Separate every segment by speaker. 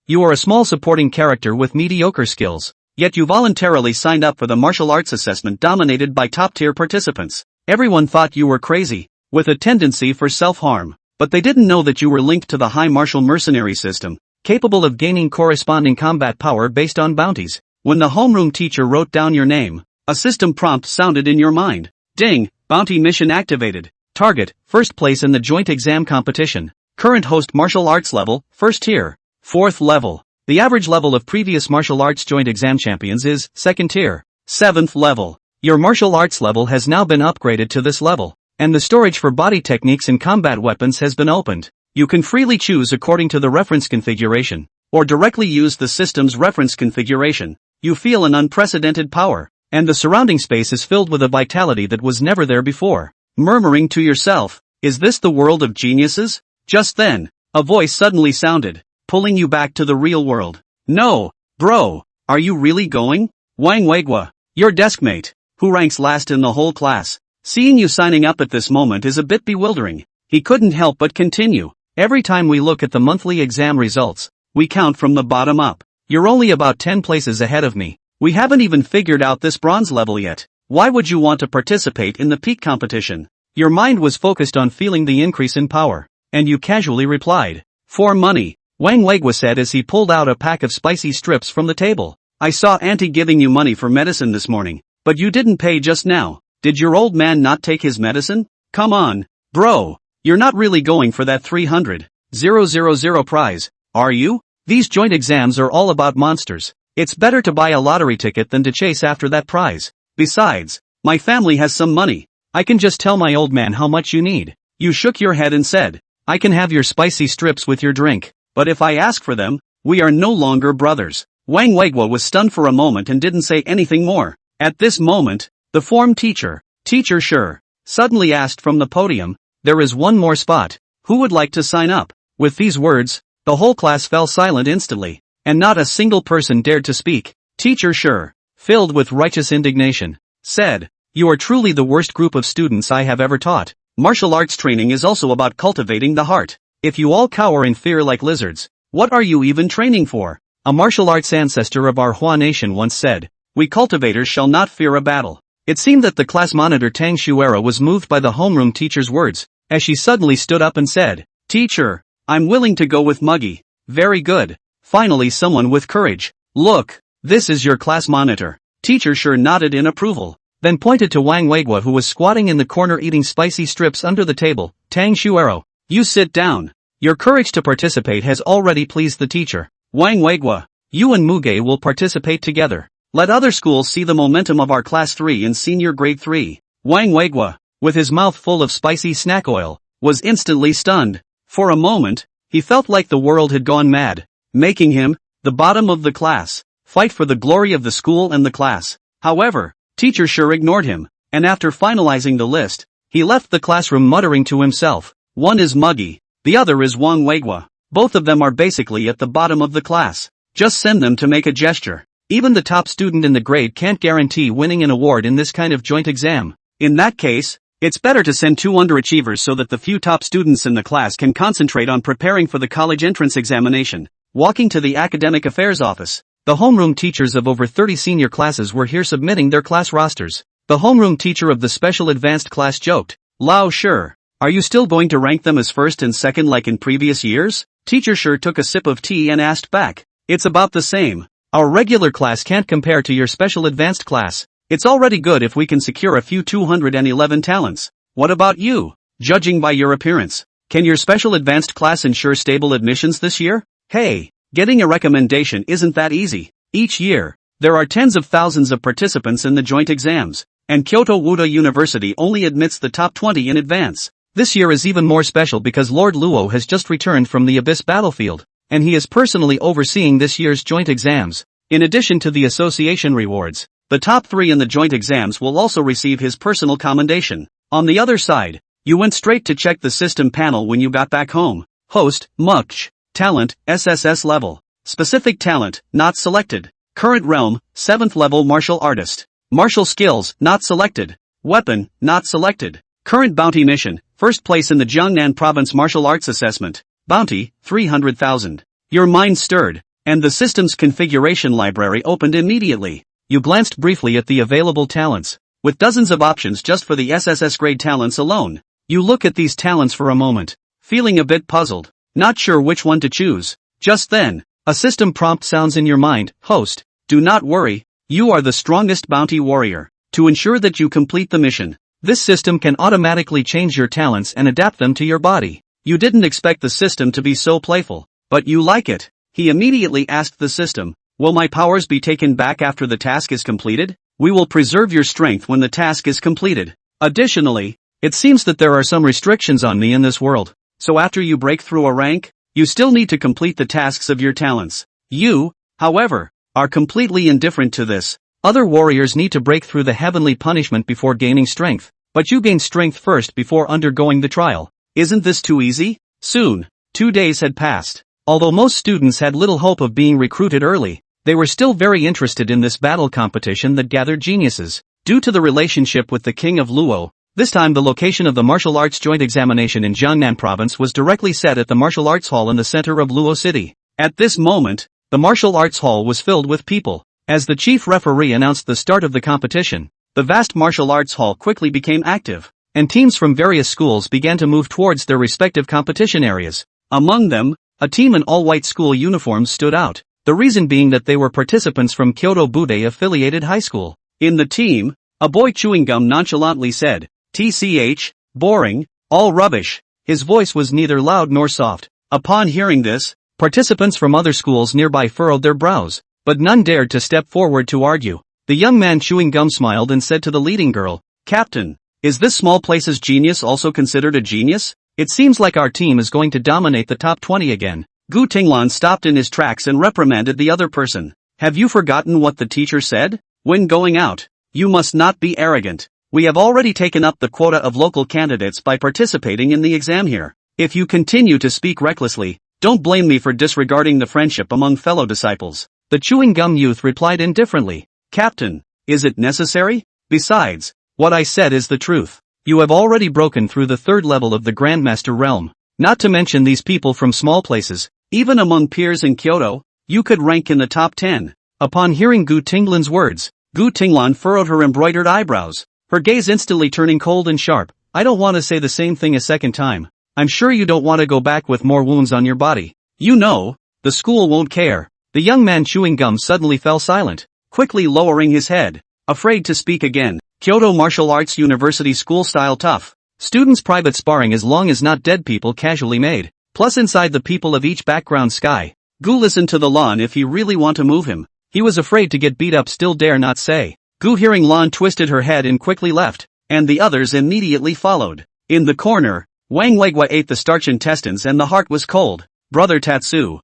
Speaker 1: You are a small supporting character with mediocre skills, yet you voluntarily signed up for the martial arts assessment dominated by top-tier participants. Everyone thought you were crazy, with a tendency for self-harm, but they didn't know that you were linked to the high martial mercenary system, capable of gaining corresponding combat power based on bounties. When the homeroom teacher wrote down your name, a system prompt sounded in your mind. Ding, bounty mission activated. Target, first place in the joint exam competition. Current host martial arts level, first tier. Fourth level. The average level of previous martial arts joint exam champions is second tier. Seventh level. Your martial arts level has now been upgraded to this level, and the storage for body techniques and combat weapons has been opened. You can freely choose according to the reference configuration, or directly use the system's reference configuration. You feel an unprecedented power, and the surrounding space is filled with a vitality that was never there before. Murmuring to yourself, is this the world of geniuses? Just then, a voice suddenly sounded, pulling you back to the real world. No, bro, are you really going? Wang Weigua, your deskmate, who ranks last in the whole class. Seeing you signing up at this moment is a bit bewildering. He couldn't help but continue. Every time we look at the monthly exam results, we count from the bottom up. You're only about 10 places ahead of me. We haven't even figured out this bronze level yet. Why would you want to participate in the peak competition? Your mind was focused on feeling the increase in power, and you casually replied, for money, Wang Weigua said as he pulled out a pack of spicy strips from the table. I saw Auntie giving you money for medicine this morning, but you didn't pay just now. Did your old man not take his medicine? Come on, bro, you're not really going for that 300,000 prize, are you? These joint exams are all about monsters. It's better to buy a lottery ticket than to chase after that prize. Besides, my family has some money. I can just tell my old man how much you need. You shook your head and said, I can have your spicy strips with your drink, but if I ask for them, we are no longer brothers. Wang Weigua was stunned for a moment and didn't say anything more. At this moment, the form teacher, Teacher Shura, suddenly asked from the podium, there is one more spot. Who would like to sign up? With these words, the whole class fell silent instantly, and not a single person dared to speak. Teacher Shura, filled with righteous indignation, said, you are truly the worst group of students I have ever taught. Martial arts training is also about cultivating the heart. If you all cower in fear like lizards, what are you even training for? A martial arts ancestor of our Hua nation once said, we cultivators shall not fear a battle. It seemed that the class monitor Tang Shuera was moved by the homeroom teacher's words, as she suddenly stood up and said, Teacher, I'm willing to go with Muggy. Very good. Finally someone with courage. Look, this is your class monitor. Teacher Shura nodded in approval, then pointed to Wang Weigua who was squatting in the corner eating spicy strips under the table. Tang Shuero, you sit down. Your courage to participate has already pleased the teacher. Wang Weigua, you and Muge will participate together. Let other schools see the momentum of our class 3 in senior grade 3. Wang Weigua, with his mouth full of spicy snack oil, was instantly stunned. For a moment, he felt like the world had gone mad, making him the bottom of the class, fight for the glory of the school and the class. However, Teacher Shura ignored him, and after finalizing the list, he left the classroom muttering to himself, one is Muggy, the other is Wang Weigua. Both of them are basically at the bottom of the class. Just send them to make a gesture. Even the top student in the grade can't guarantee winning an award in this kind of joint exam. In that case, it's better to send 2 underachievers so that the few top students in the class can concentrate on preparing for the college entrance examination. Walking to the academic affairs office, the homeroom teachers of over 30 senior classes were here submitting their class rosters. The homeroom teacher of the special advanced class joked, Lao Shura, are you still going to rank them as first and second like in previous years? Teacher Shura took a sip of tea and asked back, it's about the same. Our regular class can't compare to your special advanced class. It's already good if we can secure a few 211 talents. What about you? Judging by your appearance, can your special advanced class ensure stable admissions this year? Hey, getting a recommendation isn't that easy. Each year, there are tens of thousands of participants in the joint exams, and Kyoto Wuda University only admits the top 20 in advance. This year is even more special because Lord Luo has just returned from the Abyss battlefield, and he is personally overseeing this year's joint exams. In addition to the association rewards, the top 3 in the joint exams will also receive his personal commendation. On the other side, you went straight to check the system panel when you got back home. Host, Mukch. Talent, SSS level. Specific talent, not selected. Current realm, 7th level martial artist. Martial skills, not selected. Weapon, not selected. Current bounty mission, first place in the Jiangnan province martial arts assessment. Bounty, 300,000. Your mind stirred, and the system's configuration library opened immediately. You glanced briefly at the available talents. With dozens of options just for the SSS grade talents alone. You look at these talents for a moment, feeling a bit puzzled, not sure which one to choose. Just then, a system prompt sounds in your mind. Host, do not worry, you are the strongest bounty warrior. To ensure that you complete the mission, this system can automatically change your talents and adapt them to your body. You didn't expect the system to be so playful, but you like it. He immediately asked the system, will my powers be taken back after the task is completed? We will preserve your strength when the task is completed. Additionally, it seems that there are some restrictions on me in this world, so after you break through a rank, you still need to complete the tasks of your talents. You, however, are completely indifferent to this. Other warriors need to break through the heavenly punishment before gaining strength, but you gain strength first before undergoing the trial. Isn't this too easy? Soon, 2 days had passed. Although most students had little hope of being recruited early, they were still very interested in this battle competition that gathered geniuses. Due to the relationship with the king of Luo, this time the location of the martial arts joint examination in Jiangnan province was directly set at the martial arts hall in the center of Luo city. At this moment, the martial arts hall was filled with people. As the chief referee announced the start of the competition, the vast martial arts hall quickly became active, and teams from various schools began to move towards their respective competition areas. Among them, a team in all-white school uniforms stood out, the reason being that they were participants from Kyoto Bude-affiliated high school. In the team, a boy chewing gum nonchalantly said, "TCH, boring, all rubbish." His voice was neither loud nor soft. Upon hearing this, participants from other schools nearby furrowed their brows, but none dared to step forward to argue. The young man chewing gum smiled and said to the leading girl, "Captain, is this small place's genius also considered a genius? It seems like our team is going to dominate the top 20 again." Gu Tinglan stopped in his tracks and reprimanded the other person. "Have you forgotten what the teacher said? When going out, you must not be arrogant. We have already taken up the quota of local candidates by participating in the exam here. If you continue to speak recklessly, don't blame me for disregarding the friendship among fellow disciples." The chewing gum youth replied indifferently, "Captain, is it necessary? Besides, what I said is the truth. You have already broken through the third level of the Grandmaster realm. Not to mention these people from small places, even among peers in Kyoto, you could rank in the top 10. Upon hearing Gu Tinglan's words, Gu Tinglan furrowed her embroidered eyebrows, her gaze instantly turning cold and sharp. "I don't want to say the same thing a second time. I'm sure you don't want to go back with more wounds on your body. You know, the school won't care." The young man chewing gum suddenly fell silent, quickly lowering his head, afraid to speak again. Kyoto Martial Arts University school style tough. Students private sparring as long as not dead people casually made. Plus inside the people of each background sky. Gu listened to the Lan if he really want to move him. He was afraid to get beat up still dare not say. Gu hearing Lan twisted her head and quickly left, and the others immediately followed. In the corner, Wang Legua ate the starch intestines and the heart was cold. "Brother Tatsu,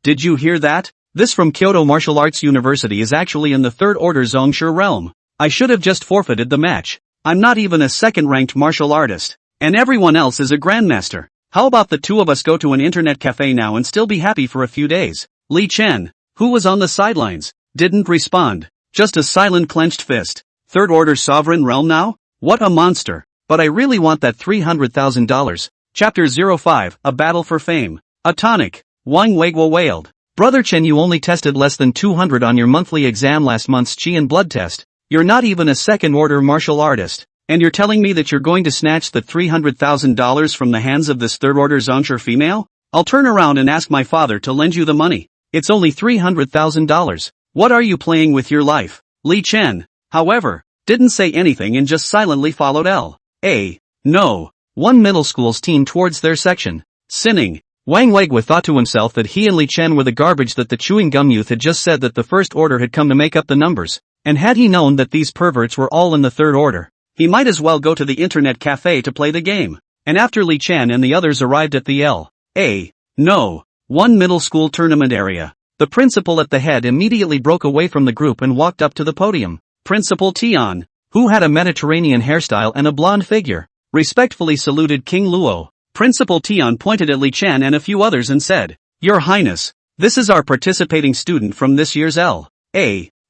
Speaker 1: did you hear that? This from Kyoto Martial Arts University is actually in the third order Zhongshu realm. I should have just forfeited the match. I'm not even a second-ranked martial artist, and everyone else is a grandmaster. How about the two of us go to an internet cafe now and still be happy for a few days?" Li Chen, who was on the sidelines, didn't respond, just a silent clenched fist. "Third order sovereign realm now? What a monster. But I really want that $300,000. Chapter 05, A Battle for Fame. A tonic. Wang Weiguo wailed. "Brother Chen, you only tested less than 200 on your monthly exam last month's Qi and blood test. You're not even a second-order martial artist. And you're telling me that you're going to snatch the $300,000 from the hands of this third-order Zhongshu female? I'll turn around and ask my father to lend you the money. It's only $300,000. What are you playing with your life?" Li Chen, however, didn't say anything and just silently followed No. One middle school's team towards their section. Sinning. Wang Weiguo thought to himself that he and Li Chen were the garbage that the chewing gum youth had just said that the first order had come to make up the numbers, and had he known that these perverts were all in the third order, he might as well go to the internet cafe to play the game. And after Li Chen and the others arrived at the One middle school tournament area, the principal at the head immediately broke away from the group and walked up to the podium. Principal Tian, who had a Mediterranean hairstyle and a blonde figure, respectfully saluted King Luo. Principal Tian pointed at Li Chen and a few others and said, "Your Highness, this is our participating student from this year's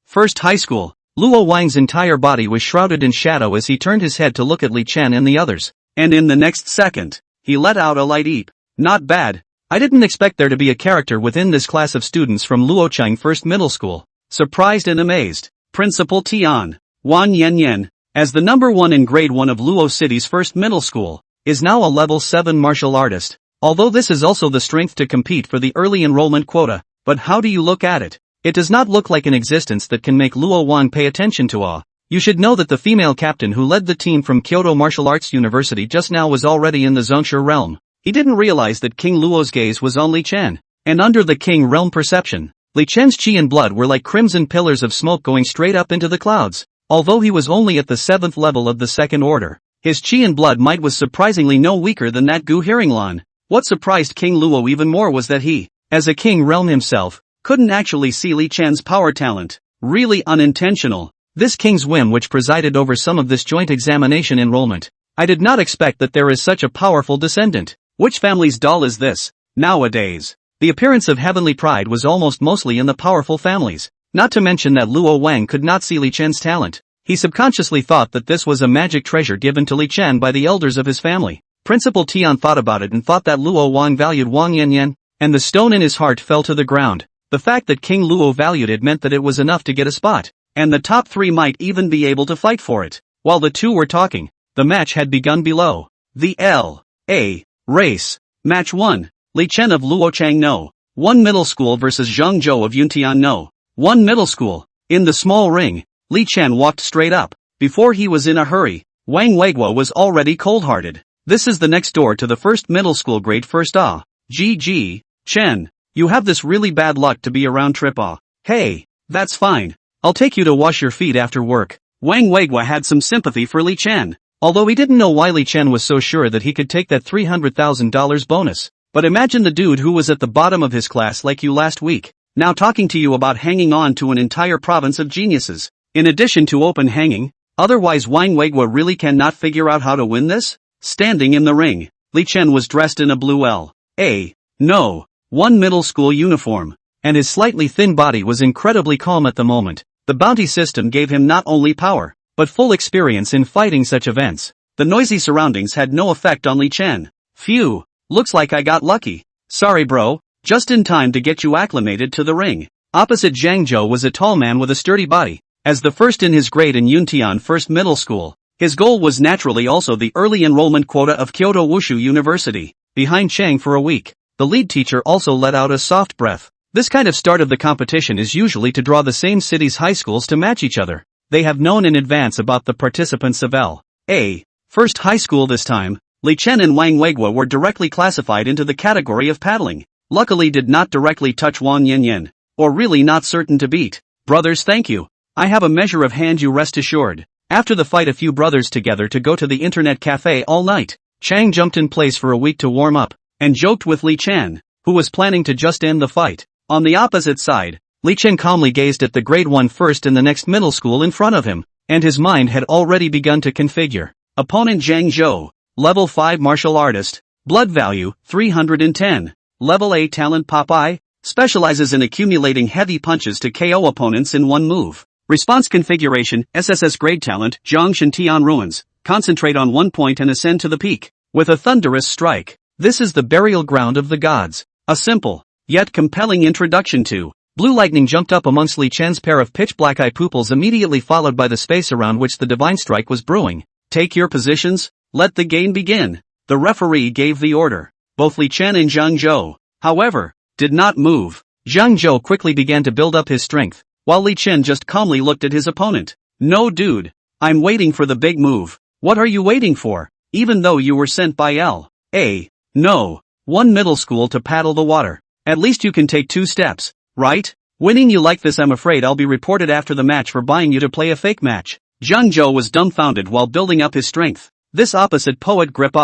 Speaker 1: First High School." Luo Wang's entire body was shrouded in shadow as he turned his head to look at Li Chen and the others, and in the next second, he let out a light eep. "Not bad, I didn't expect there to be a character within this class of students from Luochang First Middle School. Surprised and amazed. Principal Tian, Wan Yen, as the number 1 in grade 1 of Luo City's First Middle School, is now a level 7 martial artist. Although this is also the strength to compete for the early enrollment quota, but how do you look at it? It does not look like an existence that can make Luo Wang pay attention to. You should know that the female captain who led the team from Kyoto Martial Arts University just now was already in the Zhongshu realm. He didn't realize that King Luo's gaze was on Li Chen, and under the King realm perception, Li Chen's chi and blood were like crimson pillars of smoke going straight up into the clouds. Although he was only at the 7th level of the second order, his chi and blood might was surprisingly no weaker than that Gu Hearinglan. What surprised King Luo even more was that he, as a King realm himself, couldn't actually see Li Chen's power talent. Really unintentional. This King's whim which presided over some of this joint examination enrollment. I did not expect that there is such a powerful descendant. Which family's doll is this? Nowadays, the appearance of heavenly pride was almost mostly in the powerful families. Not to mention that Luo Wang could not see Li Chen's talent. He subconsciously thought that this was a magic treasure given to Li Chen by the elders of his family. Principal Tian thought about it and thought that Luo Wang valued Wang Yan, and the stone in his heart fell to the ground. The fact that King Luo valued it meant that it was enough to get a spot, and the top 3 might even be able to fight for it. While the two were talking, the match had begun below. The L.A. Race. Match 1. Li Chen of Luochang No. 1 Middle School vs Zhang Zhou of Yuntian No. 1 Middle School. In the small ring, Li Chen walked straight up. Before he was in a hurry, Wang Weiguo was already cold-hearted. This is the next door to the First Middle School grade 1st. GG, Chen. You have this really bad luck to be around trip. Hey, that's fine. I'll take you to wash your feet after work. Wang Weiguo had some sympathy for Li Chen. Although he didn't know why Li Chen was so sure that he could take that $300,000 bonus. But imagine the dude who was at the bottom of his class like you last week, now talking to you about hanging on to an entire province of geniuses. In addition to open hanging, otherwise Wang Weiguo really cannot figure out how to win this? Standing in the ring, Li Chen was dressed in a blue L.A. No. 1 middle school uniform, and his slightly thin body was incredibly calm at the moment. The bounty system gave him not only power, but full experience in fighting such events. The noisy surroundings had no effect on Li Chen. Phew, looks like I got lucky. Sorry bro, just in time to get you acclimated to the ring. Opposite Zhang Zhou was a tall man with a sturdy body. As the first in his grade in Yuntian First Middle School, his goal was naturally also the early enrollment quota of Kyoto Wushu University. Behind Chang for a week, the lead teacher also let out a soft breath. This kind of start of the competition is usually to draw the same city's high schools to match each other. They have known in advance about the participants of L.A. First High School this time. Li Chen and Wang Weiguo were directly classified into the category of paddling. Luckily did not directly touch Wang Yan, or really not certain to beat. Brothers, thank you. I have a measure of hand, you rest assured. After the fight, a few brothers together to go to the internet cafe all night. Chang jumped in place for a week to warm up, and joked with Li Chen, who was planning to just end the fight. On the opposite side, Li Chen calmly gazed at the grade 1 first in the next middle school in front of him, and his mind had already begun to configure. Opponent Zhang Zhou, level 5 martial artist, blood value, 310, level A talent Popeye, specializes in accumulating heavy punches to KO opponents in one move. Response configuration, SSS grade talent, Zhongshan Tian Ruins, concentrate on one point and ascend to the peak, with a thunderous strike. This is the burial ground of the gods. A simple, yet compelling introduction to. Blue lightning jumped up amongst Li Chen's pair of pitch-black eye pupils, immediately followed by the space around which the divine strike was brewing. Take your positions, let the game begin. The referee gave the order. Both Li Chen and Zhang Zhou, however, did not move. Zhang Zhou quickly began to build up his strength, while Li Chen just calmly looked at his opponent. No dude, I'm waiting for the big move. What are you waiting for? Even though you were sent by L.A. No. 1 middle school to paddle the water. At least you can take 2 steps, right? Winning you like this, I'm afraid I'll be reported after the match for buying you to play a fake match. Zhang Zhou was dumbfounded while building up his strength. This opposite poet grip,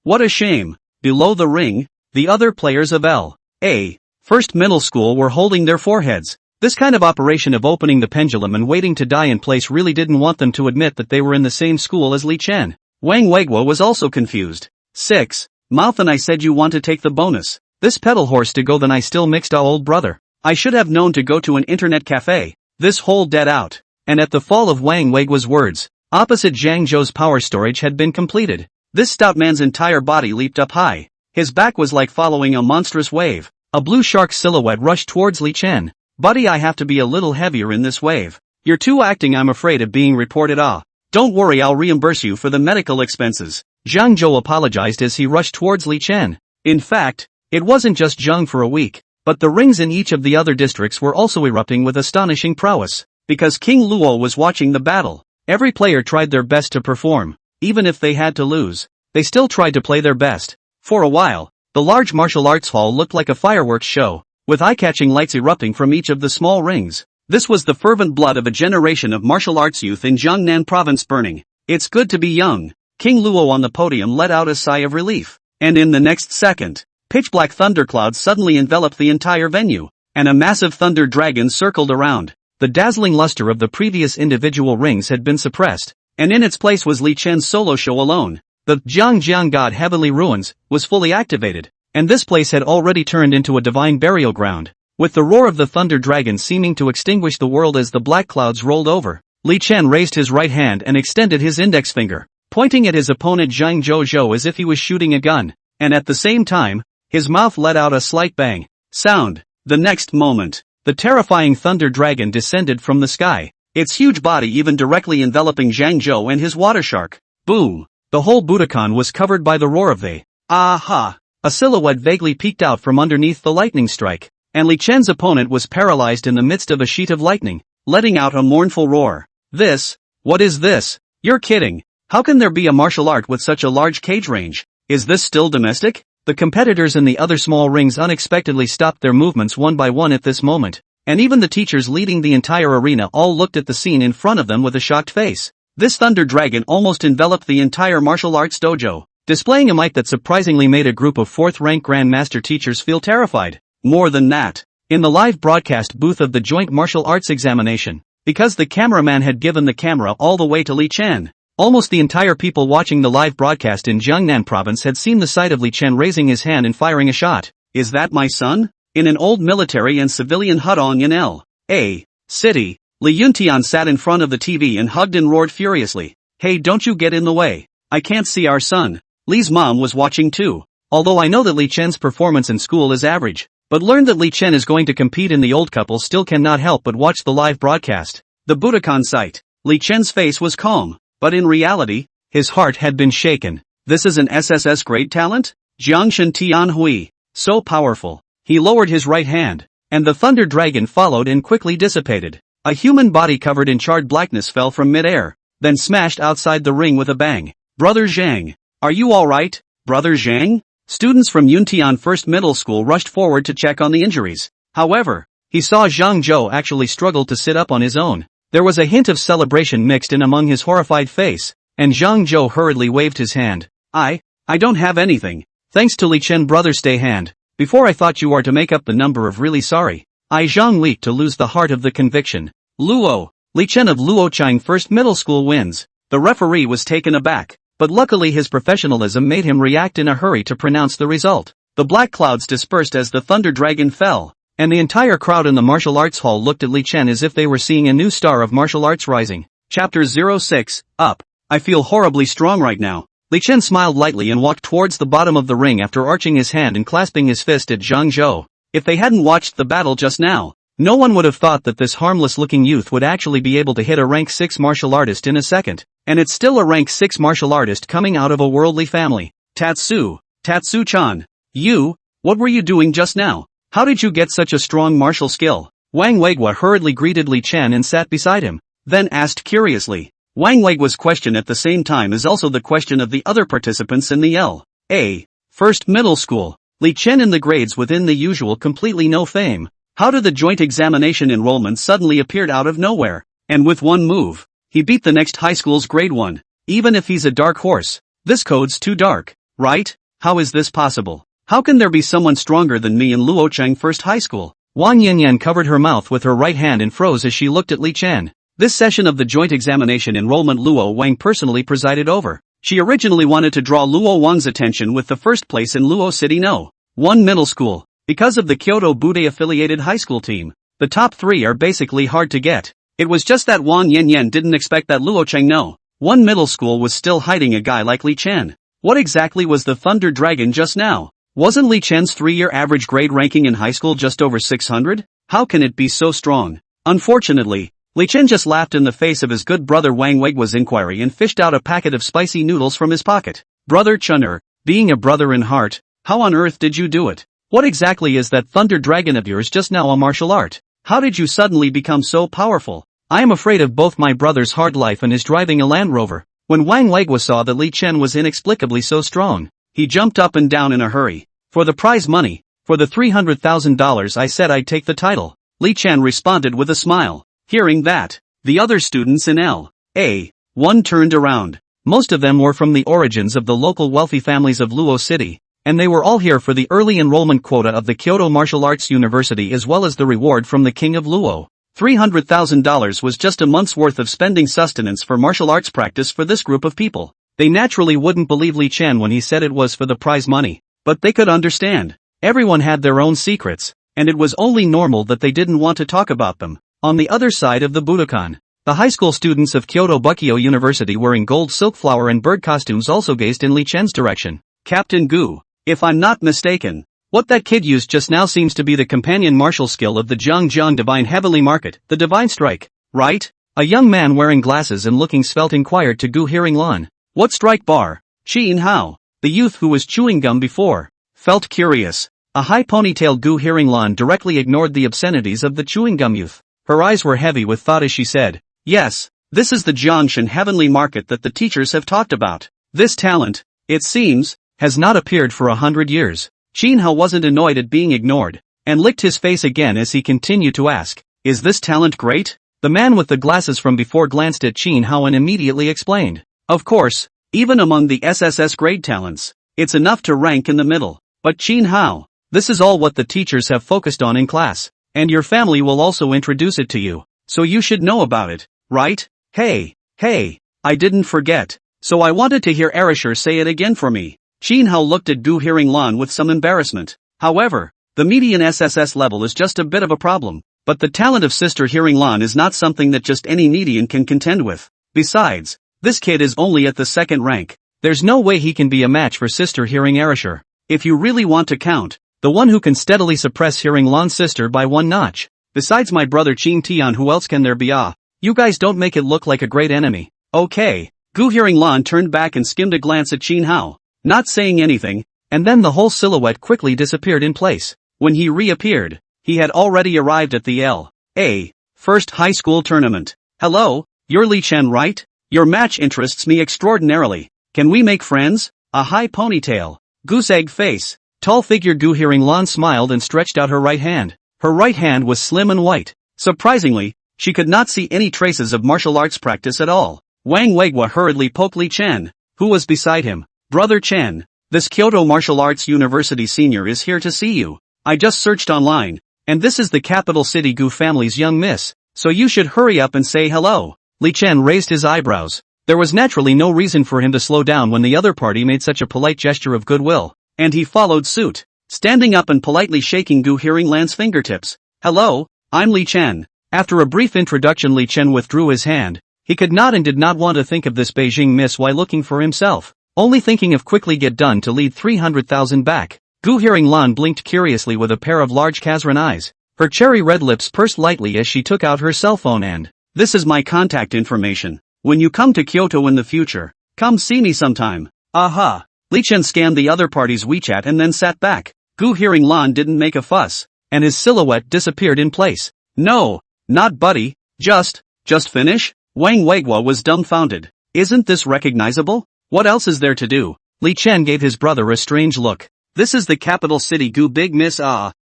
Speaker 1: what a shame. Below the ring, the other players of L.A. First Middle School were holding their foreheads. This kind of operation of opening the pendulum and waiting to die in place really didn't want them to admit that they were in the same school as Li Chen. Wang Weiguo was also confused. 6. Mouth, and I said you want to take the bonus. This pedal horse to go, then I still mixed old brother. I should have known to go to an internet cafe. This whole dead out. And at the fall of Wang Weiguo's words, opposite Zhang Zhou's power storage had been completed. This stout man's entire body leaped up high. His back was like following a monstrous wave. A blue shark silhouette rushed towards Li Chen. Buddy, I have to be a little heavier in this wave. You're too acting, I'm afraid of being reported. Don't worry, I'll reimburse you for the medical expenses. Zhang Zhou apologized as he rushed towards Li Chen. In fact, it wasn't just Zhang for a week, but the rings in each of the other districts were also erupting with astonishing prowess. Because King Luo was watching the battle, every player tried their best to perform. Even if they had to lose, they still tried to play their best. For a while, the large martial arts hall looked like a fireworks show, with eye-catching lights erupting from each of the small rings. This was the fervent blood of a generation of martial arts youth in Jiangnan province burning. It's good to be young. King Luo on the podium let out a sigh of relief. And in the next second, pitch-black thunderclouds suddenly enveloped the entire venue, and a massive thunder dragon circled around. The dazzling luster of the previous individual rings had been suppressed, and in its place was Li Chen's solo show alone. The Jiangjiang God Heavenly Ruins was fully activated, and this place had already turned into a divine burial ground. With the roar of the thunder dragon seeming to extinguish the world as the black clouds rolled over, Li Chen raised his right hand and extended his index finger, pointing at his opponent Zhang Zhou as if he was shooting a gun, and at the same time, his mouth let out a slight bang sound. The next moment, the terrifying thunder dragon descended from the sky, its huge body even directly enveloping Zhang Zhou and his water shark. Boom! The whole Budokan was covered by the roar of the aha. A silhouette vaguely peeked out from underneath the lightning strike, and Li Chen's opponent was paralyzed in the midst of a sheet of lightning, letting out a mournful roar. What is this? You're kidding. How can there be a martial art with such a large cage range? Is this still domestic? The competitors in the other small rings unexpectedly stopped their movements one by one at this moment, and even the teachers leading the entire arena all looked at the scene in front of them with a shocked face. This thunder dragon almost enveloped the entire martial arts dojo, displaying a might that surprisingly made a group of 4th-rank grandmaster teachers feel terrified. More than that, in the live broadcast booth of the joint martial arts examination, because the cameraman had given the camera all the way to Li Chen, almost the entire people watching the live broadcast in Jiangnan province had seen the sight of Li Chen raising his hand and firing a shot. Is that my son? In an old military and civilian hut on Yan'el City, Li Yuntian sat in front of the TV and hugged and roared furiously. Hey, don't you get in the way. I can't see our son. Li's mom was watching too. Although I know that Li Chen's performance in school is average, but learn that Li Chen is going to compete in the old couple still cannot help but watch the live broadcast. The Budokan site. Li Chen's face was calm, but in reality, his heart had been shaken. This is an SSS grade talent? Jiangshan Tianhui. So powerful. He lowered his right hand, and the thunder dragon followed and quickly dissipated. A human body covered in charred blackness fell from mid-air, then smashed outside the ring with a bang. Brother Zhang. Are you alright, Brother Zhang? Students from Yuntian First Middle School rushed forward to check on the injuries. However, he saw Zhang Zhou actually struggle to sit up on his own. There was a hint of celebration mixed in among his horrified face, and Zhang Zhou hurriedly waved his hand. I don't have anything. Thanks to Li Chen, brother, stay hand. Before I thought you are to make up the number of really sorry. I Zhang leaped to lose the heart of the conviction. Luo. Li Chen of Luochang First Middle School wins. The referee was taken aback, but luckily his professionalism made him react in a hurry to pronounce the result. The black clouds dispersed as the thunder dragon fell, and the entire crowd in the martial arts hall looked at Li Chen as if they were seeing a new star of martial arts rising. Chapter 06, Up. I feel horribly strong right now. Li Chen smiled lightly and walked towards the bottom of the ring after arching his hand and clasping his fist at Zhang Zhou. If they hadn't watched the battle just now, no one would have thought that this harmless-looking youth would actually be able to hit a rank 6 martial artist in a second. And it's still a rank 6 martial artist coming out of a worldly family. Tatsu-chan. What were you doing just now? How did you get such a strong martial skill? Wang Weigua hurriedly greeted Li Chen and sat beside him, then asked curiously. Wang Weigua's question at the same time is also the question of the other participants in the L.A. First Middle School. Li Chen in the grades within the usual completely no fame. How did the joint examination enrollment suddenly appeared out of nowhere? And with one move, he beat the next high school's grade 1. Even if he's a dark horse, this code's too dark, right? How is this possible? How can there be someone stronger than me in Luochang First High School? Wang Yanyan covered her mouth with her right hand and froze as she looked at Li Chen. This session of the joint examination enrollment Luo Wang personally presided over. She originally wanted to draw Luo Wang's attention with the first place in Luo City No. 1 Middle School. Because of the Kyoto Bude affiliated high school team, the top 3 are basically hard to get. It was just that Wang Yanyan didn't expect that Luochang No. 1 Middle School was still hiding a guy like Li Chen. What exactly was the thunder dragon just now? Wasn't Li Chen's 3-year average grade ranking in high school just over 600? How can it be so strong? Unfortunately, Li Chen just laughed in the face of his good brother Wang Weigewa's inquiry and fished out a packet of spicy noodles from his pocket. Brother Chun'er, being a brother in heart, how on earth did you do it? What exactly is that thunder dragon of yours just now a martial art? How did you suddenly become so powerful? I am afraid of both my brother's hard life and his driving a Land Rover. When Wang Weigewa saw that Li Chen was inexplicably so strong, he jumped up and down in a hurry. For the prize money, for the $300,000 I said I'd take the title. Li Chen responded with a smile. Hearing that, the other students in L.A.1 turned around. Most of them were from the origins of the local wealthy families of Luo City, and they were all here for the early enrollment quota of the Kyoto Martial Arts University as well as the reward from the King of Luo. $300,000 was just a month's worth of spending sustenance for martial arts practice for this group of people. They naturally wouldn't believe Li Chen when he said it was for the prize money. But they could understand. Everyone had their own secrets, and it was only normal that they didn't want to talk about them. On the other side of the Budokan, the high school students of Kyoto Bukkyo University wearing gold silk flower and bird costumes also gazed in Li Chen's direction. Captain Gu, if I'm not mistaken, what that kid used just now seems to be the companion martial skill of the Zhangjiang Divine Heavenly Market, the Divine Strike, right? A young man wearing glasses and looking svelte inquired to Gu Hearing Lan. What strike bar? Qin Hao, the youth who was chewing gum before, felt curious. A high ponytailed Gu Hearing Lan directly ignored the obscenities of the chewing gum youth. Her eyes were heavy with thought as she said, yes, this is the Jiangshan Heavenly Market that the teachers have talked about. This talent, it seems, has not appeared for 100 years. Qin Hao wasn't annoyed at being ignored, and licked his face again as he continued to ask, is this talent great? The man with the glasses from before glanced at Qin Hao and immediately explained, of course, even among the SSS grade talents, it's enough to rank in the middle. But Qin Hao, this is all what the teachers have focused on in class, and your family will also introduce it to you, so you should know about it, right? Hey, I didn't forget, so I wanted to hear Erasure say it again for me. Qin Hao looked at Gu Hearing Lan with some embarrassment. However, the median SSS level is just a bit of a problem, but the talent of Sister Hearing Lan is not something that just any median can contend with. Besides, this kid is only at the second rank. There's no way he can be a match for Sister Hearing Erasure. If you really want to count, the one who can steadily suppress Hearing Lan's sister by one notch. Besides my brother Qin Tian, who else can there be? You guys don't make it look like a great enemy. Okay. Gu Hearing Lan turned back and skimmed a glance at Qin Hao, not saying anything, and then the whole silhouette quickly disappeared in place. When he reappeared, he had already arrived at the L.A. First High School Tournament. Hello, you're Li Chen, right? Your match interests me extraordinarily. Can we make friends? A high ponytail, goose egg face, tall figure Gu Hearing Lan smiled and stretched out her right hand. Her right hand was slim and white. Surprisingly, she could not see any traces of martial arts practice at all. Wang Weigewa hurriedly poked Li Chen, who was beside him. Brother Chen, this Kyoto Martial Arts University senior is here to see you. I just searched online, and this is the capital city Gu family's young miss, so you should hurry up and say hello. Li Chen raised his eyebrows. There was naturally no reason for him to slow down when the other party made such a polite gesture of goodwill, and he followed suit, standing up and politely shaking Gu Hearing Lan's fingertips. Hello, I'm Li Chen. After a brief introduction, Li Chen withdrew his hand. He could not and did not want to think of this Beijing miss while looking for himself, only thinking of quickly get done to lead 300,000 back. Gu Hearing Lan blinked curiously with a pair of large Kazran eyes. Her cherry red lips pursed lightly as she took out her cell phone and, this is my contact information. When you come to Kyoto in the future, come see me sometime. Aha. Li Chen scanned the other party's WeChat and then sat back. Gu Hearing Lan didn't make a fuss, and his silhouette disappeared in place. No, not buddy, just finish? Wang Weigewa was dumbfounded. Isn't this recognizable? What else is there to do? Li Chen gave his brother a strange look. This is the capital city Gu Big Miss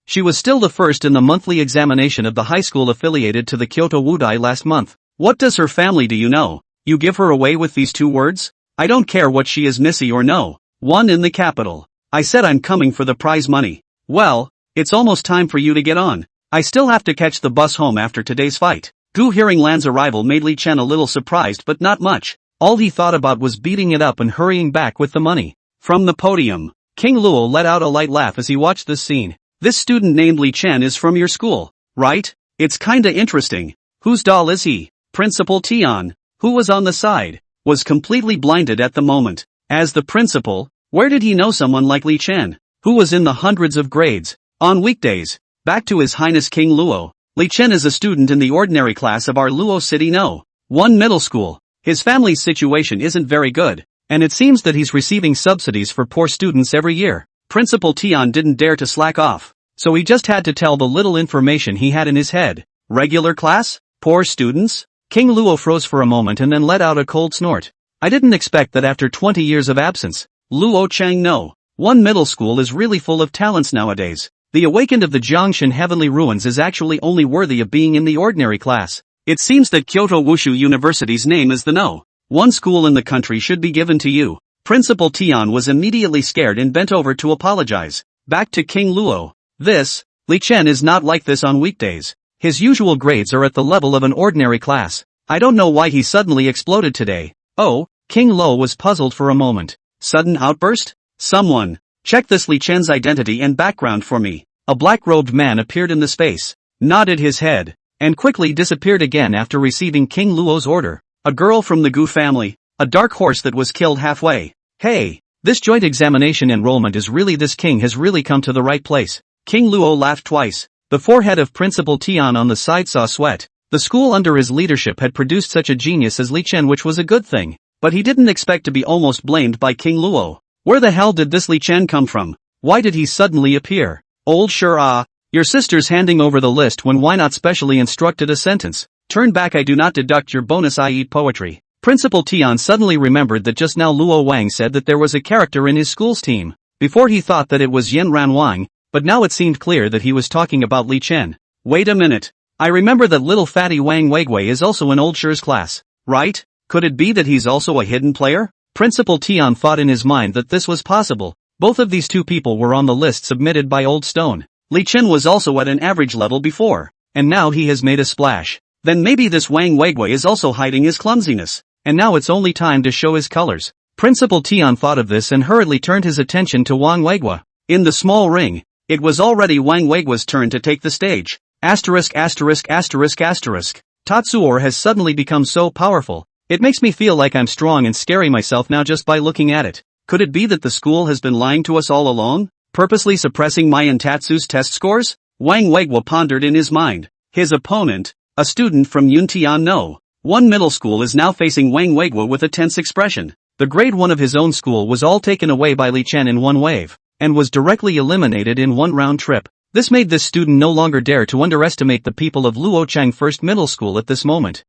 Speaker 1: She was still the first in the monthly examination of the high school affiliated to the Kyoto Wudai last month. What does her family do you know? You give her away with these two words? I don't care what she is, missy or no. One in the capital. I said I'm coming for the prize money. Well, it's almost time for you to get on. I still have to catch the bus home after today's fight. Gu Hearing Lan's arrival made Li Chen a little surprised but not much. All he thought about was beating it up and hurrying back with the money. From the podium, King Luo let out a light laugh as he watched this scene. This student named Li Chen is from your school, right? It's kinda interesting. Whose doll is he? Principal Tian, who was on the side, was completely blinded at the moment. As the principal, where did he know someone like Li Chen? who was in the hundreds of grades. On weekdays, back to His Highness King Luo. Li Chen is a student in the ordinary class of our Luo City No. 1 middle school. His family's situation isn't very good, and it seems that he's receiving subsidies for poor students every year. Principal Tian didn't dare to slack off, so he just had to tell the little information he had in his head. Regular class? Poor students? King Luo froze for a moment and then let out a cold snort. I didn't expect that after 20 years of absence. Luo Chang No. 1 middle school is really full of talents nowadays. The awakened of the Jiangshan Heavenly Ruins is actually only worthy of being in the ordinary class. It seems that Kyoto Wushu University's name is the No. 1 school in the country should be given to you. Principal Tian was immediately scared and bent over to apologize. Back to King Luo. Li Chen is not like this on weekdays. His usual grades are at the level of an ordinary class. I don't know why he suddenly exploded today. Oh, King Luo was puzzled for a moment. Sudden outburst? Someone, check this Li Chen's identity and background for me. A black-robed man appeared in the space, nodded his head, and quickly disappeared again after receiving King Luo's order. A girl from the Gu family, a dark horse that was killed halfway. Hey, this joint examination enrollment is really this king has really come to the right place. King Luo laughed twice. The forehead of Principal Tian on the side saw sweat. The school under his leadership had produced such a genius as Li Chen, which was a good thing. But he didn't expect to be almost blamed by King Luo. Where the hell did this Li Chen come from? Why did he suddenly appear? Old Shura, your sister's handing over the list when why not specially instructed a sentence? Turn back, I do not deduct your bonus, I eat poetry. Principal Tian suddenly remembered that just now Luo Wang said that there was a character in his school's team. Before he thought that it was Yen Ran Wang, but now it seemed clear that he was talking about Li Chen. Wait a minute. I remember that little fatty Wang Weigui is also in old Shur's class, right? Could it be that he's also a hidden player? Principal Tian thought in his mind that this was possible. Both of these two people were on the list submitted by Old Stone. Li Chen was also at an average level before, and now he has made a splash. Then maybe this Wang Weigui is also hiding his clumsiness, and now it's only time to show his colors. Principal Tian thought of this and hurriedly turned his attention to Wang Weigui. In the small ring, it was already Wang Weigui's turn to take the stage. Tatsuor has suddenly become so powerful. It makes me feel like I'm strong and scary myself now just by looking at it. Could it be that the school has been lying to us all along? Purposely suppressing my and Tatsu's test scores? Wang Weigui pondered in his mind. His opponent, a student from Yuntian No. 1 middle school, is now facing Wang Weigui with a tense expression. The grade 1 of his own school was all taken away by Li Chen in one wave, and was directly eliminated in one round trip. This made this student no longer dare to underestimate the people of Luochang First Middle School at this moment.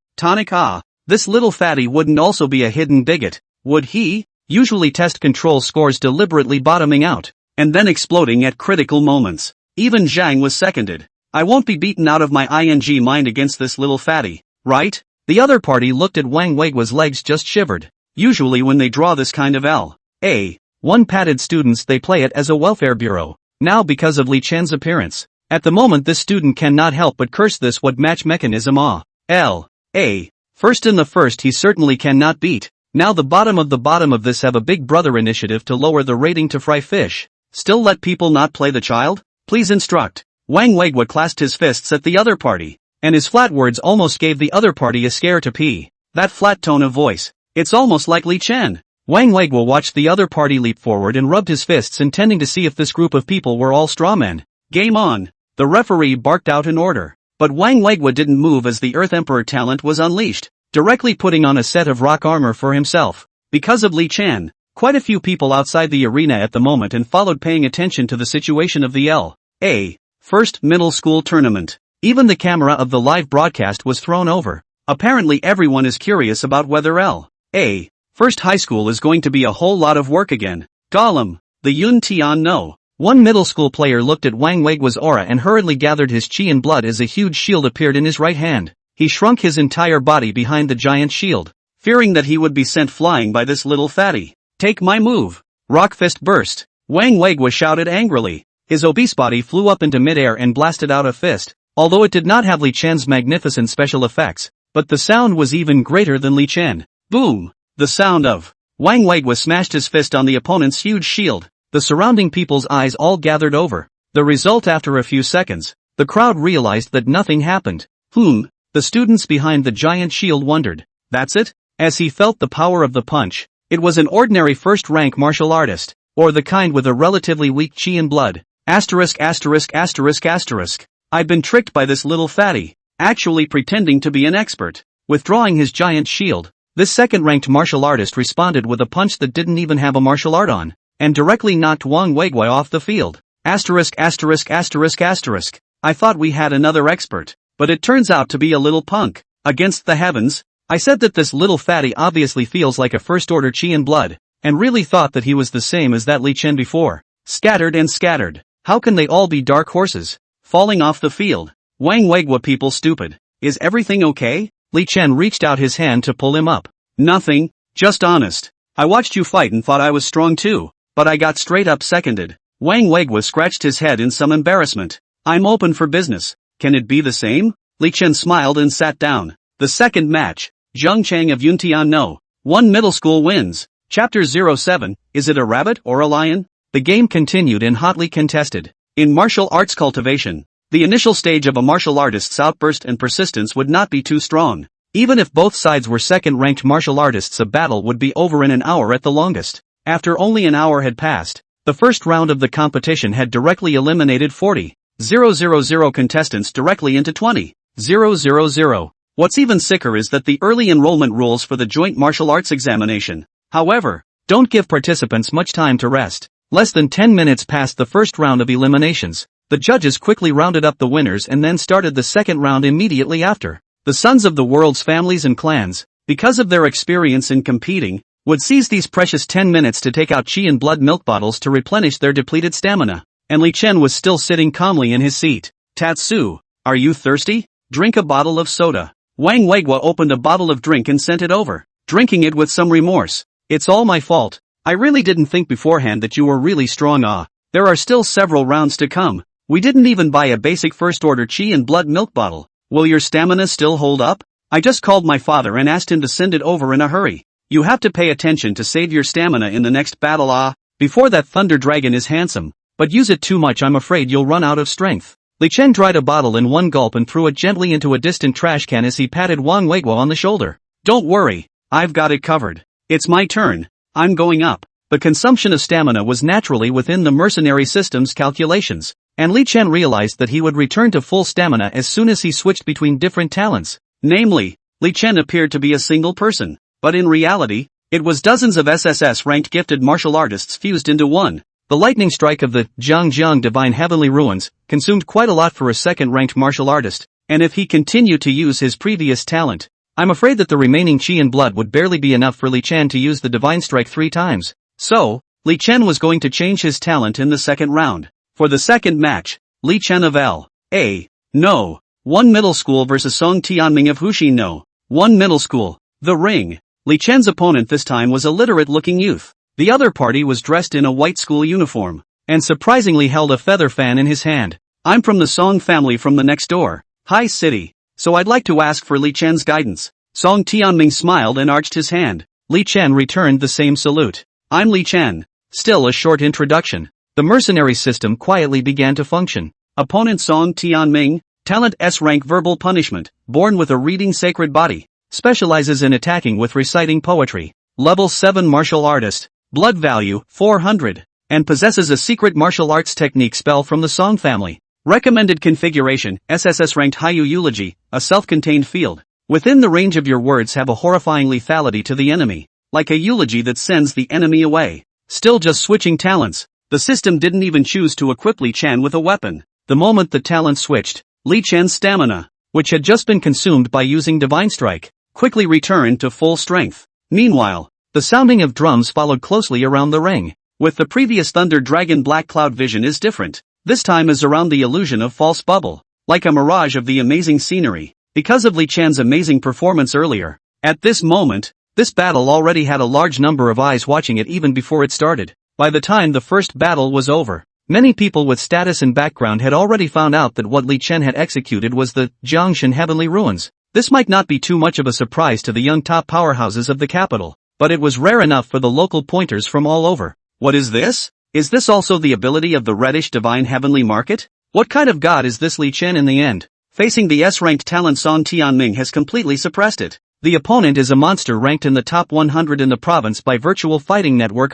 Speaker 1: This little fatty wouldn't also be a hidden bigot, would he? Usually test control scores deliberately bottoming out, and then exploding at critical moments. Even Zhang was seconded. I won't be beaten out of my ing mind against this little fatty, right? The other party looked at Wang Weigui's legs just shivered. Usually when they draw this kind of L.A.1 padded students they play it as a welfare bureau. Now because of Li Chen's appearance, at the moment this student cannot help but curse this what match mechanism L.A. First in the first he certainly cannot beat. Now the bottom of this have a big brother initiative to lower the rating to fry fish. Still let people not play the child? Please instruct. Wang Weigui clasped his fists at the other party, and his flat words almost gave the other party a scare to pee. That flat tone of voice. It's almost like Li Chen. Wang Weigui watched the other party leap forward and rubbed his fists intending to see if this group of people were all strawmen. Game on. The referee barked out an order. But Wang Weigui didn't move as the Earth Emperor talent was unleashed, directly putting on a set of rock armor for himself. Because of Li Chen, quite a few people outside the arena at the moment and followed paying attention to the situation of the L.A. First Middle School tournament. Even the camera of the live broadcast was thrown over. Apparently everyone is curious about whether L.A. First High School is going to be a whole lot of work again. Gollum, the Yun Tian No. 1 middle school player looked at Wang Weigui's aura and hurriedly gathered his chi and blood as a huge shield appeared in his right hand. He shrunk his entire body behind the giant shield, fearing that he would be sent flying by this little fatty. Take my move. Rock fist burst. Wang Weigui shouted angrily. His obese body flew up into midair and blasted out a fist, although it did not have Li Chen's magnificent special effects, but the sound was even greater than Li Chen. Boom! The sound of Wang Weigui smashed his fist on the opponent's huge shield. The surrounding people's eyes all gathered over the result after a few seconds. The crowd realized that nothing happened. The students behind the giant shield wondered. That's it? As he felt the power of the punch, it was an ordinary first-rank martial artist. or the kind with a relatively weak chi and blood. Asterisk asterisk asterisk asterisk. I've been tricked by this little fatty, actually pretending to be an expert. Withdrawing his giant shield, this second-ranked martial artist responded with a punch that didn't even have a martial art on, and directly knocked Wang Weigui off the field. Asterisk asterisk asterisk asterisk. I thought we had another expert, but it turns out to be a little punk. Against the heavens, I said that this little fatty obviously feels like a first-order chi and blood, and really thought that he was the same as that Li Chen before. Scattered and scattered. How can they all be dark horses? Falling off the field. Wang Weigui people stupid. Is everything okay? Li Chen reached out his hand to pull him up. Nothing, just honest. I watched you fight and thought I was strong too, but I got straight up seconded. Wang Weigui scratched his head in some embarrassment. I'm open for business. Can it be the same? Li Chen smiled and sat down. The second match. Zheng Chang of Yuntian No. 1 middle school wins. Chapter 07, is it a rabbit or a lion? The game continued and hotly contested. In martial arts cultivation, the initial stage of a martial artist's outburst and persistence would not be too strong. Even if both sides were second-ranked martial artists, a battle would be over in an hour at the longest. After only an hour had passed, the first round of the competition had directly eliminated 40,000 contestants directly into 20,000. What's even sicker is that the early enrollment rules for the joint martial arts examination, however, don't give participants much time to rest. Less than 10 minutes past the first round of eliminations, the judges quickly rounded up the winners and then started the second round immediately after. The sons of the world's families and clans, because of their experience in competing, would seize these precious 10 minutes to take out chi and blood milk bottles to replenish their depleted stamina. And Li Chen was still sitting calmly in his seat. Tatsu, are you thirsty? Drink a bottle of soda. Wang Weigui opened a bottle of drink and sent it over, drinking it with some remorse. It's all my fault. I really didn't think beforehand that you were really strong. There are still several rounds to come. We didn't even buy a basic first-order chi and blood milk bottle. Will your stamina still hold up? I just called my father and asked him to send it over in a hurry. You have to pay attention to save your stamina in the next battle. Before that thunder dragon is handsome, but use it too much, I'm afraid you'll run out of strength. Li Chen dried a bottle in one gulp and threw it gently into a distant trash can as he patted Wang Weigui on the shoulder. Don't worry, I've got it covered. It's my turn. I'm going up. The consumption of stamina was naturally within the mercenary system's calculations, and Li Chen realized that he would return to full stamina as soon as he switched between different talents. Namely, Li Chen appeared to be a single person, but in reality, it was dozens of SSS-ranked gifted martial artists fused into one. The lightning strike of the Zhang Divine Heavenly Ruins consumed quite a lot for a second-ranked martial artist, and if he continued to use his previous talent, I'm afraid that the remaining chi and blood would barely be enough for Li Chen to use the Divine Strike 3 times. So, Li Chen was going to change his talent in the second round. For the second match, Li Chen of L.A. No. 1 middle school versus Song Tianming of Huxin No. 1 middle school. The ring. Li Chen's opponent this time was a literate-looking youth. The other party was dressed in a white school uniform, and surprisingly held a feather fan in his hand. I'm from the Song family from the next door, High City, so I'd like to ask for Li Chen's guidance. Song Tianming smiled and arched his hand. Li Chen returned the same salute. I'm Li Chen. Still a short introduction. The mercenary system quietly began to function. Opponent Song Tianming, talent S-rank verbal punishment, born with a reading sacred body, specializes in attacking with reciting poetry. Level 7 martial artist. Blood value, 400, and possesses a secret martial arts technique spell from the Song family. Recommended configuration, SSS ranked Haiyu Eulogy, a self-contained field. Within the range of your words have a horrifying lethality to the enemy, like a eulogy that sends the enemy away. Still just switching talents. The system didn't even choose to equip Li Chen with a weapon. The moment the talent switched, Li Chen's stamina, which had just been consumed by using Divine Strike, quickly returned to full strength. Meanwhile, the sounding of drums followed closely around the ring. With the previous Thunder Dragon Black Cloud vision is different. This time is around the illusion of false bubble, like a mirage of the amazing scenery, because of Li Chen's amazing performance earlier. At this moment, this battle already had a large number of eyes watching it even before it started. By the time the first battle was over, many people with status and background had already found out that what Li Chen had executed was the Zhongshan Heavenly Ruins. This might not be too much of a surprise to the young top powerhouses of the capital, but it was rare enough for the local pointers from all over. What is this? Is this also the ability of the reddish divine heavenly market? What kind of god is this Li Chen in the end? Facing the S-ranked talent Song Tianming has completely suppressed it. The opponent is a monster ranked in the top 100 in the province by Virtual Fighting Network.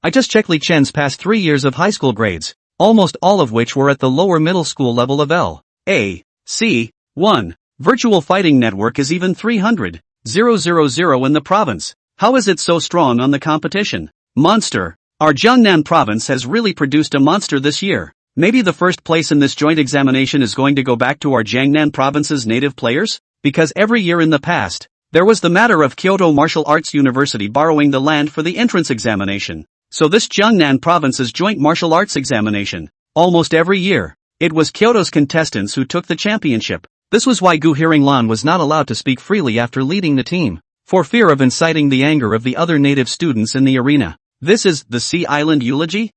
Speaker 1: I just checked Li Chen's past 3 years of high school grades, almost all of which were at the lower middle school level of L.A.C.1. Virtual Fighting Network is even 300,000 in the province. How is it so strong on the competition? Monster. Our Jiangnan province has really produced a monster this year. Maybe the first place in this joint examination is going to go back to our Jiangnan province's native players? Because every year in the past, there was the matter of Kyoto Martial Arts University borrowing the land for the entrance examination. So this Jiangnan province's joint martial arts examination, almost every year, it was Kyoto's contestants who took the championship. This was why Gu Hearinglan was not allowed to speak freely after leading the team, for fear of inciting the anger of the other native students in the arena. This is the Sea Island eulogy?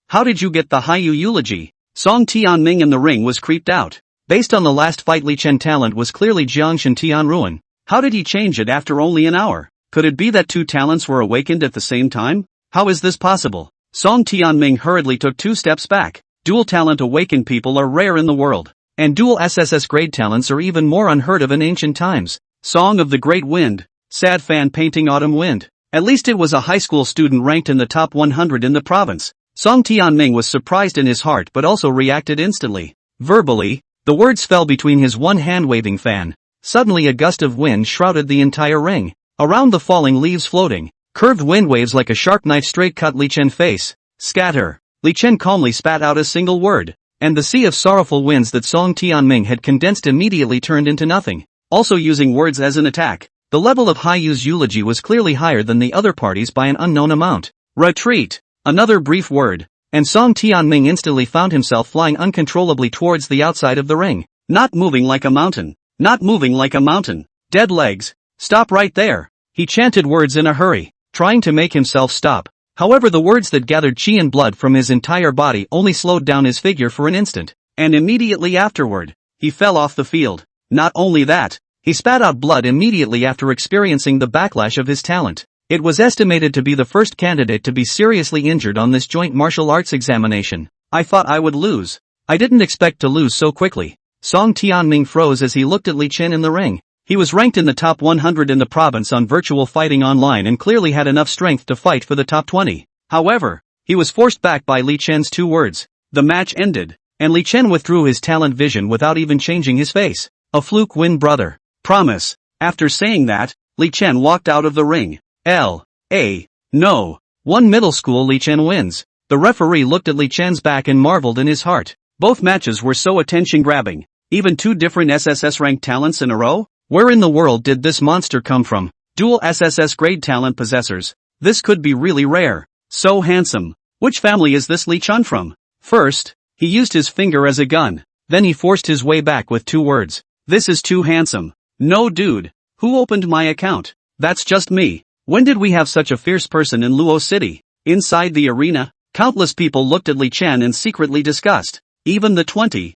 Speaker 1: How did you get the Haiyu eulogy? Song Tianming in the ring was creeped out. Based on the last fight, Li Chen talent was clearly Jiangshan Tianruan. How did he change it after only an hour? Could it be that two talents were awakened at the same time? How is this possible? Song Tianming hurriedly took 2 steps back. Dual talent awakened people are rare in the world, and dual SSS grade talents are even more unheard of in ancient times. Song of the Great Wind. Sad fan painting Autumn Wind. At least it was a high school student ranked in the top 100 in the province. Song Tianming was surprised in his heart but also reacted instantly. Verbally, the words fell between his one hand-waving fan. Suddenly a gust of wind shrouded the entire ring. Around the falling leaves floating, curved wind waves like a sharp knife straight cut Li Chen face. Scatter. Li Chen calmly spat out a single word, and the sea of sorrowful winds that Song Tianming had condensed immediately turned into nothing. Also using words as an attack, the level of Haiyu's eulogy was clearly higher than the other parties by an unknown amount. Retreat. Another brief word, and Song Tianming instantly found himself flying uncontrollably towards the outside of the ring. Not moving like a mountain. Not moving like a mountain. Dead legs. Stop right there. He chanted words in a hurry, trying to make himself stop. However, the words that gathered chi and blood from his entire body only slowed down his figure for an instant, and immediately afterward, he fell off the field. Not only that, he spat out blood immediately after experiencing the backlash of his talent. It was estimated to be the first candidate to be seriously injured on this joint martial arts examination. I thought I would lose. I didn't expect to lose so quickly. Song Tianming froze as he looked at Li Chen in the ring. He was ranked in the top 100 in the province on Virtual Fighting Online and clearly had enough strength to fight for the top 20. However, he was forced back by Li Chen's 2 words. The match ended, and Li Chen withdrew his talent vision without even changing his face. A fluke win, brother. Promise. After saying that, Li Chen walked out of the ring. No. 1 middle school Li Chen wins. The referee looked at Li Chen's back and marveled in his heart. Both matches were so attention-grabbing. Even 2 different SSS-ranked talents in a row? Where in the world did this monster come from? Dual SSS grade talent possessors. This could be really rare. So handsome. Which family is this Li Chen from? First, he used his finger as a gun. Then he forced his way back with 2 words. This is too handsome. No dude. Who opened my account? That's just me. When did we have such a fierce person in Luo City? Inside the arena, countless people looked at Li Chen and secretly discussed. Even the 20,000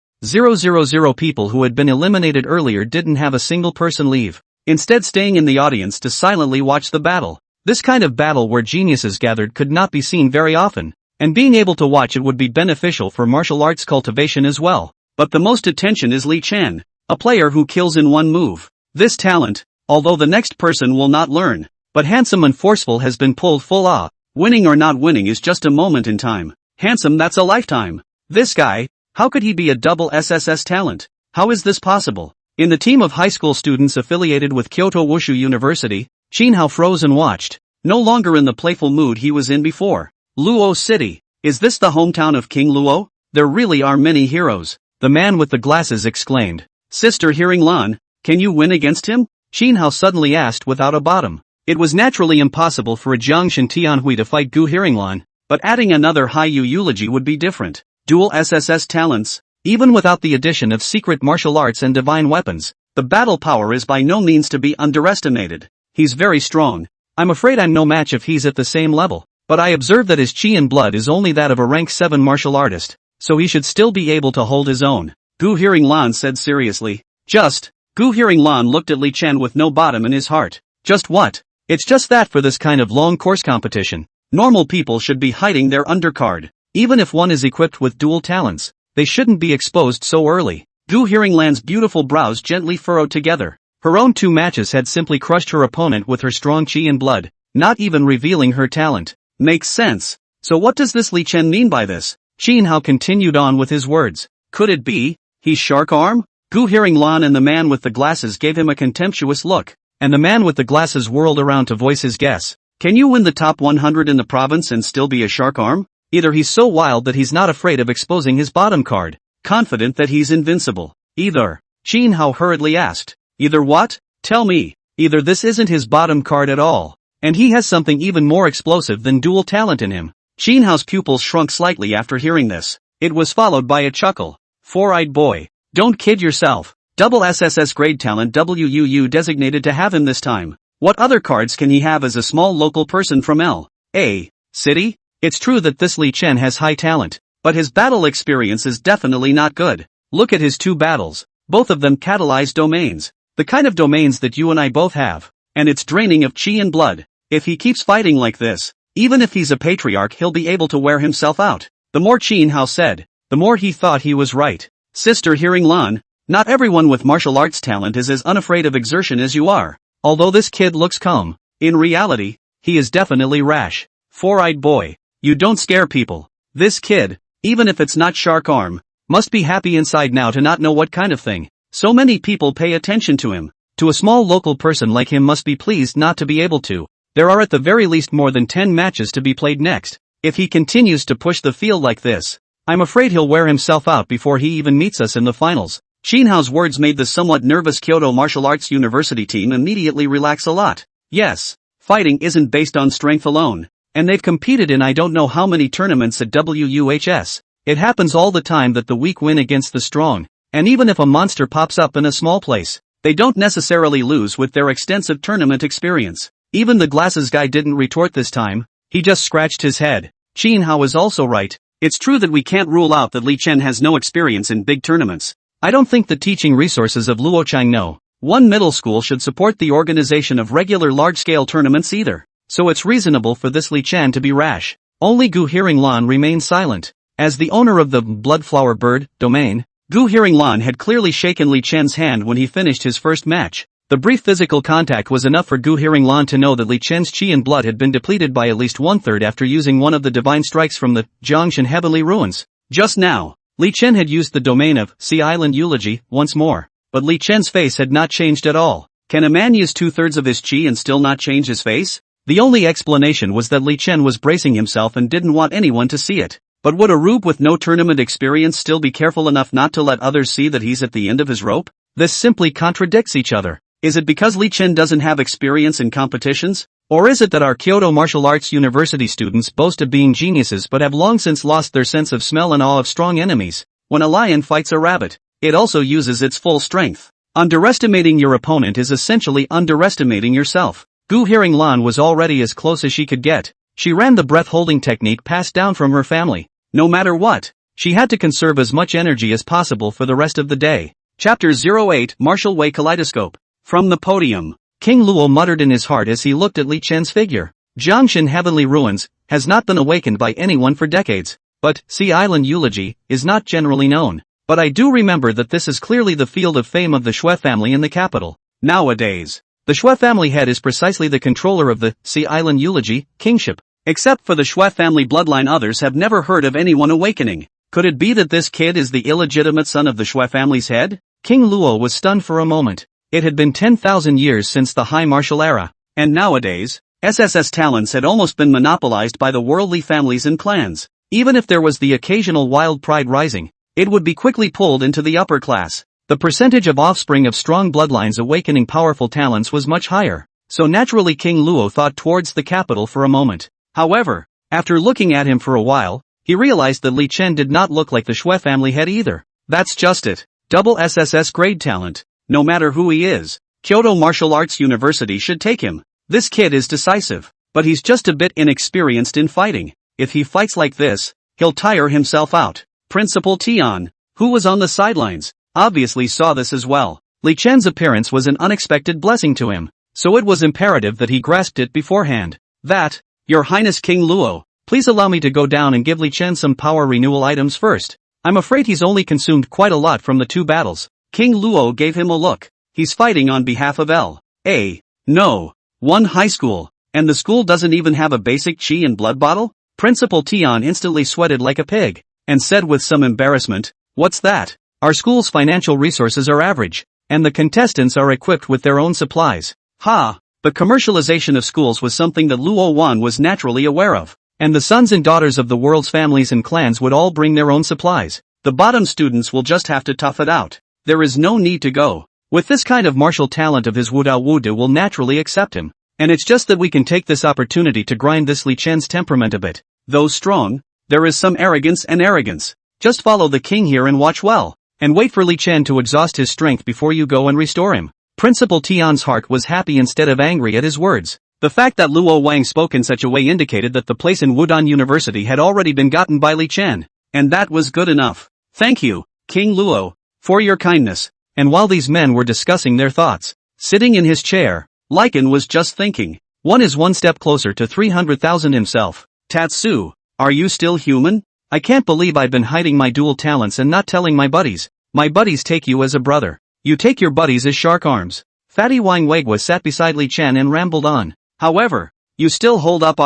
Speaker 1: people who had been eliminated earlier didn't have a single person leave, instead staying in the audience to silently watch the battle. This kind of battle where geniuses gathered could not be seen very often, and being able to watch it would be beneficial for martial arts cultivation as well. But the most attention is Li Chen, a player who kills in 1 move. This talent, although the next person will not learn, but handsome and forceful, has been pulled full ah. Winning or not winning is just a moment in time. Handsome, that's a lifetime. This guy, how could he be a double SSS talent? How is this possible? In the team of high school students affiliated with Kyoto Wushu University, Qin Hao froze and watched, no longer in the playful mood he was in before. Luo City. Is this the hometown of King Luo? There really are many heroes. The man with the glasses exclaimed. Sister Hearinglan, can you win against him? Qin Hao suddenly asked without a bottom. It was naturally impossible for a Jiangshan Tianhui to fight Gu Hearinglan, but adding another Haiyu eulogy would be different. Dual SSS talents. Even without the addition of secret martial arts and divine weapons, the battle power is by no means to be underestimated. He's very strong. I'm afraid I'm no match if he's at the same level, but I observe that his chi and blood is only that of a rank 7 martial artist, so he should still be able to hold his own. Gu Hearinglan said seriously. Gu Hearinglan looked at Li Chen with no bottom in his heart. Just what? It's just that for this kind of long course competition, normal people should be hiding their undercard. Even if one is equipped with dual talents, they shouldn't be exposed so early. Gu Hearinglan's beautiful brows gently furrowed together. Her own 2 matches had simply crushed her opponent with her strong chi and blood, not even revealing her talent. Makes sense. So what does this Li Chen mean by this? Qin Hao continued on with his words. Could it be he's shark arm? Gu hearing Lan and the man with the glasses gave him a contemptuous look, and the man with the glasses whirled around to voice his guess. Can you win the top 100 in the province and still be a shark arm? Either he's so wild that he's not afraid of exposing his bottom card, confident that he's invincible. Either. Qin Hao hurriedly asked. Either what? Tell me. Either this isn't his bottom card at all, and he has something even more explosive than dual talent in him. Qin Hao's pupils shrunk slightly after hearing this. It was followed by a chuckle. Four-eyed boy. Don't kid yourself. Double SSS grade talent WUU designated to have him this time. What other cards can he have as a small local person from L.A. City? It's true that this Li Chen has high talent, but his battle experience is definitely not good. Look at his two battles. Both of them catalyzed domains. The kind of domains that you and I both have. And it's draining of chi and blood. If he keeps fighting like this, even if he's a patriarch, he'll be able to wear himself out. The more Qin Hao said, the more he thought he was right. Sister hearing Lan, not everyone with martial arts talent is as unafraid of exertion as you are. Although this kid looks calm, in reality, he is definitely rash. Four-eyed boy. You don't scare people. This kid, even if it's not shark arm, must be happy inside now to not know what kind of thing. So many people pay attention to him. To a small local person like him must be pleased not to be able to. There are at the very least more than 10 matches to be played next. If he continues to push the field like this, I'm afraid he'll wear himself out before he even meets us in the finals. Qin Hao's words made the somewhat nervous Kyoto Martial Arts University team immediately relax a lot. Yes, fighting isn't based on strength alone. And they've competed in I don't know how many tournaments at WUHS. It happens all the time that the weak win against the strong. And even if a monster pops up in a small place, they don't necessarily lose with their extensive tournament experience. Even the glasses guy didn't retort this time. He just scratched his head. Qin Hao is also right. It's true that we can't rule out that Li Chen has no experience in big tournaments. I don't think the teaching resources of Luo Changno, one middle school, should support the organization of regular large-scale tournaments either. So it's reasonable for this Li Chen to be rash. Only Gu Hearing Lan remained silent. As the owner of the Bloodflower Bird domain, Gu Hearing Lan had clearly shaken Li Chen's hand when he finished his first match. The brief physical contact was enough for Gu Hearing Lan to know that Li Chen's chi and blood had been depleted by at least one-third after using one of the divine strikes from the Zhongshan Heavenly Ruins. Just now, Li Chen had used the domain of Sea Island Eulogy once more, but Li Chen's face had not changed at all. Can a man use two-thirds of his chi and still not change his face? The only explanation was that Li Chen was bracing himself and didn't want anyone to see it. But would a rube with no tournament experience still be careful enough not to let others see that he's at the end of his rope? This simply contradicts each other. Is it because Li Chen doesn't have experience in competitions? Or is it that our Kyoto Martial Arts University students boast of being geniuses but have long since lost their sense of smell and awe of strong enemies? When a lion fights a rabbit, it also uses its full strength. Underestimating your opponent is essentially underestimating yourself. Gu Hearing Lan was already as close as she could get. She ran the breath-holding technique passed down from her family. No matter what, she had to conserve as much energy as possible for the rest of the day. Chapter 08 Martial Way Kaleidoscope. From the podium, King Luo muttered in his heart as he looked at Li Chen's figure. Zhongshan Heavenly Ruins has not been awakened by anyone for decades, but Sea Island Eulogy is not generally known. But I do remember that this is clearly the field of fame of the Xue family in the capital. Nowadays, the Xue family head is precisely the controller of the Sea Island Eulogy kingship. Except for the Xue family bloodline, others have never heard of anyone awakening. Could it be that this kid is the illegitimate son of the Xue family's head? King Luo was stunned for a moment. It had been 10,000 years since the high martial era, and nowadays, SSS talents had almost been monopolized by the worldly families and clans. Even if there was the occasional wild pride rising, it would be quickly pulled into the upper class. The percentage of offspring of strong bloodlines awakening powerful talents was much higher, so naturally King Luo thought towards the capital for a moment. However, after looking at him for a while, he realized that Li Chen did not look like the Xue family head either. That's just it. Double SSS grade talent. No matter who he is, Kyoto Martial Arts University should take him. This kid is decisive, but he's just a bit inexperienced in fighting. If he fights like this, he'll tire himself out. Principal Tian, who was on the sidelines, obviously saw this as well. Li Chen's appearance was an unexpected blessing to him, so it was imperative that he grasped it beforehand. That, Your Highness King Luo, please allow me to go down and give Li Chen some power renewal items first. I'm afraid he's only consumed quite a lot from the two battles. King Luo gave him a look. He's fighting on behalf of L.A. No. One high school. And the school doesn't even have a basic qi and blood bottle? Principal Tian instantly sweated like a pig, and said with some embarrassment, "What's that? Our school's financial resources are average, and the contestants are equipped with their own supplies." Ha! But commercialization of schools was something that Luo Wang was naturally aware of, and the sons and daughters of the world's families and clans would all bring their own supplies. The bottom students will just have to tough it out. There is no need to go. With this kind of martial talent of his, Wudao Wudu will naturally accept him. And it's just that we can take this opportunity to grind this Li Chen's temperament a bit. Though strong, there is some arrogance. Just follow the king here and watch well, and wait for Li Chen to exhaust his strength before you go and restore him. Principal Tian's heart was happy instead of angry at his words. The fact that Luo Wang spoke in such a way indicated that the place in Wudan University had already been gotten by Li Chen. And that was good enough. Thank you, King Luo, for your kindness. And while these men were discussing their thoughts, sitting in his chair, Lycan was just thinking. One is one step closer to 300,000 himself. Tatsu, are you still human? I can't believe I've been hiding my dual talents and not telling my buddies. My buddies take you as a brother. You take your buddies as shark arms. Fatty Wang Weigwa sat beside Li Chen and rambled on. However, you still hold up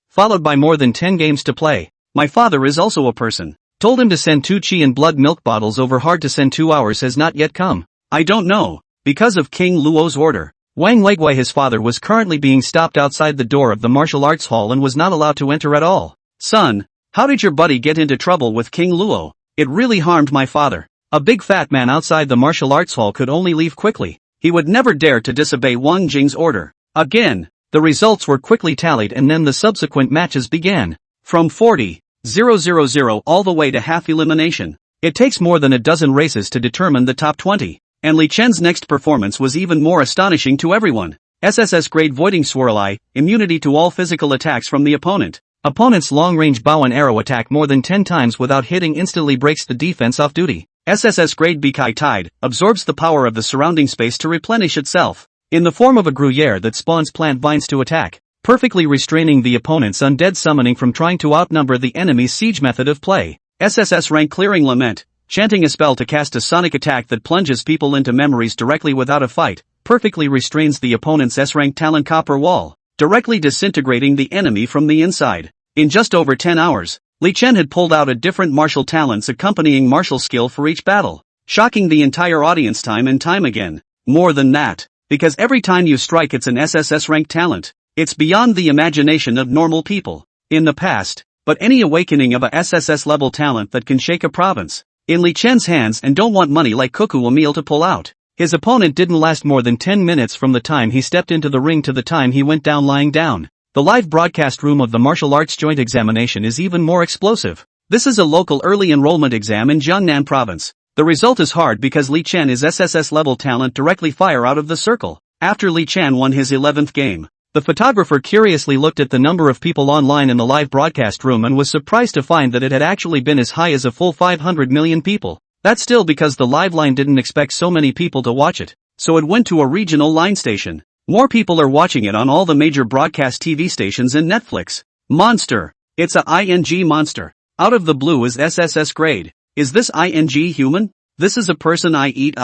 Speaker 1: followed by more than 10 games to play. My father is also a person. Told him to send 2 qi and blood milk bottles over. Hard to send 2 hours has not yet come. I don't know. Because of King Luo's order, Wang Weigwei his father was currently being stopped outside the door of the martial arts hall and was not allowed to enter at all. Son, how did your buddy get into trouble with King Luo? It really harmed my father. A big fat man outside the martial arts hall could only leave quickly. He would never dare to disobey Wang Jing's order. Again, the results were quickly tallied and then the subsequent matches began. From 40,000 all the way to half elimination. It takes more than a dozen races to determine the top 20. And Li Chen's next performance was even more astonishing to everyone. SSS grade Voiding Swirl Eye, immunity to all physical attacks from the opponent. Opponent's long-range bow and arrow attack more than 10 times without hitting instantly breaks the defense off duty. SSS grade Bikai Tide, absorbs the power of the surrounding space to replenish itself. In the form of a gruyere that spawns plant vines to attack, perfectly restraining the opponent's undead summoning from trying to outnumber the enemy's siege method of play. SSS rank Clearing Lament, chanting a spell to cast a sonic attack that plunges people into memories directly without a fight, perfectly restrains the opponent's S-rank talent Copper Wall, directly disintegrating the enemy from the inside. In just over 10 hours, Li Chen had pulled out a different martial talents accompanying martial skill for each battle, shocking the entire audience time and time again. More than that, because every time you strike it's an SSS rank talent. It's beyond the imagination of normal people. In the past, but any awakening of a SSS level talent that can shake a province. In Li Chen's hands and don't want money like Cuckoo Emil to pull out. His opponent didn't last more than 10 minutes from the time he stepped into the ring to the time he went down lying down. The live broadcast room of the martial arts joint examination is even more explosive. This is a local early enrollment exam in Jiangnan province. The result is hard because Li Chen is SSS level talent directly fire out of the circle. After Li Chen won his 11th game, the photographer curiously looked at the number of people online in the live broadcast room and was surprised to find that it had actually been as high as a full 500 million people. That's still because the live line didn't expect so many people to watch it, so it went to a regional line station. More people are watching it on all the major broadcast TV stations and Netflix. Monster. It's a ING monster. Out of the blue is SSS grade. Is this ING human? This is a person I eat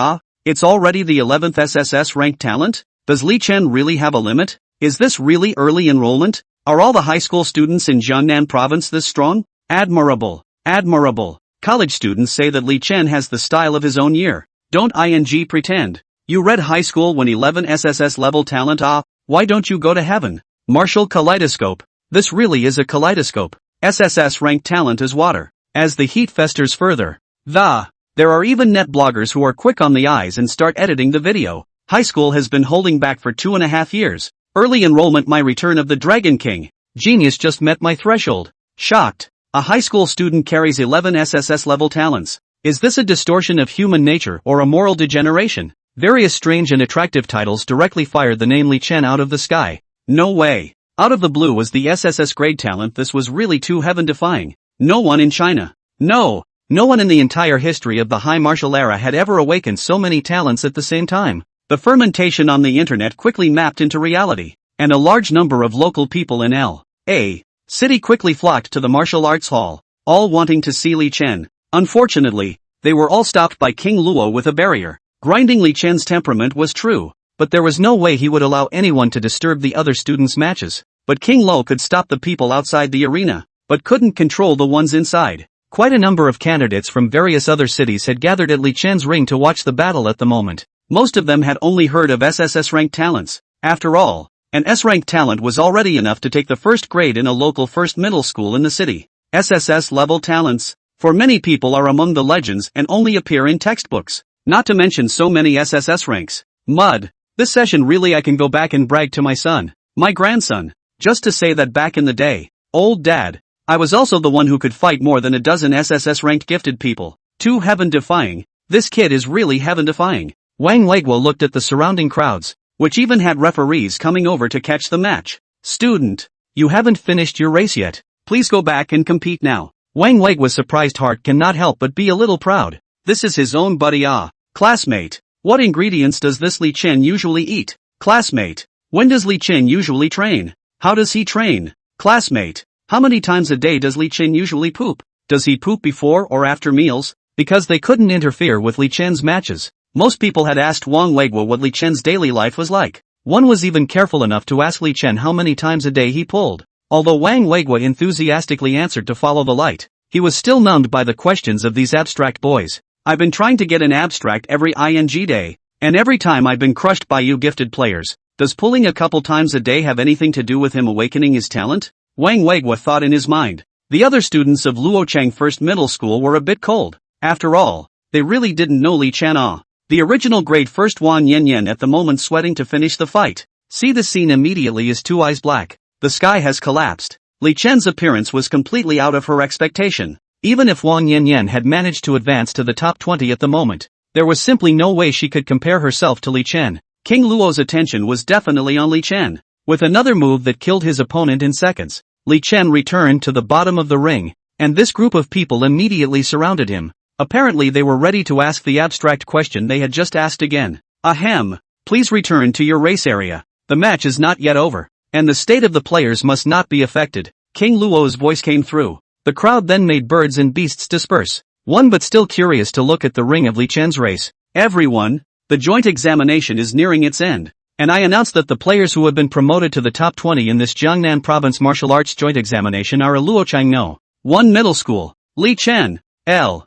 Speaker 1: It's already the 11th SSS ranked talent? Does Li Chen really have a limit? Is this really early enrollment? Are all the high school students in Jiangnan province this strong? Admirable. Admirable. College students say that Li Chen has the style of his own year. Don't ING pretend. You read high school when 11 SSS level talent why don't you go to heaven? Martial kaleidoscope. This really is a kaleidoscope. SSS ranked talent is water. As the heat festers further. There are even net bloggers who are quick on the eyes and start editing the video. High school has been holding back for 2.5 years. Early enrollment my return of the Dragon King. Genius just met my threshold. Shocked. A high school student carries 11 SSS level talents. Is this a distortion of human nature or a moral degeneration? Various strange and attractive titles directly fired the name Li Chen out of the sky. No way. Out of the blue was the SSS grade talent. This was really too heaven-defying. No one in China. No one in the entire history of the high martial era had ever awakened so many talents at the same time. The fermentation on the internet quickly mapped into reality, and a large number of local people in L.A. City quickly flocked to the martial arts hall, all wanting to see Li Chen. Unfortunately, they were all stopped by King Luo with a barrier. Grinding Li Chen's temperament was true, but there was no way he would allow anyone to disturb the other students' matches. but King Luo could stop the people outside the arena, but couldn't control the ones inside. Quite a number of candidates from various other cities had gathered at Li Chen's ring to watch the battle at the moment. Most of them had only heard of SSS-ranked talents. After all, an S-ranked talent was already enough to take the first grade in a local first middle school in the city. SSS-level talents, for many people, are among the legends and only appear in textbooks. Not to mention so many SSS ranks. Mud. This session really I can go back and brag to my son, my grandson, just to say that back in the day, old dad, I was also the one who could fight more than a dozen SSS-ranked gifted people. Too heaven-defying. This kid is really heaven-defying. Wang Legua looked at the surrounding crowds, which even had referees coming over to catch the match. Student, you haven't finished your race yet. Please go back and compete now. Wang Legua's surprised heart cannot help but be a little proud. This is his own buddy. Classmate, what ingredients does this Li Chen usually eat? Classmate, when does Li Chen usually train? How does he train? Classmate, how many times a day does Li Chen usually poop? Does he poop before or after meals? Because they couldn't interfere with Li Chen's matches, most people had asked Wang Legua what Li Chen's daily life was like. One was even careful enough to ask Li Chen how many times a day he pulled. Although Wang Legua enthusiastically answered to follow the light, he was still numbed by the questions of these abstract boys. I've been trying to get an abstract every ing day, and every time I've been crushed by you gifted players. Does pulling a couple times a day have anything to do with him awakening his talent? Wang Legua thought in his mind. The other students of Luochang First Middle School were a bit cold. After all, they really didn't know Li Chen. The original grade first Wan Yen at the moment sweating to finish the fight. See the scene immediately, his two eyes black. The sky has collapsed. Li Chen's appearance was completely out of her expectation. Even if Wang Yan had managed to advance to the top 20 at the moment, there was simply no way she could compare herself to Li Chen. King Luo's attention was definitely on Li Chen. With another move that killed his opponent in seconds, Li Chen returned to the bottom of the ring, and this group of people immediately surrounded him. Apparently they were ready to ask the abstract question they had just asked again. Ahem, please return to your race area. The match is not yet over, and the state of the players must not be affected. King Luo's voice came through. The crowd then made birds and beasts disperse, one but still curious to look at the ring of Li Chen's race. Everyone, the joint examination is nearing its end, and I announce that the players who have been promoted to the top 20 in this Jiangnan Province Martial Arts Joint Examination are a Luochang No. 1 Middle School, Li Chen, No.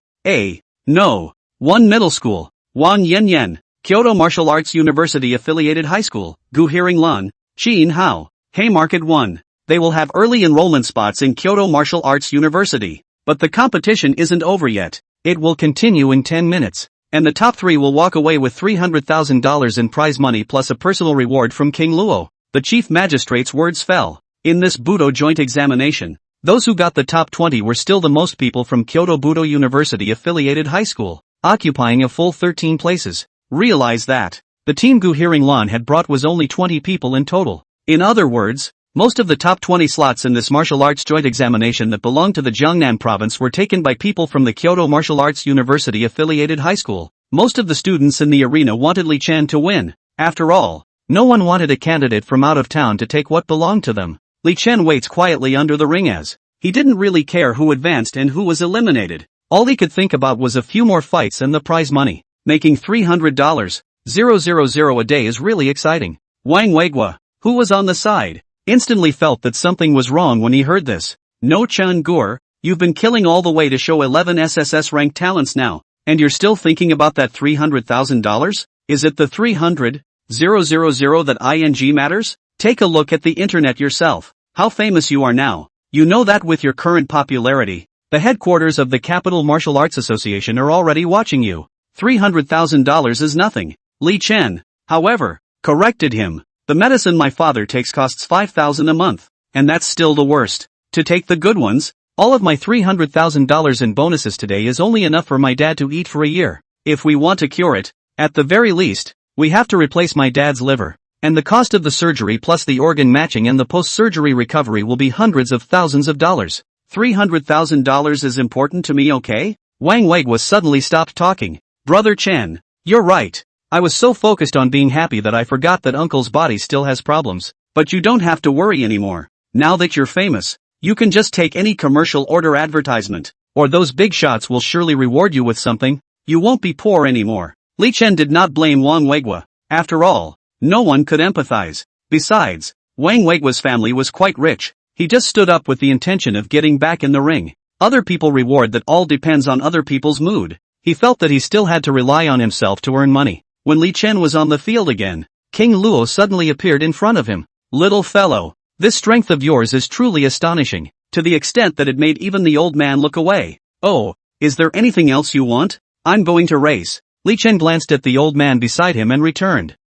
Speaker 1: 1 Middle School, Wan Yen, Kyoto Martial Arts University Affiliated High School, Gu Hearing Lan, Qin Hao, Haymarket 1. They will have early enrollment spots in Kyoto Martial Arts University. But the competition isn't over yet. It will continue in 10 minutes. And the top 3 will walk away with $300,000 in prize money plus a personal reward from King Luo. The chief magistrate's words fell. In this Budo joint examination, those who got the top 20 were still the most people from Kyoto Budo University Affiliated High School, occupying a full 13 places. Realize that the team Gu Hearing Lan had brought was only 20 people in total. In other words, most of the top 20 slots in this martial arts joint examination that belonged to the Jiangnan province were taken by people from the Kyoto Martial Arts University Affiliated High School. Most of the students in the arena wanted Li Chen to win. After all, no one wanted a candidate from out of town to take what belonged to them. Li Chen waits quietly under the ring as he didn't really care who advanced and who was eliminated. All he could think about was a few more fights and the prize money. Making $300,000 a day is really exciting. Wang Weigua, who was on the side, instantly felt that something was wrong when he heard this. No Chen Gur, you've been killing all the way to show 11 SSS ranked talents now, and you're still thinking about that $300,000? Is it the 300,000 that ing matters? Take a look at the internet yourself. How famous you are now. You know that with your current popularity, the headquarters of the Capital Martial Arts Association are already watching you. $300,000 is nothing. Li Chen, however, corrected him. The medicine my father takes costs $5,000 a month, and that's still the worst. To take the good ones, all of my $300,000 in bonuses today is only enough for my dad to eat for a year. If we want to cure it, at the very least, we have to replace my dad's liver. And the cost of the surgery plus the organ matching and the post-surgery recovery will be hundreds of thousands of dollars. $300,000 is important to me, okay? Wang Weigua suddenly stopped talking. Brother Chen, you're right. I was so focused on being happy that I forgot that uncle's body still has problems. But you don't have to worry anymore. Now that you're famous, you can just take any commercial order advertisement, or those big shots will surely reward you with something. You won't be poor anymore. Li Chen did not blame Wang Weigua. After all, no one could empathize. Besides, Wang Wei's family was quite rich. He just stood up with the intention of getting back in the ring. Other people reward that all depends on other people's mood. He felt that he still had to rely on himself to earn money. When Li Chen was on the field again, King Luo suddenly appeared in front of him. Little fellow, this strength of yours is truly astonishing, to the extent that it made even the old man look away. Oh, is there anything else you want? I'm going to race. Li Chen glanced at the old man beside him and returned.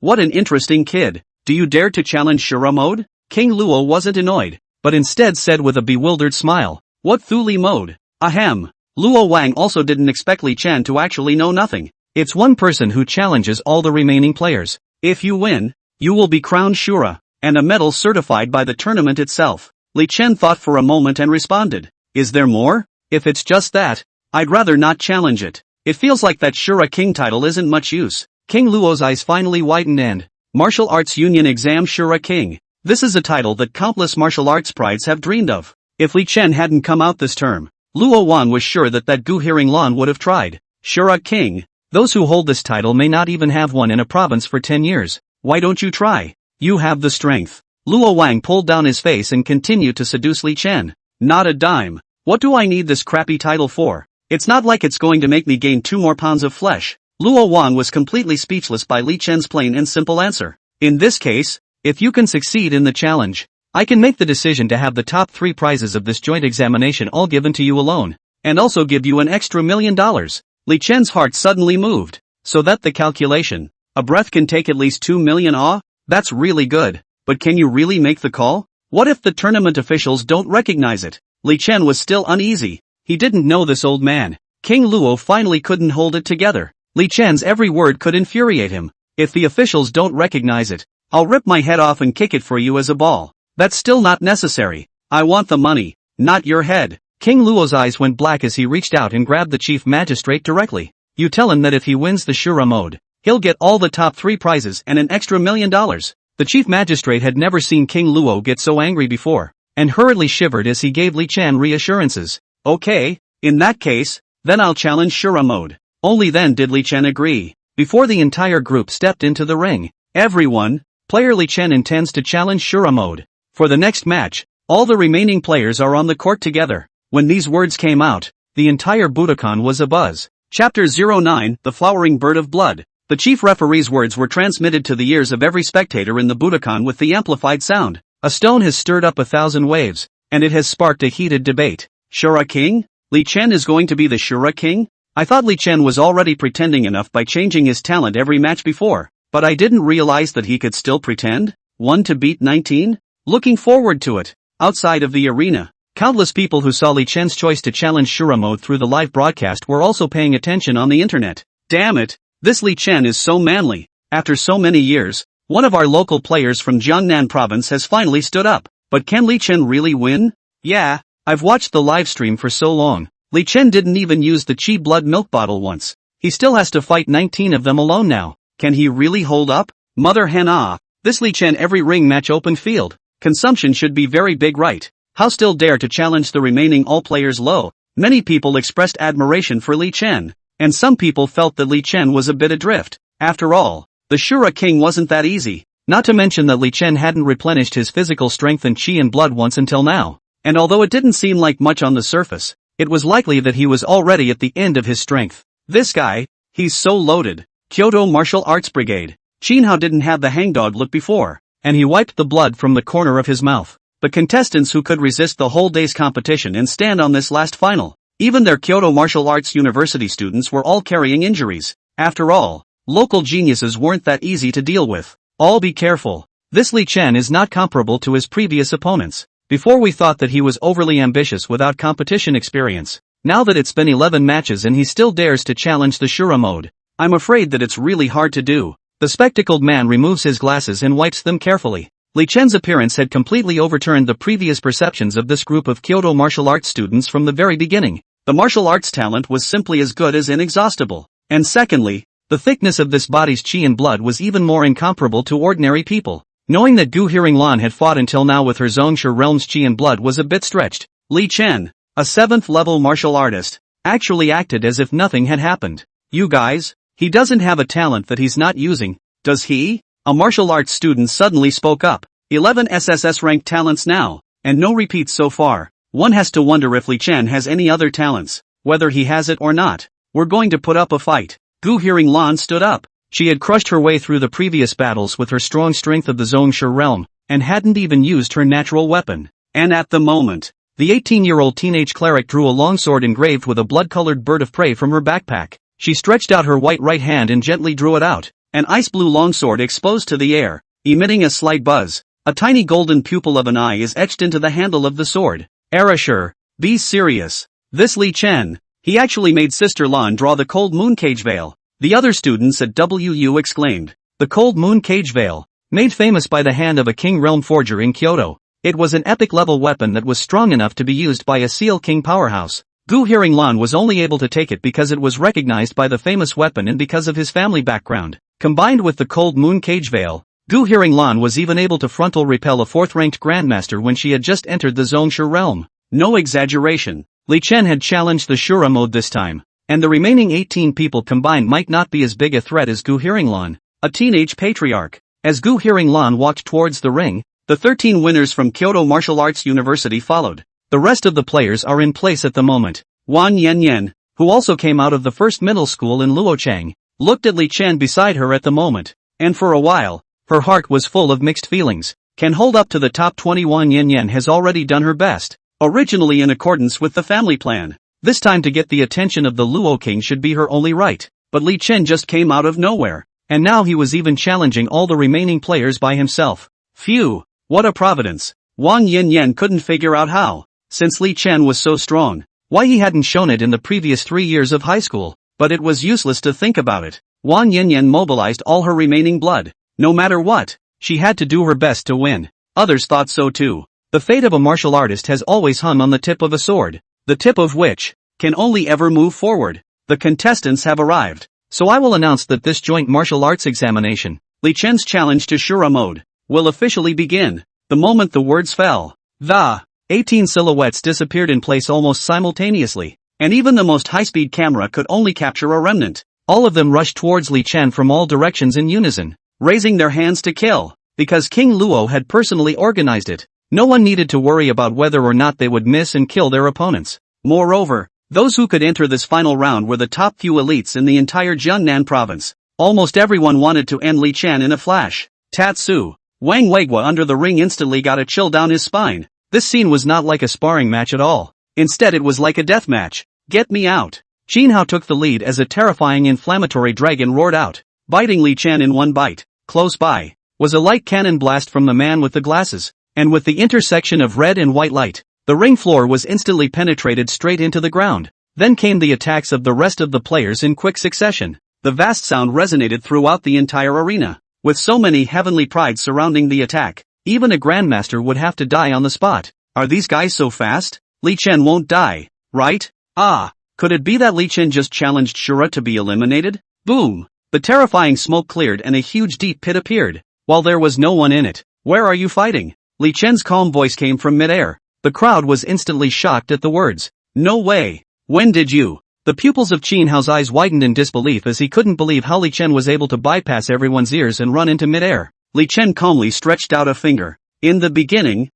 Speaker 1: What an interesting kid. Do you dare to challenge Shura mode? King Luo wasn't annoyed, but instead said with a bewildered smile, what Thuli mode? Ahem. Luo Wang also didn't expect Li Chen to actually know nothing. It's one person who challenges all the remaining players. If you win, you will be crowned Shura, and a medal certified by the tournament itself. Li Chen thought for a moment and responded, is there more? If it's just that, I'd rather not challenge it. It feels like that Shura King title isn't much use. King Luo's eyes finally widened and, Martial Arts Union Exam Shura King. This is a title that countless martial arts prides have dreamed of. If Li Chen hadn't come out this term, Luo Wang was sure that Gu Hearing Lan would have tried. Shura King. Those who hold this title may not even have one in a province for 10 years. Why don't you try? You have the strength. Luo Wang pulled down his face and continued to seduce Li Chen. Not a dime. What do I need this crappy title for? It's not like it's going to make me gain 2 more pounds of flesh. Luo Wang was completely speechless by Li Chen's plain and simple answer. In this case, if you can succeed in the challenge, I can make the decision to have the top 3 prizes of this joint examination all given to you alone, and also give you an extra $1 million. Li Chen's heart suddenly moved. So that the calculation, a breath can take at least 2 million. That's really good. But can you really make the call? What if the tournament officials don't recognize it? Li Chen was still uneasy. He didn't know this old man. King Luo finally couldn't hold it together. Li Chen's every word could infuriate him. If the officials don't recognize it, I'll rip my head off and kick it for you as a ball. That's still not necessary. I want the money, not your head. King Luo's eyes went black as he reached out and grabbed the chief magistrate directly. You tell him that if he wins the Shura mode, he'll get all the top 3 prizes and an extra $1 million. The chief magistrate had never seen King Luo get so angry before, and hurriedly shivered as he gave Li Chen reassurances. Okay, in that case, then I'll challenge Shura mode. Only then did Li Chen agree. Before the entire group stepped into the ring, everyone, player Li Chen intends to challenge Shura mode. For the next match, all the remaining players are on the court together. When these words came out, the entire Budokan was abuzz. Chapter 09, The Flowering Bird of Blood. The chief referee's words were transmitted to the ears of every spectator in the Budokan with the amplified sound. A stone has stirred up 1,000 waves, and it has sparked a heated debate. Shura King? Li Chen is going to be the Shura King? I thought Li Chen was already pretending enough by changing his talent every match before, but I didn't realize that he could still pretend? 1 to beat 19? Looking forward to it. Outside of the arena, countless people who saw Li Chen's choice to challenge Shura mode through the live broadcast were also paying attention on the internet. Damn it, this Li Chen is so manly. After so many years, one of our local players from Jiangnan province has finally stood up. But can Li Chen really win? Yeah, I've watched the live stream for so long. Li Chen didn't even use the Chi blood milk bottle once. He still has to fight 19 of them alone now. Can he really hold up? Mother Hana, this Li Chen every ring match open field. Consumption should be very big, right? How still dare to challenge the remaining all players low? Many people expressed admiration for Li Chen, and some people felt that Li Chen was a bit adrift. After all, the Shura King wasn't that easy. Not to mention that Li Chen hadn't replenished his physical strength and chi and blood once until now. And although it didn't seem like much on the surface, it was likely that he was already at the end of his strength. This guy, he's so loaded. Kyoto Martial Arts Brigade. Qinhao didn't have the hangdog look before, and he wiped the blood from the corner of his mouth. The contestants who could resist the whole day's competition and stand on this last final, even their Kyoto Martial Arts University students were all carrying injuries. After all, local geniuses weren't that easy to deal with. All be careful. This Li Chen is not comparable to his previous opponents. Before we thought that he was overly ambitious without competition experience. Now that it's been 11 matches and he still dares to challenge the Shura mode, I'm afraid that it's really hard to do. The spectacled man removes his glasses and wipes them carefully. Li Chen's appearance had completely overturned the previous perceptions of this group of Kyoto martial arts students from the very beginning. The martial arts talent was simply as good as inexhaustible. And secondly, the thickness of this body's chi and blood was even more incomparable to ordinary people. Knowing that Gu Hearing Lan had fought until now with her Zhongsha realm's chi and blood was a bit stretched. Li Chen, a 7th level martial artist, actually acted as if nothing had happened. You guys, he doesn't have a talent that he's not using, does he? A martial arts student suddenly spoke up. 11 SSS ranked talents now, and no repeats so far. One has to wonder if Li Chen has any other talents, whether he has it or not. We're going to put up a fight. Gu Hearing-lan stood up. She had crushed her way through the previous battles with her strong strength of the Zhongshu realm, and hadn't even used her natural weapon. And at the moment, the 18-year-old teenage cleric drew a longsword engraved with a blood-colored bird of prey from her backpack. She stretched out her white right hand and gently drew it out. An ice-blue longsword exposed to the air, emitting a slight buzz. A tiny golden pupil of an eye is etched into the handle of the sword. Erasure, be serious. This Li Chen, he actually made Sister Lan draw the cold moon cage veil. The other students at WU exclaimed. The cold moon cage veil, made famous by the hand of a king realm forger in Kyoto. It was an epic level weapon that was strong enough to be used by a Seal King powerhouse. Gu Hearing-lan was only able to take it because it was recognized by the famous weapon and because of his family background. Combined with the cold moon cage veil, Gu Hearing-lan was even able to frontal repel a 4th-ranked grandmaster when she had just entered the Zhongshu realm. No exaggeration. Li Chen had challenged the Shura mode this time, and the remaining 18 people combined might not be as big a threat as Gu Hearing-lan, a teenage patriarch. As Gu Hearing-lan walked towards the ring, the 13 winners from Kyoto Martial Arts University followed. The rest of the players are in place at the moment. Wan Yanyan, who also came out of the first middle school in Luochang, looked at Li Chen beside her at the moment, and for a while, her heart was full of mixed feelings. Can hold up to the top 20. Wan Yanyan has already done her best, originally in accordance with the family plan. This time to get the attention of the Luo King should be her only right, but Li Chen just came out of nowhere, and now he was even challenging all the remaining players by himself. Phew, what a providence. Wang Yanyan couldn't figure out how, since Li Chen was so strong, why he hadn't shown it in the previous 3 years of high school, but it was useless to think about it. Wang Yanyan mobilized all her remaining blood. No matter what, she had to do her best to win. Others thought so too. The fate of a martial artist has always hung on the tip of a sword, the tip of which can only ever move forward. The contestants have arrived, so I will announce that this joint martial arts examination, Li Chen's challenge to Shura mode, will officially begin. The moment the words fell, the 18 silhouettes disappeared in place almost simultaneously, and even the most high-speed camera could only capture a remnant. All of them rushed towards Li Chen from all directions in unison, raising their hands to kill, because King Luo had personally organized it. No one needed to worry about whether or not they would miss and kill their opponents. Moreover, those who could enter this final round were the top few elites in the entire Jiangnan province. Almost everyone wanted to end Li Chen in a flash. Tatsu, Wang Weigua under the ring instantly got a chill down his spine. This scene was not like a sparring match at all. Instead it was like a death match. Get me out. Jin Hao took the lead as a terrifying inflammatory dragon roared out, biting Li Chen in one bite. Close by was a light cannon blast from the man with the glasses, and with the intersection of red and white light, the ring floor was instantly penetrated straight into the ground. Then came the attacks of the rest of the players in quick succession. The vast sound resonated throughout the entire arena. With so many heavenly prides surrounding the attack, even a grandmaster would have to die on the spot. Are these guys so fast? Li Chen won't die, right? Ah, could it be that Li Chen just challenged Shura to be eliminated? Boom! The terrifying smoke cleared and a huge deep pit appeared, while there was no one in it. Where are you fighting? Li Chen's calm voice came from midair. The crowd was instantly shocked at the words. No way! When did you? The pupils of Qin Hao's eyes widened in disbelief as he couldn't believe how Li Chen was able to bypass everyone's ears and run into midair. Li Chen calmly stretched out a finger. In the beginning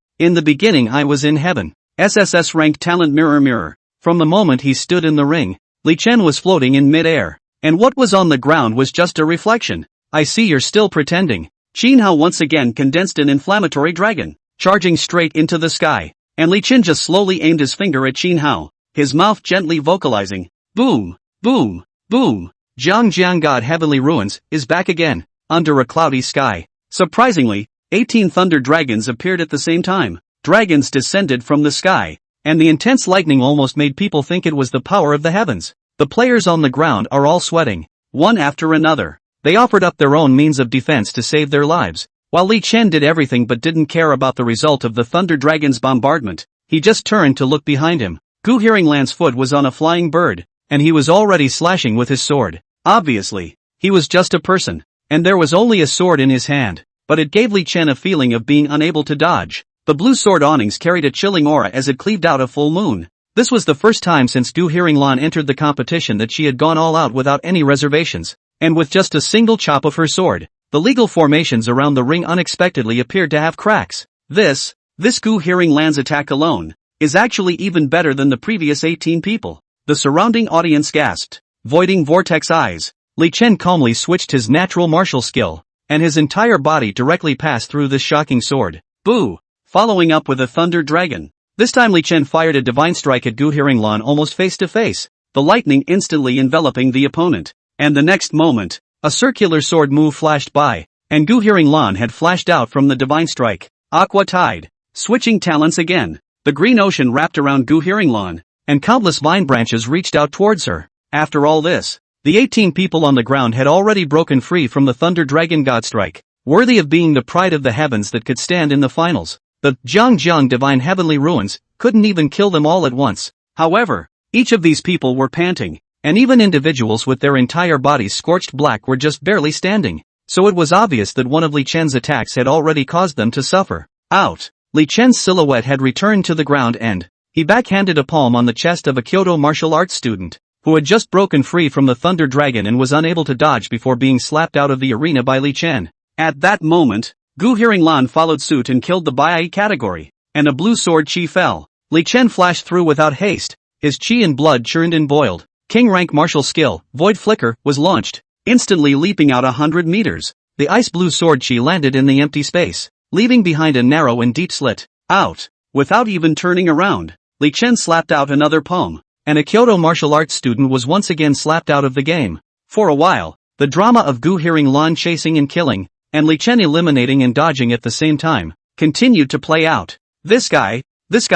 Speaker 1: I was in heaven. SSS ranked talent mirror. From the moment he stood in the ring, Li Chen was floating in midair, and what was on the ground was just a reflection. I see you're still pretending. Qin Hao once again condensed an inflammatory dragon, charging straight into the sky, and Li Chen just slowly aimed his finger at Qin Hao, his mouth gently vocalizing. Boom, boom, boom. Jiang God Heavenly Ruins is back again, under a cloudy sky. Surprisingly, 18 thunder dragons appeared at the same time. Dragons descended from the sky, and the intense lightning almost made people think it was the power of the heavens. The players on the ground are all sweating, one after another. They offered up their own means of defense to save their lives, while Li Chen did everything but didn't care about the result of the thunder dragon's bombardment. He just turned to look behind him. Gu Hearing-lan's foot was on a flying bird, and he was already slashing with his sword. Obviously, he was just a person, and there was only a sword in his hand, but it gave Li Chen a feeling of being unable to dodge. The blue sword awnings carried a chilling aura as it cleaved out a full moon. This was the first time since Gu Hearing-lan entered the competition that she had gone all out without any reservations, and with just a single chop of her sword, The legal formations around the ring unexpectedly appeared to have cracks. This Gu Hearing Land's attack alone is actually even better than the previous 18 people. The surrounding audience gasped. Voiding vortex eyes, Li Chen calmly switched his natural martial skill, and his entire body directly passed through this shocking sword. Boo! Following up with a Thunder Dragon. This time Li Chen fired a divine strike at Gu Hearing Lan almost face to face, the lightning instantly enveloping the opponent. And the next moment, a circular sword move flashed by, and Gu Hearing Lan had flashed out from the divine strike. Aqua Tide. Switching talents again. The green ocean wrapped around Gu Hearing Lan, and countless vine branches reached out towards her. After all this, the 18 people on the ground had already broken free from the Thunder Dragon God Strike, worthy of being the pride of the heavens that could stand in the finals. The Jiang Divine Heavenly Ruins couldn't even kill them all at once. However, each of these people were panting, and even individuals with their entire bodies scorched black were just barely standing. So it was obvious that one of Li Chen's attacks had already caused them to suffer. Out. Li Chen's silhouette had returned to the ground and he backhanded a palm on the chest of a Kyoto martial arts student, who had just broken free from the Thunder Dragon and was unable to dodge before being slapped out of the arena by Li Chen. At that moment, Gu Hearing Lan followed suit and killed the Bai category, and a blue sword chi fell. Li Chen flashed through without haste, his chi and blood churned and boiled. King rank martial skill, Void Flicker, was launched. Instantly leaping out 100 meters, the ice blue sword chi landed in the empty space, leaving behind a narrow and deep slit. Out. Without even turning around, Li Chen slapped out another palm, and a Kyoto martial arts student was once again slapped out of the game. For a while, the drama of Gu Hearing Lan chasing and killing, and Li Chen eliminating and dodging at the same time, continued to play out. This guy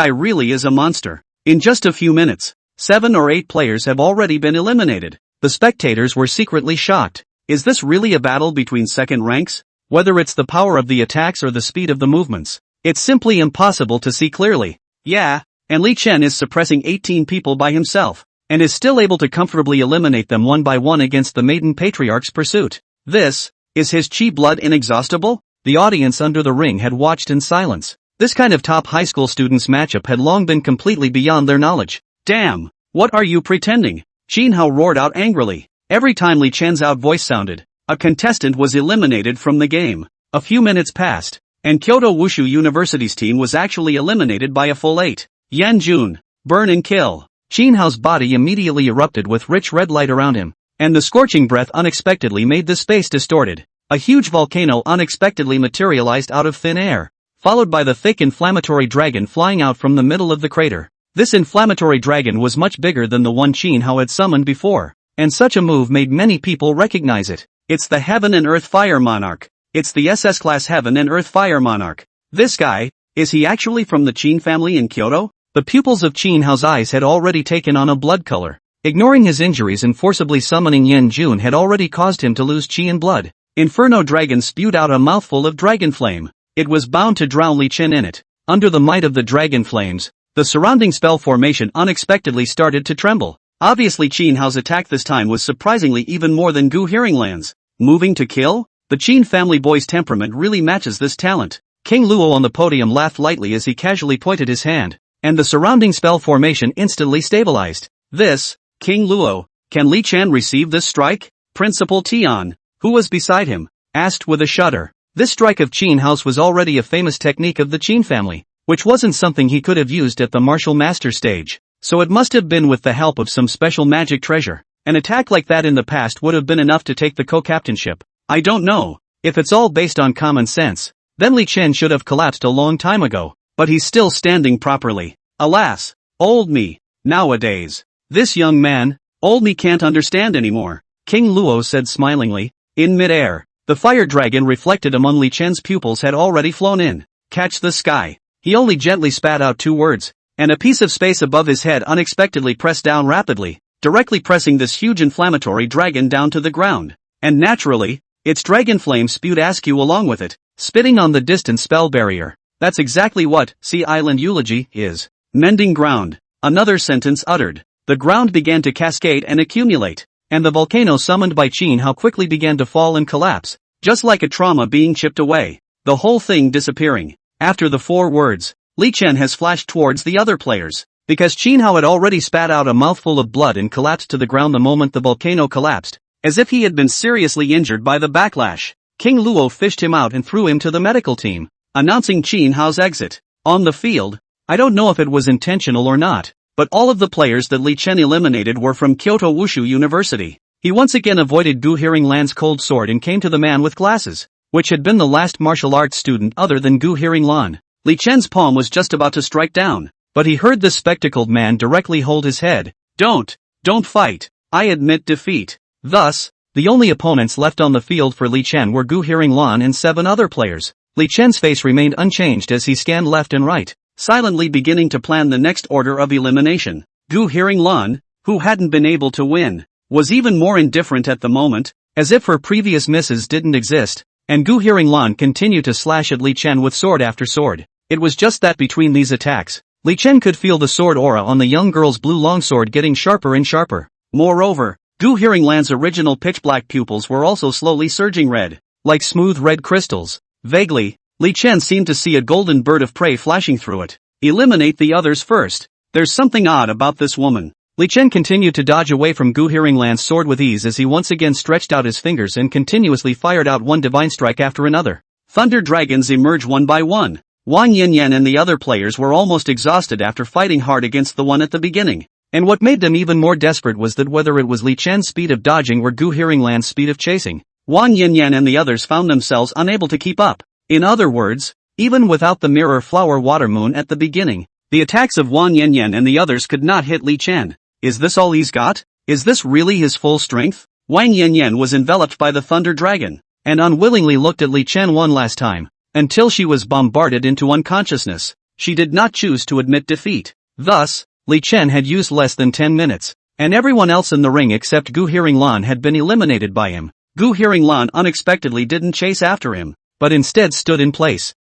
Speaker 1: really is a monster. In just a few minutes, 7 or 8 players have already been eliminated. The spectators were secretly shocked. Is this really a battle between second ranks? Whether it's the power of the attacks or the speed of the movements, it's simply impossible to see clearly. Yeah, and Li Chen is suppressing 18 people by himself, and is still able to comfortably eliminate them one by one against the Maiden Patriarch's pursuit. Is his chi blood inexhaustible? The audience under the ring had watched in silence. This kind of top high school students matchup had long been completely beyond their knowledge. Damn, what are you pretending? Qin Hao roared out angrily. Every time Li Chen's out voice sounded, a contestant was eliminated from the game. A few minutes passed, and Kyoto Wushu University's team was actually eliminated by a full 8. Yan Jun, burn and kill. Qin Hao's body immediately erupted with rich red light around him, and the scorching breath unexpectedly made the space distorted. A huge volcano unexpectedly materialized out of thin air, followed by the thick inflammatory dragon flying out from the middle of the crater. This inflammatory dragon was much bigger than the one Qin Hao had summoned before, and such a move made many people recognize it. It's the Heaven and Earth Fire Monarch. It's the SS-class Heaven and Earth Fire Monarch. This guy, is he actually from the Qin family in Kyoto? The pupils of Qin Hao's eyes had already taken on a blood color. Ignoring his injuries and forcibly summoning Yan Jun had already caused him to lose chi and blood. Inferno Dragon spewed out a mouthful of dragon flame. It was bound to drown Li Chen in it. Under the might of the dragon flames, the surrounding spell formation unexpectedly started to tremble. Obviously Qin Hao's attack this time was surprisingly even more than Gu Hearing Lan's. Moving to kill? The Qin family boy's temperament really matches this talent. King Luo on the podium laughed lightly as he casually pointed his hand, and the surrounding spell formation instantly stabilized. King Luo, can Li Chen receive this strike? Principal Tian, who was beside him, asked with a shudder. This strike of Qin Hao's was already a famous technique of the Qin family, which wasn't something he could have used at the martial master stage, so it must have been with the help of some special magic treasure. An attack like that in the past would have been enough to take the co-captainship. I don't know. If it's all based on common sense, then Li Chen should have collapsed a long time ago, but he's still standing properly. Alas, old me, nowadays. This young man, old me can't understand anymore, King Luo said smilingly. In mid-air, the fire dragon reflected among Li Chen's pupils had already flown in. Catch the sky. He only gently spat out 2 words, and a piece of space above his head unexpectedly pressed down rapidly, directly pressing this huge inflammatory dragon down to the ground. And naturally, its dragon flame spewed askew along with it, spitting on the distant spell barrier. That's exactly what Sea Island Eulogy is. Mending ground. Another sentence uttered. The ground began to cascade and accumulate, and the volcano summoned by Qin Hao quickly began to fall and collapse, just like a trauma being chipped away, the whole thing disappearing. After the 4 words, Li Chen has flashed towards the other players, because Qin Hao had already spat out a mouthful of blood and collapsed to the ground the moment the volcano collapsed, as if he had been seriously injured by the backlash. King Luo fished him out and threw him to the medical team, announcing Qin Hao's exit. On the field, I don't know if it was intentional or not, but all of the players that Li Chen eliminated were from Kyoto Wushu University. He once again avoided Gu Hearinglan's cold sword and came to the man with glasses, which had been the last martial arts student other than Gu Hearinglan. Li Chen's palm was just about to strike down, but he heard the spectacled man directly hold his head. Don't fight. I admit defeat. Thus, the only opponents left on the field for Li Chen were Gu Hearinglan and 7 other players. Li Chen's face remained unchanged as he scanned left and right, silently beginning to plan the next order of elimination. Gu Hearinglan, who hadn't been able to win, was even more indifferent at the moment, as if her previous misses didn't exist, and Gu Hearinglan continued to slash at Li Chen with sword after sword. It was just that between these attacks, Li Chen could feel the sword aura on the young girl's blue longsword getting sharper and sharper. Moreover, Gu Hearinglan's original pitch-black pupils were also slowly surging red, like smooth red crystals. Vaguely, Li Chen seemed to see a golden bird of prey flashing through it. Eliminate the others first. There's something odd about this woman. Li Chen continued to dodge away from Gu Hearinglan's sword with ease as he once again stretched out his fingers and continuously fired out one divine strike after another. Thunder dragons emerged one by one. Wang Yanyan and the other players were almost exhausted after fighting hard against the one at the beginning. And what made them even more desperate was that whether it was Li Chen's speed of dodging or Gu Hearinglan's speed of chasing, Wang Yanyan and the others found themselves unable to keep up. In other words, even without the mirror flower water moon at the beginning, the attacks of Wang Yanyan and the others could not hit Li Chen. Is this all he's got? Is this really his full strength? Wang Yanyan was enveloped by the thunder dragon, and unwillingly looked at Li Chen one last time, until she was bombarded into unconsciousness. She did not choose to admit defeat. Thus, Li Chen had used less than 10 minutes, and everyone else in the ring except Gu Hearinglan had been eliminated by him. Gu Hearinglan unexpectedly didn't chase after him, but instead stood in place.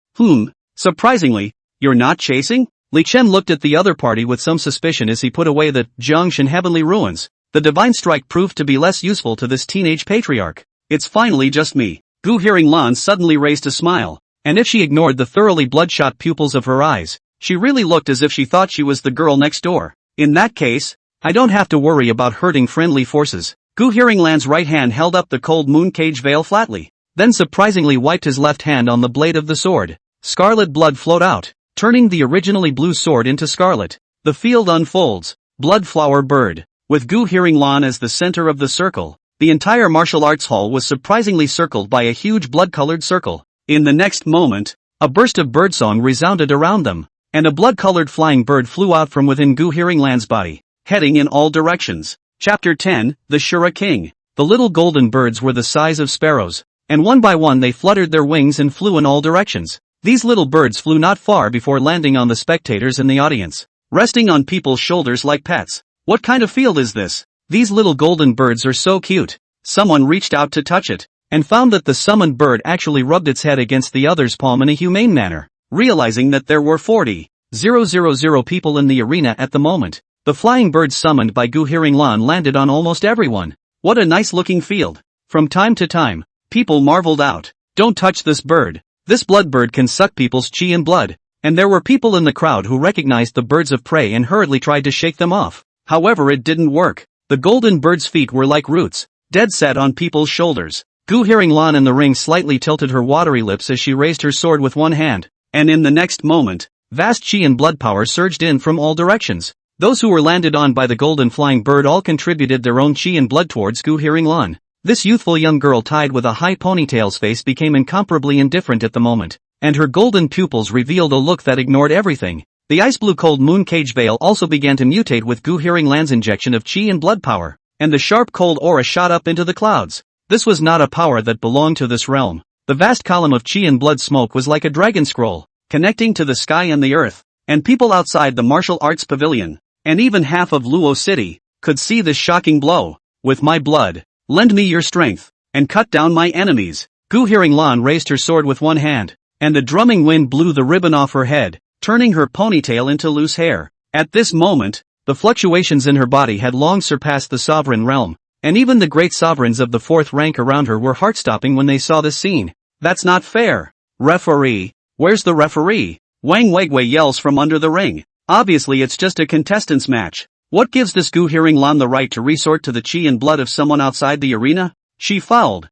Speaker 1: Surprisingly, you're not chasing? Li Chen looked at the other party with some suspicion as he put away the Jiangshan Heavenly Ruins. The divine strike proved to be less useful to this teenage patriarch. It's finally just me. Gu Hearinglan suddenly raised a smile, and if she ignored the thoroughly bloodshot pupils of her eyes, she really looked as if she thought she was the girl next door. In that case, I don't have to worry about hurting friendly forces. Gu Hearinglan's right hand held up the cold moon cage veil flatly, then surprisingly wiped his left hand on the blade of the sword. Scarlet blood flowed out, turning the originally blue sword into scarlet. The field unfolds. Bloodflower bird. With Gu Hearinglan as the center of the circle, the entire martial arts hall was surprisingly circled by a huge blood-colored circle. In the next moment, a burst of birdsong resounded around them, and a blood-colored flying bird flew out from within Gu Hearinglan's body, heading in all directions. Chapter 10, The Shura King. The little golden birds were the size of sparrows, and one by one they fluttered their wings and flew in all directions. These little birds flew not far before landing on the spectators in the audience, resting on people's shoulders like pets. What kind of field is this? These little golden birds are so cute. Someone reached out to touch it, and found that the summoned bird actually rubbed its head against the other's palm in a humane manner. Realizing that there were 40,000 people in the arena at the moment, the flying birds summoned by Gu Hearinglan landed on almost everyone. What a nice-looking field. From time to time, people marveled out. Don't touch this bird. This blood bird can suck people's chi and blood. And there were people in the crowd who recognized the birds of prey and hurriedly tried to shake them off. However, it didn't work. The golden bird's feet were like roots, dead set on people's shoulders. Gu Hearinglan in the ring slightly tilted her watery lips as she raised her sword with one hand, and in the next moment, vast chi and blood power surged in from all directions. Those who were landed on by the golden flying bird all contributed their own chi and blood towards Gu Hearinglan. This youthful young girl tied with a high ponytail's face became incomparably indifferent at the moment, and her golden pupils revealed a look that ignored everything. The ice blue cold moon cage veil also began to mutate with Gu Hearinglan's injection of chi and blood power, and the sharp cold aura shot up into the clouds. This was not a power that belonged to this realm. The vast column of chi and blood smoke was like a dragon scroll, connecting to the sky and the earth, and people outside the martial arts pavilion, and even half of Luo City, could see this shocking blow. With my blood, lend me your strength, and cut down my enemies. Gu Hearinglan raised her sword with one hand, and the drumming wind blew the ribbon off her head, turning her ponytail into loose hair. At this moment, the fluctuations in her body had long surpassed the sovereign realm, and even the great sovereigns of the fourth rank around her were heart-stopping when they saw this scene. That's not fair. Referee, where's the referee? Wang Wegwei yells from under the ring. Obviously it's just a contestants match. What gives this Gu Hearinglan the right to resort to the chi and blood of someone outside the arena? She fouled.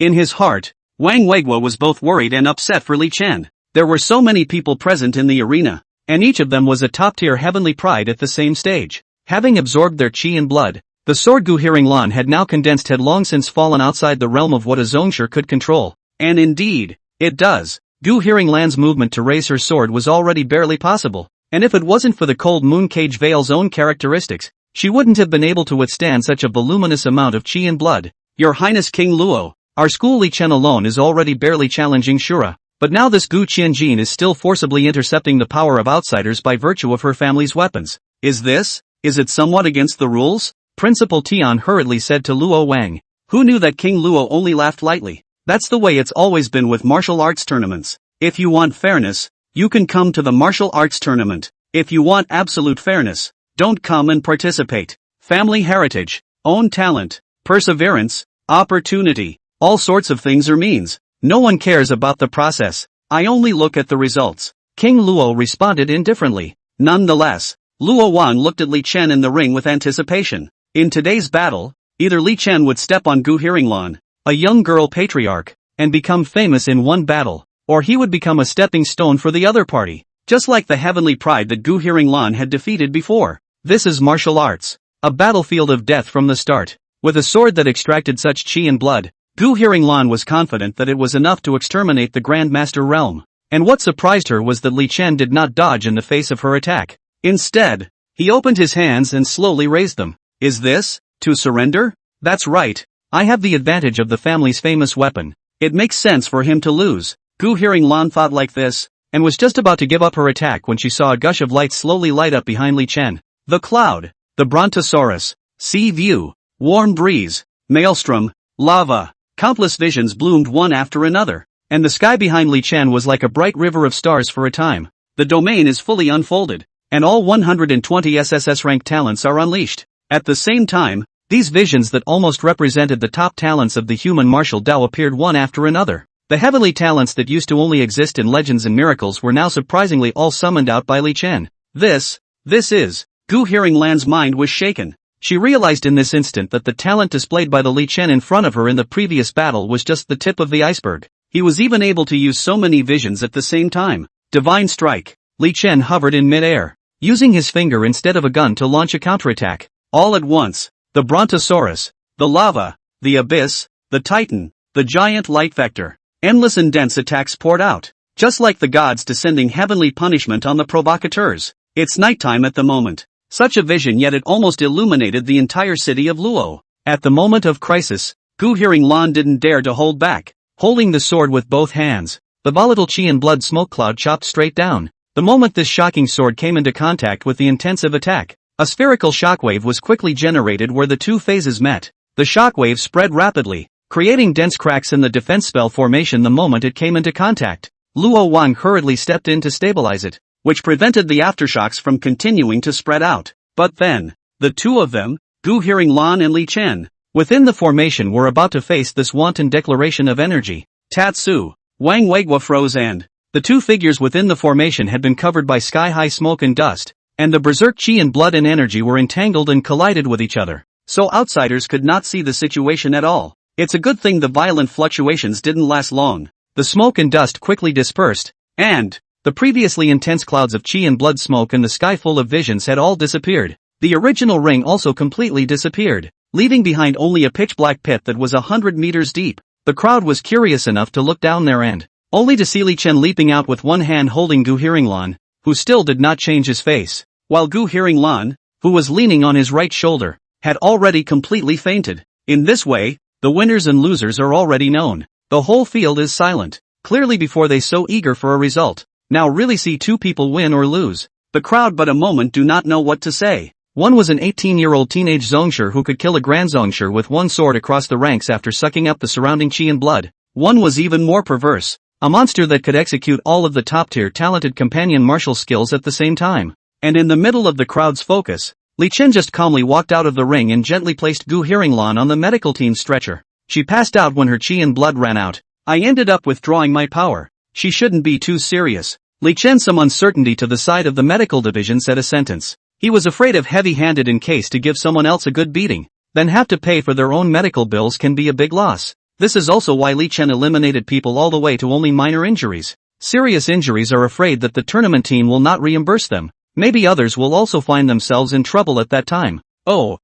Speaker 1: In his heart, Wang Weiguo was both worried and upset for Li Chen. There were so many people present in the arena, and each of them was a top-tier heavenly pride at the same stage. Having absorbed their chi and blood, the sword Gu Hearinglan had now condensed had long since fallen outside the realm of what a Zongshi could control. And indeed, it does. Gu Hearinglan's movement to raise her sword was already barely possible, and if it wasn't for the cold moon cage veil's own characteristics, she wouldn't have been able to withstand such a voluminous amount of chi and blood. Your Highness King Luo, our school Li Chen alone is already barely challenging Shura, but now this Gu Qianjin is still forcibly intercepting the power of outsiders by virtue of her family's weapons. Is it somewhat against the rules? Principal Tian hurriedly said to Luo Wang, who knew that King Luo only laughed lightly. That's the way it's always been with martial arts tournaments. If you want fairness, you can come to the martial arts tournament. If you want absolute fairness, don't come and participate. Family heritage, own talent, perseverance, opportunity, all sorts of things are means. No one cares about the process. I only look at the results. King Luo responded indifferently. Nonetheless, Luo Wang looked at Li Chen in the ring with anticipation. In today's battle, either Li Chen would step on Gu Hearinglan, a young girl patriarch, and become famous in one battle, or he would become a stepping stone for the other party, just like the heavenly pride that Gu Hearinglan had defeated before. This is martial arts, a battlefield of death from the start. With a sword that extracted such chi and blood, Gu Hearinglan was confident that it was enough to exterminate the Grand Master realm. And what surprised her was that Li Chen did not dodge in the face of her attack. Instead, he opened his hands and slowly raised them. Is this to surrender? That's right. I have the advantage of the family's famous weapon. It makes sense for him to lose. Gu Hearinglan thought like this, and was just about to give up her attack when she saw a gush of light slowly light up behind Li Chen. The cloud, the brontosaurus, sea view, warm breeze, maelstrom, lava, countless visions bloomed one after another, and the sky behind Li Chen was like a bright river of stars for a time. The domain is fully unfolded, and all 120 SSS rank talents are unleashed. At the same time, these visions that almost represented the top talents of the human martial Dao appeared one after another. The heavenly talents that used to only exist in legends and miracles were now surprisingly all summoned out by Li Chen. This is. Gu Hearinglan's mind was shaken. She realized in this instant that the talent displayed by the Li Chen in front of her in the previous battle was just the tip of the iceberg. He was even able to use so many visions at the same time. Divine strike. Li Chen hovered in midair, using his finger instead of a gun to launch a counterattack. All at once, the brontosaurus, the lava, the abyss, the titan, the giant light vector, endless and dense attacks poured out, just like the gods descending heavenly punishment on the provocateurs. It's nighttime at the moment. Such a vision, yet it almost illuminated the entire city of Luo. At the moment of crisis, Gu Hearinglan didn't dare to hold back. Holding the sword with both hands, the volatile chi and blood smoke cloud chopped straight down. The moment this shocking sword came into contact with the intensive attack, a spherical shockwave was quickly generated where the two phases met. The shockwave spread rapidly, creating dense cracks in the defense spell formation the moment it came into contact. Luo Wang hurriedly stepped in to stabilize it, which prevented the aftershocks from continuing to spread out. But then, the two of them, Gu Hearinglan and Li Chen, within the formation were about to face this wanton declaration of energy. Tatsu, Wang Weiguo froze and the two figures within the formation had been covered by sky-high smoke and dust, and the berserk chi and blood and energy were entangled and collided with each other, so outsiders could not see the situation at all. It's a good thing the violent fluctuations didn't last long. The smoke and dust quickly dispersed, and the previously intense clouds of chi and blood smoke and the sky full of visions had all disappeared. The original ring also completely disappeared, leaving behind only a pitch-black pit that was 100 meters deep. The crowd was curious enough to look down there and only to see Li Chen leaping out with one hand holding Gu Hearinglan, who still did not change his face, while Gu Hearinglan, who was leaning on his right shoulder, had already completely fainted. In this way, the winners and losers are already known. The whole field is silent, clearly before they so eager for a result. Now really see two people win or lose. The crowd but a moment do not know what to say. One was an 18-year-old teenage Zongshi who could kill a Grand Zongshi with one sword across the ranks after sucking up the surrounding chi and blood. One was even more perverse, a monster that could execute all of the top-tier talented companion martial skills at the same time. And in the middle of the crowd's focus, Li Chen just calmly walked out of the ring and gently placed Gu Hearinglan on the medical team's stretcher. She passed out when her chi and blood ran out. I ended up withdrawing my power. She shouldn't be too serious. Li Chen, some uncertainty to the side of the medical division, said a sentence. He was afraid of heavy-handed in case to give someone else a good beating, then have to pay for their own medical bills can be a big loss. This is also why Li Chen eliminated people all the way to only minor injuries. Serious injuries are afraid that the tournament team will not reimburse them. Maybe others will also find themselves in trouble at that time. Oh,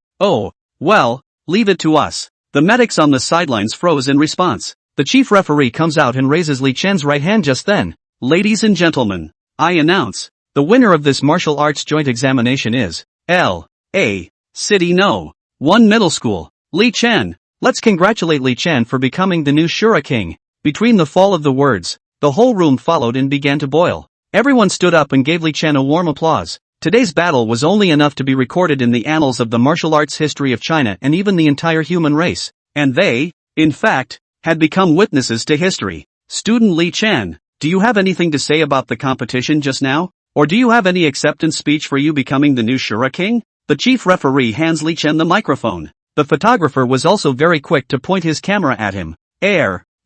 Speaker 1: well, leave it to us. The medics on the sidelines froze in response. The chief referee comes out and raises Li Chen's right hand just then. Ladies and gentlemen, I announce, the winner of this martial arts joint examination is L.A. City No. 1 Middle School, Li Chen. Let's congratulate Li Chen for becoming the new Shura king. Between the fall of the words, the whole room followed and began to boil. Everyone stood up and gave Li Chen a warm applause. Today's battle was only enough to be recorded in the annals of the martial arts history of China and even the entire human race. And they, in fact, had become witnesses to history. Student Li Chen, do you have anything to say about the competition just now? Or do you have any acceptance speech for you becoming the new Shura king? The chief referee hands Li Chen the microphone. The photographer was also very quick to point his camera at him.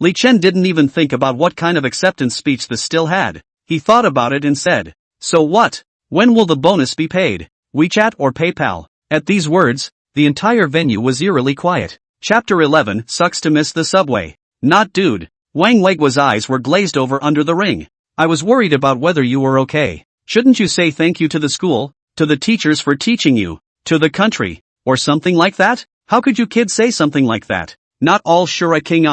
Speaker 1: Li Chen didn't even think about what kind of acceptance speech this still had. He thought about it and said, "So what? When will the bonus be paid? WeChat or PayPal?" At these words, the entire venue was eerily quiet. Chapter 11, Sucks to miss the subway. Not dude. Wang Weiguo's eyes were glazed over under the ring. I was worried about whether you were okay. Shouldn't you say thank you to the school, to the teachers for teaching you, to the country, or something like that? How could you kids say something like that? Not all Shura king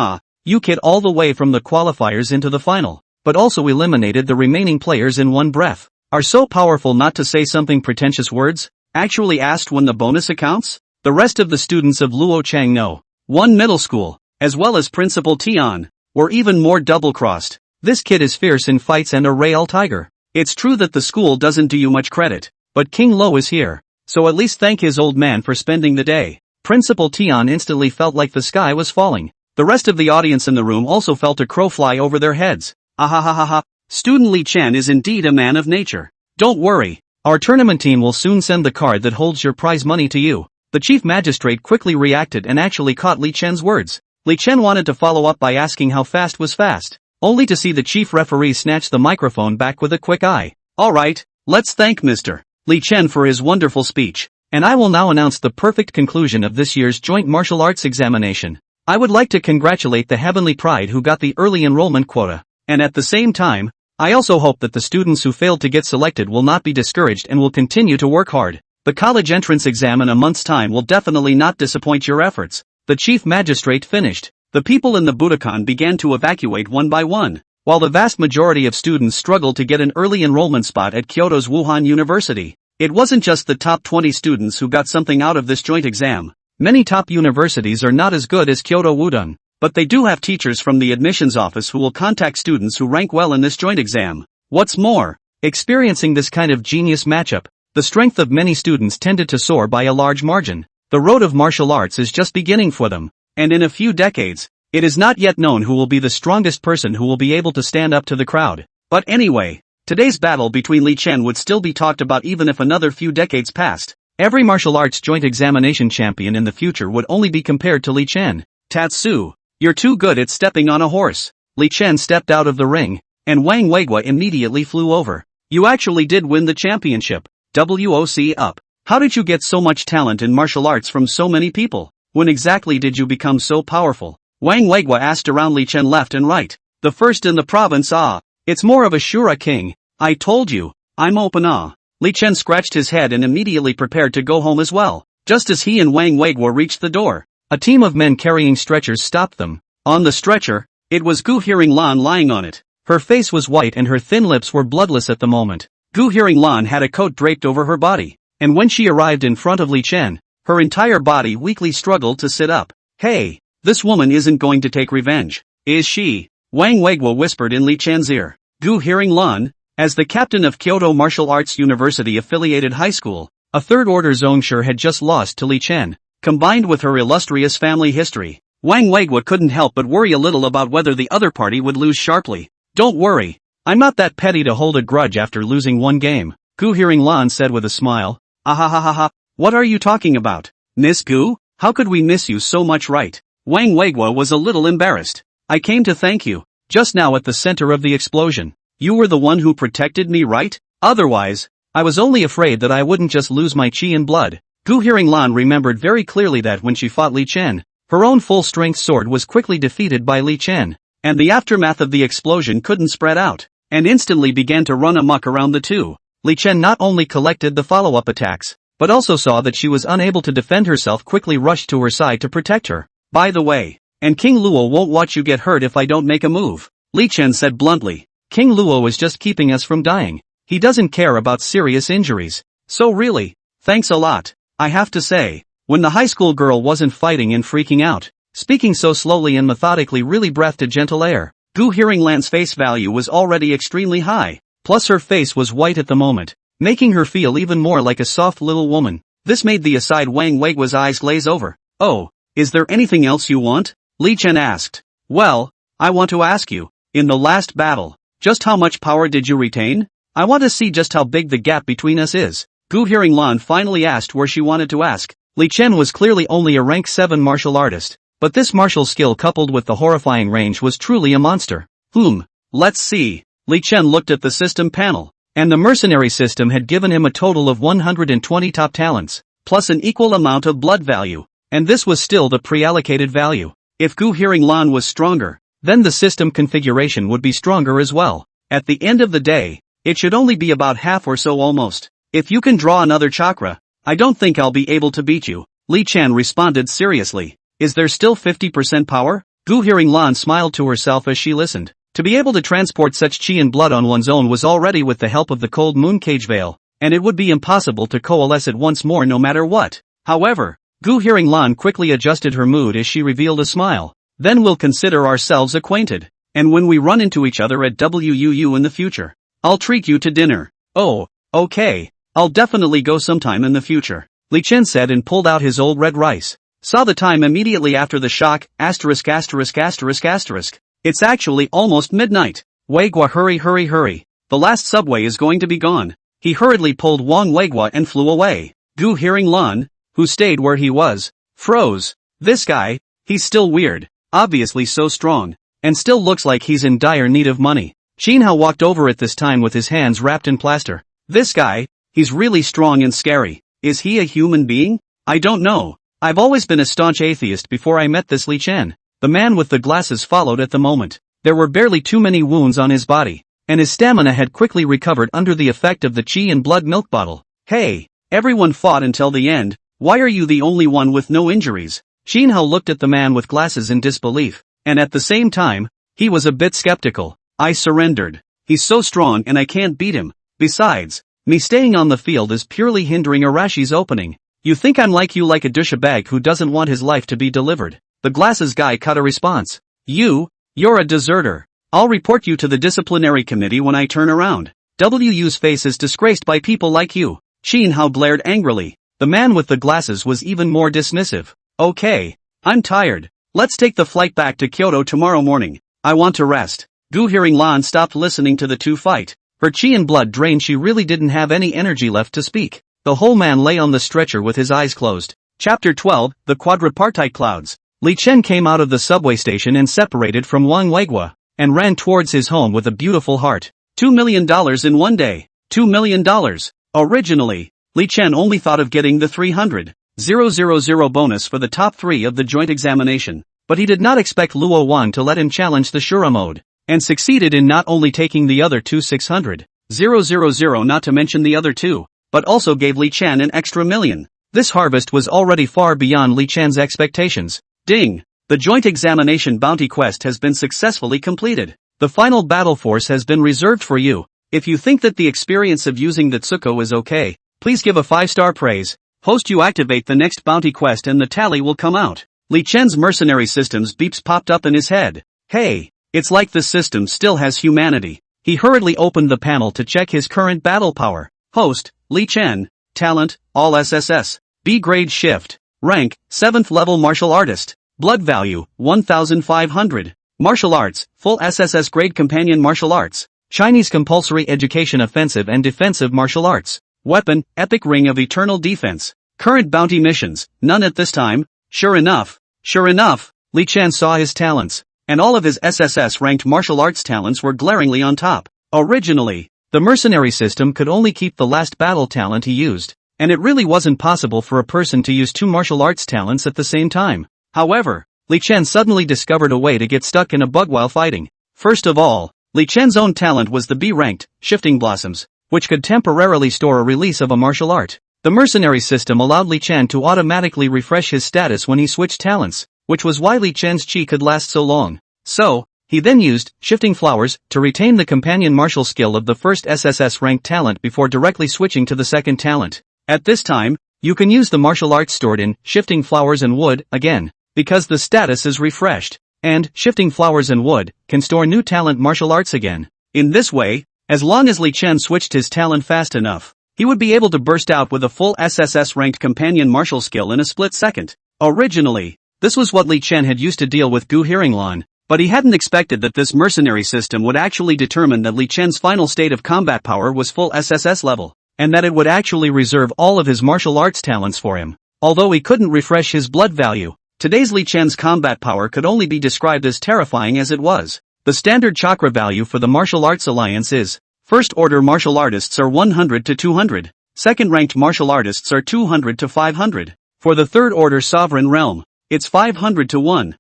Speaker 1: you kid all the way from the qualifiers into the final, but also eliminated the remaining players in one breath. Are so powerful not to say something pretentious words? Actually asked when the bonus accounts? The rest of the students of Luo Chang No. 1 Middle School, as well as Principal Tian, were even more double-crossed. This kid is fierce in fights and a real tiger. It's true that the school doesn't do you much credit, but King Lo is here, so at least thank his old man for spending the day. Principal Tian instantly felt like the sky was falling. The rest of the audience in the room also felt a crow fly over their heads. Ahahaha. Student Li Chen is indeed a man of nature. Don't worry, our tournament team will soon send the card that holds your prize money to you. The chief magistrate quickly reacted and actually caught Li Chen's words. Li Chen wanted to follow up by asking how fast was fast, only to see the chief referee snatch the microphone back with a quick eye. Alright, let's thank Mr. Li Chen for his wonderful speech, and I will now announce the perfect conclusion of this year's joint martial arts examination. I would like to congratulate the Heavenly Pride who got the early enrollment quota, and at the same time, I also hope that the students who failed to get selected will not be discouraged and will continue to work hard. The college entrance exam in a month's time will definitely not disappoint your efforts. The chief magistrate finished. The people in the Budokan began to evacuate one by one, while the vast majority of students struggled to get an early enrollment spot at Kyoto's Wuhan University. It wasn't just the top 20 students who got something out of this joint exam. Many top universities are not as good as Kyoto Wudun, but they do have teachers from the admissions office who will contact students who rank well in this joint exam. What's more, experiencing this kind of genius matchup, the strength of many students tended to soar by a large margin. The road of martial arts is just beginning for them, and in a few decades, it is not yet known who will be the strongest person who will be able to stand up to the crowd. But anyway, today's battle between Li Chen would still be talked about even if another few decades passed. Every martial arts joint examination champion in the future would only be compared to Li Chen. Tatsu, you're too good at stepping on a horse. Li Chen stepped out of the ring, and Wang Weiguo immediately flew over. You actually did win the championship. WOC up. How did you get so much talent in martial arts from so many people? When exactly did you become so powerful? Wang Weiguo asked around. Li Chen left and right. The first in the province. It's more of a Shura king. I told you, I'm open. Li Chen scratched his head and immediately prepared to go home as well. Just as he and Wang Weiguo reached the door, a team of men carrying stretchers stopped them. On the stretcher, it was Gu Hearing-lan lying on it. Her face was white and her thin lips were bloodless at the moment. Gu Hearing-lan had a coat draped over her body, and when she arrived in front of Li Chen, her entire body weakly struggled to sit up. Hey, this woman isn't going to take revenge, is she? Wang Weiguo whispered in Li Chen's ear. Gu Hearing-lan, as the captain of Kyoto Martial Arts University affiliated high school, a third-order zongsure had just lost to Li Chen. Combined with her illustrious family history, Wang Weiguo couldn't help but worry a little about whether the other party would lose sharply. Don't worry, I'm not that petty to hold a grudge after losing one game, Gu Hearing-lan said with a smile. Ahahaha, what are you talking about? Miss Gu, how could we miss you so much, right? Wang Weiguo was a little embarrassed. I came to thank you. Just now at the center of the explosion, you were the one who protected me, right? Otherwise, I was only afraid that I wouldn't just lose my chi and blood. Gu Hearing-lan remembered very clearly that when she fought Li Chen, Her own full-strength sword was quickly defeated by Li Chen, and the aftermath of the explosion couldn't spread out, and instantly began to run amok around the two. Li Chen not only collected the follow-up attacks, but also saw that she was unable to defend herself, quickly rushed to her side to protect her. By the way, and King Luo won't watch you get hurt if I don't make a move, Li Chen said bluntly. King Luo is just keeping us from dying. He doesn't care about serious injuries. So really, thanks a lot, I have to say. When the high school girl wasn't fighting and freaking out, speaking so slowly and methodically really breathed a gentle air. Gu Hearinglan's face value was already extremely high, plus her face was white at the moment, making her feel even more like a soft little woman. This made the aside Wang Weigewa's eyes glaze over. Oh, is there anything else you want? Li Chen asked. Well, I want to ask you, in the last battle, just how much power did you retain? I want to see just how big the gap between us is. Gu Hearinglan finally asked where she wanted to ask. Li Chen was clearly only a rank 7 martial artist, but this martial skill coupled with the horrifying range was truly a monster. Let's see. Li Chen looked at the system panel, and the mercenary system had given him a total of 120 top talents, plus an equal amount of blood value, and this was still the pre-allocated value. If Gu Hearinglan was stronger, then the system configuration would be stronger as well. At the end of the day, it should only be about half or so almost. If you can draw another chakra, I don't think I'll be able to beat you. Li Chen responded seriously. Is there still 50% power? Gu Hearinglan smiled to herself as she listened. To be able to transport such chi and blood on one's own was already with the help of the cold moon cage veil, and it would be impossible to coalesce it once more no matter what. However, Gu Hearinglan quickly adjusted her mood as she revealed a smile. Then we'll consider ourselves acquainted, and when we run into each other at WUU in the future, I'll treat you to dinner. Oh, okay. I'll definitely go sometime in the future, Li Chen said and pulled out his old red rice. Saw the time immediately after the shock, ********. It's actually almost midnight. Weigua, hurry. The last subway is going to be gone. He hurriedly pulled Wang Weigua and flew away. Gu Hearinglan, who stayed where he was, froze. This guy, he's still weird, obviously so strong, and still looks like he's in dire need of money. Xinhao walked over at this time with his hands wrapped in plaster. This guy, he's really strong and scary. Is he a human being? I don't know. I've always been a staunch atheist before I met this Li Chen. The man with the glasses followed at the moment. There were barely too many wounds on his body, and his stamina had quickly recovered under the effect of the chi and blood milk bottle. Hey, everyone fought until the end. Why are you the only one with no injuries? Xinhao looked at the man with glasses in disbelief, and at the same time, he was a bit skeptical. I surrendered. He's so strong and I can't beat him. Besides, me staying on the field is purely hindering Arashi's opening. You think I'm like you, like a douchebag who doesn't want his life to be delivered? The glasses guy cut a response. You're a deserter. I'll report you to the disciplinary committee when I turn around. WU's face is disgraced by people like you. Xinhao glared angrily. The man with the glasses was even more dismissive. Okay, I'm tired. Let's take the flight back to Kyoto tomorrow morning. I want to rest. Gu Hearinglan stopped listening to the two fight. Her chi and blood drained, she really didn't have any energy left to speak. The whole man lay on the stretcher with his eyes closed. Chapter 12, The Quadripartite Clouds. Li Chen came out of the subway station and separated from Wang Weigua, and ran towards his home with a beautiful heart. $2 million in one day. $2 million. Originally, Li Chen only thought of getting the 300,000 bonus for the top 3 of the joint examination, but he did not expect Luo Wang to let him challenge the Shura mode, and succeeded in not only taking the other 600,000, not to mention the other 2, but also gave Li Chen an extra million. This harvest was already far beyond Li Chen's expectations. Ding! The joint examination bounty quest has been successfully completed. The final battle force has been reserved for you. If you think that the experience of using the Tsuko is okay, please give a 5-star praise. Post you activate the next bounty quest and the tally will come out. Li Chen's mercenary systems beeps popped up in his head. Hey, it's like the system still has humanity. He hurriedly opened the panel to check his current battle power. Host, Li Chen. Talent, all SSS. B grade shift. Rank, 7th level martial artist. Blood value, 1,500. Martial arts, full SSS grade companion martial arts. Chinese compulsory education offensive and defensive martial arts. Weapon, epic ring of eternal defense. Current bounty missions, none at this time. Sure enough, Li Chen saw his talents, and all of his SSS ranked martial arts talents were glaringly on top. Originally, the mercenary system could only keep the last battle talent he used, and it really wasn't possible for a person to use 2 martial arts talents at the same time. However, Li Chen suddenly discovered a way to get stuck in a bug while fighting. First of all, Li Chen's own talent was the B-ranked, Shifting Blossoms, which could temporarily store a release of a martial art. The mercenary system allowed Li Chen to automatically refresh his status when he switched talents, which was why Li Chen's chi could last so long. So, he then used Shifting Flowers to retain the companion martial skill of the first SSS ranked talent before directly switching to the second talent. At this time, you can use the martial arts stored in Shifting Flowers and Wood again, because the status is refreshed, and Shifting Flowers and Wood can store new talent martial arts again. In this way, as long as Li Chen switched his talent fast enough, he would be able to burst out with a full SSS ranked companion martial skill in a split second. Originally, this was what Li Chen had used to deal with Gu Hearinglan, but he hadn't expected that this mercenary system would actually determine that Li Chen's final state of combat power was full SSS level, and that it would actually reserve all of his martial arts talents for him. Although he couldn't refresh his blood value, today's Li Chen's combat power could only be described as terrifying as it was. The standard chakra value for the martial arts alliance is: first order martial artists are 100 to 200, second ranked martial artists are 200 to 500. For the third order sovereign realm, it's 500 to 1,000.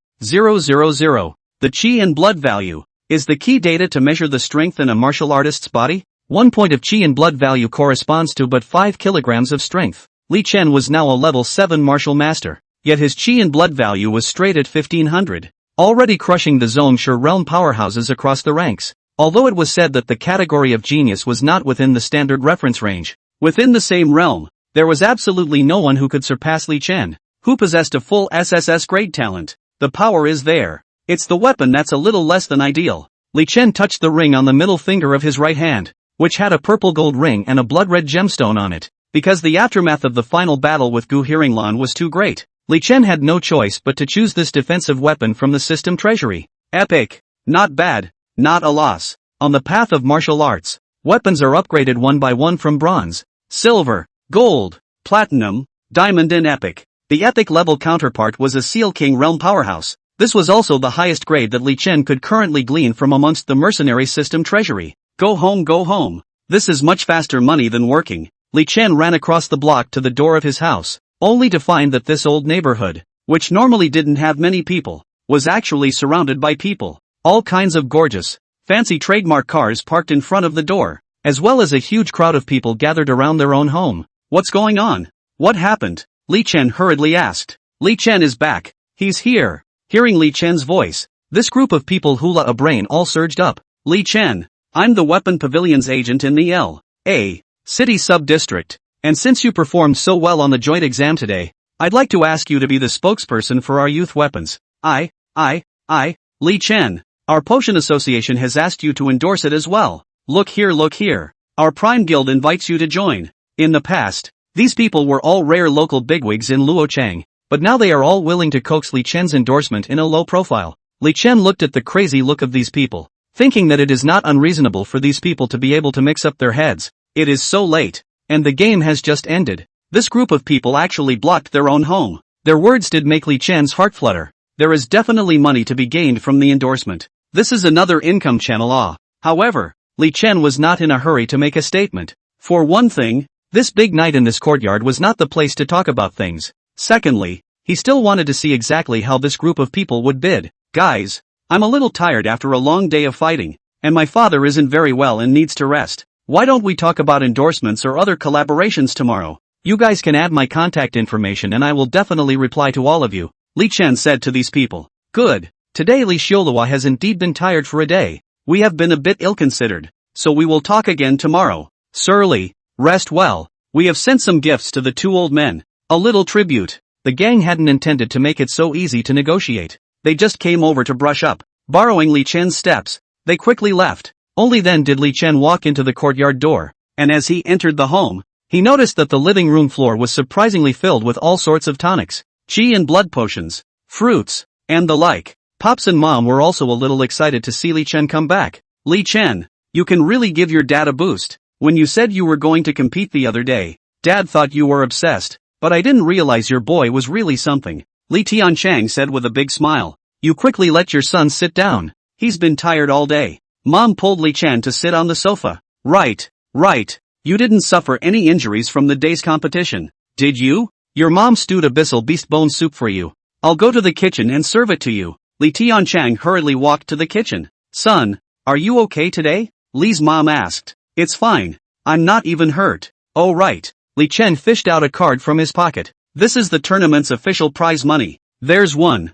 Speaker 1: The chi and blood value is the key data to measure the strength in a martial artist's body. 1 point of chi and blood value corresponds to but 5 kilograms of strength. Li Chen was now a level 7 martial master, yet his chi and blood value was straight at 1500, already crushing the Zone Shur realm powerhouses across the ranks. Although it was said that the category of genius was not within the standard reference range, within the same realm, there was absolutely no one who could surpass Li Chen, who possessed a full SSS grade talent. The power is there. It's the weapon that's a little less than ideal. Li Chen touched the ring on the middle finger of his right hand, which had a purple gold ring and a blood-red gemstone on it. Because the aftermath of the final battle with Gu Hearinglan was too great, Li Chen had no choice but to choose this defensive weapon from the system treasury. Epic. Not bad. Not a loss. On the path of martial arts, weapons are upgraded one by one from bronze, silver, gold, platinum, diamond and epic. The epic level counterpart was a Seal King realm powerhouse. This was also the highest grade that Li Chen could currently glean from amongst the mercenary system treasury. Go home, go home. This is much faster money than working. Li Chen ran across the block to the door of his house, only to find that this old neighborhood, which normally didn't have many people, was actually surrounded by people. All kinds of gorgeous, fancy trademark cars parked in front of the door, as well as a huge crowd of people gathered around their own home. What's going on? What happened? Li Chen hurriedly asked. Li Chen is back. He's here. Hearing Li Chen's voice, this group of people hula a brain all surged up. Li Chen, I'm the Weapon Pavilion's agent in the L.A. City Sub-District, and since you performed so well on the joint exam today, I'd like to ask you to be the spokesperson for our youth weapons. Li Chen, our potion association has asked you to endorse it as well. Look here. Our Prime Guild invites you to join. In the past, these people were all rare local bigwigs in Luochang, but now they are all willing to coax Li Chen's endorsement in a low profile. Li Chen looked at the crazy look of these people, thinking that it is not unreasonable for these people to be able to mix up their heads. It is so late, and the game has just ended. This group of people actually blocked their own home. Their words did make Li Chen's heart flutter. There is definitely money to be gained from the endorsement. This is another income channel. However, Li Chen was not in a hurry to make a statement. For one thing, this big night in this courtyard was not the place to talk about things. Secondly, he still wanted to see exactly how this group of people would bid. Guys, I'm a little tired after a long day of fighting, and my father isn't very well and needs to rest. Why don't we talk about endorsements or other collaborations tomorrow? You guys can add my contact information and I will definitely reply to all of you. Li Chen said to these people. Good. Today Li Xiolua has indeed been tired for a day. We have been a bit ill-considered, so we will talk again tomorrow. Sir Li, rest well. We have sent some gifts to the two old men. A little tribute. The gang hadn't intended to make it so easy to negotiate. They just came over to brush up. Borrowing Li Chen's steps, they quickly left. Only then did Li Chen walk into the courtyard door, and as he entered the home, he noticed that the living room floor was surprisingly filled with all sorts of tonics, chi and blood potions, fruits, and the like. Pops and Mom were also a little excited to see Li Chen come back. Li Chen, you can really give your dad a boost. When you said you were going to compete the other day, Dad thought you were obsessed, but I didn't realize your boy was really something. Li Tianchang said with a big smile. You quickly let your son sit down. He's been tired all day. Mom pulled Li Chen to sit on the sofa. Right. You didn't suffer any injuries from the day's competition, did you? Your mom stewed abyssal beast bone soup for you. I'll go to the kitchen and serve it to you. Li Tianchang hurriedly walked to the kitchen. Son, are you okay today? Li's mom asked. It's fine. I'm not even hurt. Oh right. Li Chen fished out a card from his pocket. This is the tournament's official prize money. There's 9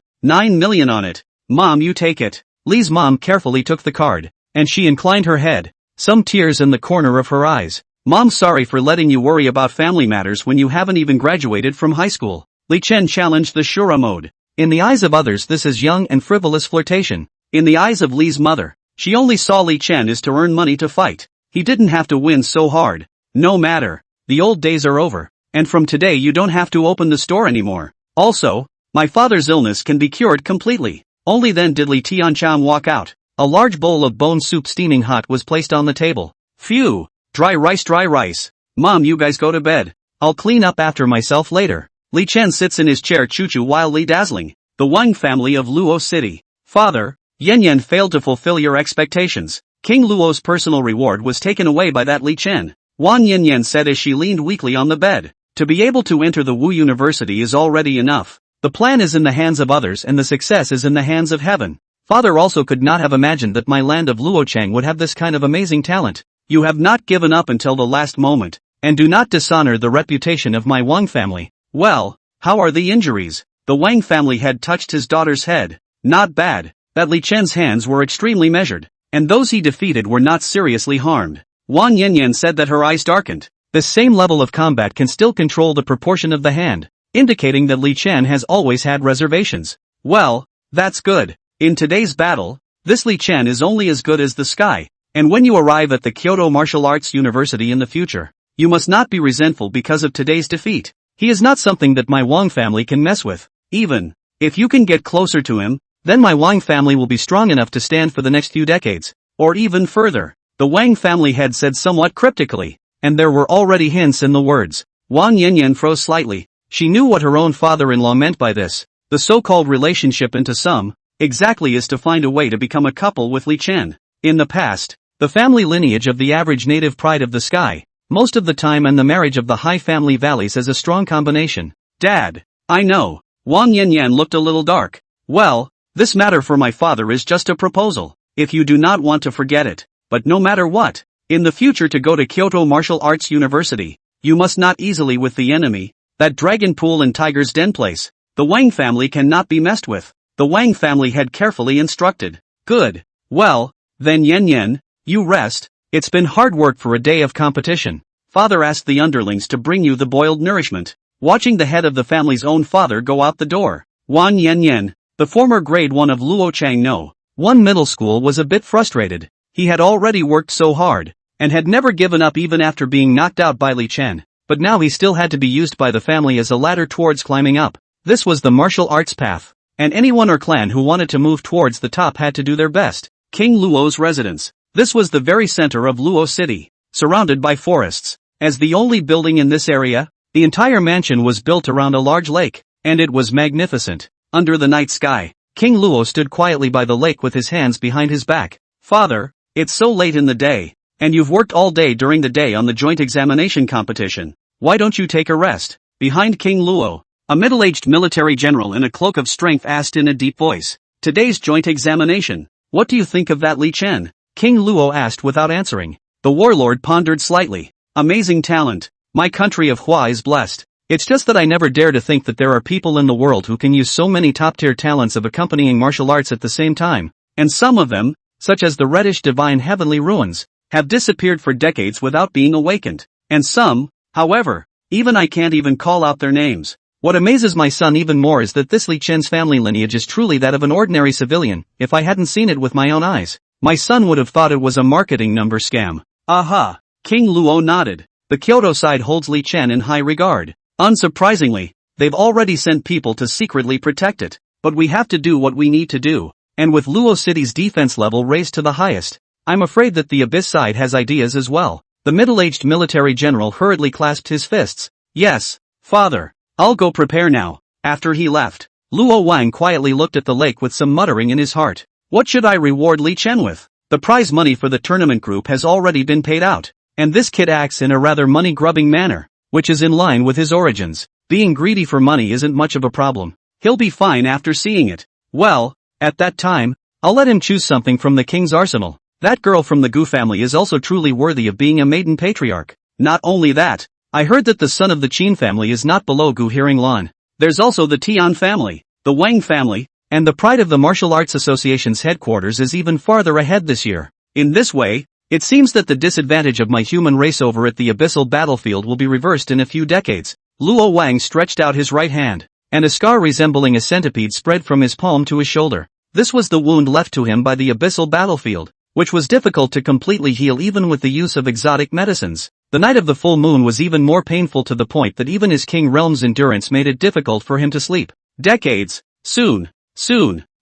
Speaker 1: million on it. Mom, you take it. Li's mom carefully took the card, and she inclined her head, some tears in the corner of her eyes. Mom, sorry for letting you worry about family matters when you haven't even graduated from high school. Li Chen challenged the Shura mode. In the eyes of others this is young and frivolous flirtation. In the eyes of Li's mother, she only saw Li Chen is to earn money to fight. He didn't have to win so hard. No matter. The old days are over. And from today you don't have to open the store anymore. Also, my father's illness can be cured completely. Only then did Li Tianchang walk out. A large bowl of bone soup steaming hot was placed on the table. Phew! Dry rice. Mom, you guys go to bed. I'll clean up after myself later. Li Chen sits in his chair wildly dazzling. The Wang family of Luo City. Father, Yan failed to fulfill your expectations. King Luo's personal reward was taken away by that Li Chen. Wan Yan said as she leaned weakly on the bed. To be able to enter the Wu University is already enough. The plan is in the hands of others and the success is in the hands of heaven. Father also could not have imagined that my land of Luochang would have this kind of amazing talent. You have not given up until the last moment, and do not dishonor the reputation of my Wang family. Well, how are the injuries? The Wang family had touched his daughter's head. Not bad. That Li Chen's hands were extremely measured, and those he defeated were not seriously harmed. Wan Yan said that her eyes darkened. This same level of combat can still control the proportion of the hand, indicating that Li Chen has always had reservations. Well, that's good. In today's battle, this Li Chen is only as good as the sky, and when you arrive at the Kyoto Martial Arts University in the future, you must not be resentful because of today's defeat. He is not something that my Wang family can mess with. Even if you can get closer to him, then my Wang family will be strong enough to stand for the next few decades, or even further. The Wang family had said somewhat cryptically, and there were already hints in the words. Wan Yan froze slightly. She knew what her own father-in-law meant by this. The so-called relationship into some exactly is to find a way to become a couple with Li Chen. In the past, the family lineage of the average native pride of the sky, most of the time, and the marriage of the high family valleys as a strong combination. Dad, I know. Wan Yan looked a little dark. Well, this matter for my father is just a proposal, if you do not want to forget it. But no matter what, in the future to go to Kyoto Martial Arts University, you must not easily with the enemy, that dragon pool and tiger's den place. The Wang family cannot be messed with. The Wang family had carefully instructed. Good. Well, then Yan, you rest. It's been hard work for a day of competition. Father asked the underlings to bring you the boiled nourishment. Watching the head of the family's own father go out the door, Wan Yan, the former grade 1 of Luochang No. 1 middle school, was a bit frustrated. He had already worked so hard, and had never given up even after being knocked out by Li Chen, but now he still had to be used by the family as a ladder towards climbing up. This was the martial arts path, and anyone or clan who wanted to move towards the top had to do their best. King Luo's residence. This was the very center of Luo City, surrounded by forests. As the only building in this area, the entire mansion was built around a large lake, and it was magnificent. Under the night sky, King Luo stood quietly by the lake with his hands behind his back. Father, it's so late in the day, and you've worked all day during the day on the joint examination competition. Why don't you take a rest? Behind King Luo, a middle-aged military general in a cloak of strength asked in a deep voice. Today's joint examination. What do you think of that Li Chen? King Luo asked without answering. The warlord pondered slightly. Amazing talent. My country of Hua is blessed. It's just that I never dare to think that there are people in the world who can use so many top-tier talents of accompanying martial arts at the same time. And some of them, such as the reddish divine heavenly ruins, have disappeared for decades without being awakened. And some, however, even I can't even call out their names. What amazes my son even more is that this Li Chen's family lineage is truly that of an ordinary civilian. If I hadn't seen it with my own eyes, my son would have thought it was a marketing number scam. Aha! King Luo nodded. The Kyoto side holds Li Chen in high regard. Unsurprisingly, they've already sent people to secretly protect it. But we have to do what we need to do. And with Luo City's defense level raised to the highest, I'm afraid that the Abyss side has ideas as well. The middle-aged military general hurriedly clasped his fists. Yes, father. I'll go prepare now. After he left, Luo Wang quietly looked at the lake with some muttering in his heart. What should I reward Li Chen with? The prize money for the tournament group has already been paid out, and this kid acts in a rather money-grubbing manner, which is in line with his origins. Being greedy for money isn't much of a problem. He'll be fine after seeing it. Well, at that time, I'll let him choose something from the king's arsenal. That girl from the Gu family is also truly worthy of being a maiden patriarch. Not only that, I heard that the son of the Qin family is not below Gu Hearing Lan. There's also the Tian family, the Wang family, and the pride of the Martial Arts Association's headquarters is even farther ahead this year. In this way, it seems that the disadvantage of my human race over at the abyssal battlefield will be reversed in a few decades. Luo Wang stretched out his right hand, and a scar resembling a centipede spread from his palm to his shoulder. This was the wound left to him by the abyssal battlefield, which was difficult to completely heal even with the use of exotic medicines. The night of the full moon was even more painful to the point that even his king realm's endurance made it difficult for him to sleep. Decades. Soon.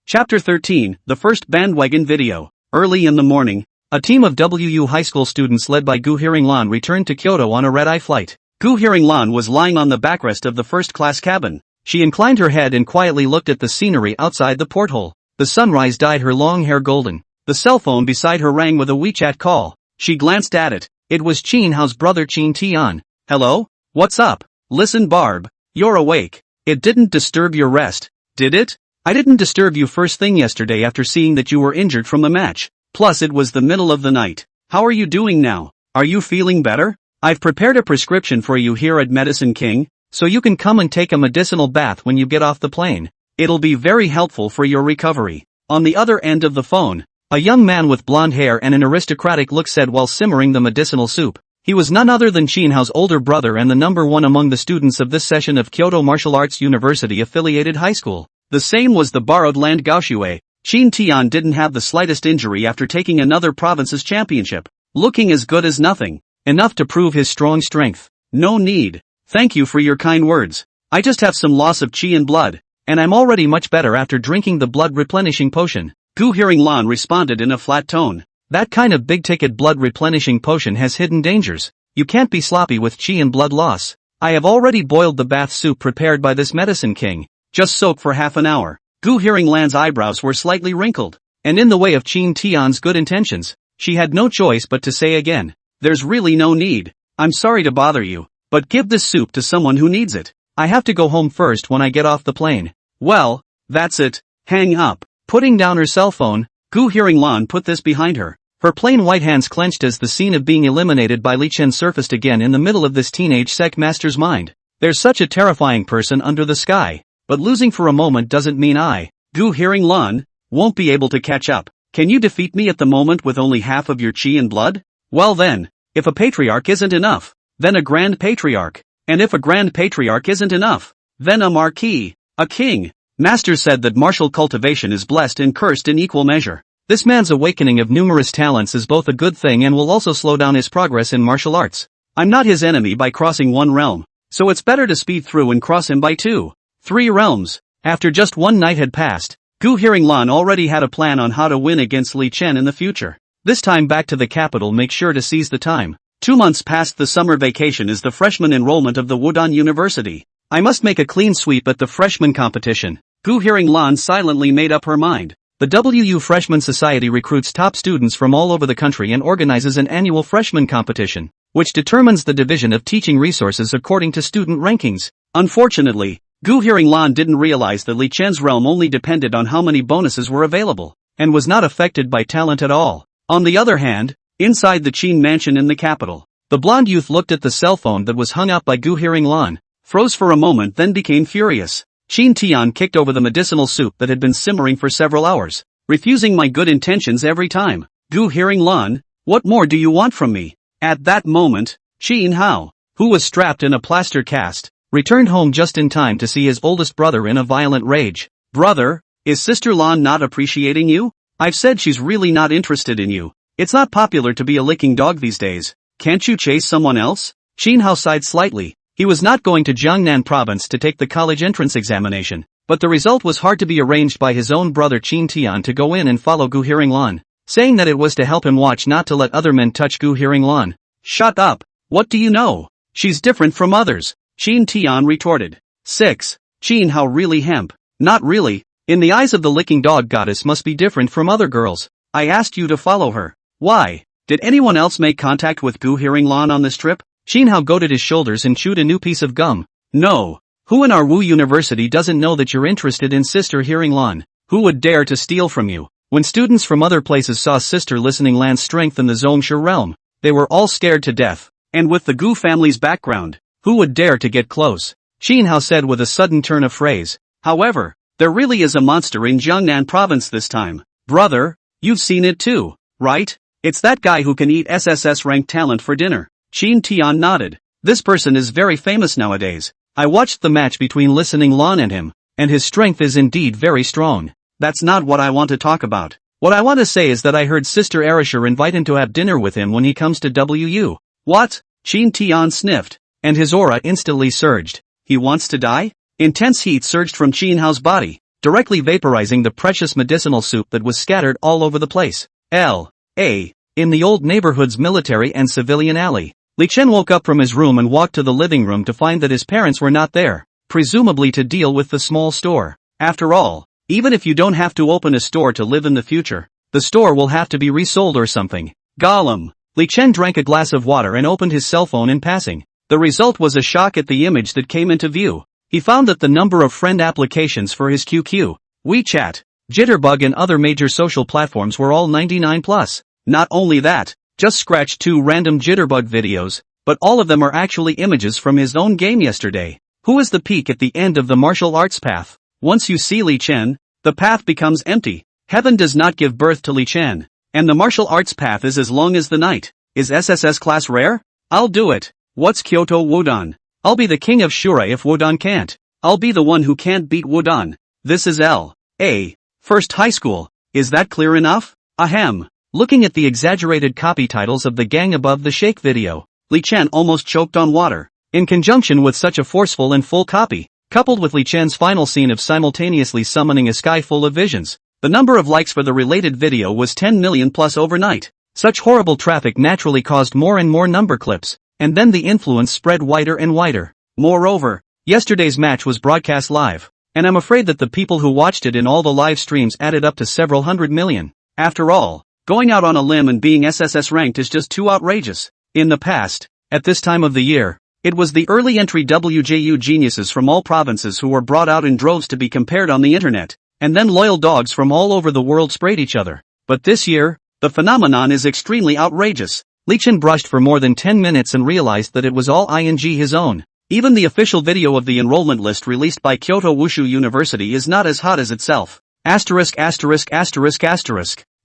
Speaker 1: Chapter 13, the first bandwagon video. Early in the morning, a team of WU high school students led by Gu Hearing Lan returned to Kyoto on a red-eye flight. Gu Hearing Lan was lying on the backrest of the first-class cabin. She inclined her head and quietly looked at the scenery outside the porthole. The sunrise dyed her long hair golden. The cell phone beside her rang with a WeChat call. She glanced at it. It was Qin Hao's brother Qin Tian. Hello? What's up? Listen Barb, you're awake. It didn't disturb your rest, did it? I didn't disturb you first thing yesterday after seeing that you were injured from the match. Plus it was the middle of the night. How are you doing now? Are you feeling better? I've prepared a prescription for you here at Medicine King, so you can come and take a medicinal bath when you get off the plane. It'll be very helpful for your recovery. On the other end of the phone, a young man with blonde hair and an aristocratic look said while simmering the medicinal soup. He was none other than Qin Hao's older brother and the number one among the students of this session of Kyoto Martial Arts University affiliated high school. The same was the borrowed land Gaoxue. Qin Tian didn't have the slightest injury after taking another province's championship. Looking as good as nothing. Enough to prove his strong strength. No need. Thank you for your kind words. I just have some loss of qi and blood, and I'm already much better after drinking the blood replenishing potion. Gu Hearing Lan responded in a flat tone. That kind of big-ticket blood replenishing potion has hidden dangers. You can't be sloppy with qi and blood loss. I have already boiled the bath soup prepared by this Medicine King. Just soak for half an hour. Gu Hearing Lan's eyebrows were slightly wrinkled, and in the way of Qin Tian's good intentions, she had no choice but to say again, there's really no need. I'm sorry to bother you, but give this soup to someone who needs it. I have to go home first when I get off the plane. Well, that's it. Hang up. Putting down her cell phone, Gu Hearing Lan put this behind her. Her plain white hands clenched as the scene of being eliminated by Li Chen surfaced again in the middle of this teenage sect master's mind. There's such a terrifying person under the sky, but losing for a moment doesn't mean I, Gu Hearing Lan, won't be able to catch up. Can you defeat me at the moment with only half of your qi and blood? Well then, if a patriarch isn't enough, then a grand patriarch. And if a grand patriarch isn't enough, then a marquis, a king. Master said that martial cultivation is blessed and cursed in equal measure. This man's awakening of numerous talents is both a good thing and will also slow down his progress in martial arts. I'm not his enemy by crossing one realm, so it's better to speed through and cross him by 2, 3 realms. After just one night had passed, Gu Hearing Lan already had a plan on how to win against Li Chen in the future. This time back to the capital, make sure to seize the time. 2 months past the summer vacation is the freshman enrollment of the Wudong University. I must make a clean sweep at the freshman competition. Gu Hearing Lan silently made up her mind. The WU Freshman Society recruits top students from all over the country and organizes an annual freshman competition, which determines the division of teaching resources according to student rankings. Unfortunately, Gu Hearing Lan didn't realize that Li Chen's realm only depended on how many bonuses were available, and was not affected by talent at all. On the other hand, inside the Qin mansion in the capital, the blonde youth looked at the cell phone that was hung up by Gu Hearing Lan, froze for a moment then became furious. Qin Tian kicked over the medicinal soup that had been simmering for several hours, refusing my good intentions every time. Gu Hearing Lan, what more do you want from me? At that moment, Qin Hao, who was strapped in a plaster cast, returned home just in time to see his oldest brother in a violent rage. Brother, is Sister Lan not appreciating you? I've said she's really not interested in you. It's not popular to be a licking dog these days. Can't you chase someone else? Qin Hao sighed slightly. He was not going to Jiangnan province to take the college entrance examination, but the result was hard to be arranged by his own brother Qin Tian to go in and follow Gu Hearing Lan, saying that it was to help him watch not to let other men touch Gu Hearing Lan. Shut up. What do you know? She's different from others, Qin Tian retorted. 6. Qin Hao really hemp. Not really. In the eyes of the licking dog goddess must be different from other girls. I asked you to follow her. Why? Did anyone else make contact with Gu Hearing Lan on this trip? Qin Hao goated his shoulders and chewed a new piece of gum. No. Who in our Wu University doesn't know that you're interested in Sister Hearing Lan? Who would dare to steal from you? When students from other places saw Sister Listening Lan's strength in the Zhongsha realm, they were all scared to death. And with the Gu family's background, who would dare to get close? Xin Hao said with a sudden turn of phrase. However, there really is a monster in Jiangnan province this time. Brother, you've seen it too, right? It's that guy who can eat SSS ranked talent for dinner. Qin Tian nodded. This person is very famous nowadays. I watched the match between Listening Lan and him, and his strength is indeed very strong. That's not what I want to talk about. What I want to say is that I heard Sister Erishur invite him to have dinner with him when he comes to WU. What? Qin Tian sniffed, and his aura instantly surged. He wants to die? Intense heat surged from Qin Hao's body, directly vaporizing the precious medicinal soup that was scattered all over the place. In the old neighborhood's military and civilian alley, Li Chen woke up from his room and walked to the living room to find that his parents were not there, presumably to deal with the small store. After all, even if you don't have to open a store to live in the future, the store will have to be resold or something. Gollum. Li Chen drank a glass of water and opened his cell phone in passing. The result was a shock at the image that came into view. He found that the number of friend applications for his QQ, WeChat, Jitterbug and other major social platforms were all 99 plus. Not only that, just scratch 2 random Jitterbug videos, but all of them are actually images from his own game yesterday. Who is the peak at the end of the martial arts path? Once you see Li Chen, the path becomes empty. Heaven does not give birth to Li Chen, and the martial arts path is as long as the night. Is SSS class rare? I'll do it. What's Kyoto Wodan? I'll be the king of Shura if Wodan can't. I'll be the one who can't beat Wodan. This is L.A. First High School. Is that clear enough? Ahem. Looking at the exaggerated copy titles of the gang above the shake video, Li Chen almost choked on water. In conjunction with such a forceful and full copy, coupled with Li Chen's final scene of simultaneously summoning a sky full of visions, the number of likes for the related video was 10 million plus overnight. Such horrible traffic naturally caused more and more number clips, and then the influence spread wider and wider. Moreover, yesterday's match was broadcast live, and I'm afraid that the people who watched it in all the live streams added up to several hundred million. After all, going out on a limb and being SSS ranked is just too outrageous. In the past, at this time of the year, it was the early entry WJU geniuses from all provinces who were brought out in droves to be compared on the internet, and then loyal dogs from all over the world sprayed each other. But this year, the phenomenon is extremely outrageous. Li Chen brushed for more than 10 minutes and realized that it was all his own. Even the official video of the enrollment list released by Kyoto Wushu University is not as hot as itself.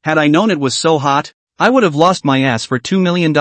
Speaker 1: Had I known it was so hot, I would have lost my ass for $2 million.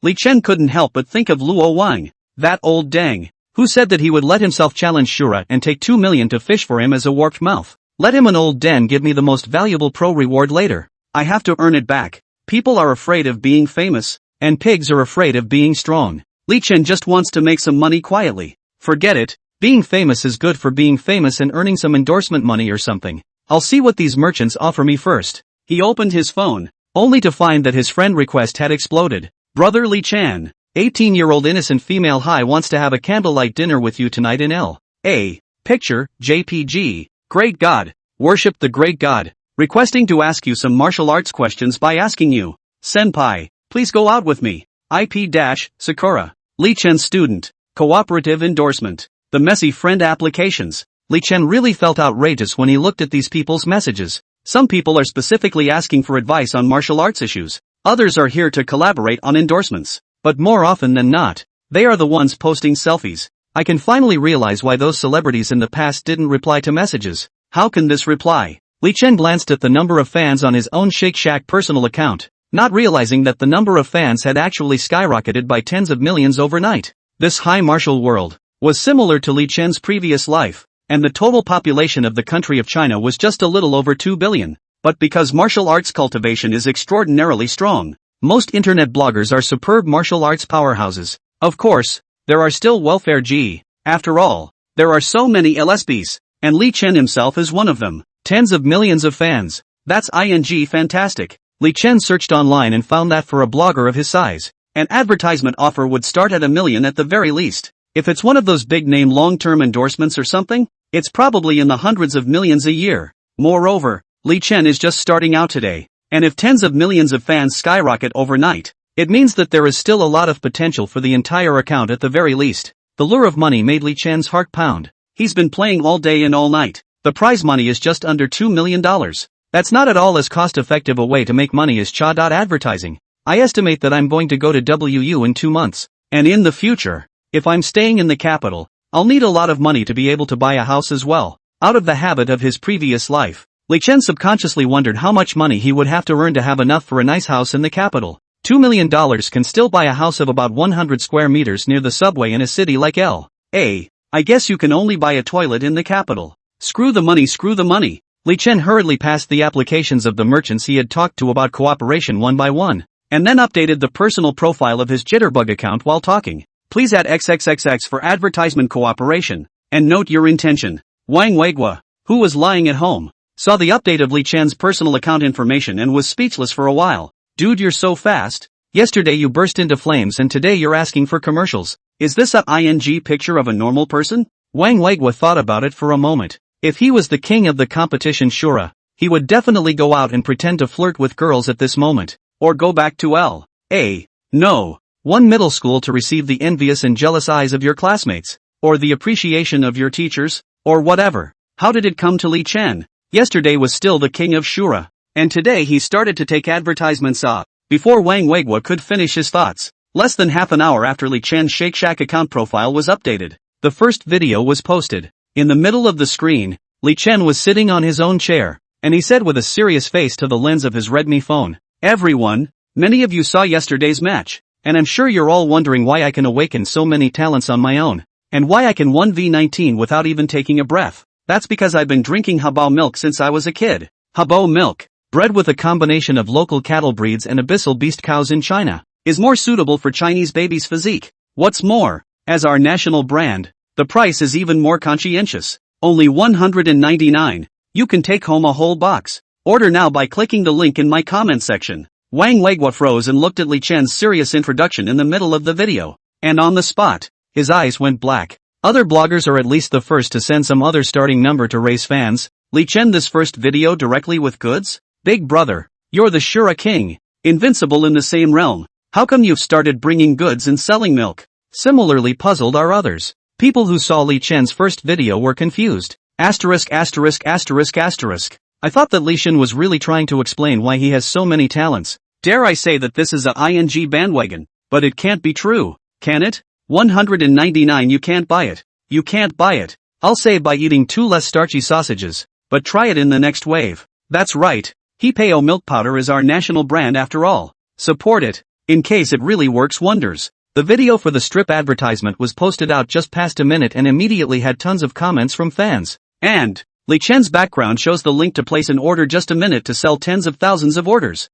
Speaker 1: Li Chen couldn't help but think of Luo Wang, that old dang, who said that he would let himself challenge Shura and take 2 million to fish for him as a warped mouth. Let him, an old den, give me the most valuable pro reward later. I have to earn it back. People are afraid of being famous, and pigs are afraid of being strong. Li Chen just wants to make some money quietly. Forget it, being famous is good for being famous and earning some endorsement money or something. I'll see what these merchants offer me first. He opened his phone, only to find that his friend request had exploded. Brother Li Chen, 18-year-old innocent female Hai wants to have a candlelight dinner with you tonight in L.A. Picture, JPG. Great God, worship the great God. Requesting to ask you some martial arts questions by asking you, Senpai, please go out with me. IP-Sakura. Li Chen student. Cooperative endorsement. The messy friend applications. Li Chen really felt outrageous when he looked at these people's messages. Some people are specifically asking for advice on martial arts issues. Others are here to collaborate on endorsements. But more often than not, they are the ones posting selfies. I can finally realize why those celebrities in the past didn't reply to messages. How can this reply? Li Chen glanced at the number of fans on his own Shake Shack personal account, not realizing that the number of fans had actually skyrocketed by tens of millions overnight. This high martial world was similar to Li Chen's previous life, and the total population of the country of China was just a little over 2 billion. But because martial arts cultivation is extraordinarily strong, most internet bloggers are superb martial arts powerhouses. Of course, there are still welfare G. After all, there are so many LSBs, and Li Chen himself is one of them. Tens of millions of fans. That's fantastic. Li Chen searched online and found that for a blogger of his size, an advertisement offer would start at $1 million at the very least. If it's one of those big-name long-term endorsements or something, it's probably in the hundreds of millions a year. Moreover, Li Chen is just starting out today, and if tens of millions of fans skyrocket overnight, it means that there is still a lot of potential for the entire account at the very least. The lure of money made Li Chen's heart pound. He's been playing all day and all night. The prize money is just under $2 million. That's not at all as cost-effective a way to make money as cha.advertising. I estimate that I'm going to go to WU in 2 months. And in the future, if I'm staying in the capital, I'll need a lot of money to be able to buy a house as well. Out of the habit of his previous life, Li Chen subconsciously wondered how much money he would have to earn to have enough for a nice house in the capital. $2 million can still buy a house of about 100 square meters near the subway in a city like L.A. I guess you can only buy a toilet in the capital. Screw the money, screw the money. Li Chen hurriedly passed the applications of the merchants he had talked to about cooperation one by one, and then updated the personal profile of his Jitterbug account while talking. Please add XXXX for advertisement cooperation, and note your intention. Wang Weigua, who was lying at home, saw the update of Li Chen's personal account information and was speechless for a while. Dude, you're so fast. Yesterday you burst into flames and today you're asking for commercials. Is this a ING picture of a normal person? Wang Weigua thought about it for a moment. If he was the king of the competition Shura, he would definitely go out and pretend to flirt with girls at this moment. Or go back to L.A. No. One middle school to receive the envious and jealous eyes of your classmates. Or the appreciation of your teachers. Or whatever. How did it come to Li Chen? Yesterday was still the king of Shura. And today he started to take advertisements up. Before Wang Weigua could finish his thoughts, less than half an hour after Li Chen's Shake Shack account profile was updated, the first video was posted. In the middle of the screen, Li Chen was sitting on his own chair, and he said with a serious face to the lens of his Redmi phone, "Everyone, many of you saw yesterday's match, and I'm sure you're all wondering why I can awaken so many talents on my own, and why I can 1v19 without even taking a breath. That's because I've been drinking Habao milk since I was a kid. Habao milk, bred with a combination of local cattle breeds and abyssal beast cows in China, is more suitable for Chinese babies' physique. What's more, as our national brand, the price is even more conscientious. Only $199. You can take home a whole box. Order now by clicking the link in my comment section." Wang Weigua froze and looked at Li Chen's serious introduction in the middle of the video. And on the spot, his eyes went black. Other bloggers are at least the first to send some other starting number to raise fans. Li Chen, this first video directly with goods? Big brother, you're the Shura king, invincible in the same realm. How come you've started bringing goods and selling milk? Similarly puzzled are others. People who saw Li Chen's first video were confused. Asterisk asterisk asterisk asterisk. I thought that Li Chen was really trying to explain why he has so many talents. Dare I say that this is a ING bandwagon, but it can't be true, can it? 199, you can't buy it. You can't buy it. I'll say by eating 2 less starchy sausages, but try it in the next wave. That's right. Hipeo milk powder is our national brand after all. Support it, in case it really works wonders. The video for the strip advertisement was posted out just past a minute and immediately had tons of comments from fans. And Li Chen's background shows the link to place an order just a minute to sell tens of thousands of orders.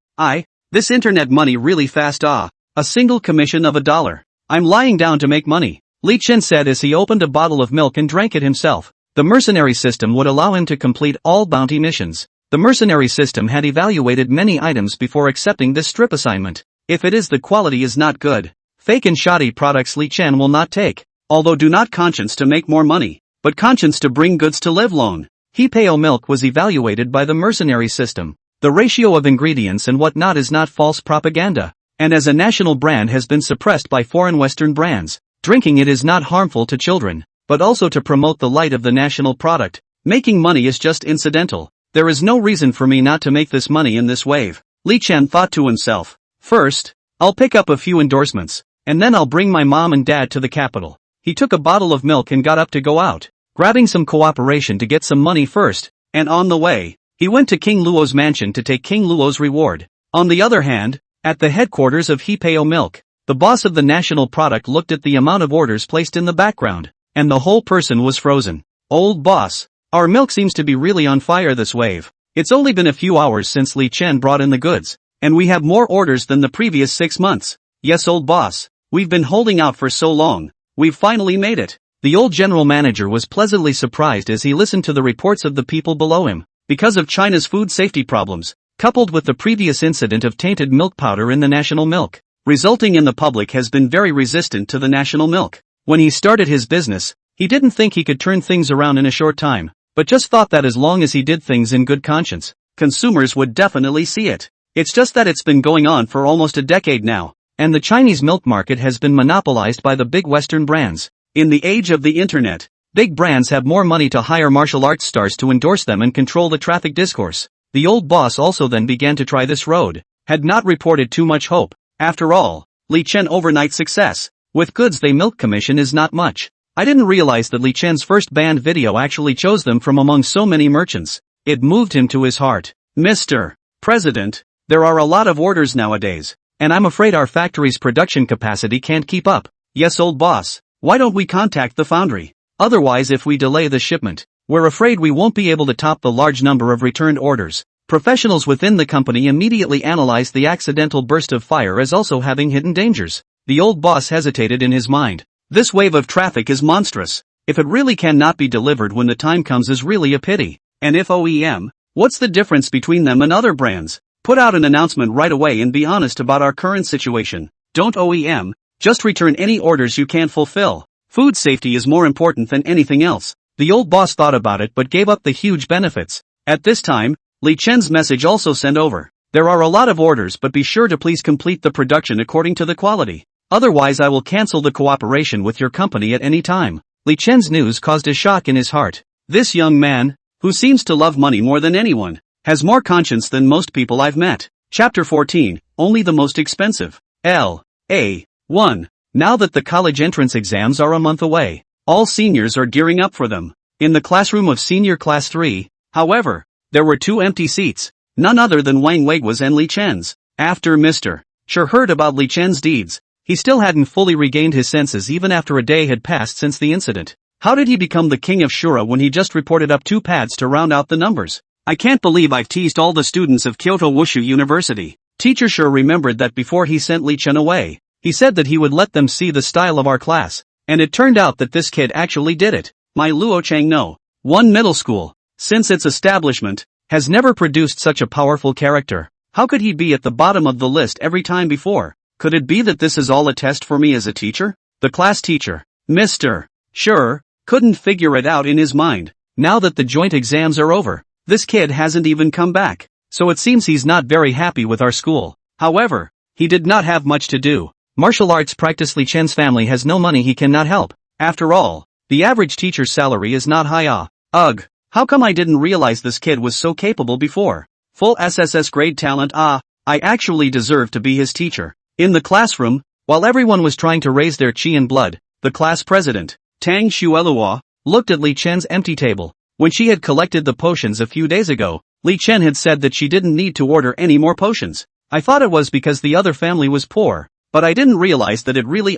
Speaker 1: This internet money really fast. A single commission of $1. I'm lying down to make money, Li Chen said as he opened a bottle of milk and drank it himself. The mercenary system would allow him to complete all bounty missions. The mercenary system had evaluated many items before accepting this strip assignment. If it is, the quality is not good. Fake and shoddy products Li Chen will not take. Although do not conscience to make more money, but conscience to bring goods to live long. Hipeo milk was evaluated by the mercenary system. The ratio of ingredients and whatnot is not false propaganda. And as a national brand has been suppressed by foreign Western brands, drinking it is not harmful to children, but also to promote the light of the national product. Making money is just incidental. There is no reason for me not to make this money in this wave, Li Chen thought to himself. First, I'll pick up a few endorsements, and then I'll bring my mom and dad to the capital. He took a bottle of milk and got up to go out, grabbing some cooperation to get some money first, and on the way, he went to King Luo's mansion to take King Luo's reward. On the other hand, at the headquarters of Hipeo Milk, the boss of the national product looked at the amount of orders placed in the background, and the whole person was frozen. Old boss, our milk seems to be really on fire this wave. It's only been a few hours since Li Chen brought in the goods, and we have more orders than the previous 6 months. Yes, old boss, we've been holding out for so long. We've finally made it. The old general manager was pleasantly surprised as he listened to the reports of the people below him. Because of China's food safety problems, coupled with the previous incident of tainted milk powder in the national milk, resulting in the public has been very resistant to the national milk. When he started his business, he didn't think he could turn things around in a short time, but just thought that as long as he did things in good conscience, consumers would definitely see it. It's just that it's been going on for almost a decade now, and the Chinese milk market has been monopolized by the big Western brands. In the age of the internet, big brands have more money to hire martial arts stars to endorse them and control the traffic discourse. The old boss also then began to try this road. Had not reported too much hope. After all, Li Chen overnight success. With goods they milk commission is not much. I didn't realize that Li Chen's first banned video actually chose them from among so many merchants. It moved him to his heart. Mr. President, there are a lot of orders nowadays, and I'm afraid our factory's production capacity can't keep up. Yes, old boss, why don't we contact the foundry? Otherwise, if we delay the shipment, we're afraid we won't be able to top the large number of returned orders. Professionals within the company immediately analyzed the accidental burst of fire as also having hidden dangers. The old boss hesitated in his mind. This wave of traffic is monstrous. If it really cannot be delivered when the time comes is really a pity. And if OEM, what's the difference between them and other brands? Put out an announcement right away and be honest about our current situation. Don't OEM, just return any orders you can't fulfill. Food safety is more important than anything else. The old boss thought about it but gave up the huge benefits. At this time, Li Chen's message also sent over. There are a lot of orders, but be sure to please complete the production according to the quality. Otherwise I will cancel the cooperation with your company at any time. Li Chen's news caused a shock in his heart. This young man, who seems to love money more than anyone, has more conscience than most people I've met. Chapter 14, Only the Most Expensive. L.A.1. Now that the college entrance exams are a month away, all seniors are gearing up for them. In the classroom of senior class 3, however, there were 2 empty seats, none other than Wang Wei's and Li Chen's. After Mr. Shura heard about Li Chen's deeds, he still hadn't fully regained his senses even after a day had passed since the incident. How did he become the king of Shura when he just reported up 2 pads to round out the numbers? I can't believe I've teased all the students of Kyoto Wushu University. Teacher Shura remembered that before he sent Li Chen away, he said that he would let them see the style of our class, and it turned out that this kid actually did it. My Luo Chang No. 1 middle school, since its establishment, has never produced such a powerful character. How could he be at the bottom of the list every time before? Could it be that this is all a test for me as a teacher? The class teacher, Mr. Shura, couldn't figure it out in his mind. Now that the joint exams are over, this kid hasn't even come back, so it seems he's not very happy with our school. However, he did not have much to do. Martial arts practice. Li Chen's family has no money, he cannot help. After all, the average teacher's salary is not high. Ugh, how come I didn't realize this kid was so capable before? Full SSS grade talent. I actually deserve to be his teacher. In the classroom, while everyone was trying to raise their chi and blood, the class president, Tang Xuelua, looked at Li Chen's empty table. When she had collected the potions a few days ago, Li Chen had said that she didn't need to order any more potions. I thought it was because the other family was poor, but I didn't realize that it really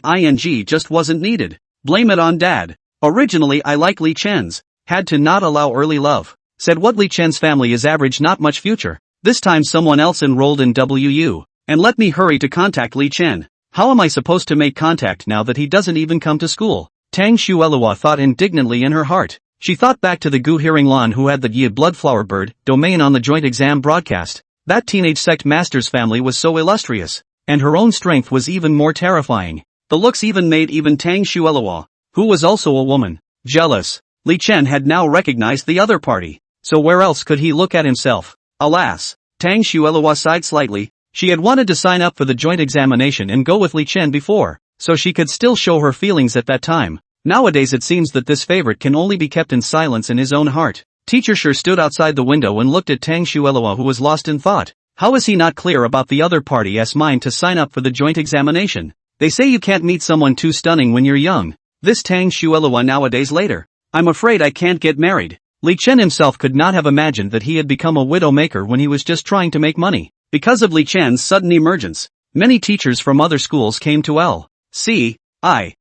Speaker 1: just wasn't needed. Blame it on dad. Originally I like Li Chen's, had to not allow early love. Said what Li Chen's family is average, not much future. This time someone else enrolled in WU, and let me hurry to contact Li Chen. How am I supposed to make contact now that he doesn't even come to school? Tang Xuelua thought indignantly in her heart. She thought back to the Gu Hearinglan who had the Yi Bloodflower Bird domain on the joint exam broadcast. That teenage sect master's family was so illustrious, and her own strength was even more terrifying. The looks even made Tang Xuelua, who was also a woman, jealous. Li Chen had now recognized the other party, so where else could he look at himself? Alas, Tang Xuelua sighed slightly. She had wanted to sign up for the joint examination and go with Li Chen before, so she could still show her feelings at that time. Nowadays it seems that this favorite can only be kept in silence in his own heart. Teacher Shura stood outside the window and looked at Tang Xuelua, who was lost in thought. How is he not clear about the other party's mind to sign up for the joint examination? They say you can't meet someone too stunning when you're young. This Tang Xuelua nowadays later. I'm afraid I can't get married. Li Chen himself could not have imagined that he had become a widow maker when he was just trying to make money. Because of Li Chen's sudden emergence, many teachers from other schools came to L.C.I.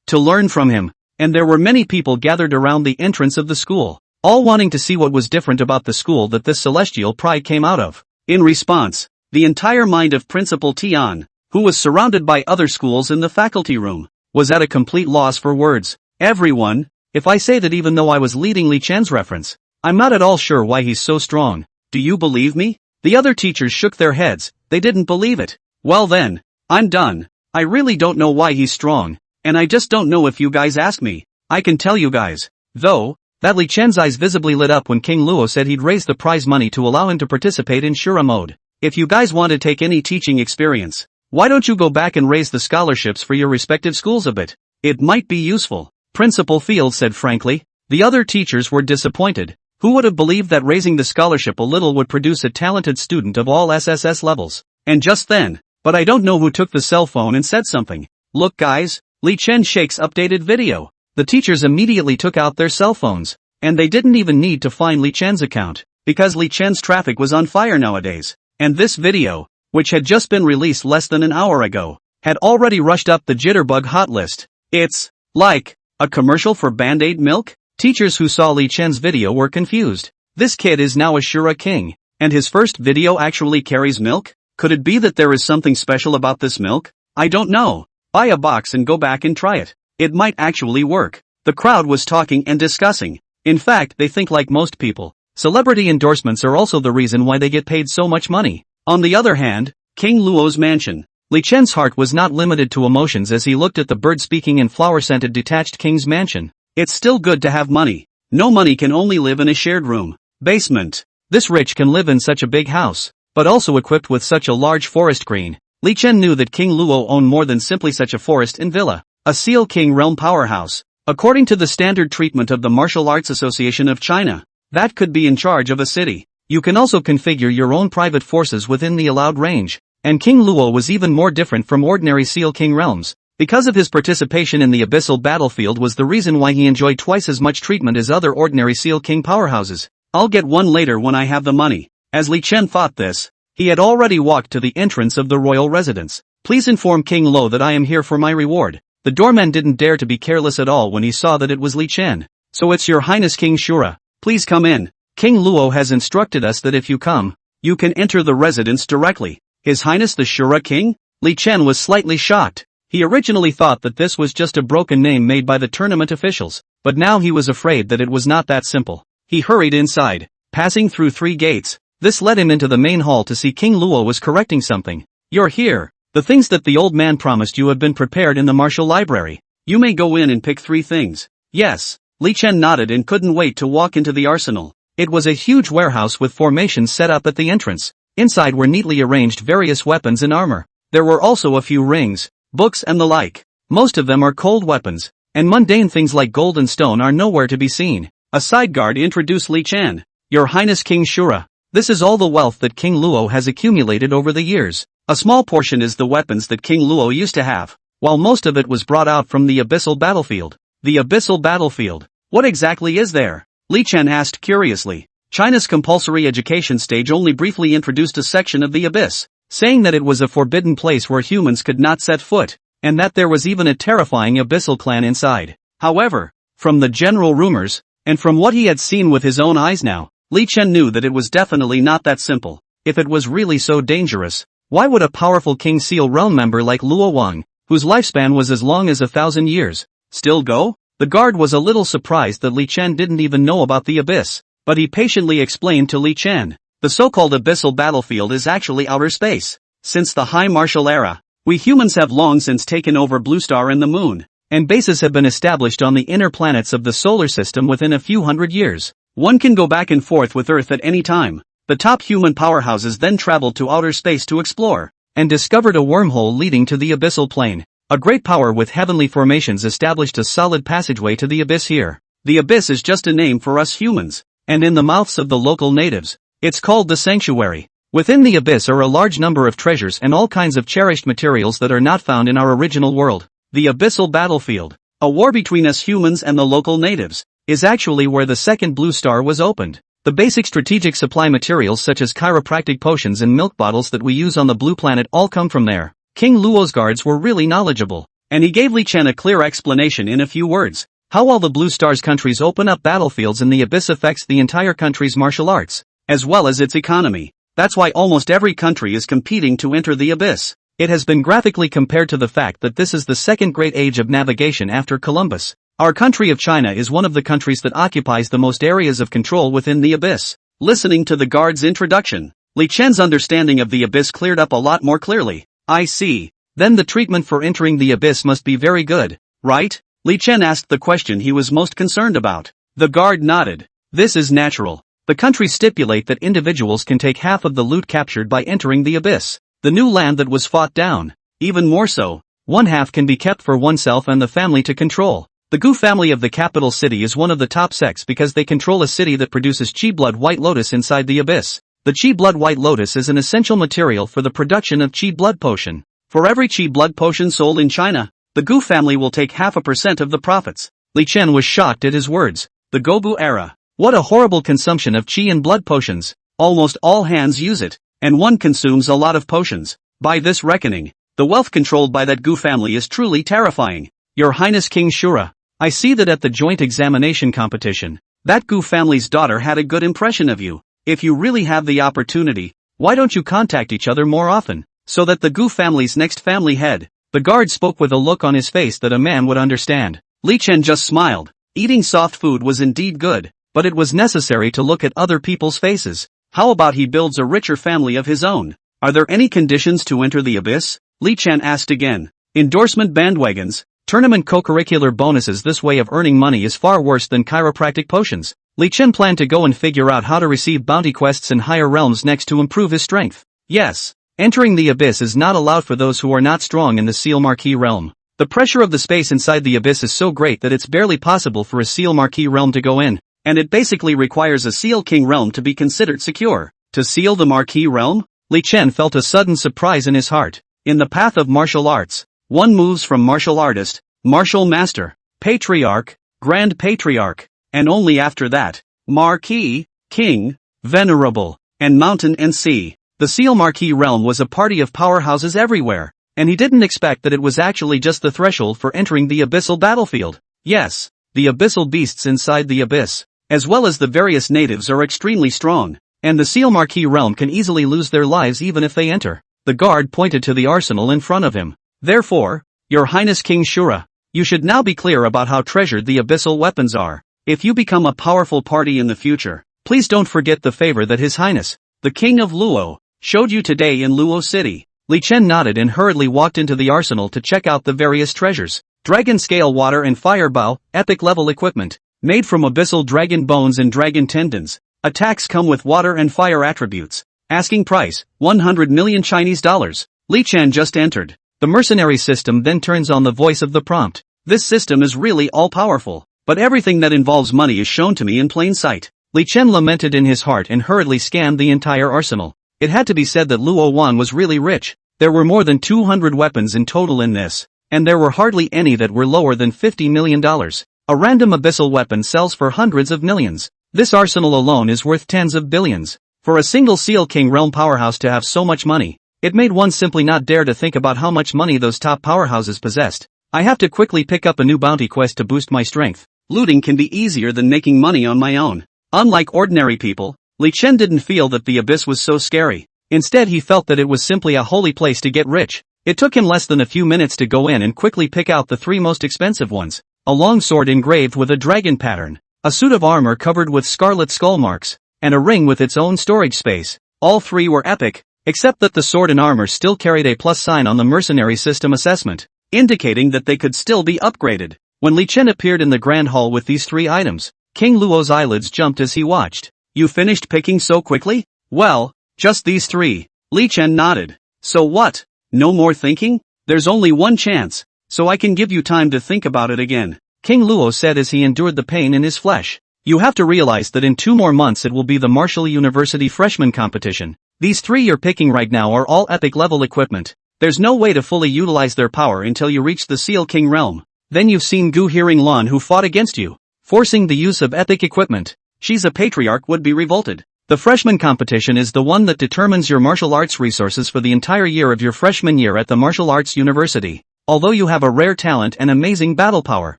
Speaker 1: to learn from him, and there were many people gathered around the entrance of the school, all wanting to see what was different about the school that this celestial pride came out of. In response, the entire mind of Principal Tian, who was surrounded by other schools in the faculty room, was at a complete loss for words. Everyone, if I say that even though I was leading Li Chen's reference, I'm not at all sure why he's so strong. Do you believe me? The other teachers shook their heads, they didn't believe it. Well then, I'm done. I really don't know why he's strong, and I just don't know if you guys ask me. I can tell you guys, though, that Li Chen's eyes visibly lit up when King Luo said he'd raise the prize money to allow him to participate in Shura mode. If you guys want to take any teaching experience, why don't you go back and raise the scholarships for your respective schools a bit? It might be useful. Principal Field said frankly. The other teachers were disappointed. Who would have believed that raising the scholarship a little would produce a talented student of all SSS levels? And just then, but I don't know who took the cell phone and said something. Look guys, Li Chen shakes updated video. The teachers immediately took out their cell phones. And they didn't even need to find Li Chen's account, because Li Chen's traffic was on fire nowadays. And this video, which had just been released less than an hour ago, had already rushed up the Jitterbug hot list. It's like a commercial for Band-Aid milk? Teachers who saw Li Chen's video were confused. This kid is now a Shura king, and his first video actually carries milk? Could it be that there is something special about this milk? I don't know. Buy a box and go back and try it. It might actually work. The crowd was talking and discussing. In fact, they think like most people. Celebrity endorsements are also the reason why they get paid so much money. On the other hand, King Luo's mansion. Li Chen's heart was not limited to emotions as he looked at the bird-speaking and flower-scented detached king's mansion. It's still good to have money. No money can only live in a shared room. Basement. This rich can live in such a big house, but also equipped with such a large forest green. Li Chen knew that King Luo owned more than simply such a forest and villa. A Seal King realm powerhouse. According to the standard treatment of the Martial Arts Association of China, that could be in charge of a city. You can also configure your own private forces within the allowed range. And King Luo was even more different from ordinary Seal King realms. Because of his participation in the abyssal battlefield was the reason why he enjoyed twice as much treatment as other ordinary Seal King powerhouses. I'll get one later when I have the money. As Li Chen thought this, he had already walked to the entrance of the royal residence. Please inform King Luo that I am here for my reward. The doorman didn't dare to be careless at all when he saw that it was Li Chen. So it's your highness King Shura. Please come in. King Luo has instructed us that if you come, you can enter the residence directly. His Highness the Shura King? Li Chen was slightly shocked. He originally thought that this was just a broken name made by the tournament officials, but now he was afraid that it was not that simple. He hurried inside, passing through 3 gates. This led him into the main hall to see King Luo was correcting something. You're here. The things that the old man promised you have been prepared in the martial library. You may go in and pick 3 things. Yes. Li Chen nodded and couldn't wait to walk into the arsenal. It was a huge warehouse with formations set up at the entrance. Inside were neatly arranged various weapons and armor. There were also a few rings, books and the like. Most of them are cold weapons, and mundane things like gold and stone are nowhere to be seen. A side guard introduced Li Chen. Your Highness King Shura. This is all the wealth that King Luo has accumulated over the years. A small portion is the weapons that King Luo used to have, while most of it was brought out from the abyssal battlefield. The abyssal battlefield. What exactly is there? Li Chen asked curiously. China's compulsory education stage only briefly introduced a section of the abyss, saying that it was a forbidden place where humans could not set foot, and that there was even a terrifying abyssal clan inside. However, from the general rumors, and from what he had seen with his own eyes now, Li Chen knew that it was definitely not that simple. If it was really so dangerous, why would a powerful King Seal realm member like Luo Wang, whose lifespan was as long as 1,000 years, still go? The guard was a little surprised that Li Chen didn't even know about the abyss, but he patiently explained to Li Chen. The so-called abyssal battlefield is actually outer space. Since the high martial era, we humans have long since taken over Blue Star and the Moon, and bases have been established on the inner planets of the solar system within a few hundred years. One can go back and forth with Earth at any time. The top human powerhouses then traveled to outer space to explore, and discovered a wormhole leading to the abyssal plane. A great power with heavenly formations established a solid passageway to the abyss here. The abyss is just a name for us humans, and in the mouths of the local natives, it's called the sanctuary. Within the abyss are a large number of treasures and all kinds of cherished materials that are not found in our original world. The abyssal battlefield, a war between us humans and the local natives, is actually where the second Blue Star was opened. The basic strategic supply materials such as chiropractic potions and milk bottles that we use on the blue planet all come from there. King Luo's guards were really knowledgeable, and he gave Li Chen a clear explanation in a few words. How all the Blue Star's countries open up battlefields in the abyss affects the entire country's martial arts, as well as its economy. That's why almost every country is competing to enter the abyss. It has been graphically compared to the fact that this is the second great age of navigation after Columbus. Our country of China is one of the countries that occupies the most areas of control within the abyss. Listening to the guard's introduction, Li Chen's understanding of the abyss cleared up a lot more clearly. I see. Then the treatment for entering the abyss must be very good, right? Li Chen asked the question he was most concerned about. The guard nodded. This is natural. The countries stipulate that individuals can take half of the loot captured by entering the abyss, the new land that was fought down. Even more so, one half can be kept for oneself and the family to control. The Gu family of the capital city is one of the top sects because they control a city that produces Qi blood white lotus inside the abyss. The Qi blood white lotus is an essential material for the production of Qi blood potion. For every Qi blood potion sold in China, the Gu family will take 0.5% of the profits. Li Chen was shocked at his words. The Gobu era. What a horrible consumption of Qi and blood potions. Almost all hands use it, and one consumes a lot of potions. By this reckoning, the wealth controlled by that Gu family is truly terrifying. Your Highness King Shura, I see that at the joint examination competition, that Gu family's daughter had a good impression of you. If you really have the opportunity, why don't you contact each other more often, so that the Gu family's next family head? The guard spoke with a look on his face that a man would understand. Li Chen just smiled. Eating soft food was indeed good, but it was necessary to look at other people's faces. How about he builds a richer family of his own? Are there any conditions to enter the abyss? Li Chen asked again. Endorsement bandwagons. Tournament co-curricular bonuses. This way of earning money is far worse than chiropractic potions. Li Chen planned to go and figure out how to receive bounty quests in higher realms next to improve his strength. Yes, entering the abyss is not allowed for those who are not strong in the Seal Marquee realm. The pressure of the space inside the abyss is so great that it's barely possible for a Seal Marquee realm to go in, and it basically requires a Seal King realm to be considered secure. To seal the Marquee realm? Li Chen felt a sudden surprise in his heart. In the path of martial arts, one moves from martial artist, martial master, patriarch, grand patriarch, and only after that, marquis, king, venerable, and mountain and sea. The Seal Marquee realm was a party of powerhouses everywhere, and he didn't expect that it was actually just the threshold for entering the abyssal battlefield. Yes, the abyssal beasts inside the abyss, as well as the various natives are extremely strong, and the Seal Marquee realm can easily lose their lives even if they enter. The guard pointed to the arsenal in front of him. Therefore, Your Highness King Shura, you should now be clear about how treasured the abyssal weapons are. If you become a powerful party in the future, please don't forget the favor that His Highness, the King of Luo, showed you today in Luo City. Li Chen nodded and hurriedly walked into the arsenal to check out the various treasures. Dragon scale water and fire bow, epic level equipment, made from abyssal dragon bones and dragon tendons. Attacks come with water and fire attributes. Asking price, 100 million Chinese dollars. Li Chen just entered. The mercenary system then turns on the voice of the prompt. This system is really all-powerful, but everything that involves money is shown to me in plain sight. Li Chen lamented in his heart and hurriedly scanned the entire arsenal. It had to be said that Luo Wang was really rich. There were more than 200 weapons in total in this, and there were hardly any that were lower than $50 million. A random abyssal weapon sells for hundreds of millions. This arsenal alone is worth tens of billions. For a single Seal King realm powerhouse to have so much money, it made one simply not dare to think about how much money those top powerhouses possessed. I have to quickly pick up a new bounty quest to boost my strength. Looting can be easier than making money on my own. Unlike ordinary people, Li Chen didn't feel that the abyss was so scary. Instead he felt that it was simply a holy place to get rich. It took him less than a few minutes to go in and quickly pick out the three most expensive ones. A long sword engraved with a dragon pattern, a suit of armor covered with scarlet skull marks, and a ring with its own storage space. All three were epic, except that the sword and armor still carried a plus sign on the mercenary system assessment, indicating that they could still be upgraded. When Li Chen appeared in the grand hall with these three items, King Luo's eyelids jumped as he watched. You finished picking so quickly? Well, just these three. Li Chen nodded. So what? No more thinking? There's only one chance, so I can give you time to think about it again, King Luo said as he endured the pain in his flesh. You have to realize that in 2 more months it will be the Martial University freshman competition. These three you're picking right now are all epic level equipment. There's no way to fully utilize their power until you reach the Seal King realm. Then you've seen Gu Hearing Lan who fought against you, forcing the use of epic equipment. She's a patriarch would be revolted. The freshman competition is the one that determines your martial arts resources for the entire year of your freshman year at the Martial Arts University. Although you have a rare talent and amazing battle power,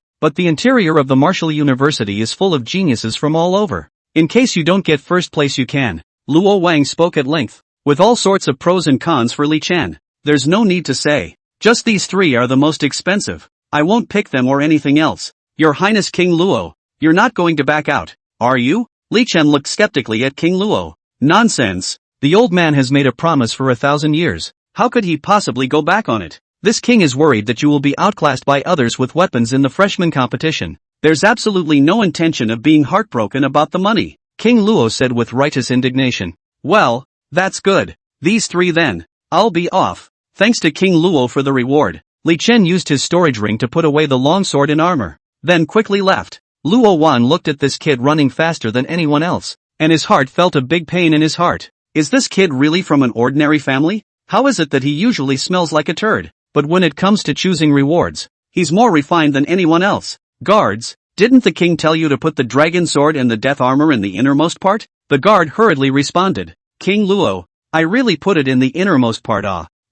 Speaker 1: but the interior of the Martial University is full of geniuses from all over. In case you don't get first place you can. Luo Wang spoke at length, with all sorts of pros and cons for Li Chen. There's no need to say. Just these three are the most expensive. I won't pick them or anything else. Your Highness King Luo, you're not going to back out, are you? Li Chen looked skeptically at King Luo. Nonsense. The old man has made a promise for 1,000 years. How could he possibly go back on it? This king is worried that you will be outclassed by others with weapons in the freshman competition. There's absolutely no intention of being heartbroken about the money, King Luo said with righteous indignation. Well, that's good. These three then. I'll be off. Thanks to King Luo for the reward. Li Chen used his storage ring to put away the longsword and armor, then quickly left. Luo Wang looked at this kid running faster than anyone else, and his heart felt a big pain in his heart. Is this kid really from an ordinary family? How is it that he usually smells like a turd, but when it comes to choosing rewards, he's more refined than anyone else? Guards, didn't the king tell you to put the dragon sword and the death armor in the innermost part? The guard hurriedly responded. King Luo, I really put it in the innermost part.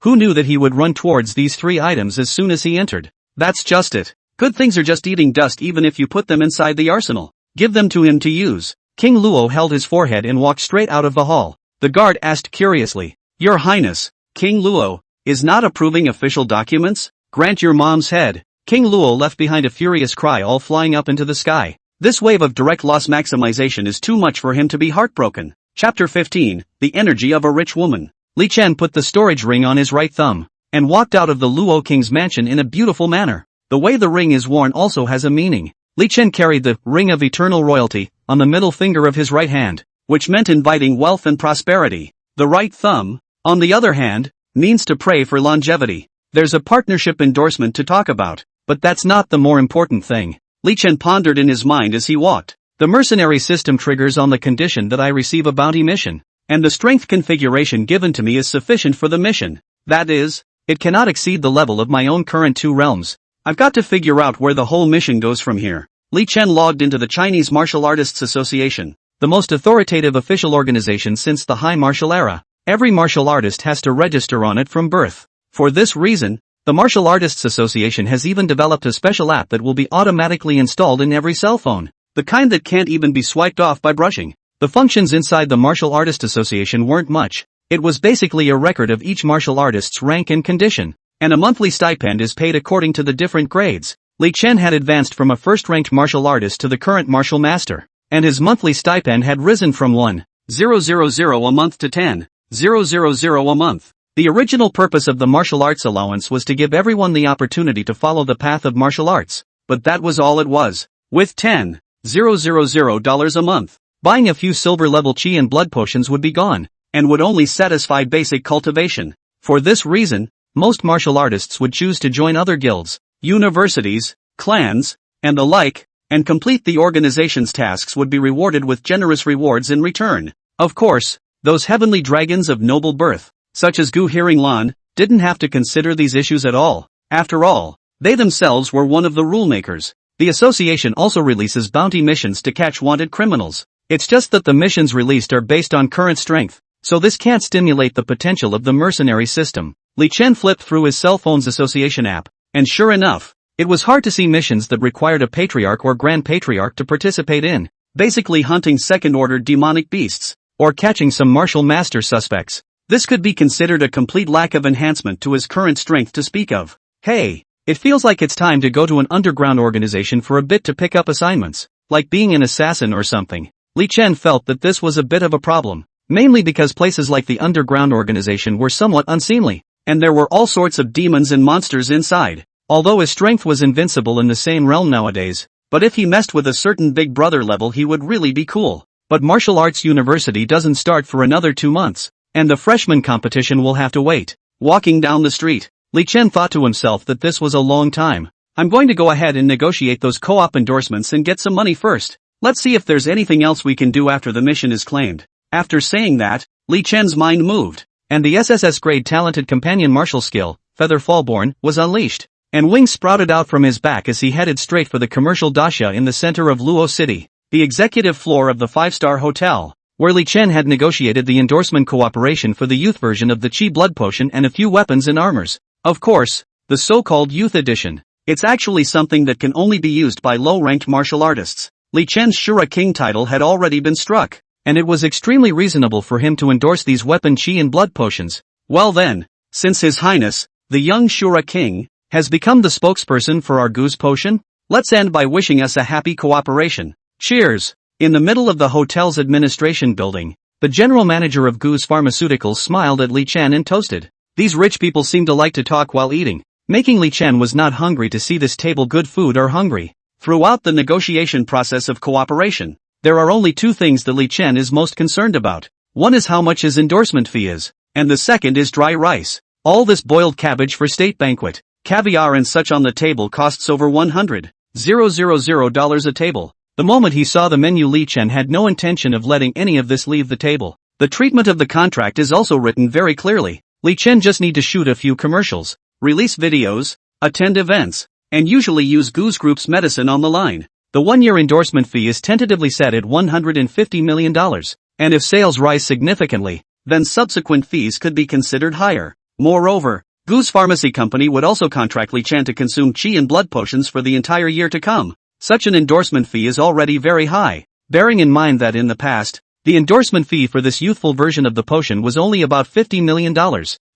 Speaker 1: Who knew that he would run towards these 3 items as soon as he entered? That's just it. Good things are just eating dust even if you put them inside the arsenal. Give them to him to use. King Luo held his forehead and walked straight out of the hall. The guard asked curiously, Your Highness, King Luo, is not approving official documents? Grant your mom's head. King Luo left behind a furious cry all flying up into the sky. This wave of direct loss maximization is too much for him to be heartbroken. Chapter 15, The Energy of a Rich Woman. Li Chen put the storage ring on his right thumb, and walked out of the Luo King's mansion in a beautiful manner. The way the ring is worn also has a meaning. Li Chen carried the ring of eternal royalty on the middle finger of his right hand, which meant inviting wealth and prosperity. The right thumb, on the other hand, means to pray for longevity. There's a partnership endorsement to talk about, but that's not the more important thing. Li Chen pondered in his mind as he walked. The mercenary system triggers on the condition that I receive a bounty mission, and the strength configuration given to me is sufficient for the mission. That is, it cannot exceed the level of my own current 2 realms. I've got to figure out where the whole mission goes from here. Li Chen logged into the Chinese Martial Artists Association, the most authoritative official organization since the High Martial Era. Every martial artist has to register on it from birth. For this reason, the Martial Artists Association has even developed a special app that will be automatically installed in every cell phone, the kind that can't even be swiped off by brushing. The functions inside the Martial Artists Association weren't much. It was basically a record of each martial artist's rank and condition, and a monthly stipend is paid according to the different grades. Li Chen had advanced from a first-ranked martial artist to the current martial master, and his monthly stipend had risen from 1,000 a month to 10,000 a month. The original purpose of the martial arts allowance was to give everyone the opportunity to follow the path of martial arts, but that was all it was. With $10,000 a month, buying a few silver-level chi and blood potions would be gone, and would only satisfy basic cultivation. For this reason, most martial artists would choose to join other guilds, universities, clans, and the like, and complete the organization's tasks would be rewarded with generous rewards in return. Of course, those heavenly dragons of noble birth, such as Gu Hearing-lan, didn't have to consider these issues at all. After all, they themselves were one of the rulemakers. The association also releases bounty missions to catch wanted criminals. It's just that the missions released are based on current strength, so this can't stimulate the potential of the mercenary system. Li Chen flipped through his cell phone's association app, and sure enough, it was hard to see missions that required a patriarch or grand patriarch to participate in, basically hunting second-order demonic beasts, or catching some martial master suspects. This could be considered a complete lack of enhancement to his current strength to speak of. Hey, it feels like it's time to go to an underground organization for a bit to pick up assignments, like being an assassin or something. Li Chen felt that this was a bit of a problem, mainly because places like the underground organization were somewhat unseemly, and there were all sorts of demons and monsters inside. Although his strength was invincible in the same realm nowadays, but if he messed with a certain Big Brother level he would really be cool. But Martial Arts University doesn't start for another 2 months, and the freshman competition will have to wait. Walking down the street, Li Chen thought to himself that this was a long time. I'm going to go ahead and negotiate those co-op endorsements and get some money first. Let's see if there's anything else we can do after the mission is claimed. After saying that, Li Chen's mind moved, and the SSS grade talented companion martial skill, Feather Fallborn, was unleashed, and wings sprouted out from his back as he headed straight for the commercial dasha in the center of Luo City, the executive floor of the 5-star hotel, where Li Chen had negotiated the endorsement cooperation for the youth version of the Chi blood potion and a few weapons and armors. Of course, the so-called youth edition. It's actually something that can only be used by low-ranked martial artists. Li Chen's Shura King title had already been struck, and it was extremely reasonable for him to endorse these weapon chi and blood potions. Well then, since His Highness, the young Shura King, has become the spokesperson for our goose potion, let's end by wishing us a happy cooperation. Cheers! In the middle of the hotel's administration building, the general manager of Goose Pharmaceuticals smiled at Li Chen and toasted. These rich people seem to like to talk while eating, making Li Chen was not hungry to see this table good food or hungry. Throughout the negotiation process of cooperation, there are only 2 things that Li Chen is most concerned about. One is how much his endorsement fee is, and the second is dry rice. All this boiled cabbage for state banquet. caviar and such on the table costs over $100,000 a table. The moment he saw the menu, Li Chen had no intention of letting any of this leave the table. The treatment of the contract is also written very clearly. Li Chen just need to shoot a few commercials, release videos, attend events, and usually use Goose Group's medicine on the line. The 1-year endorsement fee is tentatively set at $150 million, and if sales rise significantly, then subsequent fees could be considered higher. Moreover, Goose Pharmacy Company would also contract Li Chen to consume qi and blood potions for the entire year to come. Such an endorsement fee is already very high, bearing in mind that in the past, the endorsement fee for this youthful version of the potion was only about $50 million.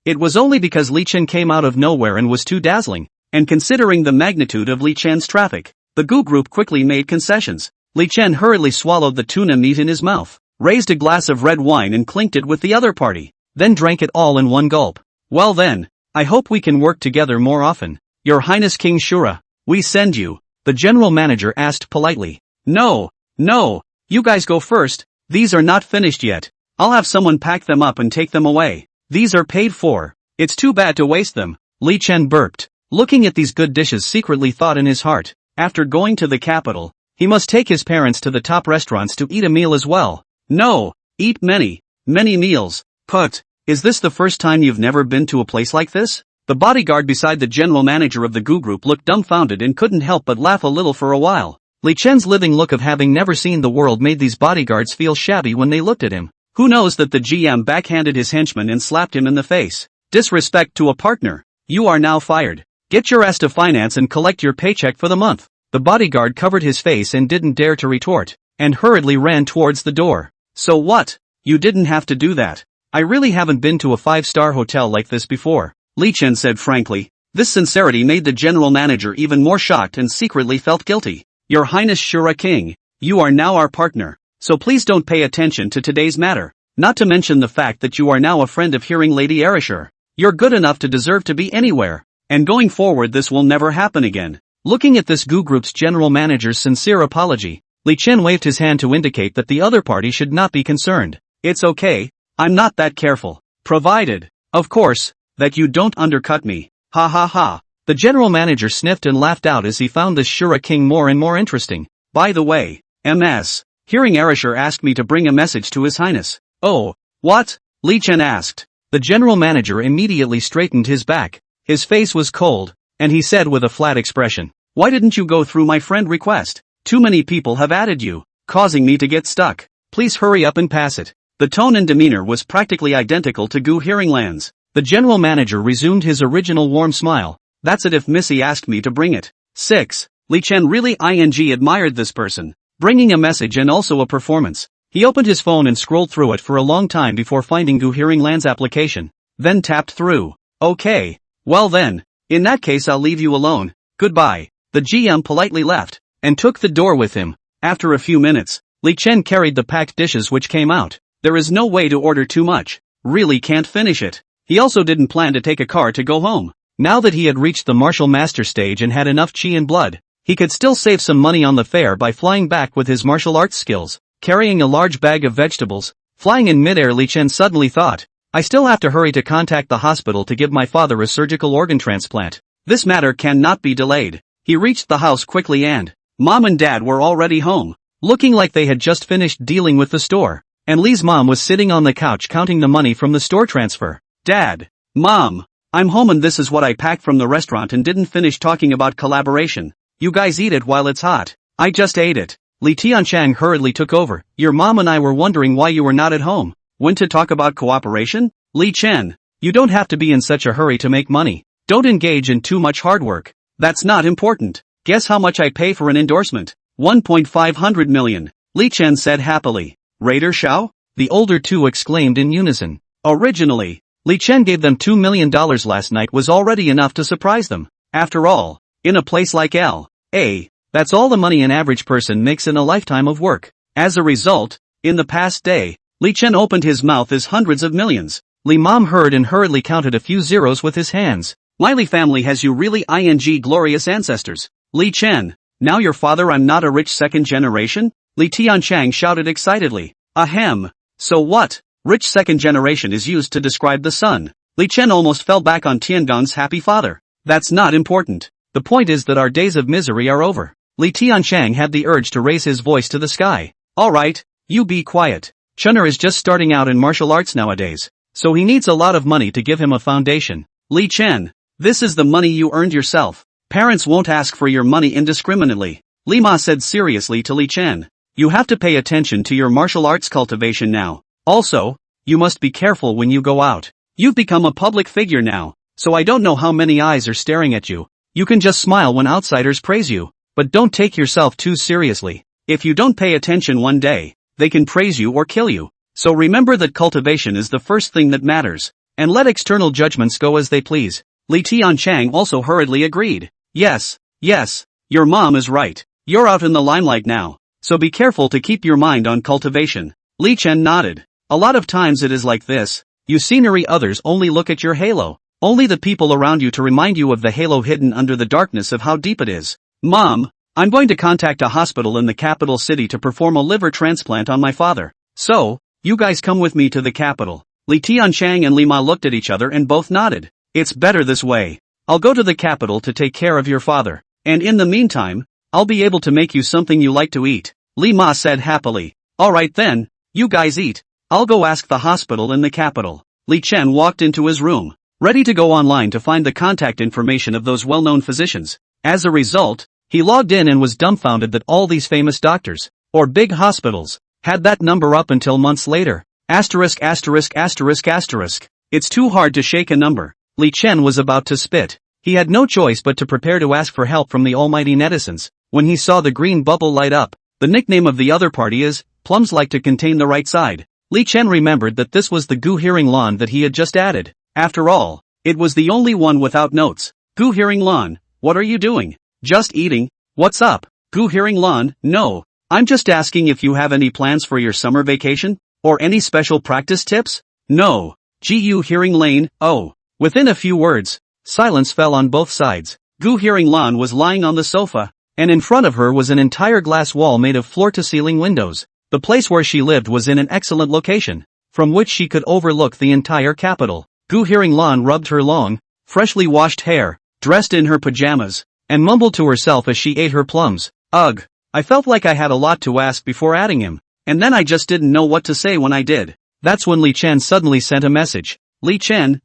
Speaker 1: It was only because Li Chen came out of nowhere and was too dazzling, and considering the magnitude of Li Chen's traffic, the Gu Group quickly made concessions. Li Chen hurriedly swallowed the tuna meat in his mouth, raised a glass of red wine and clinked it with the other party, then drank it all in one gulp. Well then, I hope we can work together more often. Your Highness King Shura, we send you. The general manager asked politely. No, you guys go first, these are not finished yet. I'll have someone pack them up and take them away. These are paid for. It's too bad to waste them. Li Chen burped. Looking at these good dishes, secretly thought in his heart, after going to the capital, he must take his parents to the top restaurants to eat a meal as well. No, eat many meals. Put, is this the first time you've never been to a place like this? The bodyguard beside the general manager of the Gu Group looked dumbfounded and couldn't help but laugh a little for a while. Li Chen's living look of having never seen the world made these bodyguards feel shabby when they looked at him. Who knows that the GM backhanded his henchman and slapped him in the face. Disrespect to a partner. You are now fired. Get your ass to finance and collect your paycheck for the month. The bodyguard covered his face and didn't dare to retort, and hurriedly ran towards the door. So what? You didn't have to do that. I really haven't been to a 5-star hotel like this before, Li Chen said frankly. This sincerity made the general manager even more shocked and secretly felt guilty. Your Highness Shura King, you are now our partner, so please don't pay attention to today's matter, not to mention the fact that you are now a friend of hearing Lady Erishur. You're good enough to deserve to be anywhere, and going forward this will never happen again. Looking at this Gu Group's general manager's sincere apology, Li Chen waved his hand to indicate that the other party should not be concerned. It's okay, I'm not that careful. Provided, of course, that you don't undercut me. Ha ha ha. The general manager sniffed and laughed out as he found this Shura King more and more interesting. By the way, MS, hearing Erishur asked me to bring a message to His Highness. Oh, what? Li Chen asked. The general manager immediately straightened his back. His face was cold, and he said with a flat expression, why didn't you go through my friend request? Too many people have added you, causing me to get stuck. Please hurry up and pass it. The tone and demeanor was practically identical to Gu Hearingland's. The general manager resumed his original warm smile. That's it if Missy asked me to bring it. 6. Li Chen really admired this person, bringing a message and also a performance. He opened his phone and scrolled through it for a long time before finding Gu Hearingland's application, then tapped through. Okay. Well then, in that case I'll leave you alone. Goodbye. The GM politely left, and took the door with him. After a few minutes, Li Chen carried the packed dishes which came out. There is no way to order too much. Really can't finish it. He also didn't plan to take a car to go home. Now that he had reached the martial master stage and had enough chi and blood, he could still save some money on the fare by flying back with his martial arts skills, carrying a large bag of vegetables. Flying in midair, Li Chen suddenly thought, I still have to hurry to contact the hospital to give my father a surgical organ transplant. This matter cannot be delayed. He reached the house quickly and Mom and Dad were already home, looking like they had just finished dealing with the store, and Li's mom was sitting on the couch counting the money from the store transfer. Dad, Mom, I'm home and this is what I packed from the restaurant and didn't finish talking about collaboration. You guys eat it while it's hot. I just ate it. Li Tianchang hurriedly took over. Your mom and I were wondering why you were not at home. When to talk about cooperation? Li Chen, you don't have to be in such a hurry to make money. Don't engage in too much hard work. That's not important. Guess how much I pay for an endorsement? 1.5 million. Li Chen said happily. Raider Shao? The older two exclaimed in unison. Originally, Li Chen gave them $2 million last night was already enough to surprise them. After all, in a place like L.A., that's all the money an average person makes in a lifetime of work. As a result, in the past day, Li Chen opened his mouth as hundreds of millions. Li Mom heard and hurriedly counted a few zeros with his hands. My Li family has you really glorious ancestors. Li Chen, now your father I'm not a rich second generation? Li Tianchang shouted excitedly. Ahem. So what? Rich second generation is used to describe the son. Li Chen almost fell back on Tiangong's happy father. That's not important. The point is that our days of misery are over. Li Tianchang had the urge to raise his voice to the sky. Alright, you be quiet. Chun'er is just starting out in martial arts nowadays, so he needs a lot of money to give him a foundation. Li Chen, this is the money you earned yourself. Parents won't ask for your money indiscriminately. Li Ma said seriously to Li Chen. You have to pay attention to your martial arts cultivation now. Also, you must be careful when you go out. You've become a public figure now, so I don't know how many eyes are staring at you. You can just smile when outsiders praise you, but don't take yourself too seriously. If you don't pay attention one day, they can praise you or kill you. So remember that cultivation is the first thing that matters, and let external judgments go as they please. Li Tianchang also hurriedly agreed. Yes, your mom is right. You're out in the limelight now, so be careful to keep your mind on cultivation. Li Chen nodded. A lot of times it is like this. You scenery others only look at your halo. Only the people around you to remind you of the halo hidden under the darkness of how deep it is. Mom, I'm going to contact a hospital in the capital city to perform a liver transplant on my father. So, you guys come with me to the capital. Li Tianchang and Li Ma looked at each other and both nodded. It's better this way. I'll go to the capital to take care of your father. And in the meantime, I'll be able to make you something you like to eat. Li Ma said happily. Alright then, you guys eat. I'll go ask the hospital in the capital. Li Chen walked into his room, ready to go online to find the contact information of those well-known physicians. As a result, he logged in and was dumbfounded that all these famous doctors, or big hospitals, had that number up until months later. Asterisk. It's too hard to shake a number. Li Chen was about to spit. He had no choice but to prepare to ask for help from the almighty netizens, when he saw the green bubble light up. The nickname of the other party is, plums like to contain the right side. Li Chen remembered that this was the Gu Hearing Lan that he had just added. After all, it was the only one without notes. Gu Hearing Lan, what are you doing? Just eating. What's up? Gu Hearing Lan, no. I'm just asking if you have any plans for your summer vacation? Or any special practice tips? No. Gu Hearing Lane, oh. Within a few words, silence fell on both sides. Gu Hearing Lan was lying on the sofa, and in front of her was an entire glass wall made of floor-to-ceiling windows. The place where she lived was in an excellent location, from which she could overlook the entire capital. Gu Hearing Lan rubbed her long, freshly washed hair, dressed in her pajamas, and mumbled to herself as she ate her plums. Ugh, I felt like I had a lot to ask before adding him, and then I just didn't know what to say when I did. That's when Li Chen suddenly sent a message. Li Chen,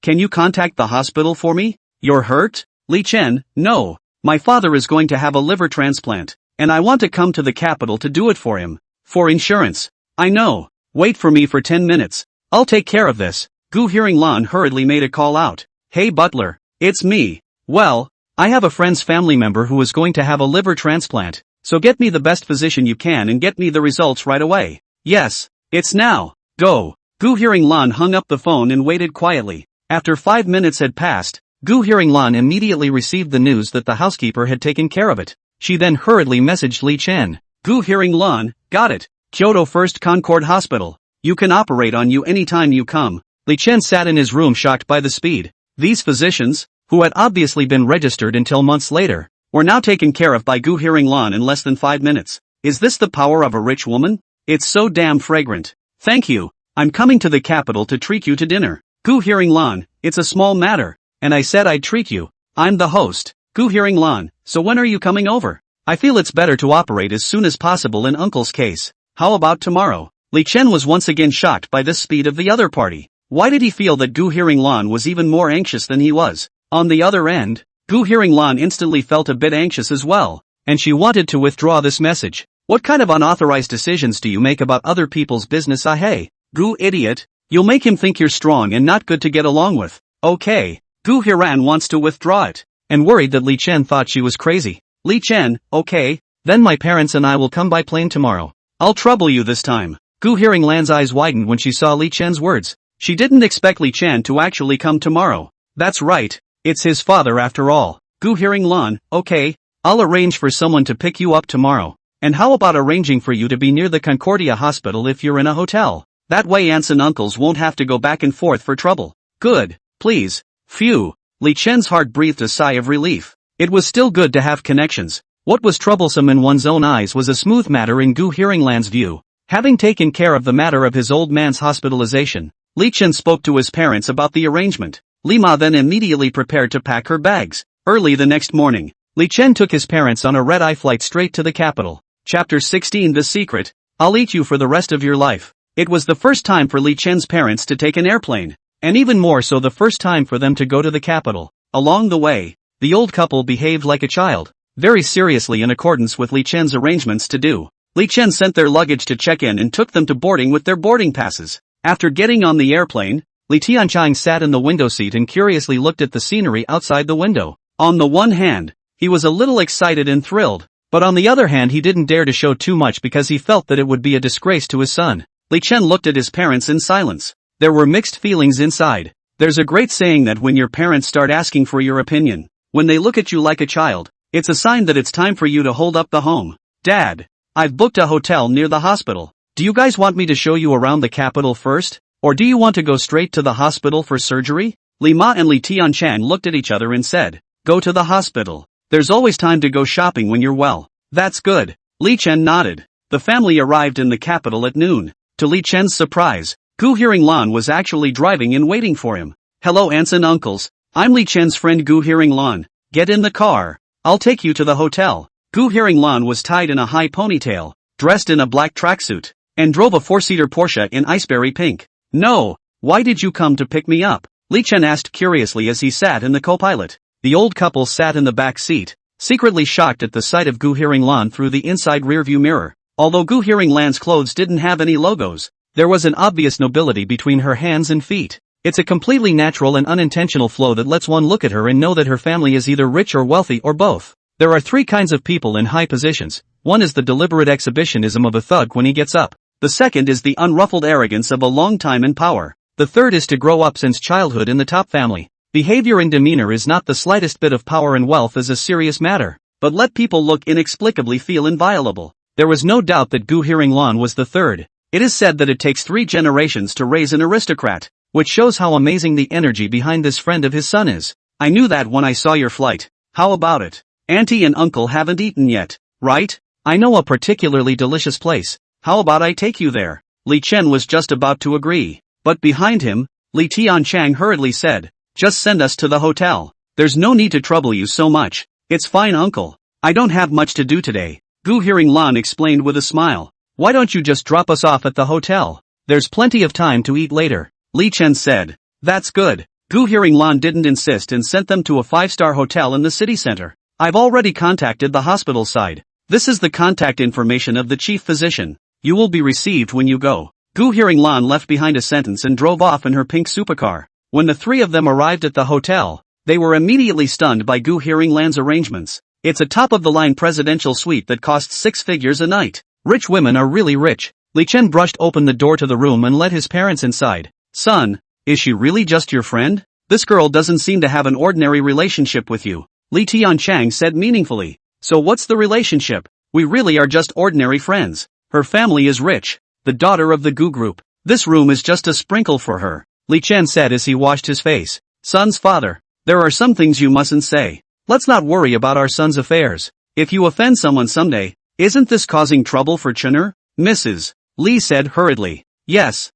Speaker 1: can you contact the hospital for me? You're hurt? Li Chen, no. My father is going to have a liver transplant, and I want to come to the capital to do it for him. For insurance. I know. Wait for me for 10 minutes. I'll take care of this. Gu Hearing Lan hurriedly made a call out. Hey butler, it's me. Well, I have a friend's family member who is going to have a liver transplant, so get me the best physician you can and get me the results right away. Yes, it's now. Go. Gu Hearing Lan hung up the phone and waited quietly. After 5 minutes had passed, Gu Hearing Lan immediately received the news that the housekeeper had taken care of it. She then hurriedly messaged Li Chen. Gu Hearing Lan, got it. Kyoto First Concord Hospital. You can operate on you anytime you come. Li Chen sat in his room shocked by the speed. These physicians, who had obviously been registered until months later, were now taken care of by Gu Hearing Lan in less than 5 minutes. Is this the power of a rich woman? It's so damn fragrant. Thank you. I'm coming to the capital to treat you to dinner. Gu Hearing Lan, it's a small matter, and I said I'd treat you. I'm the host. Gu Hearing Lan, so when are you coming over? I feel it's better to operate as soon as possible in Uncle's case. How about tomorrow? Li Chen was once again shocked by the speed of the other party. Why did he feel that Gu Hearing Lan was even more anxious than he was? On the other end, Gu Hearing Lan instantly felt a bit anxious as well, and she wanted to withdraw this message. What kind of unauthorized decisions do you make about other people's business? Hey, Gu idiot, you'll make him think you're strong and not good to get along with. Okay, Gu Heran wants to withdraw it, and worried that Li Chen thought she was crazy. Li Chen, okay, then my parents and I will come by plane tomorrow. I'll trouble you this time. Gu Hearing Lan's eyes widened when she saw Li Chen's words. She didn't expect Li Chen to actually come tomorrow. That's right, it's his father after all. Gu Hearing Lan, okay, I'll arrange for someone to pick you up tomorrow. And how about arranging for you to be near the Concordia Hospital if you're in a hotel? That way aunts and uncles won't have to go back and forth for trouble. Good, please. Phew. Li Chen's heart breathed a sigh of relief. It was still good to have connections. What was troublesome in one's own eyes was a smooth matter in Gu Hearing Lan's view. Having taken care of the matter of his old man's hospitalization, Li Chen spoke to his parents about the arrangement. Li Ma then immediately prepared to pack her bags. Early the next morning, Li Chen took his parents on a red-eye flight straight to the capital. Chapter 16 The Secret. I'll eat you for the rest of your life. It was the first time for Li Chen's parents to take an airplane, and even more so the first time for them to go to the capital. Along the way, the old couple behaved like a child, very seriously in accordance with Li Chen's arrangements to do. Li Chen sent their luggage to check in and took them to boarding with their boarding passes. After getting on the airplane, Li Tianchang sat in the window seat and curiously looked at the scenery outside the window. On the one hand, he was a little excited and thrilled, but on the other hand he didn't dare to show too much because he felt that it would be a disgrace to his son. Li Chen looked at his parents in silence. There were mixed feelings inside. There's a great saying that when your parents start asking for your opinion, when they look at you like a child, it's a sign that it's time for you to hold up the home. Dad, I've booked a hotel near the hospital. Do you guys want me to show you around the capital first? Or do you want to go straight to the hospital for surgery? Li Ma and Li Tianchang looked at each other and said, go to the hospital. There's always time to go shopping when you're well. That's good. Li Chen nodded. The family arrived in the capital at noon. To Li Chen's surprise, Gu Hearing-lan was actually driving and waiting for him. Hello aunts and uncles. I'm Li Chen's friend Gu Hearing-lan. Get in the car. I'll take you to the hotel. Gu Hearing-lan was tied in a high ponytail, dressed in a black tracksuit, and drove a four-seater Porsche in iceberry pink. No, why did you come to pick me up? Li Chen asked curiously as he sat in the co-pilot. The old couple sat in the back seat, secretly shocked at the sight of Gu Hearing-lan through the inside rearview mirror. Although Gu Hearing-lan's clothes didn't have any logos, there was an obvious nobility between her hands and feet. It's a completely natural and unintentional flow that lets one look at her and know that her family is either rich or wealthy or both. There are three kinds of people in high positions. One is the deliberate exhibitionism of a thug when he gets up. The second is the unruffled arrogance of a long time in power. The third is to grow up since childhood in the top family. Behavior and demeanor is not the slightest bit of power and wealth is a serious matter, but let people look inexplicably feel inviolable. There was no doubt that Gu Hearing-lan was the third. It is said that it takes 3 generations to raise an aristocrat, which shows how amazing the energy behind this friend of his son is. I knew that when I saw your flight. How about it? Auntie and uncle haven't eaten yet, right? I know a particularly delicious place. How about I take you there? Li Chen was just about to agree, but behind him, Li Tianchang hurriedly said, just send us to the hotel. There's no need to trouble you so much. It's fine uncle. I don't have much to do today. Gu Hearing-lan explained with a smile. Why don't you just drop us off at the hotel? There's plenty of time to eat later. Li Chen said. That's good. Gu Hearing-lan didn't insist and sent them to a 5-star hotel in the city center. I've already contacted the hospital side. This is the contact information of the chief physician. You will be received when you go. Gu Hearing-lan left behind a sentence and drove off in her pink supercar. When the three of them arrived at the hotel, they were immediately stunned by Gu Hearing-lan's arrangements. It's a top-of-the-line presidential suite that costs 6 figures a night. Rich women are really rich. Li Chen brushed open the door to the room and let his parents inside. Son, is she really just your friend? This girl doesn't seem to have an ordinary relationship with you. Li Tianchang said meaningfully. So what's the relationship? We really are just ordinary friends. Her family is rich. The daughter of the Gu group. This room is just a sprinkle for her. Li Chen said as he washed his face. Son's father, there are some things you mustn't say. Let's not worry about our son's affairs. If you offend someone someday, isn't this causing trouble for Chener? Mrs. Li said hurriedly. Yes,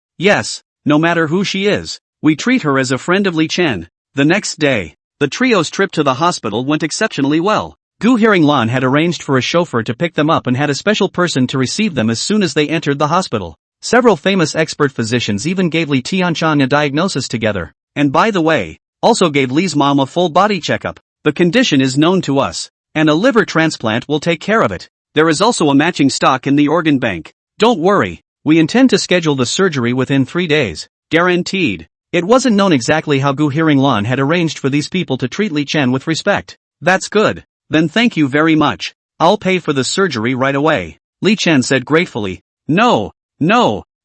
Speaker 1: no matter who she is. We treat her as a friend of Li Chen. The next day, the trio's trip to the hospital went exceptionally well. Gu Hearing-lan had arranged for a chauffeur to pick them up and had a special person to receive them as soon as they entered the hospital. Several famous expert physicians even gave Li Tianchang a diagnosis together, and by the way, also gave Li's mom a full body checkup. The condition is known to us, and a liver transplant will take care of it. There is also a matching stock in the organ bank. Don't worry, we intend to schedule the surgery within 3 days, guaranteed. It wasn't known exactly how Gu Hearing-lan had arranged for these people to treat Li Chen with respect. That's good. Then thank you very much. I'll pay for the surgery right away. Li Chen said gratefully. No,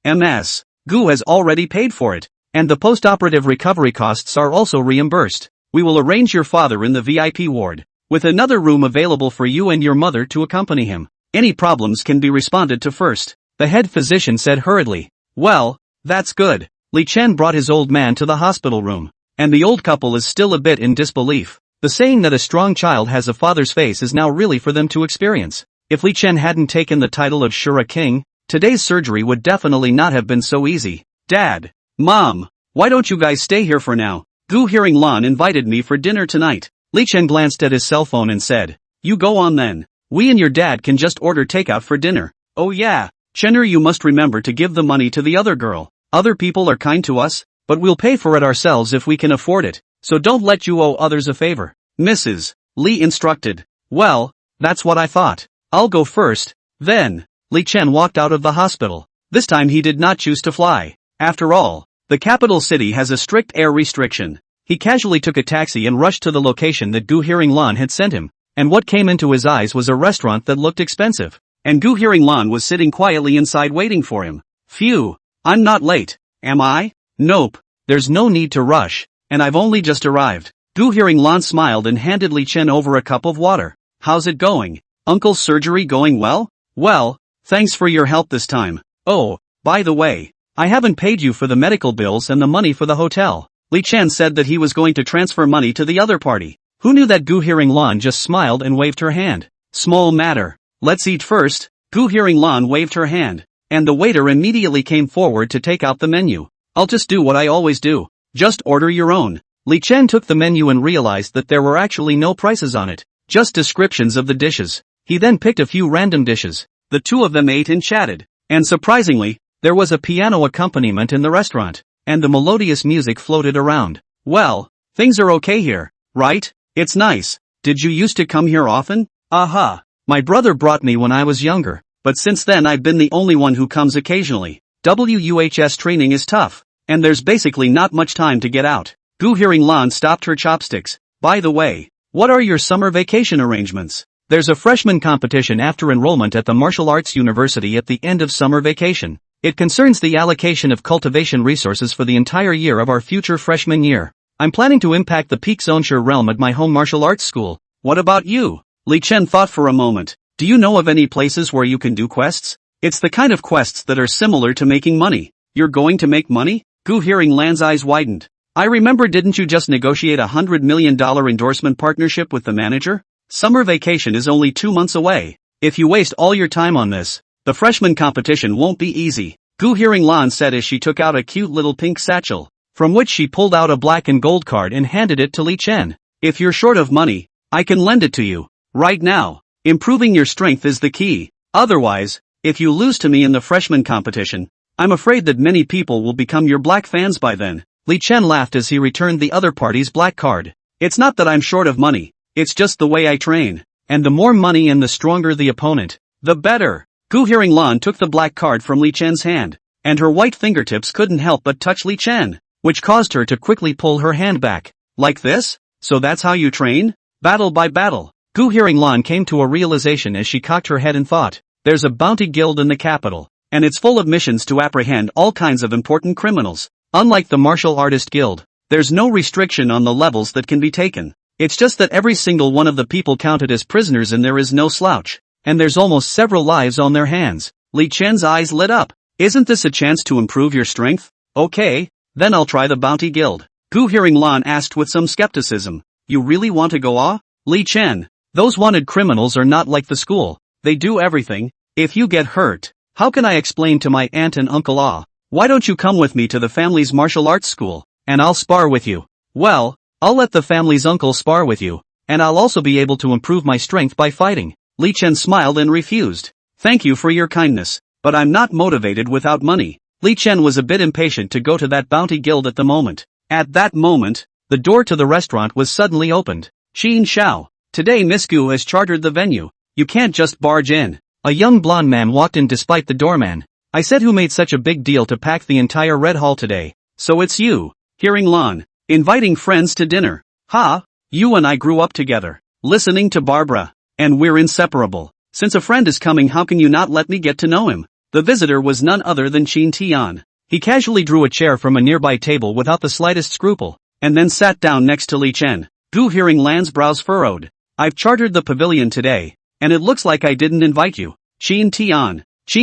Speaker 1: MS. Gu has already paid for it, and the post-operative recovery costs are also reimbursed. We will arrange your father in the VIP ward, with another room available for you and your mother to accompany him. Any problems can be responded to first. The head physician said hurriedly. Well, that's good. Li Chen brought his old man to the hospital room, and the old couple is still a bit in disbelief. The saying that a strong child has a father's face is now really for them to experience. If Li Chen hadn't taken the title of Shura King, today's surgery would definitely not have been so easy. Dad, Mom, why don't you guys stay here for now? Gu Hearing Lan invited me for dinner tonight. Li Chen glanced at his cell phone and said, "You go on then. We and your dad can just order takeout for dinner." "Oh yeah, Chenner, you must remember to give the money to the other girl. Other people are kind to us, but we'll pay for it ourselves if we can afford it, so don't let you owe others a favor." Mrs. Li instructed. "Well, that's what I thought. I'll go first, then." Li Chen walked out of the hospital. This time he did not choose to fly. After all, the capital city has a strict air restriction. He casually took a taxi and rushed to the location that Gu Hearing Lan had sent him, and what came into his eyes was a restaurant that looked expensive, and Gu Hearing Lan was sitting quietly inside waiting for him. Phew, I'm not late, am I? Nope, there's no need to rush, and I've only just arrived. Gu Hearing Lan smiled and handed Li Chen over a cup of water. "How's it going? Uncle's surgery going well?" "Well, thanks for your help this time. Oh, by the way, I haven't paid you for the medical bills and the money for the hotel." Li Chen said that he was going to transfer money to the other party. Who knew that Gu Hearing Lan just smiled and waved her hand? "Small matter. Let's eat first." Gu Hearing Lan waved her hand, and the waiter immediately came forward to take out the menu. "I'll just do what I always do. Just order your own." Li Chen took the menu and realized that there were actually no prices on it, just descriptions of the dishes. He then picked a few random dishes. The two of them ate and chatted, and surprisingly, there was a piano accompaniment in the restaurant, and the melodious music floated around. "Well, things are okay here, right? It's nice. Did you used to come here often?" "Aha. My brother brought me when I was younger, but since then I've been the only one who comes occasionally. WUHS training is tough, and there's basically not much time to get out." Gu Hearing Lan stopped her chopsticks. "By the way, what are your summer vacation arrangements?" "There's a freshman competition after enrollment at the martial arts university at the end of summer vacation. It concerns the allocation of cultivation resources for the entire year of our future freshman year. I'm planning to impact the peak Zonshire realm at my home martial arts school. What about you?" Li Chen thought for a moment. "Do you know of any places where you can do quests? It's the kind of quests that are similar to making money." "You're going to make money?" Gu Hearing Lan's eyes widened. "I remember, didn't you just negotiate $100 million endorsement partnership with the manager? Summer vacation is only 2 months away. If you waste all your time on this, the freshman competition won't be easy." Gu Hearing Lan said as she took out a cute little pink satchel, from which she pulled out a black and gold card and handed it to Li Chen. "If you're short of money, I can lend it to you. Right now, improving your strength is the key. Otherwise, if you lose to me in the freshman competition, I'm afraid that many people will become your black fans by then." Li Chen laughed as he returned the other party's black card. "It's not that I'm short of money, it's just the way I train. And the more money and the stronger the opponent, the better." Gu Hearing Lan took the black card from Li Chen's hand, and her white fingertips couldn't help but touch Li Chen, which caused her to quickly pull her hand back. "Like this? So that's how you train? Battle by battle." Gu Hearing Lan came to a realization as she cocked her head and thought, "There's a bounty guild in the capital, and it's full of missions to apprehend all kinds of important criminals. Unlike the martial artist guild, there's no restriction on the levels that can be taken. It's just that every single one of the people counted as prisoners and there is no slouch, and there's almost several lives on their hands." Li Chen's eyes lit up. "Isn't this a chance to improve your strength? Okay, then I'll try the bounty guild." Gu Hearing Lan asked with some skepticism. "You really want to go ah?" "Li Chen, those wanted criminals are not like the school. They do everything. If you get hurt, how can I explain to my aunt and uncle ah? Why don't you come with me to the family's martial arts school, and I'll spar with you?" "Well, I'll let the family's uncle spar with you, and I'll also be able to improve my strength by fighting." Li Chen smiled and refused. "Thank you for your kindness, but I'm not motivated without money." Li Chen was a bit impatient to go to that bounty guild at the moment. At that moment, the door to the restaurant was suddenly opened. "Xin Xiao, today Miss Gu has chartered the venue. You can't just barge in." A young blonde man walked in despite the doorman. "I said who made such a big deal to pack the entire Red Hall today. So it's you, Hearing Lan, inviting friends to dinner. Ha, you and I grew up together, listening to Barbara, and we're inseparable. Since a friend is coming, how can you not let me get to know him?" The visitor was none other than Qin Tian. He casually drew a chair from a nearby table without the slightest scruple, and then sat down next to Li Chen. Gu Hearing Lan's brows furrowed. "I've chartered the pavilion today, and it looks like I didn't invite you." Qin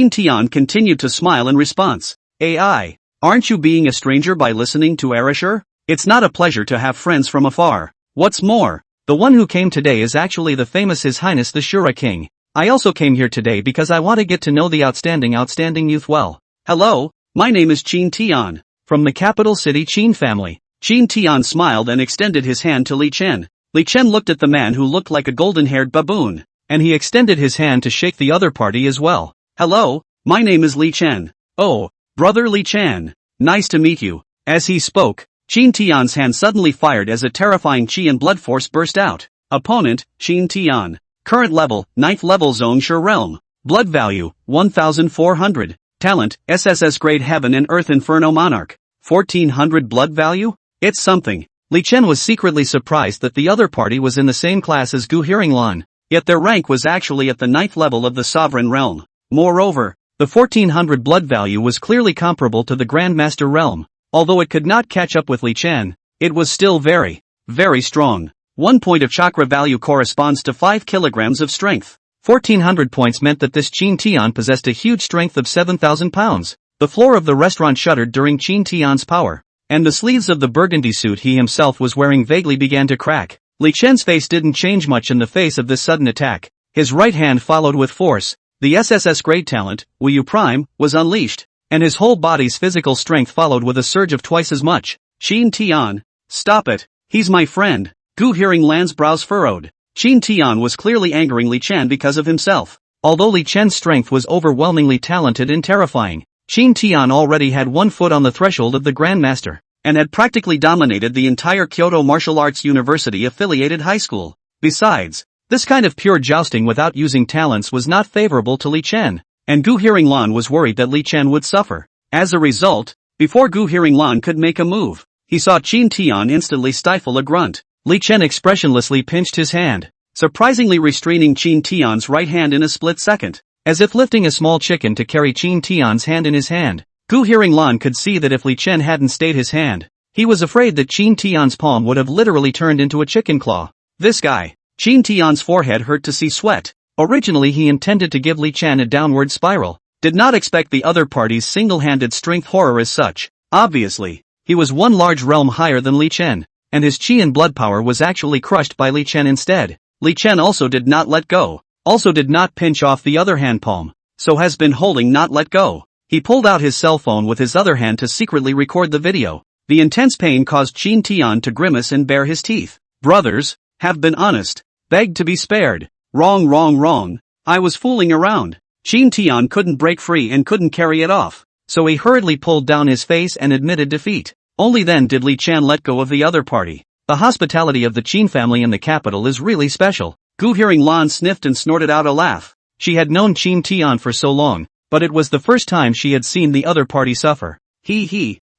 Speaker 1: Tian continued to smile in response. "AI, aren't you being a stranger by listening to Erasure? It's not a pleasure to have friends from afar. What's more, the one who came today is actually the famous His Highness the Shura King. I also came here today because I want to get to know the outstanding youth well. Hello, my name is Qin Tian, from the capital city Qin family." Qin Tian smiled and extended his hand to Li Chen. Li Chen looked at the man who looked like a golden-haired baboon, and he extended his hand to shake the other party as well. Hello, my name is Li Chen. Oh, brother Li Chen. Nice to meet you. As he spoke, Qin Tian's hand suddenly fired as a terrifying qi and blood force burst out. Opponent, Qin Tian. Current level, 9th level zone Shura realm. Blood value, 1400. Talent, SSS grade Heaven and Earth Inferno Monarch. 1400 blood value? It's something. Li Chen was secretly surprised that the other party was in the same class as Gu Hearinglan, yet their rank was actually at the 9th level of the Sovereign Realm. Moreover, the 1400 blood value was clearly comparable to the Grandmaster Realm. Although it could not catch up with Li Chen, it was still very, very strong. 1 point of chakra value corresponds to 5 kilograms of strength. 1400 points meant that this Qin Tian possessed a huge strength of 7,000 pounds. The floor of the restaurant shuddered during Qin Tian's power, and the sleeves of the burgundy suit he himself was wearing vaguely began to crack. Li Chen's face didn't change much in the face of this sudden attack. His right hand followed with force. The SSS grade talent, Wu Prime, was unleashed, and his whole body's physical strength followed with a surge of twice as much. Qin Tian, stop it. He's my friend. Gu Hearinglan's brows furrowed. Qin Tian was clearly angering Li Chen because of himself. Although Li Chen's strength was overwhelmingly talented and terrifying, Qin Tian already had 1 foot on the threshold of the Grandmaster, and had practically dominated the entire Kyoto Martial Arts University-affiliated high school. Besides, this kind of pure jousting without using talents was not favorable to Li Chen, and Gu Hearinglan was worried that Li Chen would suffer. As a result, before Gu Hearinglan could make a move, he saw Qin Tian instantly stifle a grunt. Li Chen expressionlessly pinched his hand, surprisingly restraining Qin Tian's right hand in a split second, as if lifting a small chicken to carry Qin Tian's hand in his hand. Gu Hearinglan could see that if Li Chen hadn't stayed his hand, he was afraid that Qin Tian's palm would have literally turned into a chicken claw. This guy. Qin Tian's forehead hurt to see sweat. Originally he intended to give Li Chen a downward spiral, did not expect the other party's single-handed strength horror as such. Obviously, he was one large realm higher than Li Chen, and his qi and blood power was actually crushed by Li Chen instead. Li Chen also did not let go, also did not pinch off the other hand palm, so has been holding not let go. He pulled out his cell phone with his other hand to secretly record the video. The intense pain caused Qin Tian to grimace and bare his teeth. Brothers, have been honest. Begged to be spared. Wrong. I was fooling around. Qin Tian couldn't break free and couldn't carry it off, so he hurriedly pulled down his face and admitted defeat. Only then did Li Chen let go of the other party. The hospitality of the Qin family in the capital is really special. Gu Hearinglan sniffed and snorted out a laugh. She had known Qin Tian for so long, but it was the first time she had seen the other party suffer.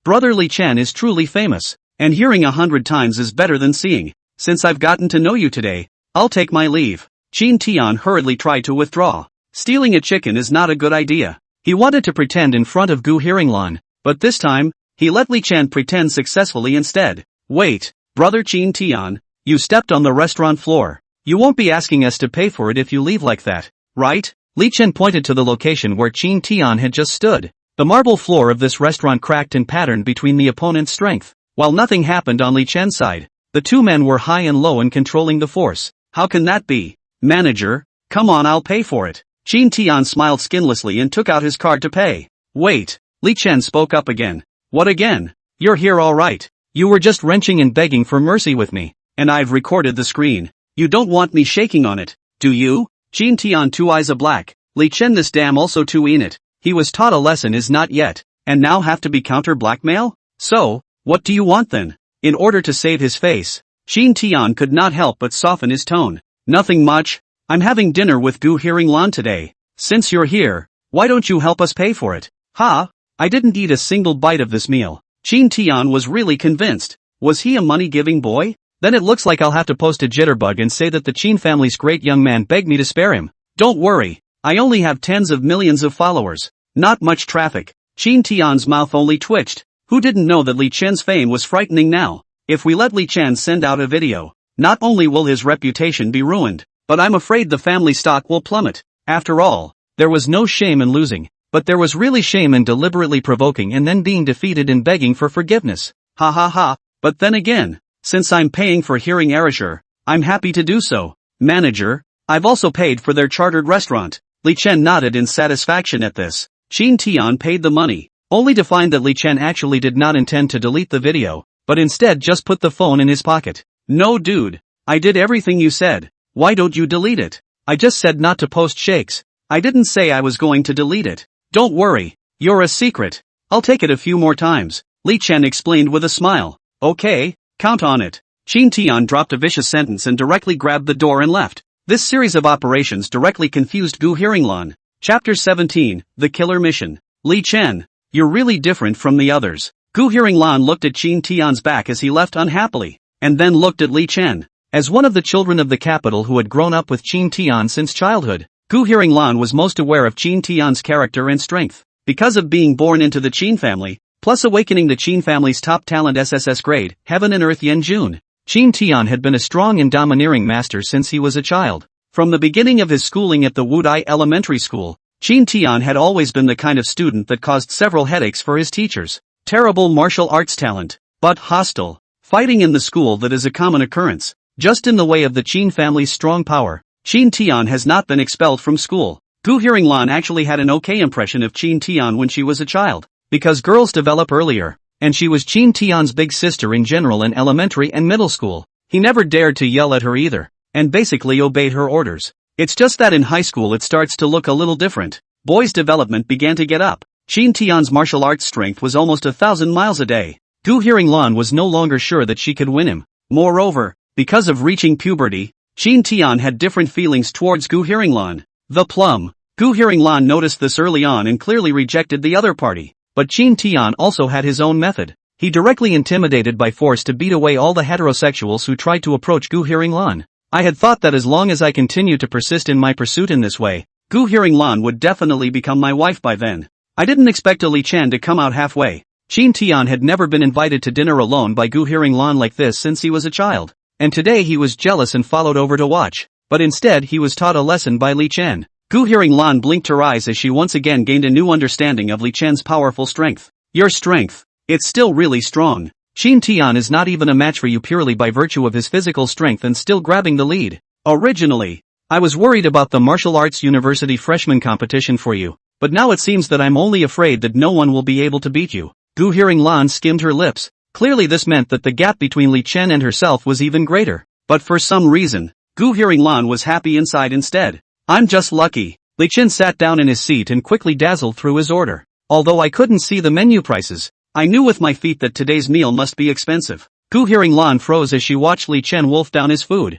Speaker 1: Brother Li Chen is truly famous, and hearing 100 times is better than seeing. Since I've gotten to know you today, I'll take my leave. Qin Tian hurriedly tried to withdraw. Stealing a chicken is not a good idea. He wanted to pretend in front of Gu Hearinglan, but this time, he let Li Chen pretend successfully instead. Wait, brother Qin Tian, you stepped on the restaurant floor. You won't be asking us to pay for it if you leave like that, right? Li Chen pointed to the location where Qin Tian had just stood. The marble floor of this restaurant cracked and patterned between the opponent's strength. While nothing happened on Li Chen's side, the two men were high and low and controlling the force. How can that be? Manager, come on, I'll pay for it. Qin Tian smiled skinlessly and took out his card to pay. Wait, Li Chen spoke up again. What again? You're here all right. You were just wrenching and begging for mercy with me, and I've recorded the screen. You don't want me shaking on it, do you? Qin Tian, two eyes a black. Li Chen, this damn also two in it. He was taught a lesson is not yet, and now have to be counter blackmail? So, what do you want then? In order to save his face, Qin Tian could not help but soften his tone. Nothing much. I'm having dinner with Gu Hearinglan today. Since you're here, why don't you help us pay for it? Ha! I didn't eat a single bite of this meal. Qin Tian was really convinced. Was he a money-giving boy? Then it looks like I'll have to post a jitterbug and say that the Qin family's great young man begged me to spare him. Don't worry, I only have tens of millions of followers. Not much traffic. Qin Tian's mouth only twitched. Who didn't know that Li Chen's fame was frightening now? If we let Li Chen send out a video, not only will his reputation be ruined, but I'm afraid the family stock will plummet. After all, there was no shame in losing, but there was really shame in deliberately provoking and then being defeated and begging for forgiveness. But then again, since I'm paying for hearing erasure, I'm happy to do so. Manager, I've also paid for their chartered restaurant. Li Chen nodded in satisfaction at this. Qin Tian paid the money, only to find that Li Chen actually did not intend to delete the video. but instead just put the phone in his pocket. No dude. I did everything you said. Why don't you delete it? I just said not to post shakes. I didn't say I was going to delete it. Don't worry. You're a secret. I'll take it a few more times, Li Chen explained with a smile. Okay, count on it. Qin Tian dropped a vicious sentence and directly grabbed the door and left. This series of operations directly confused Gu Hearinglan. Chapter 17, The Killer Mission. Li Chen, you're really different from the others. Gu Hearinglan looked at Qin Tian's back as he left unhappily, and then looked at Li Chen. As one of the children of the capital who had grown up with Qin Tian since childhood, Gu Hearinglan was most aware of Qin Tian's character and strength. Because of being born into the Qin family, plus awakening the Qin family's top talent SSS grade, Heaven and Earth Yen Jun, Qin Tian had been a strong and domineering master since he was a child. From the beginning of his schooling at the Wudai Elementary School, Qin Tian had always been the kind of student that caused several headaches for his teachers. Terrible martial arts talent, but hostile. Fighting in the school that is a common occurrence, just in the way of the Qin family's strong power. Qin Tian has not been expelled from school. Gu Hearinglan actually had an okay impression of Qin Tian when she was a child, because girls develop earlier, and she was Qin Tian's big sister in general in elementary and middle school. He never dared to yell at her either, and basically obeyed her orders. It's just that in high school it starts to look a little different. Boys' development began to get up. Qin Tian's martial arts strength was almost 1,000 miles a day. Gu Hearinglan was no longer sure that she could win him. Moreover, because of reaching puberty, Qin Tian had different feelings towards Gu Hearinglan. The plum. Gu Hearinglan noticed this early on and clearly rejected the other party. But Qin Tian also had his own method. He directly intimidated by force to beat away all the heterosexuals who tried to approach Gu Hearinglan. I had thought that as long as I continued to persist in my pursuit in this way, Gu Hearinglan would definitely become my wife by then. I didn't expect Li Chen to come out halfway. Qin Tian had never been invited to dinner alone by Gu Hearinglan like this since he was a child. And today he was jealous and followed over to watch. But instead he was taught a lesson by Li Chen. Gu Hearinglan blinked her eyes as she once again gained a new understanding of Li Chen's powerful strength. Your strength. It's still really strong. Qin Tian is not even a match for you purely by virtue of his physical strength and still grabbing the lead. Originally, I was worried about the martial arts university freshman competition for you, but now it seems that I'm only afraid that no one will be able to beat you. Gu Hearinglan skimmed her lips. Clearly this meant that the gap between Li Chen and herself was even greater. But for some reason, Gu Hearinglan was happy inside instead. I'm just lucky. Li Chen sat down in his seat and quickly dazzled through his order. Although I couldn't see the menu prices, I knew with my feet that today's meal must be expensive. Gu Hearinglan froze as she watched Li Chen wolf down his food.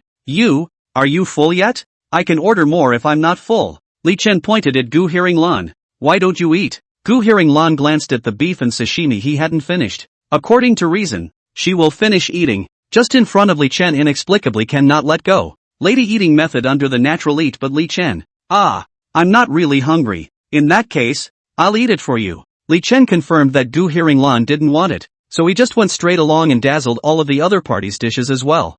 Speaker 1: Are you full yet? I can order more if I'm not full. Li Chen pointed at Gu Hearinglan. Why don't you eat? Gu Hearinglan glanced at the beef and sashimi he hadn't finished. According to reason, she will finish eating. Just in front of Li Chen inexplicably cannot let go. Lady eating method under the natural eat but Li Chen. I'm not really hungry. In that case, I'll eat it for you. Li Chen confirmed that Gu Hearinglan didn't want it, so he just went straight along and dazzled all of the other party's dishes as well.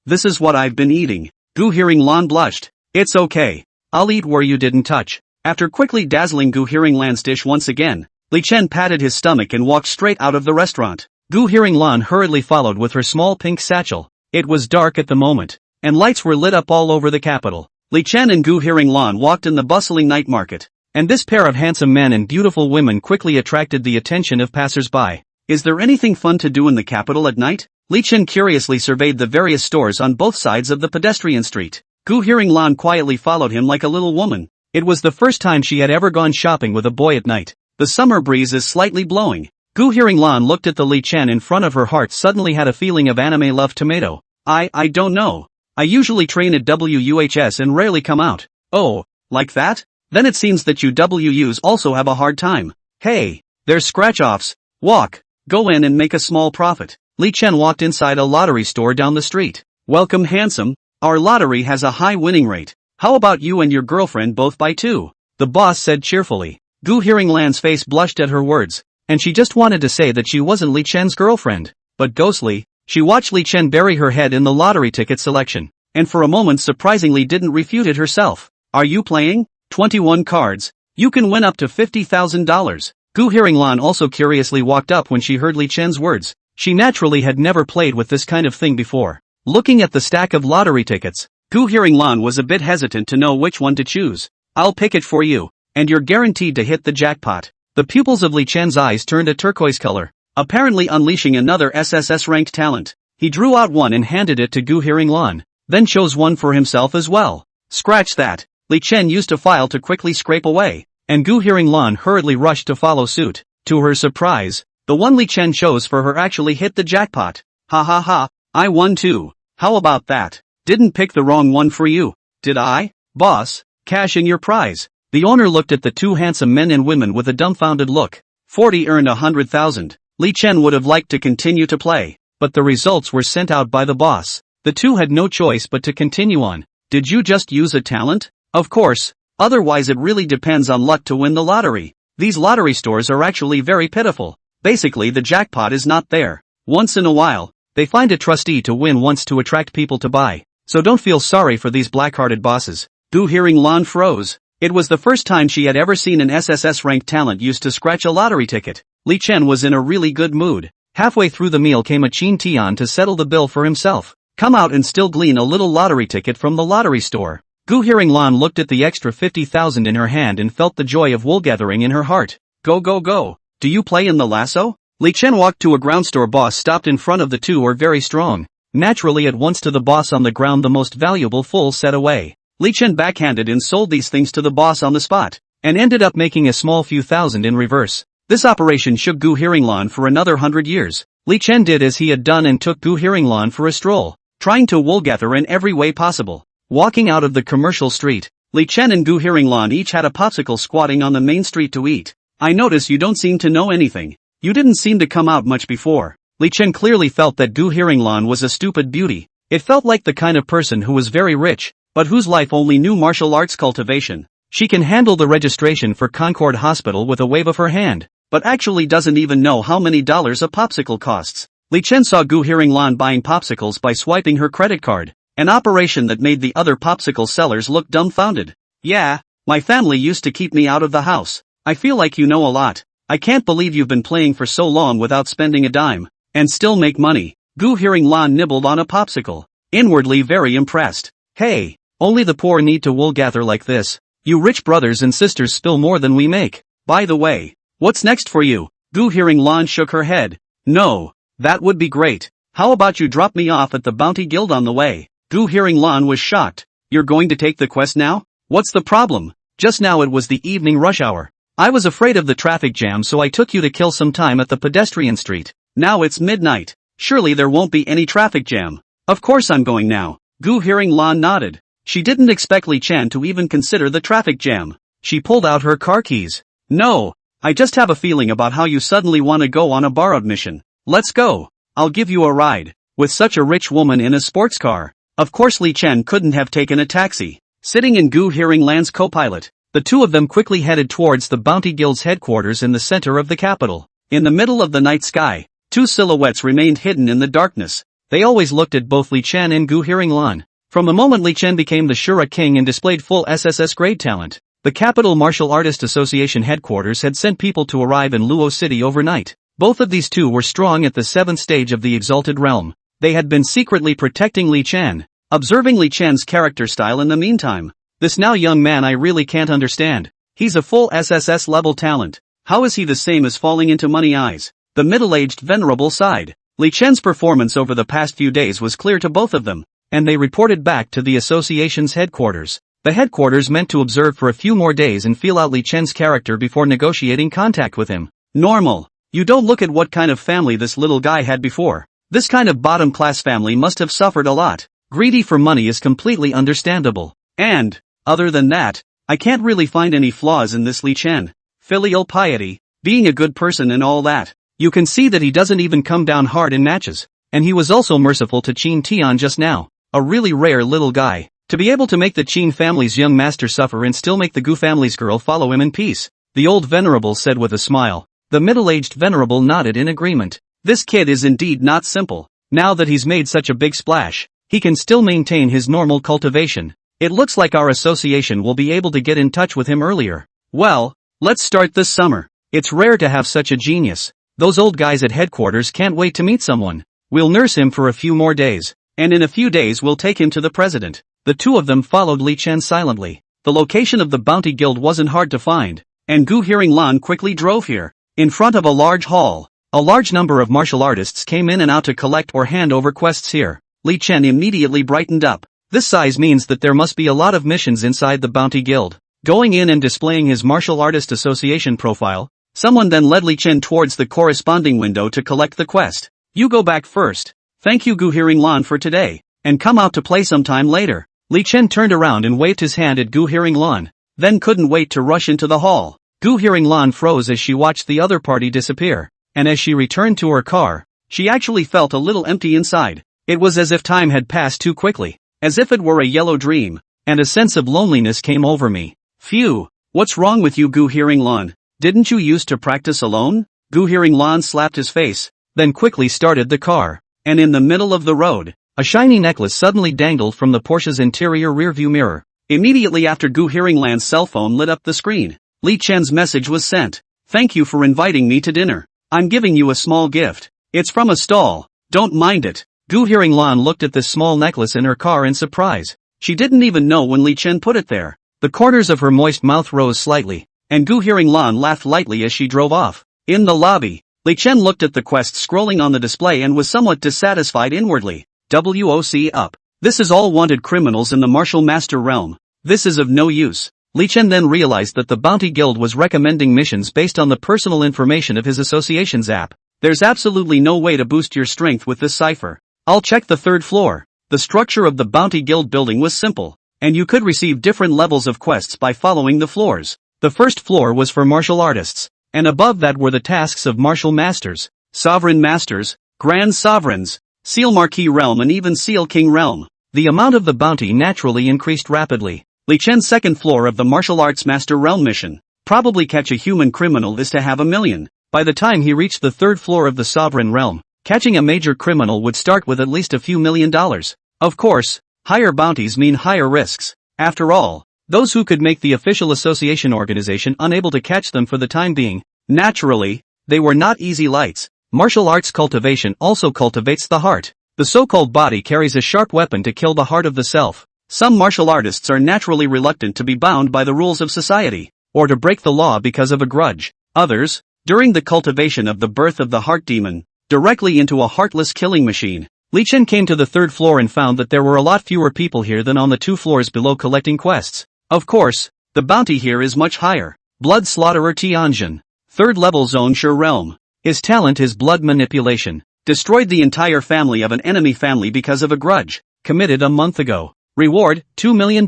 Speaker 1: This is what I've been eating. Gu Hearinglan blushed. It's okay. I'll eat where you didn't touch. After quickly dazzling Gu Hearinglan's dish once again, Li Chen patted his stomach and walked straight out of the restaurant. Gu Hearinglan hurriedly followed with her small pink satchel. It was dark at the moment, and lights were lit up all over the capital. Li Chen and Gu Hearinglan walked in the bustling night market, and this pair of handsome men and beautiful women quickly attracted the attention of passers-by. Is there anything fun to do in the capital at night? Li Chen curiously surveyed the various stores on both sides of the pedestrian street. Gu Hearinglan quietly followed him like a little woman. It was the first time she had ever gone shopping with a boy at night. The summer breeze is slightly blowing. Gu Hearinglan looked at the Li Chen in front of her. Heart suddenly had a feeling of anime love tomato. I don't know. I usually train at WUHS and rarely come out. Oh, like that? Then it seems that you WUs also have a hard time. Hey, there's scratch-offs. Walk, go in and make a small profit. Li Chen walked inside a lottery store down the street. Welcome handsome, our lottery has a high winning rate. How about you and your girlfriend both buy two? The boss said cheerfully. Gu Hearinglan's face blushed at her words, and she just wanted to say that she wasn't Li Chen's girlfriend. But ghostly, she watched Li Chen bury her head in the lottery ticket selection, and for a moment surprisingly didn't refute it herself. Are you playing? 21 cards. You can win up to $50,000. Gu Hearinglan also curiously walked up when she heard Li Chen's words. She naturally had never played with this kind of thing before. Looking at the stack of lottery tickets, Gu Hearinglan was a bit hesitant to know which one to choose. I'll pick it for you, and you're guaranteed to hit the jackpot. The pupils of Li Chen's eyes turned a turquoise color. apparently unleashing another SSS-ranked talent. He drew out one and handed it to Gu Hearing-lan, then chose one for himself as well. Scratch that. Li Chen used a file to quickly scrape away, and Gu Hearing-lan hurriedly rushed to follow suit. To her surprise, the one Li Chen chose for her actually hit the jackpot. Ha ha ha, I won too. How about that? Didn't pick the wrong one for you, did I? Boss, cash in your prize. The owner looked at the two handsome men and women with a dumbfounded look. 40 earned 100,000. Li Chen would have liked to continue to play, but the results were sent out by the boss. The two had no choice but to continue on. Did you just use a talent? Of course, otherwise it really depends on luck to win the lottery. These lottery stores are actually very pitiful. Basically the jackpot is not there. Once in a while, they find a trustee to win once to attract people to buy. So don't feel sorry for these black-hearted bosses. Gu Hearing-lan froze. It was the first time she had ever seen an SSS-ranked talent used to scratch a lottery ticket. Li Chen was in a really good mood. Halfway through the meal came a Qin Tian to settle the bill for himself. Come out and still glean a little lottery ticket from the lottery store. Gu Hearing-lan looked at the extra 50,000 in her hand and felt the joy of wool gathering in her heart. Go go go. Do you play in the lasso? Li Chen walked to a ground store. Boss stopped in front of the two were very strong. Naturally at once to the boss on the ground the most valuable full set away. Li Chen backhanded and sold these things to the boss on the spot, and ended up making a small few thousand in reverse. This operation shook Gu Hearing-lan for another 100 years. Li Chen did as he had done and took Gu Hearing-lan for a stroll, trying to wool gather in every way possible. Walking out of the commercial street, Li Chen and Gu Hearing-lan each had a popsicle squatting on the main street to eat. I notice you don't seem to know anything. You didn't seem to come out much before. Li Chen clearly felt that Gu Hearing-lan was a stupid beauty. It felt like the kind of person who was very rich, but whose life only knew martial arts cultivation. She can handle the registration for Concord Hospital with a wave of her hand, but actually doesn't even know how many dollars a popsicle costs. Li Chen saw Gu Hearing-lan buying popsicles by swiping her credit card, an operation that made the other popsicle sellers look dumbfounded. Yeah, my family used to keep me out of the house. I feel like you know a lot. I can't believe you've been playing for so long without spending a dime, and still make money. Gu Hearing-lan nibbled on a popsicle, inwardly very impressed. Hey, only the poor need to wool gather like this. You rich brothers and sisters spill more than we make. By the way, what's next for you? Gu Hearing-lan shook her head. No, that would be great. How about you drop me off at the Bounty Guild on the way? Gu Hearing-lan was shocked. You're going to take the quest now? What's the problem? Just now it was the evening rush hour. I was afraid of the traffic jam so I took you to kill some time at the pedestrian street. Now it's midnight. Surely there won't be any traffic jam. Of course I'm going now. Gu Hearing-lan nodded. She didn't expect Li Chen to even consider the traffic jam. She pulled out her car keys. No, I just have a feeling about how you suddenly want to go on a borrowed mission. Let's go. I'll give you a ride. With such a rich woman in a sports car. Of course Li Chen couldn't have taken a taxi. Sitting in Gu Hearing-lan's co-pilot, the two of them quickly headed towards the Bounty Guild's headquarters in the center of the capital. In the middle of the night sky, two silhouettes remained hidden in the darkness. They always looked at both Li Chen and Gu Hearing-lan. From the moment Li Chen became the Shura king and displayed full SSS grade talent, the Capital Martial Artist Association headquarters had sent people to arrive in Luo City overnight. Both of these two were strong at the 7th stage of the Exalted Realm. They had been secretly protecting Li Chen, observing Li Chen's character style in the meantime. This now young man I really can't understand. He's a full SSS level talent. How is he the same as falling into money eyes? The middle-aged venerable sighed. Li Chen's performance over the past few days was clear to both of them, and they reported back to the association's headquarters. The headquarters meant to observe for a few more days and feel out Li Chen's character before negotiating contact with him. Normal. You don't look at what kind of family this little guy had before. This kind of bottom-class family must have suffered a lot. Greedy for money is completely understandable. And, other than that, I can't really find any flaws in this Li Chen. Filial piety, being a good person and all that. You can see that he doesn't even come down hard in matches. And he was also merciful to Qin Tian just now. A really rare little guy. To be able to make the Qin family's young master suffer and still make the Gu family's girl follow him in peace. The old venerable said with a smile. The middle-aged venerable nodded in agreement. This kid is indeed not simple. Now that he's made such a big splash, he can still maintain his normal cultivation. It looks like our association will be able to get in touch with him earlier. Well, let's start this summer. It's rare to have such a genius. Those old guys at headquarters can't wait to meet someone. We'll nurse him for a few more days, and in a few days we'll take him to the president. The two of them followed Li Chen silently. The location of the Bounty Guild wasn't hard to find, and Gu Hearing-lan quickly drove here. In front of a large hall, A large number of martial artists came in and out to collect or hand over quests here. Li Chen immediately brightened up. This size means that there must be a lot of missions inside the Bounty Guild. Going in and displaying his Martial Artist Association profile, someone then led Li Chen towards the corresponding window to collect the quest. You go back first. Thank you Gu Hearing Lan for today, and come out to play sometime later. Li Chen turned around and waved his hand at Gu Hearing Lan, then couldn't wait to rush into the hall. Gu Hearing Lan froze as she watched the other party disappear, and as she returned to her car, she actually felt a little empty inside. It was as if time had passed too quickly, as if it were a yellow dream, and a sense of loneliness came over me. Phew, what's wrong with you Gu Hearing Lan? Didn't you used to practice alone? Gu Hearing Lan slapped his face, then quickly started the car, and in the middle of the road, a shiny necklace suddenly dangled from the Porsche's interior rearview mirror. Immediately after Gu Hearing Lan's cell phone lit up the screen, Li Chen's message was sent. Thank you for inviting me to dinner. I'm giving you a small gift. It's from a stall. Don't mind it. Gu Hearing Lan looked at this small necklace in her car in surprise. She didn't even know when Li Chen put it there. The corners of her moist mouth rose slightly, and Gu Hearing Lan laughed lightly as she drove off. In the lobby, Li Chen looked at the quest scrolling on the display and was somewhat dissatisfied inwardly. WOC up. This is all wanted criminals in the martial master realm. This is of no use. Li Chen then realized that the Bounty Guild was recommending missions based on the personal information of his association's app. There's absolutely no way to boost your strength with this cipher. I'll check the third floor. The structure of the Bounty Guild building was simple, and you could receive different levels of quests by following the floors. The first floor was for martial artists, and above that were the tasks of martial masters, sovereign masters, grand sovereigns, Seal Marquis Realm and even Seal King Realm. The amount of the bounty naturally increased rapidly. Li Chen's second floor of the Martial Arts Master Realm mission, probably catch a human criminal, is to have 1 million. By the time he reached the third floor of the Sovereign Realm, catching a major criminal would start with at least a few $1,000,000. Of course, higher bounties mean higher risks. After all, those who could make the official association organization unable to catch them for the time being. Naturally, they were not easy lights. Martial arts cultivation also cultivates the heart. The so-called body carries a sharp weapon to kill the heart of the self. Some martial artists are naturally reluctant to be bound by the rules of society, or to break the law because of a grudge. Others, during the cultivation of the birth of the heart demon, directly into a heartless killing machine. Li Chen came to the third floor and found that there were a lot fewer people here than on the 2 floors below collecting quests. Of course, the bounty here is much higher. Blood Slaughterer Tianjin. 3rd level Zone Sure Realm. His talent is blood manipulation. Destroyed the entire family of an enemy family because of a grudge, committed a month ago. Reward, $2 million.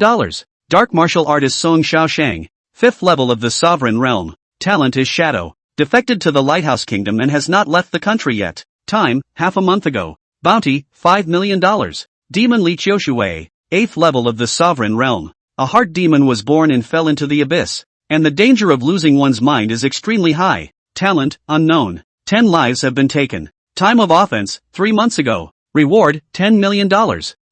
Speaker 1: Dark martial artist Song Xiaoshang. 5th level of the Sovereign Realm. Talent is Shadow. Defected to the Lighthouse Kingdom and has not left the country yet. Time, half a month ago. Bounty, $5 million. Demon Li Qiushui. 8th level of the Sovereign Realm. A heart demon was born and fell into the abyss, and the danger of losing one's mind is extremely high. Talent, unknown. 10 lives have been taken. Time of offense, 3 months ago. Reward, $10 million.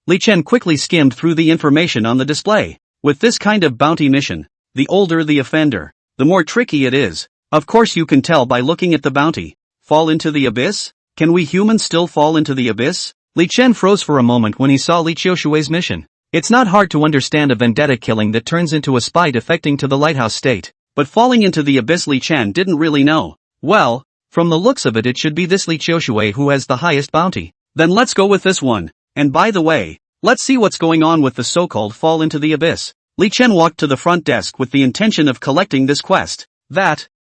Speaker 1: Li Chen quickly skimmed through the information on the display. With this kind of bounty mission, the older the offender, the more tricky it is. Of course you can tell by looking at the bounty. Fall into the abyss? Can we humans still fall into the abyss? Li Chen froze for a moment when he saw Li Qiushui's mission. It's not hard to understand a vendetta killing that turns into a spy defecting to the lighthouse state. But falling into the abyss, Li Chen didn't really know. Well, from the looks of it should be this Li Qiushui who has the highest bounty. Then let's go with this one. And by the way, let's see what's going on with the so-called fall into the abyss. Li Chen walked to the front desk with the intention of collecting this quest.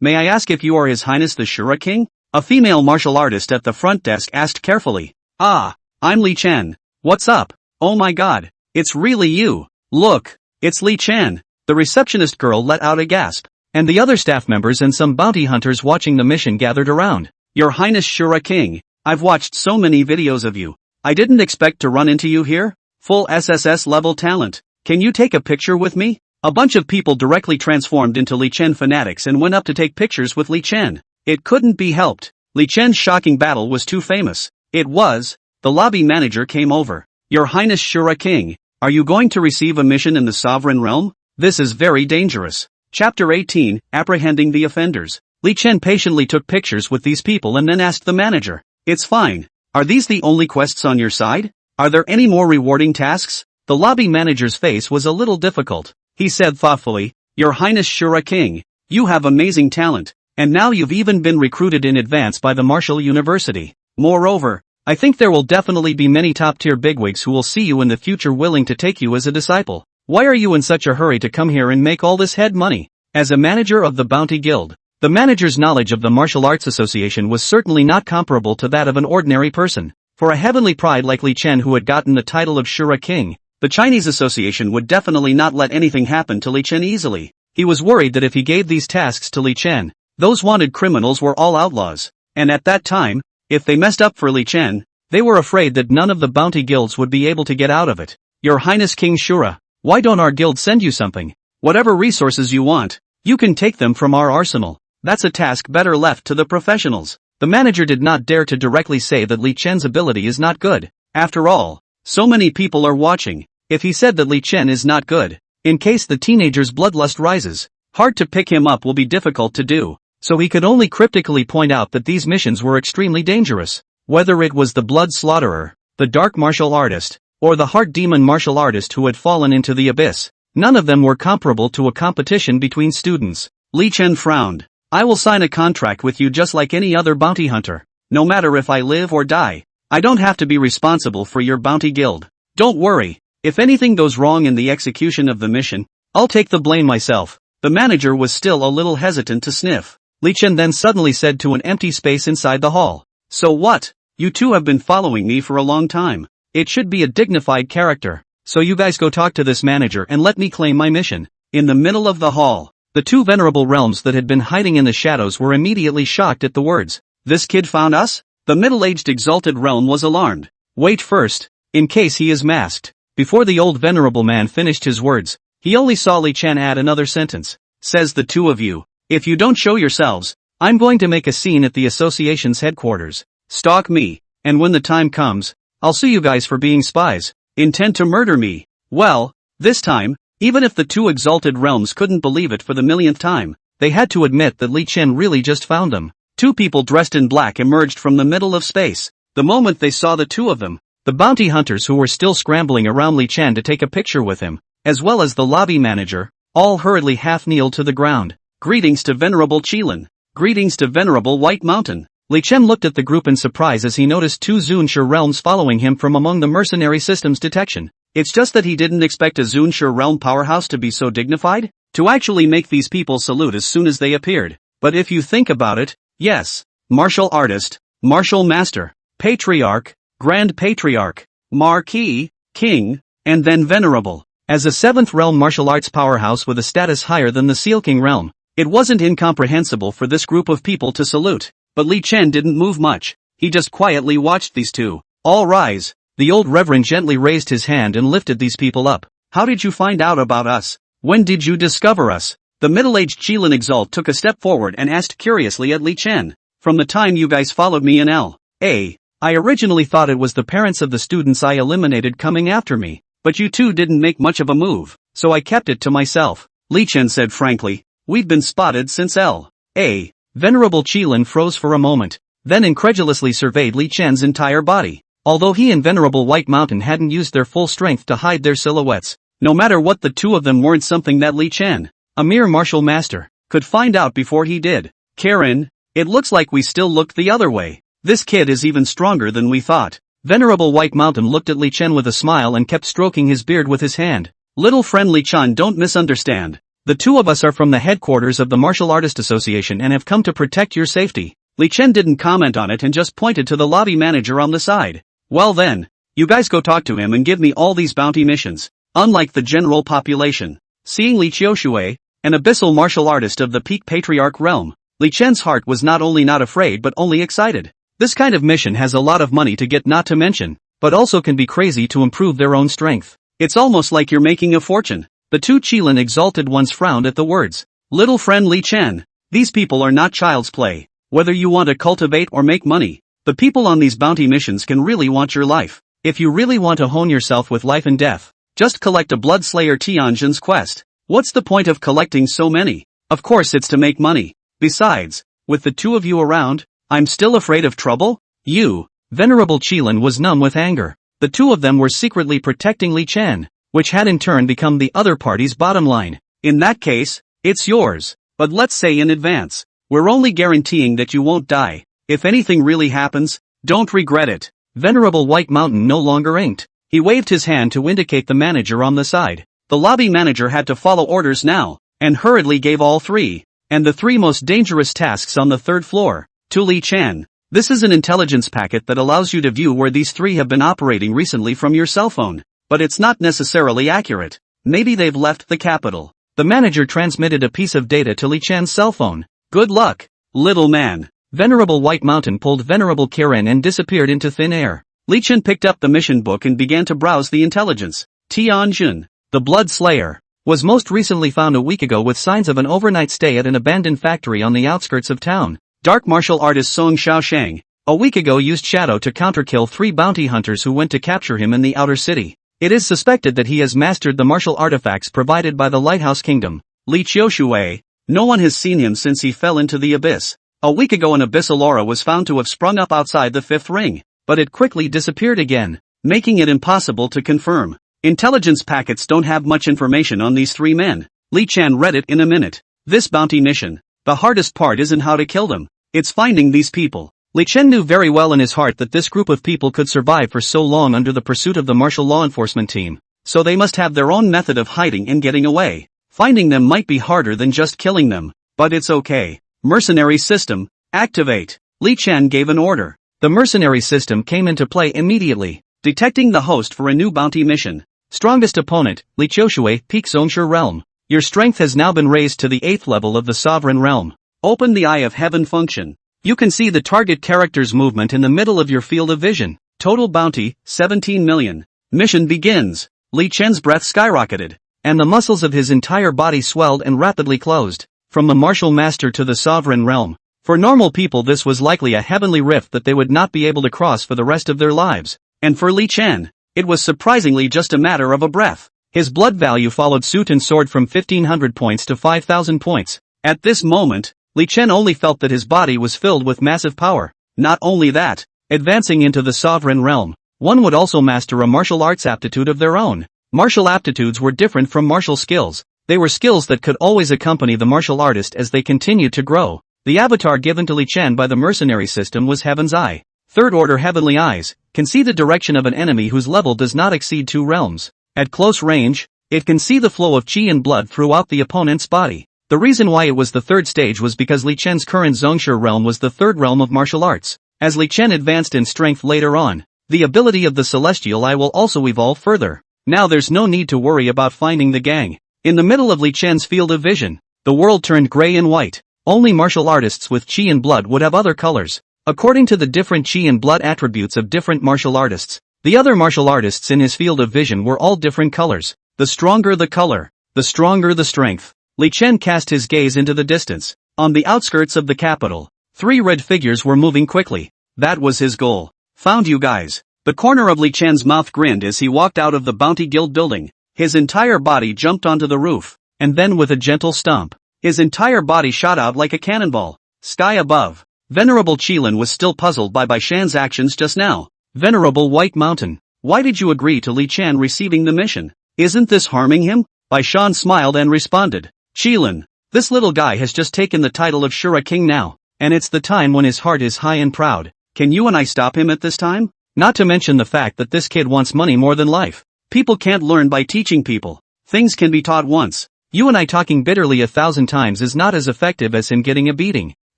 Speaker 1: May I ask if you are His Highness the Shura King? A female martial artist at the front desk asked carefully. Ah, I'm Li Chen. What's up? Oh my god, it's really you. Look, it's Li Chen. The receptionist girl let out a gasp, and the other staff members and some bounty hunters watching the mission gathered around. Your Highness Shura King, I've watched so many videos of you. I didn't expect to run into you here. Full SSS level talent. Can you take a picture with me? A bunch of people directly transformed into Li Chen fanatics and went up to take pictures with Li Chen. It couldn't be helped. Li Chen's shocking battle was too famous. It was. The lobby manager came over. Your Highness Shura King, are you going to receive a mission in the Sovereign Realm? This is very dangerous. Chapter 18, Apprehending the Offenders. Li Chen patiently took pictures with these people and then asked the manager. It's fine. Are these the only quests on your side? Are there any more rewarding tasks? The lobby manager's face was a little difficult. He said thoughtfully, Your Highness Shura King, you have amazing talent, And now you've even been recruited in advance by the Martial University. Moreover, I think there will definitely be many top-tier bigwigs who will see you in the future willing to take you as a disciple. Why are you in such a hurry to come here and make all this head money? As a manager of the Bounty Guild, the manager's knowledge of the Martial Arts Association was certainly not comparable to that of an ordinary person. For a heavenly pride like Li Chen, who had gotten the title of Shura King, the Chinese association would definitely not let anything happen to Li Chen easily. He was worried that if he gave these tasks to Li Chen, those wanted criminals were all outlaws. And at that time, if they messed up for Li Chen, they were afraid that none of the bounty guilds would be able to get out of it. Your Highness King Shura, why don't our guild send you something? Whatever resources you want, you can take them from our arsenal. That's a task better left to the professionals. The manager did not dare to directly say that Li Chen's ability is not good. After all, so many people are watching. If he said that Li Chen is not good, in case the teenager's bloodlust rises, hard to pick him up will be difficult to do. So he could only cryptically point out that these missions were extremely dangerous. Whether it was the blood slaughterer, the dark martial artist, or the heart demon martial artist who had fallen into the abyss, none of them were comparable to a competition between students. Li Chen frowned. I will sign a contract with you just like any other bounty hunter. No matter if I live or die, I don't have to be responsible for your bounty guild. Don't worry, if anything goes wrong in the execution of the mission, I'll take the blame myself. The manager was still a little hesitant to sniff. Li Chen then suddenly said to an empty space inside the hall. So what? You two have been following me for a long time. It should be a dignified character. So you guys go talk to this manager and let me claim my mission. In the middle of the hall, the two venerable realms that had been hiding in the shadows were immediately shocked at the words. This kid found us? The middle-aged exalted realm was alarmed. Wait first, in case he is masked. Before the old venerable man finished his words, he only saw Li Chen add another sentence. Says the two of you. If you don't show yourselves, I'm going to make a scene at the association's headquarters. Stalk me, and when the time comes, I'll sue you guys for being spies. Intend to murder me. Well, this time, even if the two exalted realms couldn't believe it for the millionth time, they had to admit that Li Chen really just found them. Two people dressed in black emerged from the middle of space. The moment they saw the two of them, the bounty hunters who were still scrambling around Li Chen to take a picture with him, as well as the lobby manager, all hurriedly half-kneeled to the ground. Greetings to Venerable Qilin. Greetings to Venerable White Mountain. Li Chen looked at the group in surprise as he noticed two Zunshi realms following him from among the mercenary system's detection. It's just that he didn't expect a Zunshi realm powerhouse to be so dignified, to actually make these people salute as soon as they appeared. But if you think about it, yes, martial artist, martial master, patriarch, grand patriarch, marquis, king, and then venerable. As a seventh realm martial arts powerhouse with a status higher than the Seal King realm, it wasn't incomprehensible for this group of people to salute. But Li Chen didn't move much. He just quietly watched these two. All rise. The old reverend gently raised his hand and lifted these people up. How did you find out about us? When did you discover us? The middle-aged Qilin Exalt took a step forward and asked curiously at Li Chen. From the time you guys followed me in L.A., I originally thought it was the parents of the students I eliminated coming after me. But you two didn't make much of a move, so I kept it to myself. Li Chen said frankly, we've been spotted since L.A. Venerable Qilin froze for a moment, then incredulously surveyed Li Chen's entire body. Although he and Venerable White Mountain hadn't used their full strength to hide their silhouettes, no matter what, the two of them weren't something that Li Chen, a mere martial master, could find out before he did. Karen, it looks like we still looked the other way. This kid is even stronger than we thought. Venerable White Mountain looked at Li Chen with a smile and kept stroking his beard with his hand. Little friend Li Chen, don't misunderstand. The two of us are from the headquarters of the Martial Artist Association and have come to protect your safety. Li Chen didn't comment on it and just pointed to the lobby manager on the side. Well then, you guys go talk to him and give me all these bounty missions. Unlike the general population, seeing Li Qiushui, an abyssal martial artist of the Peak Patriarch realm, Li Chen's heart was not only not afraid but only excited. This kind of mission has a lot of money to get, not to mention, but also can be crazy to improve their own strength. It's almost like you're making a fortune. The two Qilin exalted ones frowned at the words. Little friend Li Chen, these people are not child's play. Whether you want to cultivate or make money, the people on these bounty missions can really want your life. If you really want to hone yourself with life and death, just collect a Bloodslayer Tianjin's quest. What's the point of collecting so many? Of course it's to make money. Besides, with the two of you around, I'm still afraid of trouble? You, Venerable Qilin was numb with anger. The two of them were secretly protecting Li Chen, which had in turn become the other party's bottom line. In that case, it's yours. But let's say in advance, We're only guaranteeing that you won't die. If anything really happens, don't regret it. Venerable White Mountain no longer inked. He waved his hand to indicate the manager on the side. The lobby manager had to follow orders now, and hurriedly gave all three, and the three most dangerous tasks on the third floor, to Li Chen. This is an intelligence packet that allows you to view where these three have been operating recently from your cell phone, but it's not necessarily accurate. Maybe they've left the capital. The manager transmitted a piece of data to Li Chen's cell phone. Good luck, little man. Venerable White Mountain pulled Venerable Kirin and disappeared into thin air. Li Chen picked up the mission book and began to browse the intelligence. Tianjin, the Blood Slayer, was most recently found a week ago with signs of an overnight stay at an abandoned factory on the outskirts of town. Dark martial artist Song Xiaoshang, a week ago used Shadow to counterkill 3 bounty hunters who went to capture him in the outer city. It is suspected that he has mastered the martial artifacts provided by the Lighthouse Kingdom. Li Qiushui, no one has seen him since he fell into the abyss. A week ago an abyssal aura was found to have sprung up outside the 5th ring, but it quickly disappeared again, making it impossible to confirm. Intelligence packets don't have much information on these 3 men. Li Chen read it in a minute. This bounty mission, the hardest part isn't how to kill them, it's finding these people. Li Chen knew very well in his heart that this group of people could survive for so long under the pursuit of the martial law enforcement team, so they must have their own method of hiding and getting away. Finding them might be harder than just killing them, but it's okay. Mercenary System, activate. Li Chen gave an order. The mercenary system came into play immediately, detecting the host for a new bounty mission. Strongest opponent, Li Qiushui, Peak Zongshi Realm. Your strength has now been raised to the 8th level of the Sovereign Realm. Open the Eye of Heaven function. You can see the target character's movement in the middle of your field of vision. Total bounty, 17 million. Mission begins. Li Chen's breath skyrocketed, and the muscles of his entire body swelled and rapidly closed. From the martial master to the Sovereign Realm. For normal people this was likely a heavenly rift that they would not be able to cross for the rest of their lives. And for Li Chen, it was surprisingly just a matter of a breath. His blood value followed suit and soared from 1,500 points to 5,000 points. At this moment, Li Chen only felt that his body was filled with massive power. Not only that, advancing into the Sovereign Realm, one would also master a martial arts aptitude of their own. Martial aptitudes were different from martial skills. They were skills that could always accompany the martial artist as they continued to grow. The avatar given to Li Chen by the mercenary system was Heaven's Eye. Third order heavenly eyes can see the direction of an enemy whose level does not exceed 2 realms. At close range, it can see the flow of qi and blood throughout the opponent's body. The reason why it was the 3rd stage was because Li Chen's current Zongshi realm was the 3rd realm of martial arts. As Li Chen advanced in strength later on, the ability of the Celestial Eye will also evolve further. Now there's no need to worry about finding the gang. In the middle of Li Chen's field of vision, the world turned gray and white. Only martial artists with qi and blood would have other colors. According to the different qi and blood attributes of different martial artists, the other martial artists in his field of vision were all different colors. The stronger the color, the stronger the strength. Li Chen cast his gaze into the distance. On the outskirts of the capital, 3 red figures were moving quickly. That was his goal. Found you guys. The corner of Li Chen's mouth grinned as he walked out of the Bounty Guild building. His entire body jumped onto the roof, and then with a gentle stomp, his entire body shot out like a cannonball. Sky above. Venerable Qilin was still puzzled by Bai Shan's actions just now. Venerable White Mountain, why did you agree to Li Chen receiving the mission? Isn't this harming him? Bai Shan smiled and responded. Qilin, this little guy has just taken the title of Shura King now, and it's the time when his heart is high and proud. Can you and I stop him at this time? Not to mention the fact that this kid wants money more than life. People can't learn by teaching people. Things can be taught once. You and I talking bitterly 1,000 times is not as effective as him getting a beating.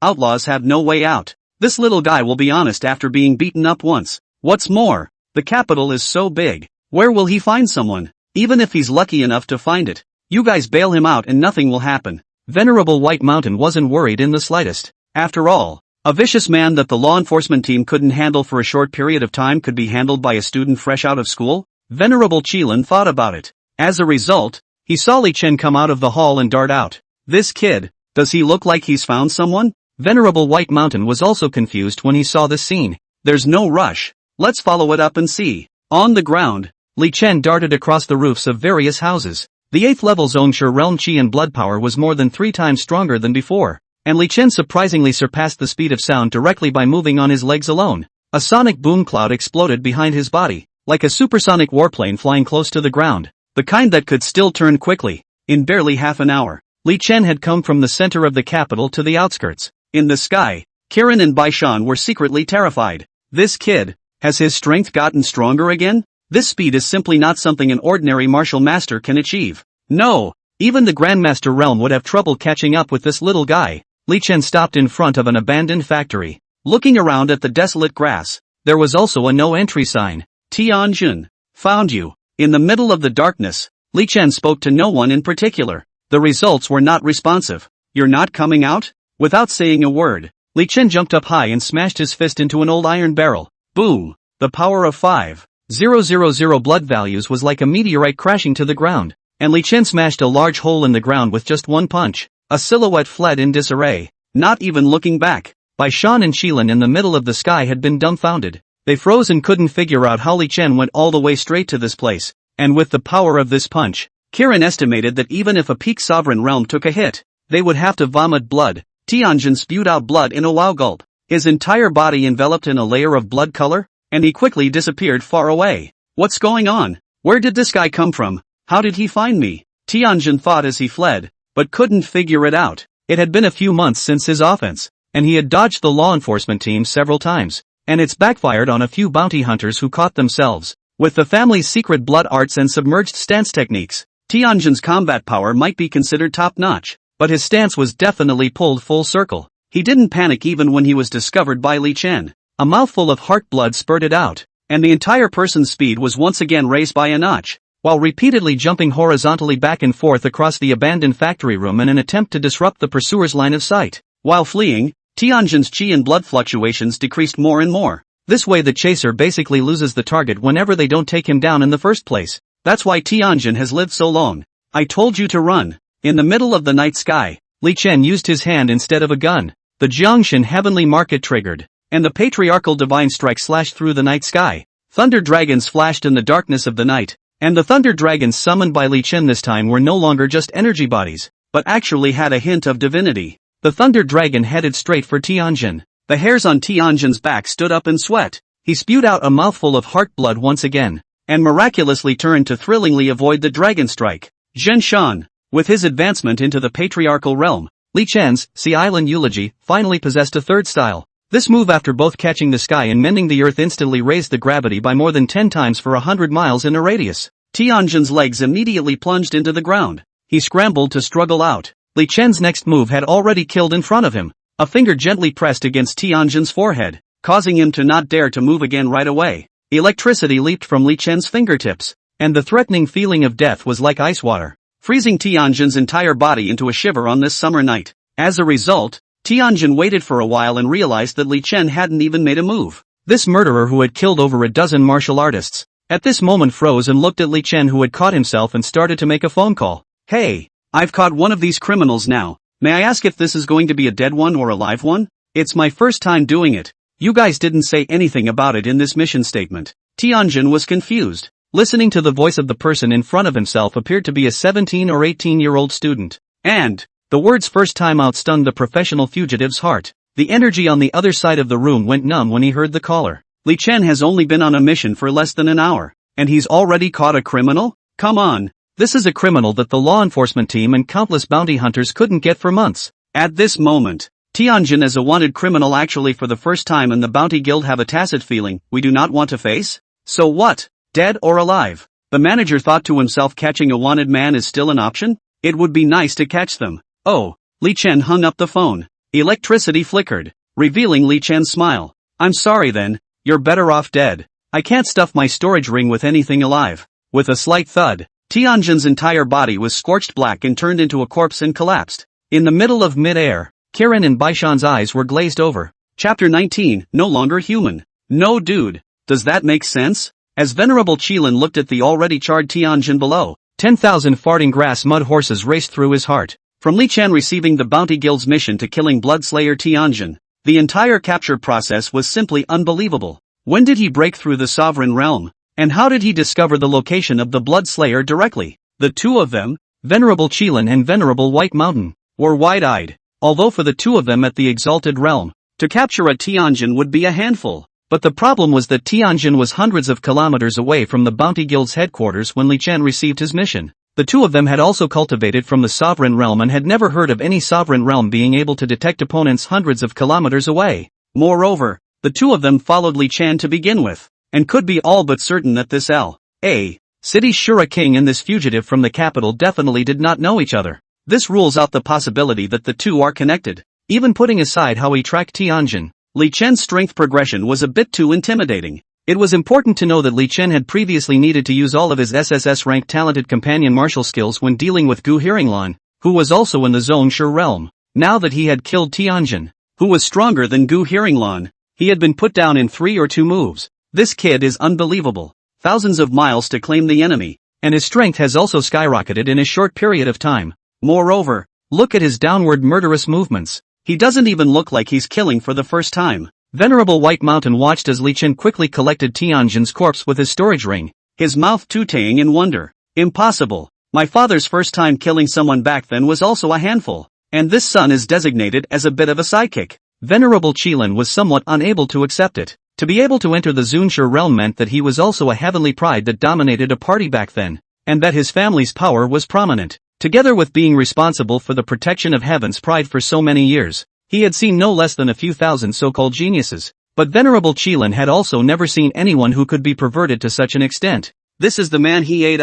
Speaker 1: Outlaws have no way out. This little guy will be honest after being beaten up once. What's more, the capital is so big. Where will he find someone? Even if he's lucky enough to find it. You guys bail him out and nothing will happen. Venerable White Mountain wasn't worried in the slightest. After all, a vicious man that the law enforcement team couldn't handle for a short period of time could be handled by a student fresh out of school? Venerable Qilin thought about it. As a result, he saw Li Chen come out of the hall and dart out. This kid, does he look like he's found someone? Venerable White Mountain was also confused when he saw this scene. There's no rush. Let's follow it up and see. On the ground, Li Chen darted across the roofs of various houses. The 8th level Zongshi realm qi and blood power was more than 3 times stronger than before, and Li Chen surprisingly surpassed the speed of sound directly by moving on his legs alone. A sonic boom cloud exploded behind his body, like a supersonic warplane flying close to the ground, the kind that could still turn quickly. In barely half an hour, Li Chen had come from the center of the capital to the outskirts. in the sky. Kiran and Baishan were secretly terrified. This kid, has his strength gotten stronger again? This speed is simply not something an ordinary martial master can achieve. No, even the Grandmaster realm would have trouble catching up with this little guy. Li Chen stopped in front of an abandoned factory. Looking around at the desolate grass, there was also a no-entry sign. Tianjin, found you. In the middle of the darkness, Li Chen spoke to no one in particular. The results were not responsive. You're not coming out? Without saying a word, Li Chen jumped up high and smashed his fist into an old iron barrel. Boom! The power of 5,000 blood values was like a meteorite crashing to the ground, and Li Chen smashed a large hole in the ground with just one punch. A silhouette fled in disarray, not even looking back. Baishan and Shilin in the middle of the sky had been dumbfounded. They froze and couldn't figure out how Li Chen went all the way straight to this place, and with the power of this punch, Kiran estimated that even if a peak sovereign realm took a hit, they would have to vomit blood. Tianjin spewed out blood in a wow gulp, his entire body enveloped in a layer of blood color, and he quickly disappeared far away. What's going on? Where did this guy come from? How did he find me? Tianjin thought as he fled, but couldn't figure it out. It had been a few months since his offense, and he had dodged the law enforcement team several times, and it's backfired on a few bounty hunters who caught themselves. With the family's secret blood arts and submerged stance techniques, Tianjin's combat power might be considered top-notch, but his stance was definitely pulled full circle. He didn't panic even when he was discovered by Li Chen. A mouthful of heart blood spurted out, and the entire person's speed was once again raised by a notch, while repeatedly jumping horizontally back and forth across the abandoned factory room in an attempt to disrupt the pursuer's line of sight. While fleeing, Tianjin's chi and blood fluctuations decreased more and more. This way the chaser basically loses the target whenever they don't take him down in the first place. That's why Tianjin has lived so long. I told you to run. In the middle of the night sky, Li Chen used his hand instead of a gun. The Jiangshan heavenly market triggered, and the patriarchal divine strike slashed through the night sky. Thunder dragons flashed in the darkness of the night, and the thunder dragons summoned by Li Chen this time were no longer just energy bodies, but actually had a hint of divinity. The thunder dragon headed straight for Tianjin. The hairs on Tianjin's back stood up in sweat. He spewed out a mouthful of heart blood once again, and miraculously turned to thrillingly avoid the dragon strike. Zhen Shan, with his advancement into the patriarchal realm, Li Chen's Sea Island Eulogy finally possessed a third style. This move, after both catching the sky and mending the earth, instantly raised the gravity by more than 10 times for 100 miles in a radius. Tianjin's legs immediately plunged into the ground. He scrambled to struggle out. Li Chen's next move had already killed in front of him. A finger gently pressed against Tianjin's forehead, causing him to not dare to move again right away. Electricity leaped from Li Chen's fingertips, and the threatening feeling of death was like ice water, freezing Tianjin's entire body into a shiver on this summer night. As a result, Tianjin waited for a while and realized that Li Chen hadn't even made a move. This murderer, who had killed over a dozen martial artists, at this moment froze and looked at Li Chen, who had caught himself and started to make a phone call. Hey, I've caught one of these criminals now. May I ask if this is going to be a dead one or a live one? It's my first time doing it. You guys didn't say anything about it in this mission statement. Tianjin was confused. Listening to the voice of the person in front of himself appeared to be a 17 or 18-year-old student. And the words "first time out" stung the professional fugitive's heart. The energy on the other side of the room went numb when he heard the caller. Li Chen has only been on a mission for less than an hour, and he's already caught a criminal? Come on. This is a criminal that the law enforcement team and countless bounty hunters couldn't get for months. At this moment, Tianjin is a wanted criminal actually for the first time, and the Bounty Guild have a tacit feeling we do not want to face? So what? Dead or alive? The manager thought to himself, catching a wanted man is still an option? It would be nice to catch them. Oh, Li Chen hung up the phone. Electricity flickered, revealing Li Chen's smile. I'm sorry then, you're better off dead. I can't stuff my storage ring with anything alive. With a slight thud, Tianjin's entire body was scorched black and turned into a corpse and collapsed. In the middle of mid-air, Kiran and Baishan's eyes were glazed over. Chapter 19, no longer human. No dude, does that make sense? As Venerable Qilin looked at the already charred Tianjin below, 10,000 farting grass mud horses raced through his heart. From Li Chen receiving the Bounty Guild's mission to killing Bloodslayer Tianjin, the entire capture process was simply unbelievable. When did he break through the Sovereign Realm? And how did he discover the location of the Bloodslayer directly? The two of them, Venerable Qilin and Venerable White Mountain, were wide-eyed. Although for the two of them at the Exalted Realm, to capture a Tianjin would be a handful. But the problem was that Tianjin was hundreds of kilometers away from the Bounty Guild's headquarters when Li Chen received his mission. The two of them had also cultivated from the sovereign realm and had never heard of any sovereign realm being able to detect opponents hundreds of kilometers away. Moreover, the two of them followed Li Chen to begin with, and could be all but certain that this L.A. city's Shura king and this fugitive from the capital definitely did not know each other. This rules out the possibility that the two are connected. Even putting aside how he tracked Tianjin, Li Chen's strength progression was a bit too intimidating. It was important to know that Li Chen had previously needed to use all of his SSS-ranked talented companion martial skills when dealing with Gu Hearinglan, who was also in the Zone Shi realm. Now that he had killed Tianjin, who was stronger than Gu Hearinglan, he had been put down in 3 or 2 moves. This kid is unbelievable. Thousands of miles to claim the enemy, and his strength has also skyrocketed in a short period of time. Moreover, look at his downward murderous movements. He doesn't even look like he's killing for the first time. Venerable White Mountain watched as Li Chen quickly collected Tianjin's corpse with his storage ring, his mouth tootaying in wonder. Impossible. My father's first time killing someone back then was also a handful, and this son is designated as a bit of a sidekick. Venerable Qilin was somewhat unable to accept it. To be able to enter the Zunshi realm meant that he was also a heavenly pride that dominated a party back then, and that his family's power was prominent. Together with being responsible for the protection of heaven's pride for so many years, he had seen no less than a few thousand so-called geniuses. But Venerable Qilin had also never seen anyone who could be perverted to such an extent. This is the man he ate.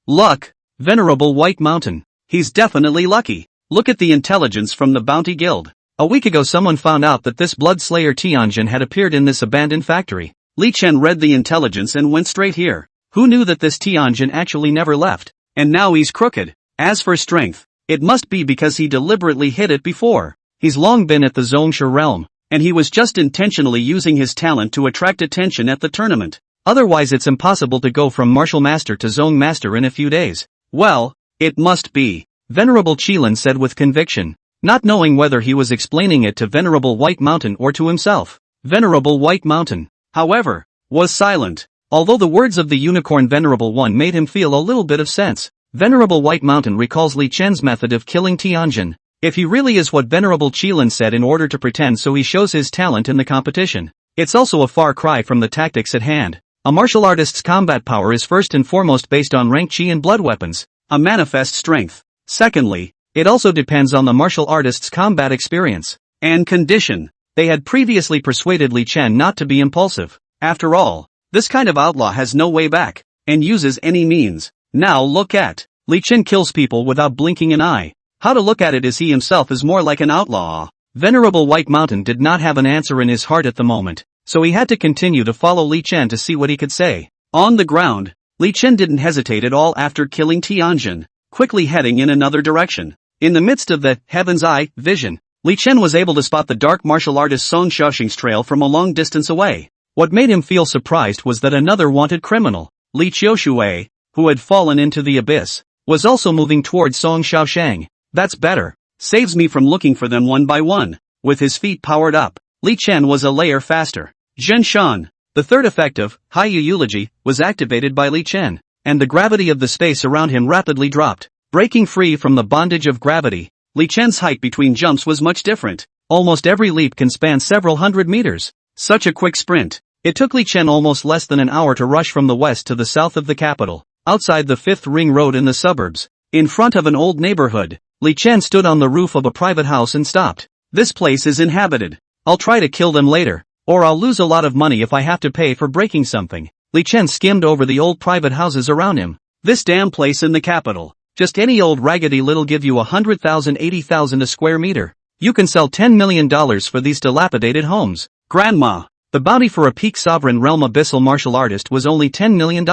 Speaker 1: Luck. Venerable White Mountain. He's definitely lucky. Look at the intelligence from the Bounty Guild. A week ago someone found out that this blood slayer Tianjin had appeared in this abandoned factory. Li Chen read the intelligence and went straight here. Who knew that this Tianjin actually never left? And now he's crooked. As for strength, it must be because he deliberately hid it before. He's long been at the Zongshi realm, and he was just intentionally using his talent to attract attention at the tournament. Otherwise it's impossible to go from martial master to zone master in a few days. Well, it must be, Venerable Qilin said with conviction, not knowing whether he was explaining it to Venerable White Mountain or to himself. Venerable White Mountain, however, was silent, although the words of the unicorn Venerable One made him feel a little bit of sense. Venerable White Mountain recalls Li Chen's method of killing Tianjin. If he really is what Venerable Qilin said in order to pretend so he shows his talent in the competition, it's also a far cry from the tactics at hand. A martial artist's combat power is first and foremost based on rank chi and blood weapons, a manifest strength. Secondly, it also depends on the martial artist's combat experience and condition. They had previously persuaded Li Chen not to be impulsive. After all, this kind of outlaw has no way back, and uses any means. Now look at, Li Chen kills people without blinking an eye. How to look at it is he himself is more like an outlaw. Venerable White Mountain did not have an answer in his heart at the moment, so he had to continue to follow Li Chen to see what he could say. On the ground, Li Chen didn't hesitate at all after killing Tianjin, quickly heading in another direction. In the midst of the Heaven's Eye vision, Li Chen was able to spot the dark martial artist Song Xiaoxing's trail from a long distance away. What made him feel surprised was that another wanted criminal, Li Qiushui, who had fallen into the abyss, was also moving towards Song Xiaoshang. That's better. Saves me from looking for them one by one. With his feet powered up, Li Chen was a layer faster. Zhen Shan, the third effect of Haiyu Eulogy, was activated by Li Chen, and the gravity of the space around him rapidly dropped. Breaking free from the bondage of gravity, Li Chen's height between jumps was much different. Almost every leap can span several hundred meters. Such a quick sprint. It took Li Chen almost less than an hour to rush from the west to the south of the capital, outside the 5th Ring Road in the suburbs. In front of an old neighborhood, Li Chen stood on the roof of a private house and stopped. This place is inhabited. I'll try to kill them later, or I'll lose a lot of money if I have to pay for breaking something. Li Chen skimmed over the old private houses around him. This damn place in the capital. Just any old raggedy little give you 100,000 80,000 a square meter. You can sell $10 million for these dilapidated homes. Grandma. The bounty for a peak sovereign realm abyssal martial artist was only $10 million.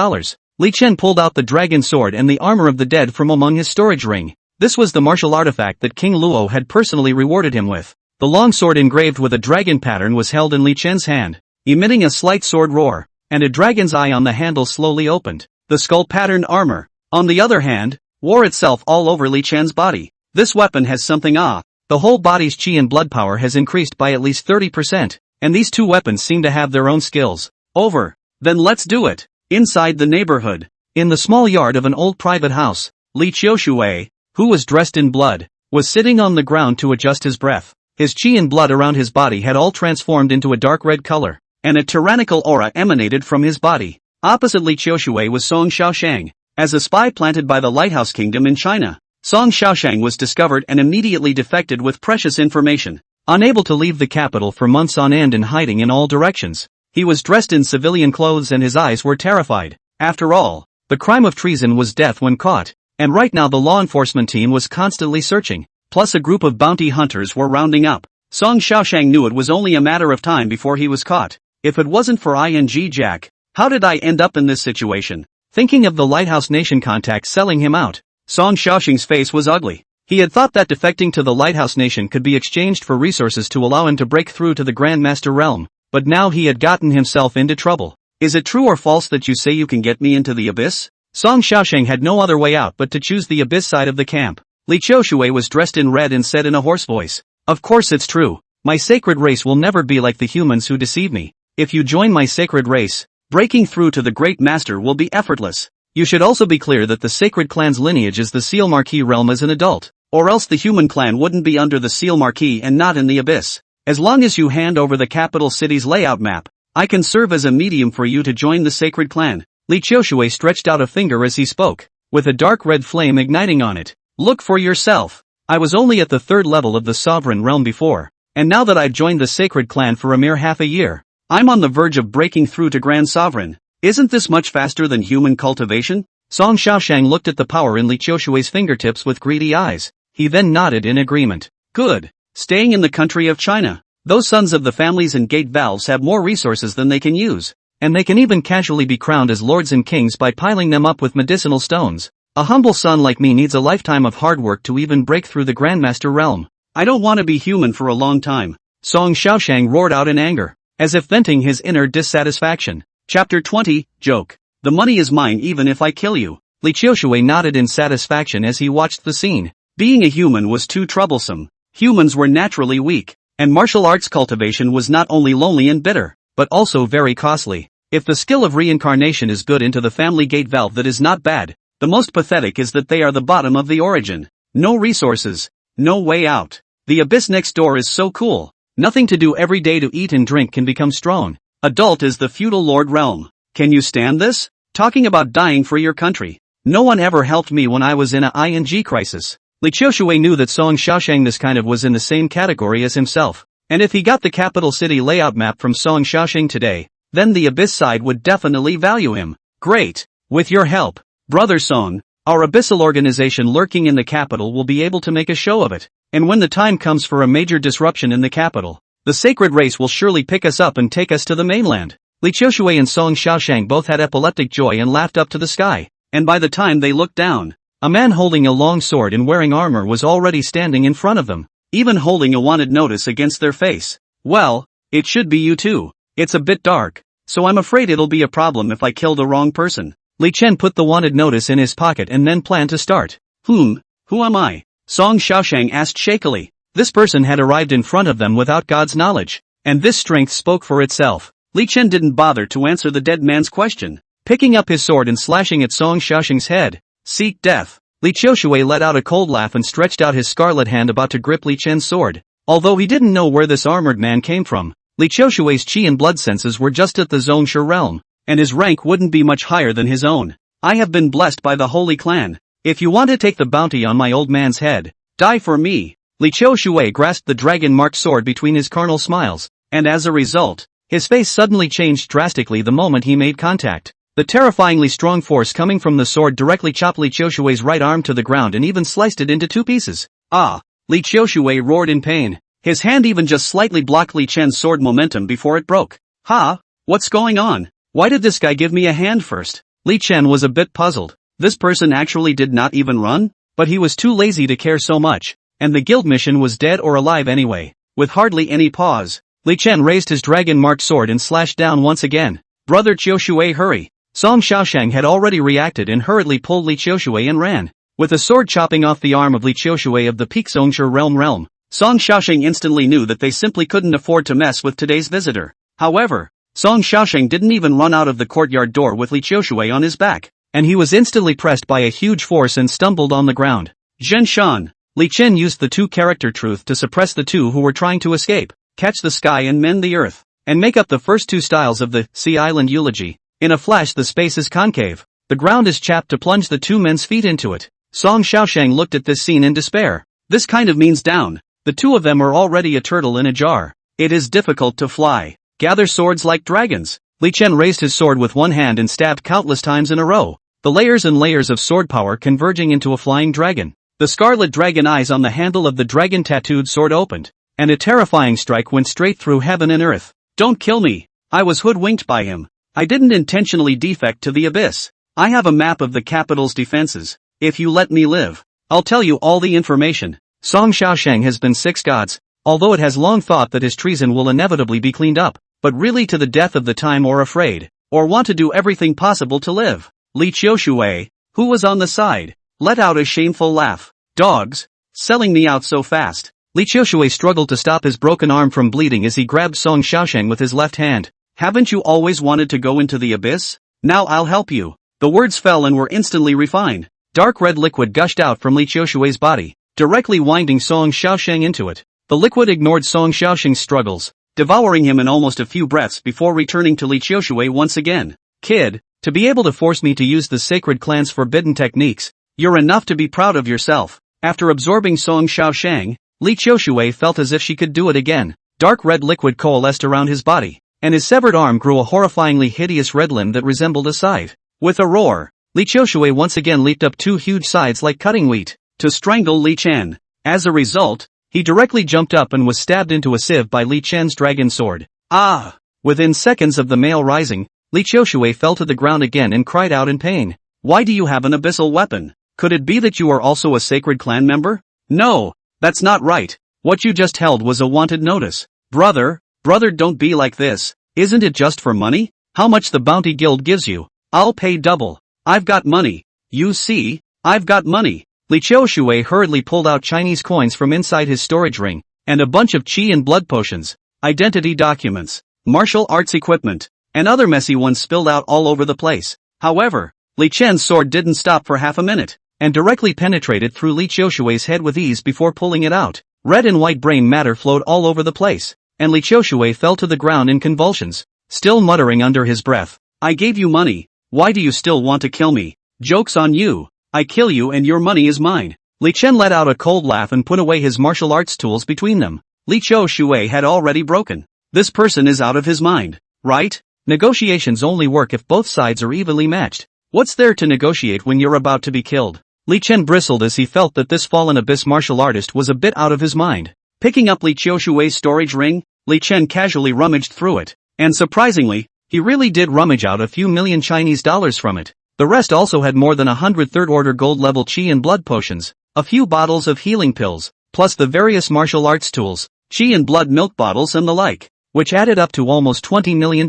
Speaker 1: Li Chen pulled out the dragon sword and the armor of the dead from among his storage ring. This was the martial artifact that King Luo had personally rewarded him with. The long sword engraved with a dragon pattern was held in Li Chen's hand, emitting a slight sword roar, and a dragon's eye on the handle slowly opened. The skull-patterned armor, on the other hand, wore itself all over Li Chen's body. This weapon has something the whole body's chi and blood power has increased by at least 30%, and these two weapons seem to have their own skills. Over. Then let's do it. Inside the neighborhood, in the small yard of an old private house, Li Qiushui, who was dressed in blood, was sitting on the ground to adjust his breath. His chi and blood around his body had all transformed into a dark red color, and a tyrannical aura emanated from his body. Opposite Li Qiushui was Song Xiaoshang. as a spy planted by the Lighthouse Kingdom in China. Song Xiaoshang was discovered and immediately defected with precious information. Unable to leave the capital for months on end and hiding in all directions, he was dressed in civilian clothes and his eyes were terrified. After all, the crime of treason was death when caught, and right now the law enforcement team was constantly searching, plus a group of bounty hunters were rounding up. Song Xiaoshang knew it was only a matter of time before he was caught. If it wasn't for ING Jack, how did I end up in this situation? Thinking of the Lighthouse Nation contact selling him out, Song Xiaoshang's face was ugly. He had thought that defecting to the Lighthouse Nation could be exchanged for resources to allow him to break through to the Grandmaster realm, but now he had gotten himself into trouble. Is it true or false that you say you can get me into the abyss? Song Xiaoshang had no other way out but to choose the abyss side of the camp. Li Qiushui was dressed in red and said in a hoarse voice, "Of course it's true. My sacred race will never be like the humans who deceive me. If you join my sacred race, breaking through to the Great Master will be effortless. You should also be clear that the sacred clan's lineage is the Seal Marquis realm as an adult, or else the human clan wouldn't be under the Seal Marquis and not in the abyss. As long as you hand over the capital city's layout map, I can serve as a medium for you to join the sacred clan." Li Qiushui stretched out a finger as he spoke, with a dark red flame igniting on it. "Look for yourself. I was only at the 3rd level of the sovereign realm before, and now that I've joined the sacred clan for a mere half a year, I'm on the verge of breaking through to Grand Sovereign. Isn't this much faster than human cultivation?" Song Xiaoshang looked at the power in Li Qiushui's fingertips with greedy eyes. He then nodded in agreement. "Good. Staying in the country of China. Those sons of the families and gate valves have more resources than they can use, and they can even casually be crowned as lords and kings by piling them up with medicinal stones. A humble son like me needs a lifetime of hard work to even break through the Grandmaster realm. I don't want to be human for a long time." Song Xiaoshang roared out in anger, as if venting his inner dissatisfaction. Chapter 20, Joke. "The money is mine even if I kill you." Li Qiushui nodded in satisfaction as he watched the scene. Being a human was too troublesome. Humans were naturally weak, and martial arts cultivation was not only lonely and bitter, but also very costly. If the skill of reincarnation is good into the family gate valve, that is not bad. The most pathetic is that they are the bottom of the origin. No resources, no way out. The abyss next door is so cool. Nothing to do every day to eat and drink can become strong. Adult is the feudal lord realm. Can you stand this? Talking about dying for your country. No one ever helped me when I was in a ING crisis. Li Qiushui knew that Song Xiaoshang this kind of was in the same category as himself, and if he got the capital city layout map from Song Xiaoshang today, then the abyss side would definitely value him. Great. With your help, Brother Song, our abyssal organization lurking in the capital will be able to make a show of it, and when the time comes for a major disruption in the capital, the sacred race will surely pick us up and take us to the mainland. Li Qiushui and Song Xiaoshang both had epileptic joy and laughed up to the sky, and by the time they looked down, a man holding a long sword and wearing armor was already standing in front of them, even holding a wanted notice against their face. "Well, it should be you too. It's a bit dark, so I'm afraid it'll be a problem if I kill the wrong person." Li Chen put the wanted notice in his pocket and then planned to start. Who am I?" Song Xiaoshang asked shakily. This person had arrived in front of them without God's knowledge, and this strength spoke for itself. Li Chen didn't bother to answer the dead man's question, picking up his sword and slashing at Song Xiaoshang's head. "Seek death." Li Qiushui let out a cold laugh and stretched out his scarlet hand about to grip Li Chen's sword. Although he didn't know where this armored man came from, Li Qiushui's chi and blood senses were just at the Zhongshe realm, and his rank wouldn't be much higher than his own. "I have been blessed by the Holy Clan. If you want to take the bounty on my old man's head, die for me." Li Qiushui grasped the dragon-marked sword between his carnal smiles, and as a result, his face suddenly changed drastically the moment he made contact. The terrifyingly strong force coming from the sword directly chopped Li Qiushui's right arm to the ground and even sliced it into 2 pieces. "Ah!" Li Qiushui roared in pain. His hand even just slightly blocked Li Chen's sword momentum before it broke. "Ha! What's going on? Why did this guy give me a hand first?" Li Chen was a bit puzzled. This person actually did not even run? But he was too lazy to care so much, and the guild mission was dead or alive anyway. With hardly any pause, Li Chen raised his dragon-marked sword and slashed down once again. "Brother Qiushui, hurry!" Song Xiaoshang had already reacted and hurriedly pulled Li Qiushui and ran. With a sword chopping off the arm of Li Qiushui of the peak Zhongshe realm, Song Xiaoshang instantly knew that they simply couldn't afford to mess with today's visitor. However, Song Xiaoshang didn't even run out of the courtyard door with Li Qiushui on his back, and he was instantly pressed by a huge force and stumbled on the ground. "Zhen Shan!" Li Chen used the 2-character truth to suppress the 2 who were trying to escape, catch the sky and mend the earth, and make up the first 2 styles of the Sea Island eulogy. In a flash the space is concave. The ground is chapped to plunge the two men's feet into it. Song Xiaosheng looked at this scene in despair. This kind of means down. The two of them are already a turtle in a jar. It is difficult to fly. Gather swords like dragons. Li Chen raised his sword with one hand and stabbed countless times in a row. The layers and layers of sword power converging into a flying dragon. The scarlet dragon eyes on the handle of the dragon-tattooed sword opened, and a terrifying strike went straight through heaven and earth. Don't kill me. I was hoodwinked by him. I didn't intentionally defect to the abyss. I have a map of the capital's defenses. If you let me live, I'll tell you all the information. Song Xiaosheng has been 6 gods, although it has long thought that his treason will inevitably be cleaned up, but really to the death of the time or afraid, or want to do everything possible to live. Li Qiushui, who was on the side, let out a shameful laugh. Dogs, selling me out so fast. Li Qiushui struggled to stop his broken arm from bleeding as he grabbed Song Xiaosheng with his left hand. Haven't you always wanted to go into the abyss? Now I'll help you. The words fell and were instantly refined. Dark red liquid gushed out from Li Qiushui's body, directly winding Song Xiaosheng into it. The liquid ignored Song Xiaosheng's struggles, devouring him in almost a few breaths before returning to Li Qiushui once again. Kid, to be able to force me to use the sacred clan's forbidden techniques, you're enough to be proud of yourself. After absorbing Song Xiaosheng, Li Qiushui felt as if she could do it again. Dark red liquid coalesced around his body, and his severed arm grew a horrifyingly hideous red limb that resembled a scythe. With a roar, Li Qiushui once again leaped up 2 huge scythes like cutting wheat, to strangle Li Chen. As a result, he directly jumped up and was stabbed into a sieve by Li Chen's dragon sword. Ah! Within seconds of the male rising, Li Qiushui fell to the ground again and cried out in pain. Why do you have an abyssal weapon? Could it be that you are also a sacred clan member? No, that's not right. What you just held was a wanted notice. Brother, don't be like this. Isn't it just for money? How much the bounty guild gives you? I'll pay double. I've got money. You see, I've got money. Li Qiushui hurriedly pulled out Chinese coins from inside his storage ring, and a bunch of qi and blood potions, identity documents, martial arts equipment, and other messy ones spilled out all over the place. However, Li Chen's sword didn't stop for half a minute, and directly penetrated through Li Qiushui's head with ease before pulling it out. Red and white brain matter flowed all over the place, and Li Qiushui fell to the ground in convulsions, still muttering under his breath. I gave you money. Why do you still want to kill me? Joke's on you. I kill you and your money is mine. Li Chen let out a cold laugh and put away his martial arts tools between them. Li Qiushui had already broken. This person is out of his mind, right? Negotiations only work if both sides are evenly matched. What's there to negotiate when you're about to be killed? Li Chen bristled as he felt that this fallen abyss martial artist was a bit out of his mind. Picking up Li Qiushui's storage ring, Li Chen casually rummaged through it, and surprisingly, he really did rummage out a few million Chinese dollars from it. The rest also had more than 100 third-order gold-level qi and blood potions, a few bottles of healing pills, plus the various martial arts tools, qi and blood milk bottles and the like, which added up to almost $20 million.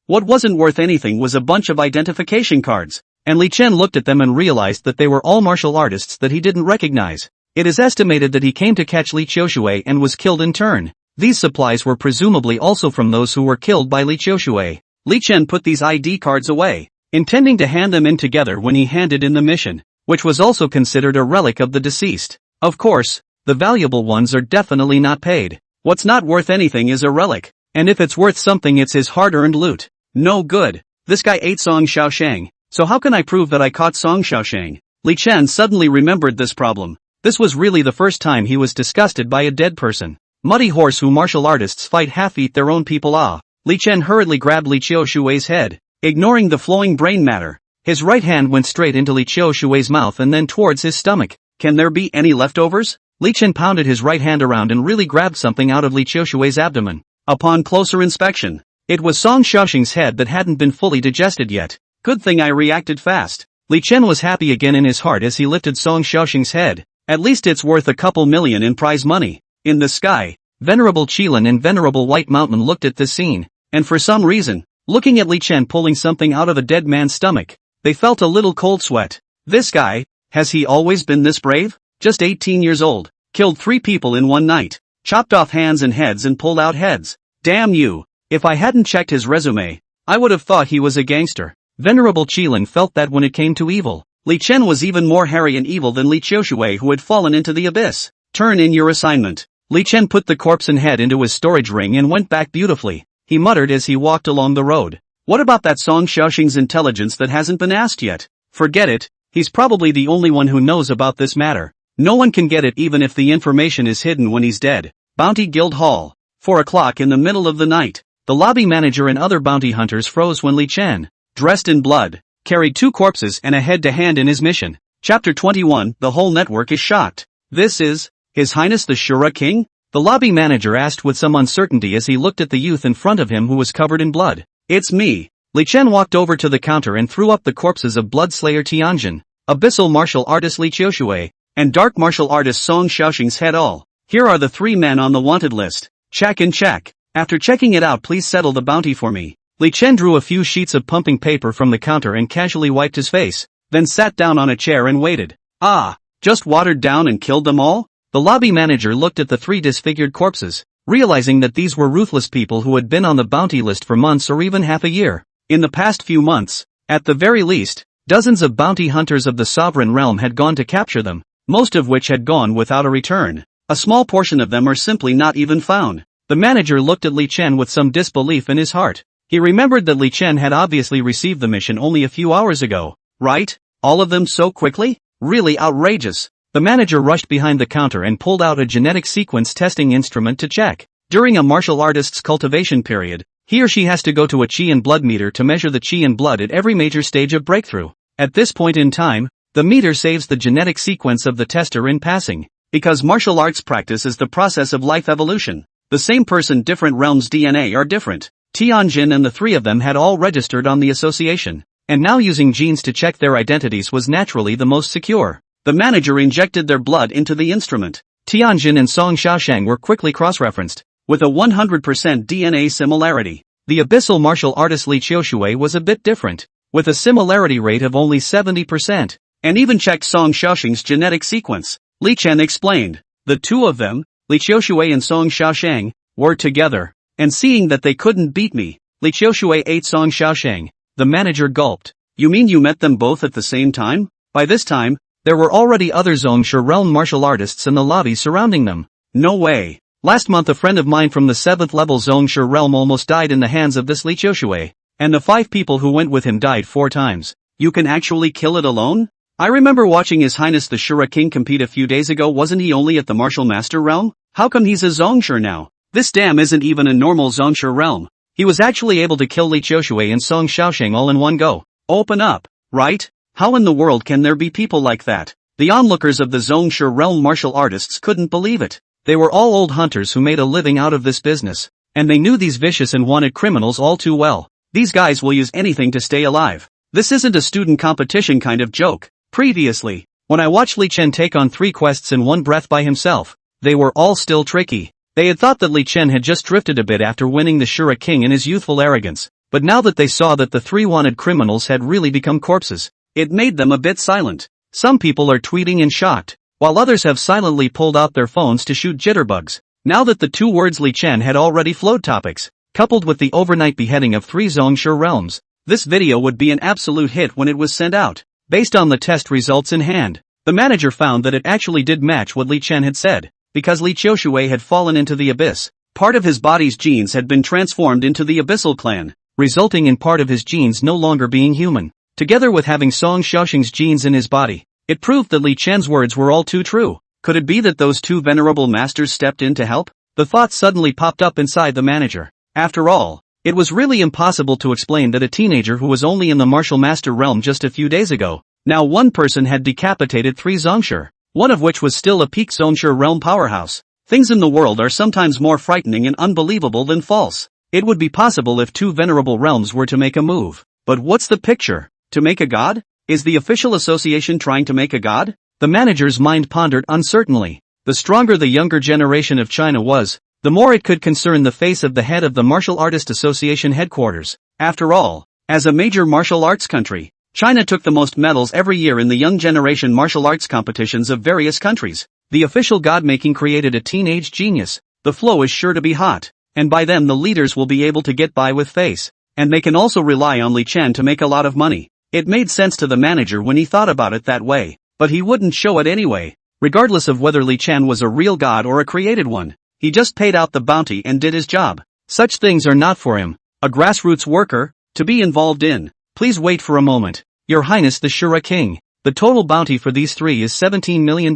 Speaker 1: What wasn't worth anything was a bunch of identification cards, and Li Chen looked at them and realized that they were all martial artists that he didn't recognize. It is estimated that he came to catch Li Qiushui and was killed in turn. These supplies were presumably also from those who were killed by Li Qiushui. Li Chen put these ID cards away, intending to hand them in together when he handed in the mission, which was also considered a relic of the deceased. Of course, the valuable ones are definitely not paid. What's not worth anything is a relic, and if it's worth something it's his hard-earned loot. No good. This guy ate Song Xiaosheng, so how can I prove that I caught Song Xiaosheng? Li Chen suddenly remembered this problem. This was really the first time he was disgusted by a dead person. Muddy horse who martial artists fight half-eat their own people. Li Chen hurriedly grabbed Li Qiushui's head, ignoring the flowing brain matter. His right hand went straight into Li Qiushui's mouth and then towards his stomach. Can there be any leftovers? Li Chen pounded his right hand around and really grabbed something out of Li Qiushui's abdomen. Upon closer inspection, it was Song Xiaosheng's head that hadn't been fully digested yet. Good thing I reacted fast. Li Chen was happy again in his heart as he lifted Song Xiaosheng's head. At least it's worth a couple million in prize money. In the sky, Venerable Qilin and Venerable White Mountain looked at this scene, and for some reason, looking at Li Chen pulling something out of a dead man's stomach, they felt a little cold sweat. This guy, has he always been this brave? Just 18 years old, killed 3 people in one night, chopped off hands and heads and pulled out heads. Damn you, if I hadn't checked his resume, I would have thought he was a gangster. Venerable Qilin felt that when it came to evil, Li Chen was even more hairy and evil than Li Qiushui who had fallen into the abyss. Turn in your assignment. Li Chen put the corpse and head into his storage ring and went back beautifully. He muttered as he walked along the road. What about that Song Xiaoxing's intelligence that hasn't been asked yet? Forget it, he's probably the only one who knows about this matter. No one can get it even if the information is hidden when he's dead. Bounty Guild Hall. 4 o'clock in the middle of the night. The lobby manager and other bounty hunters froze when Li Chen, dressed in blood, carried 2 corpses and a head-to-hand in his mission. Chapter 21, the whole network is shocked. This is, His Highness the Shura King? The lobby manager asked with some uncertainty as he looked at the youth in front of him who was covered in blood. It's me. Li Chen walked over to the counter and threw up the corpses of Blood Slayer Tianjin, Abyssal Martial Artist Li Qiushui, and Dark Martial Artist Song Xiaoxing's head all. Here are the 3 men on the wanted list. Check and check. After checking it out, please settle the bounty for me. Li Chen drew a few sheets of pumping paper from the counter and casually wiped his face, then sat down on a chair and waited. Ah, just watered down and killed them all? The lobby manager looked at the 3 disfigured corpses, realizing that these were ruthless people who had been on the bounty list for months or even half a year. In the past few months, at the very least, dozens of bounty hunters of the sovereign realm had gone to capture them, most of which had gone without a return. A small portion of them are simply not even found. The manager looked at Li Chen with some disbelief in his heart. He remembered that Li Chen had obviously received the mission only a few hours ago. Right? All of them so quickly? Really outrageous. The manager rushed behind the counter and pulled out a genetic sequence testing instrument to check. During a martial artist's cultivation period, he or she has to go to a qi and blood meter to measure the qi and blood at every major stage of breakthrough. At this point in time, the meter saves the genetic sequence of the tester in passing. Because martial arts practice is the process of life evolution, the same person, different realms' DNA are different. Tianjin and the 3 of them had all registered on the association, and now using genes to check their identities was naturally the most secure. The manager injected their blood into the instrument. Tianjin and Song Xiaoxing were quickly cross-referenced, with a 100% DNA similarity. The abyssal martial artist Li Qiushui was a bit different, with a similarity rate of only 70%, and even checked Song Xiaoxing's genetic sequence. Li Chen explained. The 2 of them, Li Qiushui and Song Xiaoxing, were together, and seeing that they couldn't beat me, Li Qiushui ate Song Xiaoxing. The manager gulped. You mean you met them both at the same time? By this time, there were already other Zhongsha realm martial artists in the lobby surrounding them. No way. Last month a friend of mine from the 7th level Zhongsha realm almost died in the hands of this Li Qiushui, and the 5 people who went with him died 4 times. You can actually kill it alone? I remember watching His Highness the Shura King compete a few days ago. Wasn't he only at the martial master realm? How come he's a Zhongsha now? This damn isn't even a normal Zhongsha realm. He was actually able to kill Li Qiushui and Song Xiaoxing all in one go. Open up, right? How in the world can there be people like that? The onlookers of the Zhongsha realm martial artists couldn't believe it. They were all old hunters who made a living out of this business, and they knew these vicious and wanted criminals all too well. These guys will use anything to stay alive. This isn't a student competition kind of joke. Previously, when I watched Li Chen take on 3 quests in one breath by himself, they were all still tricky. They had thought that Li Chen had just drifted a bit after winning the Shura King in his youthful arrogance, but now that they saw that the 3 wanted criminals had really become corpses, it made them a bit silent. Some people are tweeting in shocked, while others have silently pulled out their phones to shoot jitterbugs. Now that the 2 words Li Chen had already flowed topics, coupled with the overnight beheading of 3 Zhongsha realms, this video would be an absolute hit when it was sent out. Based on the test results in hand, the manager found that it actually did match what Li Chen had said. Because Li Qiushui had fallen into the abyss, part of his body's genes had been transformed into the abyssal clan, resulting in part of his genes no longer being human. Together with having Song Xiaoxing's genes in his body, it proved that Li Chen's words were all too true. Could it be that those 2 venerable masters stepped in to help? The thought suddenly popped up inside the manager. After all, it was really impossible to explain that a teenager who was only in the martial master realm just a few days ago, now one person had decapitated 3 Zhongsha, one of which was still a peak Zhongsha realm powerhouse. Things in the world are sometimes more frightening and unbelievable than false. It would be possible if 2 venerable realms were to make a move. But what's the picture? To make a god? Is the official association trying to make a god? The manager's mind pondered uncertainly. The stronger the younger generation of China was, the more it could concern the face of the head of the Martial Artist Association headquarters. After all, as a major martial arts country, China took the most medals every year in the young generation martial arts competitions of various countries. The official god-making created a teenage genius. The flow is sure to be hot, and by then the leaders will be able to get by with face, and they can also rely on Li Chen to make a lot of money. It made sense to the manager when he thought about it that way, but he wouldn't show it anyway. Regardless of whether Li Chen was a real god or a created one, he just paid out the bounty and did his job. Such things are not for him. A grassroots worker, to be involved in. Please wait for a moment. Your Highness the Shura King. The total bounty for these three is $17 million,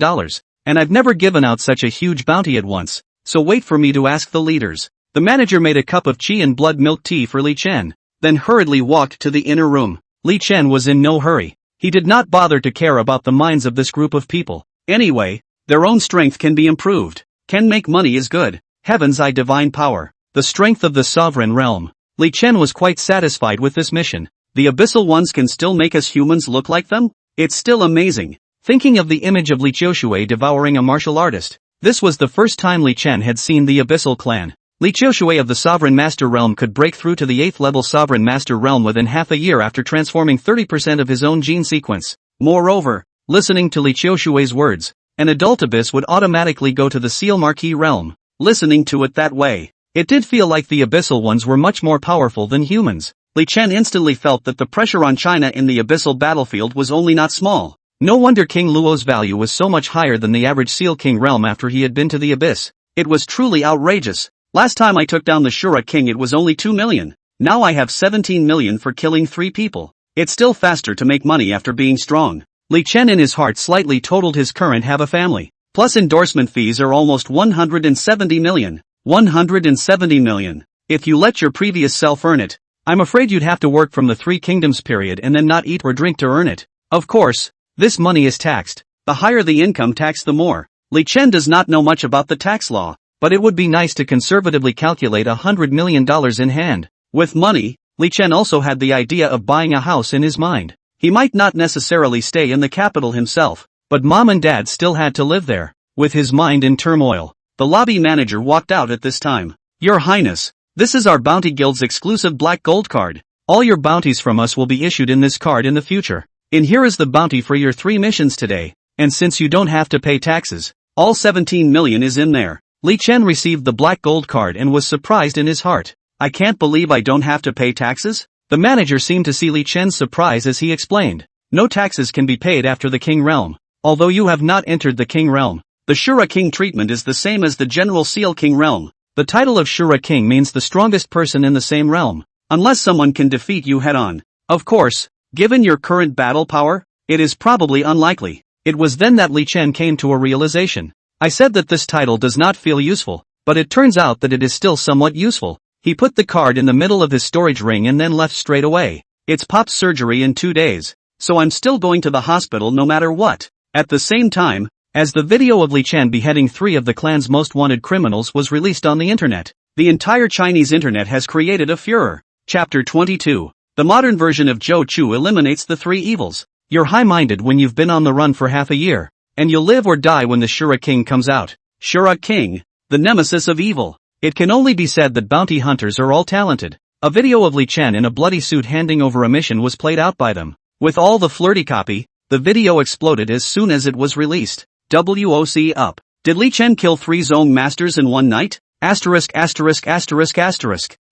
Speaker 1: and I've never given out such a huge bounty at once, so wait for me to ask the leaders. The manager made a cup of tea and blood milk tea for Li Chen, then hurriedly walked to the inner room. Li Chen was in no hurry. He did not bother to care about the minds of this group of people. Anyway, their own strength can be improved. Can make money is good. Heavens, I divine power. The strength of the sovereign realm. Li Chen was quite satisfied with this mission. The abyssal ones can still make us humans look like them? It's still amazing. Thinking of the image of Li Qiushui devouring a martial artist. This was the first time Li Chen had seen the abyssal clan. Li Qiushui of the Sovereign Master Realm could break through to the 8th level Sovereign Master Realm within half a year after transforming 30% of his own gene sequence. Moreover, listening to Li Qiushui's words, an adult abyss would automatically go to the Seal Marquee realm. Listening to it that way, it did feel like the abyssal ones were much more powerful than humans. Li Chen instantly felt that the pressure on China in the abyssal battlefield was only not small. No wonder King Luo's value was so much higher than the average Seal King realm after he had been to the abyss. It was truly outrageous. Last time I took down the Shura King it was only 2 million. Now I have 17 million for killing 3 people. It's still faster to make money after being strong. Li Chen in his heart slightly totaled his current have a family. Plus endorsement fees are almost 170 million. 170 million. If you let your previous self earn it, I'm afraid you'd have to work from the 3 kingdoms period and then not eat or drink to earn it. Of course, this money is taxed. The higher the income tax the more. Li Chen does not know much about the tax law, but it would be nice to conservatively calculate $100 million in hand. With money, Li Chen also had the idea of buying a house in his mind. He might not necessarily stay in the capital himself, but mom and dad still had to live there. With his mind in turmoil, the lobby manager walked out at this time. Your Highness, this is our Bounty Guild's exclusive black gold card. All your bounties from us will be issued in this card in the future. And here is the bounty for your 3 missions today. And since you don't have to pay taxes, all 17 million is in there. Li Chen received the black gold card and was surprised in his heart. I can't believe I don't have to pay taxes? The manager seemed to see Li Chen's surprise as he explained. No taxes can be paid after the King Realm. Although you have not entered the King Realm, the Shura King treatment is the same as the General Seal King Realm. The title of Shura King means the strongest person in the same realm, unless someone can defeat you head-on. Of course, given your current battle power, it is probably unlikely. It was then that Li Chen came to a realization. I said that this title does not feel useful, but it turns out that it is still somewhat useful. He put the card in the middle of his storage ring and then left straight away. It's Pop's surgery in 2 days, so I'm still going to the hospital no matter what. At the same time, as the video of Li Chen beheading 3 of the clan's most wanted criminals was released on the internet, the entire Chinese internet has created a furor. Chapter 22. The modern version of Zhou Chu eliminates the 3 evils. You're high-minded when you've been on the run for half a year, and you'll live or die when the Shura King comes out. Shura King, the nemesis of evil. It can only be said that bounty hunters are all talented. A video of Li Chen in a bloody suit handing over a mission was played out by them. With all the flirty copy, the video exploded as soon as it was released. WOC up. Did Li Chen kill 3 Zong masters in one night? Asterisk.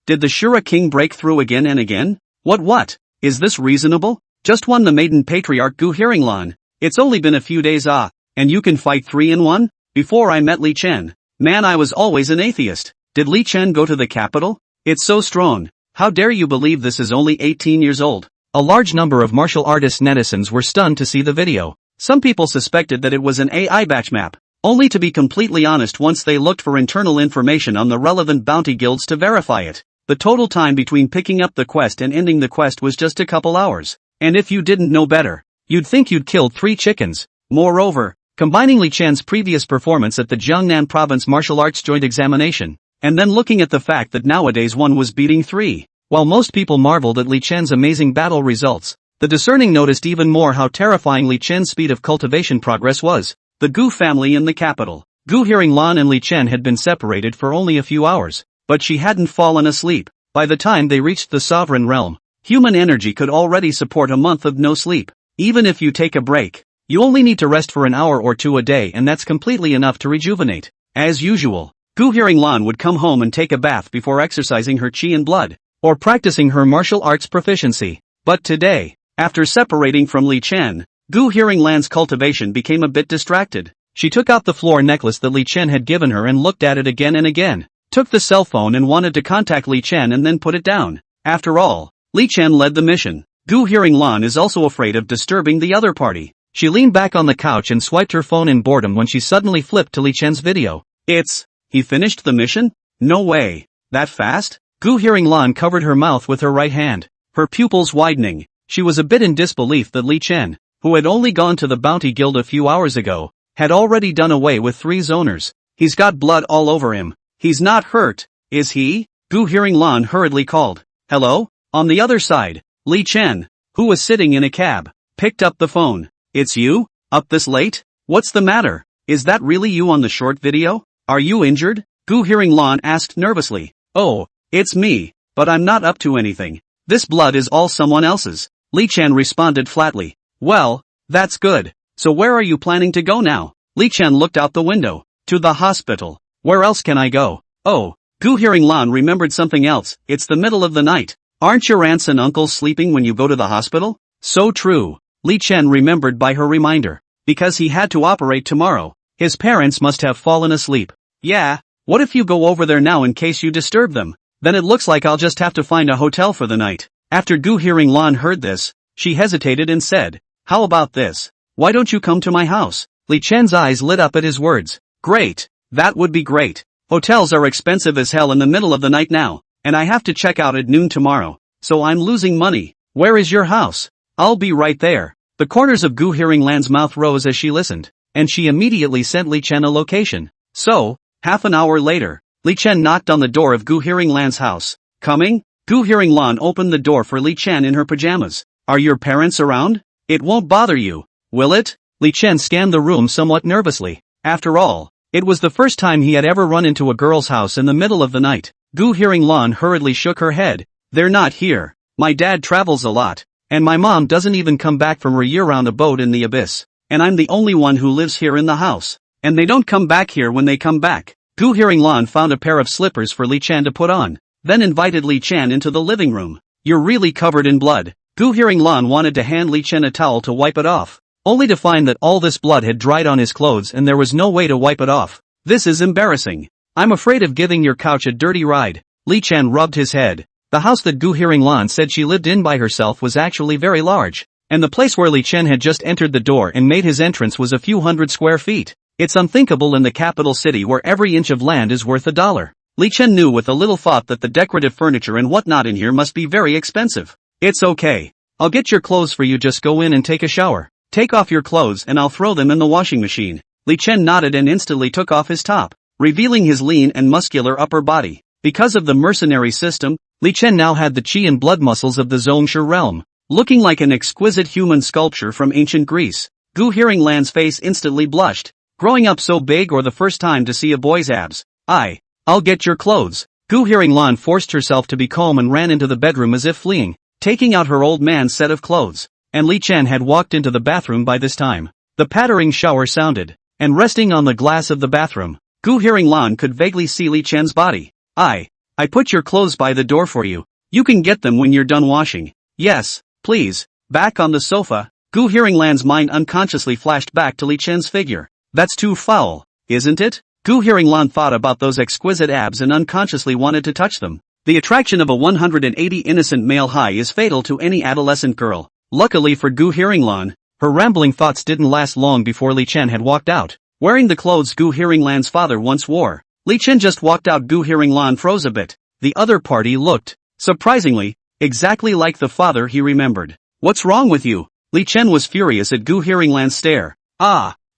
Speaker 1: Did the Shura King break through again and again? What? Is this reasonable? Just won the maiden patriarch Gu Hearinglan. It's only been a few days and you can fight 3 in 1? Before I met Li Chen, man, I was always an atheist. Did Li Chen go to the capital? It's so strong. How dare you believe this is only 18 years old? A large number of martial artist netizens were stunned to see the video. Some people suspected that it was an AI batch map, only to be completely honest once they looked for internal information on the relevant bounty guilds to verify it. The total time between picking up the quest and ending the quest was just a couple hours. And if you didn't know better, you'd think you'd killed 3 chickens. Moreover, combining Li Chen's previous performance at the Jiangnan Province Martial Arts Joint Examination, and then looking at the fact that nowadays one was beating 3, while most people marveled at Li Chen's amazing battle results, the discerning noticed even more how terrifying Li Chen's speed of cultivation progress was. The Gu family in the capital. Gu Hearinglan and Li Chen had been separated for only a few hours, but she hadn't fallen asleep. By the time they reached the sovereign realm, human energy could already support a month of no sleep. Even if you take a break, you only need to rest for an hour or 2 a day, and that's completely enough to rejuvenate. As usual, Gu Hearinglan would come home and take a bath before exercising her qi and blood, or practicing her martial arts proficiency. But today, after separating from Li Chen, Gu Hearinglan's cultivation became a bit distracted. She took out the floor necklace that Li Chen had given her and looked at it again and again, took the cell phone and wanted to contact Li Chen and then put it down. After all, Li Chen led the mission. Gu hearing Lan is also afraid of disturbing the other party. She leaned back on the couch and swiped her phone in boredom when she suddenly flipped to Li Chen's video. He finished the mission? No way. That fast? Gu hearing Lan covered her mouth with her right hand, her pupils widening. She was a bit in disbelief that Li Chen, who had only gone to the Bounty Guild a few hours ago, had already done away with 3 zoners. He's got blood all over him. He's not hurt, is he? Gu hearing Lan hurriedly called. Hello? On the other side, Li Chen, who was sitting in a cab, picked up the phone. It's you? Up this late? What's the matter? Is that really you on the short video? Are you injured? Gu hearing Lan asked nervously. Oh, it's me, but I'm not up to anything. This blood is all someone else's. Li Chen responded flatly. Well, that's good. So where are you planning to go now? Li Chen looked out the window. To the hospital. Where else can I go? Oh, Gu hearing Lan remembered something else. It's the middle of the night. Aren't your aunts and uncles sleeping when you go to the hospital? So true. Li Chen remembered by her reminder. Because he had to operate tomorrow. His parents must have fallen asleep. Yeah, what if you go over there now in case you disturb them? Then it looks like I'll just have to find a hotel for the night. After Gu hearing Lan heard this, she hesitated and said, how about this? Why don't you come to my house? Li Chen's eyes lit up at his words. Great. That would be great. Hotels are expensive as hell in the middle of the night now, and I have to check out at noon tomorrow, so I'm losing money. Where is your house? I'll be right there. The corners of Gu hearing Lan's mouth rose as she listened, and she immediately sent Li Chen a location. So, half an hour later, Li Chen knocked on the door of Gu hearing Lan's house. Coming? Gu hearing Lan opened the door for Li Chen in her pajamas. Are your parents around? It won't bother you, will it? Li Chen scanned the room somewhat nervously. After all, it was the first time he had ever run into a girl's house in the middle of the night. Gu hearing Lan hurriedly shook her head. They're not here. My dad travels a lot, and my mom doesn't even come back from her year-round abode in the abyss. And I'm the only one who lives here in the house. And they don't come back here when they come back. Gu hearing Lan found a pair of slippers for Li Chen to put on, then invited Li Chen into the living room. You're really covered in blood. Gu hearing Lan wanted to hand Li Chen a towel to wipe it off, only to find that all this blood had dried on his clothes and there was no way to wipe it off. This is embarrassing. I'm afraid of giving your couch a dirty ride. Li Chen rubbed his head. The house that Gu hearing Lan said she lived in by herself was actually very large, and the place where Li Chen had just entered the door and made his entrance was a few hundred square feet. It's unthinkable in the capital city where every inch of land is worth $1. Li Chen knew with a little thought that the decorative furniture and whatnot in here must be very expensive. It's okay. I'll get your clothes for you, just go in and take a shower. Take off your clothes and I'll throw them in the washing machine. Li Chen nodded and instantly took off his top, revealing his lean and muscular upper body. Because of the mercenary system, Li Chen now had the chi and blood muscles of the Zhongshu realm, looking like an exquisite human sculpture from ancient Greece. Gu hearing Lan's face instantly blushed. Growing up so big or the first time to see a boy's abs? I'll get your clothes. Gu hearing Lan forced herself to be calm and ran into the bedroom as if fleeing, taking out her old man's set of clothes. And Li Chen had walked into the bathroom by this time. The pattering shower sounded, and resting on the glass of the bathroom, Gu hearing Lan could vaguely see Li Chen's body. I put your clothes by the door for you. You can get them when you're done washing. Yes, please. Back on the sofa, Gu hearing Lan's mind unconsciously flashed back to Li Chen's figure. That's too foul, isn't it? Gu hearing Lan thought about those exquisite abs and unconsciously wanted to touch them. The attraction of a 180 innocent male high is fatal to any adolescent girl. Luckily for Gu hearing Lan, her rambling thoughts didn't last long before Li Chen had walked out, wearing the clothes Gu hearing Lan's father once wore. Li Chen just walked out. Gu hearing Lan froze a bit. The other party looked, surprisingly, exactly like the father he remembered. What's wrong with you? Li Chen was furious at Gu hearing Lan's stare.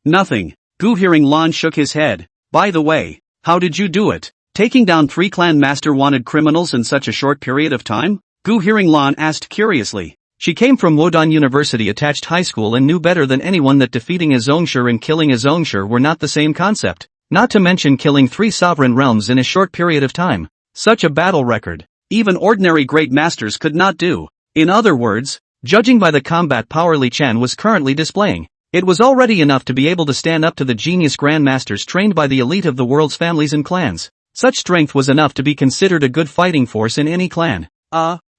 Speaker 1: Nothing. Gu hearing Lan shook his head. By the way, how did you do it? Taking down 3 clan master wanted criminals in such a short period of time? Gu hearing Lan asked curiously. She came from Wodan University attached high school and knew better than anyone that defeating a Zhongshu and killing a Zhongshu were not the same concept. Not to mention killing 3 sovereign realms in a short period of time. Such a battle record, even ordinary great masters could not do. In other words, judging by the combat power Li Chen was currently displaying, it was already enough to be able to stand up to the genius grandmasters trained by the elite of the world's families and clans. Such strength was enough to be considered a good fighting force in any clan.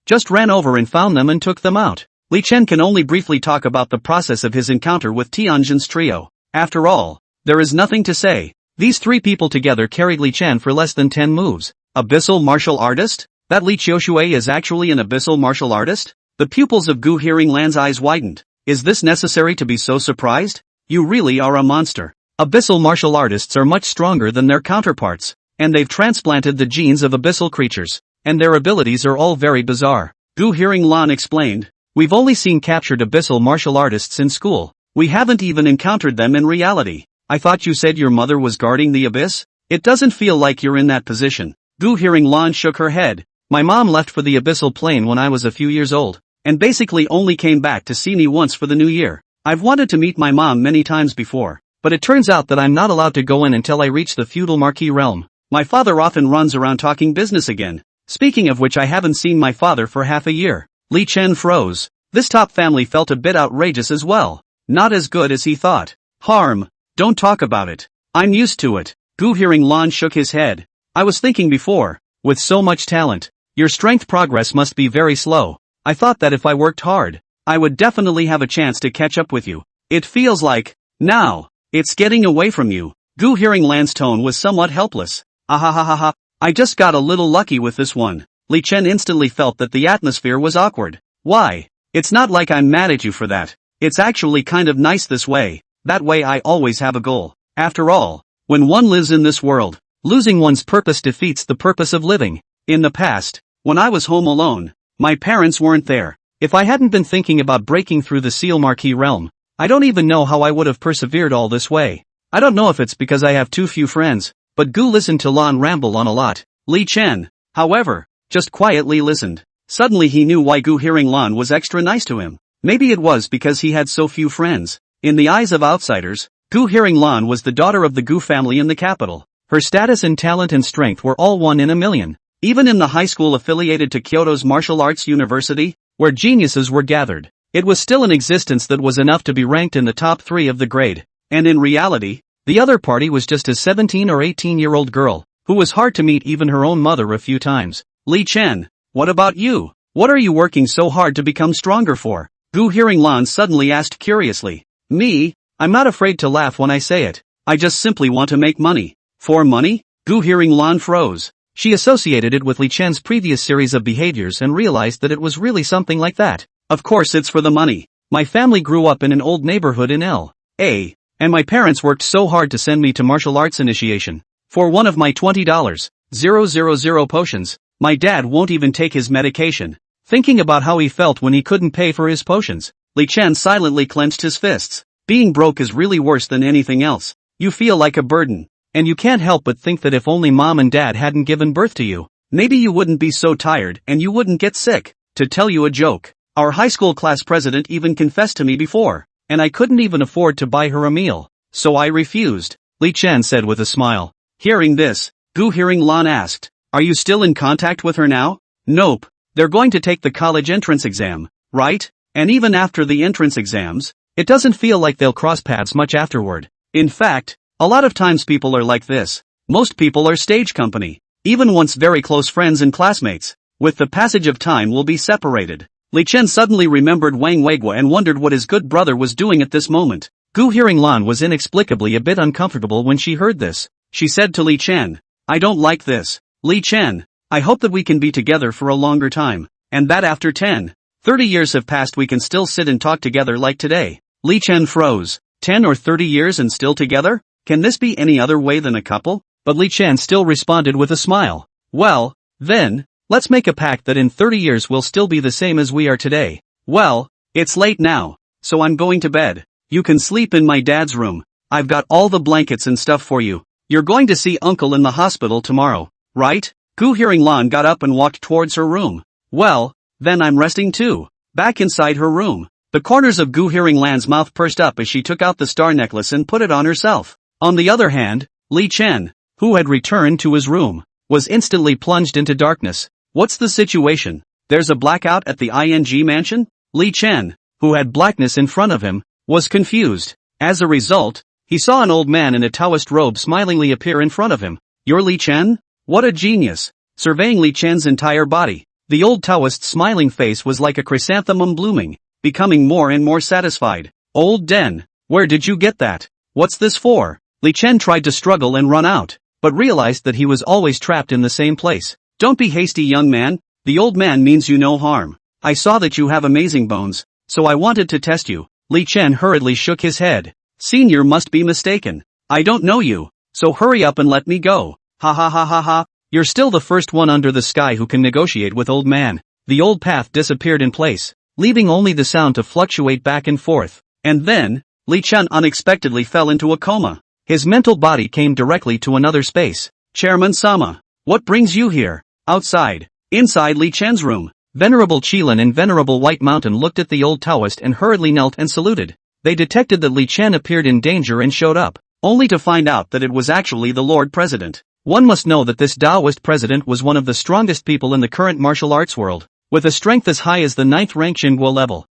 Speaker 1: Just ran over and found them and took them out. Li Chen can only briefly talk about the process of his encounter with Tianjin's trio. After all, there is nothing to say. These 3 people together carried Li Chen for less than 10 moves. Abyssal martial artist? That Li Qiushui is actually an abyssal martial artist? The pupils of Gu Hearinglan's eyes widened. Is this necessary to be so surprised? You really are a monster. Abyssal martial artists are much stronger than their counterparts, and they've transplanted the genes of abyssal creatures, and their abilities are all very bizarre. Gu Hearinglan explained. We've only seen captured abyssal martial artists in school. We haven't even encountered them in reality. I thought you said your mother was guarding the abyss? It doesn't feel like you're in that position. Gu Hearinglan shook her head. My mom left for the abyssal plane when I was a few years old, and basically only came back to see me once for the new year. I've wanted to meet my mom many times before, but it turns out that I'm not allowed to go in until I reach the feudal marquis realm. My father often runs around talking business again. Speaking of which, I haven't seen my father for half a year. Li Chen froze. This top family felt a bit outrageous as well. Not as good as he thought. Harm. Don't talk about it. I'm used to it. Gu Hearinglan shook his head. I was thinking before, with so much talent, your strength progress must be very slow. I thought that if I worked hard, I would definitely have a chance to catch up with you. It feels like, now, it's getting away from you. Gu Hearinglan's tone was somewhat helpless. Ahahaha. I just got a little lucky with this one. Li Chen instantly felt that the atmosphere was awkward. Why? It's not like I'm mad at you for that. It's actually kind of nice this way. That way I always have a goal. After all, when one lives in this world, losing one's purpose defeats the purpose of living. In the past, when I was home alone, my parents weren't there. If I hadn't been thinking about breaking through the Seal Marquis realm, I don't even know how I would have persevered all this way. I don't know if it's because I have too few friends, but Gu listened to Lan ramble on a lot. Li Chen, however, just quietly listened. Suddenly he knew why Gu Hearinglan was extra nice to him. Maybe it was because he had so few friends. In the eyes of outsiders, Gu Hearinglan was the daughter of the Gu family in the capital. Her status and talent and strength were all 1 in a million. Even in the high school affiliated to Kyoto's Martial Arts University, where geniuses were gathered, it was still an existence that was enough to be ranked in the top 3 of the grade. And in reality, the other party was just a 17 or 18-year-old girl, who was hard to meet even her own mother a few times. Li Chen, what about you? What are you working so hard to become stronger for? Gu Hearinglan suddenly asked curiously. Me? I'm not afraid to laugh when I say it. I just simply want to make money. For money? Gu Hearinglan froze. She associated it with Li Chen's previous series of behaviors and realized that it was really something like that. Of course it's for the money. My family grew up in an old neighborhood in L.A., and my parents worked so hard to send me to martial arts initiation. For one of my $20,000 potions, my dad won't even take his medication. Thinking about how he felt when he couldn't pay for his potions, Li Chen silently clenched his fists. Being broke is really worse than anything else. You feel like a burden. And you can't help but think that if only mom and dad hadn't given birth to you, maybe you wouldn't be so tired and you wouldn't get sick. To tell you a joke, our high school class president even confessed to me before, and I couldn't even afford to buy her a meal. So I refused, Li Chen said with a smile. Hearing this, Gu Hearinglan asked, are you still in contact with her now? Nope. They're going to take the college entrance exam, right? And even after the entrance exams, it doesn't feel like they'll cross paths much afterward. In fact, a lot of times people are like this. Most people are stage company. Even once very close friends and classmates, with the passage of time will be separated. Li Chen suddenly remembered Wang Weigua and wondered what his good brother was doing at this moment. Gu Hearinglan was inexplicably a bit uncomfortable when she heard this. She said to Li Chen, I don't like this. Li Chen, I hope that we can be together for a longer time, and that after 10, 30 years have passed we can still sit and talk together like today. Li Chen froze. 10 or 30 years and still together? Can this be any other way than a couple? But Li Chen still responded with a smile. Well, then, let's make a pact that in 30 years we'll still be the same as we are today. Well, it's late now, so I'm going to bed. You can sleep in my dad's room. I've got all the blankets and stuff for you. You're going to see uncle in the hospital tomorrow, right? Gu Hearinglan got up and walked towards her room. Well, then I'm resting too. Back inside her room, the corners of Gu Hearinglan's mouth pursed up as she took out the star necklace and put it on herself. On the other hand, Li Chen, who had returned to his room, was instantly plunged into darkness. What's the situation? There's a blackout at the ING mansion? Li Chen, who had blackness in front of him, was confused. As a result, he saw an old man in a Taoist robe smilingly appear in front of him. You're Li Chen? What a genius! Surveying Li Chen's entire body, the old Taoist's smiling face was like a chrysanthemum blooming, becoming more and more satisfied. Old Den, where did you get that? What's this for? Li Chen tried to struggle and run out, but realized that he was always trapped in the same place. Don't be hasty, young man. The old man means you no harm. I saw that you have amazing bones, so I wanted to test you. Li Chen hurriedly shook his head. Senior must be mistaken. I don't know you, so hurry up and let me go. Ha ha ha ha ha. You're still the first one under the sky who can negotiate with old man. The old path disappeared in place, leaving only the sound to fluctuate back and forth. And then, Li Chen unexpectedly fell into a coma. His mental body came directly to another space. Chairman Sama, what brings you here? Outside. Inside Li Chen's room, Venerable Qilin and Venerable White Mountain looked at the old Taoist and hurriedly knelt and saluted. They detected that Li Chen appeared in danger and showed up, only to find out that it was actually the Lord President. One must know that this Taoist president was one of the strongest people in the current martial arts world, with a strength as high as the 9th rank Xingguo level.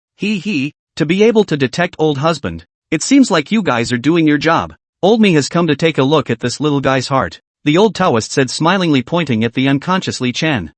Speaker 1: To be able to detect old husband. It seems like you guys are doing your job. Old me has come to take a look at this little guy's heart, the old Taoist said, smilingly pointing at the unconscious Li Chen.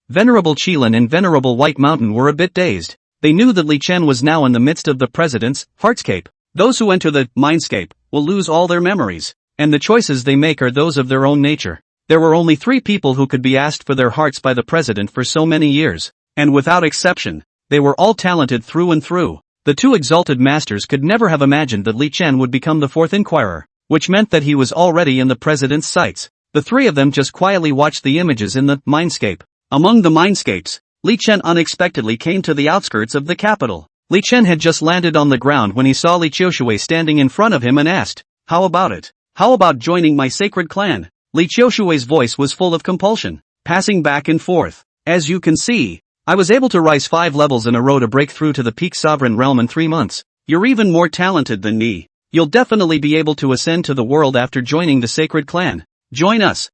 Speaker 1: Venerable Qilin and Venerable White Mountain were a bit dazed. They knew that Li Chen was now in the midst of the president's heartscape. Those who enter the mindscape will lose all their memories, and the choices they make are those of their own nature. There were only 3 people who could be asked for their hearts by the president for so many years, and without exception, they were all talented through and through. The 2 exalted masters could never have imagined that Li Chen would become the 4th inquirer, which meant that he was already in the president's sights. The 3 of them just quietly watched the images in the mindscape. Among the mindscapes, Li Chen unexpectedly came to the outskirts of the capital. Li Chen had just landed on the ground when he saw Li Qiushui standing in front of him and asked, "How about it? How about joining my sacred clan?" Li Qiushui's voice was full of compulsion, passing back and forth. "As you can see, I was able to rise 5 levels in a row to break through to the peak sovereign realm in 3 months. You're even more talented than me. You'll definitely be able to ascend to the world after joining the sacred clan. Join us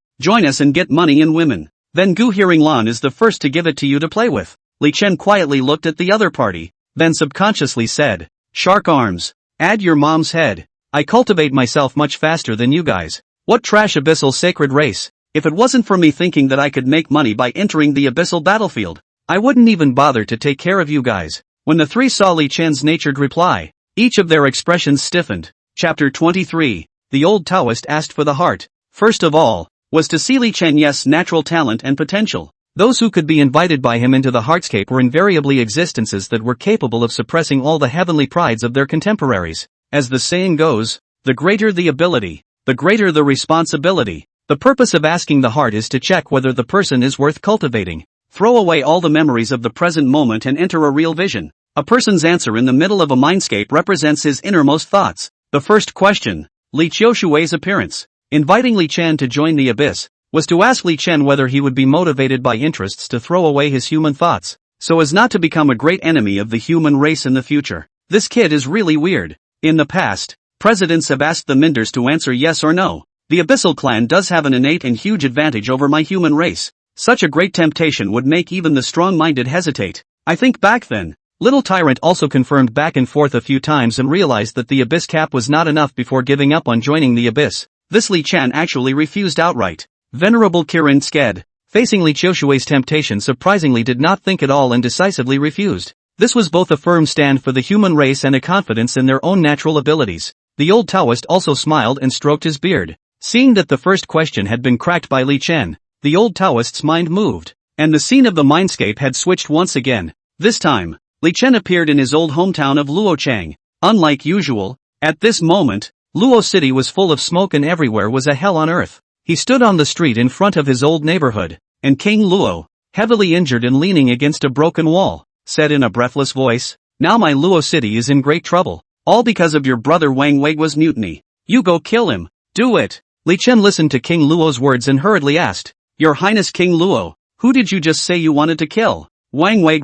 Speaker 1: and get money and women. Then Gu Hearinglan is the first to give it to you to play with." Li Chen quietly looked at the other party, then subconsciously said, "Shark arms. Add your mom's head. I cultivate myself much faster than you guys. What trash abyssal sacred race. If it wasn't for me thinking that I could make money by entering the abyssal battlefield, I wouldn't even bother to take care of you guys." When the 3 saw Li Chen's natured reply, each of their expressions stiffened. Chapter 23. The old Taoist asked for the heart. First of all, was to see Li Chen's natural talent and potential. Those who could be invited by him into the heartscape were invariably existences that were capable of suppressing all the heavenly prides of their contemporaries. As the saying goes, the greater the ability, the greater the responsibility. The purpose of asking the heart is to check whether the person is worth cultivating. Throw away all the memories of the present moment and enter a real vision. A person's answer in the middle of a mindscape represents his innermost thoughts. The first question, Li Qiushui's appearance. Inviting Li Chen to join the abyss was to ask Li Chen whether he would be motivated by interests to throw away his human thoughts, so as not to become a great enemy of the human race in the future. This kid is really weird. In the past, presidents have asked the Minders to answer yes or no. The Abyssal clan does have an innate and huge advantage over my human race. Such a great temptation would make even the strong-minded hesitate. I think back then, Little Tyrant also confirmed back and forth a few times and realized that the abyss cap was not enough before giving up on joining the abyss. This Li Chen actually refused outright. Venerable Kirin Sked, facing Li Qiushui's temptation, surprisingly did not think at all and decisively refused. This was both a firm stand for the human race and a confidence in their own natural abilities. The old Taoist also smiled and stroked his beard. Seeing that the first question had been cracked by Li Chen, the old Taoist's mind moved, and the scene of the mindscape had switched once again. This time, Li Chen appeared in his old hometown of Luochang. Unlike usual, at this moment, Luo City was full of smoke and everywhere was a hell on earth. He stood on the street in front of his old neighborhood, and King Luo, heavily injured and leaning against a broken wall, said in a breathless voice, "Now my Luo City is in great trouble, all because of your brother Wang Wei's mutiny. You go kill him, do it." Li Chen listened to King Luo's words and hurriedly asked, "Your Highness King Luo, who did you just say you wanted to kill?" "Wang Wei.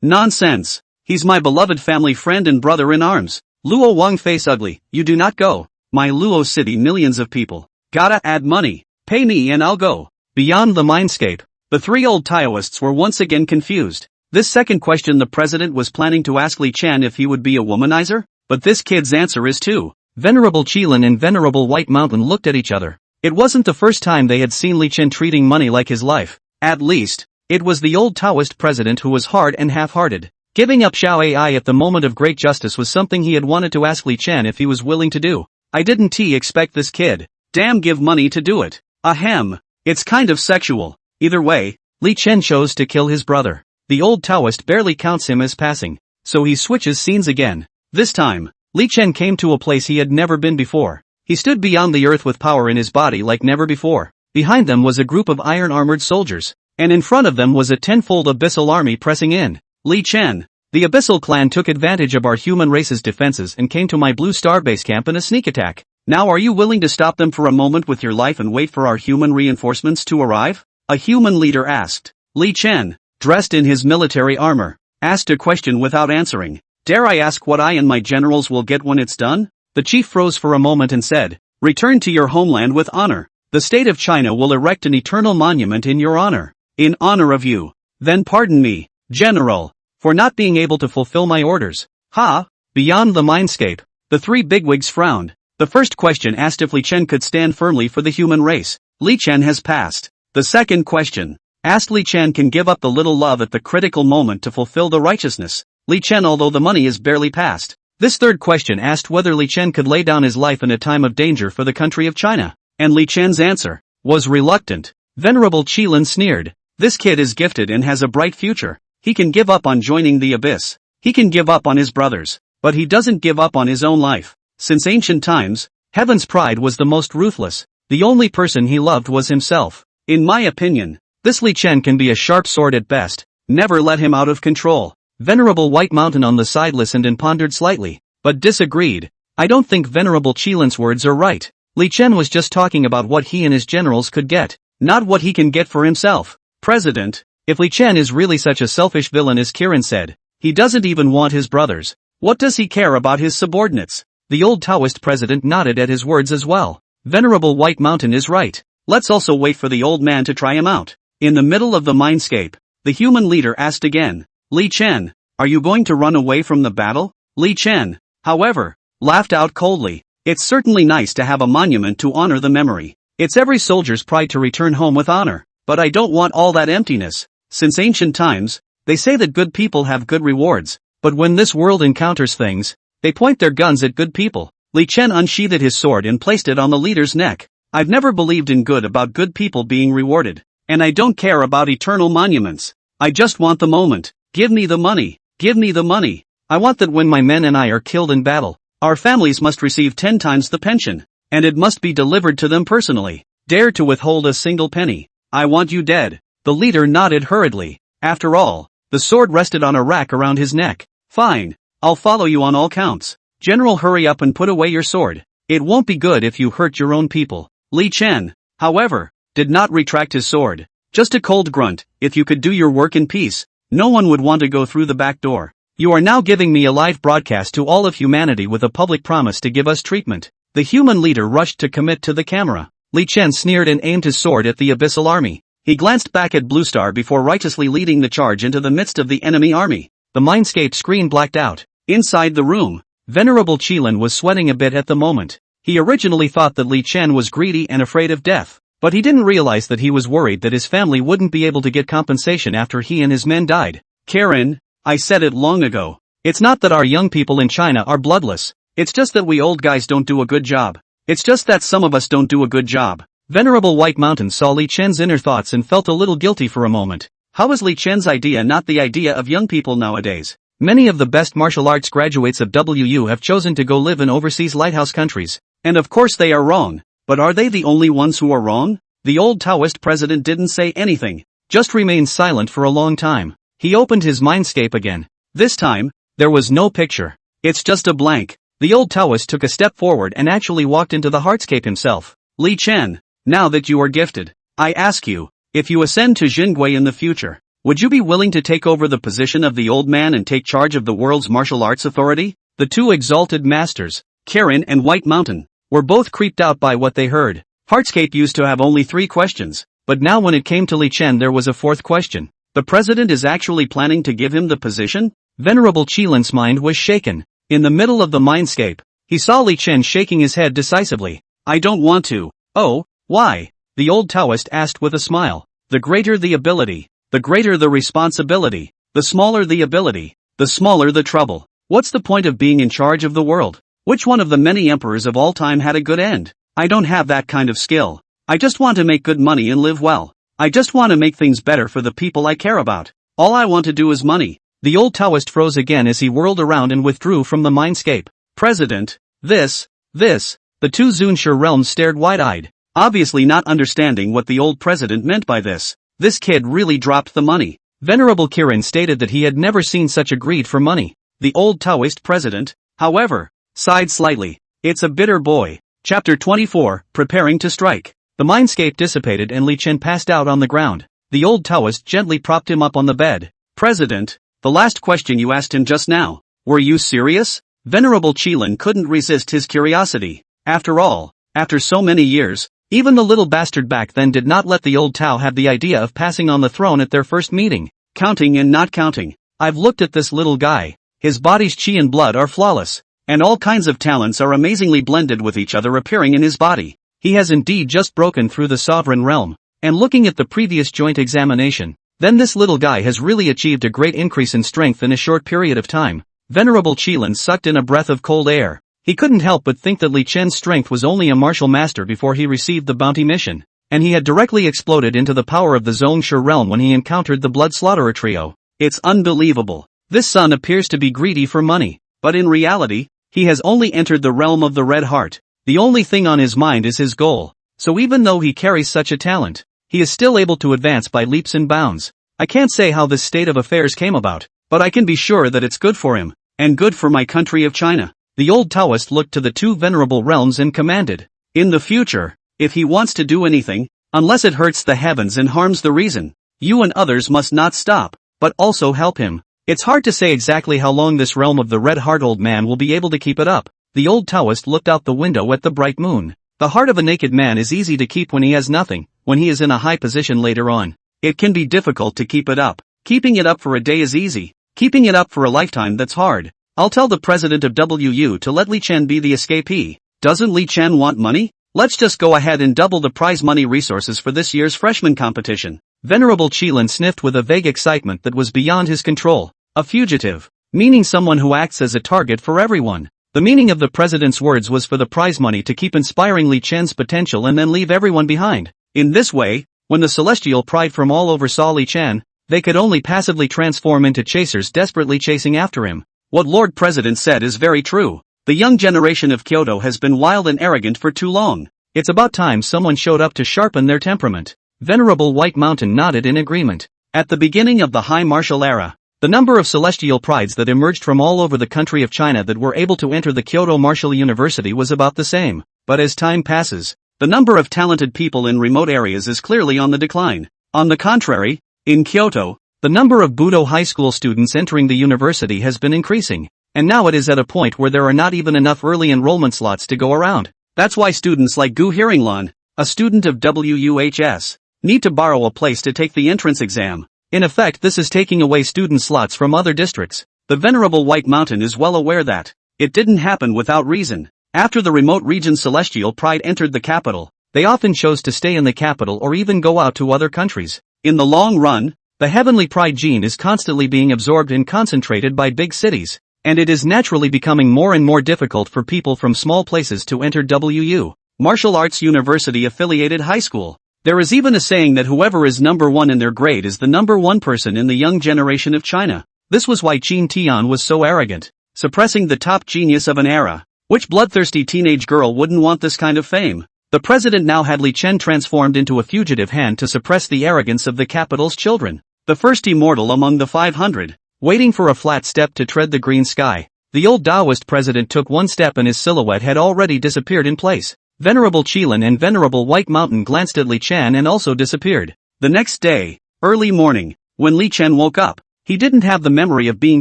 Speaker 1: Nonsense. He's my beloved family friend and brother in arms." Luo Wang face ugly, "You do not go. My Luo City millions of people. Gotta add money. Pay me and I'll go." Beyond the mindscape, the 3 old Taoists were once again confused. This second question the president was planning to ask Li Chen if he would be a womanizer, but this kid's answer is too. Venerable Qilin and Venerable White Mountain looked at each other. It wasn't the first time they had seen Li Chen treating money like his life. At least, it was the old Taoist president who was hard and half-hearted. Giving up Xiao Ai at the moment of great justice was something he had wanted to ask Li Chen if he was willing to do. "I didn't expect this kid. Damn, give money to do it. Ahem. It's kind of sexual." Either way, Li Chen chose to kill his brother. The old Taoist barely counts him as passing, so he switches scenes again. This time, Li Chen came to a place he had never been before. He stood beyond the earth with power in his body like never before. Behind them was a group of iron-armored soldiers, and in front of them was a tenfold abyssal army pressing in. Li Chen, the abyssal clan took advantage of our human race's defenses and came to my blue star base camp in a sneak attack. Now are you willing to stop them for a moment with your life and wait for our human reinforcements to arrive? A human leader asked. Li Chen, dressed in his military armor, asked a question without answering. Dare I ask what I and my generals will get when it's done? The chief froze for a moment and said, return to your homeland with honor. The state of China will erect an eternal monument in your honor. In honor of you. Then pardon me, General, for not being able to fulfill my orders. Ha! Beyond the mindscape, the three bigwigs frowned. The first question asked if Li Chen could stand firmly for the human race. Li Chen has passed. The second question asked Li Chen can give up the little love at the critical moment to fulfill the righteousness. Li Chen, although the money is barely passed. This third question asked whether Li Chen could lay down his life in a time of danger for the country of China. And Li Chen's answer was reluctant. Venerable Qilin sneered. This kid is gifted and has a bright future. He can give up on joining the abyss. He can give up on his brothers. But he doesn't give up on his own life. Since ancient times, Heaven's pride was the most ruthless. The only person he loved was himself. In my opinion, this Li Chen can be a sharp sword at best. Never let him out of control. Venerable White Mountain on the side listened and pondered slightly, but disagreed. I don't think Venerable Qilin's words are right. Li Chen was just talking about what he and his generals could get, not what he can get for himself. President, if Li Chen is really such a selfish villain as Kirin said, he doesn't even want his brothers. What does he care about his subordinates? The old Taoist president nodded at his words as well. Venerable White Mountain is right. Let's also wait for the old man to try him out. In the middle of the mindscape, the human leader asked again, Li Chen, are you going to run away from the battle? Li Chen, however, laughed out coldly. It's certainly nice to have a monument to honor the memory. It's every soldier's pride to return home with honor. But I don't want all that emptiness. Since ancient times, they say that good people have good rewards. But when this world encounters things, they point their guns at good people. Li Chen unsheathed his sword and placed it on the leader's neck. I've never believed in good about good people being rewarded. And I don't care about eternal monuments. I just want the moment. Give me the money. Give me the money. I want that when my men and I are killed in battle, our families must receive 10 times the pension. And it must be delivered to them personally. Dare to withhold a single penny. I want you dead. The leader nodded hurriedly. After all, the sword rested on a rack around his neck. Fine. I'll follow you on all counts. General, hurry up and put away your sword. It won't be good if you hurt your own people. Li Chen, however, did not retract his sword. Just a cold grunt. If you could do your work in peace, no one would want to go through the back door. You are now giving me a live broadcast to all of humanity with a public promise to give us treatment. The human leader rushed to commit to the camera. Li Chen sneered and aimed his sword at the abyssal army. He glanced back at Blue Star before righteously leading the charge into the midst of the enemy army. The mindscape screen blacked out. Inside the room, Venerable Qilin was sweating a bit at the moment. He originally thought that Li Chen was greedy and afraid of death, but he didn't realize that he was worried that his family wouldn't be able to get compensation after he and his men died. Karen, I said it long ago. It's not that our young people in China are bloodless. It's just that we old guys don't do a good job. It's just that some of us don't do a good job. Venerable White Mountain saw Li Chen's inner thoughts and felt a little guilty for a moment. How is Li Chen's idea not the idea of young people nowadays? Many of the best martial arts graduates of WU have chosen to go live in overseas lighthouse countries. And of course they are wrong. But are they the only ones who are wrong? The old Taoist president didn't say anything, just remained silent for a long time. He opened his mindscape again. This time, there was no picture. It's just a blank. The old Taoist took a step forward and actually walked into the heartscape himself. Li Chen, now that you are gifted, I ask you, if you ascend to Jingui in the future, would you be willing to take over the position of the old man and take charge of the world's martial arts authority? The two exalted masters, Kirin and White Mountain, were both creeped out by what they heard. Heartscape used to have only 3 questions, but now when it came to Li Chen there was a 4th question. The president is actually planning to give him the position? Venerable Qilin's mind was shaken. In the middle of the mindscape, he saw Li Chen shaking his head decisively. I don't want to. Oh, why? The old Taoist asked with a smile. The greater the ability, the greater the responsibility. The smaller the ability, the smaller the trouble. What's the point of being in charge of the world? Which one of the many emperors of all time had a good end? I don't have that kind of skill. I just want to make good money and live well. I just want to make things better for the people I care about. All I want to do is money. The old Taoist froze again as he whirled around and withdrew from the mindscape. President, this. The two Zunshur realms stared wide-eyed, obviously not understanding what the old president meant by this. This kid really dropped the money. Venerable Kirin stated that he had never seen such a greed for money. The old Taoist president, however, sighed slightly. It's a bitter boy. Chapter 24, Preparing to Strike. The mindscape dissipated and Li Chen passed out on the ground. The old Taoist gently propped him up on the bed. President, the last question you asked him just now, were you serious? Venerable Qilin couldn't resist his curiosity. After all, after so many years, even the little bastard back then did not let the old Tao have the idea of passing on the throne at their first meeting. Counting and not counting. I've looked at this little guy. His body's qi and blood are flawless, and all kinds of talents are amazingly blended with each other appearing in his body. He has indeed just broken through the sovereign realm. And looking at the previous joint examination, then this little guy has really achieved a great increase in strength in a short period of time. Venerable Qilin sucked in a breath of cold air. He couldn't help but think that Li Chen's strength was only a martial master before he received the bounty mission, and he had directly exploded into the power of the Zongshur realm when he encountered the Blood Slaughterer trio. It's unbelievable. This son appears to be greedy for money, but in reality, he has only entered the realm of the Red Heart. The only thing on his mind is his goal. So even though he carries such a talent, he is still able to advance by leaps and bounds. I can't say how this state of affairs came about, but I can be sure that it's good for him, and good for my country of China. The old Taoist looked to the two venerable realms and commanded, in the future, if he wants to do anything, unless it hurts the heavens and harms the reason, you and others must not stop, but also help him. It's hard to say exactly how long this realm of the Red Heart old man will be able to keep it up. The old Taoist looked out the window at the bright moon. The heart of a naked man is easy to keep when he has nothing. When he is in a high position later on, it can be difficult to keep it up. Keeping it up for a day is easy. Keeping it up for a lifetime, that's hard. I'll tell the president of WU to let Li Chen be the escapee. Doesn't Li Chen want money? Let's just go ahead and double the prize money resources for this year's freshman competition. Venerable Qilin sniffed with a vague excitement that was beyond his control. A fugitive, meaning someone who acts as a target for everyone. The meaning of the president's words was for the prize money to keep inspiring Li Chen's potential and then leave everyone behind. In this way, when the celestial pride from all over saw Li Chen, they could only passively transform into chasers desperately chasing after him. What Lord President said is very true. The young generation of Kyoto has been wild and arrogant for too long. It's about time someone showed up to sharpen their temperament. Venerable White Mountain nodded in agreement. At the beginning of the high martial era, the number of celestial prides that emerged from all over the country of China that were able to enter the Kyoto Martial University was about the same. But as time passes, the number of talented people in remote areas is clearly on the decline. On the contrary, in Kyoto, the number of Budo High School students entering the university has been increasing, and now it is at a point where there are not even enough early enrollment slots to go around. That's why students like Gu Hearinglan, a student of WUHS, need to borrow a place to take the entrance exam. In effect, this is taking away student slots from other districts. The Venerable White Mountain is well aware that it didn't happen without reason. After the remote region's celestial pride entered the capital, they often chose to stay in the capital or even go out to other countries. In the long run, the heavenly pride gene is constantly being absorbed and concentrated by big cities, and it is naturally becoming more and more difficult for people from small places to enter WU, Martial Arts University affiliated high school. There is even a saying that whoever is number one in their grade is the number one person in the young generation of China. This was why Qin Tian was so arrogant, suppressing the top genius of an era. Which bloodthirsty teenage girl wouldn't want this kind of fame? The president now had Li Chen transformed into a fugitive hand to suppress the arrogance of the capital's children. The first immortal among the 500, waiting for a flat step to tread the green sky. The old Taoist president took one step and his silhouette had already disappeared in place. Venerable Qilin and Venerable White Mountain glanced at Li Chen and also disappeared. The next day, early morning, when Li Chen woke up, he didn't have the memory of being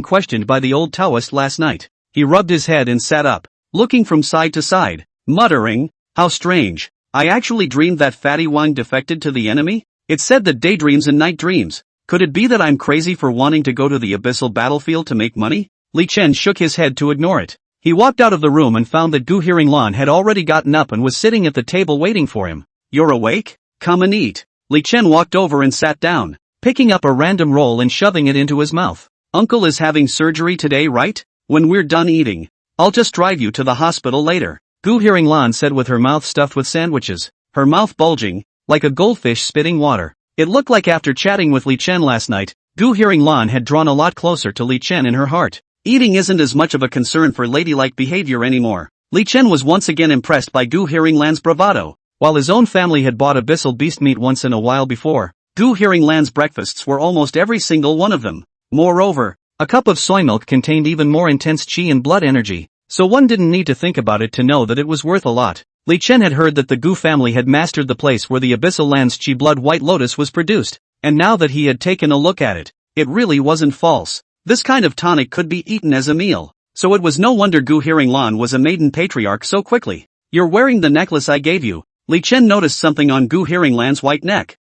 Speaker 1: questioned by the old Taoist last night. He rubbed his head and sat up, looking from side to side, muttering, "How strange. I actually dreamed that Fatty Wang defected to the enemy? It said that daydreams and night dreams. Could it be that I'm crazy for wanting to go to the abyssal battlefield to make money?" Li Chen shook his head to ignore it. He walked out of the room and found that Gu Hearinglan had already gotten up and was sitting at the table waiting for him. "You're awake? Come and eat." Li Chen walked over and sat down, picking up a random roll and shoving it into his mouth. "Uncle is having surgery today, right? When we're done eating, I'll just drive you to the hospital later," Gu Hearinglan said with her mouth stuffed with sandwiches, her mouth bulging, like a goldfish spitting water. It looked like after chatting with Li Chen last night, Gu Hearing-lan had drawn a lot closer to Li Chen in her heart. Eating isn't as much of a concern for ladylike behavior anymore. Li Chen was once again impressed by Gu Hearing-lan's bravado. While his own family had bought abyssal beast meat once in a while before, Gu Hearing-lan's breakfasts were almost every single one of them. Moreover, a cup of soy milk contained even more intense qi and blood energy, so one didn't need to think about it to know that it was worth a lot. Li Chen had heard that the Gu family had mastered the place where the abyssal land's qi blood white lotus was produced, and now that he had taken a look at it, it really wasn't false. This kind of tonic could be eaten as a meal, so it was no wonder Gu Hearing-lan was a maiden patriarch so quickly. You're wearing the necklace I gave you. Li Chen noticed something on Gu Hearing-lan's white neck.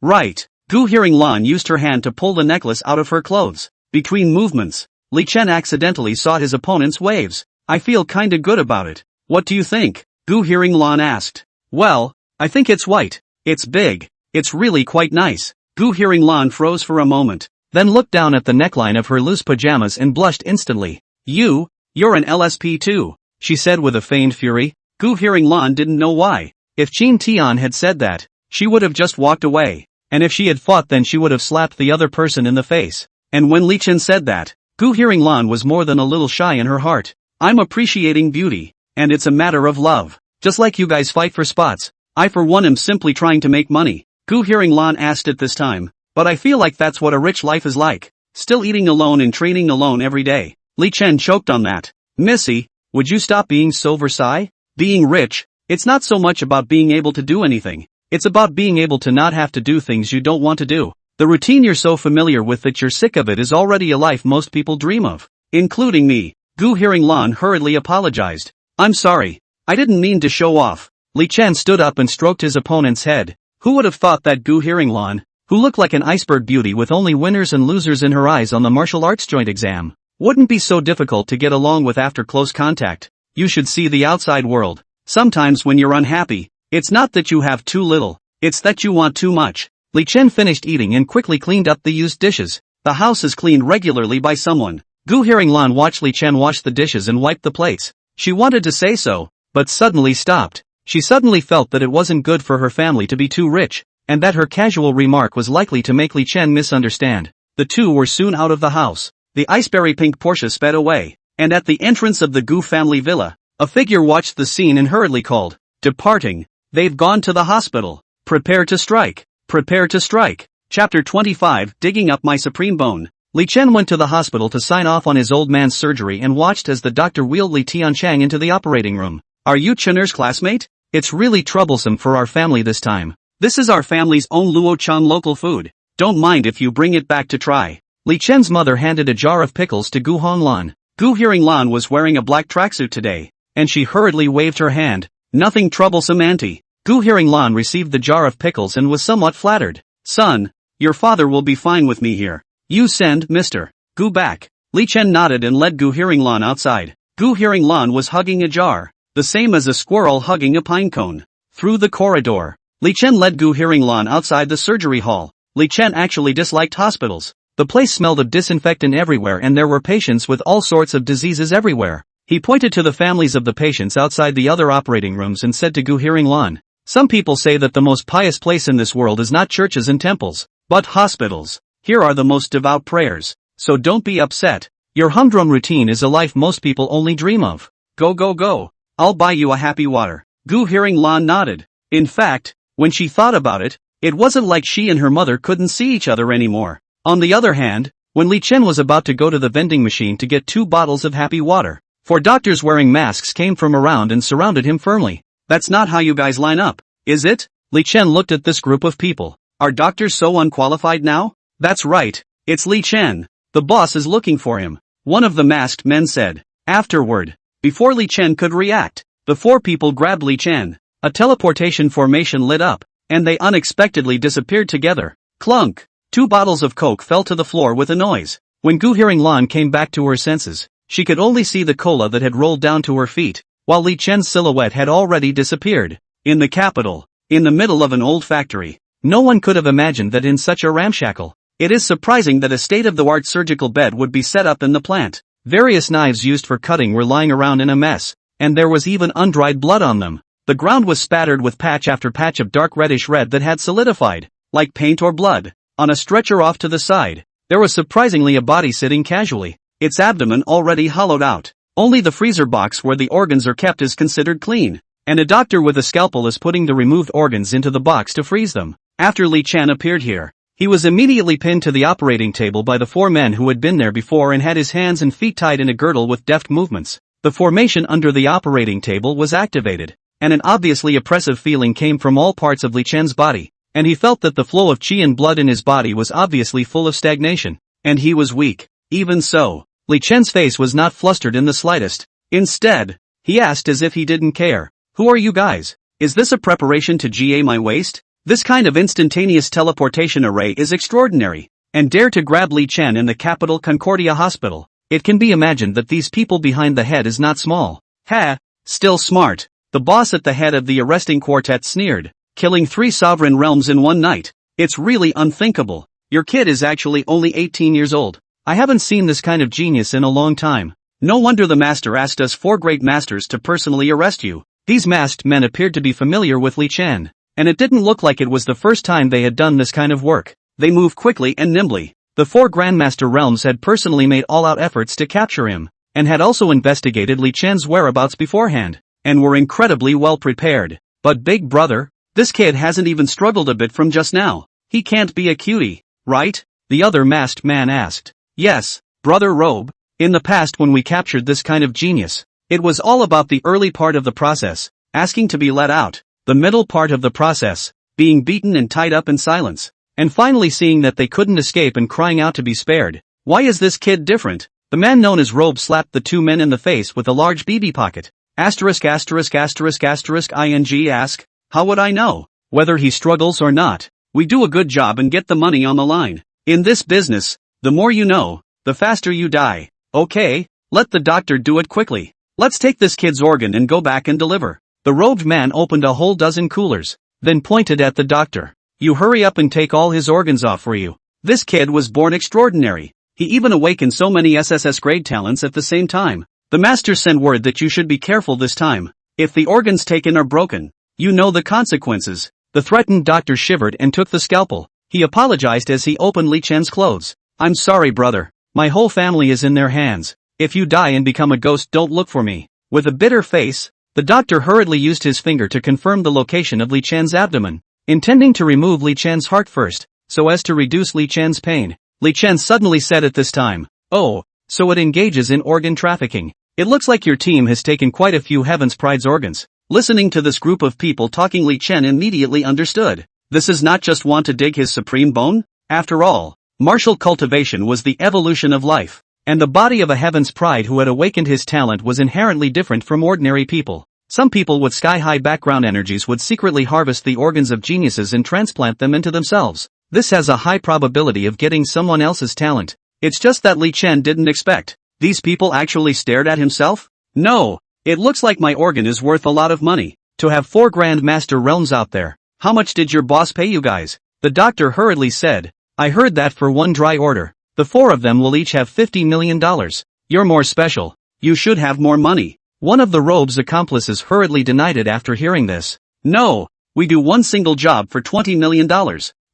Speaker 1: Right. Gu Hearing-lan used her hand to pull the necklace out of her clothes. Between movements, Li Chen accidentally sought his opponent's waves. I feel kinda good about it. What do you think? Gu Hearing-lan asked. Well, I think it's white. It's big. It's really quite nice. Gu Hearing-lan froze for a moment, then looked down at the neckline of her loose pajamas and blushed instantly. You're an LSP too, she said with a feigned fury. Gu Hearing-lan didn't know why. If Qin Tian had said that, she would have just walked away, and if she had fought then she would have slapped the other person in the face. And when Li Chen said that, Gu Hearing-lan was more than a little shy in her heart. I'm appreciating beauty, and it's a matter of love. Just like you guys fight for spots, I for one am simply trying to make money. Gu Hearing-lan asked it this time, but I feel like that's what a rich life is like. Still eating alone and training alone every day. Li Chen choked on that. Missy, would you stop being so Versailles? Being rich, it's not so much about being able to do anything. It's about being able to not have to do things you don't want to do. The routine you're so familiar with that you're sick of it is already a life most people dream of. Including me. Gu Hearing-lan hurriedly apologized. I'm sorry. I didn't mean to show off. Li Chen stood up and stroked his opponent's head. Who would have thought that Gu Hearing-lan, who looked like an iceberg beauty with only winners and losers in her eyes on the martial arts joint exam, wouldn't be so difficult to get along with after close contact? You should see the outside world. Sometimes when you're unhappy, it's not that you have too little, it's that you want too much. Li Chen finished eating and quickly cleaned up the used dishes. The house is cleaned regularly by someone. Gu Hearing-lan watched Li Chen wash the dishes and wipe the plates. She wanted to say so, but suddenly stopped. She suddenly felt that it wasn't good for her family to be too rich, and that her casual remark was likely to make Li Chen misunderstand. The two were soon out of the house. The iceberry pink Porsche sped away, and at the entrance of the Gu family villa, a figure watched the scene and hurriedly called, "Departing. They've gone to the hospital. Prepare to strike. Prepare to strike." Chapter 25, Digging Up My Supreme Bone. Li Chen went to the hospital to sign off on his old man's surgery and watched as the doctor wheeled Li Tianchang into the operating room. Are you Chener's classmate? It's really troublesome for our family this time. This is our family's own Luo-chan local food. Don't mind if you bring it back to try. Li Chen's mother handed a jar of pickles to Gu Honglan. Gu Hearing-lan was wearing a black tracksuit today, and she hurriedly waved her hand. Nothing troublesome, auntie. Gu Hearing-lan received the jar of pickles and was somewhat flattered. Son, your father will be fine with me here. You send Mr. Gu back. Li Chen nodded and led Gu Hearing-lan outside. Gu Hearing-lan was hugging a jar, the same as a squirrel hugging a pine cone. Through the corridor, Li Chen led Gu Hearing-lan outside the surgery hall. Li Chen actually disliked hospitals. The place smelled of disinfectant everywhere and there were patients with all sorts of diseases everywhere. He pointed to the families of the patients outside the other operating rooms and said to Gu Hearing-lan, "Some people say that the most pious place in this world is not churches and temples, but hospitals. Here are the most devout prayers, so don't be upset. Your humdrum routine is a life most people only dream of. Go go go, I'll buy you a happy water." Gu Hearing-lan nodded. In fact, when she thought about it, it wasn't like she and her mother couldn't see each other anymore. On the other hand, when Li Chen was about to go to the vending machine to get 2 bottles of happy water, 4 doctors wearing masks came from around and surrounded him firmly. That's not how you guys line up, is it? Li Chen looked at this group of people. Are doctors so unqualified now? That's right, it's Li Chen. The boss is looking for him, one of the masked men said. Afterward, before Li Chen could react, the 4 people grabbed Li Chen. A teleportation formation lit up, and they unexpectedly disappeared together. Clunk! 2 bottles of Coke fell to the floor with a noise. When Gu Hearing-lan came back to her senses, she could only see the cola that had rolled down to her feet, while Li Chen's silhouette had already disappeared. In the capital, in the middle of an old factory, no one could have imagined that in such a ramshackle. It is surprising that a state-of-the-art surgical bed would be set up in the plant. Various knives used for cutting were lying around in a mess, and there was even undried blood on them. The ground was spattered with patch after patch of dark reddish red that had solidified. like paint or blood. On a stretcher off to the side, there was surprisingly a body sitting casually, its abdomen already hollowed out. Only the freezer box where the organs are kept is considered clean, and a doctor with a scalpel is putting the removed organs into the box to freeze them. After Li Chen appeared here, he was immediately pinned to the operating table by the 4 men who had been there before and had his hands and feet tied in a girdle with deft movements. The formation under the operating table was activated, and an obviously oppressive feeling came from all parts of Li Chen's body, and he felt that the flow of qi and blood in his body was obviously full of stagnation, and he was weak. Even so, Li Chen's face was not flustered in the slightest. Instead, he asked as if he didn't care, "Who are you guys? Is this a preparation to GA my waist? This kind of instantaneous teleportation array is extraordinary." And dare to grab Li Chen in the capital Concordia Hospital. It can be imagined that these people behind the head is not small. Ha! Still smart. The boss at the head of the arresting quartet sneered. Killing 3 sovereign realms in one night. It's really unthinkable. Your kid is actually only 18 years old. I haven't seen this kind of genius in a long time. No wonder the master asked us 4 great masters to personally arrest you. These masked men appeared to be familiar with Li Chen, and it didn't look like it was the first time they had done this kind of work. They moved quickly and nimbly. The 4 Grandmaster realms had personally made all-out efforts to capture him, and had also investigated Li Chen's whereabouts beforehand, and were incredibly well prepared. But big brother, this kid hasn't even struggled a bit from just now. He can't be a cutie, right? The other masked man asked. Yes, Brother Robe. In the past when we captured this kind of genius, it was all about the early part of the process, asking to be let out, the middle part of the process, being beaten and tied up in silence, and finally seeing that they couldn't escape and crying out to be spared. Why is this kid different? The man known as Robe slapped the 2 men in the face with a large BB pocket. Asterisk asterisk asterisk asterisk ing ask. How would I know whether he struggles or not? We do a good job and get the money on the line. In this business, the more you know, the faster you die. Okay, let the doctor do it quickly. Let's take this kid's organ and go back and deliver. The robed man opened a whole dozen coolers, then pointed at the doctor. You hurry up and take all his organs off for you. This kid was born extraordinary. He even awakened so many SSS grade talents at the same time. The master sent word that you should be careful this time. If the organs taken are broken, you know the consequences. The threatened doctor shivered and took the scalpel. He apologized as he opened Li Chen's clothes. I'm sorry, brother. My whole family is in their hands. If you die and become a ghost, don't look for me. With a bitter face, the doctor hurriedly used his finger to confirm the location of Li Chen's abdomen, intending to remove Li Chen's heart first, so as to reduce Li Chen's pain. Li Chen suddenly said at this time, "Oh, so it engages in organ trafficking. It looks like your team has taken quite a few Heaven's Pride's organs." Listening to this group of people talking, Li Chen immediately understood. This is not just want to dig his supreme bone? After all, martial cultivation was the evolution of life, and the body of a Heaven's Pride who had awakened his talent was inherently different from ordinary people. Some people with sky-high background energies would secretly harvest the organs of geniuses and transplant them into themselves. This has a high probability of getting someone else's talent. It's just that Li Chen didn't expect. These people actually stared at himself? No, it looks like my organ is worth a lot of money. To have 4 Grand Master realms out there. How much did your boss pay you guys? The doctor hurriedly said. I heard that for one dry order, the 4 of them will each have $50 million. You're more special. You should have more money. One of the robe's accomplices hurriedly denied it after hearing this. No, we do one single job for $20 million,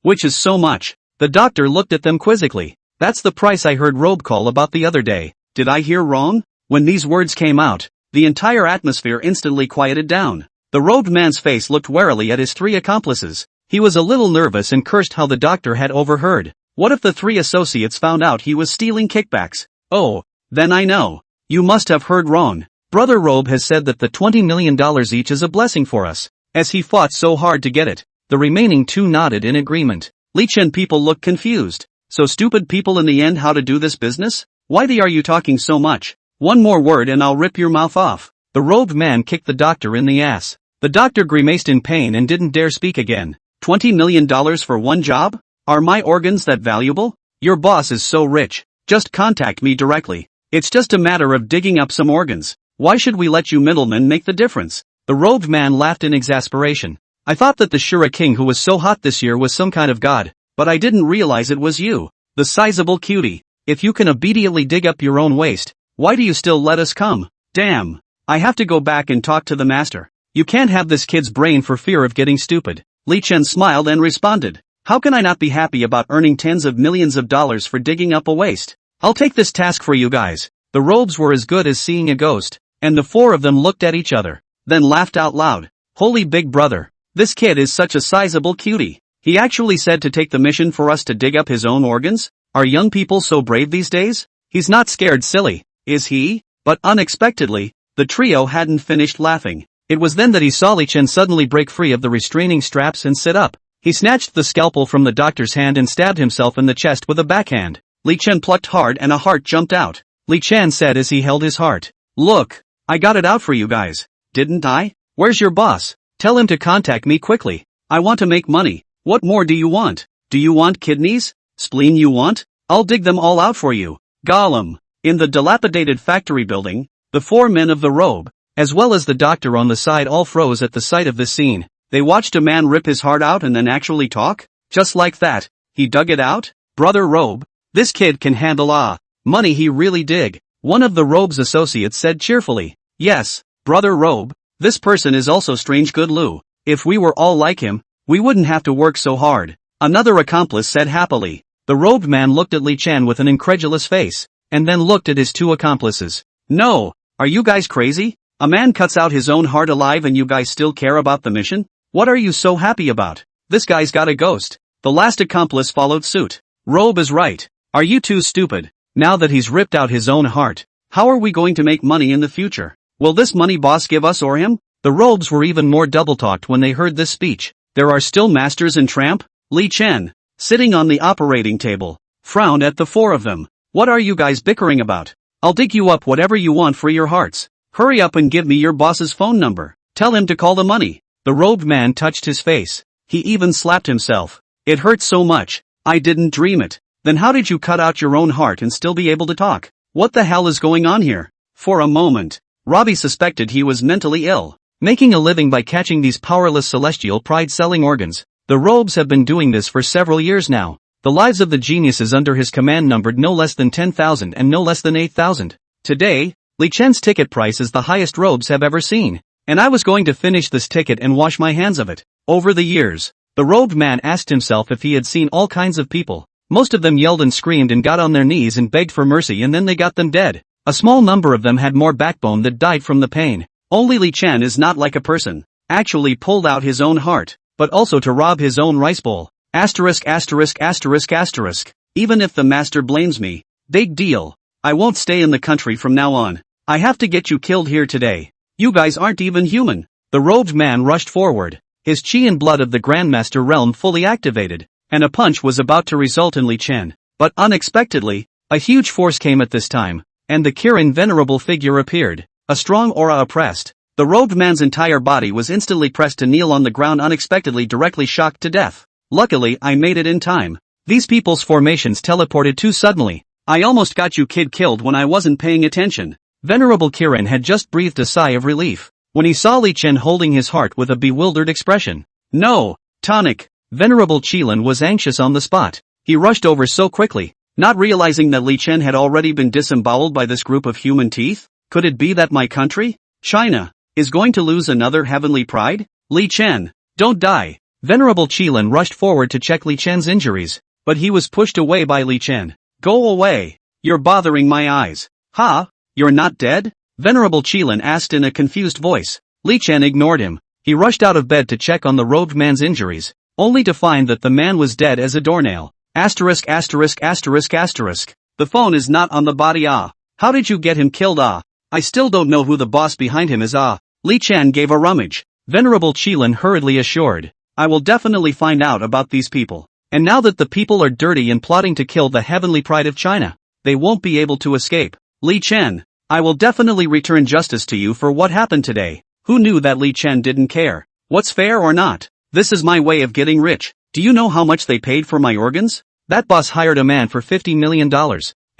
Speaker 1: which is so much. The doctor looked at them quizzically. That's the price I heard Robe call about the other day. Did I hear wrong? When these words came out, the entire atmosphere instantly quieted down. The robed man's face looked warily at his 3 accomplices. He was a little nervous and cursed how the doctor had overheard. What if the 3 associates found out he was stealing kickbacks? Oh, then I know. You must have heard wrong. Brother Robe has said that the $20 million each is a blessing for us, as he fought so hard to get it. The remaining 2 nodded in agreement. Li Chen people looked confused. So stupid people in the end how to do this business? Why are you talking so much? One more word and I'll rip your mouth off. The robed man kicked the doctor in the ass. The doctor grimaced in pain and didn't dare speak again. $20 million for one job? Are my organs that valuable? Your boss is so rich. Just contact me directly. It's just a matter of digging up some organs. Why should we let you middlemen make the difference? The robed man laughed in exasperation. I thought that the Shura king who was so hot this year was some kind of god, but I didn't realize it was you. The sizable cutie. If you can obediently dig up your own waste, why do you still let us come? Damn. I have to go back and talk to the master. You can't have this kid's brain for fear of getting stupid. Li Chen smiled and responded. How can I not be happy about earning tens of millions of dollars for digging up a waste? I'll take this task for you guys. The robes were as good as seeing a ghost, and the four of them looked at each other, then laughed out loud. Holy big brother. This kid is such a sizable cutie. He actually said to take the mission for us to dig up his own organs? Are young people so brave these days? He's not scared silly, is he? But unexpectedly, the trio hadn't finished laughing. It was then that he saw Li Chen suddenly break free of the restraining straps and sit up. He snatched the scalpel from the doctor's hand and stabbed himself in the chest with a backhand. Li Chen plucked hard and a heart jumped out. Li Chen said as he held his heart. Look, I got it out for you guys, didn't I? Where's your boss? Tell him to contact me quickly. I want to make money. What more do you want? Do you want kidneys? Spleen you want? I'll dig them all out for you. Gollum. In the dilapidated factory building, the four men of the robe, as well as the doctor on the side all froze at the sight of this scene. They watched a man rip his heart out and then actually talk? Just like that. He dug it out? Brother Robe. This kid can handle money he really dig. One of the robe's associates said cheerfully. Yes, Brother Robe. This person is also strange good Lu. If we were all like him, we wouldn't have to work so hard. Another accomplice said happily. The robed man looked at Li Chen with an incredulous face, and then looked at his two accomplices. No, are you guys crazy? A man cuts out his own heart alive and you guys still care about the mission? What are you so happy about? This guy's got a ghost. The last accomplice followed suit. Robe is right. Are you too stupid? Now that he's ripped out his own heart, how are we going to make money in the future? Will this money boss give us or him? The robes were even more double-talked when they heard this speech. There are still masters in tramp? Li Chen, sitting on the operating table, frowned at the four of them. What are you guys bickering about? I'll dig you up whatever you want for your hearts. Hurry up and give me your boss's phone number. Tell him to call the money. The robed man touched his face. He even slapped himself. It hurt so much. I didn't dream it. Then how did you cut out your own heart and still be able to talk? What the hell is going on here? For a moment, Robbie suspected he was mentally ill. Making a living by catching these powerless celestial pride-selling organs. The robes have been doing this for several years now. The lives of the geniuses under his command numbered no less than 10,000 and no less than 8,000. Today, Li Chen's ticket price is the highest robes have ever seen. And I was going to finish this ticket and wash my hands of it. Over the years, the robed man asked himself if he had seen all kinds of people. Most of them yelled and screamed and got on their knees and begged for mercy and then they got them dead. A small number of them had more backbone that died from the pain. Only Li Chen is not like a person. Actually pulled out his own heart, but also to rob his own rice bowl. Asterisk asterisk asterisk asterisk. Even if the master blames me, big deal. I won't stay in the country from now on. I have to get you killed here today. You guys aren't even human. The robed man rushed forward, his chi and blood of the Grandmaster realm fully activated, and a punch was about to result in Li Chen. But unexpectedly, a huge force came at this time, and the Kirin venerable figure appeared. A strong aura oppressed. The robed man's entire body was instantly pressed to kneel on the ground unexpectedly directly shocked to death. Luckily I made it in time. These people's formations teleported too suddenly. I almost got you kid killed when I wasn't paying attention. Venerable Kirin had just breathed a sigh of relief when he saw Li Chen holding his heart with a bewildered expression. No, tonic. Venerable Qilin was anxious on the spot. He rushed over so quickly, not realizing that Li Chen had already been disemboweled by this group of human teeth. Could it be that my country, China, is going to lose another heavenly pride? Li Chen, don't die. Venerable Qilin rushed forward to check Li Chen's injuries, but he was pushed away by Li Chen. Go away. You're bothering my eyes. Ha? You're not dead? Venerable Qilin asked in a confused voice. Li Chen ignored him. He rushed out of bed to check on the robed man's injuries, only to find that the man was dead as a doornail. Asterisk asterisk asterisk asterisk. The phone is not on the body. How did you get him killed? I still don't know who the boss behind him is. Li Chen gave a rummage. Venerable Qilin hurriedly assured. I will definitely find out about these people. And now that the people are dirty and plotting to kill the heavenly pride of China, they won't be able to escape. Li Chen, I will definitely return justice to you for what happened today. Who knew that Li Chen didn't care? What's fair or not? This is my way of getting rich. Do you know how much they paid for my organs? That boss hired a man for $50 million.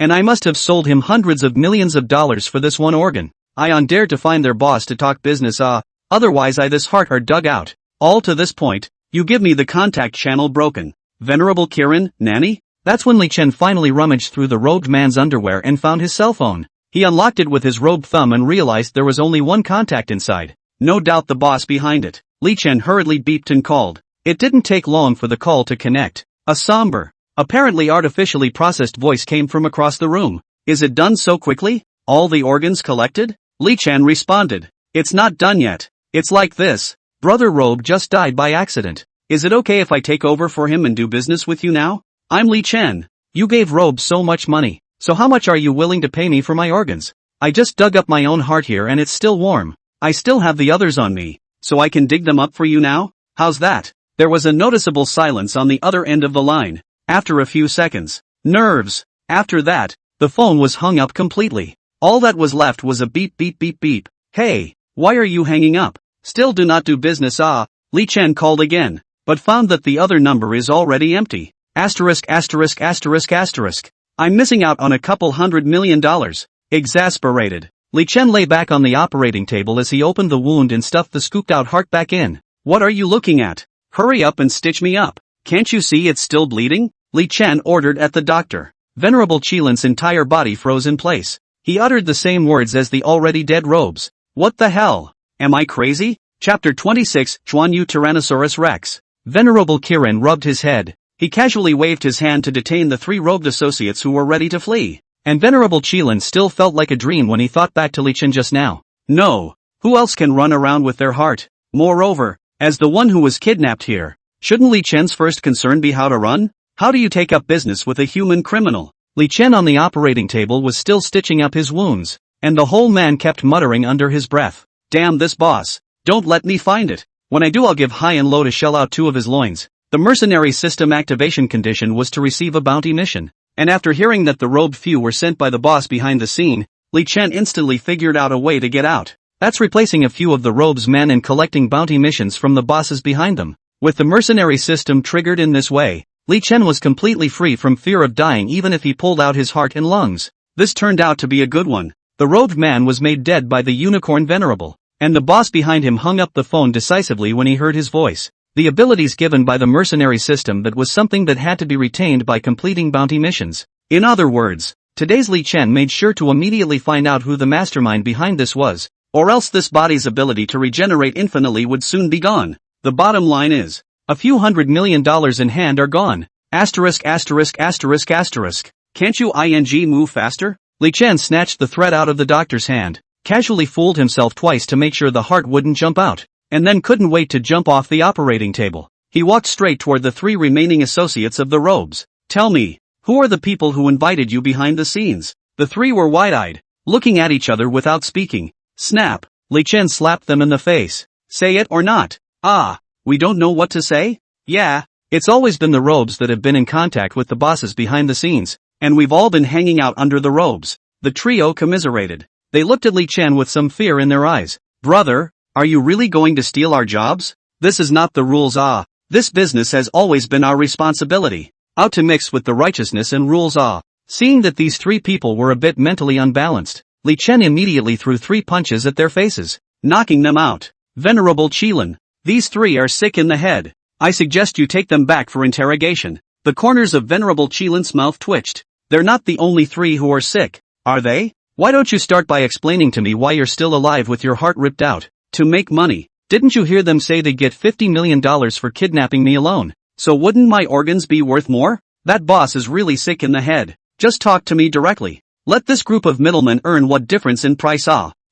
Speaker 1: And I must have sold him hundreds of millions of dollars for this one organ. I dared to find their boss to talk business. Otherwise this heart are dug out. All to this point, you give me the contact channel broken. Venerable Kirin, nanny? That's when Li Chen finally rummaged through the robed man's underwear and found his cell phone. He unlocked it with his robed thumb and realized there was only one contact inside. No doubt the boss behind it. Li Chen hurriedly beeped and called. It didn't take long for the call to connect. A somber, apparently artificially processed voice came from across the room. Is it done so quickly? All the organs collected? Li Chen responded. It's not done yet. It's like this. Brother Robe just died by accident. Is it okay if I take over for him and do business with you now? I'm Li Chen. You gave Robe so much money. So how much are you willing to pay me for my organs? I just dug up my own heart here and it's still warm. I still have the others on me. So I can dig them up for you now? How's that? There was a noticeable silence on the other end of the line. After a few seconds. Nerves. After that, the phone was hung up completely. All that was left was a beep beep beep beep. Hey, why are you hanging up? Still do not do business Li Chen called again, but found that the other number is already empty. Asterisk asterisk asterisk asterisk. I'm missing out on a couple $100 million. Exasperated, Li Chen lay back on the operating table as he opened the wound and stuffed the scooped out heart back in. What are you looking at? Hurry up and stitch me up. Can't you see it's still bleeding? Li Chen ordered at the doctor. Venerable Qilin's entire body froze in place. He uttered the same words as the already dead Robes. What the hell? Am I crazy? Chapter 26, Chuanyu Tyrannosaurus Rex. Venerable Kirin rubbed his head. He casually waved his hand to detain the 3 robed associates who were ready to flee. And Venerable Qilin still felt like a dream when he thought back to Li Chen just now. No. Who else can run around with their heart? Moreover, as the one who was kidnapped here, shouldn't Li Chen's first concern be how to run? How do you take up business with a human criminal? Li Chen on the operating table was still stitching up his wounds, and the whole man kept muttering under his breath. Damn this boss. Don't let me find it. When I do I'll give high and low to shell out 2 of his loins. The mercenary system activation condition was to receive a bounty mission, and after hearing that the robed few were sent by the boss behind the scene, Li Chen instantly figured out a way to get out. That's replacing a few of the robe's men and collecting bounty missions from the bosses behind them. With the mercenary system triggered in this way, Li Chen was completely free from fear of dying even if he pulled out his heart and lungs. This turned out to be a good one. The robed man was made dead by the unicorn Venerable, and the boss behind him hung up the phone decisively when he heard his voice. The abilities given by the mercenary system that was something that had to be retained by completing bounty missions. In other words, today's Li Chen made sure to immediately find out who the mastermind behind this was, or else this body's ability to regenerate infinitely would soon be gone. The bottom line is, a few $100 million in hand are gone. Asterisk asterisk asterisk asterisk. Can't you move faster? Li Chen snatched the thread out of the doctor's hand, casually fooled himself twice to make sure the heart wouldn't jump out, and then couldn't wait to jump off the operating table. He walked straight toward the 3 remaining associates of the robes. Tell me, who are the people who invited you behind the scenes? The 3 were wide-eyed, looking at each other without speaking. Snap! Li Chen slapped them in the face. Say it or not? We don't know what to say? Yeah, it's always been the robes that have been in contact with the bosses behind the scenes, and we've all been hanging out under the robes. The trio commiserated. They looked at Li Chen with some fear in their eyes. Brother, are you really going to steal our jobs? This is not the rules. This business has always been our responsibility. Out to mix with the righteousness and rules. Seeing that these 3 people were a bit mentally unbalanced, Li Chen immediately threw 3 punches at their faces, knocking them out. Venerable Qilin, these 3 are sick in the head. I suggest you take them back for interrogation. The corners of Venerable Qilin's mouth twitched. They're not the only 3 who are sick, are they? Why don't you start by explaining to me why you're still alive with your heart ripped out? To make money. Didn't you hear them say they'd get $50 million for kidnapping me alone? So wouldn't my organs be worth more? That boss is really sick in the head. Just talk to me directly. Let this group of middlemen earn what difference in price.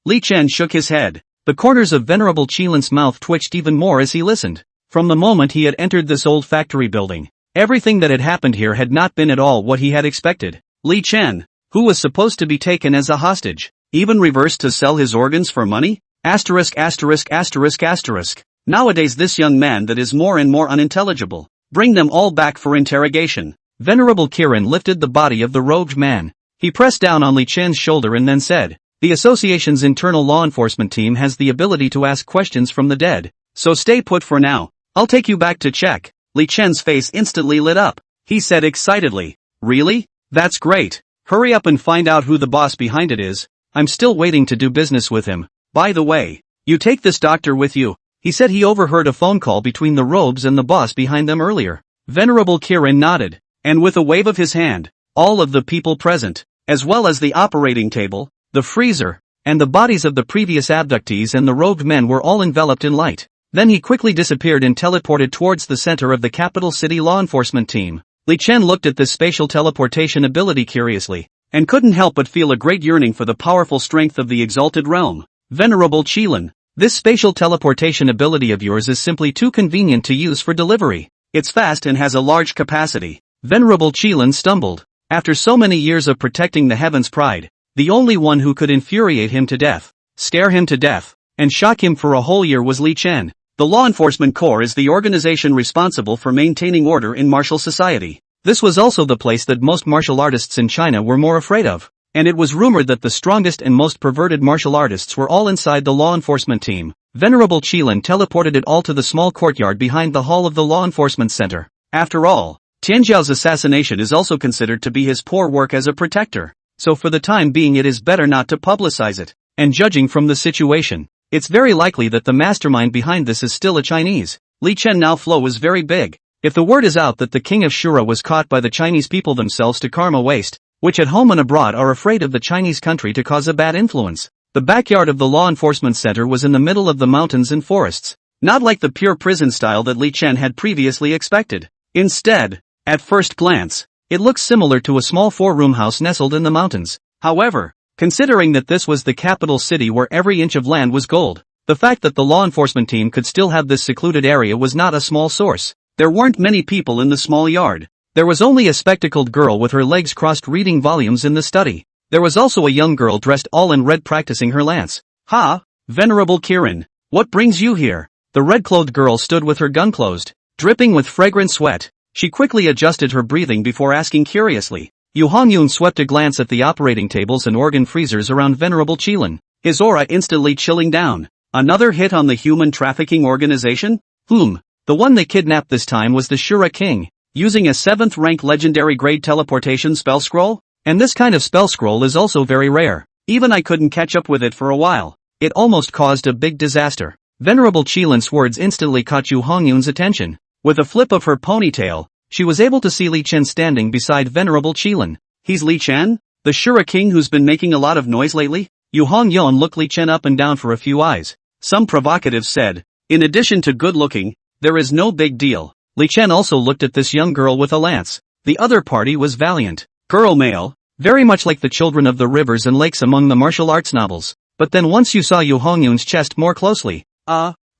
Speaker 1: Li Chen shook his head. The corners of Venerable Qilin's mouth twitched even more as he listened. From the moment he had entered this old factory building, everything that had happened here had not been at all what he had expected. Li Chen, who was supposed to be taken as a hostage, even reversed to sell his organs for money? Asterisk asterisk asterisk asterisk. Nowadays this young man that is more and more unintelligible. Bring them all back for interrogation. Venerable Kirin lifted the body of the robed man. He pressed down on Li Chen's shoulder and then said, the association's internal law enforcement team has the ability to ask questions from the dead, so stay put for now. I'll take you back to check. Li Chen's face instantly lit up. He said excitedly, really? That's great. Hurry up and find out who the boss behind it is. I'm still waiting to do business with him. By the way, you take this doctor with you. He said he overheard a phone call between the robes and the boss behind them earlier. Venerable Kirin nodded, and with a wave of his hand, all of the people present, as well as the operating table, the freezer, and the bodies of the previous abductees and the robed men were all enveloped in light. Then he quickly disappeared and teleported towards the center of the capital city law enforcement team. Li Chen looked at this spatial teleportation ability curiously, and couldn't help but feel a great yearning for the powerful strength of the exalted realm. Venerable Qilin, this spatial teleportation ability of yours is simply too convenient to use for delivery. It's fast and has a large capacity. Venerable Qilin stumbled. After so many years of protecting the heaven's pride, the only one who could infuriate him to death, scare him to death, and shock him for a whole year was Li Chen. The Law Enforcement Corps is the organization responsible for maintaining order in martial society. This was also the place that most martial artists in China were more afraid of, and it was rumored that the strongest and most perverted martial artists were all inside the law enforcement team. Venerable Qilin teleported it all to the small courtyard behind the hall of the law enforcement center. After all, Tianjiao's assassination is also considered to be his poor work as a protector, so for the time being it is better not to publicize it. And judging from the situation, it's very likely that the mastermind behind this is still a Chinese. Li Chen now flow is very big. If the word is out that the king of Shura was caught by the Chinese people themselves to karma waste, which at home and abroad are afraid of the Chinese country to cause a bad influence. The backyard of the law enforcement center was in the middle of the mountains and forests, not like the pure prison style that Li Chen had previously expected. Instead, at first glance, it looks similar to a small four-room house nestled in the mountains. However, considering that this was the capital city where every inch of land was gold, the fact that the law enforcement team could still have this secluded area was not a small source. There weren't many people in the small yard. There was only a spectacled girl with her legs crossed reading volumes in the study. There was also a young girl dressed all in red practicing her lance. Ha! Venerable Kirin, what brings you here? The red-clothed girl stood with her gun closed, dripping with fragrant sweat. She quickly adjusted her breathing before asking curiously. Yu Hongyun swept a glance at the operating tables and organ freezers around Venerable Qilin, his aura instantly chilling down. Another hit on the human trafficking organization? The one they kidnapped this time was the Shura king, using a 7th rank legendary grade teleportation spell scroll? And this kind of spell scroll is also very rare. Even I couldn't catch up with it for a while. It almost caused a big disaster. Venerable Qilin's words instantly caught Yu Hongyun's attention. With a flip of her ponytail, she was able to see Li Chen standing beside Venerable Qilin. He's Li Chen? The Shura king who's been making a lot of noise lately? Yu Hongyun looked Li Chen up and down for a few eyes. Some provocatives said, in addition to good looking, there is no big deal. Li Chen also looked at this young girl with a lance. The other party was valiant. Girl male, very much like the children of the rivers and lakes among the martial arts novels. But then once you saw Yu Hongyun's chest more closely,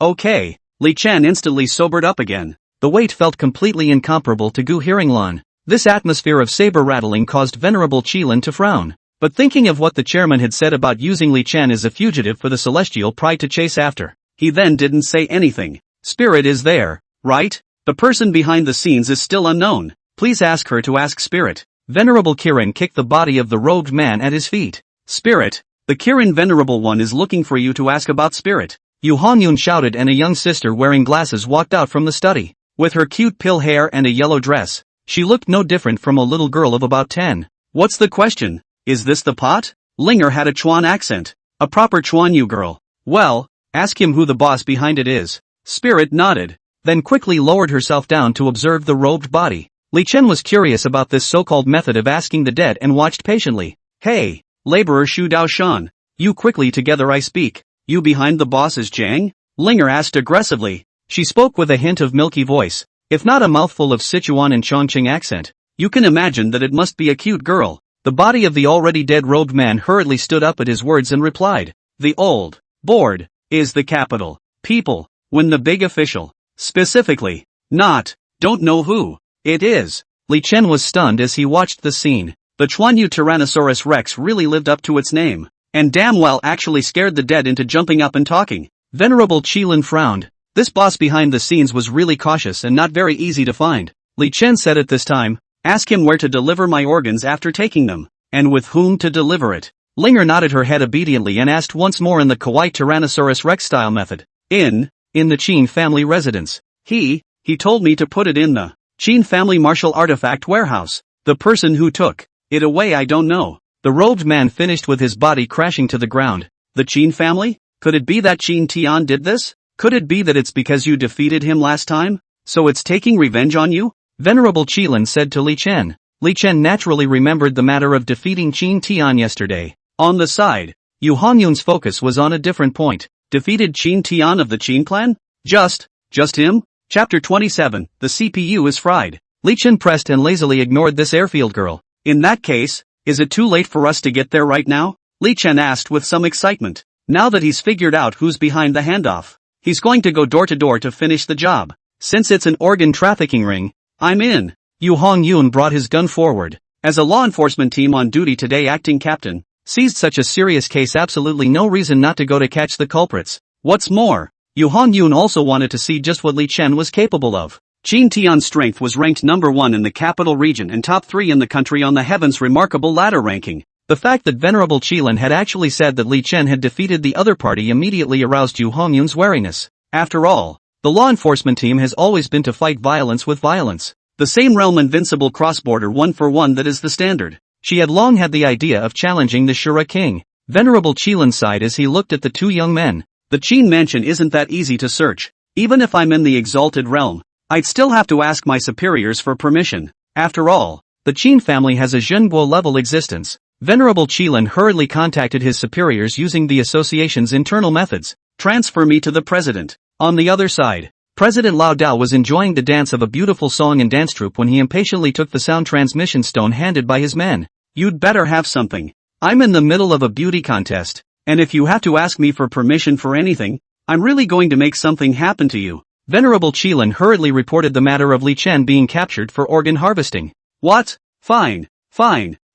Speaker 1: okay. Li Chen instantly sobered up again. The weight felt completely incomparable to Gu Hearinglan. This atmosphere of saber rattling caused Venerable Qilin to frown. But thinking of what the chairman had said about using Li Chen as a fugitive for the celestial pride to chase after, he then didn't say anything. Spirit is there, right? The person behind the scenes is still unknown. Please ask her to ask Spirit. Venerable Kirin kicked the body of the robed man at his feet. Spirit, the Kirin Venerable One is looking for you to ask about Spirit. Yu Hongyun shouted and a young sister wearing glasses walked out from the study. With her cute pill hair and a yellow dress, she looked no different from a little girl of about 10. What's the question? Is this the pot? Linger had a Chuan accent. A proper Chuan Yu girl. Well, ask him who the boss behind it is. Spirit nodded, then quickly lowered herself down to observe the robed body. Li Chen was curious about this so-called method of asking the dead and watched patiently. Hey, laborer Shu Dao Shan. You quickly together I speak. You behind the boss is Jiang? Linger asked aggressively. She spoke with a hint of milky voice, if not a mouthful of Sichuan and Chongqing accent. You can imagine that it must be a cute girl. The body of the already dead robed man hurriedly stood up at his words and replied. The old board is the capital. People, when the big official, specifically, don't know who it is. Li Chen was stunned as he watched the scene. The Chuanyu Tyrannosaurus Rex really lived up to its name, and damn well actually scared the dead into jumping up and talking. Venerable Qilin frowned. This boss behind the scenes was really cautious and not very easy to find. Li Chen said at this time, ask him where to deliver my organs after taking them, and with whom to deliver it. Linger nodded her head obediently and asked once more in the kawaii Tyrannosaurus Rex style method. In the Qin family residence. He told me to put it in the Qin family martial artifact warehouse. The person who took it away I don't know. The robed man finished with his body crashing to the ground. The Qin family? Could it be that Qin Tian did this? Could it be that it's because you defeated him last time? So it's taking revenge on you? Venerable Qilin said to Li Chen. Li Chen naturally remembered the matter of defeating Qin Tian yesterday. On the side, Yu Hongyun's focus was on a different point. Defeated Qin Tian of the Qin clan? Just him? Chapter 27, the CPU is fried. Li Chen pressed and lazily ignored this airfield girl. In that case, is it too late for us to get there right now? Li Chen asked with some excitement. Now that he's figured out who's behind the handoff, he's going to go door to door to finish the job. Since it's an organ trafficking ring, I'm in. Yu Hongyun brought his gun forward. As a law enforcement team on duty today, acting captain seized such a serious case, absolutely no reason not to go to catch the culprits. What's more, Yu Hongyun also wanted to see just what Li Chen was capable of. Qin Tian's strength was ranked number 1 in the capital region and top 3 in the country on the Heaven's remarkable ladder ranking. The fact that Venerable Qilin had actually said that Li Chen had defeated the other party immediately aroused Yu Hongyun's wariness. After all, the law enforcement team has always been to fight violence with violence. The same realm invincible cross-border 1-for-1 that is the standard. She had long had the idea of challenging the Shura king. Venerable Qilin sighed as he looked at the two young men. The Qin mansion isn't that easy to search. Even if I'm in the exalted realm, I'd still have to ask my superiors for permission. After all, the Qin family has a Zhenguo level existence. Venerable Qilin hurriedly contacted his superiors using the association's internal methods. Transfer me to the president. On the other side, President Lao Dao was enjoying the dance of a beautiful song and dance troupe when he impatiently took the sound transmission stone handed by his men. You'd better have something. I'm in the middle of a beauty contest, and if you have to ask me for permission for anything, I'm really going to make something happen to you. Venerable Qilin hurriedly reported the matter of Li Chen being captured for organ harvesting. What? Fine.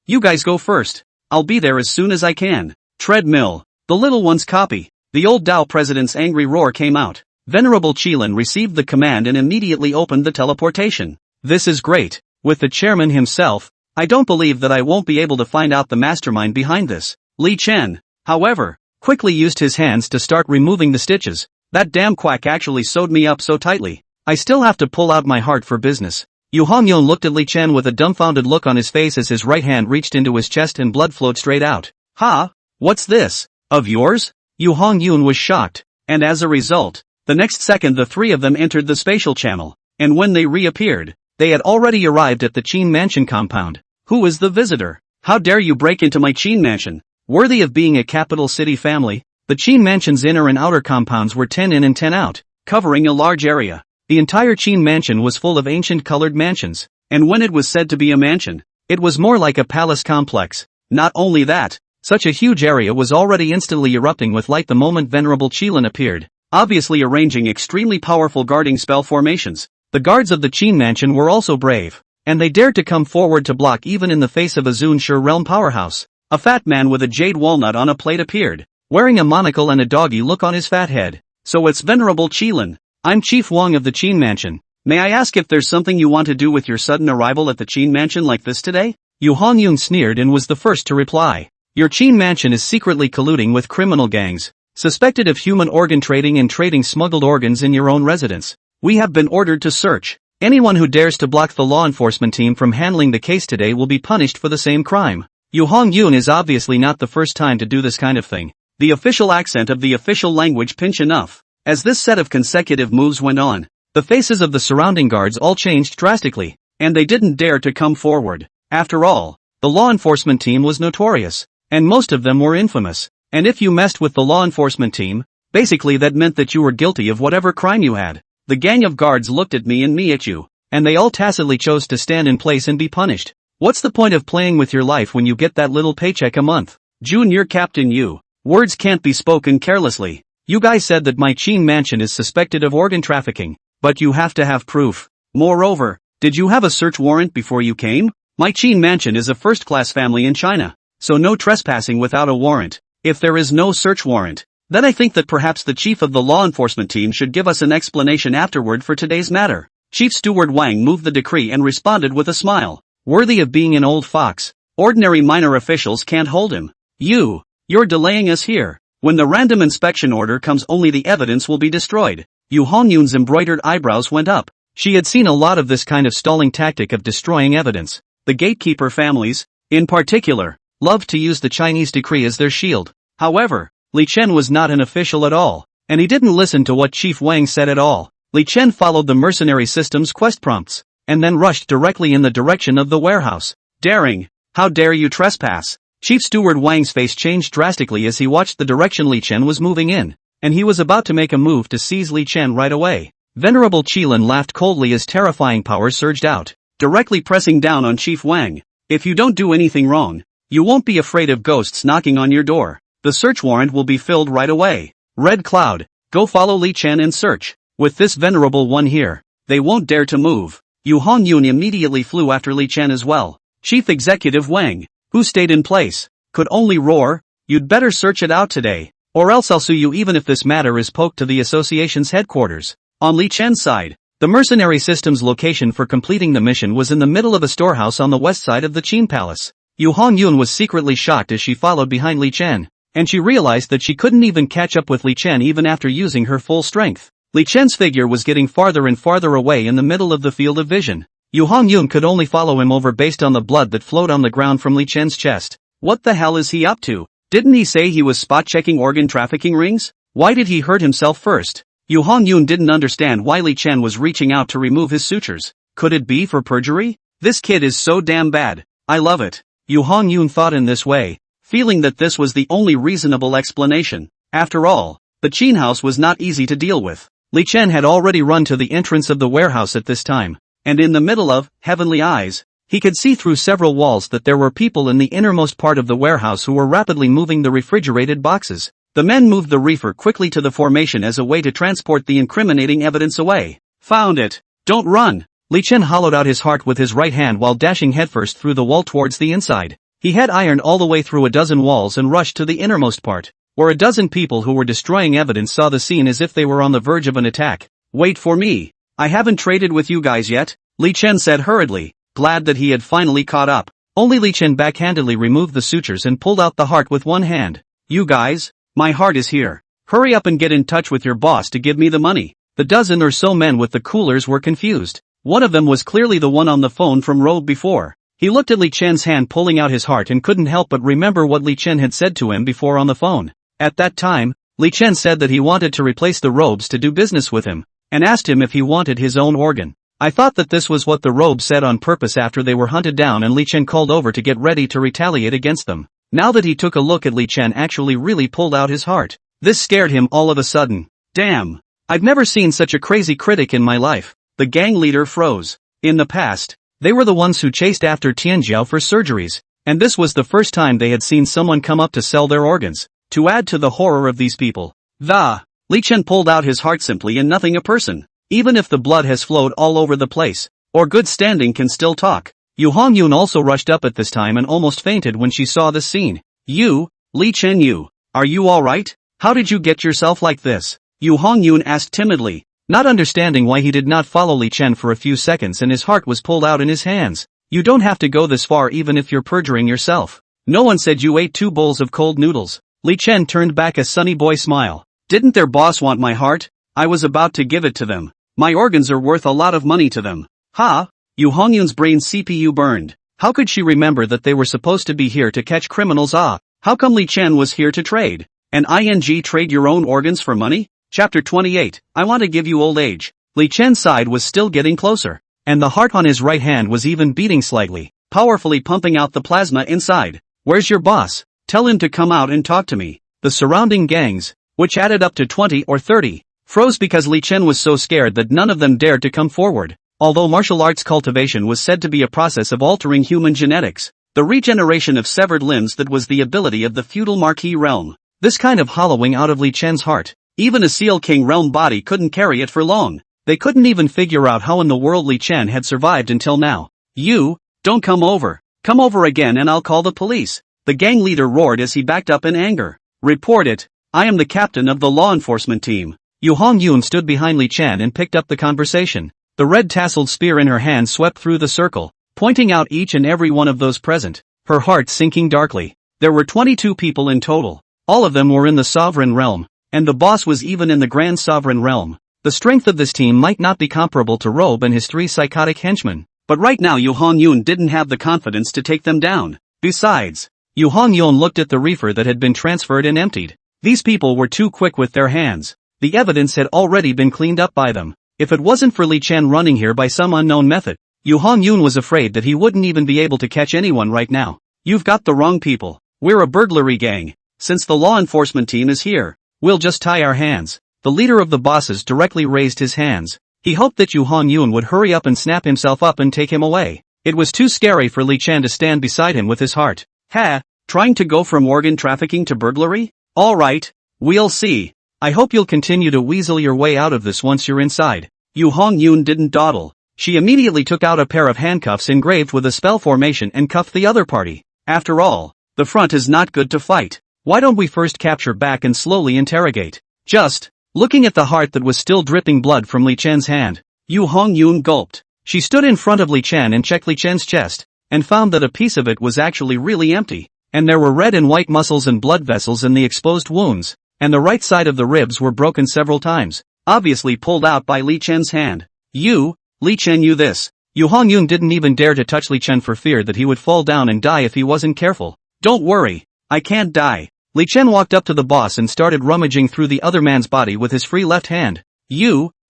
Speaker 1: You guys go first. I'll be there as soon as I can. Treadmill. The little one's copy. The old Dao president's angry roar came out. Venerable Qilin received the command and immediately opened the teleportation. This is great. With the chairman himself, I don't believe that I won't be able to find out the mastermind behind this. Li Chen, however, quickly used his hands to start removing the stitches. That damn quack actually sewed me up so tightly. I still have to pull out my heart for business. Yu Hongyun looked at Li Chen with a dumbfounded look on his face as his right hand reached into his chest and blood flowed straight out. Ha? What's this? Of yours? Yu Hongyun was shocked, and as a result, the next second the three of them entered the spatial channel, and when they reappeared, they had already arrived at the Qin mansion compound. Who is the visitor? How dare you break into my Qin mansion? Worthy of being a capital city family, the Qin mansion's inner and outer compounds were 10 in and 10 out, covering a large area. The entire Qin mansion was full of ancient colored mansions, and when it was said to be a mansion, it was more like a palace complex. Not only that, such a huge area was already instantly erupting with light the moment Venerable Qilin appeared, obviously arranging extremely powerful guarding spell formations. The guards of the Qin mansion were also brave, and they dared to come forward to block even in the face of a Zun Shi realm powerhouse. A fat man with a jade walnut on a plate appeared, wearing a monocle and a doggy look on his fat head. So it's Venerable Qilin. I'm Chief Wang of the Qin mansion. May I ask if there's something you want to do with your sudden arrival at the Qin mansion like this today? Yu Hongyun sneered and was the first to reply. Your Qin mansion is secretly colluding with criminal gangs, suspected of human organ trading and trading smuggled organs in your own residence. We have been ordered to search. Anyone who dares to block the law enforcement team from handling the case today will be punished for the same crime. Yu Hongyun is obviously not the first time to do this kind of thing. The official accent of the official language pinch enough. As this set of consecutive moves went on, the faces of the surrounding guards all changed drastically, and they didn't dare to come forward. After all, the law enforcement team was notorious, and most of them were infamous. And if you messed with the law enforcement team, basically that meant that you were guilty of whatever crime you had. The gang of guards looked at me and me at you, and they all tacitly chose to stand in place and be punished. What's the point of playing with your life when you get that little paycheck a month? Junior Captain Yu. Words can't be spoken carelessly. You guys said that my Qin mansion is suspected of organ trafficking, but you have to have proof. Moreover, did you have a search warrant before you came? My Qin mansion is a first-class family in China, so no trespassing without a warrant. If there is no search warrant, then I think that perhaps the chief of the law enforcement team should give us an explanation afterward for today's matter. Chief Steward Wang moved the decree and responded with a smile. Worthy of being an old fox, ordinary minor officials can't hold him. You're delaying us here. When the random inspection order comes, only the evidence will be destroyed. Yu Hongyun's embroidered eyebrows went up. She had seen a lot of this kind of stalling tactic of destroying evidence. The gatekeeper families, in particular, loved to use the Chinese decree as their shield. However, Li Chen was not an official at all, and he didn't listen to what Chief Wang said at all. Li Chen followed the mercenary system's quest prompts, and then rushed directly in the direction of the warehouse. Daring! How dare you trespass? Chief Steward Wang's face changed drastically as he watched the direction Li Chen was moving in. and he was about to make a move to seize Li Chen right away. Venerable Qilin laughed coldly as terrifying power surged out, directly pressing down on Chief Wang. If you don't do anything wrong, you won't be afraid of ghosts knocking on your door. The search warrant will be filled right away. Red Cloud, go follow Li Chen and search. With this venerable one here, they won't dare to move. Yu Hongyun immediately flew after Li Chen as well. Chief Executive Wang, who stayed in place, could only roar, "You'd better search it out today, or else I'll sue you even if this matter is poked to the association's headquarters." On Li Chen's side, the mercenary system's location for completing the mission was in the middle of a storehouse on the west side of the Qin Palace. Yu Hongyun was secretly shocked as she followed behind Li Chen, and she realized that she couldn't even catch up with Li Chen even after using her full strength. Li Chen's figure was getting farther and farther away in the middle of the field of vision. Yu Hongyun could only follow him over based on the blood that flowed on the ground from Li Chen's chest. What the hell is he up to? Didn't he say he was spot-checking organ trafficking rings? Why did he hurt himself first? Yu Hongyun didn't understand why Li Chen was reaching out to remove his sutures. Could it be for perjury? This kid is so damn bad. I love it. Yu Hongyun thought in this way, feeling that this was the only reasonable explanation. After all, the Qin house was not easy to deal with. Li Chen had already run to the entrance of the warehouse at this time, and in the middle of Heavenly Eyes, he could see through several walls that there were people in the innermost part of the warehouse who were rapidly moving the refrigerated boxes. The men moved the reefer quickly to the formation as a way to transport the incriminating evidence away. Found it. Don't run. Li Chen hollowed out his heart with his right hand while dashing headfirst through the wall towards the inside. He had ironed all the way through a dozen walls and rushed to the innermost part, where a dozen people who were destroying evidence saw the scene as if they were on the verge of an attack. Wait for me. I haven't traded with you guys yet, Li Chen said hurriedly, glad that he had finally caught up. Only Li Chen backhandedly removed the sutures and pulled out the heart with one hand. You guys, my heart is here. Hurry up and get in touch with your boss to give me the money. The dozen or so men with the coolers were confused. One of them was clearly the one on the phone from Robe before. He looked at Li Chen's hand pulling out his heart and couldn't help but remember what Li Chen had said to him before on the phone. At that time, Li Chen said that he wanted to replace the Robes to do business with him, and asked him if he wanted his own organ. I thought that this was what the Robes said on purpose after they were hunted down and Li Chen called over to get ready to retaliate against them. Now that he took a look at Li Chen actually really pulled out his heart. This scared him all of a sudden. Damn. I've never seen such a crazy critic in my life. The gang leader froze. In the past, they were the ones who chased after Tianjiao for surgeries, and this was the first time they had seen someone come up to sell their organs. To add to the horror of these people, Li Chen pulled out his heart simply and nothing a person. Even if the blood has flowed all over the place, or good standing can still talk. Yu Hongyun also rushed up at this time and almost fainted when she saw this scene. You, Li Chen are you alright? How did you get yourself like this? Yu Hongyun asked timidly, not understanding why he did not follow Li Chen for a few seconds and his heart was pulled out in his hands. You don't have to go this far even if you're perjuring yourself. No one said you ate 2 bowls of cold noodles. Li Chen turned back a sunny boy smile. Didn't their boss want my heart? I was about to give it to them. My organs are worth a lot of money to them. Yu Hongyun's brain CPU burned. How could she remember that they were supposed to be here to catch criminals? How come Li Chen was here to trade? And trade your own organs for money? Chapter 28, I want to give you old age. Li Chen's side was still getting closer, and the heart on his right hand was even beating slightly, powerfully pumping out the plasma inside. Where's your boss? Tell him to come out and talk to me. The surrounding gangs, which added up to 20 or 30, froze because Li Chen was so scared that none of them dared to come forward. Although martial arts cultivation was said to be a process of altering human genetics, the regeneration of severed limbs that was the ability of the feudal marquis realm. This kind of hollowing out of Li Chen's heart, even a Seal King realm body couldn't carry it for long. They couldn't even figure out how in the world Li Chen had survived until now. You, don't come over. Come over again and I'll call the police. The gang leader roared as he backed up in anger. Report it. I am the captain of the law enforcement team. Yu Hongyun stood behind Li Chen and picked up the conversation. The red-tasseled spear in her hand swept through the circle, pointing out each and every one of those present, her heart sinking darkly. There were 22 people in total. All of them were in the sovereign realm, and the boss was even in the grand sovereign realm. The strength of this team might not be comparable to Robe and his 3 psychotic henchmen, but right now Yu Hongyun didn't have the confidence to take them down. Besides, Yu Hongyun looked at the reefer that had been transferred and emptied. These people were too quick with their hands. The evidence had already been cleaned up by them. If it wasn't for Li Chen running here by some unknown method, Yu Hongyun was afraid that he wouldn't even be able to catch anyone right now. You've got the wrong people. We're a burglary gang. Since the law enforcement team is here, We'll just tie our hands. The leader of the bosses directly raised his hands. He hoped that Yu Hongyun would hurry up and snap himself up and take him away. It was too scary for Li Chen to stand beside him with his heart. Ha! Trying to go from organ trafficking to burglary? Alright. We'll see. I hope you'll continue to weasel your way out of this once you're inside. Yu Hongyun didn't dawdle. She immediately took out a pair of handcuffs engraved with a spell formation and cuffed the other party. After all, the front is not good to fight. Why don't we first capture back and slowly interrogate? Just, looking at the heart that was still dripping blood from Li Chen's hand, Yu Hongyun gulped. She stood in front of Li Chen and checked Li Chen's chest, and found that a piece of it was actually really empty, and there were red and white muscles and blood vessels in the exposed wounds, and the right side of the ribs were broken several times, obviously pulled out by Li Chen's hand. Li Chen, you this. Yu Hongyun didn't even dare to touch Li Chen for fear that he would fall down and die if he wasn't careful. Don't worry. I can't die. Li Chen walked up to the boss and started rummaging through the other man's body with his free left hand.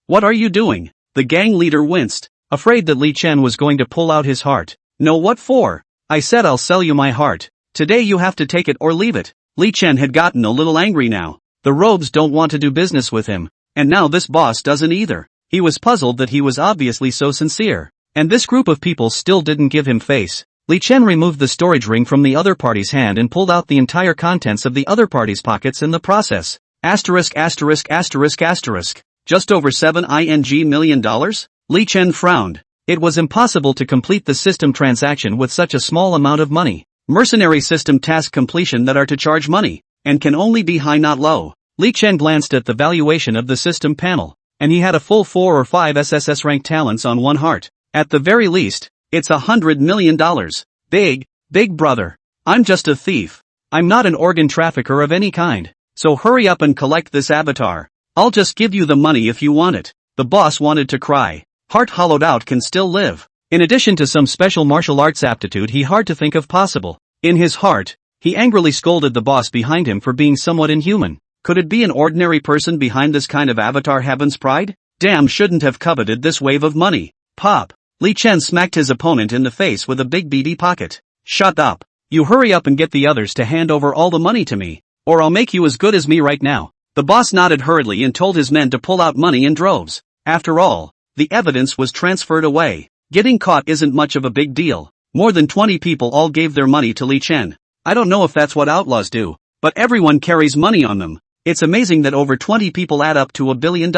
Speaker 1: What are you doing? The gang leader winced, afraid that Li Chen was going to pull out his heart. No, what for? I said I'll sell you my heart. Today you have to take it or leave it. Li Chen had gotten a little angry now. The robes don't want to do business with him, and now this boss doesn't either. He was puzzled that he was obviously so sincere, and this group of people still didn't give him face. Li Chen removed the storage ring from the other party's hand and pulled out the entire contents of the other party's pockets in the process. Just over $7 million? Li Chen frowned. It was impossible to complete the system transaction with such a small amount of money. Mercenary system task completion that are to charge money, and can only be high not low. Li Chen glanced at the valuation of the system panel, and he had a full 4 or 5 SSS rank talents on one heart. At the very least, it's $100 million. Big brother. I'm just a thief. I'm not an organ trafficker of any kind. So hurry up and collect this avatar. I'll just give you the money if you want it. The boss wanted to cry. Heart hollowed out can still live. In addition to some special martial arts aptitude he hard to think of possible. In his heart, he angrily scolded the boss behind him for being somewhat inhuman. Could it be an ordinary person behind this kind of avatar heaven's pride? Damn, shouldn't have coveted this wave of money. Pop. Li Chen smacked his opponent in the face with a big beady pocket. Shut up. You hurry up and get the others to hand over all the money to me, or I'll make you as good as me right now. The boss nodded hurriedly and told his men to pull out money in droves. After all, the evidence was transferred away. Getting caught isn't much of a big deal. More than 20 people all gave their money to Li Chen. I don't know if that's what outlaws do, but everyone carries money on them. It's amazing that over 20 people add up to $1 billion.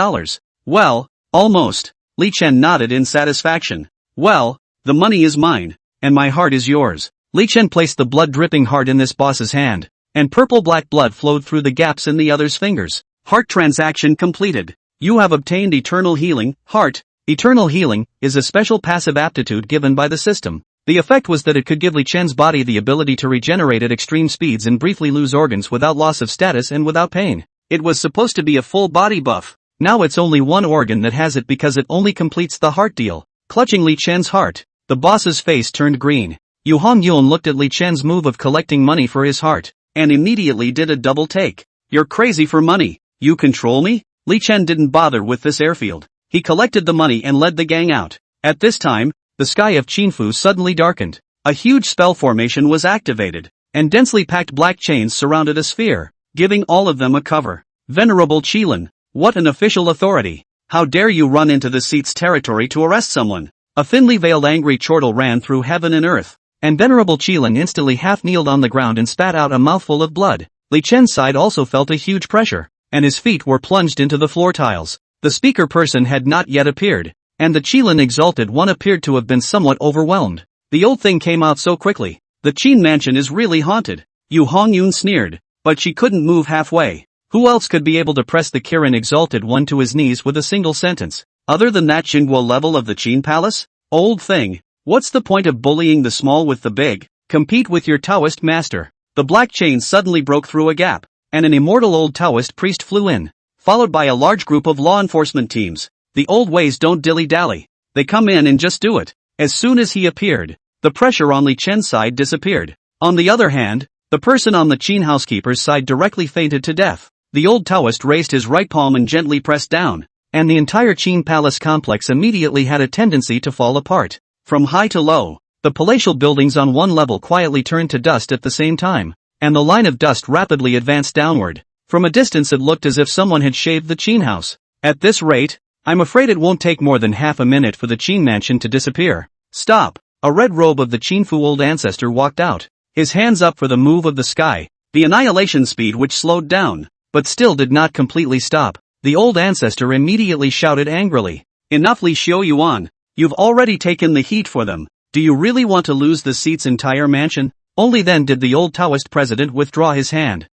Speaker 1: Well, almost. Li Chen nodded in satisfaction. Well, the money is mine, and my heart is yours. Li Chen placed the blood-dripping heart in this boss's hand, and purple-black blood flowed through the gaps in the other's fingers. Heart transaction completed. You have obtained eternal healing, heart. Eternal healing is a special passive aptitude given by the system. The effect was that it could give Li Chen's body the ability to regenerate at extreme speeds and briefly lose organs without loss of status and without pain. It was supposed to be a full body buff. Now it's only one organ that has it because it only completes the heart deal. Clutching Li Chen's heart, the boss's face turned green. Yu Hongyun looked at Li Chen's move of collecting money for his heart, and immediately did a double take. You're crazy for money. You control me? Li Chen didn't bother with this airfield. He collected the money and led the gang out. At this time, the sky of Qinfu suddenly darkened. A huge spell formation was activated, and densely packed black chains surrounded a sphere, giving all of them a cover. Venerable Qilin, what an official authority! How dare you run into the seat's territory to arrest someone? A thinly veiled angry chortle ran through heaven and earth, and Venerable Qilin instantly half-kneeled on the ground and spat out a mouthful of blood. Li Chen's side also felt a huge pressure, and his feet were plunged into the floor tiles. The speaker person had not yet appeared, and the Qilin Exalted One appeared to have been somewhat overwhelmed. The old thing came out so quickly. The Qin mansion is really haunted. Yu Hongyun sneered, but she couldn't move halfway. Who else could be able to press the Kirin Exalted One to his knees with a single sentence? Other than that Xingguo level of the Qin Palace? Old thing. What's the point of bullying the small with the big? Compete with your Taoist master. The black chain suddenly broke through a gap, and an immortal old Taoist priest flew in, followed by a large group of law enforcement teams. The old ways don't dilly-dally. They come in and just do it. As soon as he appeared, the pressure on Li Chen's side disappeared. On the other hand, the person on the Qin housekeeper's side directly fainted to death. The old Taoist raised his right palm and gently pressed down, and the entire Qin palace complex immediately had a tendency to fall apart. From high to low, the palatial buildings on one level quietly turned to dust at the same time, and the line of dust rapidly advanced downward, From a distance it looked as if someone had shaved the Qin house. At this rate, I'm afraid it won't take more than half a minute for the Qin mansion to disappear. Stop! A red robe of the Qinfu old ancestor walked out, his hands up for the move of the sky, the annihilation speed which slowed down, but still did not completely stop. The old ancestor immediately shouted angrily, "Enough, Li Xiaoyuan! You've already taken the heat for them. Do you really want to lose the seat's entire mansion?" Only then did the old Taoist president withdraw his hand.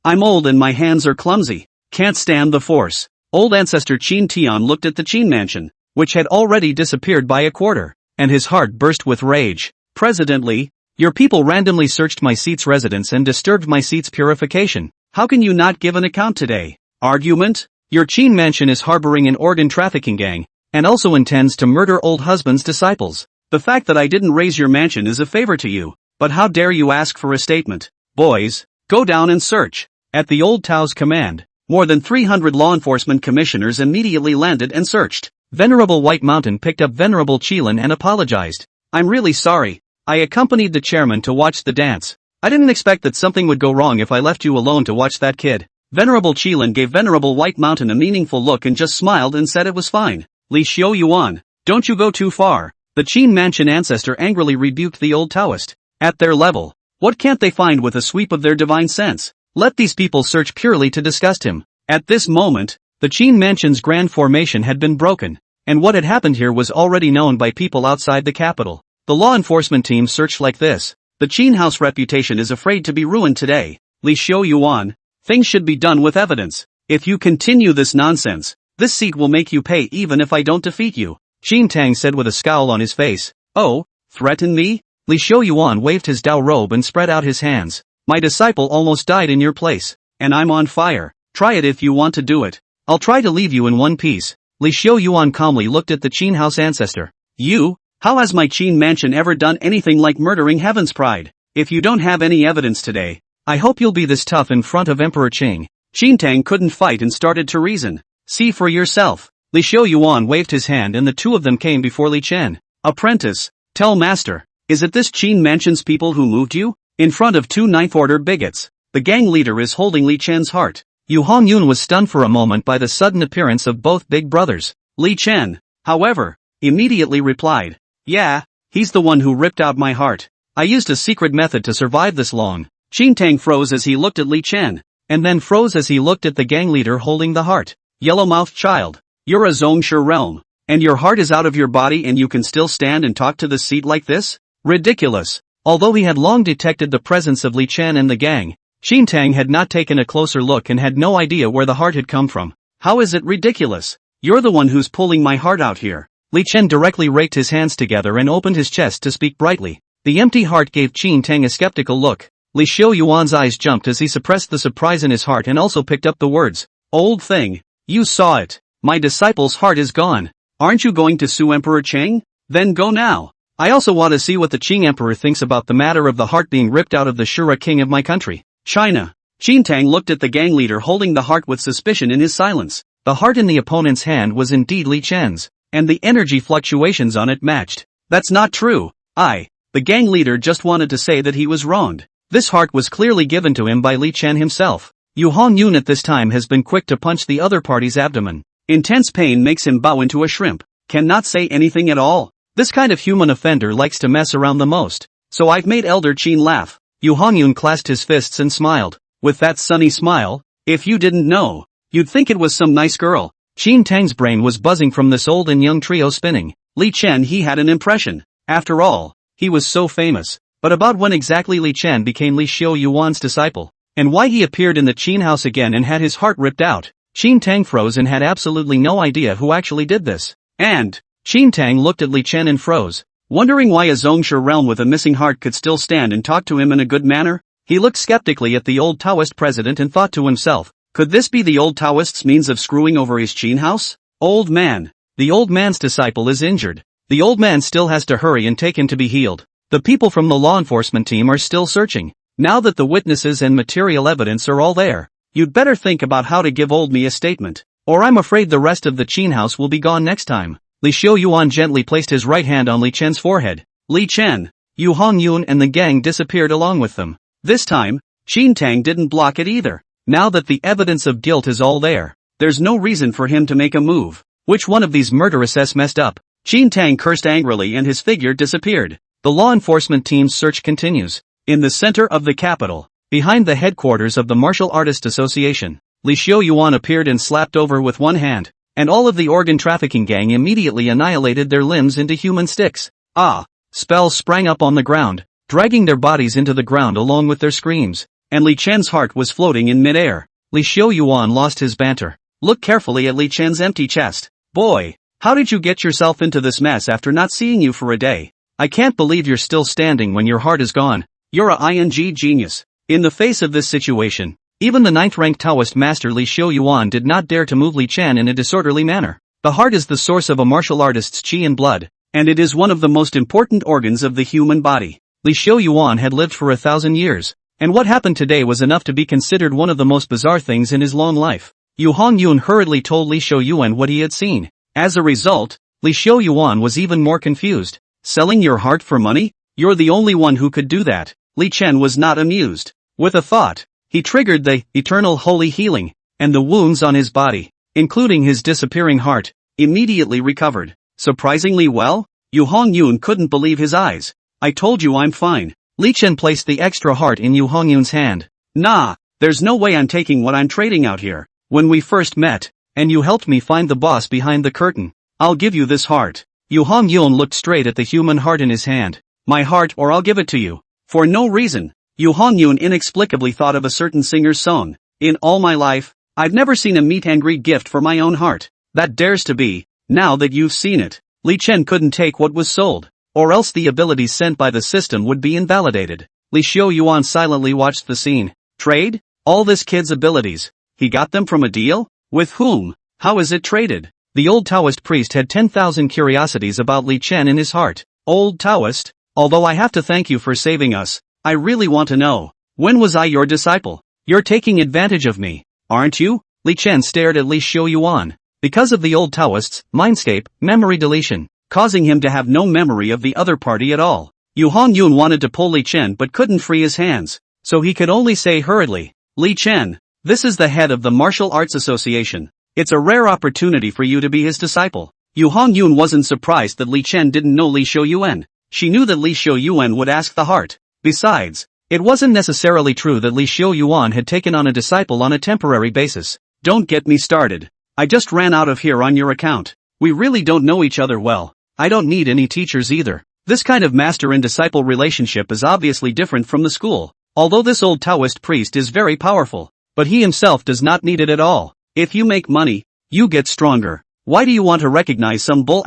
Speaker 1: I'm old and my hands are clumsy. Can't stand the force." Old ancestor Qin Tian looked at the Qin mansion, which had already disappeared by a quarter, and his heart burst with rage. "President Li, your people randomly searched my seat's residence and disturbed my seat's purification. How can you not give an account today?" Argument? Your Qin mansion is harboring an organ trafficking gang, and also intends to murder old husband's disciples. The fact that I didn't raise your mansion is a favor to you, but how dare you ask for a statement? Boys, go down and search. At the old Tao's command, more than 300 law enforcement commissioners immediately landed and searched. Venerable White Mountain picked up Venerable Qilin and apologized. "I'm really sorry. I accompanied the chairman to watch the dance. I didn't expect that something would go wrong if I left you alone to watch that kid." Venerable Qilin gave Venerable White Mountain a meaningful look and just smiled and said it was fine. "Li Xiaoyuan, don't you go too far." The Qin mansion ancestor angrily rebuked the old Taoist. At their level, what can't they find with a sweep of their divine sense? Let these people search purely to disgust him. At this moment, the Qin mansion's grand formation had been broken, and what had happened here was already known by people outside the capital. The law enforcement team searched like this. The Qin house reputation is afraid to be ruined today. Li Xiaoyuan, things should be done with evidence. If you continue this nonsense, this seat will make you pay even if I don't defeat you. Qin Tang said with a scowl on his face. "Oh, threaten me?" Li Xiaoyuan waved his Dao robe and spread out his hands. "My disciple almost died in your place, and I'm on fire. Try it if you want to do it. I'll try to leave you in one piece." Li Xiaoyuan calmly looked at the Qin house ancestor. "You? How has my Qin mansion ever done anything like murdering heaven's pride? If you don't have any evidence today, I hope you'll be this tough in front of Emperor Qing." Qin Tang couldn't fight and started to reason. "See for yourself." Li Xiaoyuan waved his hand and the two of them came before Li Chen. "Apprentice, tell master, is it this Qin mansion's people who moved you?" In front of two Ninth Order bigots, the gang leader is holding Li Chen's heart. Yu Hongyun was stunned for a moment by the sudden appearance of both big brothers. Li Chen, however, immediately replied, "Yeah, he's the one who ripped out my heart. I used a secret method to survive this long." Qin Tang froze as he looked at Li Chen, and then froze as he looked at the gang leader holding the heart. "Yellow-mouthed child, you're a Zhongshe realm, and your heart is out of your body and you can still stand and talk to the seat like this? Ridiculous." Although he had long detected the presence of Li Chen and the gang, Qin Tang had not taken a closer look and had no idea where the heart had come from. "How is it ridiculous? You're the one who's pulling my heart out here." Li Chen directly raked his hands together and opened his chest to speak brightly. The empty heart gave Qin Tang a skeptical look. Li Xiaoyuan's eyes jumped as he suppressed the surprise in his heart and also picked up the words. "Old thing, you saw it. My disciple's heart is gone. Aren't you going to sue Emperor Cheng? Then go now. I also want to see what the Qing Emperor thinks about the matter of the heart being ripped out of the Shura king of my country, China." Qin Tang looked at the gang leader holding the heart with suspicion in his silence. The heart in the opponent's hand was indeed Li Chen's, and the energy fluctuations on it matched. "That's not true. The gang leader just wanted to say that he was wronged. This heart was clearly given to him by Li Chen himself." Yu Hongyun at this time has been quick to punch the other party's abdomen. Intense pain makes him bow into a shrimp. Cannot say anything at all. This kind of human offender likes to mess around the most. So I've made Elder Qin laugh. Yu Hongyun clasped his fists and smiled. With that sunny smile, if you didn't know, you'd think it was some nice girl. Qin Tang's brain was buzzing from this old and young trio spinning. Li Chen, he had an impression. After all, he was so famous. But about when exactly Li Chen became Li Xiaoyuan's disciple, and why he appeared in the Qin house again and had his heart ripped out, Qin Tang froze and had absolutely no idea who actually did this. And Qin Tang looked at Li Chen and froze, wondering why a Zhongshe realm with a missing heart could still stand and talk to him in a good manner. He looked skeptically at the old Taoist president and thought to himself, could this be the old Taoist's means of screwing over his Qin house? Old man. The old man's disciple is injured. The old man still has to hurry and take him to be healed. The people from the law enforcement team are still searching. Now that the witnesses and material evidence are all there, you'd better think about how to give old me a statement, or I'm afraid the rest of the Qin house will be gone next time. Li Xiaoyuan gently placed his right hand on Li Chen's forehead. Li Chen, Yu Hongyun and the gang disappeared along with them. This time, Qin Tang didn't block it either. Now that the evidence of guilt is all there, there's no reason for him to make a move. Which one of these murderesses messed up? Qin Tang cursed angrily and his figure disappeared. The law enforcement team's search continues. In the center of the capital, behind the headquarters of the Martial Artists Association, Li Xiaoyuan appeared and slapped over with one hand, and all of the organ trafficking gang immediately annihilated their limbs into human sticks. Ah! Spells sprang up on the ground, dragging their bodies into the ground along with their screams, and Li Chen's heart was floating in midair. Li Xiaoyuan lost his banter. Look carefully at Li Chen's empty chest. Boy, how did you get yourself into this mess after not seeing you for a day? I can't believe you're still standing when your heart is gone. You're a ing genius. In the face of this situation, even the 9th-ranked Taoist master Li Xiaoyuan did not dare to move Li Chen in a disorderly manner. The heart is the source of a martial artist's qi and blood, and it is one of the most important organs of the human body. Li Xiaoyuan had lived for 1,000 years, and what happened today was enough to be considered one of the most bizarre things in his long life. Yu Hongyun hurriedly told Li Xiaoyuan what he had seen. As a result, Li Xiaoyuan was even more confused. Selling your heart for money? You're the only one who could do that. Li Chen was not amused. With a thought, he triggered the eternal holy healing, and the wounds on his body, including his disappearing heart, immediately recovered. Surprisingly well? Yu Hongyun couldn't believe his eyes. I told you I'm fine. Li Chen placed the extra heart in Yu Hongyun's hand. Nah, there's no way I'm taking what I'm trading out here. When we first met, and you helped me find the boss behind the curtain, I'll give you this heart. Yu Hongyun looked straight at the human heart in his hand. My heart or I'll give it to you. For no reason, Yu Hongyun inexplicably thought of a certain singer's song. In all my life, I've never seen a meat-hungry gift for my own heart. That dares to be, now that you've seen it. Li Chen couldn't take what was sold, or else the abilities sent by the system would be invalidated. Li Xiaoyuan silently watched the scene. Trade? All this kid's abilities. He got them from a deal? With whom? How is it traded? The old Taoist priest had 10,000 curiosities about Li Chen in his heart. Old Taoist, although I have to thank you for saving us, I really want to know, when was I your disciple? You're taking advantage of me, aren't you? Li Chen stared at Li Xiaoyuan. Because of the old Taoist's mindscape, memory deletion, causing him to have no memory of the other party at all. Yu Hongyun wanted to pull Li Chen but couldn't free his hands, so he could only say hurriedly, Li Chen, this is the head of the Martial Arts Association. It's a rare opportunity for you to be his disciple. Yu Hongyun wasn't surprised that Li Chen didn't know Li Xiaoyuan. She knew that Li Xiaoyuan would ask the heart. Besides, it wasn't necessarily true that Li Xiaoyuan had taken on a disciple on a temporary basis. Don't get me started. I just ran out of here on your account. We really don't know each other well. I don't need any teachers either. This kind of master and disciple relationship is obviously different from the school. Although this old Taoist priest is very powerful, but he himself does not need it at all. If you make money, you get stronger. Why do you want to recognize some bull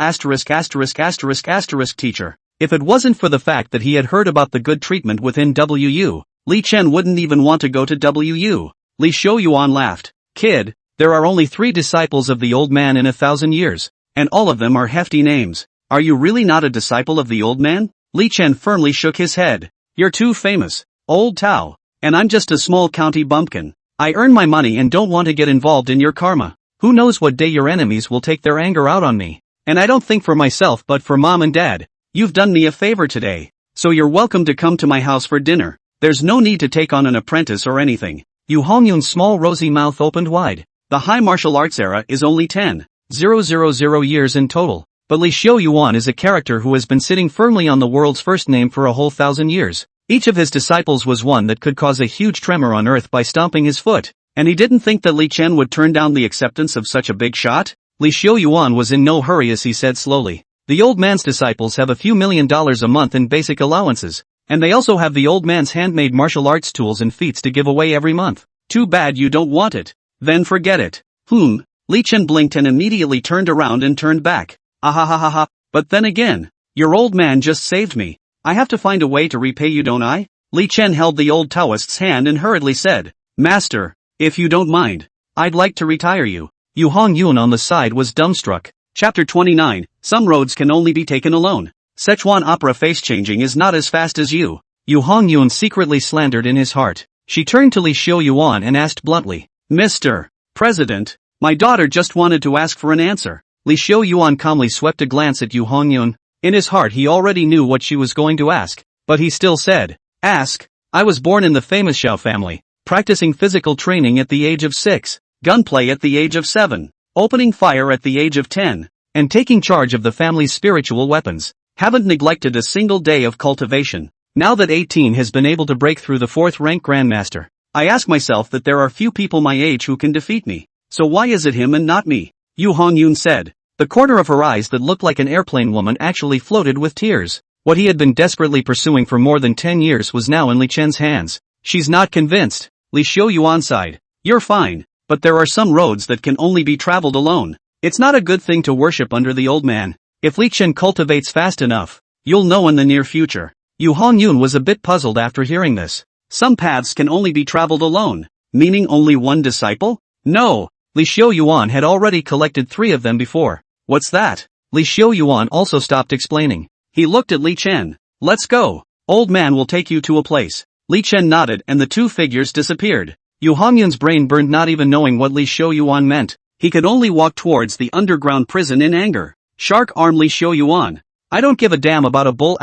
Speaker 1: teacher? If it wasn't for the fact that he had heard about the good treatment within WU, Li Chen wouldn't even want to go to WU. Li Xiaoyuan laughed. Kid, there are only 3 disciples of the old man in 1,000 years, and all of them are hefty names. Are you really not a disciple of the old man? Li Chen firmly shook his head. You're too famous, old Tao, and I'm just a small county bumpkin. I earn my money and don't want to get involved in your karma. Who knows what day your enemies will take their anger out on me. And I don't think for myself but for mom and dad. You've done me a favor today, so you're welcome to come to my house for dinner. There's no need to take on an apprentice or anything. Yu Hongyun's small rosy mouth opened wide. The high martial arts era is only 10,000 years in total, but Li Xiaoyuan is a character who has been sitting firmly on the world's first name for a whole 1,000 years. Each of his disciples was one that could cause a huge tremor on earth by stomping his foot, and he didn't think that Li Chen would turn down the acceptance of such a big shot. Li Xiaoyuan was in no hurry as he said slowly. The old man's disciples have a few $1 million a month in basic allowances, and they also have the old man's handmade martial arts tools and feats to give away every month. Too bad you don't want it. Then forget it. Li Chen blinked and immediately turned around and turned back. Ahahaha, but then again, your old man just saved me. I have to find a way to repay you, don't I? Li Chen held the old Taoist's hand and hurriedly said, Master, if you don't mind, I'd like to retire you. Yu Hongyun on the side was dumbstruck. Chapter 29, Some roads can only be taken alone. Szechuan opera face changing is not as fast as you. Yu Hongyun secretly slandered in his heart. She turned to Li Xiaoyuan and asked bluntly, Mr. President, my daughter just wanted to ask for an answer. Li Xiaoyuan calmly swept a glance at Yu Hongyun. In his heart he already knew what she was going to ask, but he still said, Ask. I was born in the famous Xiao family. practicing physical training at the age of 6, gunplay at the age of 7, opening fire at the age of 10, and taking charge of the family's spiritual weapons. Haven't neglected a single day of cultivation. Now that 18 has been able to break through the 4th rank grandmaster, I ask myself that there are few people my age who can defeat me. So why is it him and not me? Yu Hongyun said. The corner of her eyes that looked like an airplane woman actually floated with tears. What he had been desperately pursuing for more than 10 years was now in Li Chen's hands. She's not convinced. Li Xiaoyuan sighed. You're fine, but there are some roads that can only be traveled alone. It's not a good thing to worship under the old man. If Li Chen cultivates fast enough, you'll know in the near future. Yu Hongyun was a bit puzzled after hearing this. Some paths can only be traveled alone, meaning only one disciple? No, Li Xiaoyuan had already collected 3 of them before. What's that? Li Xiaoyuan also stopped explaining. He looked at Li Chen. Let's go. Old man will take you to a place. Li Chen nodded and the 2 figures disappeared. Yu Hongyun's brain burned not even knowing what Li Xiaoyuan meant. He could only walk towards the underground prison in anger. Shark arm Li Xiaoyuan. I don't give a damn about a bull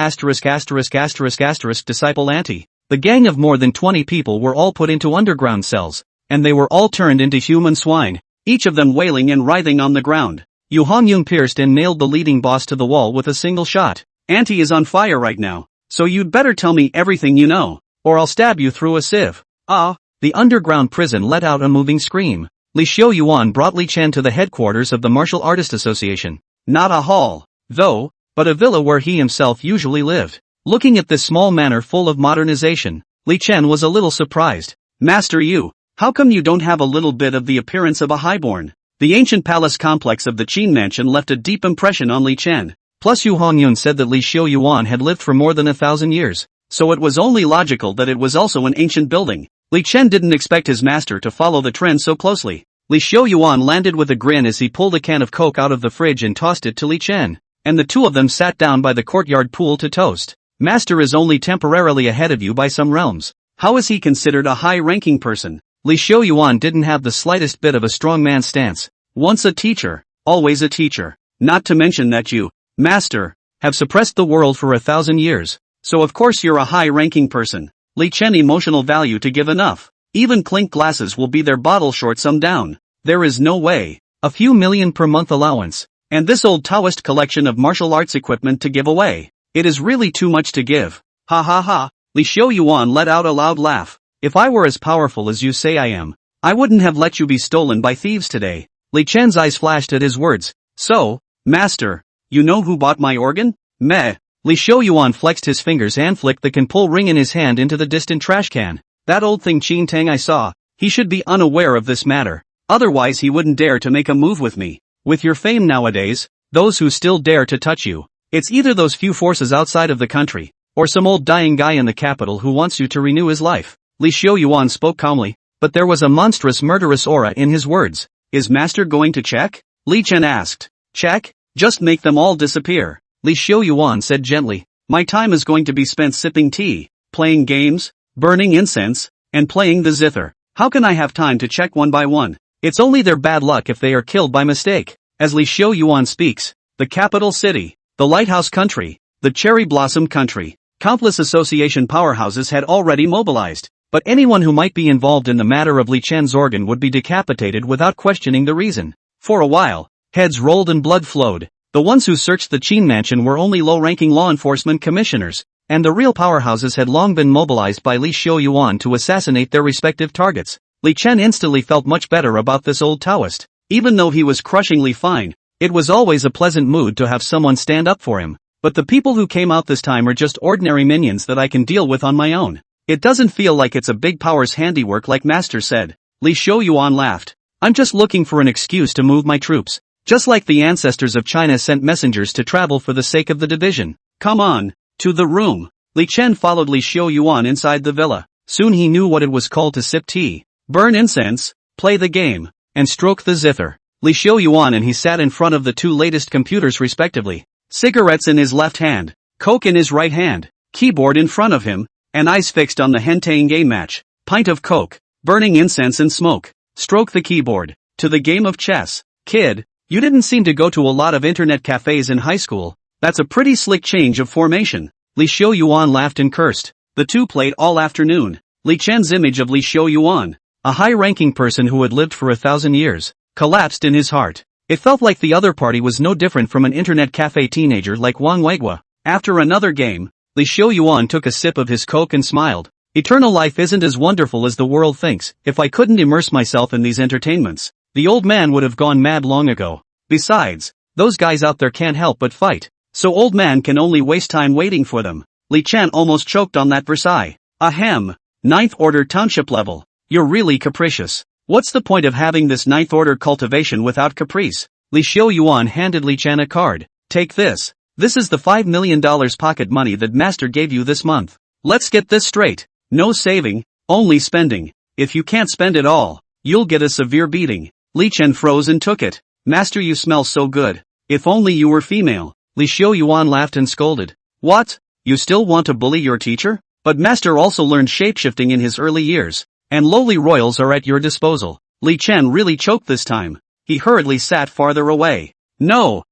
Speaker 1: disciple auntie. The gang of more than 20 people were all put into underground cells, and they were all turned into human swine, each of them wailing and writhing on the ground. Yu Hongyun pierced and nailed the leading boss to the wall with a single shot. Auntie is on fire right now, so you'd better tell me everything you know, or I'll stab you through a sieve. Ah! The underground prison let out a moving scream. Li Xiaoyuan brought Li Chen to the headquarters of the Martial Artist Association. Not a hall, though, but a villa where he himself usually lived. Looking at this small manor full of modernization, Li Chen was a little surprised. Master Yu, how come you don't have a little bit of the appearance of a highborn? The ancient palace complex of the Qin mansion left a deep impression on Li Chen. Plus Yu Hongyun said that Li Xiaoyuan had lived for more than 1,000 years, so it was only logical that it was also an ancient building. Li Chen didn't expect his master to follow the trend so closely. Li Xiaoyuan landed with a grin as he pulled a can of Coke out of the fridge and tossed it to Li Chen, and the 2 of them sat down by the courtyard pool to toast. Master is only temporarily ahead of you by some realms. How is he considered a high-ranking person? Li Xiaoyuan didn't have the slightest bit of a strongman stance. Once a teacher, always a teacher. Not to mention that you, Master, have suppressed the world for 1,000 years. So of course you're a high-ranking person. Li Chen emotional value to give enough. Even clink glasses will be their bottle short some down. There is no way. A few million per month allowance. And this old Taoist collection of martial arts equipment to give away. It is really too much to give. Ha ha ha. Li Xiaoyuan let out a loud laugh. If I were as powerful as you say I am, I wouldn't have let you be stolen by thieves today. Li Chen's eyes flashed at his words. So, Master, you know who bought my organ? Meh. Li Xiaoyuan flexed his fingers and flicked the can-pull ring in his hand into the distant trash can. That old thing Qin Tang I saw. He should be unaware of this matter. Otherwise he wouldn't dare to make a move with me. With your fame nowadays, those who still dare to touch you, it's either those few forces outside of the country, or some old dying guy in the capital who wants you to renew his life. Li Xiaoyuan spoke calmly, but there was a monstrous murderous aura in his words. Is Master going to check? Li Chen asked. Check? Just make them all disappear. Li Xiaoyuan said gently. My time is going to be spent sipping tea, playing games, burning incense, and playing the zither. How can I have time to check one by one? It's only their bad luck if they are killed by mistake. As Li Xiaoyuan speaks, the capital city, the lighthouse country, the cherry blossom country, countless association powerhouses had already mobilized, but anyone who might be involved in the matter of Li Chen's organ would be decapitated without questioning the reason. For a while, heads rolled and blood flowed. The ones who searched the Qin mansion were only low-ranking law enforcement commissioners, and the real powerhouses had long been mobilized by Li Xiaoyuan to assassinate their respective targets. Li Chen instantly felt much better about this old Taoist. Even though he was crushingly fine, it was always a pleasant mood to have someone stand up for him. But the people who came out this time are just ordinary minions that I can deal with on my own. It doesn't feel like it's a big power's handiwork like Master said. Li Xiaoyuan laughed. I'm just looking for an excuse to move my troops. Just like the ancestors of China sent messengers to travel for the sake of the division. Come on, to the room. Li Chen followed Li Xiaoyuan inside the villa. Soon he knew what it was called to sip tea, burn incense, play the game, and stroke the zither. Li Xiaoyuan and he sat in front of the 2 latest computers respectively. Cigarettes in his left hand, Coke in his right hand, keyboard in front of him, and eyes fixed on the Hentang game match. Pint of Coke, burning incense and smoke. Stroke the keyboard. To the game of chess. Kid, you didn't seem to go to a lot of internet cafes in high school. That's a pretty slick change of formation. Li Xiaoyuan laughed and cursed. The 2 played all afternoon. Li Chen's image of Li Xiaoyuan, a high-ranking person who had lived for 1,000 years, collapsed in his heart. It felt like the other party was no different from an internet cafe teenager like Wang Weigua. After another game, Li Xiaoyuan took a sip of his coke and smiled. Eternal life isn't as wonderful as the world thinks. If I couldn't immerse myself in these entertainments, the old man would have gone mad long ago. Besides, those guys out there can't help but fight, so old man can only waste time waiting for them. Li Chen almost choked on that Versailles. Ahem. Ninth order township level. You're really capricious. What's the point of having this ninth order cultivation without caprice? Li Xiaoyuan handed Li Chen a card. Take this. This is the $5 million pocket money that master gave you this month. Let's get this straight. No saving, only spending. If you can't spend it all, you'll get a severe beating. Li Chen froze and took it. Master, you smell so good. If only you were female. Li Xiaoyuan laughed and scolded. What? You still want to bully your teacher? But master also learned shapeshifting in his early years, and lowly royals are at your disposal. Li Chen really choked this time. He hurriedly sat farther away. No,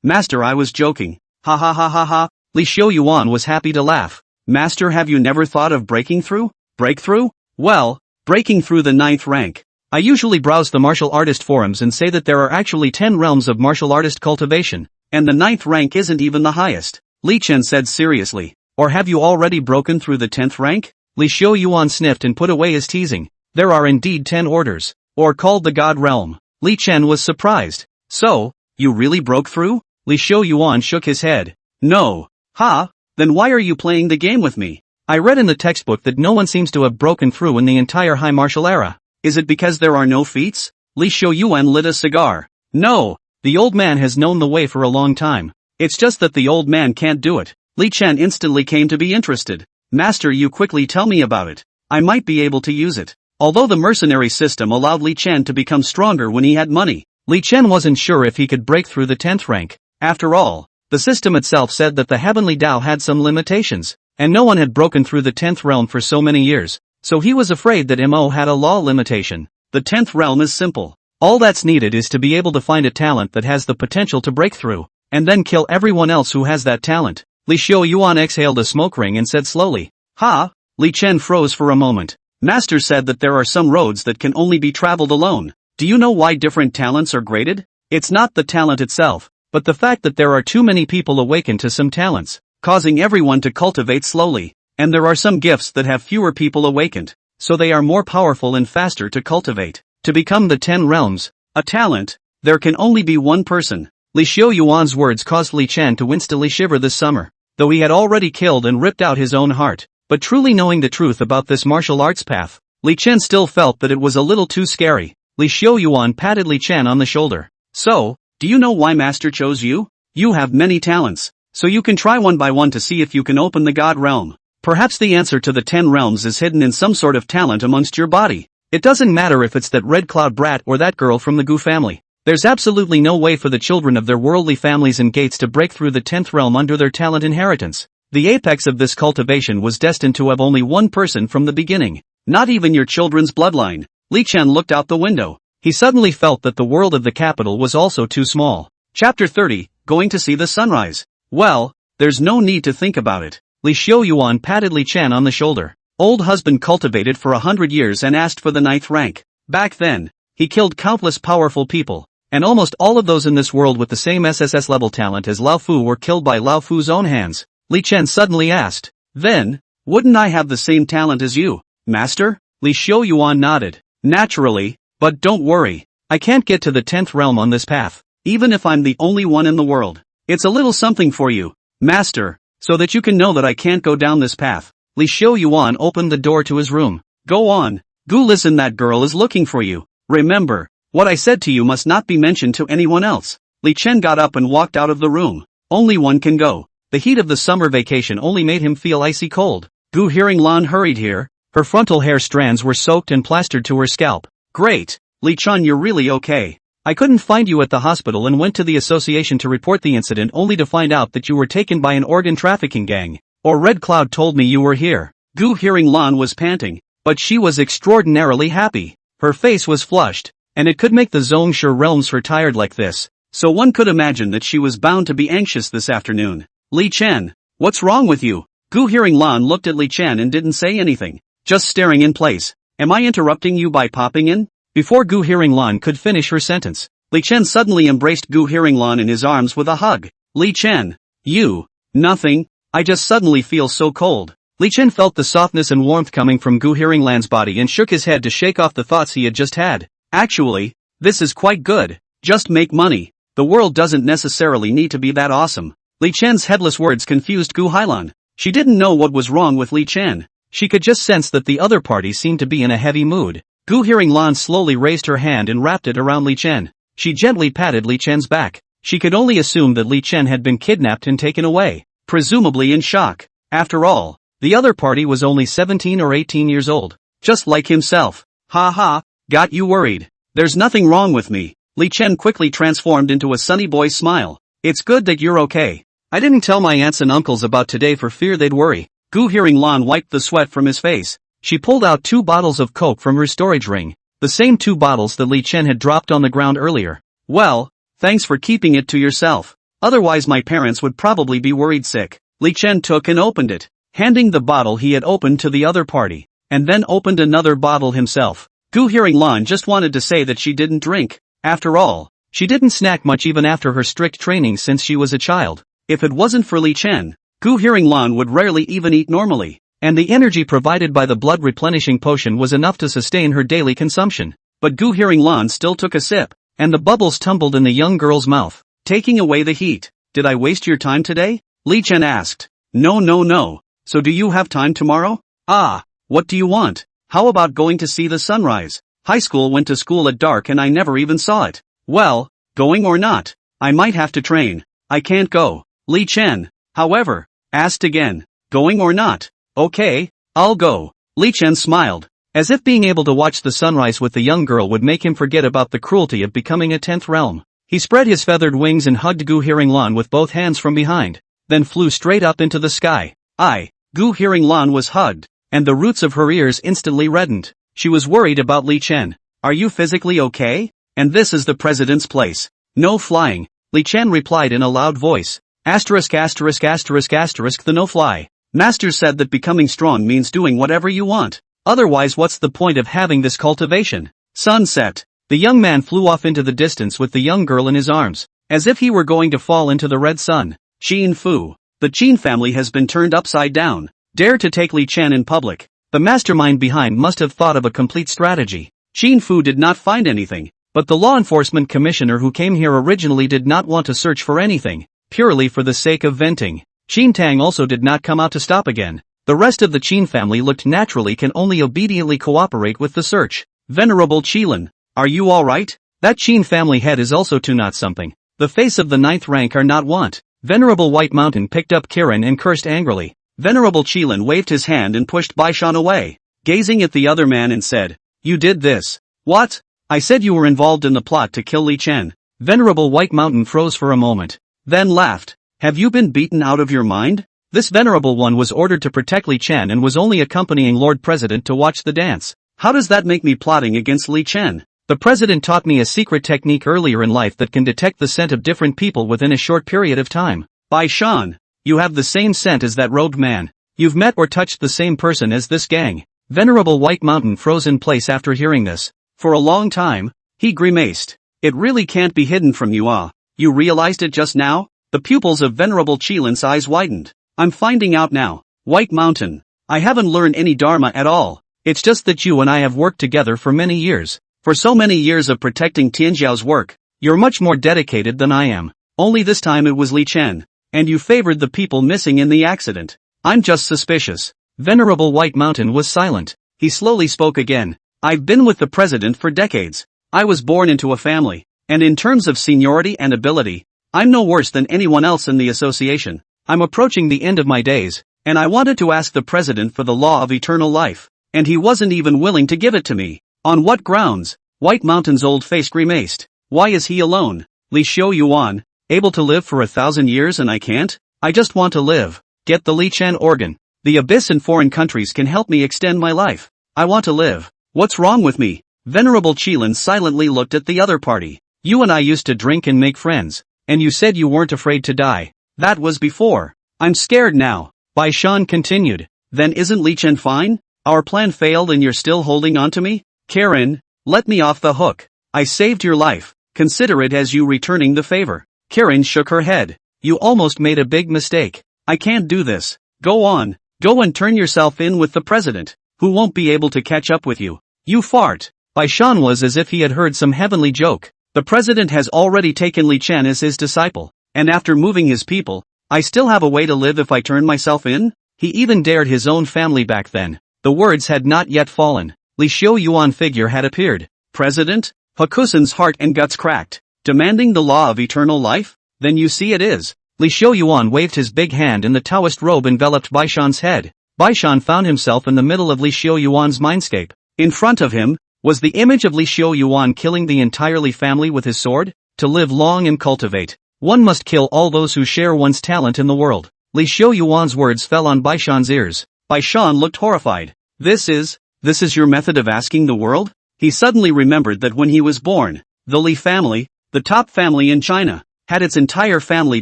Speaker 1: master, I was joking. Ha ha ha ha ha. Li Xiaoyuan was happy to laugh. Master, have you never thought of breaking through? Breakthrough? Well, breaking through the 9th rank. I usually browse the martial artist forums and say that there are actually 10 realms of martial artist cultivation, and the 9th rank isn't even the highest. Li Chen said seriously. Or have you already broken through the 10th rank? Li Xiaoyuan sniffed and put away his teasing. There are indeed 10 orders, or called the God Realm. Li Chen was surprised. So, you really broke through? Li Xiaoyuan shook his head. No. Ha? Then why are you playing the game with me? I read in the textbook that no one seems to have broken through in the entire high martial era. Is it because there are no feats? Li Xiaoyuan lit a cigar. No, the old man has known the way for a long time. It's just that the old man can't do it. Li Chen instantly came to be interested. Master, you quickly tell me about it. I might be able to use it. Although the mercenary system allowed Li Chen to become stronger when he had money, Li Chen wasn't sure if he could break through the 10th rank. After all, the system itself said that the heavenly Tao had some limitations, and no one had broken through the 10th realm for so many years, so he was afraid that MO had a law limitation. The 10th realm is simple. All that's needed is to be able to find a talent that has the potential to break through, and then kill everyone else who has that talent. Li Xiaoyuan exhaled a smoke ring and said slowly. Ha? Li Chen froze for a moment. Master said that there are some roads that can only be traveled alone. Do you know why different talents are graded? It's not the talent itself, but the fact that there are too many people awakened to some talents, causing everyone to cultivate slowly, and there are some gifts that have fewer people awakened, so they are more powerful and faster to cultivate. To become the 10 realms, a talent, there can only be one person. Li Xiaoyuan's words caused Li Chen to instantly shiver this summer, though he had already killed and ripped out his own heart. But truly knowing the truth about this martial arts path, Li Chen still felt that it was a little too scary. Li Xiaoyuan patted Li Chen on the shoulder. So, do you know why Master chose you? You have many talents, so you can try one by one to see if you can open the God realm. Perhaps the answer to the 10 realms is hidden in some sort of talent amongst your body. It doesn't matter if it's that Red Cloud brat or that girl from the Gu family. There's absolutely no way for the children of their worldly families and gates to break through the 10th realm under their talent inheritance. The apex of this cultivation was destined to have only one person from the beginning. Not even your children's bloodline. Li Chen looked out the window. He suddenly felt that the world of the capital was also too small. Chapter 30, Going to see the sunrise. Well, there's no need to think about it. Li Xiaoyuan patted Li Chen on the shoulder. Old husband cultivated for 100 years and asked for the 9th rank. Back then, he killed countless powerful people, and almost all of those in this world with the same SSS level talent as Lao Fu were killed by Lao Fu's own hands. Li Chen suddenly asked, then, wouldn't I have the same talent as you, master? Li Xiaoyuan nodded. Naturally, but don't worry, I can't get to the 10th realm on this path, even if I'm the only one in the world. It's a little something for you, master, so that you can know that I can't go down this path. Li Xiaoyuan opened the door to his room. Go on. Gu, listen, that girl is looking for you. Remember, what I said to you must not be mentioned to anyone else. Li Chen got up and walked out of the room. Only one can go. The heat of the summer vacation only made him feel icy cold. Gu, hearing Lan hurried here. Her frontal hair strands were soaked and plastered to her scalp. Great. Li Chen, you're really okay. I couldn't find you at the hospital and went to the association to report the incident only to find out that you were taken by an organ trafficking gang. Or Red Cloud told me you were here. Gu, hearing Lan was panting, but she was extraordinarily happy. Her face was flushed, and it could make the Zhongshe realms retired like this, so one could imagine that she was bound to be anxious this afternoon. Li Chen, what's wrong with you? Gu, hearing Lan looked at Li Chen and didn't say anything. just staring in place. Am I interrupting you by popping in? Before Gu Hearinglan could finish her sentence, Li Chen suddenly embraced Gu Hearinglan in his arms with a hug. Li Chen. You. Nothing. I just suddenly feel so cold. Li Chen felt the softness and warmth coming from Gu Hearinglan's body and shook his head to shake off the thoughts he had just had. Actually, this is quite good. Just make money. The world doesn't necessarily need to be that awesome. Li Chen's headless words confused Gu Hailan. She didn't know what was wrong with Li Chen. She could just sense that the other party seemed to be in a heavy mood. Gu Hearinglan slowly raised her hand and wrapped it around Li Chen. She gently patted Li Chen's back. She could only assume that Li Chen had been kidnapped and taken away, presumably in shock. After all, the other party was only 17 or 18 years old, just like himself. Ha ha, got you worried. There's nothing wrong with me. Li Chen quickly transformed into a sunny boy's smile. It's good that you're okay. I didn't tell my aunts and uncles about today for fear they'd worry. Gu Hearinglan wiped the sweat from his face. She pulled out 2 bottles of Coke from her storage ring, the same 2 bottles that Li Chen had dropped on the ground earlier. Well, thanks for keeping it to yourself. Otherwise my parents would probably be worried sick. Li Chen took and opened it, handing the bottle he had opened to the other party, and then opened another bottle himself. Gu Hearinglan just wanted to say that she didn't drink. After all, she didn't snack much even after her strict training since she was a child. If it wasn't for Li Chen, Gu Hearinglan would rarely even eat normally, and the energy provided by the blood replenishing potion was enough to sustain her daily consumption. But Gu Hearinglan still took a sip, and the bubbles tumbled in the young girl's mouth, taking away the heat. Did I waste your time today? Li Chen asked. No. So do you have time tomorrow? Ah, what do you want? How about going to see the sunrise? High school went to school at dark and I never even saw it. Well, going or not, I might have to train. I can't go. Li Chen, however, asked again. Going or not? Okay, I'll go. Li Chen smiled, as if being able to watch the sunrise with the young girl would make him forget about the cruelty of becoming a 10th realm. He spread his feathered wings and hugged Gu Hearinglan with both hands from behind, then flew straight up into the sky. Gu Hearinglan was hugged, and the roots of her ears instantly reddened. She was worried about Li Chen. Are you physically okay? And this is the president's place. No flying, Li Chen replied in a loud voice. The no fly. Master said that becoming strong means doing whatever you want. Otherwise what's the point of having this cultivation? Sunset. The young man flew off into the distance with the young girl in his arms, as if he were going to fall into the red sun. Qin Fu. The Qin family has been turned upside down. Dare to take Li Chen in public. The mastermind behind must have thought of a complete strategy. Qin Fu did not find anything, but the law enforcement commissioner who came here originally did not want to search for anything, purely for the sake of venting. Qin Tang also did not come out to stop again. The rest of the Qin family looked naturally can only obediently cooperate with the search. Venerable Qilin, are you alright? That Qin family head is also too not something. The face of the 9th rank are not want. Venerable White Mountain picked up Kirin and cursed angrily. Venerable Qilin waved his hand and pushed Baishan away, gazing at the other man and said, You did this. What? I said you were involved in the plot to kill Li Chen. Venerable White Mountain froze for a moment, then laughed. Have you been beaten out of your mind? This venerable one was ordered to protect Li Chen and was only accompanying Lord President to watch the dance. How does that make me plotting against Li Chen? The president taught me a secret technique earlier in life that can detect the scent of different people within a short period of time. Baishan, you have the same scent as that robed man. You've met or touched the same person as this gang. Venerable White Mountain froze in place after hearing this. For a long time, he grimaced. It really can't be hidden from you, You realized it just now? The pupils of Venerable Qilin's eyes widened. I'm finding out now. White Mountain, I haven't learned any dharma at all. It's just that you and I have worked together for many years. For so many years of protecting Tianjiao's work, you're much more dedicated than I am. Only this time it was Li Chen, and you favored the people missing in the accident. I'm just suspicious. Venerable White Mountain was silent. He slowly spoke again. I've been with the president for decades. I was born into a family, and in terms of seniority and ability, I'm no worse than anyone else in the association. I'm approaching the end of my days, and I wanted to ask the president for the law of eternal life, and he wasn't even willing to give it to me. On what grounds? White Mountain's old face grimaced. Why is he alone? Li Xiu Yuan, able to live for 1,000 years and I can't? I just want to live. Get the Li Chen organ. The abyss in foreign countries can help me extend my life. I want to live. What's wrong with me? Venerable Qilin silently looked at the other party. You and I used to drink and make friends, and you said you weren't afraid to die. That was before. I'm scared now. Baishan continued. Then isn't Li Chen fine? Our plan failed and you're still holding on to me? Karen, let me off the hook. I saved your life. Consider it as you returning the favor. Karen shook her head. You almost made a big mistake. I can't do this. Go on. Go and turn yourself in with the president, who won't be able to catch up with you. You fart. Baishan was as if he had heard some heavenly joke. The president has already taken Li Chen as his disciple, and after moving his people, I still have a way to live if I turn myself in? He even dared his own family back then. The words had not yet fallen. Li Xiaoyuan figure had appeared. President? Hakusen's heart and guts cracked. Demanding the law of eternal life? Then you see it is. Li Xiaoyuan waved his big hand and the Taoist robe enveloped Baishan's head. Baishan found himself in the middle of Li Xiaoyuan's mindscape. In front of him was the image of Li Xiaoyuan killing the entire Li family with his sword. To live long and cultivate, one must kill all those who share one's talent in the world. Li Xiaoyuan's words fell on Baishan's ears. Baishan looked horrified. This is your method of asking the world? He suddenly remembered that when he was born, the Li family, the top family in China, had its entire family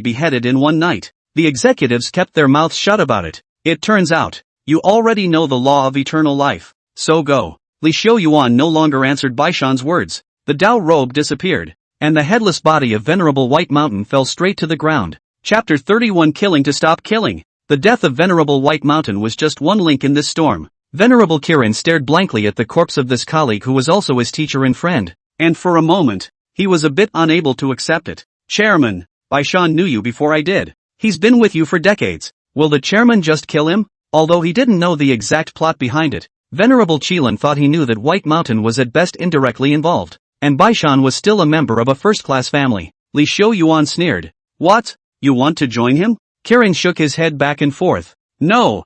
Speaker 1: beheaded in one night. The executives kept their mouths shut about it. It turns out, you already know the law of eternal life. So go. Li Xiaoyuan no longer answered Baishan's words. The Dao robe disappeared, and the headless body of Venerable White Mountain fell straight to the ground. Chapter 31 Killing to Stop Killing. The death of Venerable White Mountain was just one link in this storm. Venerable Kirin stared blankly at the corpse of this colleague who was also his teacher and friend, and for a moment, he was a bit unable to accept it. Chairman, Baishan knew you before I did. He's been with you for decades. Will the chairman just kill him? Although he didn't know the exact plot behind it, Venerable Qilin thought he knew that White Mountain was at best indirectly involved, and Baishan was still a member of a first-class family. Li Xiaoyuan sneered. What? You want to join him? Kirin shook his head back and forth. No,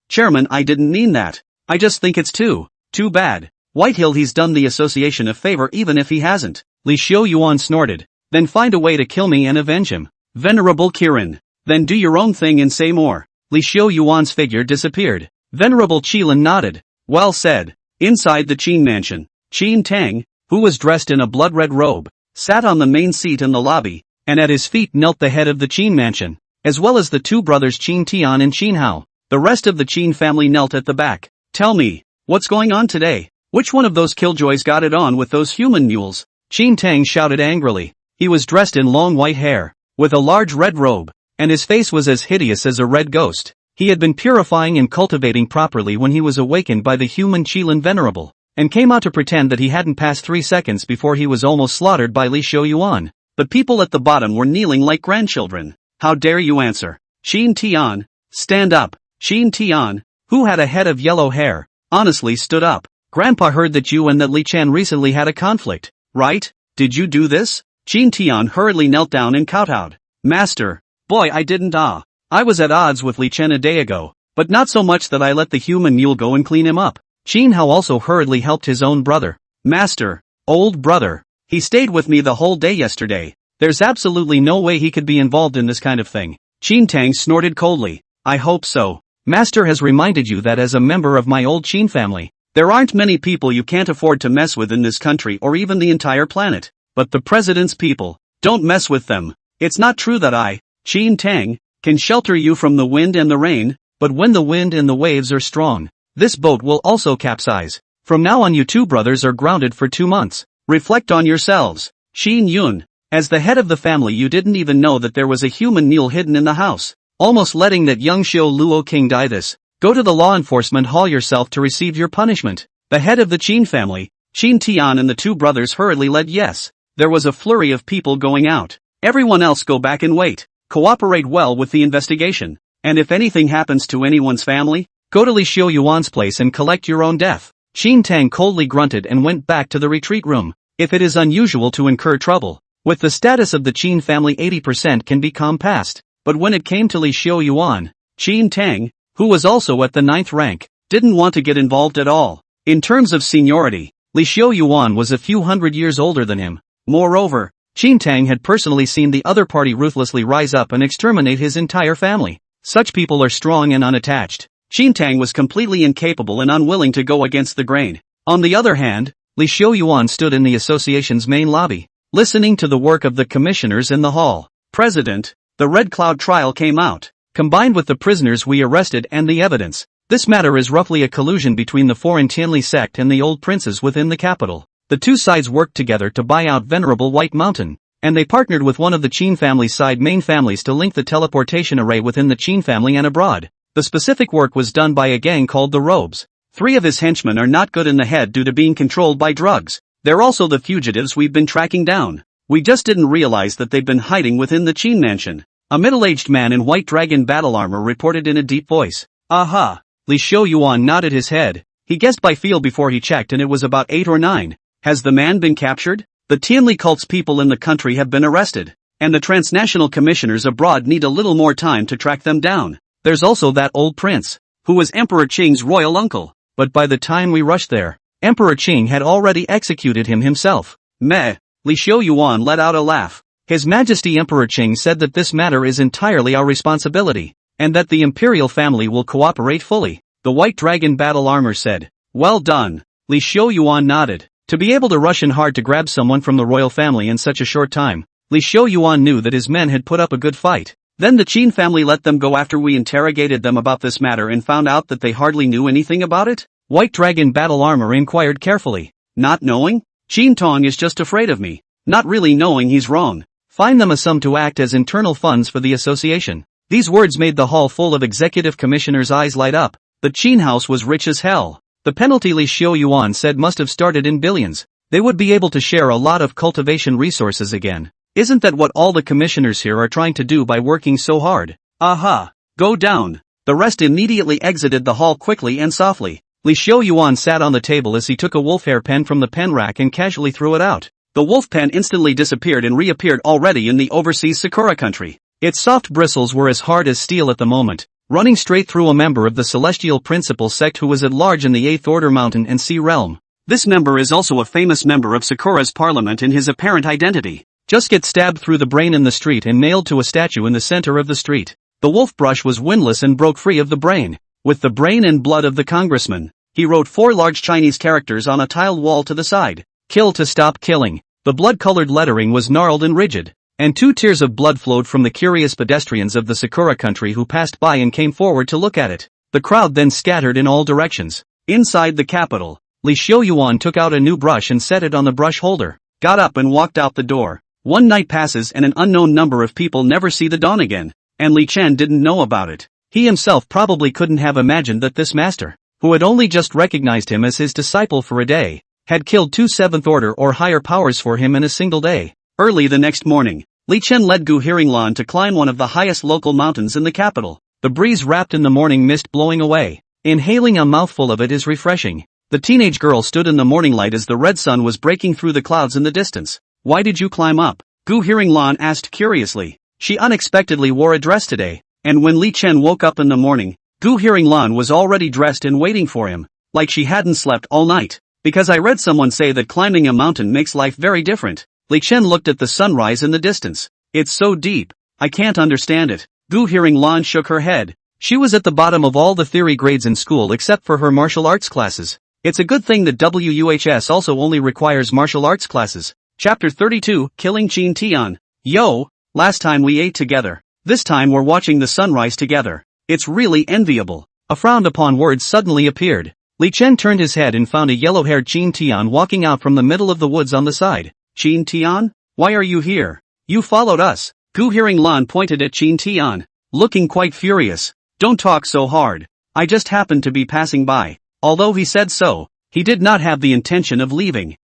Speaker 1: Chairman, I didn't mean that. I just think it's too bad. Whitehill, he's done the association a favor even if he hasn't. Li Xiaoyuan snorted. Then find a way to kill me and avenge him. Venerable Kirin. Then do your own thing and say more. Li Xiaoyuan's figure disappeared. Venerable Qilin nodded. Well said. Inside the Qin mansion, Qin Tang, who was dressed in a blood-red robe, sat on the main seat in the lobby, and at his feet knelt the head of the Qin mansion, as well as the two brothers Qin Tian and Qin Hao. The rest of the Qin family knelt at the back. Tell me, what's going on today? Which one of those killjoys got it on with those human mules? Qin Tang shouted angrily. He was dressed in long white hair, with a large red robe, and his face was as hideous as a red ghost. He had been purifying and cultivating properly when he was awakened by the human Qilin Venerable, and came out to pretend that he hadn't passed 3 seconds before he was almost slaughtered by Li Xiaoyuan. But people at the bottom were kneeling like grandchildren. How dare you answer? Qin Tian, stand up. Qin Tian, who had a head of yellow hair, honestly stood up. Grandpa heard that you and that Li Chen recently had a conflict, right? Did you do this? Qin Tian hurriedly knelt down and kowtowed. Master, boy, I didn't. I was at odds with Li Chen a day ago, but not so much that I let the human mule go and clean him up. Qin Hao also hurriedly helped his own brother. Master, old brother, he stayed with me the whole day yesterday. There's absolutely no way he could be involved in this kind of thing. Qin Tang snorted coldly. I hope so. Master has reminded you that as a member of my old Qin family, there aren't many people you can't afford to mess with in this country or even the entire planet. But the president's people, don't mess with them. It's not true that I, Qin Tang, can shelter you from the wind and the rain, but when the wind and the waves are strong, this boat will also capsize. From now on you two brothers are grounded for 2 months. Reflect on yourselves. Qin Yun, as the head of the family you didn't even know that there was a human mule hidden in the house, almost letting that young Xiao Luo King die this. Go to the law enforcement hall yourself to receive your punishment. The head of the Qin family, Qin Tian and the two brothers hurriedly led yes. There was a flurry of people going out. Everyone else go back and wait. Cooperate well with the investigation. And if anything happens to anyone's family, go to Li Xiaoyuan's place and collect your own death. Qin Tang coldly grunted and went back to the retreat room. If it is unusual to incur trouble, with the status of the Qin family 80% can be compassed. But when it came to Li Xiaoyuan, Qin Tang, who was also at the 9th rank, didn't want to get involved at all. In terms of seniority, Li Xiaoyuan was a few hundred years older than him. Moreover, Qin Tang had personally seen the other party ruthlessly rise up and exterminate his entire family. Such people are strong and unattached. Qin Tang was completely incapable and unwilling to go against the grain. On the other hand, Li Xiaoyuan stood in the association's main lobby, listening to the work of the commissioners in the hall. President, the Red Cloud trial came out. Combined with the prisoners we arrested and the evidence, This matter is roughly a collusion between the foreign Tianli sect and the old princes within the capital. The two sides worked together to buy out Venerable White Mountain, and they partnered with one of the Qin family's side main families to link the teleportation array within the Qin family and abroad. The specific work was done by a gang called the Robes. 3 of his henchmen are not good in the head due to being controlled by drugs. They're also the fugitives we've been tracking down. We just didn't realize that they've been hiding within the Qin mansion. A middle-aged man in white dragon battle armor reported in a deep voice. Aha! Li Shouyuan nodded his head. He guessed by feel before he checked and it was about 8 or 9. Has the man been captured? The Tianli cult's people in the country have been arrested, and the transnational commissioners abroad need a little more time to track them down. There's also that old prince, who was Emperor Qing's royal uncle, but by the time we rushed there, Emperor Qing had already executed him himself. Meh, Li Shouyuan let out a laugh. His Majesty Emperor Qing said that this matter is entirely our responsibility, and that the imperial family will cooperate fully. The white dragon battle armor said. Well done. Li Shouyuan nodded. To be able to rush in hard to grab someone from the royal family in such a short time, Li Shouyuan knew that his men had put up a good fight. Then the Qin family let them go after we interrogated them about this matter and found out that they hardly knew anything about it? White Dragon Battle Armor inquired carefully. Not knowing? Qin Tong is just afraid of me. Not really knowing he's wrong. Find them a sum to act as internal funds for the association. These words made the hall full of executive commissioners' eyes light up. The Qin house was rich as hell. The penalty Li Shouyuan said must have started in billions. They would be able to share a lot of cultivation resources again. Isn't that what all the commissioners here are trying to do by working so hard? Aha! Go down! The rest immediately exited the hall quickly and softly. Li Shouyuan sat on the table as he took a wolf hair pen from the pen rack and casually threw it out. The wolf pen instantly disappeared and reappeared already in the overseas Sakura country. Its soft bristles were as hard as steel at the moment, running straight through a member of the Celestial Principal sect who was at large in the 8th Order Mountain and Sea Realm. This member is also a famous member of Sakura's parliament in his apparent identity. Just get stabbed through the brain in the street and nailed to a statue in the center of the street. The wolf brush was windless and broke free of the brain. With the brain and blood of the congressman, he wrote 4 large Chinese characters on a tiled wall to the side. Kill to stop killing. The blood-colored lettering was gnarled and rigid, and 2 tears of blood flowed from the curious pedestrians of the Sakura country who passed by and came forward to look at it. The crowd then scattered in all directions. Inside the capital, Li Shouyuan took out a new brush and set it on the brush holder, got up and walked out the door. One night passes and an unknown number of people never see the dawn again, and Li Chen didn't know about it. He himself probably couldn't have imagined that this master, who had only just recognized him as his disciple for a day, had killed 2 7th order or higher powers for him in a single day. Early the next morning, Li Chen led Gu Hearinglan to climb one of the highest local mountains in the capital. The breeze wrapped in the morning mist blowing away. Inhaling a mouthful of it is refreshing. The teenage girl stood in the morning light as the red sun was breaking through the clouds in the distance. Why did you climb up? Gu Hearinglan asked curiously. She unexpectedly wore a dress today, and when Li Chen woke up in the morning, Gu Hearinglan was already dressed and waiting for him, like she hadn't slept all night. Because I read someone say that climbing a mountain makes life very different. Li Chen looked at the sunrise in the distance. It's so deep, I can't understand it. Gu Hearinglan shook her head. She was at the bottom of all the theory grades in school except for her martial arts classes. It's a good thing that WUHS also only requires martial arts classes. Chapter 32, Killing Qin Tian. Yo, last time we ate together. This time we're watching the sunrise together. It's really enviable. A frowned upon word suddenly appeared. Li Chen turned his head and found a yellow-haired Qin Tian walking out from the middle of the woods on the side. Qin Tian? Why are you here? You followed us. Gu Hearinglan pointed at Qin Tian, looking quite furious. Don't talk so hard. I just happened to be passing by. Although he said so, he did not have the intention of leaving.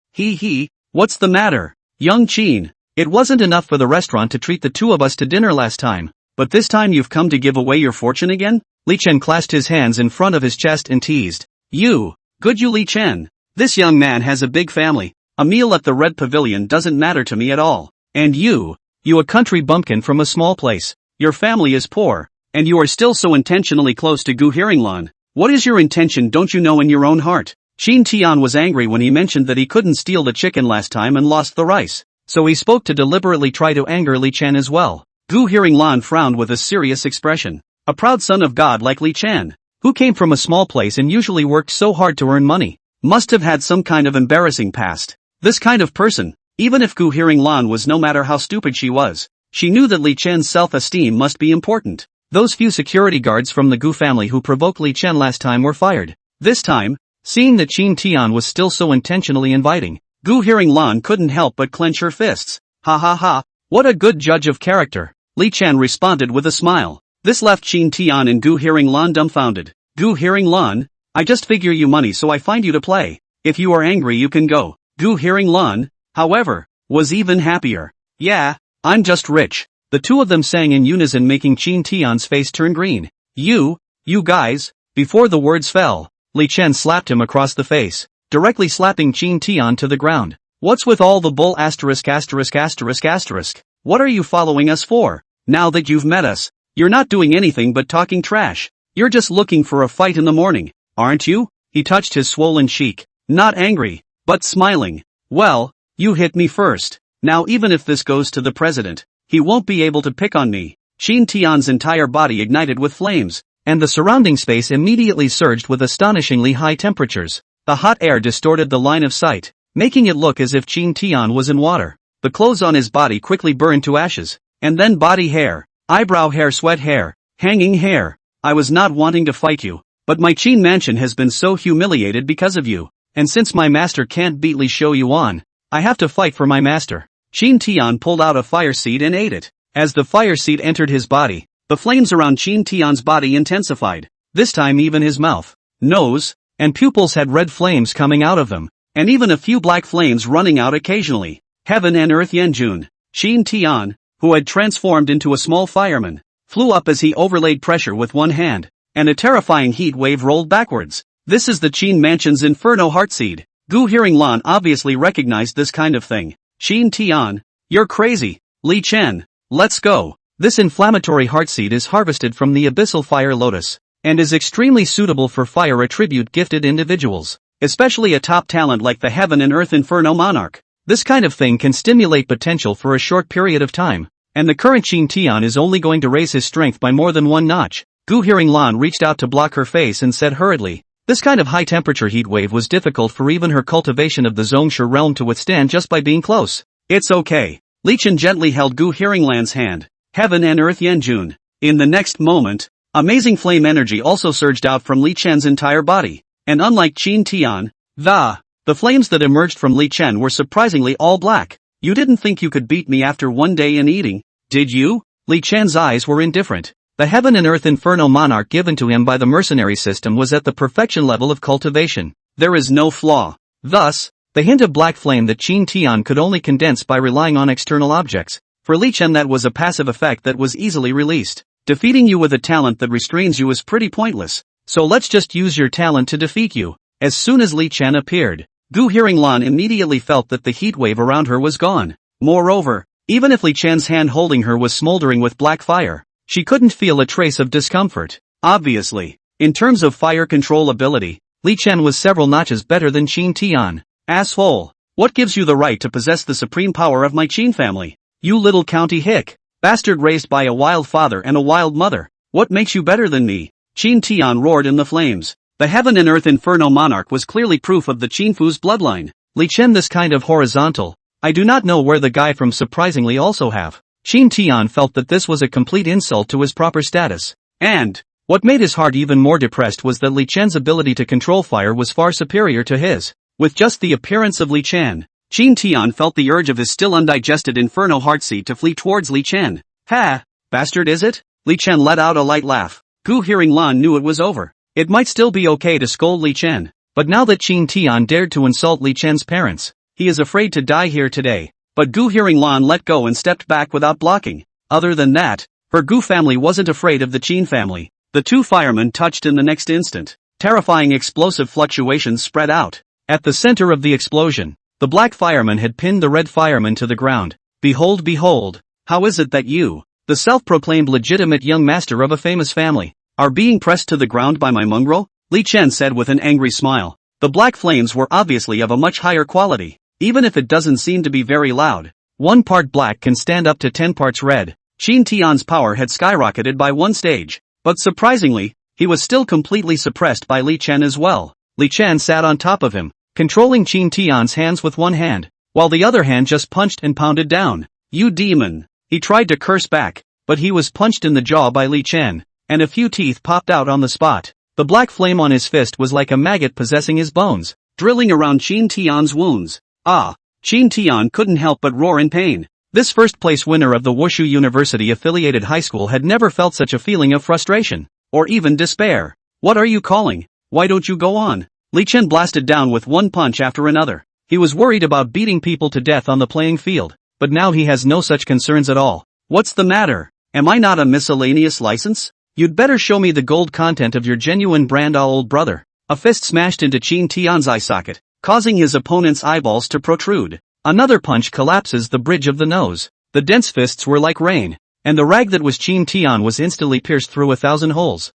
Speaker 1: What's the matter? Young Qin, it wasn't enough for the restaurant to treat the 2 of us to dinner last time, but this time you've come to give away your fortune again? Li Chen clasped his hands in front of his chest and teased. Good you Li Chen. This young man has a big family. A meal at the Red Pavilion doesn't matter to me at all. And you a country bumpkin from a small place. Your family is poor, and you are still so intentionally close to Gu Hearinglan. What is your intention, don't you know in your own heart? Qin Tian was angry when he mentioned that he couldn't steal the chicken last time and lost the rice, so he spoke to deliberately try to anger Li Chen as well. Gu Hearinglan frowned with a serious expression. A proud son of God like Li Chen, who came from a small place and usually worked so hard to earn money, must have had some kind of embarrassing past. This kind of person, even if Gu Hearinglan was no matter how stupid she was, she knew that Li Chen's self-esteem must be important. Those few security guards from the Gu family who provoked Li Chen last time were fired. This time, seeing that Qin Tian was still so intentionally inviting, Gu Hearing-lan couldn't help but clench her fists. Ha ha ha, what a good judge of character. Li Chen responded with a smile. This left Qin Tian and Gu Hearing-lan dumbfounded. Gu Hearing-lan, I just figure you money so I find you to play. If you are angry you can go. Gu Hearing-lan, however, was even happier. Yeah, I'm just rich. The two of them sang in unison, making Qin Tian's face turn green. You guys, before the words fell, Li Chen slapped him across the face, directly slapping Qin Tian to the ground. What's with all the bull asterisk asterisk asterisk asterisk? What are you following us for? Now that you've met us, you're not doing anything but talking trash. You're just looking for a fight in the morning, aren't you? He touched his swollen cheek, not angry, but smiling. Well, you hit me first. Now even if this goes to the president, he won't be able to pick on me. Qin Tian's entire body ignited with flames, and the surrounding space immediately surged with astonishingly high temperatures. The hot air distorted the line of sight, making it look as if Qin Tian was in water. The clothes on his body quickly burned to ashes, and then body hair, eyebrow hair, sweat hair, hanging hair. I was not wanting to fight you, but my Qin mansion has been so humiliated because of you, and since my master can't beat Li Shou Yuan, I have to fight for my master. Qin Tian pulled out a fire seed and ate it. As the fire seed entered his body, the flames around Qin Tian's body intensified. This time even his mouth, nose, and pupils had red flames coming out of them, and even a few black flames running out occasionally. Heaven and earth Yanjun. Qin Tian, who had transformed into a small fireman, flew up as he overlaid pressure with one hand, and a terrifying heat wave rolled backwards. This is the Qin Mansion's Inferno Heartseed. Gu Hearing-lan obviously recognized this kind of thing. Qin Tian, you're crazy. Li Chen, let's go. This inflammatory heartseed is harvested from the abyssal fire lotus, and is extremely suitable for fire attribute gifted individuals, especially a top talent like the Heaven and Earth Inferno Monarch. This kind of thing can stimulate potential for a short period of time, and the current Qin Tian is only going to raise his strength by more than one notch. Gu Hearing-lan reached out to block her face and said hurriedly, this kind of high-temperature heat wave was difficult for even her cultivation of the Zhongshu realm to withstand just by being close. It's okay. Li Chen gently held Gu Hearing-lan's hand. Heaven and earth Yanjun. In the next moment, amazing flame energy also surged out from Li Chen's entire body, and unlike Qin Tian, the flames that emerged from Li Chen were surprisingly all black. You didn't think you could beat me after one day in eating, did you? Li Chen's eyes were indifferent. The Heaven and Earth Inferno Monarch given to him by the mercenary system was at the perfection level of cultivation. There is no flaw. Thus, the hint of black flame that Qin Tian could only condense by relying on external objects. For Li Chen that was a passive effect that was easily released. Defeating you with a talent that restrains you is pretty pointless, so let's just use your talent to defeat you. As soon as Li Chen appeared, Gu Hearing-lan immediately felt that the heat wave around her was gone. Moreover, even if Li Chen's hand holding her was smoldering with black fire, she couldn't feel a trace of discomfort. Obviously, in terms of fire control ability, Li Chen was several notches better than Qin Tian. Asshole, what gives you the right to possess the supreme power of my Qin family? You little county hick, bastard raised by a wild father and a wild mother. What makes you better than me? Qin Tian roared in the flames. The Heaven and Earth Inferno Monarch was clearly proof of the Qinfu's bloodline. Li Chen, this kind of horizontal, I do not know where the guy from surprisingly also have. Qin Tian felt that this was a complete insult to his proper status. And, what made his heart even more depressed was that Li Chen's ability to control fire was far superior to his. With just the appearance of Li Chen, Qin Tian felt the urge of his still undigested Inferno Heartseed to flee towards Li Chen. Ha! Bastard is it? Li Chen let out a light laugh. Gu Hearing-lan knew it was over. It might still be okay to scold Li Chen, but now that Qin Tian dared to insult Li Chen's parents, he is afraid to die here today. But Gu Hearing-lan let go and stepped back without blocking. Other than that, her Gu family wasn't afraid of the Qin family. The two firemen touched in the next instant. Terrifying explosive fluctuations spread out. At the center of the explosion, the black fireman had pinned the red fireman to the ground. Behold, behold, how is it that you, the self-proclaimed legitimate young master of a famous family, are being pressed to the ground by my mongrel? Li Chen said with an angry smile. The black flames were obviously of a much higher quality, even if it doesn't seem to be very loud. 1 part black can stand up to 10 parts red. Qin Tian's power had skyrocketed by one stage, but surprisingly, he was still completely suppressed by Li Chen as well. Li Chen sat on top of him, controlling Qin Tian's hands with one hand, while the other hand just punched and pounded down. You demon! He tried to curse back, but he was punched in the jaw by Li Chen, and a few teeth popped out on the spot. The black flame on his fist was like a maggot possessing his bones, drilling around Qin Tian's wounds. Ah! Qin Tian couldn't help but roar in pain. This first-place winner of the Wushu University-affiliated high school had never felt such a feeling of frustration, or even despair. What are you calling? Why don't you go on? Li Chen blasted down with one punch after another. He was worried about beating people to death on the playing field, but now he has no such concerns at all. What's the matter? Am I not a miscellaneous license? You'd better show me the gold content of your genuine brand, old brother. A fist smashed into Qin Tian's eye socket, causing his opponent's eyeballs to protrude. Another punch collapses the bridge of the nose. The dense fists were like rain, and the rag that was Qin Tian was instantly pierced through 1,000 holes.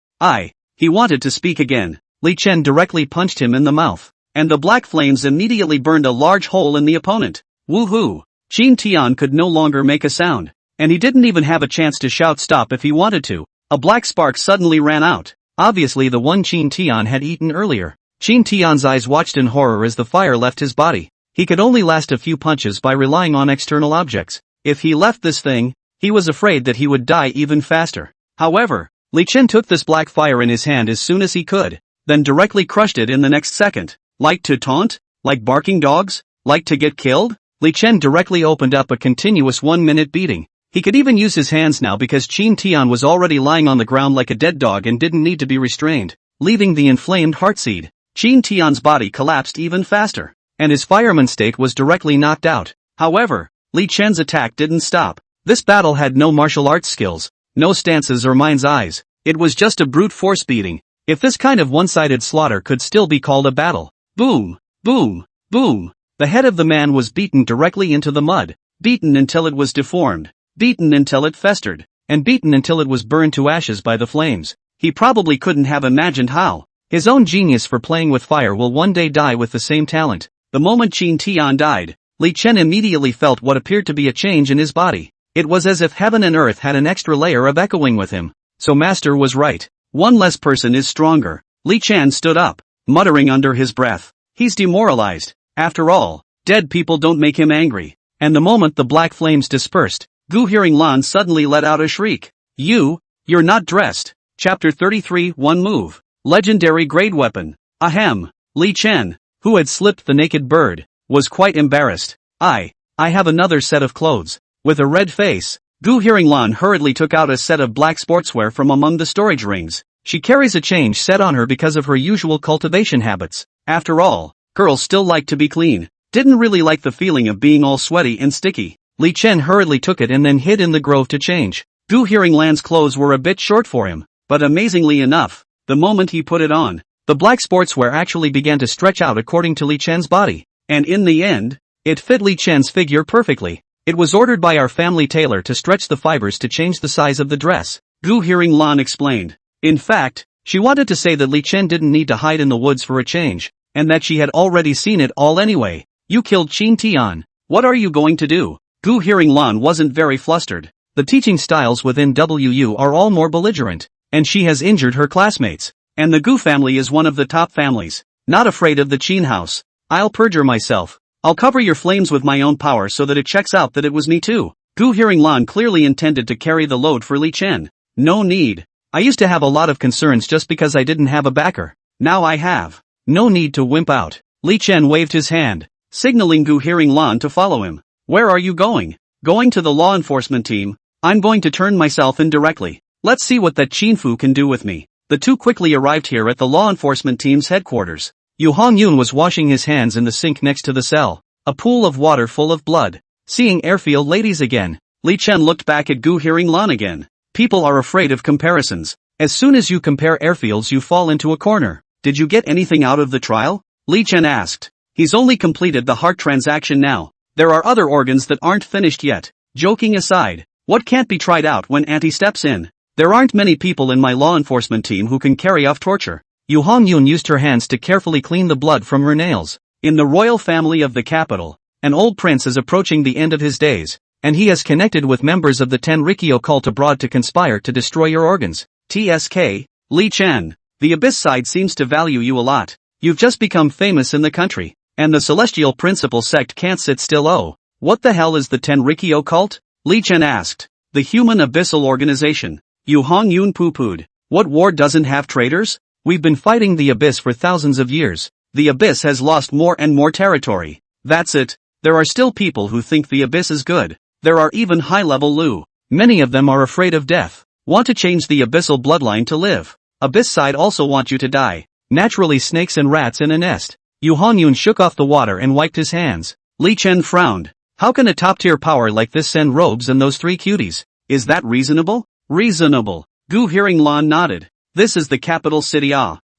Speaker 1: He wanted to speak again. Li Chen directly punched him in the mouth, and the black flames immediately burned a large hole in the opponent. Woohoo! Qin Tian could no longer make a sound, and he didn't even have a chance to shout stop if he wanted to. A black spark suddenly ran out, obviously the one Qin Tian had eaten earlier. Qin Tian's eyes watched in horror as the fire left his body. He could only last a few punches by relying on external objects. If he left this thing, he was afraid that he would die even faster. However, Li Chen took this black fire in his hand as soon as he could, then directly crushed it in the next second. Like to taunt? Like barking dogs? Like to get killed? Li Chen directly opened up a continuous 1-minute beating. He could even use his hands now because Qin Tian was already lying on the ground like a dead dog and didn't need to be restrained, leaving the inflamed heartseed. Qin Tian's body collapsed even faster, and his fireman state was directly knocked out. However, Li Chen's attack didn't stop. This battle had no martial arts skills, no stances or mind's eyes. It was just a brute force beating. If this kind of one-sided slaughter could still be called a battle. Boom! Boom! Boom! The head of the man was beaten directly into the mud, beaten until it was deformed, beaten until it festered, and beaten until it was burned to ashes by the flames. He probably couldn't have imagined how. His own genius for playing with fire will one day die with the same talent. The moment Qin Tian died, Li Chen immediately felt what appeared to be a change in his body. It was as if heaven and earth had an extra layer of echoing with him. So Master was right. One less person is stronger. Li Chen stood up, muttering under his breath. He's demoralized. After all, dead people don't make him angry. And the moment the black flames dispersed, Gu Hearing Lan suddenly let out a shriek. You're not dressed. Chapter 33 One Move. Legendary grade weapon. Ahem. Li Chen, who had slipped the naked bird, was quite embarrassed. I have another set of clothes. With a red face, Gu Hearing Lan hurriedly took out a set of black sportswear from among the storage rings. She carries a change set on her because of her usual cultivation habits. After all, girls still like to be clean. Didn't really like the feeling of being all sweaty and sticky. Li Chen hurriedly took it and then hid in the grove to change. Gu Hearing Lan's clothes were a bit short for him, but amazingly enough, the moment he put it on, the black sportswear actually began to stretch out according to Li Chen's body. And in the end, it fit Li Chen's figure perfectly. It was ordered by our family tailor to stretch the fibers to change the size of the dress, Gu Hearing Lan explained. In fact, she wanted to say that Li Chen didn't need to hide in the woods for a change, and that she had already seen it all anyway. You killed Qin Tian. What are you going to do? Gu Hearing Lan wasn't very flustered. The teaching styles within WU are all more belligerent, and she has injured her classmates. And the Gu family is one of the top families. Not afraid of the Qin house. I'll perjure myself. I'll cover your flames with my own power so that it checks out that it was me too. Gu Hearing Lan clearly intended to carry the load for Li Chen. No need. I used to have a lot of concerns just because I didn't have a backer. Now I have. No need to wimp out. Li Chen waved his hand, signaling Gu Hearing Lan to follow him. Where are you going? Going to the law enforcement team. I'm going to turn myself in directly. Let's see what that Qin Fu can do with me. The two quickly arrived here at the law enforcement team's headquarters. Yu Hongyun was washing his hands in the sink next to the cell, a pool of water full of blood. Seeing airfield ladies again, Li Chen looked back at Gu Hearing Lan again. People are afraid of comparisons. As soon as you compare airfields you fall into a corner. Did you get anything out of the trial? Li Chen asked. He's only completed the heart transaction now. There are other organs that aren't finished yet. Joking aside, what can't be tried out when Auntie steps in? There aren't many people in my law enforcement team who can carry off torture. Yu Hongyun used her hands to carefully clean the blood from her nails. In the royal family of the capital, an old prince is approaching the end of his days, and he has connected with members of the Tenrikyo cult abroad to conspire to destroy your organs. TSK, Li Chen, the Abyss side seems to value you a lot. You've just become famous in the country, and the Celestial Principle sect can't sit still. Oh, what the hell is the Tenrikyo cult? Li Chen asked. The Human Abyssal Organization. Yu Hongyun poo-pooed. What war doesn't have traitors? We've been fighting the Abyss for thousands of years. The Abyss has lost more and more territory. That's it. There are still people who think the Abyss is good. There are even high-level Lu. Many of them are afraid of death. Want to change the Abyssal bloodline to live. Abyss side also want you to die. Naturally snakes and rats in a nest. Yu Hongyun shook off the water and wiped his hands. Li Chen frowned. How can a top-tier power like this send robes and those 3 cuties? Is that reasonable? Reasonable. Gu Hearinglan nodded. This is the capital city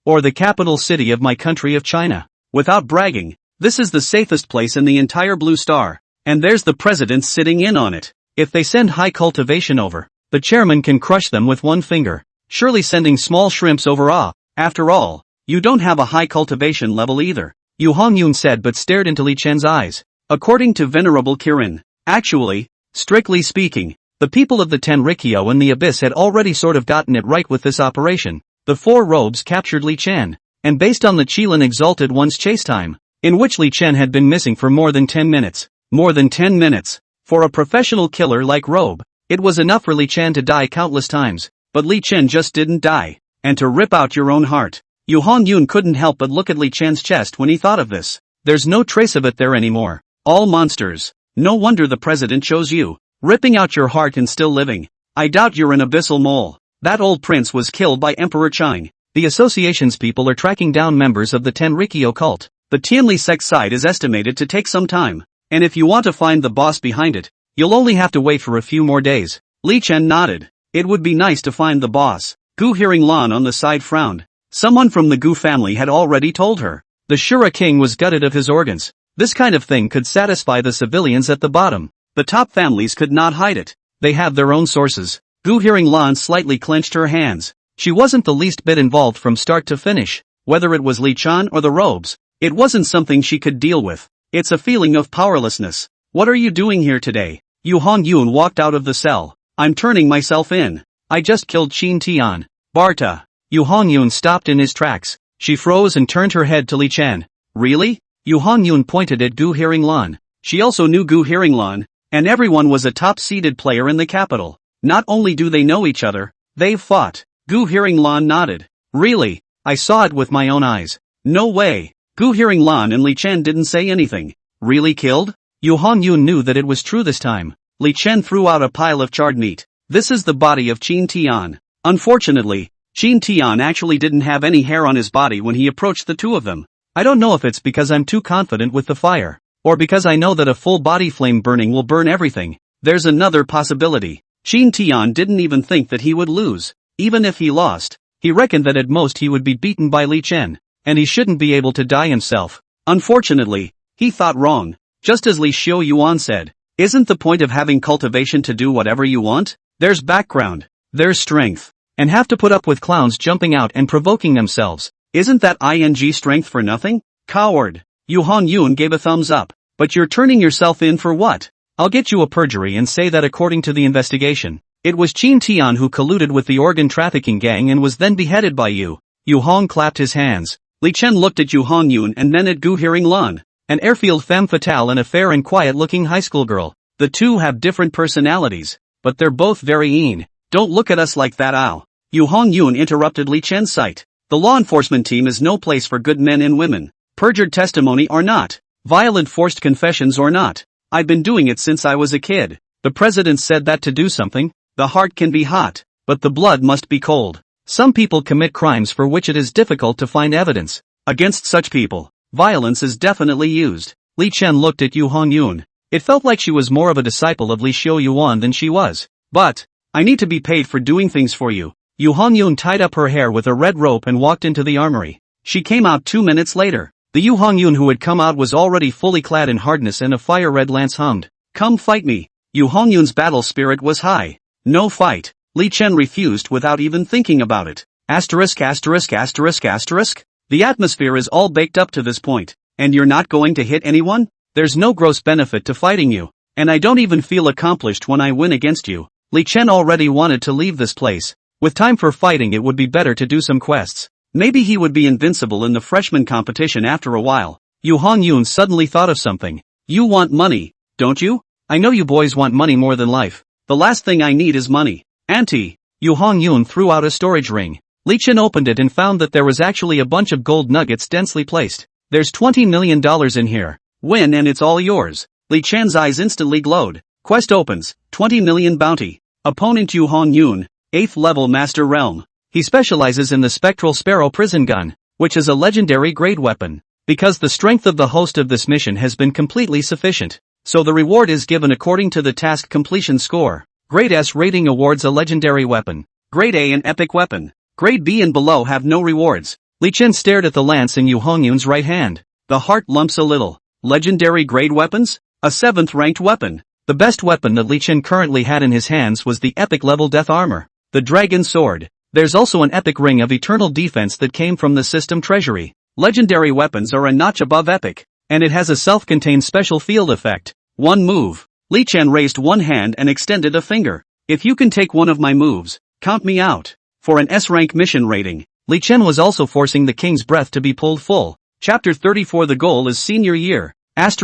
Speaker 1: or the capital city of my country of China. Without bragging, this is the safest place in the entire Blue Star. And there's the president sitting in on it. If they send high cultivation over, the chairman can crush them with one finger. Surely sending small shrimps over after all, you don't have a high cultivation level either. Yu Hongyun said but stared into Li Chen's eyes. According to Venerable Kirin, actually, strictly speaking, the people of the Tenrikyo and the Abyss had already sort of gotten it right with this operation. The 4 robes captured Li Chen, and based on the Qilin Exalted One's chase time, in which Li Chen had been missing for more than 10 minutes. More than 10 minutes. For a professional killer like Robe, it was enough for Li Chen to die countless times, but Li Chen just didn't die. And to rip out your own heart. Yu Hongyun couldn't help but look at Li Chen's chest when he thought of this. There's no trace of it there anymore. All monsters. No wonder the president chose you. Ripping out your heart and still living. I doubt you're an abyssal mole. That old prince was killed by Emperor Chang. The association's people are tracking down members of the Tenrikyo cult. The Tianli sect side is estimated to take some time. And if you want to find the boss behind it, you'll only have to wait for a few more days. Li Chen nodded. It would be nice to find the boss. Gu Hearinglan on the side frowned. Someone from the Gu family had already told her. The Shura king was gutted of his organs. This kind of thing could satisfy the civilians at the bottom. The top families could not hide it. They have their own sources. Gu Hearinglan slightly clenched her hands. She wasn't the least bit involved from start to finish. Whether it was Li Chen or the robes, it wasn't something she could deal with. It's a feeling of powerlessness. What are you doing here today? Yu Hongyun walked out of the cell. I'm turning myself in. I just killed Qin Tian. Barta. Yu Hongyun stopped in his tracks. She froze and turned her head to Li Chen. Really? Yu Hongyun pointed at Gu Hearinglan. She also knew Gu Hearinglan, and everyone was a top-seeded player in the capital. Not only do they know each other, they've fought. Gu Hearinglan nodded. Really? I saw it with my own eyes. No way. Gu Hearinglan and Li Chen didn't say anything. Really killed? Yu Hongyun knew that it was true this time. Li Chen threw out a pile of charred meat. This is the body of Qin Tian. Unfortunately, Qin Tian actually didn't have any hair on his body when he approached the 2 of them. I don't know if it's because I'm too confident with the fire, or because I know that a full body flame burning will burn everything. There's another possibility. Qin Tian didn't even think that he would lose. Even if he lost, he reckoned that at most he would be beaten by Li Chen, and he shouldn't be able to die himself. Unfortunately, he thought wrong. Just as Li Xiu Yuan said, isn't the point of having cultivation to do whatever you want? There's background, there's strength, and have to put up with clowns jumping out and provoking themselves. Isn't that ing strength for nothing? Coward. Yu Hongyun gave a thumbs up. But you're turning yourself in for what? I'll get you a perjury and say that according to the investigation, it was Qin Tian who colluded with the organ trafficking gang and was then beheaded by you. Yu Hong clapped his hands. Li Chen looked at Yu Hongyun and then at Gu Hearinglan, an airfield femme fatale and a fair and quiet-looking high school girl. The 2 have different personalities, but they're both very mean. Don't look at us like that, ow. Yu Hongyun interrupted Li Chen's sight. The law enforcement team is no place for good men and women. Perjured testimony or not. Violent forced confessions or not. I've been doing it since I was a kid. The president said that to do something, the heart can be hot, but the blood must be cold. Some people commit crimes for which it is difficult to find evidence. Against such people, violence is definitely used. Li Chen looked at Yu Hongyun. It felt like she was more of a disciple of Li Xiu Yuan than she was. But, I need to be paid for doing things for you. Yu Hongyun tied up her hair with a red rope and walked into the armory. She came out 2 minutes later. The Yu Hongyun who had come out was already fully clad in hardness and a fire-red lance hummed. Come fight me. Yu Hongyun's battle spirit was high. No fight. Li Chen refused without even thinking about it. Asterisk. The atmosphere is all baked up to this point, and you're not going to hit anyone? There's no gross benefit to fighting you, and I don't even feel accomplished when I win against you. Li Chen already wanted to leave this place. With time for fighting it would be better to do some quests. Maybe he would be invincible in the freshman competition after a while. Yu Hongyun suddenly thought of something. You want money, don't you? I know you boys want money more than life. The last thing I need is money. Auntie. Yu Hongyun threw out a storage ring. Li Chen opened it and found that there was actually a bunch of gold nuggets densely placed. There's $20 million in here. Win and it's all yours. Li Chen's eyes instantly glowed. Quest opens. 20 million bounty. Opponent Yu Hongyun, 8th level Master Realm. He specializes in the Spectral Sparrow prison gun, which is a legendary grade weapon. Because the strength of the host of this mission has been completely sufficient, so the reward is given according to the task completion score. Grade S rating awards a legendary weapon. Grade A an epic weapon. Grade B and below have no rewards. Li Chen stared at the lance in Yu Hongyun's right hand. The heart lumps a little. Legendary grade weapons? A 7th ranked weapon. The best weapon that Li Chen currently had in his hands was the epic level death armor. The dragon sword. There's also an epic ring of eternal defense that came from the system treasury. Legendary weapons are a notch above epic, and it has a self-contained special field effect. One move. Li Chen raised one hand and extended a finger. If you can take one of my moves, count me out. For an S-rank mission rating, Li Chen was also forcing the king's breath to be pulled full. Chapter 34. The goal is senior year. I've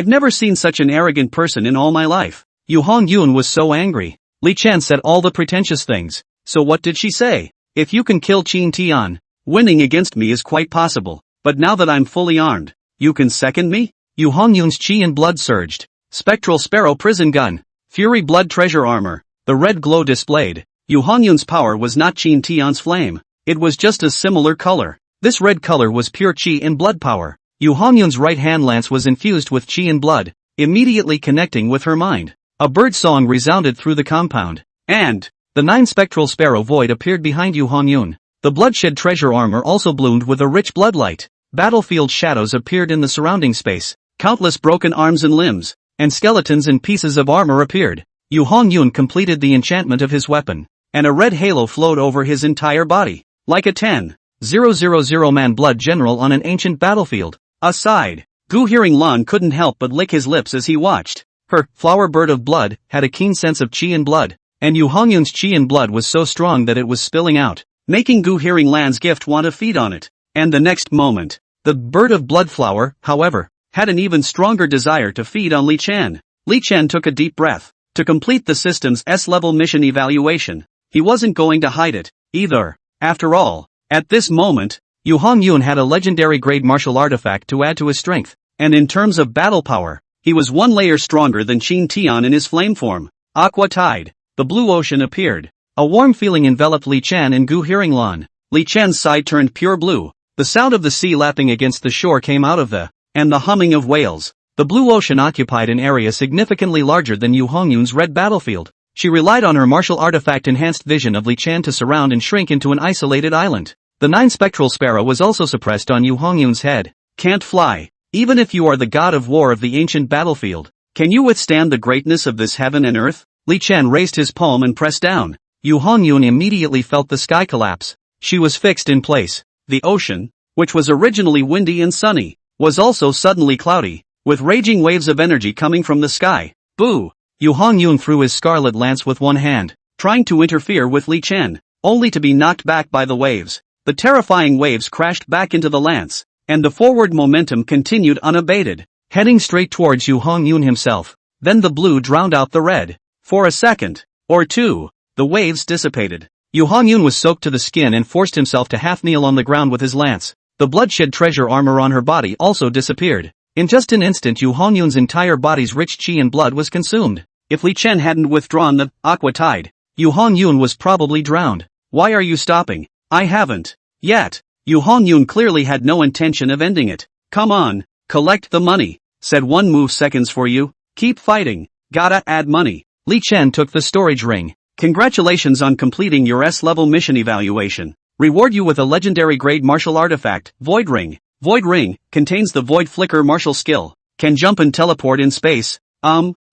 Speaker 1: never seen such an arrogant person in all my life. Yu Hongyun was so angry. Li Chen said all the pretentious things. So what did she say? If you can kill Qin Tian, winning against me is quite possible. But now that I'm fully armed, you can second me? Yu Hongyun's chi and blood surged. Spectral Sparrow prison gun. Fury blood treasure armor. The red glow displayed. Yu Hongyun's power was not Qin Tian's flame. It was just a similar color. This red color was pure chi and blood power. Yu Hongyun's right hand lance was infused with chi and blood, immediately connecting with her mind. A bird song resounded through the compound. And the 9 spectral sparrow void appeared behind Yu Hongyun. The bloodshed treasure armor also bloomed with a rich bloodlight. Battlefield shadows appeared in the surrounding space. Countless broken arms and limbs, and skeletons and pieces of armor appeared. Yu Hongyun completed the enchantment of his weapon, and a red halo flowed over his entire body. Like a 10,000-man blood general on an ancient battlefield. Aside, Gu Hearing-lan couldn't help but lick his lips as he watched. Her flower bird of blood had a keen sense of chi and blood, and Yu Hongyun's chi and blood was so strong that it was spilling out, making Gu Hearing-lan's gift want to feed on it. And the next moment, the bird of blood flower, however, had an even stronger desire to feed on Li Chen. Li Chen took a deep breath. To complete the system's S-level mission evaluation, he wasn't going to hide it, either. After all, at this moment, Yu Hongyun had a legendary grade martial artifact to add to his strength, and in terms of battle power, he was one layer stronger than Qin Tian in his flame form. Aqua Tide. The blue ocean appeared. A warm feeling enveloped Li Chen and Gu Hearing-lan. Li Chen's side turned pure blue. The sound of the sea lapping against the shore came out of and the humming of whales. The blue ocean occupied an area significantly larger than Yu Hongyun's red battlefield. She relied on her martial artifact enhanced vision of Li Chen to surround and shrink into an isolated island. The 9 spectral sparrow was also suppressed on Yu Hongyun's head. Can't fly. Even if you are the god of war of the ancient battlefield, can you withstand the greatness of this heaven and earth? Li Chen raised his palm and pressed down. Yu Hongyun immediately felt the sky collapse. She was fixed in place. The ocean, which was originally windy and sunny, was also suddenly cloudy, with raging waves of energy coming from the sky. Boo! Yu Hongyun threw his scarlet lance with one hand, trying to interfere with Li Chen, only to be knocked back by the waves. The terrifying waves crashed back into the lance, and the forward momentum continued unabated, heading straight towards Yu Hongyun himself. Then the blue drowned out the red. For a second or two, the waves dissipated. Yu Hongyun was soaked to the skin and forced himself to half kneel on the ground with his lance. The bloodshed treasure armor on her body also disappeared. In just an instant Yu Hongyun's entire body's rich chi and blood was consumed. If Li Chen hadn't withdrawn the aqua tide, Yu Hongyun was probably drowned. Why are you stopping? I haven't yet. Yu Hongyun clearly had no intention of ending it. Come on, collect the money. Said 1 move seconds for you. Keep fighting. Gotta add money. Li Chen took the storage ring. Congratulations on completing your S-level mission evaluation. Reward you with a legendary grade martial artifact, Void Ring. Void Ring contains the Void Flicker martial skill. Can jump and teleport in space.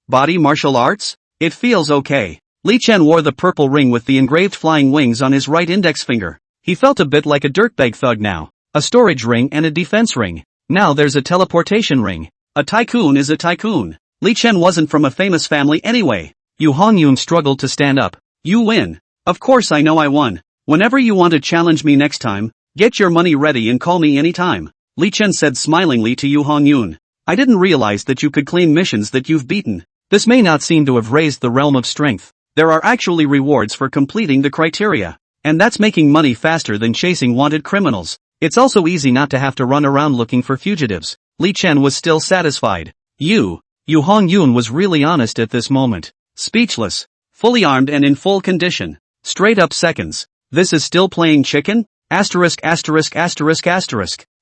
Speaker 1: Body martial arts? It feels okay. Li Chen wore the purple ring with the engraved flying wings on his right index finger. He felt a bit like a dirtbag thug now. A storage ring and a defense ring. Now there's a teleportation ring. A tycoon is a tycoon. Li Chen wasn't from a famous family anyway. Yu Hongyun struggled to stand up. You win. Of course I know I won. Whenever you want to challenge me next time, get your money ready and call me anytime. Li Chen said smilingly to Yu Hongyun. I didn't realize that you could claim missions that you've beaten. This may not seem to have raised the realm of strength. There are actually rewards for completing the criteria. And that's making money faster than chasing wanted criminals. It's also easy not to have to run around looking for fugitives. Li Chen was still satisfied. Yu Hongyun was really honest at this moment. Speechless. Fully armed and in full condition. Straight up seconds. This is still playing chicken? Asterisk.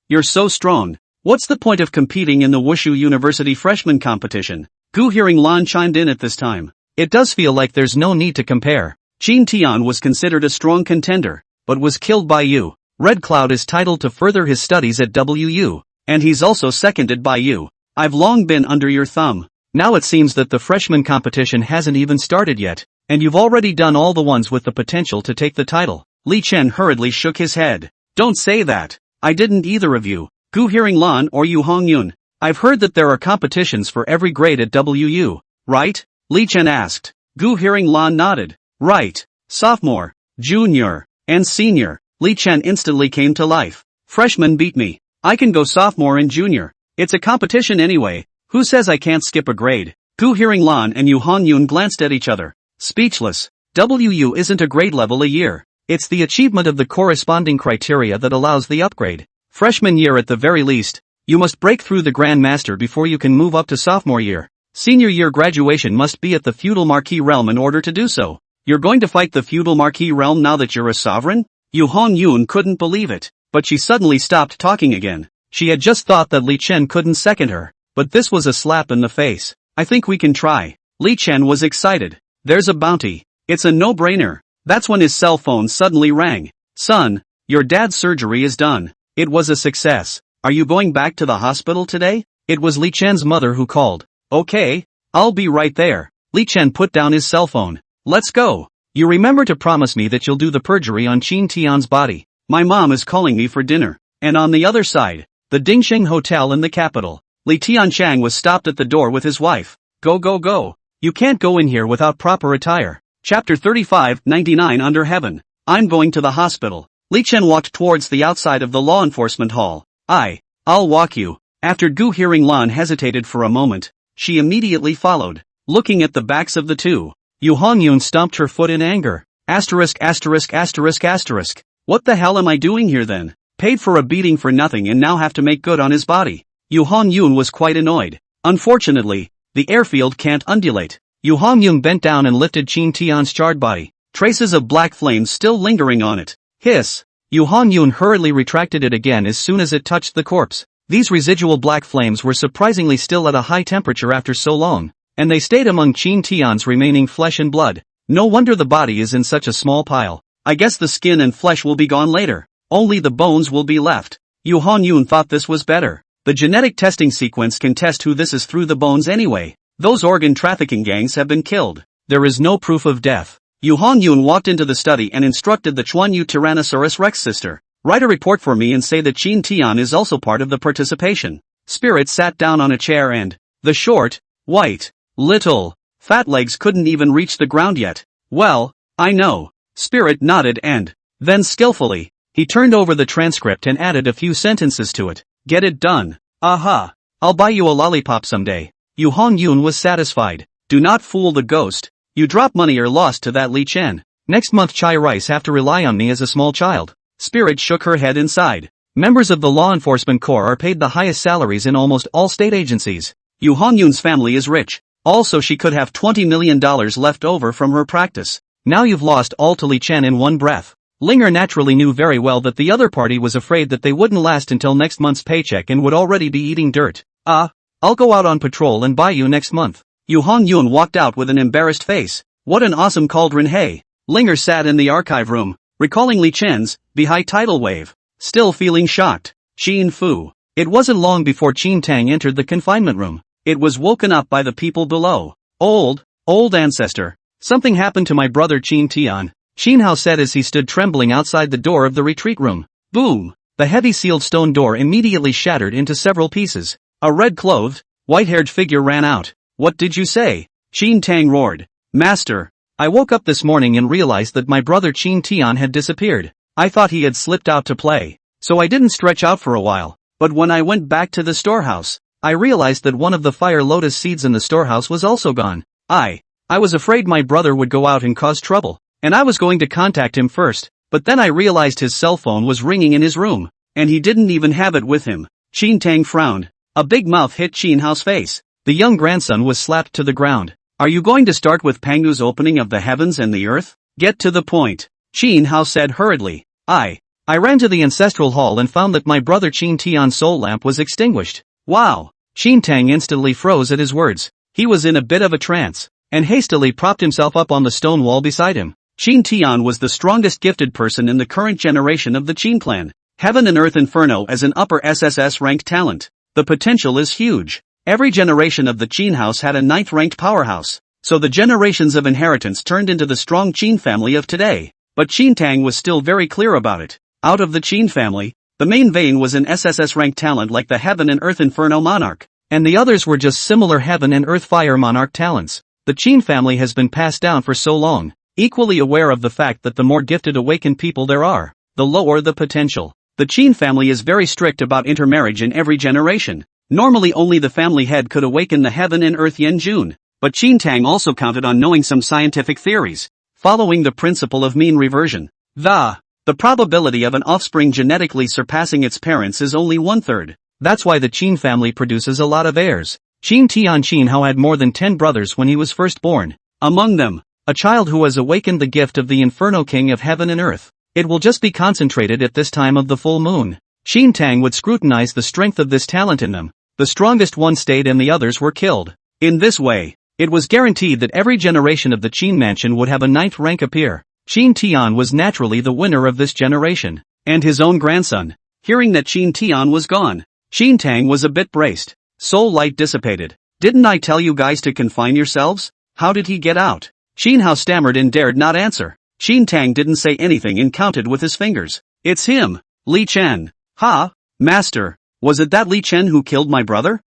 Speaker 1: You're so strong. What's the point of competing in the Wushu University freshman competition? Gu Hearing Lan chimed in at this time. It does feel like there's no need to compare. Qin Tian was considered a strong contender, but was killed by Yu. Red Cloud is titled to further his studies at WU, and he's also seconded by Yu. I've long been under your thumb. Now it seems that the freshman competition hasn't even started yet, and you've already done all the ones with the potential to take the title. Li Chen hurriedly shook his head. Don't say that. I didn't either of you, Gu Hearing Lan or Yu Hongyun. I've heard that there are competitions for every grade at WU, right? Li Chen asked. Gu Hearing Lan nodded. Right. Sophomore, junior, and senior. Li Chen instantly came to life. Freshman beat me. I can go sophomore and junior. It's a competition anyway. Who says I can't skip a grade? Gu Hearing Lan and Yu Hongyun glanced at each other. Speechless. WU isn't a grade level a year. It's the achievement of the corresponding criteria that allows the upgrade. Freshman year at the very least, you must break through the Grand Master before you can move up to sophomore year. Senior year graduation must be at the feudal marquis realm in order to do so. You're going to fight the feudal marquis realm now that you're a sovereign? Yu Hongyun couldn't believe it, but she suddenly stopped talking again. She had just thought that Li Chen couldn't second her, but this was a slap in the face. I think we can try. Li Chen was excited. There's a bounty. It's a no-brainer. That's when his cell phone suddenly rang. Son, your dad's surgery is done. It was a success. Are you going back to the hospital today? It was Li Chen's mother who called. Okay, I'll be right there. Li Chen put down his cell phone. Let's go. You remember to promise me that you'll do the perjury on Qin Tian's body. My mom is calling me for dinner. And on the other side, the Dingsheng Hotel in the capital. Li Tianchang was stopped at the door with his wife. Go. You can't go in here without proper attire. Chapter 35-99 Under Heaven. I'm going to the hospital. Li Chen walked towards the outside of the law enforcement hall. I'll walk you. After Gu Hearing Lan hesitated for a moment, she immediately followed. Looking at the backs of the two, Yu Hongyun stomped her foot in anger. Asterisk. What the hell am I doing here then? Paid for a beating for nothing and now have to make good on his body. Yu Hongyun was quite annoyed. Unfortunately, the airfield can't undulate. Yu Hongyun bent down and lifted Qin Tian's charred body. Traces of black flames still lingering on it. Hiss. Yu Hongyun hurriedly retracted it again as soon as it touched the corpse. These residual black flames were surprisingly still at a high temperature after so long, and they stayed among Qin Tian's remaining flesh and blood. No wonder the body is in such a small pile. I guess the skin and flesh will be gone later. Only the bones will be left. Yu Hongyun thought this was better. The genetic testing sequence can test who this is through the bones anyway. Those organ trafficking gangs have been killed. There is no proof of death. Yu Hongyun walked into the study and instructed the Chuanyu Tyrannosaurus Rex sister. Write a report for me and say that Qin Tian is also part of the participation. Spirit sat down on a chair and the short, white, little, fat legs couldn't even reach the ground yet. Well, I know. Spirit nodded and then skillfully, he turned over the transcript and added a few sentences to it. Get it done. Aha. I'll buy you a lollipop someday. Yu Hongyun was satisfied. Do not fool the ghost. You drop money or lost to that Li Chen. Next month Chai Rice have to rely on me as a small child. Spirit shook her head inside. Members of the law enforcement corps are paid the highest salaries in almost all state agencies. Yu Hongyun's family is rich. Also she could have $20 million left over from her practice. Now you've lost all to Li Chen in one breath. Linger naturally knew very well that the other party was afraid that they wouldn't last until next month's paycheck and would already be eating dirt. I'll go out on patrol and buy you next month. Yu Hongyun walked out with an embarrassed face. What an awesome cauldron, hey. Linger sat in the archive room, recalling Li Chen's high tidal wave. Still feeling shocked. Qin Fu. It wasn't long before Qin Tang entered the confinement room. It was woken up by the people below. Old ancestor. Something happened to my brother Qin Tian. Qin Hao said as he stood trembling outside the door of the retreat room. Boom! The heavy sealed stone door immediately shattered into several pieces. A red-clothed, white-haired figure ran out. What did you say? Qin Tang roared. Master, I woke up this morning and realized that my brother Qin Tian had disappeared. I thought he had slipped out to play, so I didn't stretch out for a while. But when I went back to the storehouse, I realized that one of the fire lotus seeds in the storehouse was also gone. I was afraid my brother would go out and cause trouble, and I was going to contact him first, but then I realized his cell phone was ringing in his room, and he didn't even have it with him. Qin Tang frowned. A big mouth hit Qin Hao's face. The young grandson was slapped to the ground. Are you going to start with Pangu's opening of the heavens and the earth? Get to the point. Qin Hao said hurriedly. I ran to the ancestral hall and found that my brother Qin Tian's soul lamp was extinguished. Wow! Qin Tang instantly froze at his words. He was in a bit of a trance, and hastily propped himself up on the stone wall beside him. Qin Tian was the strongest gifted person in the current generation of the Qin clan. Heaven and Earth Inferno as an upper SSS ranked talent. The potential is huge. Every generation of the Qin house had a 9th ranked powerhouse, so the generations of inheritance turned into the strong Qin family of today. But Qin Tang was still very clear about it. Out of the Qin family, the main vein was an SSS ranked talent like the Heaven and Earth Inferno Monarch, and the others were just similar Heaven and Earth Fire Monarch talents. The Qin family has been passed down for so long, equally aware of the fact that the more gifted awakened people there are, the lower the potential. The Qin family is very strict about intermarriage in every generation. Normally only the family head could awaken the Heaven and Earth Yan Jun, but Qin Tang also counted on knowing some scientific theories, following the principle of mean reversion. The probability of an offspring genetically surpassing its parents is only 1/3. That's why the Qin family produces a lot of heirs. Qin Tian Qin Hao had more than 10 brothers when he was first born. Among them, a child who has awakened the gift of the Inferno King of Heaven and Earth. It will just be concentrated at this time of the full moon. Qin Tang would scrutinize the strength of this talent in them. The strongest one stayed and the others were killed. In this way, it was guaranteed that every generation of the Qin mansion would have a 9th rank appear. Qin Tian was naturally the winner of this generation, and his own grandson. Hearing that Qin Tian was gone, Qin Tang was a bit braced. Soul light dissipated. Didn't I tell you guys to confine yourselves? How did he get out? Qin Hao stammered and dared not answer. Qin Tang didn't say anything and counted with his fingers. It's him, Li Chen. Ha? Master, was it that Li Chen who killed my brother?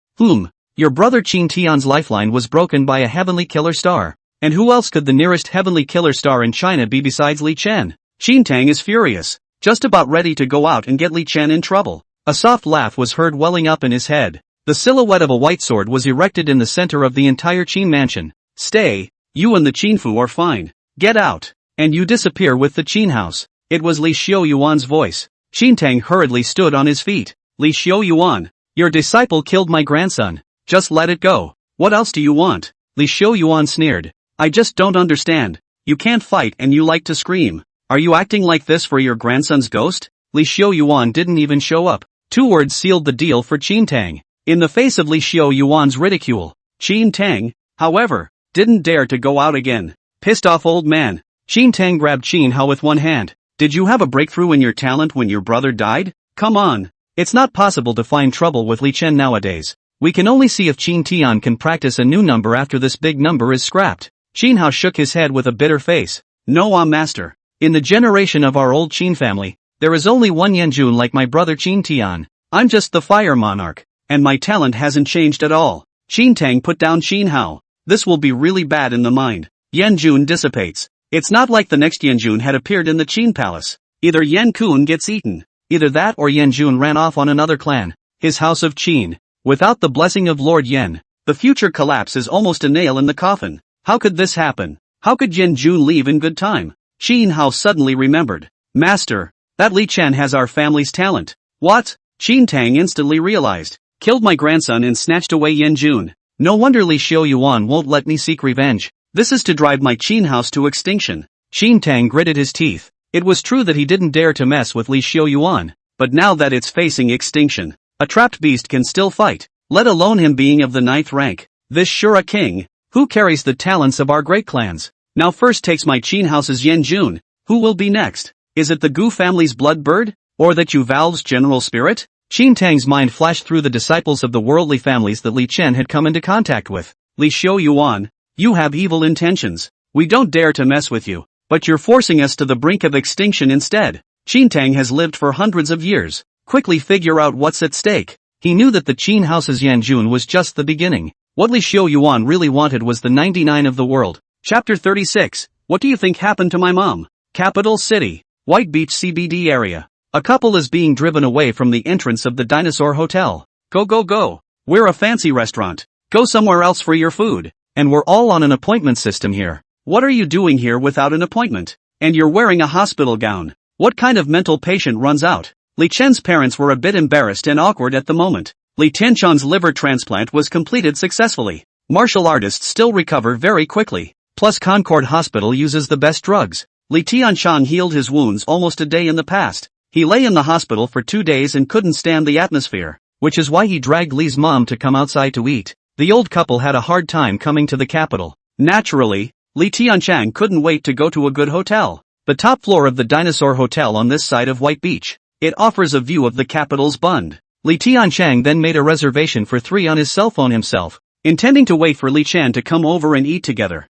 Speaker 1: Your brother Qin Tian's lifeline was broken by a heavenly killer star. And who else could the nearest heavenly killer star in China be besides Li Chen? Qin Tang is furious, just about ready to go out and get Li Chen in trouble. A soft laugh was heard welling up in his head. The silhouette of a white sword was erected in the center of the entire Qin mansion. Stay, you and the Qinfu are fine. Get out, and you disappear with the Qin house. It was Li Xiaoyuan's voice. Qin Tang hurriedly stood on his feet. Li Xiaoyuan, your disciple killed my grandson. Just let it go. What else do you want? Li Xiaoyuan sneered. I just don't understand. You can't fight and you like to scream. Are you acting like this for your grandson's ghost? Li Xiaoyuan didn't even show up. 2 words sealed the deal for Qin Tang. In the face of Li Xiaoyuan's ridicule, Qin Tang, however, didn't dare to go out again. Pissed off old man. Qin Tang grabbed Qin Hao with one hand. Did you have a breakthrough in your talent when your brother died? Come on. It's not possible to find trouble with Li Chen nowadays. We can only see if Qin Tian can practice a new number after this big number is scrapped. Qin Hao shook his head with a bitter face. No, master. In the generation of our old Qin family, there is only one Yanjun like my brother Qin Tian. I'm just the fire monarch, and my talent hasn't changed at all. Qin Tang put down Qin Hao. This will be really bad in the mind. Yanjun dissipates. It's not like the next Yanjun had appeared in the Qin palace. Either Yan Kun gets eaten. Either that or Yanjun ran off on another clan. His house of Qin. Without the blessing of Lord Yan, the future collapse is almost a nail in the coffin. How could this happen? How could Yanjun leave in good time? Qin Hao suddenly remembered. Master, that Li Chen has our family's talent. What? Qin Tang instantly realized. Killed my grandson and snatched away Yanjun. No wonder Li Xiaoyuan won't let me seek revenge. This is to drive my Qin house to extinction. Qin Tang gritted his teeth. It was true that he didn't dare to mess with Li Xiaoyuan, but now that it's facing extinction, a trapped beast can still fight, let alone him being of the 9th rank. This Shura king, who carries the talents of our great clans, now first takes my Qin house's Yanjun. Who will be next? Is it the Gu family's blood bird? Or that Yu Valve's general spirit? Qin Tang's mind flashed through the disciples of the worldly families that Li Chen had come into contact with. Li Xiaoyuan, you have evil intentions. We don't dare to mess with you, but you're forcing us to the brink of extinction instead. Qin Tang has lived for hundreds of years. Quickly figure out what's at stake. He knew that the Qin house's Yanjun was just the beginning. What Li Xiaoyuan really wanted was the 99 of the world. Chapter 36. What do you think happened to my mom? Capital City. White Beach CBD area. A couple is being driven away from the entrance of the Dinosaur Hotel. Go go go. We're a fancy restaurant. Go somewhere else for your food. And we're all on an appointment system here. What are you doing here without an appointment? And you're wearing a hospital gown. What kind of mental patient runs out? Li Chen's parents were a bit embarrassed and awkward at the moment. Li Tianchan's liver transplant was completed successfully. Martial artists still recover very quickly. Plus Concord Hospital uses the best drugs. Li Tianchan healed his wounds almost a day in the past. He lay in the hospital for 2 days and couldn't stand the atmosphere, which is why he dragged Li's mom to come outside to eat. The old couple had a hard time coming to the capital. Naturally, Li Tianchan couldn't wait to go to a good hotel. The top floor of the Dinosaur Hotel on this side of White Beach. It offers a view of the capital's Bund. Li Tianchan then made a reservation for 3 on his cell phone himself, intending to wait for Li Chen to come over and eat together.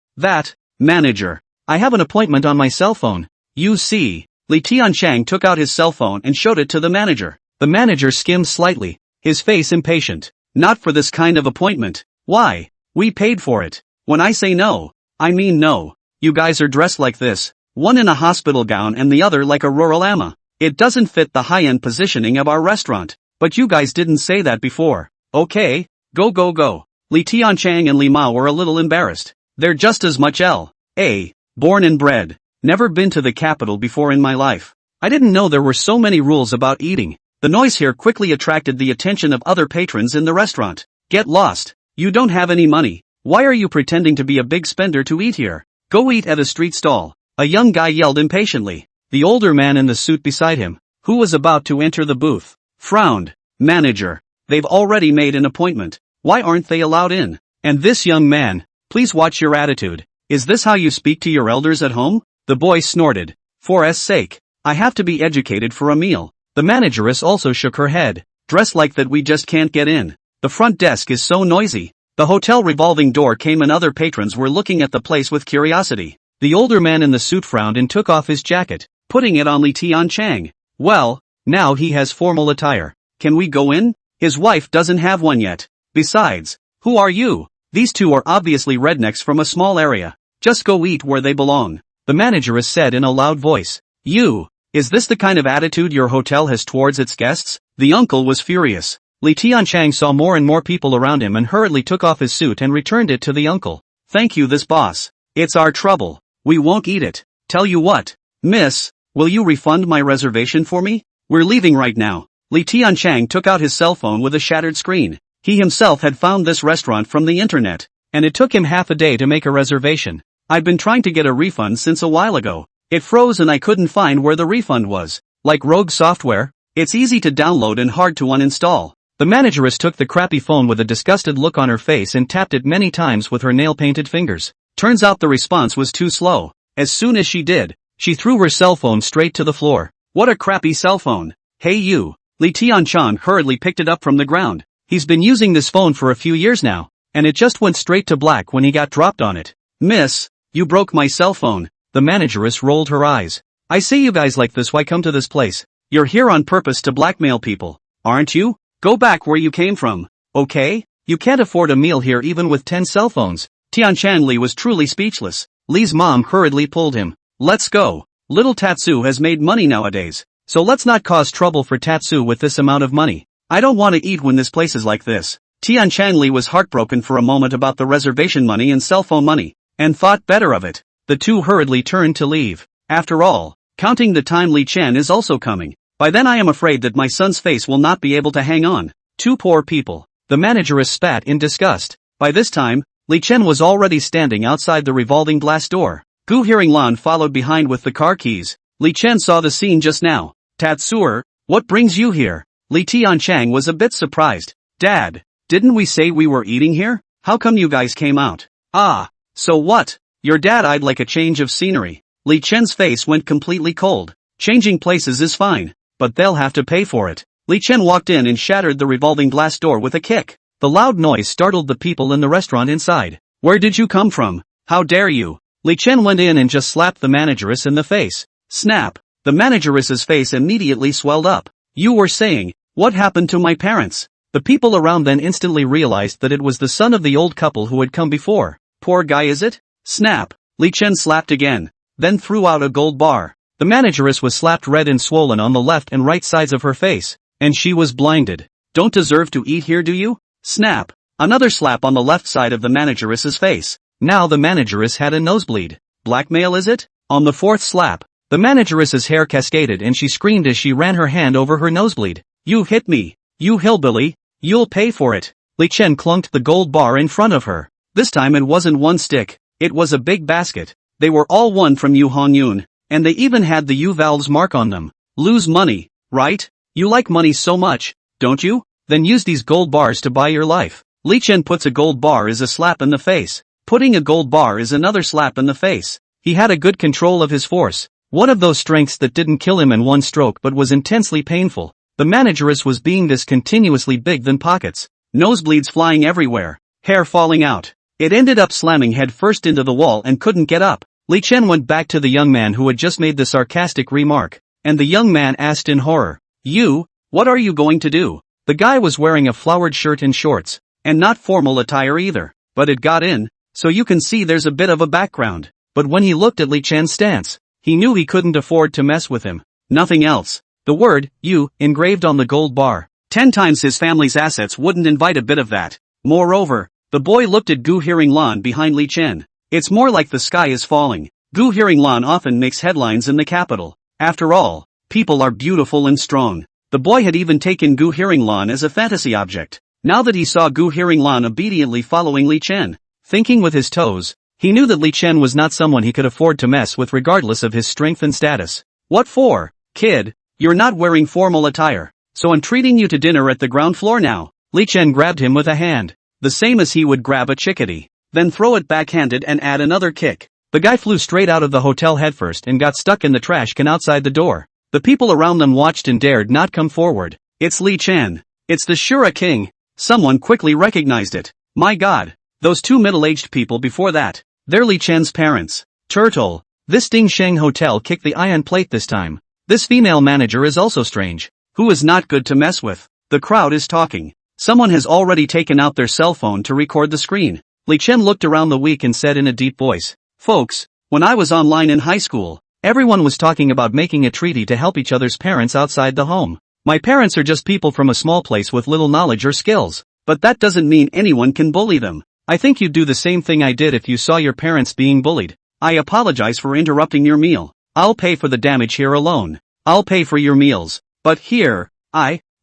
Speaker 1: Manager. I have an appointment on my cell phone. You see. Li Tianchan took out his cell phone and showed it to the manager. The manager skimmed slightly, his face impatient. Not for this kind of appointment. Why? We paid for it. When I say no, I mean no. You guys are dressed like this, one in a hospital gown and the other like a rural ama. It doesn't fit the high-end positioning of our restaurant. But you guys didn't say that before. Okay, go. Li Tianchan and Li Mao were a little embarrassed. They're just as much L.A. born and bred. Never been to the capital before in my life. I didn't know there were so many rules about eating. The noise here quickly attracted the attention of other patrons in the restaurant. Get lost. You don't have any money. Why are you pretending to be a big spender to eat here? Go eat at a street stall. A young guy yelled impatiently. The older man in the suit beside him, who was about to enter the booth, frowned. Manager. They've already made an appointment. Why aren't they allowed in? And this young man, please watch your attitude. Is this how you speak to your elders at home? The boy snorted. For S sake. I have to be educated for a meal. The manageress also shook her head. Dressed like that we just can't get in. The front desk is so noisy. The hotel revolving door came and other patrons were looking at the place with curiosity. The older man in the suit frowned and took off his jacket, putting it on Li Tianchan. Well, now he has formal attire. Can we go in? His wife doesn't have one yet. Besides, who are you? These two are obviously rednecks from a small area. Just go eat where they belong. The manageress said in a loud voice. You, is this the kind of attitude your hotel has towards its guests? The uncle was furious. Li Tianchan saw more and more people around him and hurriedly took off his suit and returned it to the uncle. Thank you this boss. It's our trouble. We won't eat it. Tell you what, miss, will you refund my reservation for me? We're leaving right now. Li Tianchan took out his cell phone with a shattered screen. He himself had found this restaurant from the internet, and it took him half a day to make a reservation. I've been trying to get a refund since a while ago. It froze and I couldn't find where the refund was. Like rogue software, it's easy to download and hard to uninstall. The manageress took the crappy phone with a disgusted look on her face and tapped it many times with her nail-painted fingers. Turns out the response was too slow. As soon as she did, she threw her cell phone straight to the floor. What a crappy cell phone. Hey you. Li Tianchan hurriedly picked it up from the ground. He's been using this phone for a few years now, and it just went straight to black when he got dropped on it. Miss, you broke my cell phone. The manageress rolled her eyes. I see you guys like this. Why come to this place? You're here on purpose to blackmail people, aren't you? Go back where you came from, okay? You can't afford a meal here even with 10 cell phones. Tianchan Li was truly speechless. Li's mom hurriedly pulled him. Let's go. Little Tatsu has made money nowadays, so let's not cause trouble for Tatsu with this amount of money. I don't want to eat when this place is like this. Tianchan Li was heartbroken for a moment about the reservation money and cell phone money, and thought better of it. The two hurriedly turned to leave. After all, counting the time Li Chen is also coming. By then I am afraid that my son's face will not be able to hang on. Two poor people. The manageress spat in disgust. By this time, Li Chen was already standing outside the revolving glass door. Gu Hearing Lan followed behind with the car keys. Li Chen saw the scene just now. Tatsuer, what brings you here? Li Tianchan was a bit surprised. Dad, didn't we say we were eating here? How come you guys came out? Ah, so what? Your dad eyed like a change of scenery. Li Chen's face went completely cold. Changing places is fine, but they'll have to pay for it. Li Chen walked in and shattered the revolving glass door with a kick. The loud noise startled the people in the restaurant inside. Where did you come from? How dare you? Li Chen went in and just slapped the manageress in the face. Snap! The manageress's face immediately swelled up. You were saying, what happened to my parents? The people around then instantly realized that it was the son of the old couple who had come before. Poor guy, is it? Snap! Li Chen slapped again, then threw out a gold bar. The manageress was slapped red and swollen on the left and right sides of her face, and she was blinded. Don't deserve to eat here, do you? Snap! Another slap on the left side of the manageress's face. Now the manageress had a nosebleed. Blackmail is it? On the fourth slap, the manageress's hair cascaded and she screamed as she ran her hand over her nosebleed. You hit me! You hillbilly! You'll pay for it! Li Chen clunked the gold bar in front of her. This time it wasn't one stick, it was a big basket. They were all won from Yu Hongyun, and they even had the U valve's mark on them. Lose money, right? You like money so much, don't you? Then use these gold bars to buy your life. Li Chen puts a gold bar is a slap in the face. Putting a gold bar is another slap in the face. He had a good control of his force. One of those strengths that didn't kill him in one stroke but was intensely painful. The manageress was being discontinuously big than pockets. Nosebleeds flying everywhere. Hair falling out. It ended up slamming head first into the wall and couldn't get up. Li Chen went back to the young man who had just made the sarcastic remark. And the young man asked in horror. You, what are you going to do? The guy was wearing a flowered shirt and shorts. And not formal attire either. But it got in, so you can see there's a bit of a background. But when he looked at Li Chen's stance, he knew he couldn't afford to mess with him. Nothing else. The word, you, engraved on the gold bar. 10 times his family's assets wouldn't invite a bit of that. Moreover, the boy looked at Gu Hearinglan behind Li Chen. It's more like the sky is falling. Gu Hearinglan often makes headlines in the capital. After all, people are beautiful and strong. The boy had even taken Gu Hearinglan as a fantasy object. Now that he saw Gu Hearinglan obediently following Li Chen, thinking with his toes, he knew that Li Chen was not someone he could afford to mess with regardless of his strength and status. What for, kid? You're not wearing formal attire, so I'm treating you to dinner at the ground floor now. Li Chen grabbed him with a hand, the same as he would grab a chickadee, then throw it backhanded and add another kick. The guy flew straight out of the hotel headfirst and got stuck in the trash can outside the door. The people around them watched and dared not come forward. It's Li Chen. It's the Shura king. Someone quickly recognized it. My god, those two middle-aged people before that. They're Li Chen's parents. Turtle. This Ding Sheng hotel kicked the iron plate this time. This female manager is also strange. Who is not good to mess with. The crowd is talking. Someone has already taken out their cell phone to record the screen. Li Chen looked around the week and said in a deep voice, Folks, when I was online in high school, everyone was talking about making a treaty to help each other's parents outside the home. My parents are just people from a small place with little knowledge or skills, but that doesn't mean anyone can bully them. I think you'd do the same thing I did if you saw your parents being bullied. I apologize for interrupting your meal. I'll pay for the damage here alone. I'll pay for your meals. But here,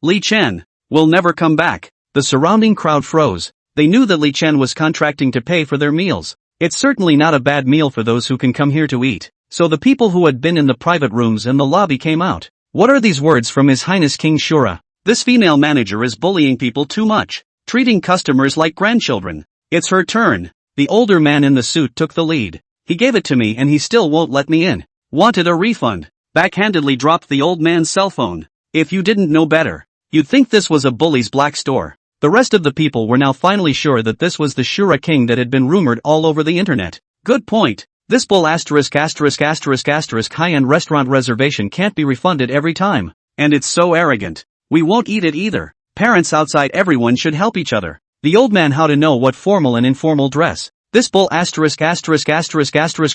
Speaker 1: Li Chen, will never come back. The surrounding crowd froze. They knew that Li Chen was contracting to pay for their meals. It's certainly not a bad meal for those who can come here to eat. So the people who had been in the private rooms and the lobby came out. What are these words from His Highness King Shura? This female manager is bullying people too much, treating customers like grandchildren. It's her turn. The older man in the suit took the lead. He gave it to me and he still won't let me in. Wanted a refund. Backhandedly dropped the old man's cell phone. If you didn't know better, you'd think this was a bully's black store. The rest of the people were now finally sure that this was the Shura king that had been rumored all over the internet. Good point. This bull high-end restaurant reservation can't be refunded every time. And it's so arrogant. We won't eat it either. Parents outside, everyone should help each other. The old man how to know what formal and informal dress. This bull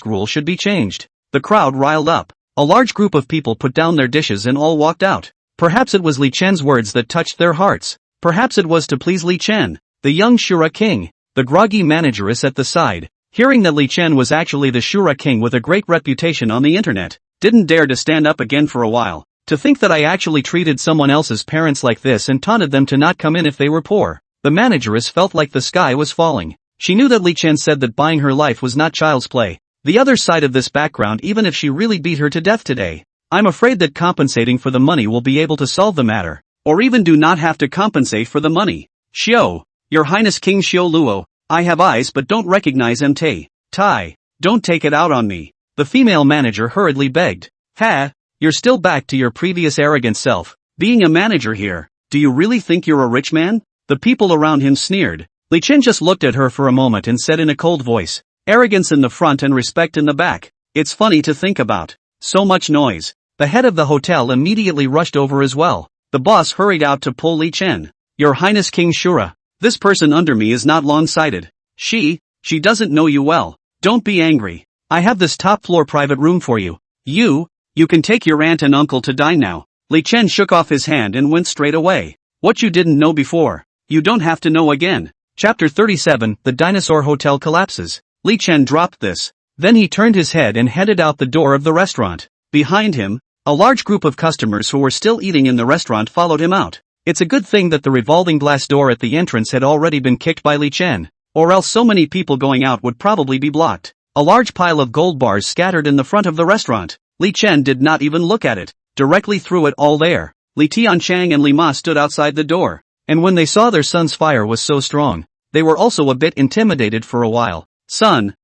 Speaker 1: rule should be changed. The crowd riled up. A large group of people put down their dishes and all walked out. Perhaps it was Li Chen's words that touched their hearts. Perhaps it was to please Li Chen, the young Shura king. The groggy manageress at the side, hearing that Li Chen was actually the Shura king with a great reputation on the internet, didn't dare to stand up again for a while. To think that I actually treated someone else's parents like this and taunted them to not come in if they were poor. The manageress felt like the sky was falling. She knew that Li Chen said that buying her life was not child's play. The other side of this background, even if she really beat her to death today, I'm afraid that compensating for the money will be able to solve the matter. Or even do not have to compensate for the money. Xiao, Your Highness King Xiao Luo, I have eyes but don't recognize MT. Tai, don't take it out on me. The female manager hurriedly begged. Ha, you're still back to your previous arrogant self. Being a manager here, do you really think you're a rich man? The people around him sneered. Li Chen just looked at her for a moment and said in a cold voice, arrogance in the front and respect in the back. It's funny to think about. So much noise. The head of the hotel immediately rushed over as well. The boss hurried out to pull Li Chen. Your Highness King Shura, this person under me is not long-sighted. She doesn't know you well. Don't be angry. I have this top-floor private room for you. You can take your aunt and uncle to dine now. Li Chen shook off his hand and went straight away. What you didn't know before. You don't have to know again. Chapter 37, The Dinosaur Hotel Collapses. Li Chen dropped this. Then he turned his head and headed out the door of the restaurant. Behind him, a large group of customers who were still eating in the restaurant followed him out. It's a good thing that the revolving glass door at the entrance had already been kicked by Li Chen, or else so many people going out would probably be blocked. A large pile of gold bars scattered in the front of the restaurant. Li Chen did not even look at it, directly threw it all there. Li Tianchang and Li Ma stood outside the door, and when they saw their son's fire was so strong, they were also a bit intimidated for a while. Son,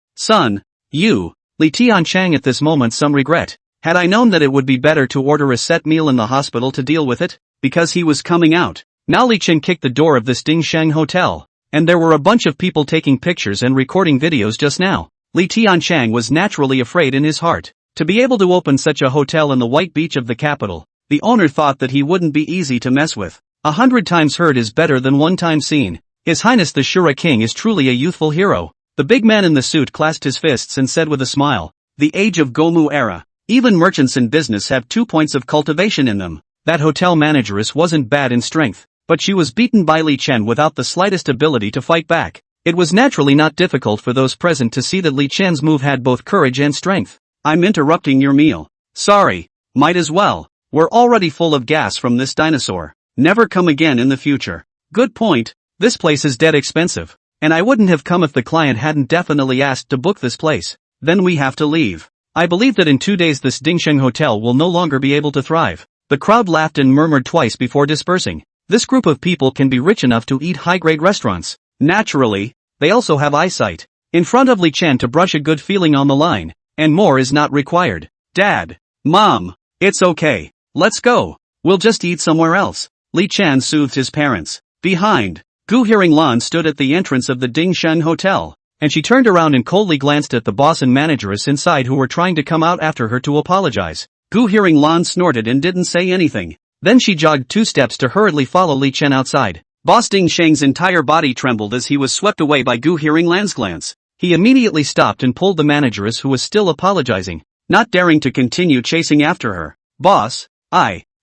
Speaker 1: you. Li Tianchang at this moment some regret. Had I known that it would be better to order a set meal in the hospital to deal with it, because he was coming out. Now Li Chen kicked the door of this Dingsheng hotel, and there were a bunch of people taking pictures and recording videos just now. Li Tianchang was naturally afraid in his heart. To be able to open such a hotel in the white beach of the capital, the owner thought that he wouldn't be easy to mess with. 100 times heard is better than 1 time seen. His Highness the Shura King is truly a youthful hero. The big man in the suit clasped his fists and said with a smile, the age of Gomu era. Even merchants in business have 2 points of cultivation in them. That hotel manageress wasn't bad in strength, but she was beaten by Li Chen without the slightest ability to fight back. It was naturally not difficult for those present to see that Li Chen's move had both courage and strength. I'm interrupting your meal. Sorry, might as well. We're already full of gas from this dinosaur. Never come again in the future. Good point. This place is dead expensive. And I wouldn't have come if the client hadn't definitely asked to book this place. Then we have to leave. I believe that in 2 days this Dingsheng hotel will no longer be able to thrive. The crowd laughed and murmured twice before dispersing. This group of people can be rich enough to eat high-grade restaurants. Naturally, they also have eyesight. In front of Li Chen to brush a good feeling on the line, and more is not required. Dad, Mom, it's okay. Let's go. We'll just eat somewhere else. Li Chen soothed his parents. Behind, Gu Hearing-lan stood at the entrance of the Dingsheng hotel, and she turned around and coldly glanced at the boss and manageress inside who were trying to come out after her to apologize. Gu Hearing-lan snorted and didn't say anything. Then she jogged 2 steps to hurriedly follow Li Chen outside. Boss Ding Sheng's entire body trembled as he was swept away by Gu Hearing-lan's glance. He immediately stopped and pulled the manageress who was still apologizing, not daring to continue chasing after her. Boss,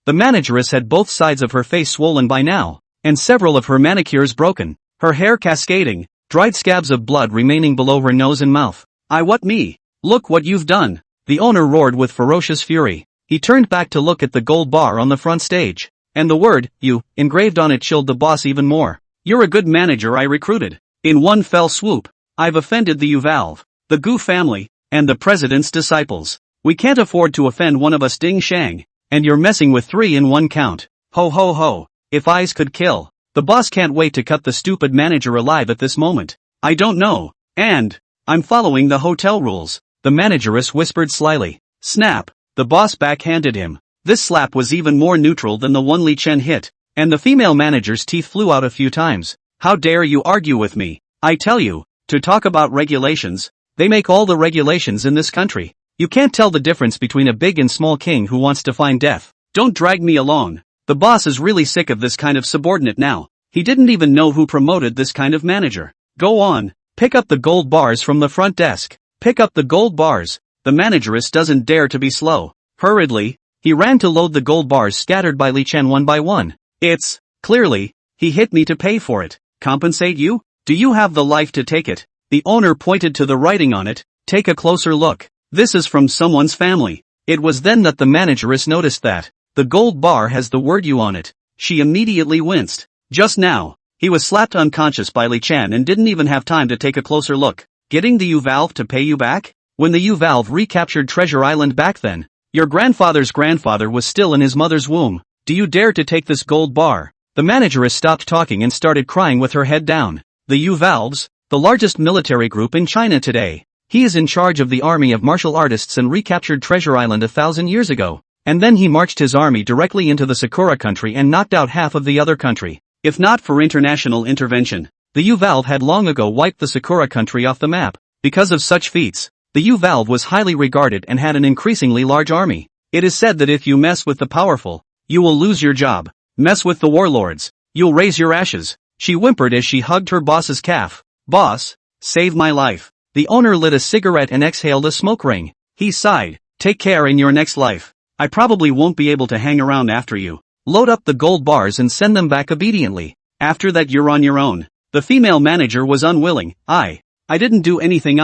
Speaker 1: the manageress had both sides of her face swollen by now, and several of her manicures broken, her hair cascading, dried scabs of blood remaining below her nose and mouth. What me? Look what you've done. The owner roared with ferocious fury. He turned back to look at the gold bar on the front stage, and the word, you, engraved on it chilled the boss even more. You're a good manager I recruited. In one fell swoop, I've offended the Uvalve, the Gu family, and the president's disciples. We can't afford to offend one of us Ding Shang, and you're messing with 3 in 1 count. Ho ho ho, if eyes could kill. The boss can't wait to cut the stupid manager alive at this moment. I don't know, and I'm following the hotel rules, the manageress whispered slyly. Snap, the boss backhanded him. This slap was even more neutral than the one Li Chen hit, and the female manager's teeth flew out a few times. How dare you argue with me? I tell you, to talk about regulations, they make all the regulations in this country. You can't tell the difference between a big and small king who wants to find death. Don't drag me along. The boss is really sick of this kind of subordinate now. He didn't even know who promoted this kind of manager. Go on, pick up the gold bars from the front desk. Pick up the gold bars. The manageress doesn't dare to be slow. Hurriedly, he ran to load the gold bars scattered by Li Chen one by one. It's, clearly, he hit me to pay for it. Compensate you? Do you have the life to take it? The owner pointed to the writing on it. Take a closer look. This is from someone's family. It was then that the manageress noticed that the gold bar has the word you on it. She immediately winced. Just now, he was slapped unconscious by Li Chen and didn't even have time to take a closer look. Getting the U-Valve to pay you back? When the U-Valve recaptured Treasure Island back then, your grandfather's grandfather was still in his mother's womb. Do you dare to take this gold bar? The manageress stopped talking and started crying with her head down. The U-Valves, the largest military group in China today. He is in charge of the army of martial artists and recaptured Treasure Island 1,000 years ago. And then he marched his army directly into the Sakura country and knocked out half of the other country. If not for international intervention, the U-Valve had long ago wiped the Sakura country off the map. Because of such feats, the U-Valve was highly regarded and had an increasingly large army. It is said that if you mess with the powerful, you will lose your job. Mess with the warlords, you'll raise your ashes. She whimpered as she hugged her boss's calf. Boss, save my life. The owner lit a cigarette and exhaled a smoke ring. He sighed. Take care in your next life. I probably won't be able to hang around after you. Load up the gold bars and send them back obediently. After that you're on your own. The female manager was unwilling. I didn't do anything.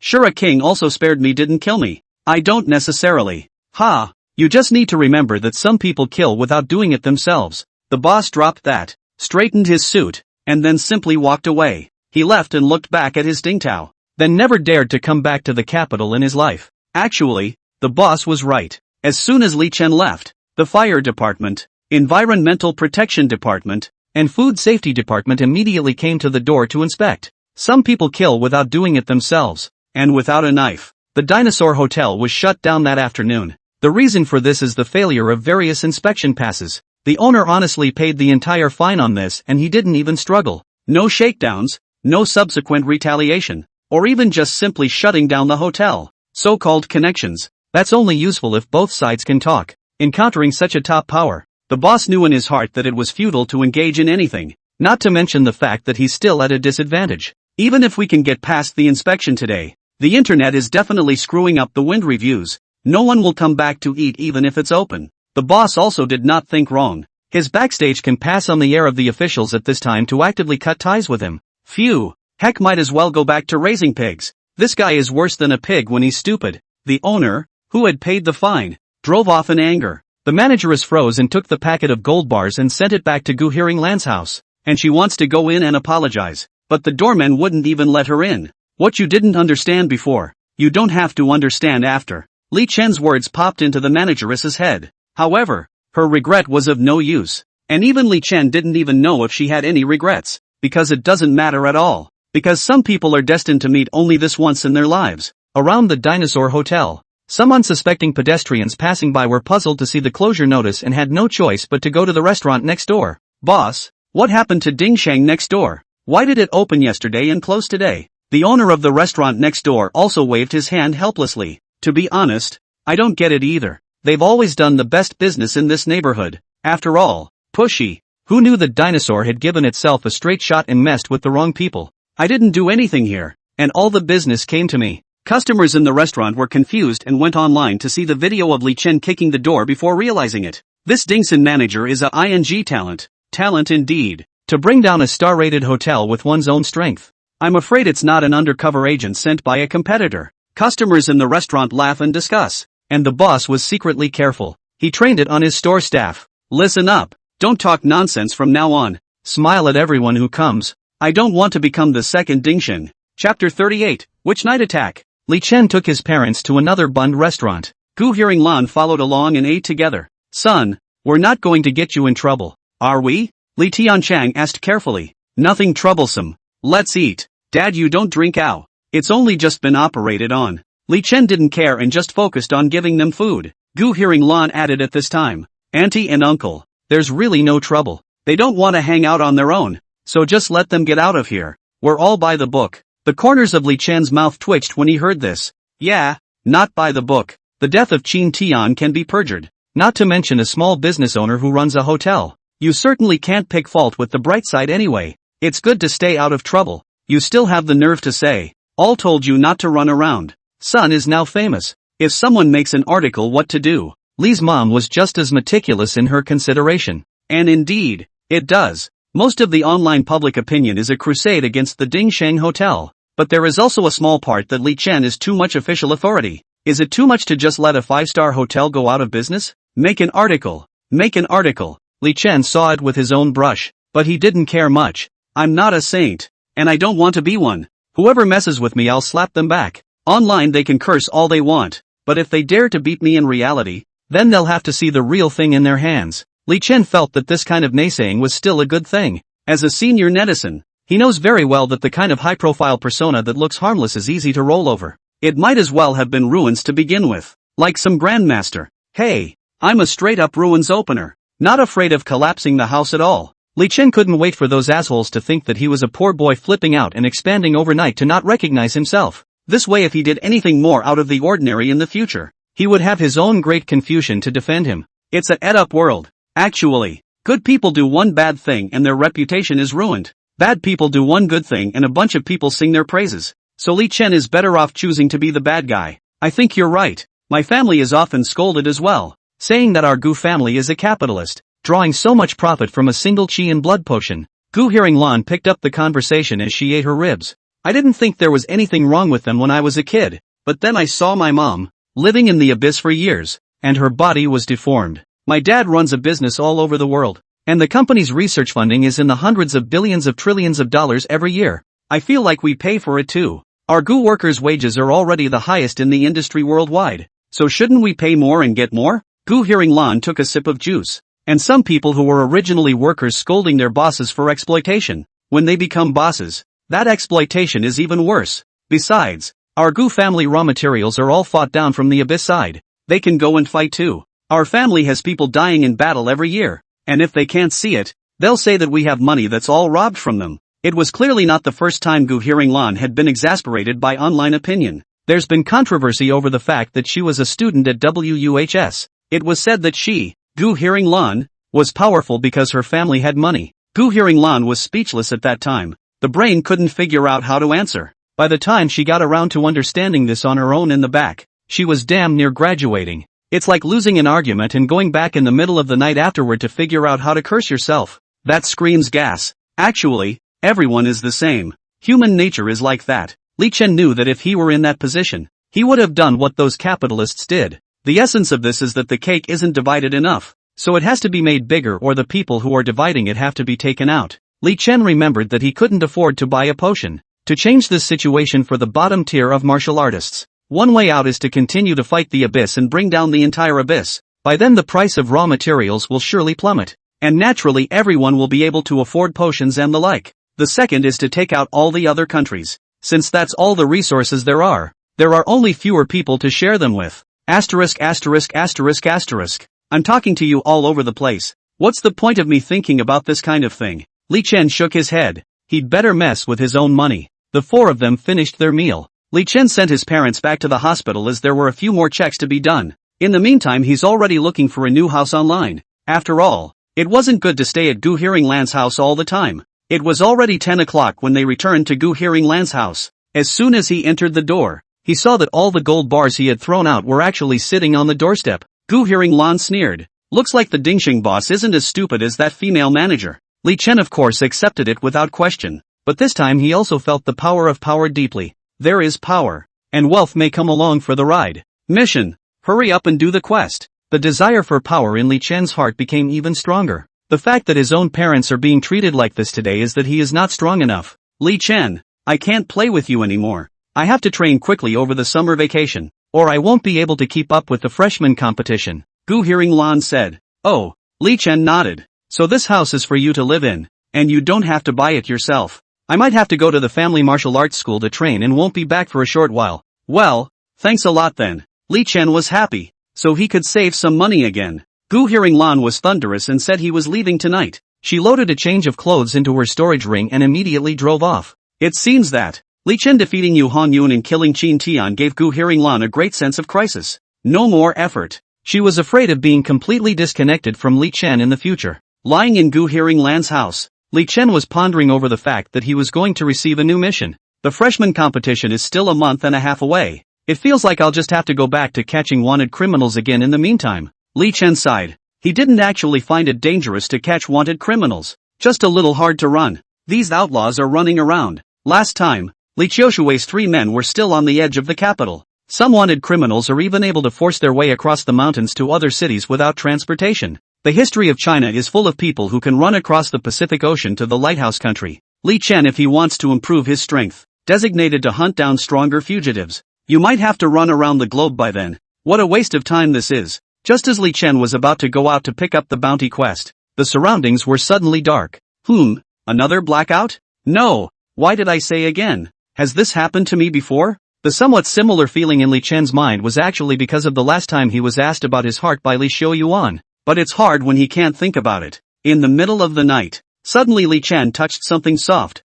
Speaker 1: Shura King also spared me, didn't kill me. I don't necessarily. Ha. You just need to remember that some people kill without doing it themselves. The boss dropped that, straightened his suit, and then simply walked away. He left and looked back at his dingtao, then never dared to come back to the capital in his life. Actually, the boss was right. As soon as Li Chen left, the fire department, environmental protection department, and food safety department immediately came to the door to inspect. Some people kill without doing it themselves, and without a knife. The Dinosaur Hotel was shut down that afternoon. The reason for this is the failure of various inspection passes. The owner honestly paid the entire fine on this and he didn't even struggle. No shakedowns, no subsequent retaliation, or even just simply shutting down the hotel. So-called connections. That's only useful if both sides can talk. Encountering such a top power, the boss knew in his heart that it was futile to engage in anything, not to mention the fact that he's still at a disadvantage. Even if we can get past the inspection today, the internet is definitely screwing up the wind reviews. No one will come back to eat even if it's open. The boss also did not think wrong. His backstage can pass on the air of the officials at this time to actively cut ties with him. Phew, heck, might as well go back to raising pigs. This guy is worse than a pig when he's stupid. The owner, who had paid the fine, drove off in anger. The manageress froze and took the packet of gold bars and sent it back to Gu Hearing Lan's house. And she wants to go in and apologize. But the doorman wouldn't even let her in. What you didn't understand before, you don't have to understand after. Li Chen's words popped into the manageress's head. However, her regret was of no use. And even Li Chen didn't even know if she had any regrets. Because it doesn't matter at all. Because some people are destined to meet only this once in their lives. Around the Dinosaur Hotel, some unsuspecting pedestrians passing by were puzzled to see the closure notice and had no choice but to go to the restaurant next door. Boss, what happened to Dingsheng next door? Why did it open yesterday and close today? The owner of the restaurant next door also waved his hand helplessly. To be honest, I don't get it either. They've always done the best business in this neighborhood. After all, pushy. Who knew that Dinosaur had given itself a straight shot and messed with the wrong people? I didn't do anything here, and all the business came to me. Customers in the restaurant were confused and went online to see the video of Li Chen kicking the door before realizing it. This Dingson manager is a ING talent. Talent indeed. To bring down a star-rated hotel with one's own strength. I'm afraid it's not an undercover agent sent by a competitor. Customers in the restaurant laugh and discuss. And the boss was secretly careful. He trained it on his store staff. Listen up. Don't talk nonsense from now on. Smile at everyone who comes. I don't want to become the second Dingshen. Chapter 38, Which Night Attack? Li Chen took his parents to another Bund restaurant. Gu Hearing Lan followed along and ate together. Son, we're not going to get you in trouble, are we? Li Tianchang asked carefully. Nothing troublesome. Let's eat. Dad, you don't drink out. It's only just been operated on. Li Chen didn't care and just focused on giving them food. Gu Hearing Lan added at this time. Auntie and uncle, there's really no trouble. They don't want to hang out on their own, so just let them get out of here. We're all by the book. The corners of Li Chen's mouth twitched when he heard this. Yeah, not by the book. The death of Qin Tian can be perjured. Not to mention a small business owner who runs a hotel. You certainly can't pick fault with the bright side anyway. It's good to stay out of trouble. You still have the nerve to say, all told you not to run around. Son is now famous. If someone makes an article, what to do? Li's mom was just as meticulous in her consideration. And indeed, it does. Most of the online public opinion is a crusade against the Dingsheng Hotel. But there is also a small part that Li Chen is too much official authority. Is it too much to just let a 5-star hotel go out of business? Make an article. Make an article. Li Chen saw it with his own brush. But he didn't care much. I'm not a saint. And I don't want to be one. Whoever messes with me, I'll slap them back. Online they can curse all they want. But if they dare to beat me in reality, then they'll have to see the real thing in their hands. Li Chen felt that this kind of naysaying was still a good thing. As a senior netizen, he knows very well that the kind of high-profile persona that looks harmless is easy to roll over. It might as well have been ruins to begin with. Like some grandmaster. Hey, I'm a straight-up ruins opener. Not afraid of collapsing the house at all. Li Chen couldn't wait for those assholes to think that he was a poor boy flipping out and expanding overnight to not recognize himself. This way, if he did anything more out of the ordinary in the future, he would have his own great Confucian to defend him. It's a ed-up world. Actually, good people do one bad thing and their reputation is ruined. Bad people do one good thing and a bunch of people sing their praises. So Li Chen is better off choosing to be the bad guy. I think you're right. My family is often scolded as well, saying that our Gu family is a capitalist, drawing so much profit from a single qi and blood potion. Gu Hearing Lan picked up the conversation as she ate her ribs. I didn't think there was anything wrong with them when I was a kid, but then I saw my mom, living in the abyss for years, and her body was deformed. My dad runs a business all over the world, and the company's research funding is in the hundreds of billions of trillions of dollars every year. I feel like we pay for it too. Our Gu workers' wages are already the highest in the industry worldwide, so shouldn't we pay more and get more? Gu Hearing Lan took a sip of juice. And some people who were originally workers scolding their bosses for exploitation, when they become bosses, that exploitation is even worse. Besides, our Gu family raw materials are all fought down from the abyss side. They can go and fight too. Our family has people dying in battle every year, and if they can't see it, they'll say that we have money that's all robbed from them. It was clearly not the first time Gu Hearing Lan had been exasperated by online opinion. There's been controversy over the fact that she was a student at WUHS. It was said that she, Gu Hearing Lan, was powerful because her family had money. Gu Hearing Lan was speechless at that time. The brain couldn't figure out how to answer. By the time she got around to understanding this on her own in the back, she was damn near graduating. It's like losing an argument and going back in the middle of the night afterward to figure out how to curse yourself. That screams gas. Actually, everyone is the same. Human nature is like that. Li Chen knew that if he were in that position, he would have done what those capitalists did. The essence of this is that the cake isn't divided enough, so it has to be made bigger or the people who are dividing it have to be taken out. Li Chen remembered that he couldn't afford to buy a potion. To change this situation for the bottom tier of martial artists, one way out is to continue to fight the abyss and bring down the entire abyss. By then the price of raw materials will surely plummet, and naturally everyone will be able to afford potions and the like. The second is to take out all the other countries. Since that's all the resources there are only fewer people to share them with. Asterisk asterisk asterisk asterisk. I'm talking to you all over the place. What's the point of me thinking about this kind of thing? Li Chen shook his head. He'd better mess with his own money. The four of them finished their meal. Li Chen sent his parents back to the hospital as there were a few more checks to be done. In the meantime he's already looking for a new house online. After all, it wasn't good to stay at Gu Hearing Lan's house all the time. It was already 10 o'clock when they returned to Gu Hearing Lan's house. As soon as he entered the door, he saw that all the gold bars he had thrown out were actually sitting on the doorstep. Gu Hearing Lan sneered. Looks like the Dingxing boss isn't as stupid as that female manager. Li Chen of course accepted it without question, but this time he also felt the power of power deeply. There is power, and wealth may come along for the ride. Mission. Hurry up and do the quest. The desire for power in Li Chen's heart became even stronger. The fact that his own parents are being treated like this today is that he is not strong enough. Li Chen, I can't play with you anymore. I have to train quickly over the summer vacation, or I won't be able to keep up with the freshman competition, Gu Hearing Lan said. Oh, Li Chen nodded. So this house is for you to live in, and you don't have to buy it yourself. I might have to go to the family martial arts school to train and won't be back for a short while. Well, thanks a lot then. Li Chen was happy, so he could save some money again. Gu Hearing Lan was thunderous and said he was leaving tonight. She loaded a change of clothes into her storage ring and immediately drove off. It seems that Li Chen defeating Yu Hongyun and killing Qin Tian gave Gu Hearing Lan a great sense of crisis. No more effort. She was afraid of being completely disconnected from Li Chen in the future. Lying in Gu Hearing Lan's house, Li Chen was pondering over the fact that he was going to receive a new mission. The freshman competition is still a month and a half away. It feels like I'll just have to go back to catching wanted criminals again in the meantime. Li Chen sighed. He didn't actually find it dangerous to catch wanted criminals, just a little hard to run. These outlaws are running around. Last time, Li Qiushui's 3 men were still on the edge of the capital. Some wanted criminals are even able to force their way across the mountains to other cities without transportation. The history of China is full of people who can run across the Pacific Ocean to the lighthouse country. Li Chen, if he wants to improve his strength, designated to hunt down stronger fugitives. You might have to run around the globe by then. What a waste of time this is. Just as Li Chen was about to go out to pick up the bounty quest, the surroundings were suddenly dark. Another blackout? No. Why did I say again? Has this happened to me before? The somewhat similar feeling in Li Chen's mind was actually because of the last time he was asked about his heart by Li Xiaoyuan. But it's hard when he can't think about it. In the middle of the night, suddenly Li Chen touched something soft.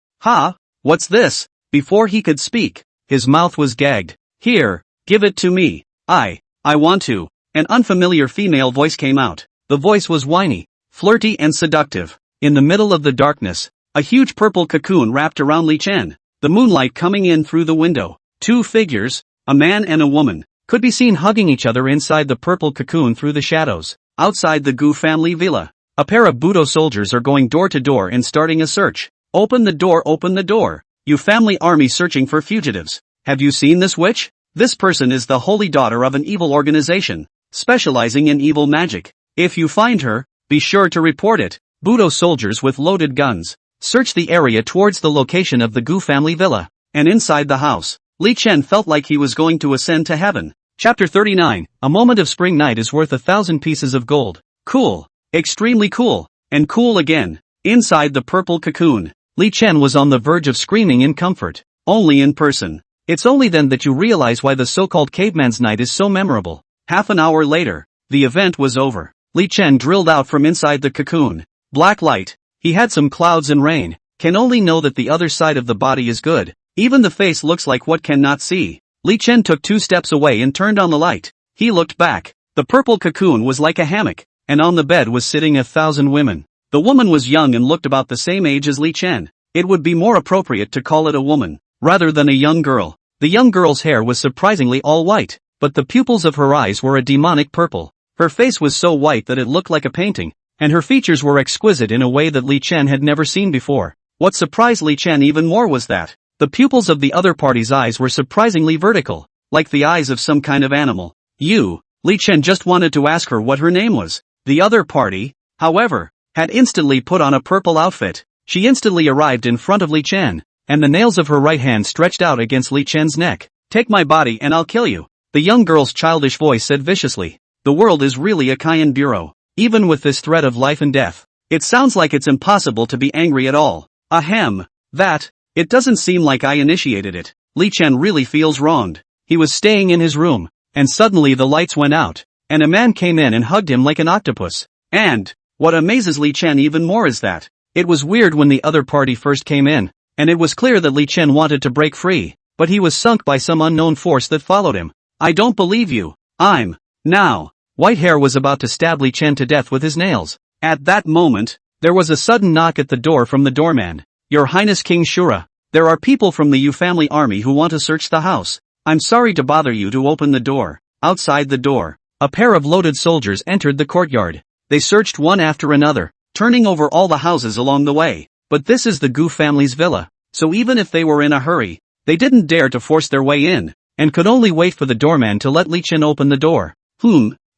Speaker 1: What's this? Before he could speak, his mouth was gagged. Here, give it to me. I want to. An unfamiliar female voice came out. The voice was whiny, flirty and seductive. In the middle of the darkness, a huge purple cocoon wrapped around Li Chen. The moonlight coming in through the window. 2 figures, a man and a woman, could be seen hugging each other inside the purple cocoon through the shadows. Outside the Gu family villa, A pair of Budo soldiers are going door to door and starting a search. Open the door, open the door. You family army searching for fugitives. Have you seen this witch? This person is the holy daughter of an evil organization, specializing in evil magic. If you find her, be sure to report it. Budo soldiers with loaded guns search the area towards the location of the Gu family villa. And inside the house, Li Chen felt like he was going to ascend to heaven. Chapter 39. A moment of spring night is worth 1,000 pieces of gold. Cool. Extremely cool. And cool again. Inside the purple cocoon, Li Chen was on the verge of screaming in comfort. Only in person. It's only then that you realize why the so-called caveman's night is so memorable. Half an hour later, the event was over. Li Chen drilled out from inside the cocoon. Black light. He had some clouds and rain. Can only know that the other side of the body is good. Even the face looks like what cannot see. Li Chen took 2 steps away and turned on the light. He looked back. The purple cocoon was like a hammock, and on the bed was sitting 1,000 women. The woman was young and looked about the same age as Li Chen. It would be more appropriate to call it a woman, rather than a young girl. The young girl's hair was surprisingly all white, but the pupils of her eyes were a demonic purple. Her face was so white that it looked like a painting, and her features were exquisite in a way that Li Chen had never seen before. What surprised Li Chen even more was that the pupils of the other party's eyes were surprisingly vertical, like the eyes of some kind of animal. Li Chen just wanted to ask her what her name was. The other party, however, had instantly put on a purple outfit. She instantly arrived in front of Li Chen, and the nails of her right hand stretched out against Li Chen's neck. Take my body and I'll kill you. The young girl's childish voice said viciously. The world is really a Cayenne bureau. Even with this threat of life and death, it sounds like it's impossible to be angry at all. Ahem. It doesn't seem like I initiated it. Li Chen really feels wronged. He was staying in his room, and suddenly the lights went out, and a man came in and hugged him like an octopus. And what amazes Li Chen even more is that it was weird when the other party first came in, and it was clear that Li Chen wanted to break free, but he was sunk by some unknown force that followed him. I don't believe you. Now. White Hair was about to stab Li Chen to death with his nails. At that moment, there was a sudden knock at the door from the doorman. Your Highness King Shura, there are people from the Yu family army who want to search the house. I'm sorry to bother you to open the door. Outside the door, a pair of loaded soldiers entered the courtyard. They searched one after another, turning over all the houses along the way. But this is the Gu family's villa, so even if they were in a hurry, they didn't dare to force their way in, and could only wait for the doorman to let Li Chen open the door.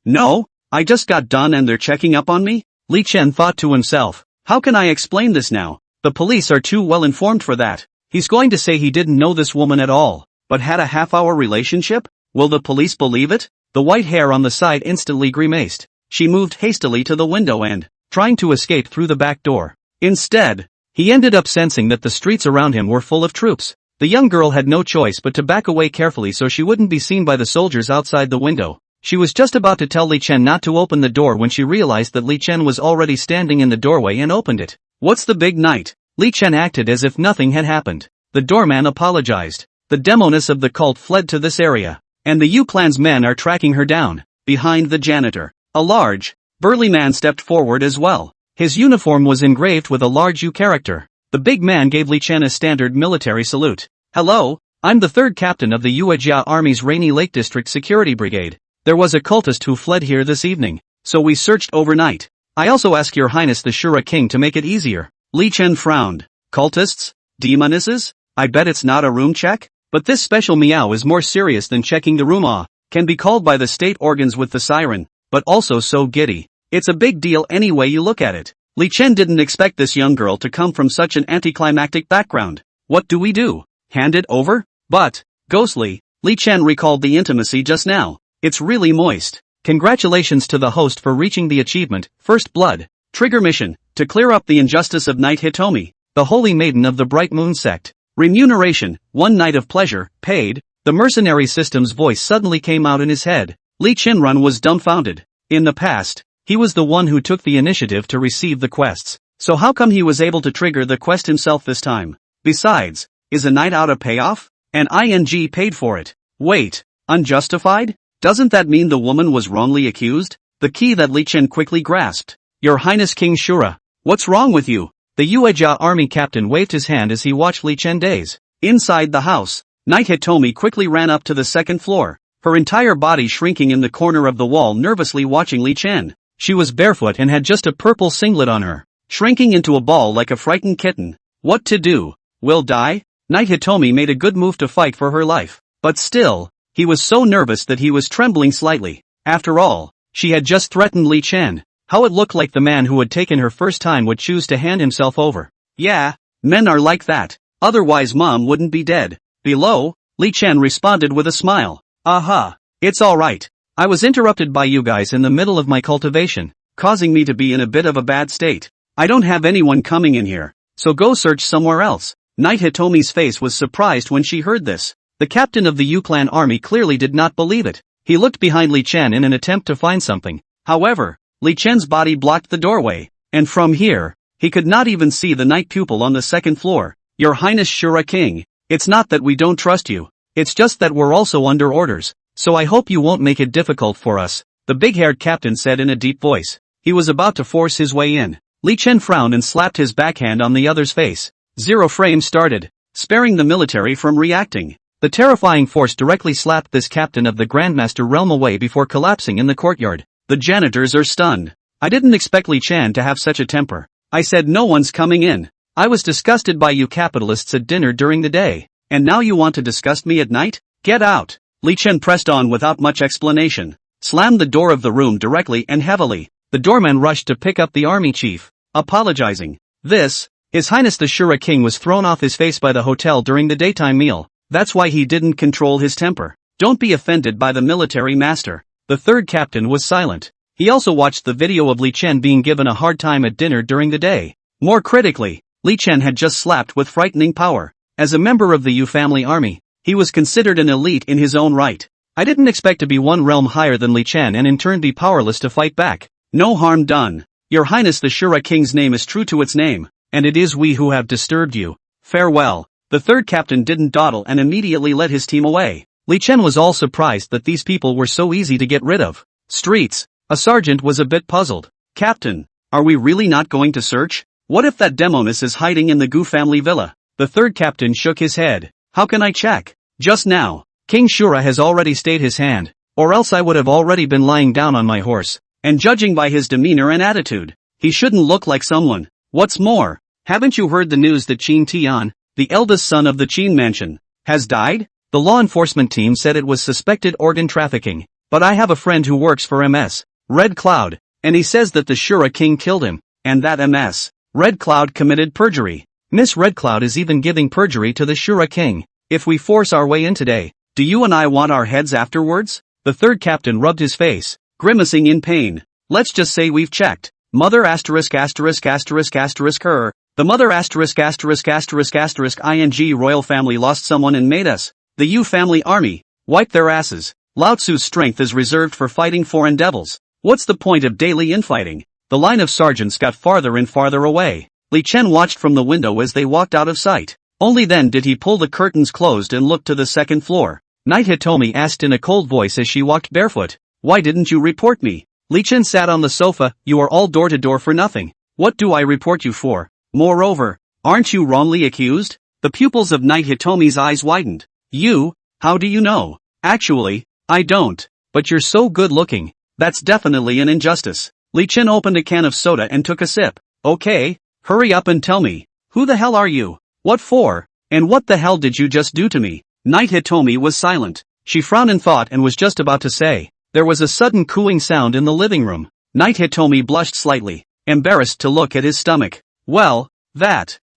Speaker 1: No, I just got done and they're checking up on me? Li Chen thought to himself. How can I explain this now? The police are too well informed for that. He's going to say he didn't know this woman at all, but had a half-hour relationship? Will the police believe it? The white hair on the side instantly grimaced. She moved hastily to the window and, trying to escape through the back door. Instead, he ended up sensing that the streets around him were full of troops. The young girl had no choice but to back away carefully so she wouldn't be seen by the soldiers outside the window. She was just about to tell Li Chen not to open the door when she realized that Li Chen was already standing in the doorway and opened it. What's the big night? Li Chen acted as if nothing had happened. The doorman apologized. The demoness of the cult fled to this area, and the Yu clan's men are tracking her down. Behind the janitor, a large, burly man stepped forward as well. His uniform was engraved with a large Yu character. The big man gave Li Chen a standard military salute. Hello, I'm the 3rd captain of the Yuejia Army's Rainy Lake District Security Brigade. There was a cultist who fled here this evening, so we searched overnight. I also ask your highness the Shura king to make it easier. Li Chen frowned. Cultists? Demonesses? I bet it's not a room check? But this special meow is more serious than checking the room. Can be called by the state organs with the siren, but also so giddy. It's a big deal any way you look at it. Li Chen didn't expect this young girl to come from such an anticlimactic background. What do we do? Hand it over? But, ghostly, Li Chen recalled the intimacy just now. It's really moist. Congratulations to the host for reaching the achievement, First Blood. Trigger mission, to clear up the injustice of Knight Hitomi, the holy maiden of the Bright Moon sect. Remuneration, 1 night of pleasure, paid. The mercenary system's voice suddenly came out in his head. Li Chenrun was dumbfounded. In the past, he was the one who took the initiative to receive the quests. So how come he was able to trigger the quest himself this time? Besides, is a night out a payoff? And ING paid for it. Wait, unjustified? Doesn't that mean the woman was wrongly accused? The key that Li Chen quickly grasped. Your Highness King Shura, what's wrong with you? The Yuejia army captain waved his hand as he watched Li Chen daze. Inside the house, Knight Hitomi quickly ran up to the 2nd floor, her entire body shrinking in the corner of the wall nervously watching Li Chen. She was barefoot and had just a purple singlet on her, shrinking into a ball like a frightened kitten. What to do? Will die? Knight Hitomi made a good move to fight for her life. But still, he was so nervous that he was trembling slightly. After all, she had just threatened Li Chen. How it looked like the man who had taken her first time would choose to hand himself over. Yeah, men are like that. Otherwise Mom wouldn't be dead. Below, Li Chen responded with a smile. Aha, it's alright. I was interrupted by you guys in the middle of my cultivation, causing me to be in a bit of a bad state. I don't have anyone coming in here, so go search somewhere else. Knight Hitomi's face was surprised when she heard this. The captain of the Yu-clan army clearly did not believe it. He looked behind Li Chen in an attempt to find something. However, Li Chen's body blocked the doorway, and from here, he could not even see the night pupil on the second floor. Your Highness Shura King, it's not that we don't trust you, it's just that we're also under orders, so I hope you won't make it difficult for us, the big-haired captain said in a deep voice. He was about to force his way in. Li Chen frowned and slapped his backhand on the other's face. 0 frame started, sparing the military from reacting. The terrifying force directly slapped this captain of the Grandmaster realm away before collapsing in the courtyard. The janitors are stunned. I didn't expect Li Chen to have such a temper. I said no one's coming in. I was disgusted by you capitalists at dinner during the day, and now you want to disgust me at night? Get out! Li Chen pressed on without much explanation, slammed the door of the room directly and heavily. The doorman rushed to pick up the army chief, apologizing. His Highness the Shura King was thrown off his face by the hotel during the daytime meal. That's why he didn't control his temper. Don't be offended by the military master. The third captain was silent. He also watched the video of Li Chen being given a hard time at dinner during the day. More critically, Li Chen had just slapped with frightening power. As a member of the Yu family army, he was considered an elite in his own right. I didn't expect to be one realm higher than Li Chen and in turn be powerless to fight back. No harm done. Your Highness the Shura King's name is true to its name, and it is we who have disturbed you. Farewell. The third captain didn't dawdle and immediately led his team away. Li Chen was all surprised that these people were so easy to get rid of. Streets. A sergeant was a bit puzzled. Captain, are we really not going to search? What if that demoness is hiding in the Gu family villa? The third captain shook his head. How can I check? Just now, King Shura has already stayed his hand, or else I would have already been lying down on my horse, and judging by his demeanor and attitude, he shouldn't look like someone. What's more, haven't you heard the news that Qin Tian, the eldest son of the Qin mansion, has died? The law enforcement team said it was suspected organ trafficking, but I have a friend who works for MS, Red Cloud, and he says that the Shura King killed him, and that MS, Red Cloud committed perjury. Miss Red Cloud is even giving perjury to the Shura King. If we force our way in today, do you and I want our heads afterwards? The third captain rubbed his face, grimacing in pain. Let's just say we've checked. Mother asterisk asterisk asterisk asterisk her. The mother asterisk asterisk asterisk asterisk ing royal family lost someone and made us, the Yu family army, wipe their asses. Lao Tzu's strength is reserved for fighting foreign devils. What's the point of daily infighting? The line of sergeants got farther and farther away. Li Chen watched from the window as they walked out of sight. Only then did he pull the curtains closed and look to the second floor. Knight Hitomi asked in a cold voice as she walked barefoot. Why didn't you report me? Li Chen sat on the sofa. You are all door to door for nothing. What do I report you for? Moreover, aren't you wrongly accused? The pupils of Knight Hitomi's eyes widened. You? How do you know? Actually, I don't. But you're so good looking. That's definitely an injustice. Li Chen opened a can of soda and took a sip. Okay, hurry up and tell me. Who the hell are you? What for? And what the hell did you just do to me? Knight Hitomi was silent. She frowned in thought and was just about to say. There was a sudden cooing sound in the living room. Knight Hitomi blushed slightly, embarrassed to look at his stomach. Well,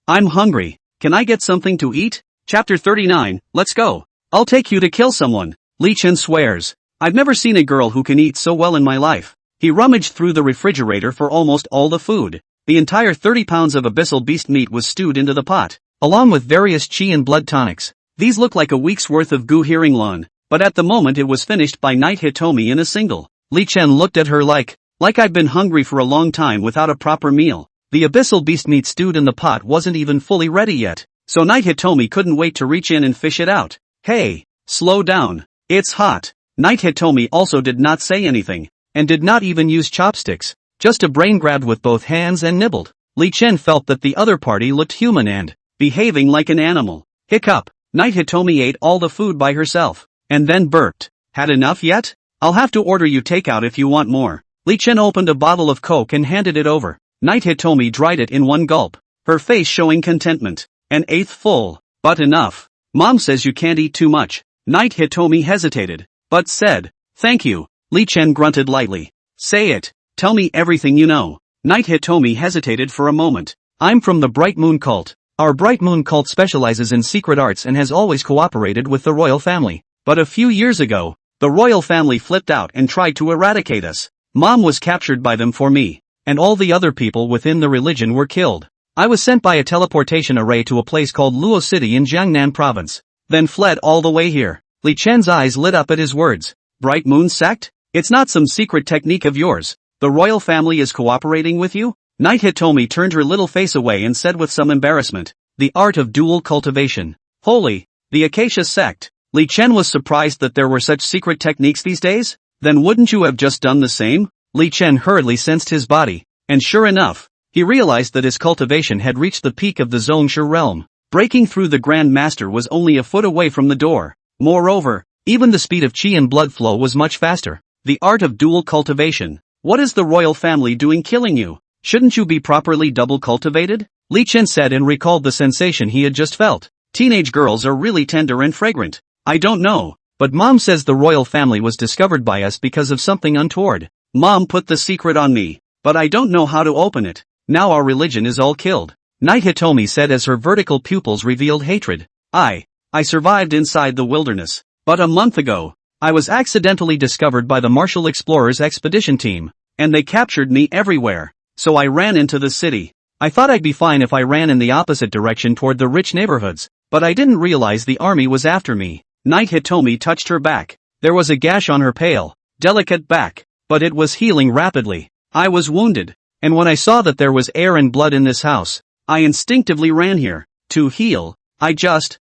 Speaker 1: I'm hungry. Can I get something to eat? Chapter 39, let's go. I'll take you to kill someone. Li Chen swears. I've never seen a girl who can eat so well in my life. He rummaged through the refrigerator for almost all the food. The entire 30 pounds of abyssal beast meat was stewed into the pot, along with various chi and blood tonics. These look like a week's worth of gu hearing lawn, but at the moment it was finished by Knight Hitomi in a single. Li Chen looked at her like I've been hungry for a long time without a proper meal. The abyssal beast meat stewed in the pot wasn't even fully ready yet, so Knight Hitomi couldn't wait to reach in and fish it out. Hey, slow down. It's hot. Knight Hitomi also did not say anything, and did not even use chopsticks, just a brain grabbed with both hands and nibbled. Li Chen felt that the other party looked human and behaving like an animal. Hiccup. Knight Hitomi ate all the food by herself, and then burped. Had enough yet? I'll have to order you takeout if you want more. Li Chen opened a bottle of Coke and handed it over. Knight Hitomi dried it in one gulp, her face showing contentment. An eighth full. But enough. Mom says you can't eat too much. Knight Hitomi hesitated, but said, "Thank you." Li Chen grunted lightly. "Say it. Tell me everything you know." Knight Hitomi hesitated for a moment. "I'm from the Bright Moon cult. Our Bright Moon cult specializes in secret arts and has always cooperated with the royal family. But a few years ago, the royal family flipped out and tried to eradicate us. Mom was captured by them for me, and all the other people within the religion were killed. I was sent by a teleportation array to a place called Luo City in Jiangnan province, then fled all the way here." Li Chen's eyes lit up at his words. "Bright Moon sect? It's not some secret technique of yours. The royal family is cooperating with you?" Knight Hitomi turned her little face away and said with some embarrassment, "The art of dual cultivation. Holy, the Acacia sect." Li Chen was surprised that there were such secret techniques these days. "Then wouldn't you have just done the same?" Li Chen hurriedly sensed his body, and sure enough, he realized that his cultivation had reached the peak of the Zhongshu realm. Breaking through the Grand Master was only a foot away from the door. Moreover, even the speed of qi and blood flow was much faster. The art of dual cultivation. What is the royal family doing killing you? Shouldn't you be properly double cultivated? Li Chen said and recalled the sensation he had just felt. Teenage girls are really tender and fragrant. I don't know, but Mom says the royal family was discovered by us because of something untoward. Mom put the secret on me, but I don't know how to open it. Now our religion is all killed. Knight Hitomi said as her vertical pupils revealed hatred. I survived inside the wilderness. But a month ago, I was accidentally discovered by the Martial Explorers expedition team, and they captured me everywhere. So I ran into the city. I thought I'd be fine if I ran in the opposite direction toward the rich neighborhoods, but I didn't realize the army was after me. Knight Hitomi touched her back. There was a gash on her pale, delicate back, but it was healing rapidly. I was wounded, and when I saw that there was air and blood in this house, I instinctively ran here, to heal. I just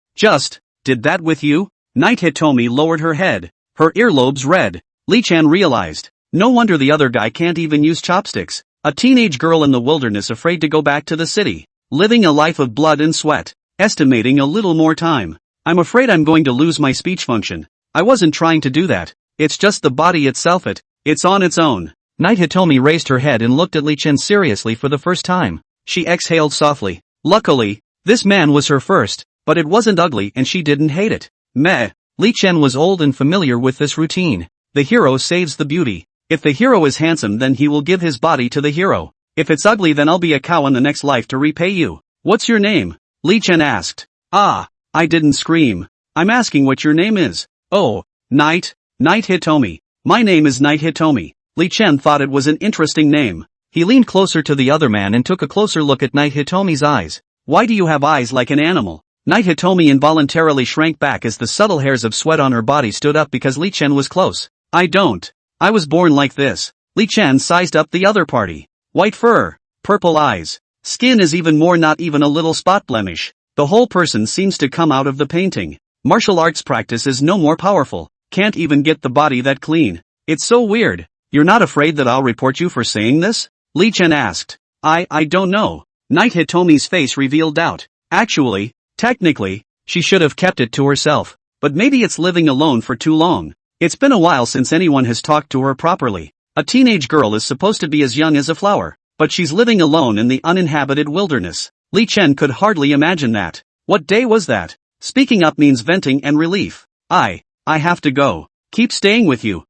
Speaker 1: did that with you? Knight Hitomi lowered her head, her earlobes red. Li Chen realized, no wonder the other guy can't even use chopsticks. A teenage girl in the wilderness afraid to go back to the city, living a life of blood and sweat, estimating a little more time. I'm afraid I'm going to lose my speech function. I wasn't trying to do that. It's just the body itself it's on its own. Knight Hitomi raised her head and looked at Li Chen seriously for the first time. She exhaled softly. Luckily, this man was her first, but it wasn't ugly and she didn't hate it. Meh. Li Chen was old and familiar with this routine. The hero saves the beauty. If the hero is handsome then he will give his body to the hero. If it's ugly then I'll be a cow in the next life to repay you. What's your name? Li Chen asked. I didn't scream. I'm asking what your name is. Oh, Knight Hitomi. My name is Knight Hitomi. Li Chen thought it was an interesting name. He leaned closer to the other man and took a closer look at Knight Hitomi's eyes. Why do you have eyes like an animal? Knight Hitomi involuntarily shrank back as the subtle hairs of sweat on her body stood up because Li Chen was close. I don't. I was born like this. Li Chen sized up the other party. White fur, purple eyes. Skin is even more, not even a little spot blemish. The whole person seems to come out of the painting. Martial arts practice is no more powerful. Can't even get the body that clean. It's so weird. You're not afraid that I'll report you for saying this? Li Chen asked. I don't know. Knight Hitomi's face revealed doubt. Actually, technically, she should have kept it to herself. But maybe it's living alone for too long. It's been a while since anyone has talked to her properly. A teenage girl is supposed to be as young as a flower, but she's living alone in the uninhabited wilderness. Li Chen could hardly imagine that. What day was that? Speaking up means venting and relief. I have to go. Keep staying with you.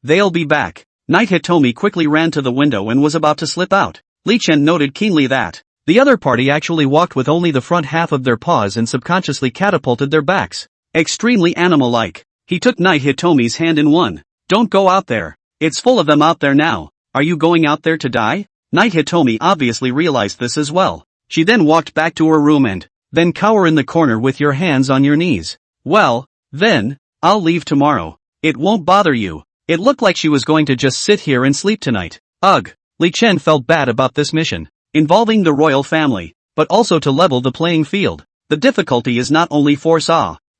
Speaker 1: They'll be back. Knight Hitomi quickly ran to the window and was about to slip out. Li Chen noted keenly that the other party actually walked with only the front half of their paws and subconsciously catapulted their backs. Extremely animal-like. He took Knight Hitomi's hand in one. Don't go out there. It's full of them out there now. Are you going out there to die? Knight Hitomi obviously realized this as well. She then walked back to her room and then cower in the corner with your hands on your knees. Well, then, I'll leave tomorrow. It won't bother you. It looked like she was going to just sit here and sleep tonight. Ugh. Li Chen felt bad about this mission, involving the royal family, but also to level the playing field. The difficulty is not only force.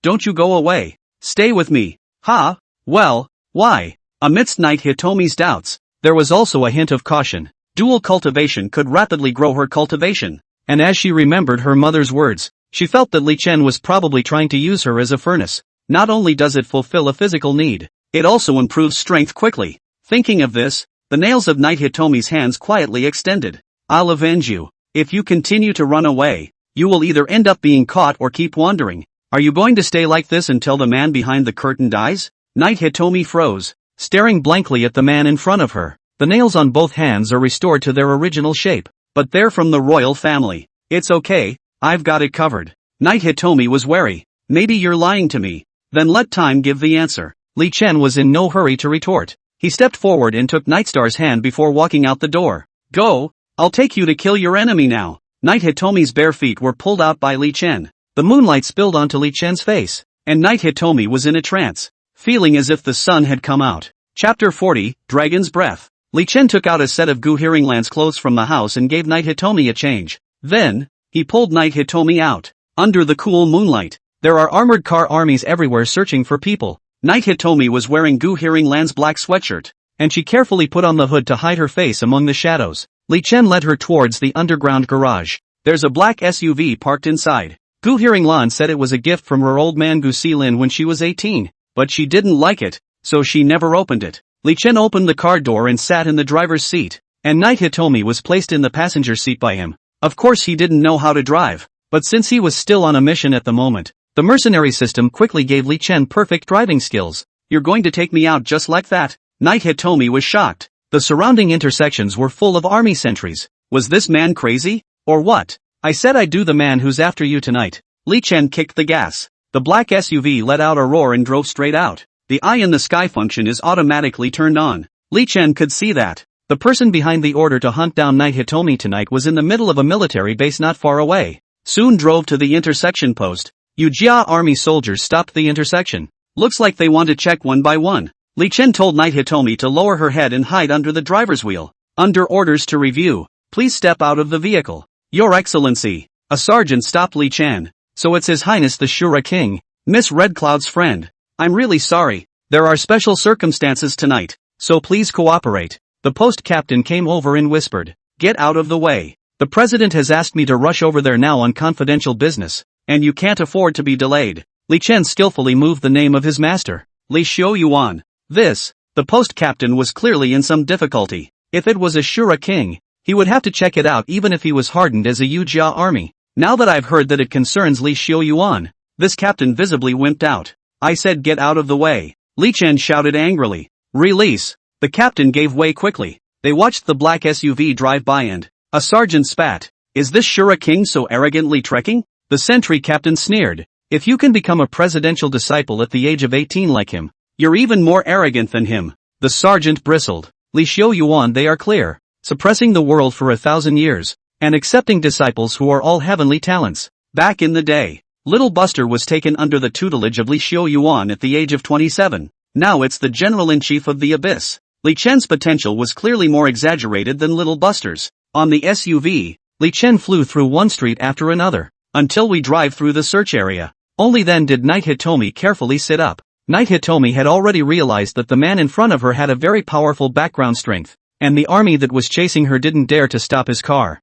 Speaker 1: Don't you go away. Stay with me. Ha? Well, why? Amidst Knight Hitomi's doubts, there was also a hint of caution. Dual cultivation could rapidly grow her cultivation, and as she remembered her mother's words, she felt that Li Chen was probably trying to use her as a furnace. Not only does it fulfill a physical need, it also improves strength quickly. Thinking of this, The nails of Knight Hitomi's hands quietly extended. I'll avenge you. If you continue to run away, you will either end up being caught or keep wandering. Are you going to stay like this until the man behind the curtain dies? Knight Hitomi froze, staring blankly at the man in front of her. The nails on both hands are restored to their original shape, but they're from the royal family. It's okay, I've got it covered. Knight Hitomi was wary. Maybe you're lying to me. Then let time give the answer. Li Chen was in no hurry to retort. He stepped forward and took Nightstar's hand before walking out the door. Go, I'll take you to kill your enemy now. Knight Hitomi's bare feet were pulled out by Li Chen. The moonlight spilled onto Li Chen's face, and Knight Hitomi was in a trance, feeling as if the sun had come out. Chapter 40, Dragon's Breath. Li Chen took out a set of Gu Hearingland's clothes from the house and gave Knight Hitomi a change. Then, he pulled Knight Hitomi out. Under the cool moonlight, there are armored car armies everywhere searching for people. Knight Hitomi was wearing Gu Hearingland's black sweatshirt, and she carefully put on the hood to hide her face among the shadows. Li Chen led her towards the underground garage. There's a black SUV parked inside. Gu Hearingland said it was a gift from her old man Gu Silin when she was 18, but she didn't like it, so she never opened it. Li Chen opened the car door and sat in the driver's seat, and Knight Hitomi was placed in the passenger seat by him. Of course he didn't know how to drive, but since he was still on a mission at the moment, the mercenary system quickly gave Li Chen perfect driving skills. You're going to take me out just like that? Knight Hitomi was shocked. The surrounding intersections were full of army sentries. Was this man crazy? Or what? I said I'd do the man who's after you tonight. Li Chen kicked the gas. The black SUV let out a roar and drove straight out. The eye in the sky function is automatically turned on. Li Chen could see that. The person behind the order to hunt down Knight Hitomi tonight was in the middle of a military base not far away. Soon drove to the intersection post. Yujia army soldiers stopped the intersection. Looks like they want to check one by one. Li Chen told Knight Hitomi to lower her head and hide under the driver's wheel. Under orders to review, please step out of the vehicle. Your Excellency. A sergeant stopped Li Chen. So it's His Highness the Shura King, Miss Red Cloud's friend. I'm really sorry. There are special circumstances tonight, so please cooperate. The post captain came over and whispered, get out of the way. The president has asked me to rush over there now on confidential business, and you can't afford to be delayed. Li Chen skillfully moved the name of his master, Li Xiu Yuan. The post captain was clearly in some difficulty. If it was a Shura king, he would have to check it out even if he was hardened as a Yujia army. Now that I've heard that it concerns Li Xiu Yuan, this captain visibly wimped out. I said get out of the way. Li Chen shouted angrily. Release. The captain gave way quickly. They watched the black SUV drive by and a sergeant spat. Is this Shura king so arrogantly trekking? The sentry captain sneered. If you can become a presidential disciple at the age of 18 like him, you're even more arrogant than him. The sergeant bristled. Li Xiu Yuan, they are clear. Suppressing the world for 1,000 years, and accepting disciples who are all heavenly talents. Back in the day, Little Buster was taken under the tutelage of Li Xiu Yuan at the age of 27. Now it's the general-in-chief of the Abyss. Li Chen's potential was clearly more exaggerated than Little Buster's. On the SUV, Li Chen flew through one street after another, until we drive through the search area. Only then did Knight Hitomi carefully sit up. Knight Hitomi had already realized that the man in front of her had a very powerful background strength, and the army that was chasing her didn't dare to stop his car.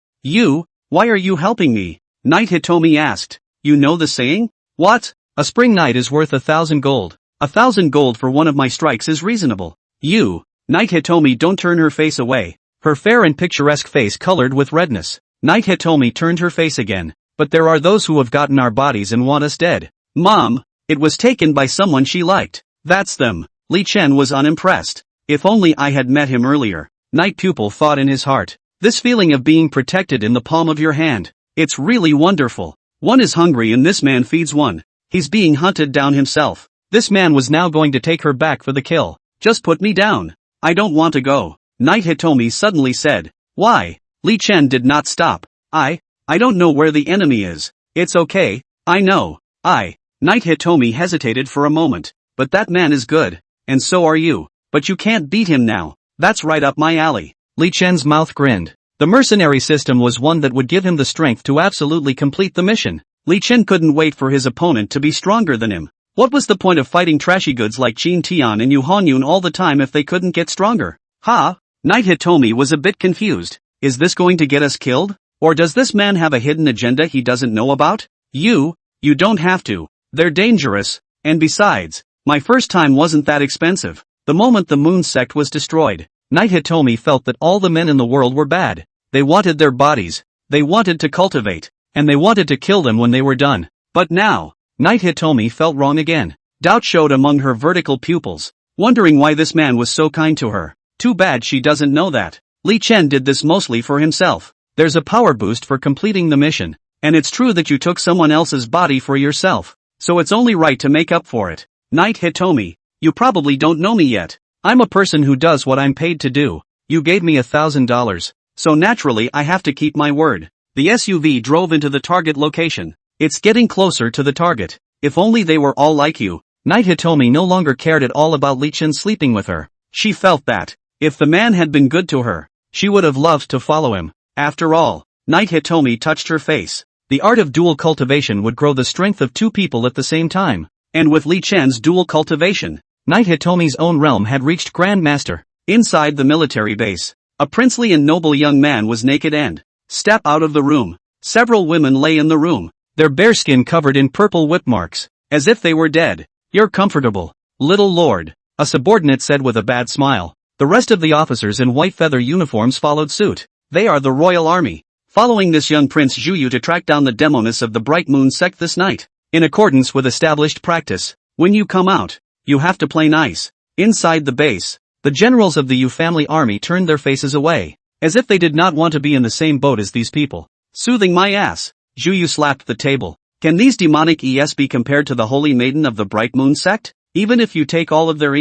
Speaker 1: Why are you helping me? Knight Hitomi asked. You know the saying? What? A spring night is worth 1,000 gold. 1,000 gold for one of my strikes is reasonable. Knight Hitomi don't turn her face away. Her fair and picturesque face colored with redness. Knight Hitomi turned her face again. But there are those who have gotten our bodies and want us dead. Mom, it was taken by someone she liked. That's them. Li Chen was unimpressed. If only I had met him earlier. Knight Pupil thought in his heart. This feeling of being protected in the palm of your hand. It's really wonderful. One is hungry and this man feeds one. He's being hunted down himself. This man was now going to take her back for the kill. Just put me down. I don't want to go. Knight Hitomi suddenly said. Why? Li Chen did not stop. I don't know where the enemy is. It's okay, I know. Knight Hitomi hesitated for a moment. But that man is good. And so are you. But you can't beat him now. That's right up my alley. Li Chen's mouth grinned. The mercenary system was one that would give him the strength to absolutely complete the mission. Li Chen couldn't wait for his opponent to be stronger than him. What was the point of fighting trashy goods like Qin Tian and Yu Hanyun all the time if they couldn't get stronger? Knight Hitomi was a bit confused. Is this going to get us killed? Or does this man have a hidden agenda he doesn't know about? You don't have to. They're dangerous. And besides, my first time wasn't that expensive. The moment the moon sect was destroyed, Knight Hitomi felt that all the men in the world were bad. They wanted their bodies, they wanted to cultivate, and they wanted to kill them when they were done. But now, Knight Hitomi felt wrong again. Doubt showed among her vertical pupils, wondering why this man was so kind to her. Too bad she doesn't know that. Li Chen did this mostly for himself. There's a power boost for completing the mission, and it's true that you took someone else's body for yourself, so it's only right to make up for it. Knight Hitomi, you probably don't know me yet. I'm a person who does what I'm paid to do. You gave me $1,000, so naturally I have to keep my word. The SUV drove into the target location. It's getting closer to the target. If only they were all like you. Knight Hitomi no longer cared at all about Li Chen sleeping with her. She felt that, if the man had been good to her, she would have loved to follow him. After all, Knight Hitomi touched her face. The art of dual cultivation would grow the strength of two people at the same time. And with Li Chen's dual cultivation, Knight Hitomi's own realm had reached Grand Master. Inside the military base, a princely and noble young man was naked and step out of the room. Several women lay in the room, their bare skin covered in purple whip marks, as if they were dead. You're comfortable, little lord, a subordinate said with a bad smile. The rest of the officers in white feather uniforms followed suit. They are the royal army, following this young Prince Zhuyu to track down the demonists of the Bright Moon sect this night. In accordance with established practice, when you come out, you have to play nice. Inside the base, the generals of the Yu family army turned their faces away, as if they did not want to be in the same boat as these people. Soothing my ass, Zhuyu slapped the table. Can these demonic es be compared to the holy maiden of the Bright Moon sect? Even if you take all of their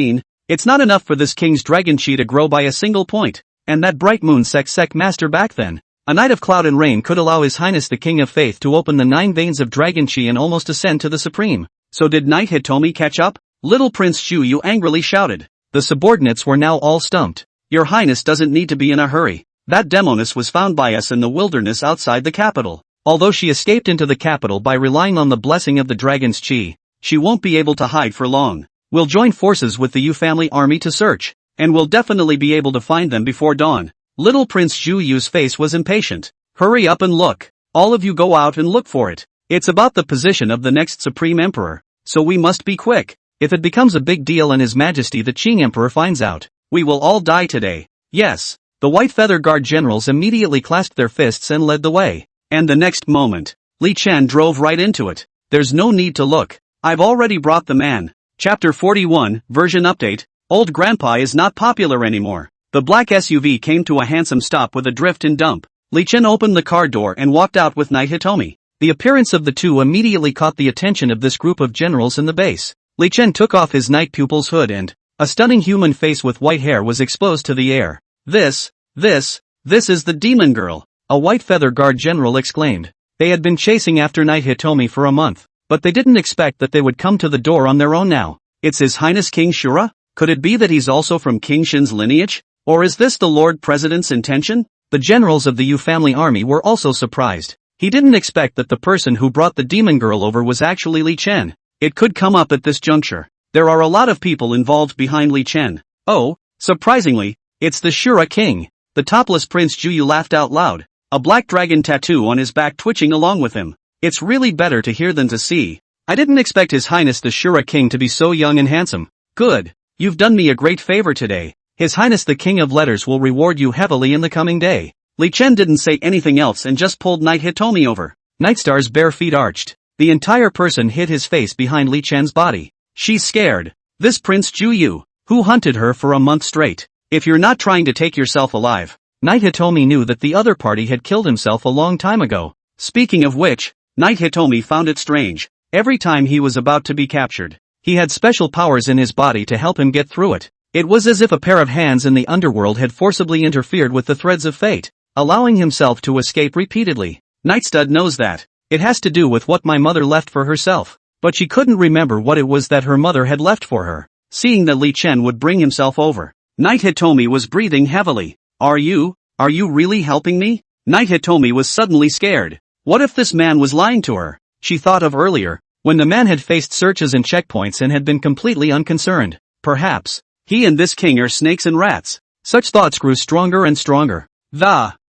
Speaker 1: it's not enough for this king's dragon chi to grow by a single point. And that Bright Moon sect master back then, a knight of cloud and rain, could allow His Highness the King of Faith to open the 9 veins of dragon chi and almost ascend to the supreme. So did Knight Hitomi catch up? Little Prince Zhuyu angrily shouted. The subordinates were now all stumped. Your Highness doesn't need to be in a hurry. That demoness was found by us in the wilderness outside the capital. Although she escaped into the capital by relying on the blessing of the dragon's chi, she won't be able to hide for long. We'll join forces with the Yu family army to search, and we'll definitely be able to find them before dawn. Little Prince Zhuyu's face was impatient. Hurry up and look. All of you go out and look for it. It's about the position of the next Supreme Emperor, so we must be quick. If it becomes a big deal and His Majesty the Qing Emperor finds out, we will all die today. Yes. The White Feather Guard generals immediately clasped their fists and led the way. And the next moment, Li Chen drove right into it. There's no need to look. I've already brought the man. Chapter 41, Version Update. Old Grandpa is not popular anymore. The black SUV came to a handsome stop with a drift and dump. Li Chen opened the car door and walked out with Knight Hitomi. The appearance of the two immediately caught the attention of this group of generals in the base. Li Chen took off his night pupil's hood and a stunning human face with white hair was exposed to the air. This is the demon girl, a White Feather Guard general exclaimed. They had been chasing after Knight Hitomi for a month, but they didn't expect that they would come to the door on their own now. It's His Highness King Shura? Could it be that he's also from King Shin's lineage? Or is this the Lord President's intention? The generals of the Yu family army were also surprised. He didn't expect that the person who brought the demon girl over was actually Li Chen. It could come up at this juncture. There are a lot of people involved behind Li Chen. Oh, surprisingly, it's the Shura king. The topless Prince Zhuyu laughed out loud, a black dragon tattoo on his back twitching along with him. It's really better to hear than to see. I didn't expect His Highness the Shura king to be so young and handsome. Good. You've done me a great favor today. His Highness the King of Letters will reward you heavily in the coming day. Li Chen didn't say anything else and just pulled Knight Hitomi over. Nightstar's bare feet arched. The entire person hid his face behind Li Chen's body. She's scared. This Prince Zhuyu, who hunted her for a month straight. If you're not trying to take yourself alive. Knight Hitomi knew that the other party had killed himself a long time ago. Speaking of which, Knight Hitomi found it strange. Every time he was about to be captured, he had special powers in his body to help him get through it. It was as if a pair of hands in the underworld had forcibly interfered with the threads of fate, allowing himself to escape repeatedly. Nightstud knows that. It has to do with what my mother left for herself. But she couldn't remember what it was that her mother had left for her. Seeing that Li Chen would bring himself over, Knight Hitomi was breathing heavily. Are you really helping me? Knight Hitomi was suddenly scared. What if this man was lying to her? She thought of earlier, when the man had faced searches and checkpoints and had been completely unconcerned. Perhaps he and this king are snakes and rats. Such thoughts grew stronger and stronger.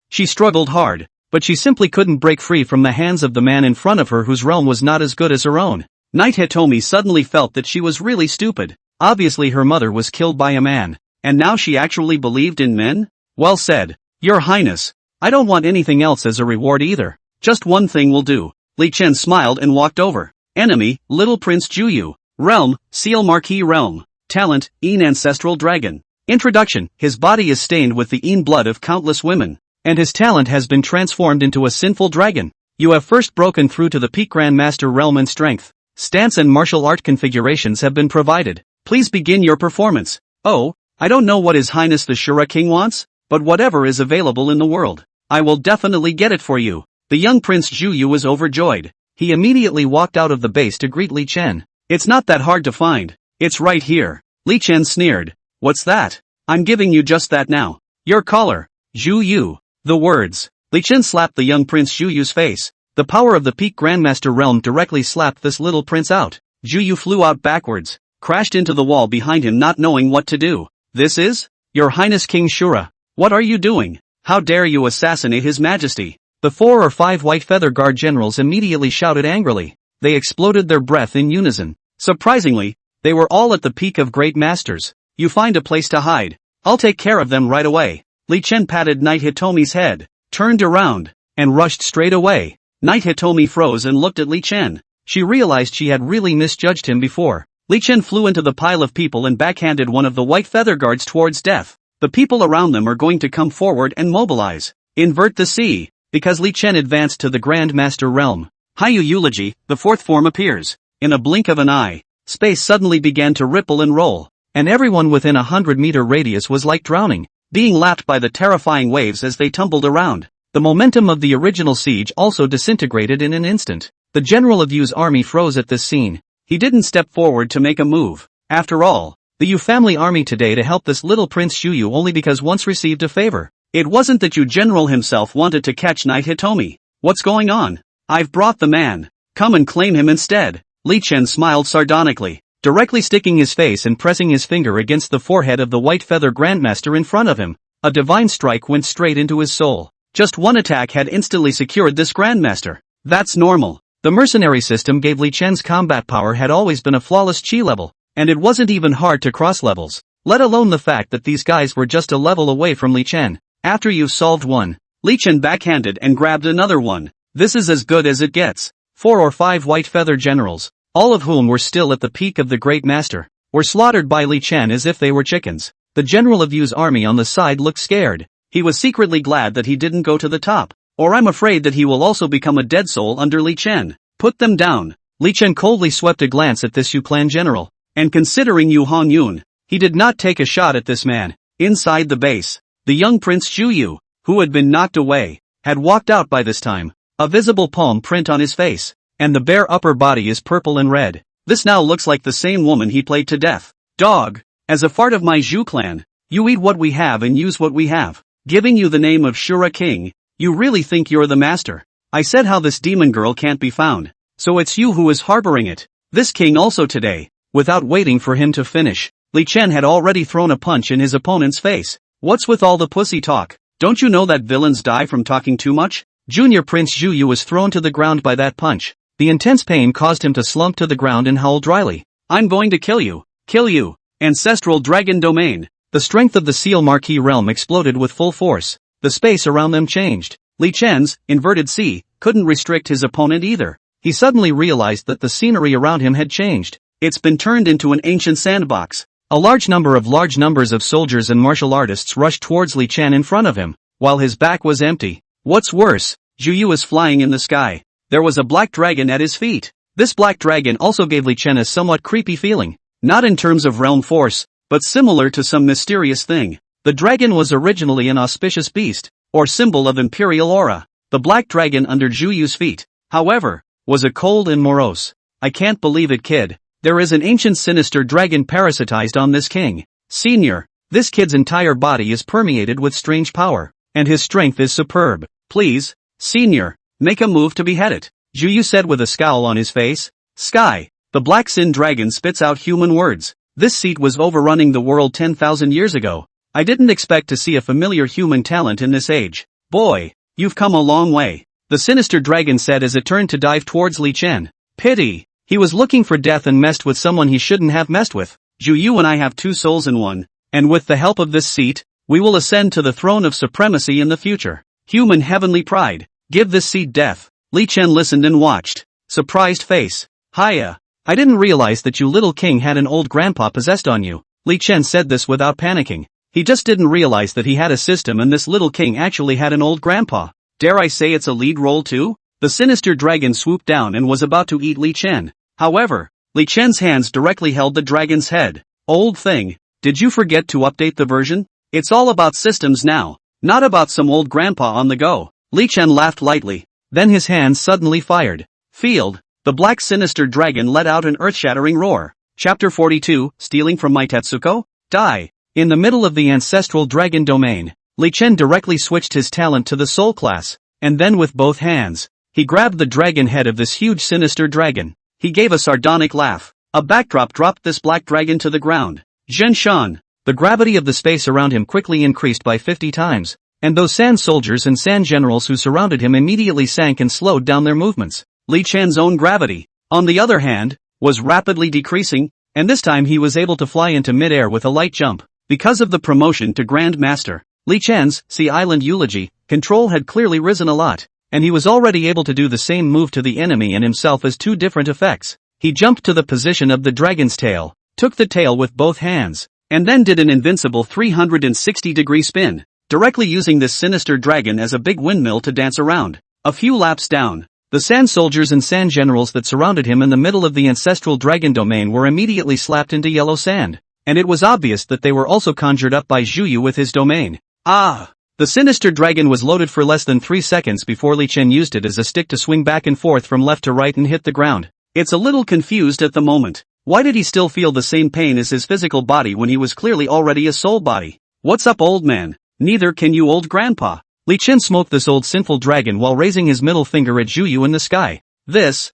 Speaker 1: She struggled hard, but she simply couldn't break free from the hands of the man in front of her whose realm was not as good as her own. Knight Hitomi suddenly felt that she was really stupid. Obviously her mother was killed by a man. And now she actually believed in men? Well said, Your Highness. I don't want anything else as a reward either. Just one thing will do. Li Chen smiled and walked over. Enemy, Little Prince Juyu. Realm, Seal Marquis Realm. Talent, Een Ancestral Dragon. Introduction, his body is stained with the Een blood of countless women. And his talent has been transformed into a sinful dragon. You have first broken through to the peak Grandmaster realm in strength. Stance and martial art configurations have been provided. Please begin your performance. Oh, I don't know what His Highness the Shura King wants, but whatever is available in the world, I will definitely get it for you. The young Prince Juyu was overjoyed. He immediately walked out of the base to greet Li Chen. It's not that hard to find. It's right here. Li Chen sneered. What's that? I'm giving you just that now. Your collar. Juyu. The words. Li Chen slapped the young Prince Juyu's face. The power of the peak Grandmaster realm directly slapped this little prince out. Juyu flew out backwards, crashed into the wall behind him not knowing what to do. This is? Your Highness King Shura. What are you doing? How dare you assassinate His Majesty? The 4 or 5 White Feather Guard generals immediately shouted angrily. They exploded their breath in unison. Surprisingly, they were all at the peak of great masters. You find a place to hide. I'll take care of them right away. Li Chen patted Knight Hitomi's head, turned around, and rushed straight away. Knight Hitomi froze and looked at Li Chen. She realized she had really misjudged him before. Li Chen flew into the pile of people and backhanded one of the White Feather Guards towards death. The people around them are going to come forward and mobilize. Invert the sea. Because Li Chen advanced to the Grand Master realm. Haiyu Eulogy, the 4th form appears. In a blink of an eye, space suddenly began to ripple and roll, and everyone within a 100-meter radius was like drowning, being lapped by the terrifying waves as they tumbled around. The momentum of the original siege also disintegrated in an instant. The general of Yu's army froze at this scene. He didn't step forward to make a move. After all, the Yu family army today to help this little Prince Juyu only because once received a favor. It wasn't that Yu general himself wanted to catch Knight Hitomi. What's going on? I've brought the man. Come and claim him instead. Li Chen smiled sardonically, directly sticking his face and pressing his finger against the forehead of the White Feather Grandmaster in front of him. A divine strike went straight into his soul. Just one attack had instantly secured this Grandmaster. That's normal. The mercenary system gave Li Chen's combat power had always been a flawless chi level, and it wasn't even hard to cross levels, let alone the fact that these guys were just a level away from Li Chen. After you've solved one, Li Chen backhanded and grabbed another one. This is as good as it gets. 4 or 5 White Feather generals, all of whom were still at the peak of the Great Master, were slaughtered by Li Chen as if they were chickens. The general of Yu's army on the side looked scared. He was secretly glad that he didn't go to the top, or I'm afraid that he will also become a dead soul under Li Chen. Put them down. Li Chen coldly swept a glance at this Yu clan general, and considering Yu Hong-yun, he did not take a shot at this man. Inside the base, the young Prince Juyu, who had been knocked away, had walked out by this time, a visible palm print on his face, and the bare upper body is purple and red. This now looks like the same woman he played to death. Dog, as a part of my Zhu clan, you eat what we have and use what we have. Giving you the name of Shura King, you really think you're the master? I said how this demon girl can't be found, so it's you who is harboring it. This king also today. Without waiting for him to finish, Li Chen had already thrown a punch in his opponent's face. What's with all the pussy talk? Don't you know that villains die from talking too much? Junior Prince Juyu was thrown to the ground by that punch. The intense pain caused him to slump to the ground and howl dryly. I'm going to kill you. Kill you. Ancestral Dragon Domain. The strength of the Seal Marquis realm exploded with full force. The space around them changed. Li Chen's inverted C couldn't restrict his opponent either. He suddenly realized that the scenery around him had changed. It's been turned into an ancient sandbox. A large numbers of soldiers and martial artists rushed towards Li Chen in front of him, while his back was empty. What's worse, Juyu was flying in the sky. There was a black dragon at his feet. This black dragon also gave Li Chen a somewhat creepy feeling, not in terms of realm force, but similar to some mysterious thing. The dragon was originally an auspicious beast, or symbol of imperial aura. The black dragon under Juyu's feet, however, was a cold and morose. I can't believe it, kid. There is an ancient sinister dragon parasitized on this king. Senior, this kid's entire body is permeated with strange power, and his strength is superb. Please, Senior, make a move to behead it, Juyu said with a scowl on his face. Sky, the black sin dragon spits out human words. This seat was overrunning the world 10,000 years ago. I didn't expect to see a familiar human talent in this age. Boy, you've come a long way, the sinister dragon said as it turned to dive towards Li Chen. Pity. He was looking for death and messed with someone he shouldn't have messed with. Juyu and I have 2 souls in one. and with the help of this seat, we will ascend to the throne of supremacy in the future. Human heavenly pride. Give this seat death. Li Chen listened and watched. Surprised face. Hiya. I didn't realize that you little king had an old grandpa possessed on you. Li Chen said this without panicking. He just didn't realize that he had a system and this little king actually had an old grandpa. Dare I say it's a lead role too? The sinister dragon swooped down and was about to eat Li Chen. However, Li Chen's hands directly held the dragon's head. Old thing, did you forget to update the version? It's all about systems now, not about some old grandpa on the go. Li Chen laughed lightly. Then his hands suddenly fired. Field. The black sinister dragon let out an earth-shattering roar. Chapter 42, Stealing from my Tetsuko? Die. In the middle of the ancestral dragon domain, Li Chen directly switched his talent to the soul class, and then with both hands, he grabbed the dragon head of this huge sinister dragon. He gave a sardonic laugh. A backdrop dropped this black dragon to the ground. Zhen Shan. The gravity of the space around him quickly increased by 50 times, and those sand soldiers and sand generals who surrounded him immediately sank and slowed down their movements. Li Chen's own gravity, on the other hand, was rapidly decreasing, and this time he was able to fly into mid-air with a light jump. Because of the promotion to Grand Master, Li Chen's Sea Island Eulogy control had clearly risen a lot, and he was already able to do the same move to the enemy and himself as two different effects. He jumped to the position of the dragon's tail, took the tail with both hands, and then did an invincible 360-degree spin, directly using this sinister dragon as a big windmill to dance around. A few laps down, the sand soldiers and sand generals that surrounded him in the middle of the ancestral dragon domain were immediately slapped into yellow sand, and it was obvious that they were also conjured up by Zhu Yu with his domain. Ah! The sinister dragon was loaded for less than 3 seconds before Li Chen used it as a stick to swing back and forth from left to right and hit the ground. It's a little confused at the moment. Why did he still feel the same pain as his physical body when he was clearly already a soul body? What's up, old man? Neither can you, old grandpa. Li Chen smoked this old sinful dragon while raising his middle finger at Zhu Yu in the sky. This,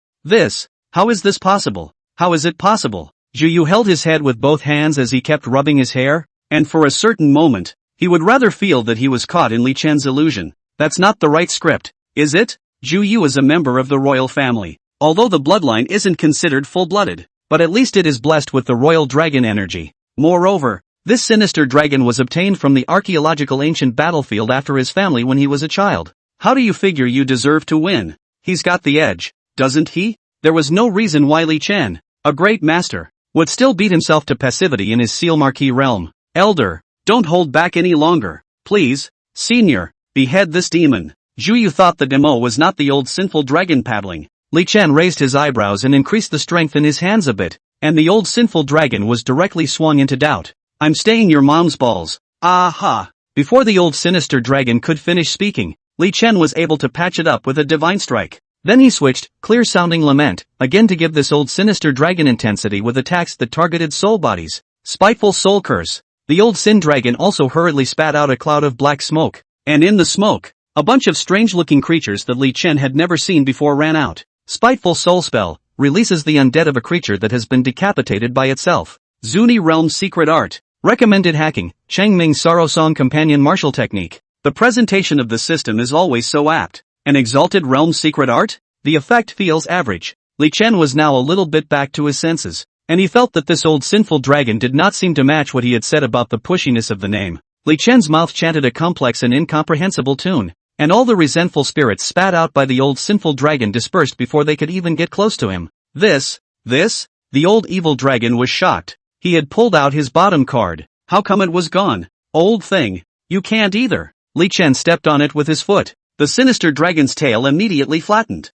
Speaker 1: how is this possible? How is it possible? Zhu Yu held his head with both hands as he kept rubbing his hair, and for a certain moment, he would rather feel that he was caught in Li Chen's illusion. That's not the right script, is it? Zhu Yu is a member of the royal family, although the bloodline isn't considered full-blooded, but at least it is blessed with the royal dragon energy. Moreover, this sinister dragon was obtained from the archaeological ancient battlefield after his family when he was a child. How do you figure you deserve to win? He's got the edge, doesn't he? There was no reason why Li Chen, a great master, would still beat himself to passivity in his Seal Marquis realm. Elder, don't hold back any longer. Please, senior, behead this demon. Zhu Yu thought the demo was not the old sinful dragon paddling. Li Chen raised his eyebrows and increased the strength in his hands a bit, and the old sinful dragon was directly swung into doubt. I'm staying your mom's balls. Aha! Before the old sinister dragon could finish speaking, Li Chen was able to patch it up with a divine strike. Then he switched, clear-sounding lament, again to give this old sinister dragon intensity with attacks that targeted soul bodies. Spiteful soul curse. The old sin dragon also hurriedly spat out a cloud of black smoke, and in the smoke, a bunch of strange-looking creatures that Li Chen had never seen before ran out. Spiteful soul spell, releases the undead of a creature that has been decapitated by itself. Zuni Realm Secret Art. Recommended hacking, Changming Sorrow Song Companion Martial Technique. The presentation of the system is always so apt. An exalted realm secret art? The effect feels average. Li Chen was now a little bit back to his senses, and he felt that this old sinful dragon did not seem to match what he had said about the pushiness of the name. Li Chen's mouth chanted a complex and incomprehensible tune, and all the resentful spirits spat out by the old sinful dragon dispersed before they could even get close to him. This? The old evil dragon was shocked. He had pulled out his bottom card. How come it was gone? Old thing. You can't either. Li Chen stepped on it with his foot. The sinister dragon's tail immediately flattened.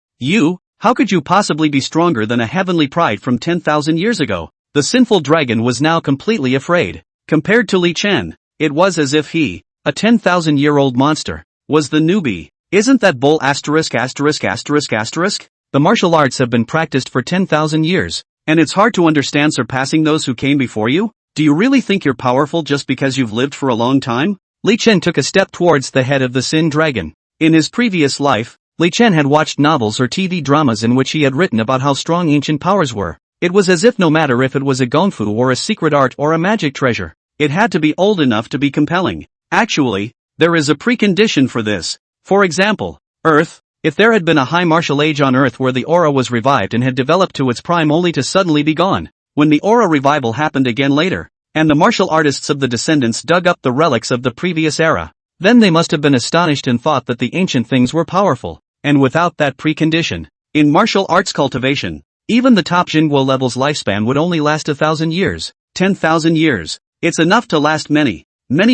Speaker 1: How could you possibly be stronger than a heavenly pride from 10,000 years ago? The sinful dragon was now completely afraid. Compared to Li Chen, it was as if he, a 10,000-year-old monster, was the newbie. Isn't that bull asterisk? The martial arts have been practiced for 10,000 years, and it's hard to understand surpassing those who came before you? Do you really think you're powerful just because you've lived for a long time? Li Chen took a step towards the head of the Sin Dragon. In his previous life, Li Chen had watched novels or TV dramas in which he had written about how strong ancient powers were. It was as if no matter if it was a gongfu or a secret art or a magic treasure, it had to be old enough to be compelling. Actually, there is a precondition for this. For example, Earth. If there had been a high martial age on Earth where the aura was revived and had developed to its prime only to suddenly be gone, when the aura revival happened again later, and the martial artists of the descendants dug up the relics of the previous era. Then they must have been astonished and thought that the ancient things were powerful, and without that precondition. In martial arts cultivation, even the top Jingguo level's lifespan would only last 1,000 years, 10,000 years. It's enough to last many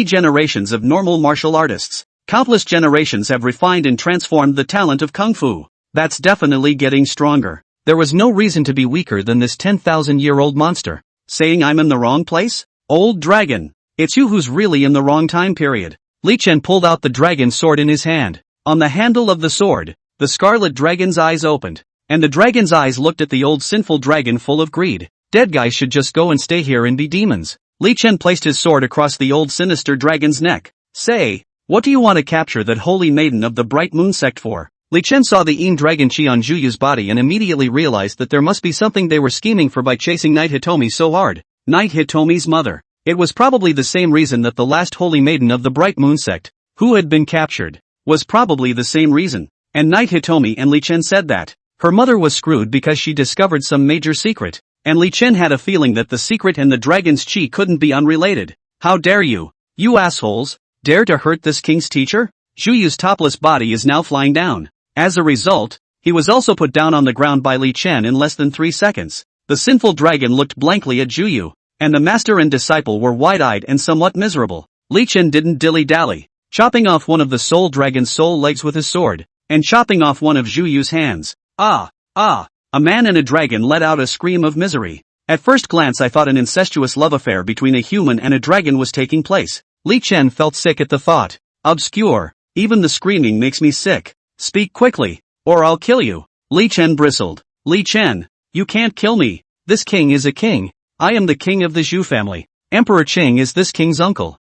Speaker 1: generations of normal martial artists. Countless generations have refined and transformed the talent of Kung Fu. That's definitely getting stronger. There was no reason to be weaker than this 10,000-year-old monster. Saying I'm in the wrong place? Old dragon. It's you who's really in the wrong time period. Li Chen pulled out the dragon sword in his hand. On the handle of the sword, the scarlet dragon's eyes opened. And the dragon's eyes looked at the old sinful dragon full of greed. Dead guys should just go and stay here and be demons. Li Chen placed his sword across the old sinister dragon's neck. Say, what do you want to capture that holy maiden of the bright moon sect for? Li Chen saw the Yin dragon chi on Zhuyu's body and immediately realized that there must be something they were scheming for by chasing Knight Hitomi so hard. Knight Hitomi's mother. It was probably the same reason that the last holy maiden of the bright moon sect, who had been captured, was probably the same reason. And Knight Hitomi and Li Chen said that her mother was screwed because she discovered some major secret. And Li Chen had a feeling that the secret and the dragon's chi couldn't be unrelated. How dare you? You assholes, dare to hurt this king's teacher? Zhuyu's topless body is now flying down. As a result, he was also put down on the ground by Li Chen in less than 3 seconds. The sinful dragon looked blankly at Zhuyu, and the master and disciple were wide-eyed and somewhat miserable. Li Chen didn't dilly-dally, chopping off one of the soul dragon's soul legs with his sword, and chopping off one of Zhuyu's hands. A man and a dragon let out a scream of misery. At first glance I thought an incestuous love affair between a human and a dragon was taking place. Li Chen felt sick at the thought. Obscure. Even the screaming makes me sick. Speak quickly, or I'll kill you. Li Chen bristled. Li Chen, you can't kill me. This king is a king. I am the king of the Zhu family. Emperor Qing is this king's uncle.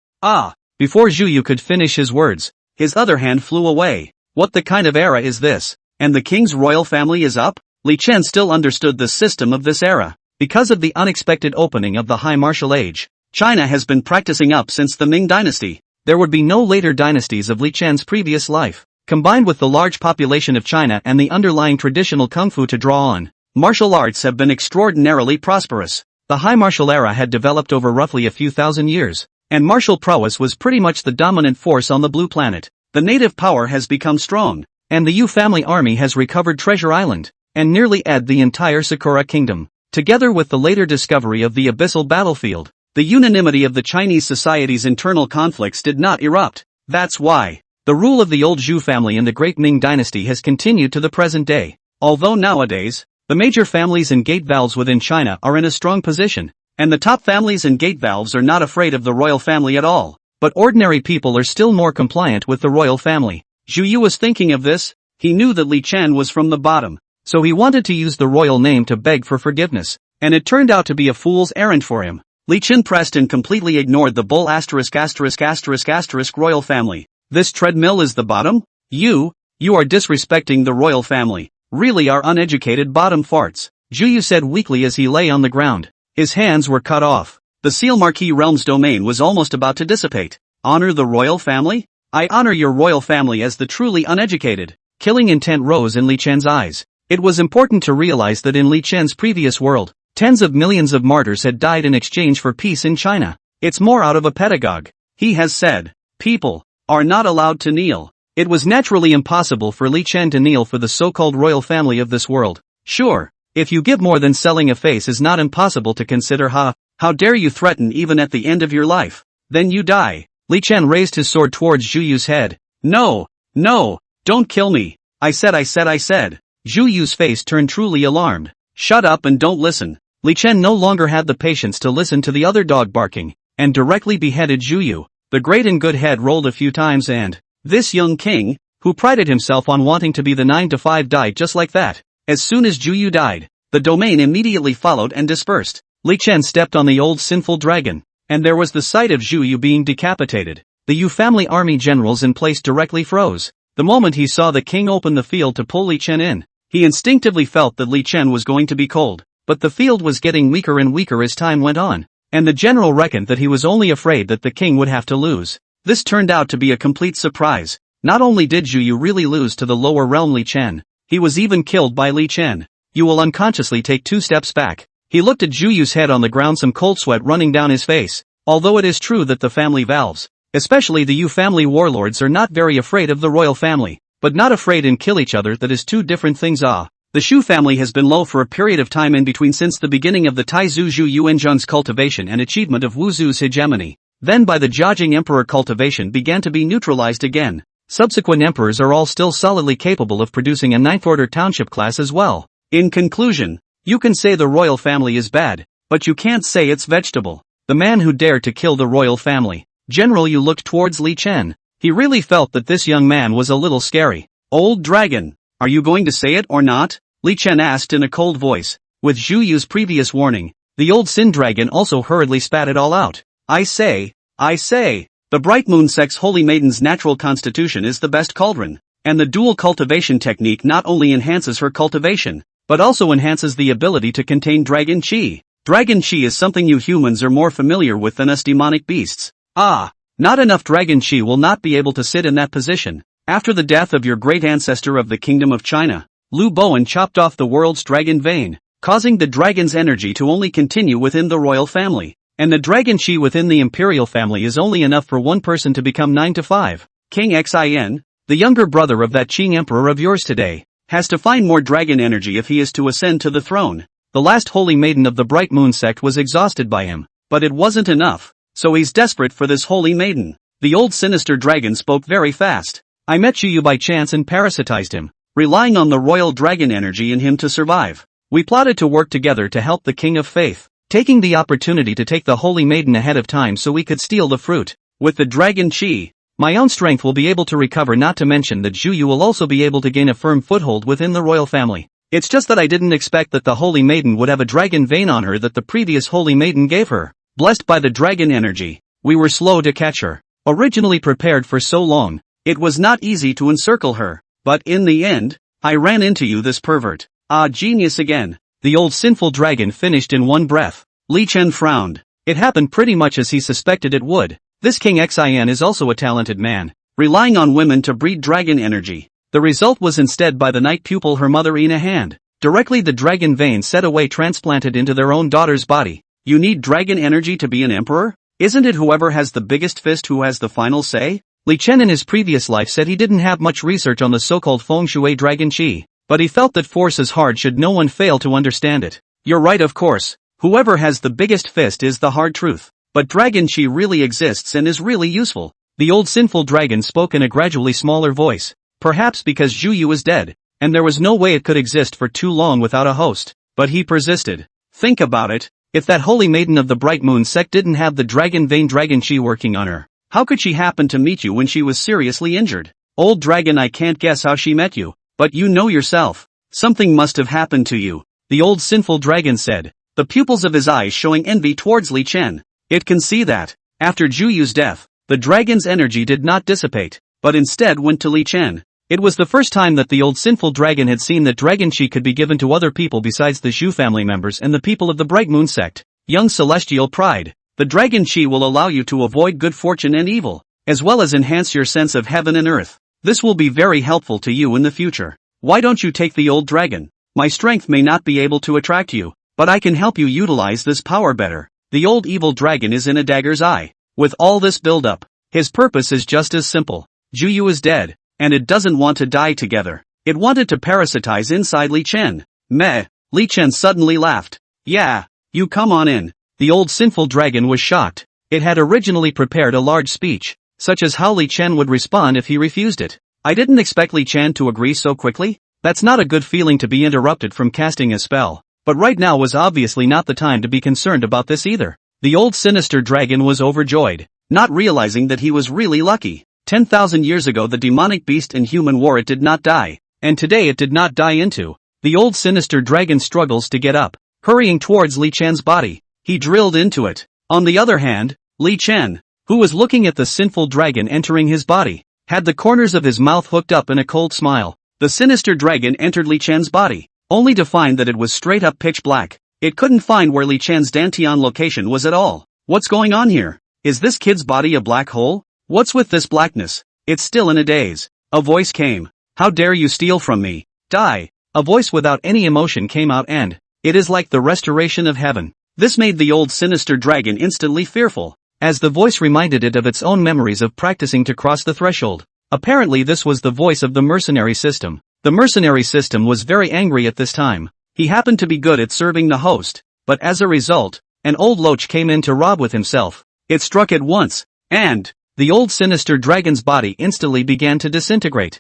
Speaker 1: Before Zhuyu could finish his words, his other hand flew away. What the kind of era is this? And the king's royal family is up? Li Chen still understood the system of this era. Because of the unexpected opening of the High Martial Age, China has been practicing up since the Ming dynasty. There would be no later dynasties of Li Chen's previous life. Combined with the large population of China and the underlying traditional kung fu to draw on, martial arts have been extraordinarily prosperous. The High Martial Era had developed over roughly a few thousand years, and martial prowess was pretty much the dominant force on the blue planet. The native power has become strong, and the Yu family army has recovered Treasure Island, and nearly ed the entire Sakura kingdom. Together with the later discovery of the abyssal battlefield, the unanimity of the Chinese society's internal conflicts did not erupt. That's why the rule of the old Zhu family in the Great Ming dynasty has continued to the present day. Although nowadays, the major families and gate valves within China are in a strong position, and the top families and gate valves are not afraid of the royal family at all. But ordinary people are still more compliant with the royal family. Zhuyu was thinking of this. He knew that Li Chen was from the bottom, so he wanted to use the royal name to beg for forgiveness, and it turned out to be a fool's errand for him. Li Chen pressed and completely ignored the bull **** royal family. This treadmill is the bottom? You are disrespecting the royal family. Really are uneducated bottom farts. Zhuyu said weakly as he lay on the ground. His hands were cut off. The Seal Marquis realm's domain was almost about to dissipate. Honor the royal family? I honor your royal family as the truly uneducated. Killing intent rose in Li Chen's eyes. It was important to realize that in Li Chen's previous world, tens of millions of martyrs had died in exchange for peace in China. It's more out of a pedagogue. He has said, people are not allowed to kneel. It was naturally impossible for Li Chen to kneel for the so-called royal family of this world. Sure, if you give more than selling a face is not impossible to consider. How dare you threaten even at the end of your life? Then you die. Li Chen raised his sword towards Zhuyu's head. No, don't kill me. I said. Zhuyu's face turned truly alarmed. Shut up and don't listen. Li Chen no longer had the patience to listen to the other dog barking, and directly beheaded Zhuyu. The great and good head rolled a few times and this young king, who prided himself on wanting to be the 9-to-5 died just like that. As soon as Zhuyu died, the domain immediately followed and dispersed. Li Chen stepped on the old sinful dragon, and there was the sight of Zhuyu being decapitated. The Yu family army generals in place directly froze. The moment he saw the king open the field to pull Li Chen in, he instinctively felt that Li Chen was going to be cold. But the field was getting weaker and weaker as time went on, and the general reckoned that he was only afraid that the king would have to lose. This turned out to be a complete surprise. Not only did Zhuyu really lose to the lower realm Li Chen, he was even killed by Li Chen. You will unconsciously take 2 steps back. He looked at Zhu Yu's head on the ground, some cold sweat running down his face. Although it is true that the family valves, especially the Yu family warlords, are not very afraid of the royal family, but not afraid and kill each other, that is two different things. The Shu family has been low for a period of time in between since the beginning of the Taizu Zhu Yuanzhang's cultivation and achievement of Wu Zu's hegemony. Then by the Jiajing emperor, cultivation began to be neutralized again. Subsequent emperors are all still solidly capable of producing a ninth-order township class as well. In conclusion, you can say the royal family is bad, but you can't say it's vegetable. The man who dared to kill the royal family. General Yu looked towards Li Chen. He really felt that this young man was a little scary. Old dragon, are you going to say it or not? Li Chen asked in a cold voice. With Zhu Yu's previous warning, the old Sin Dragon also hurriedly spat it all out. I say, the Bright Moon Sect's Holy Maiden's natural constitution is the best cauldron, and the dual cultivation technique not only enhances her cultivation, but also enhances the ability to contain dragon chi. Dragon chi is something you humans are more familiar with than us demonic beasts. Not enough dragon chi will not be able to sit in that position. After the death of your great ancestor of the Kingdom of China, Lu Bowen chopped off the world's dragon vein, causing the dragon's energy to only continue within the royal family. And the dragon chi within the imperial family is only enough for one person to become 9 to 5. King Xin, the younger brother of that Qing emperor of yours today, has to find more dragon energy if he is to ascend to the throne. The last holy maiden of the Bright Moon sect was exhausted by him, but it wasn't enough, so he's desperate for this holy maiden. The old sinister dragon spoke very fast. I met Zhu Yu by chance and parasitized him, relying on the royal dragon energy in him to survive. We plotted to work together to help the King of Faith, taking the opportunity to take the holy maiden ahead of time so we could steal the fruit. With the dragon chi, my own strength will be able to recover, not to mention that Zhu Yu will also be able to gain a firm foothold within the royal family. It's just that I didn't expect that the holy maiden would have a dragon vein on her that the previous holy maiden gave her. Blessed by the dragon energy, we were slow to catch her. Originally prepared for so long, it was not easy to encircle her. But in the end, I ran into you, this pervert. Genius again. The old sinful dragon finished in one breath. Li Chen frowned. It happened pretty much as he suspected it would. This King Xin is also a talented man, relying on women to breed dragon energy. The result was instead by the night pupil her mother in a hand. Directly the dragon vein set away, transplanted into their own daughter's body. You need dragon energy to be an emperor? Isn't it whoever has the biggest fist who has the final say? Li Chen in his previous life said he didn't have much research on the so-called feng shui dragon chi, but he felt that force is hard should no one fail to understand it. You're right, of course. Whoever has the biggest fist is the hard truth. But dragon chi really exists and is really useful. The old sinful dragon spoke in a gradually smaller voice. Perhaps because Zhu Yu is dead, and there was no way it could exist for too long without a host. But he persisted. Think about it. If that holy maiden of the Bright Moon sect didn't have the dragon vein dragon chi working on her, how could she happen to meet you when she was seriously injured? Old dragon, I can't guess how she met you, but you know yourself. Something must have happened to you. The old sinful dragon said, the pupils of his eyes showing envy towards Li Chen. It can see that, after Zhu Yu's death, the dragon's energy did not dissipate, but instead went to Li Chen. It was the first time that the old sinful dragon had seen that dragon chi could be given to other people besides the Zhu family members and the people of the Bright Moon sect. Young celestial pride. The dragon chi will allow you to avoid good fortune and evil, as well as enhance your sense of heaven and earth. This will be very helpful to you in the future. Why don't you take the old dragon? My strength may not be able to attract you, but I can help you utilize this power better. The old evil dragon is in a dagger's eye. With all this build-up, his purpose is just as simple. Zhu Yu is dead, and it doesn't want to die together. It wanted to parasitize inside Li Chen. Meh. Li Chen suddenly laughed. Yeah, you come on in. The old sinful dragon was shocked. It had originally prepared a large speech, such as how Li Chen would respond if he refused it. I didn't expect Li Chen to agree so quickly. That's not a good feeling to be interrupted from casting a spell. But right now was obviously not the time to be concerned about this either. The old sinister dragon was overjoyed, not realizing that he was really lucky. 10,000 years ago the demonic beast in human war, it did not die, and today it did not die into. The old sinister dragon struggles to get up, hurrying towards Li Chen's body. He drilled into it. On the other hand, Li Chen, who was looking at the sinful dragon entering his body, had the corners of his mouth hooked up in a cold smile. The sinister dragon entered Li Chen's body, only to find that it was straight up pitch black. It couldn't find where Li Chen's Dantian location was at all. What's going on here? Is this kid's body a black hole? What's with this blackness? It's still in a daze. A voice came. How dare you steal from me? Die. A voice without any emotion came out and, It is like the restoration of heaven. This made the old sinister dragon instantly fearful, as the voice reminded it of its own memories of practicing to cross the threshold. Apparently this was the voice of the mercenary system. The mercenary system was very angry at this time. He happened to be good at serving the host, but as a result, an old loach came in to rob with himself. It struck at once, and the old sinister dragon's body instantly began to disintegrate.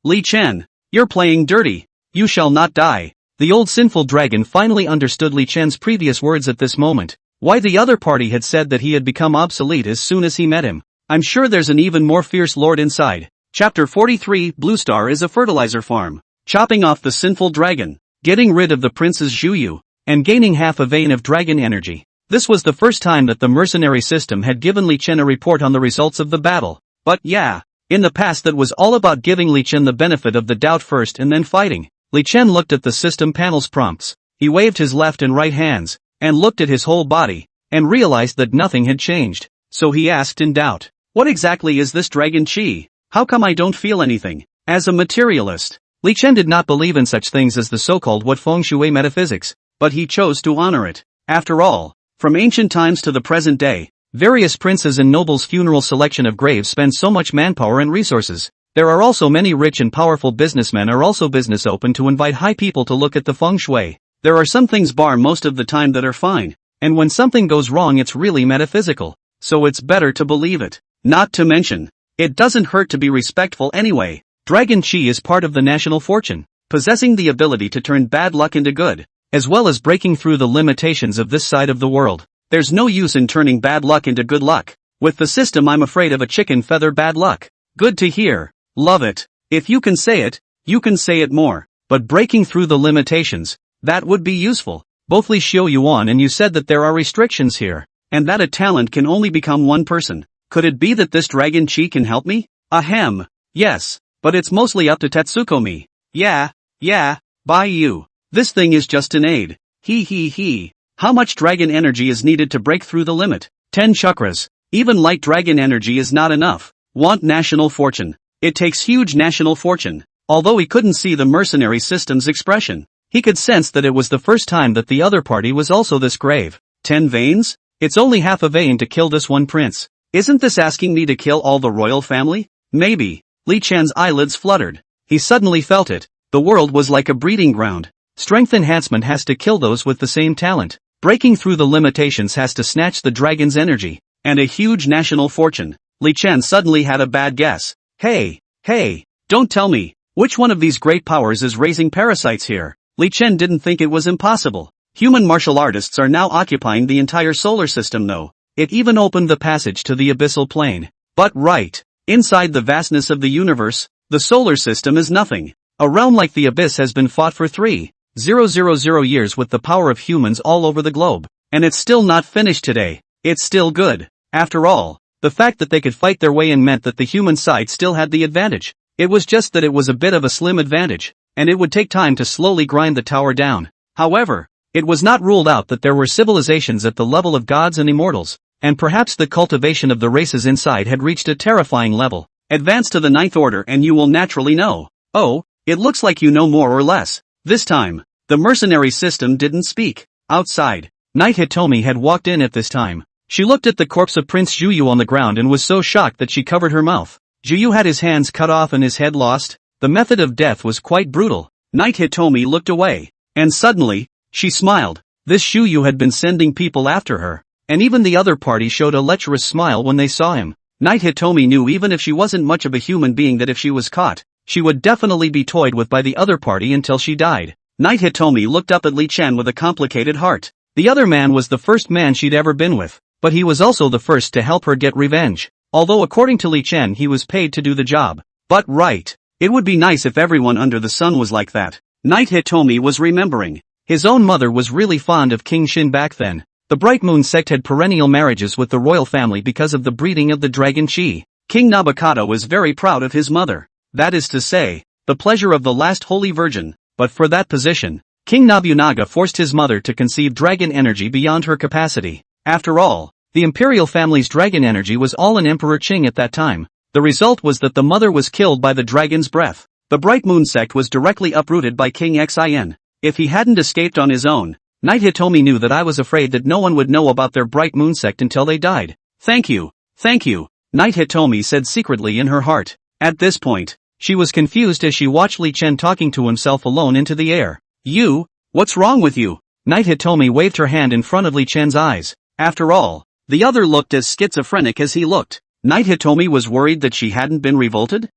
Speaker 1: Li Chen, you're playing dirty. You shall not die. The old sinful dragon finally understood Li Chen's previous words at this moment. Why the other party had said that he had become obsolete as soon as he met him. I'm sure there's an even more fierce lord inside. Chapter 43 Blue Star is a fertilizer farm. Chopping off the sinful dragon, getting rid of the prince's Zhuyu, and gaining half a vein of dragon energy. This was the first time that the mercenary system had given Li Chen a report on the results of the battle. But yeah, in the past that was all about giving Li Chen the benefit of the doubt first and then fighting. Li Chen looked at the system panel's prompts. He waved his left and right hands, and looked at his whole body, and realized that nothing had changed. So he asked in doubt, what exactly is this dragon chi? How come I don't feel anything? As a materialist, Li Chen did not believe in such things as the so-called what feng shui metaphysics, but he chose to honor it. After all, from ancient times to the present day, various princes and nobles' funeral selection of graves spend so much manpower and resources. There are also many rich and powerful businessmen are also business open to invite high people to look at the feng shui. There are some things bar most of the time that are fine, and when something goes wrong it's really metaphysical, so it's better to believe it. Not to mention, it doesn't hurt to be respectful anyway. Dragon Chi is part of the national fortune, possessing the ability to turn bad luck into good, as well as breaking through the limitations of this side of the world. There's no use in turning bad luck into good luck. With the system I'm afraid of a chicken feather bad luck. Good to hear. Love it. If you can say it, you can say it more. But breaking through the limitations, that would be useful. Both Li Xiu Yuan and you said that there are restrictions here, and that a talent can only become one person. Could it be that this dragon chi can help me? Ahem. Yes, but it's mostly up to Tetsukomi. Yeah, by you. This thing is just an aid. He. How much dragon energy is needed to break through the limit? 10 chakras. Even light dragon energy is not enough. Want national fortune. It takes huge national fortune. Although he couldn't see the mercenary system's expression, he could sense that it was the first time that the other party was also this grave. 10 veins? It's only half a vein to kill this one prince. Isn't this asking me to kill all the royal family? Maybe. Li Chen's eyelids fluttered. He suddenly felt it. The world was like a breeding ground. Strength enhancement has to kill those with the same talent. Breaking through the limitations has to snatch the dragon's energy, and a huge national fortune. Li Chen suddenly had a bad guess. Hey, don't tell me, which one of these great powers is raising parasites here? Li Chen didn't think it was impossible. Human martial artists are now occupying the entire solar system though. It even opened the passage to the abyssal plane. But right, inside the vastness of the universe, the solar system is nothing. A realm like the abyss has been fought for 3,000 years with the power of humans all over the globe, and it's still not finished today. It's still good. After all, the fact that they could fight their way in meant that the human side still had the advantage. It was just that it was a bit of a slim advantage, and it would take time to slowly grind the tower down. However, it was not ruled out that there were civilizations at the level of gods and immortals, and perhaps the cultivation of the races inside had reached a terrifying level. Advance to the 9th order and you will naturally know. Oh, it looks like you know more or less. This time, the mercenary system didn't speak. Outside, Knight Hitomi had walked in at this time. She looked at the corpse of Prince Zhuyu on the ground and was so shocked that she covered her mouth. Zhuyu had his hands cut off and his head lost. The method of death was quite brutal. Knight Hitomi looked away, and suddenly, she smiled. This Zhuyu had been sending people after her, and even the other party showed a lecherous smile when they saw him. Knight Hitomi knew even if she wasn't much of a human being that if she was caught, she would definitely be toyed with by the other party until she died. Knight Hitomi looked up at Li Chen with a complicated heart. The other man was the first man she'd ever been with, but he was also the first to help her get revenge. Although according to Li Chen he was paid to do the job. But right, it would be nice if everyone under the sun was like that. Knight Hitomi was remembering. His own mother was really fond of King Shin back then. The Bright Moon sect had perennial marriages with the royal family because of the breeding of the dragon chi. King Nabokata was very proud of his mother. That is to say, the pleasure of the last holy virgin. But for that position, King Nobunaga forced his mother to conceive dragon energy beyond her capacity. After all, the imperial family's dragon energy was all in Emperor Qing at that time. The result was that the mother was killed by the dragon's breath. The Bright Moon sect was directly uprooted by King Xin. If he hadn't escaped on his own, Knight Hitomi knew that I was afraid that no one would know about their bright moon sect until they died. Thank you, Knight Hitomi said secretly in her heart. At this point, she was confused as she watched Li Chen talking to himself alone into the air. What's wrong with you? Knight Hitomi waved her hand in front of Li Chen's eyes. After all, the other looked as schizophrenic as he looked. Knight Hitomi was worried that she hadn't been revolted?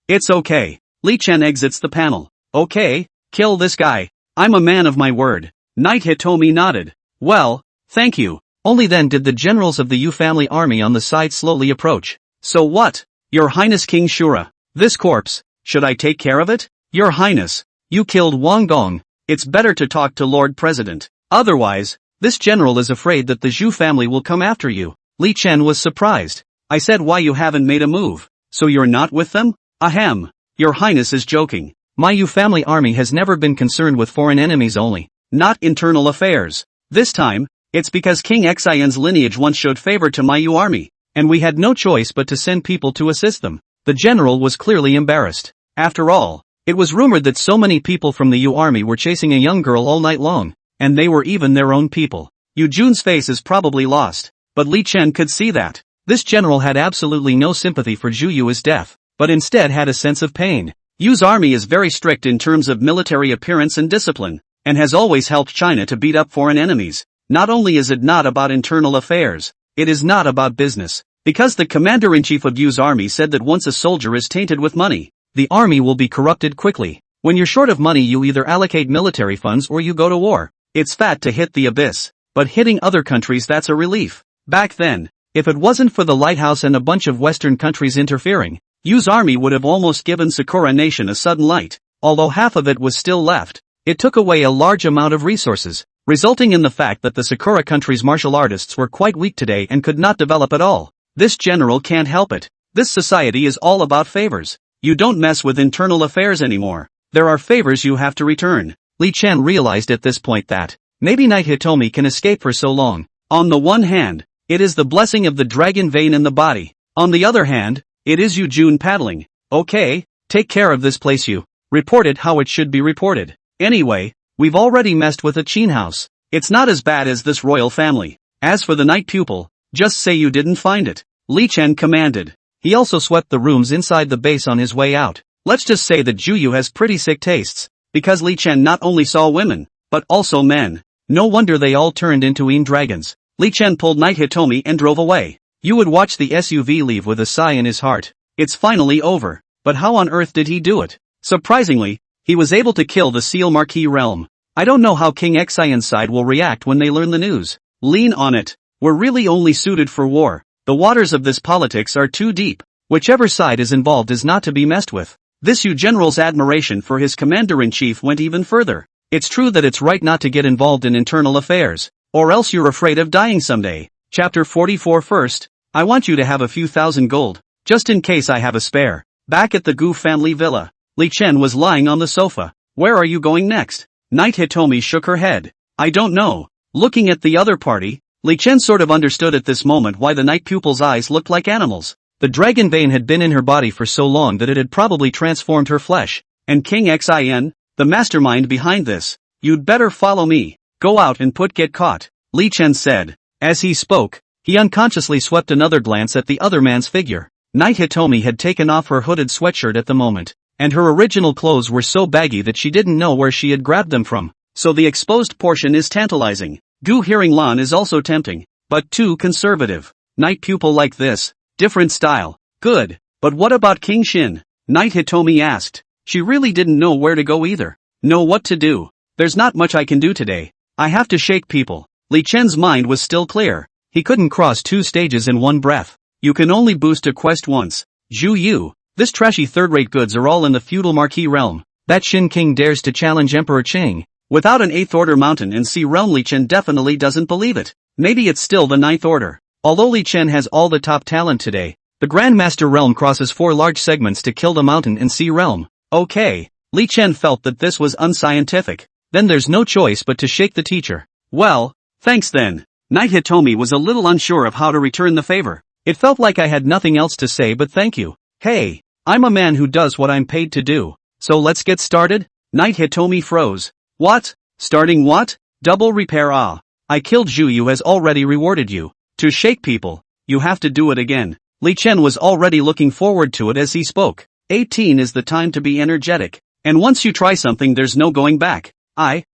Speaker 1: It's okay. Li Chen exits the panel. Okay, kill this guy. I'm a man of my word. Knight Hitomi nodded. Well, thank you. Only then did the generals of the Yu family army on the side slowly approach. So what? Your Highness King Shura. This corpse, should I take care of it? Your Highness, you killed Wang Gong. It's better to talk to Lord President. Otherwise, this general is afraid that the Zhu family will come after you. Li Chen was surprised. I said why you haven't made a move. So you're not with them? Ahem. Your Highness is joking. My Yu family army has never been concerned with foreign enemies only, not internal affairs. This time, it's because King Xian's lineage once showed favor to my Yu army, and we had no choice but to send people to assist them. The general was clearly embarrassed. After all, it was rumored that so many people from the Yu army were chasing a young girl all night long, and they were even their own people. Yu Jun's face is probably lost, but Li Chen could see that. This general had absolutely no sympathy for Zhu Yu's death, but instead had a sense of pain. Yu's army is very strict in terms of military appearance and discipline, and has always helped China to beat up foreign enemies. Not only is it not about internal affairs, it is not about business. Because the commander-in-chief of Yu's army said that once a soldier is tainted with money, the army will be corrupted quickly. When you're short of money you either allocate military funds or you go to war. It's fat to hit the abyss, but hitting other countries that's a relief. Back then, if it wasn't for the lighthouse and a bunch of Western countries interfering, Yu's army would have almost given Sakura Nation a sudden light. Although half of it was still left, it took away a large amount of resources, resulting in the fact that the Sakura country's martial artists were quite weak today and could not develop at all. This general can't help it. This society is all about favors. You don't mess with internal affairs anymore. There are favors you have to return. Li Chen realized at this point that maybe Knight Hitomi can escape for so long. On the one hand, it is the blessing of the dragon vein in the body. On the other hand, it is Yu Jun paddling. Okay, take care of this place you. Report it how it should be reported. Anyway, we've already messed with a Qin house. It's not as bad as this royal family. As for the night pupil, just say you didn't find it. Li Chen commanded. He also swept the rooms inside the base on his way out. Let's just say that Zhu Yu has pretty sick tastes, because Li Chen not only saw women, but also men. No wonder they all turned into Yin dragons. Li Chen pulled Knight Hitomi and drove away. You would watch the SUV leave with a sigh in his heart. It's finally over. But how on earth did he do it? Surprisingly, he was able to kill the Seal Marquis realm. I don't know how King Xian's side will react when they learn the news. Lean on it. We're really only suited for war. The waters of this politics are too deep. Whichever side is involved is not to be messed with. This Yu general's admiration for his commander-in-chief went even further. It's true that it's right not to get involved in internal affairs, or else you're afraid of dying someday. Chapter 44. First, I want you to have a few thousand gold, just in case I have a spare. Back at the Gu family villa, Li Chen was lying on the sofa. Where are you going next? Knight Hitomi shook her head. I don't know. Looking at the other party, Li Chen sort of understood at this moment why the night pupil's eyes looked like animals. The dragon vein had been in her body for so long that it had probably transformed her flesh. And King Xin, the mastermind behind this, you'd better follow me. Go out and get caught, Li Chen said. As he spoke, he unconsciously swept another glance at the other man's figure. Knight Hitomi had taken off her hooded sweatshirt at the moment, and her original clothes were so baggy that she didn't know where she had grabbed them from. So the exposed portion is tantalizing. Gu hearing Lan is also tempting, but too conservative. Night pupil like this, different style. Good, but what about King Shin? Knight Hitomi asked. She really didn't know where to go either. Know what to do. There's not much I can do today. I have to shake people. Li Chen's mind was still clear. He couldn't cross 2 stages in one breath. You can only boost a quest once. Zhu Yu, this trashy third-rate goods are all in the feudal marquis realm. That Shin King dares to challenge Emperor Cheng. Without an 8th order mountain and sea realm, Li Chen definitely doesn't believe it. Maybe it's still the 9th order. Although Li Chen has all the top talent today, the Grandmaster realm crosses 4 large segments to kill the mountain and sea realm. Okay. Li Chen felt that this was unscientific. Then there's no choice but to shake the teacher. Well, thanks then. Knight Hitomi was a little unsure of how to return the favor. It felt like I had nothing else to say but thank you. Hey, I'm a man who does what I'm paid to do. So let's get started? Knight Hitomi froze. What? Starting what? Double repair. Ah. I killed Zhu Yu has already rewarded you. To shake people, you have to do it again. Li Chen was already looking forward to it as he spoke. 18 is the time to be energetic. And once you try something there's no going back. Night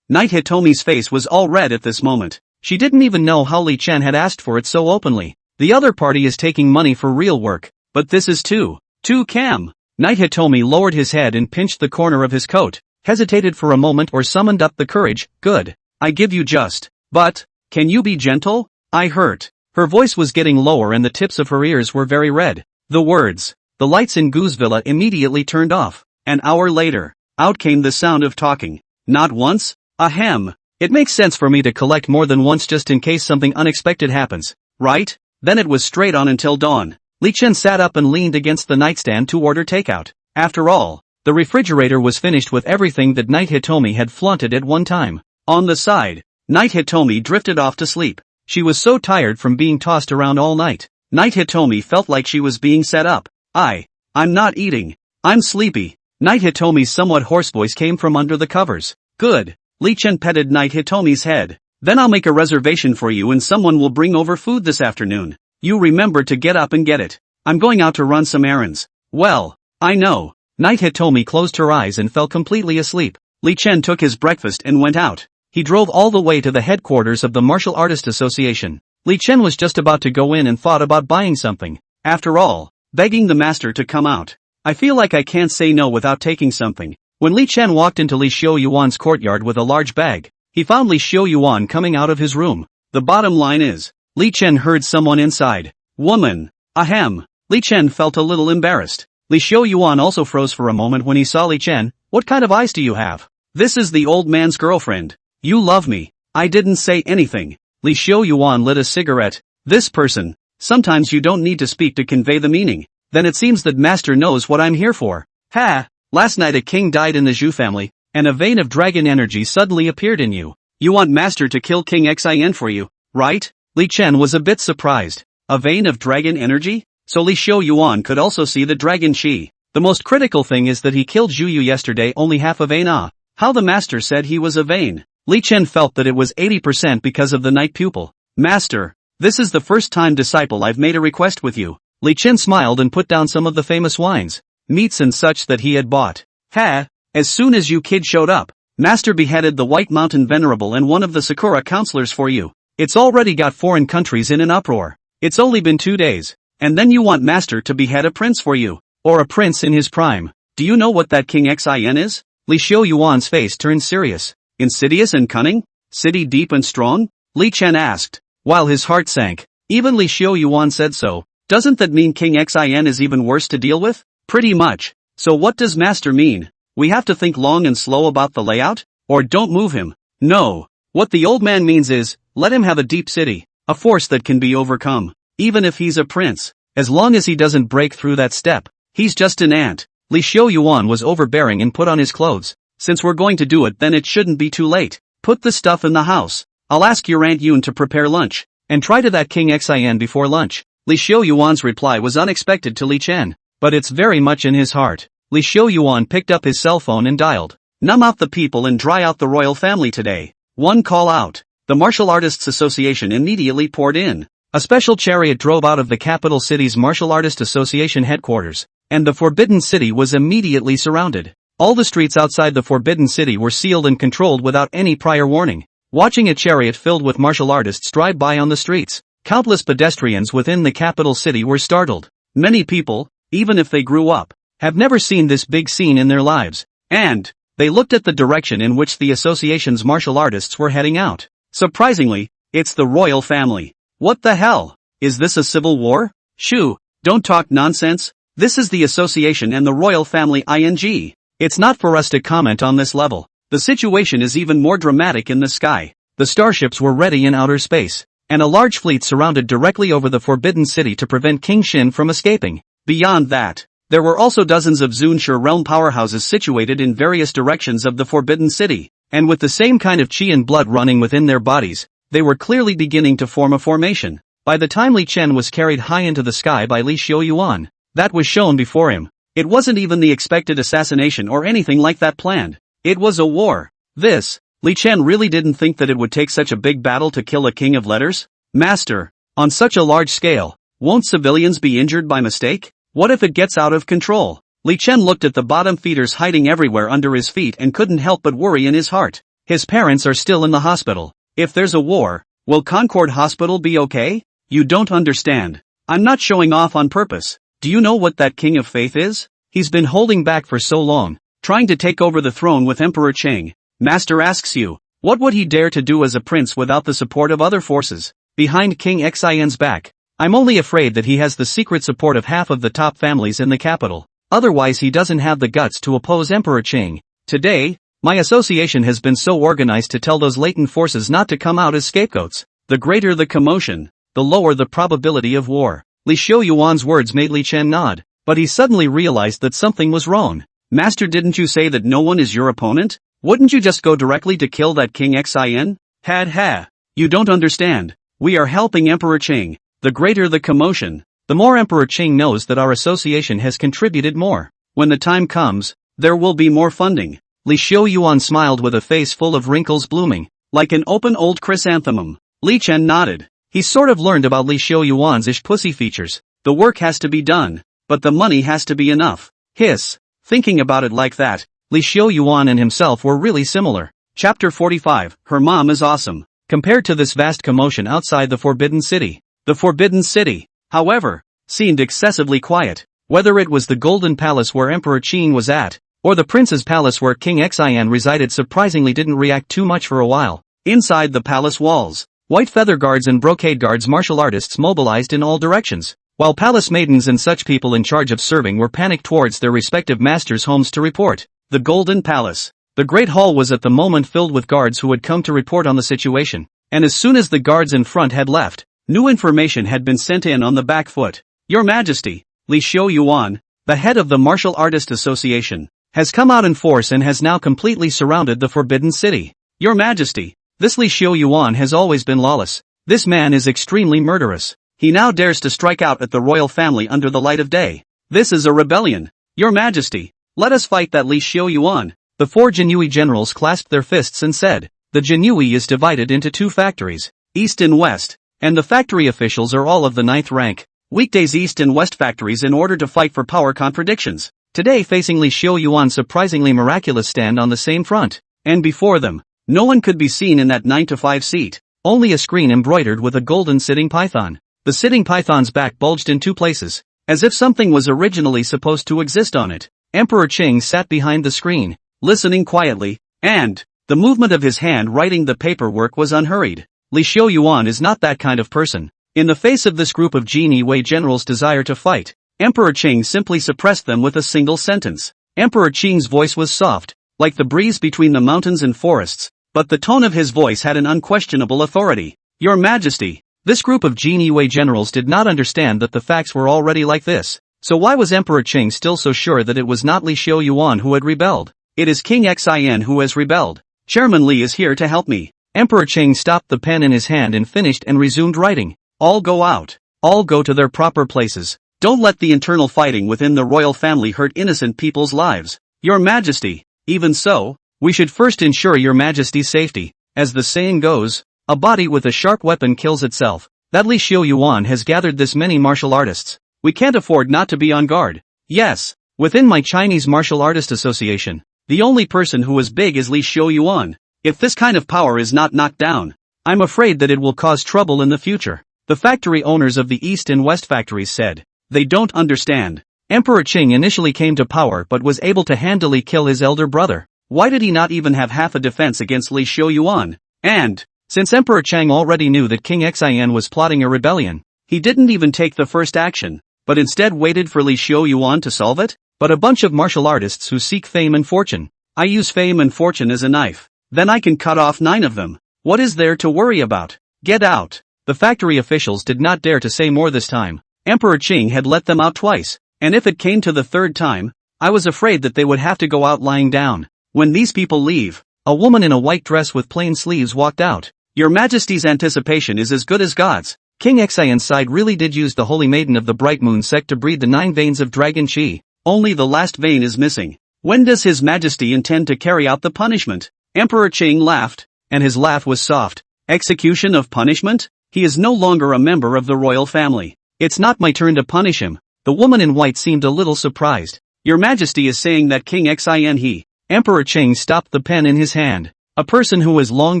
Speaker 1: Hitomi's face was all red at this moment. She didn't even know how Li Chen had asked for it so openly. The other party is taking money for real work, but this is too cam. Night Hitomi lowered his head and pinched the corner of his coat, hesitated for a moment or summoned up the courage. Good. I give you just. But, can you be gentle? I hurt. Her voice was getting lower and the tips of her ears were very red. The words. The lights in Gu's villa immediately turned off. An hour later, out came the sound of talking. Not once? Ahem. It makes sense for me to collect more than once just in case something unexpected happens, right? Then it was straight on until dawn. Li Chen sat up and leaned against the nightstand to order takeout. After all, the refrigerator was finished with everything that Night Hitomi had flaunted at one time. On the side, Night Hitomi drifted off to sleep. She was so tired from being tossed around all night. Night Hitomi felt like she was being set up. I'm not eating. I'm sleepy. Night Hitomi's somewhat hoarse voice came from under the covers. Good. Li Chen petted Night Hitomi's head. Then I'll make a reservation for you and someone will bring over food this afternoon. You remember to get up and get it. I'm going out to run some errands. Well, I know. Night Hitomi closed her eyes and fell completely asleep. Li Chen took his breakfast and went out. He drove all the way to the headquarters of the Martial Artist Association. Li Chen was just about to go in and thought about buying something. After all, begging the master to come out. I feel like I can't say no without taking something. When Li Chen walked into Li Xiuyuan's courtyard with a large bag, he found Li Xiuyuan coming out of his room. The bottom line is, Li Chen heard someone inside. Woman. Ahem. Li Chen felt a little embarrassed. Li Xiuyuan also froze for a moment when he saw Li Chen. What kind of eyes do you have? This is the old man's girlfriend. You love me. I didn't say anything. Li Xiuyuan lit a cigarette. This person. Sometimes you don't need to speak to convey the meaning. Then it seems that master knows what I'm here for. Ha! Last night a king died in the Zhu family, and a vein of dragon energy suddenly appeared in you. You want master to kill King Xin for you, right? Li Chen was a bit surprised. A vein of dragon energy? So Li Xiuyuan could also see the dragon chi. The most critical thing is that he killed Zhu Yu yesterday only half a vein. How the master said he was a vein. Li Chen felt that it was 80% because of the night pupil. Master, this is the first time disciple I've made a request with you. Li Chen smiled and put down some of the famous wines, meats and such that he had bought. Ha! As soon as you kid showed up, master beheaded the White Mountain Venerable and one of the Sakura counselors for you. It's already got foreign countries in an uproar. It's only been 2 days, and then you want master to behead a prince for you, or a prince in his prime. Do you know what that King Xin is? Li Xiuyuan's face turned serious. Insidious and cunning? City deep and strong? Li Chen asked, while his heart sank. Even Li Xiuyuan said so. Doesn't that mean King Xin is even worse to deal with? Pretty much. So what does master mean? We have to think long and slow about the layout? Or don't move him? No. What the old man means is, let him have a deep city, a force that can be overcome. Even if he's a prince, as long as he doesn't break through that step, he's just an ant. Li Xiuyuan was overbearing and put on his clothes. Since we're going to do it then it shouldn't be too late. Put the stuff in the house. I'll ask your Aunt Yun to prepare lunch, and try to that King Xin before lunch. Li Xiuyuan's reply was unexpected to Li Chen, but it's very much in his heart. Li Xiuyuan picked up his cell phone and dialed. Numb out the people and dry out the royal family today. One call out. The Martial Artists Association immediately poured in. A special chariot drove out of the capital city's Martial Artist Association headquarters, and the Forbidden City was immediately surrounded. All the streets outside the Forbidden City were sealed and controlled without any prior warning. Watching a chariot filled with martial artists drive by on the streets, countless pedestrians within the capital city were startled. Many people, even if they grew up, have never seen this big scene in their lives, and they looked at the direction in which the association's martial artists were heading out. Surprisingly, it's the royal family. What the hell? Is this a civil war? Shoo, don't talk nonsense. This is the association and the royal family ing. It's not for us to comment on this level. The situation is even more dramatic in the sky. The starships were ready in outer space, and a large fleet surrounded directly over the Forbidden City to prevent King Xin from escaping. Beyond that, there were also dozens of Zunshur realm powerhouses situated in various directions of the Forbidden City, and with the same kind of chi and blood running within their bodies, they were clearly beginning to form a formation. By the time Li Chen was carried high into the sky by Li Xiuyuan, that was shown before him. It wasn't even the expected assassination or anything like that planned. It was a war. Li Chen really didn't think that it would take such a big battle to kill a king of letters? Master, on such a large scale, won't civilians be injured by mistake? What if it gets out of control? Li Chen looked at the bottom feeders hiding everywhere under his feet and couldn't help but worry in his heart. His parents are still in the hospital. If there's a war, will Concord Hospital be okay? You don't understand. I'm not showing off on purpose. Do you know what that king of faith is? He's been holding back for so long, trying to take over the throne with Emperor Cheng. Master asks you, what would he dare to do as a prince without the support of other forces? Behind King Xian's back, I'm only afraid that he has the secret support of half of the top families in the capital. Otherwise he doesn't have the guts to oppose Emperor Cheng. Today, my association has been so organized to tell those latent forces not to come out as scapegoats. The greater the commotion, the lower the probability of war. Li Xiuyuan's words made Li Chen nod, but he suddenly realized that something was wrong. Master, didn't you say that no one is your opponent? Wouldn't you just go directly to kill that King Xian? Ha. You don't understand. We are helping Emperor Cheng. The greater the commotion, the more Emperor Cheng knows that our association has contributed more. When the time comes, there will be more funding. Li Xiuyuan smiled with a face full of wrinkles blooming, like an open old chrysanthemum. Li Chen nodded. He sort of learned about Li Xiuyuan's ish pussy features. The work has to be done, but the money has to be enough. Hiss. Thinking about it like that, Li Xiuyuan and himself were really similar. Chapter 45, Her Mom is Awesome. Compared to this vast commotion outside the Forbidden City, the Forbidden City, however, seemed excessively quiet. Whether it was the Golden Palace where Emperor Qin was at, or the Prince's Palace where King Xian resided, surprisingly didn't react too much for a while. Inside the palace walls, white feather guards and brocade guards, martial artists mobilized in all directions, while palace maidens and such people in charge of serving were panicked towards their respective masters' homes to report. The Golden Palace. The Great Hall was at the moment filled with guards who had come to report on the situation, and as soon as the guards in front had left, new information had been sent in on the back foot. Your Majesty, Li Xiuyuan, the head of the Martial Artist Association, has come out in force and has now completely surrounded the Forbidden City. Your Majesty, this Li Xiuyuan has always been lawless. This man is extremely murderous. He now dares to strike out at the royal family under the light of day. This is a rebellion. Your Majesty, let us fight that Li Xiuyuan. The four Jinui generals clasped their fists and said, the Jinui is divided into two factories, East and West, and the factory officials are all of the 9th rank. Weekdays East and West factories in order to fight for power contradictions. Today facing Li Xiuyuan's surprisingly miraculous stand on the same front. And before them, no one could be seen in that 9-to-5 seat, only a screen embroidered with a golden sitting python. The sitting python's back bulged in two places, as if something was originally supposed to exist on it. Emperor Cheng sat behind the screen, listening quietly, and the movement of his hand writing the paperwork was unhurried. Li Xiuyuan is not that kind of person. In the face of this group of Jinui Wei generals' desire to fight, Emperor Cheng simply suppressed them with a single sentence. Emperor Cheng's voice was soft, like the breeze between the mountains and forests, but the tone of his voice had an unquestionable authority. Your Majesty, this group of Jinui Wei generals did not understand that the facts were already like this. So why was Emperor Cheng still so sure that it was not Li Xiuyuan who had rebelled? It is King Xian who has rebelled. Chairman Li is here to help me. Emperor Cheng stopped the pen in his hand and finished and resumed writing. All go out. All go to their proper places. Don't let the internal fighting within the royal family hurt innocent people's lives. Your Majesty, even so, we should first ensure Your Majesty's safety. As the saying goes, a body with a sharp weapon kills itself. That Li Xiuyuan has gathered this many martial artists. We can't afford not to be on guard. Yes, within my Chinese Martial Artist Association, the only person who is big is Li Xiuyuan. If this kind of power is not knocked down, I'm afraid that it will cause trouble in the future. The factory owners of the East and West factories said. They don't understand. Emperor Qing initially came to power but was able to handily kill his elder brother. Why did he not even have half a defense against Li Xiuyuan? And, since Emperor Chang already knew that King Xian was plotting a rebellion, he didn't even take the first action, but instead waited for Li Xiuyuan to solve it? But a bunch of martial artists who seek fame and fortune. I use fame and fortune as a knife. Then I can cut off 9 of them. What is there to worry about? Get out. The factory officials did not dare to say more this time. Emperor Qing had let them out twice, and if it came to the third time, I was afraid that they would have to go out lying down. When these people leave, a woman in a white dress with plain sleeves walked out. Your Majesty's anticipation is as good as God's. King Xian's side really did use the Holy Maiden of the Bright Moon sect to breed the 9 veins of Dragon Qi. Only the last vein is missing. When does His Majesty intend to carry out the punishment? Emperor Qing laughed, and his laugh was soft. Execution of punishment? He is no longer a member of the royal family. It's not my turn to punish him. The woman in white seemed a little surprised. Your Majesty is saying that King Xin he. Emperor Qing stopped the pen in his hand. A person who has long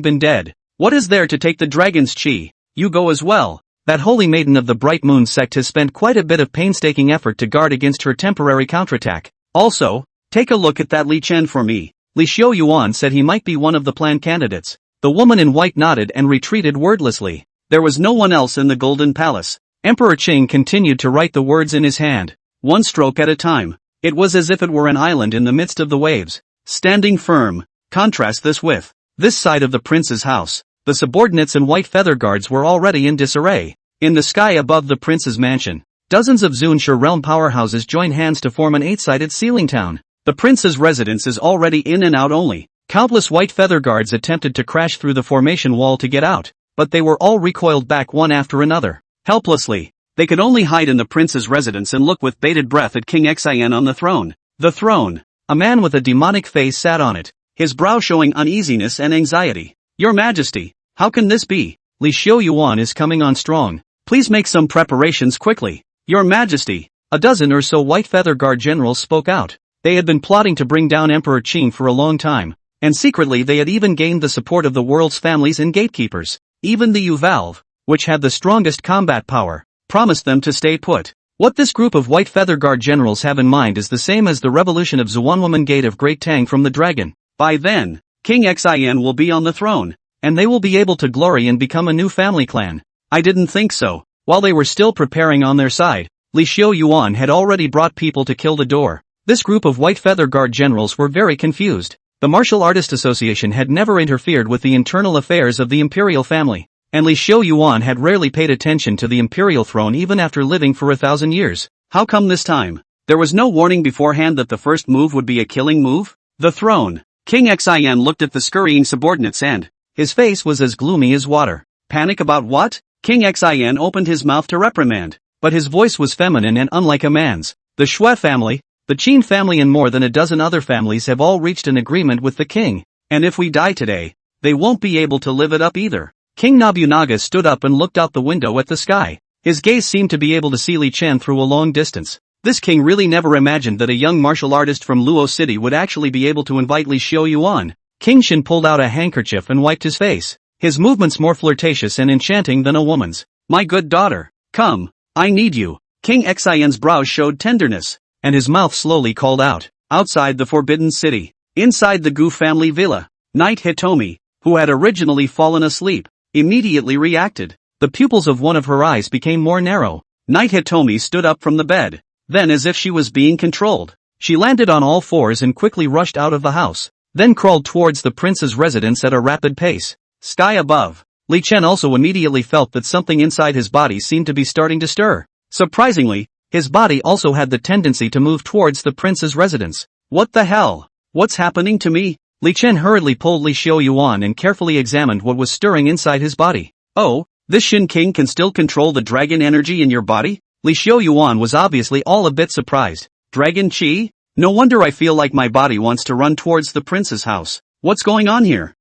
Speaker 1: been dead. What is there to take the dragon's chi? You go as well. That holy maiden of the Bright Moon sect has spent quite a bit of painstaking effort to guard against her temporary counterattack. Also, take a look at that Li Chen for me. Li Xiaoyuan said he might be one of the planned candidates. The woman in white nodded and retreated wordlessly. There was no one else in the Golden Palace. Emperor Qing continued to write the words in his hand, one stroke at a time. It was as if it were an island in the midst of the waves, standing firm. Contrast this with this side of the prince's house. The subordinates and white feather guards were already in disarray. In the sky above the prince's mansion, dozens of Zunshi realm powerhouses join hands to form an 8-sided ceiling town. The prince's residence is already in and out only. Countless white feather guards attempted to crash through the formation wall to get out, but they were all recoiled back one after another. Helplessly, they could only hide in the prince's residence and look with bated breath at King Xin on the throne. The throne. A man with a demonic face sat on it, his brow showing uneasiness and anxiety. Your Majesty, how can this be? Li Xiaoyuan is coming on strong. Please make some preparations quickly. Your Majesty. A dozen or so white feather guard generals spoke out. They had been plotting to bring down Emperor Qing for a long time, and secretly they had even gained the support of the world's families and gatekeepers. Even the U Valve, which had the strongest combat power, promised them to stay put. What this group of white feather guard generals have in mind is the same as the revolution of Xuanwoman Gate of Great Tang from the dragon. By then, King Xin will be on the throne, and they will be able to glory and become a new family clan. I didn't think so. While they were still preparing on their side, Li Xiaoyuan had already brought people to kill the door. This group of white feather guard generals were very confused. The Martial Artist Association had never interfered with the internal affairs of the imperial family, and Li Xiaoyuan had rarely paid attention to the imperial throne even after living for 1,000 years. How come this time? There was no warning beforehand that the first move would be a killing move? The throne. King Xin looked at the scurrying subordinates and his face was as gloomy as water. Panic about what? King Xin opened his mouth to reprimand, but his voice was feminine and unlike a man's. The Xue family, the Qin family and more than a dozen other families have all reached an agreement with the king, and if we die today, they won't be able to live it up either. King Nobunaga stood up and looked out the window at the sky. His gaze seemed to be able to see Li Chen through a long distance. This king really never imagined that a young martial artist from Luo City would actually be able to invite Li Xiaoyuan. King Shin pulled out a handkerchief and wiped his face, his movements more flirtatious and enchanting than a woman's. My good daughter, come, I need you. King Xin's brows showed tenderness, and his mouth slowly called out. Outside the Forbidden City, inside the Gu family villa, Knight Hitomi, who had originally fallen asleep, immediately reacted. The pupils of one of her eyes became more narrow. Knight Hitomi stood up from the bed. Then, as if she was being controlled, she landed on all fours and quickly rushed out of the house, then crawled towards the prince's residence at a rapid pace. Sky above. Li Chen also immediately felt that something inside his body seemed to be starting to stir. Surprisingly, his body also had the tendency to move towards the prince's residence. What the hell? What's happening to me? Li Chen hurriedly pulled Li Xiaoyuan and carefully examined what was stirring inside his body. Oh, this Shin King can still control the dragon energy in your body? Li Xiaoyuan was obviously all a bit surprised. Dragon Chi? No wonder I feel like my body wants to run towards the prince's house. What's going on here?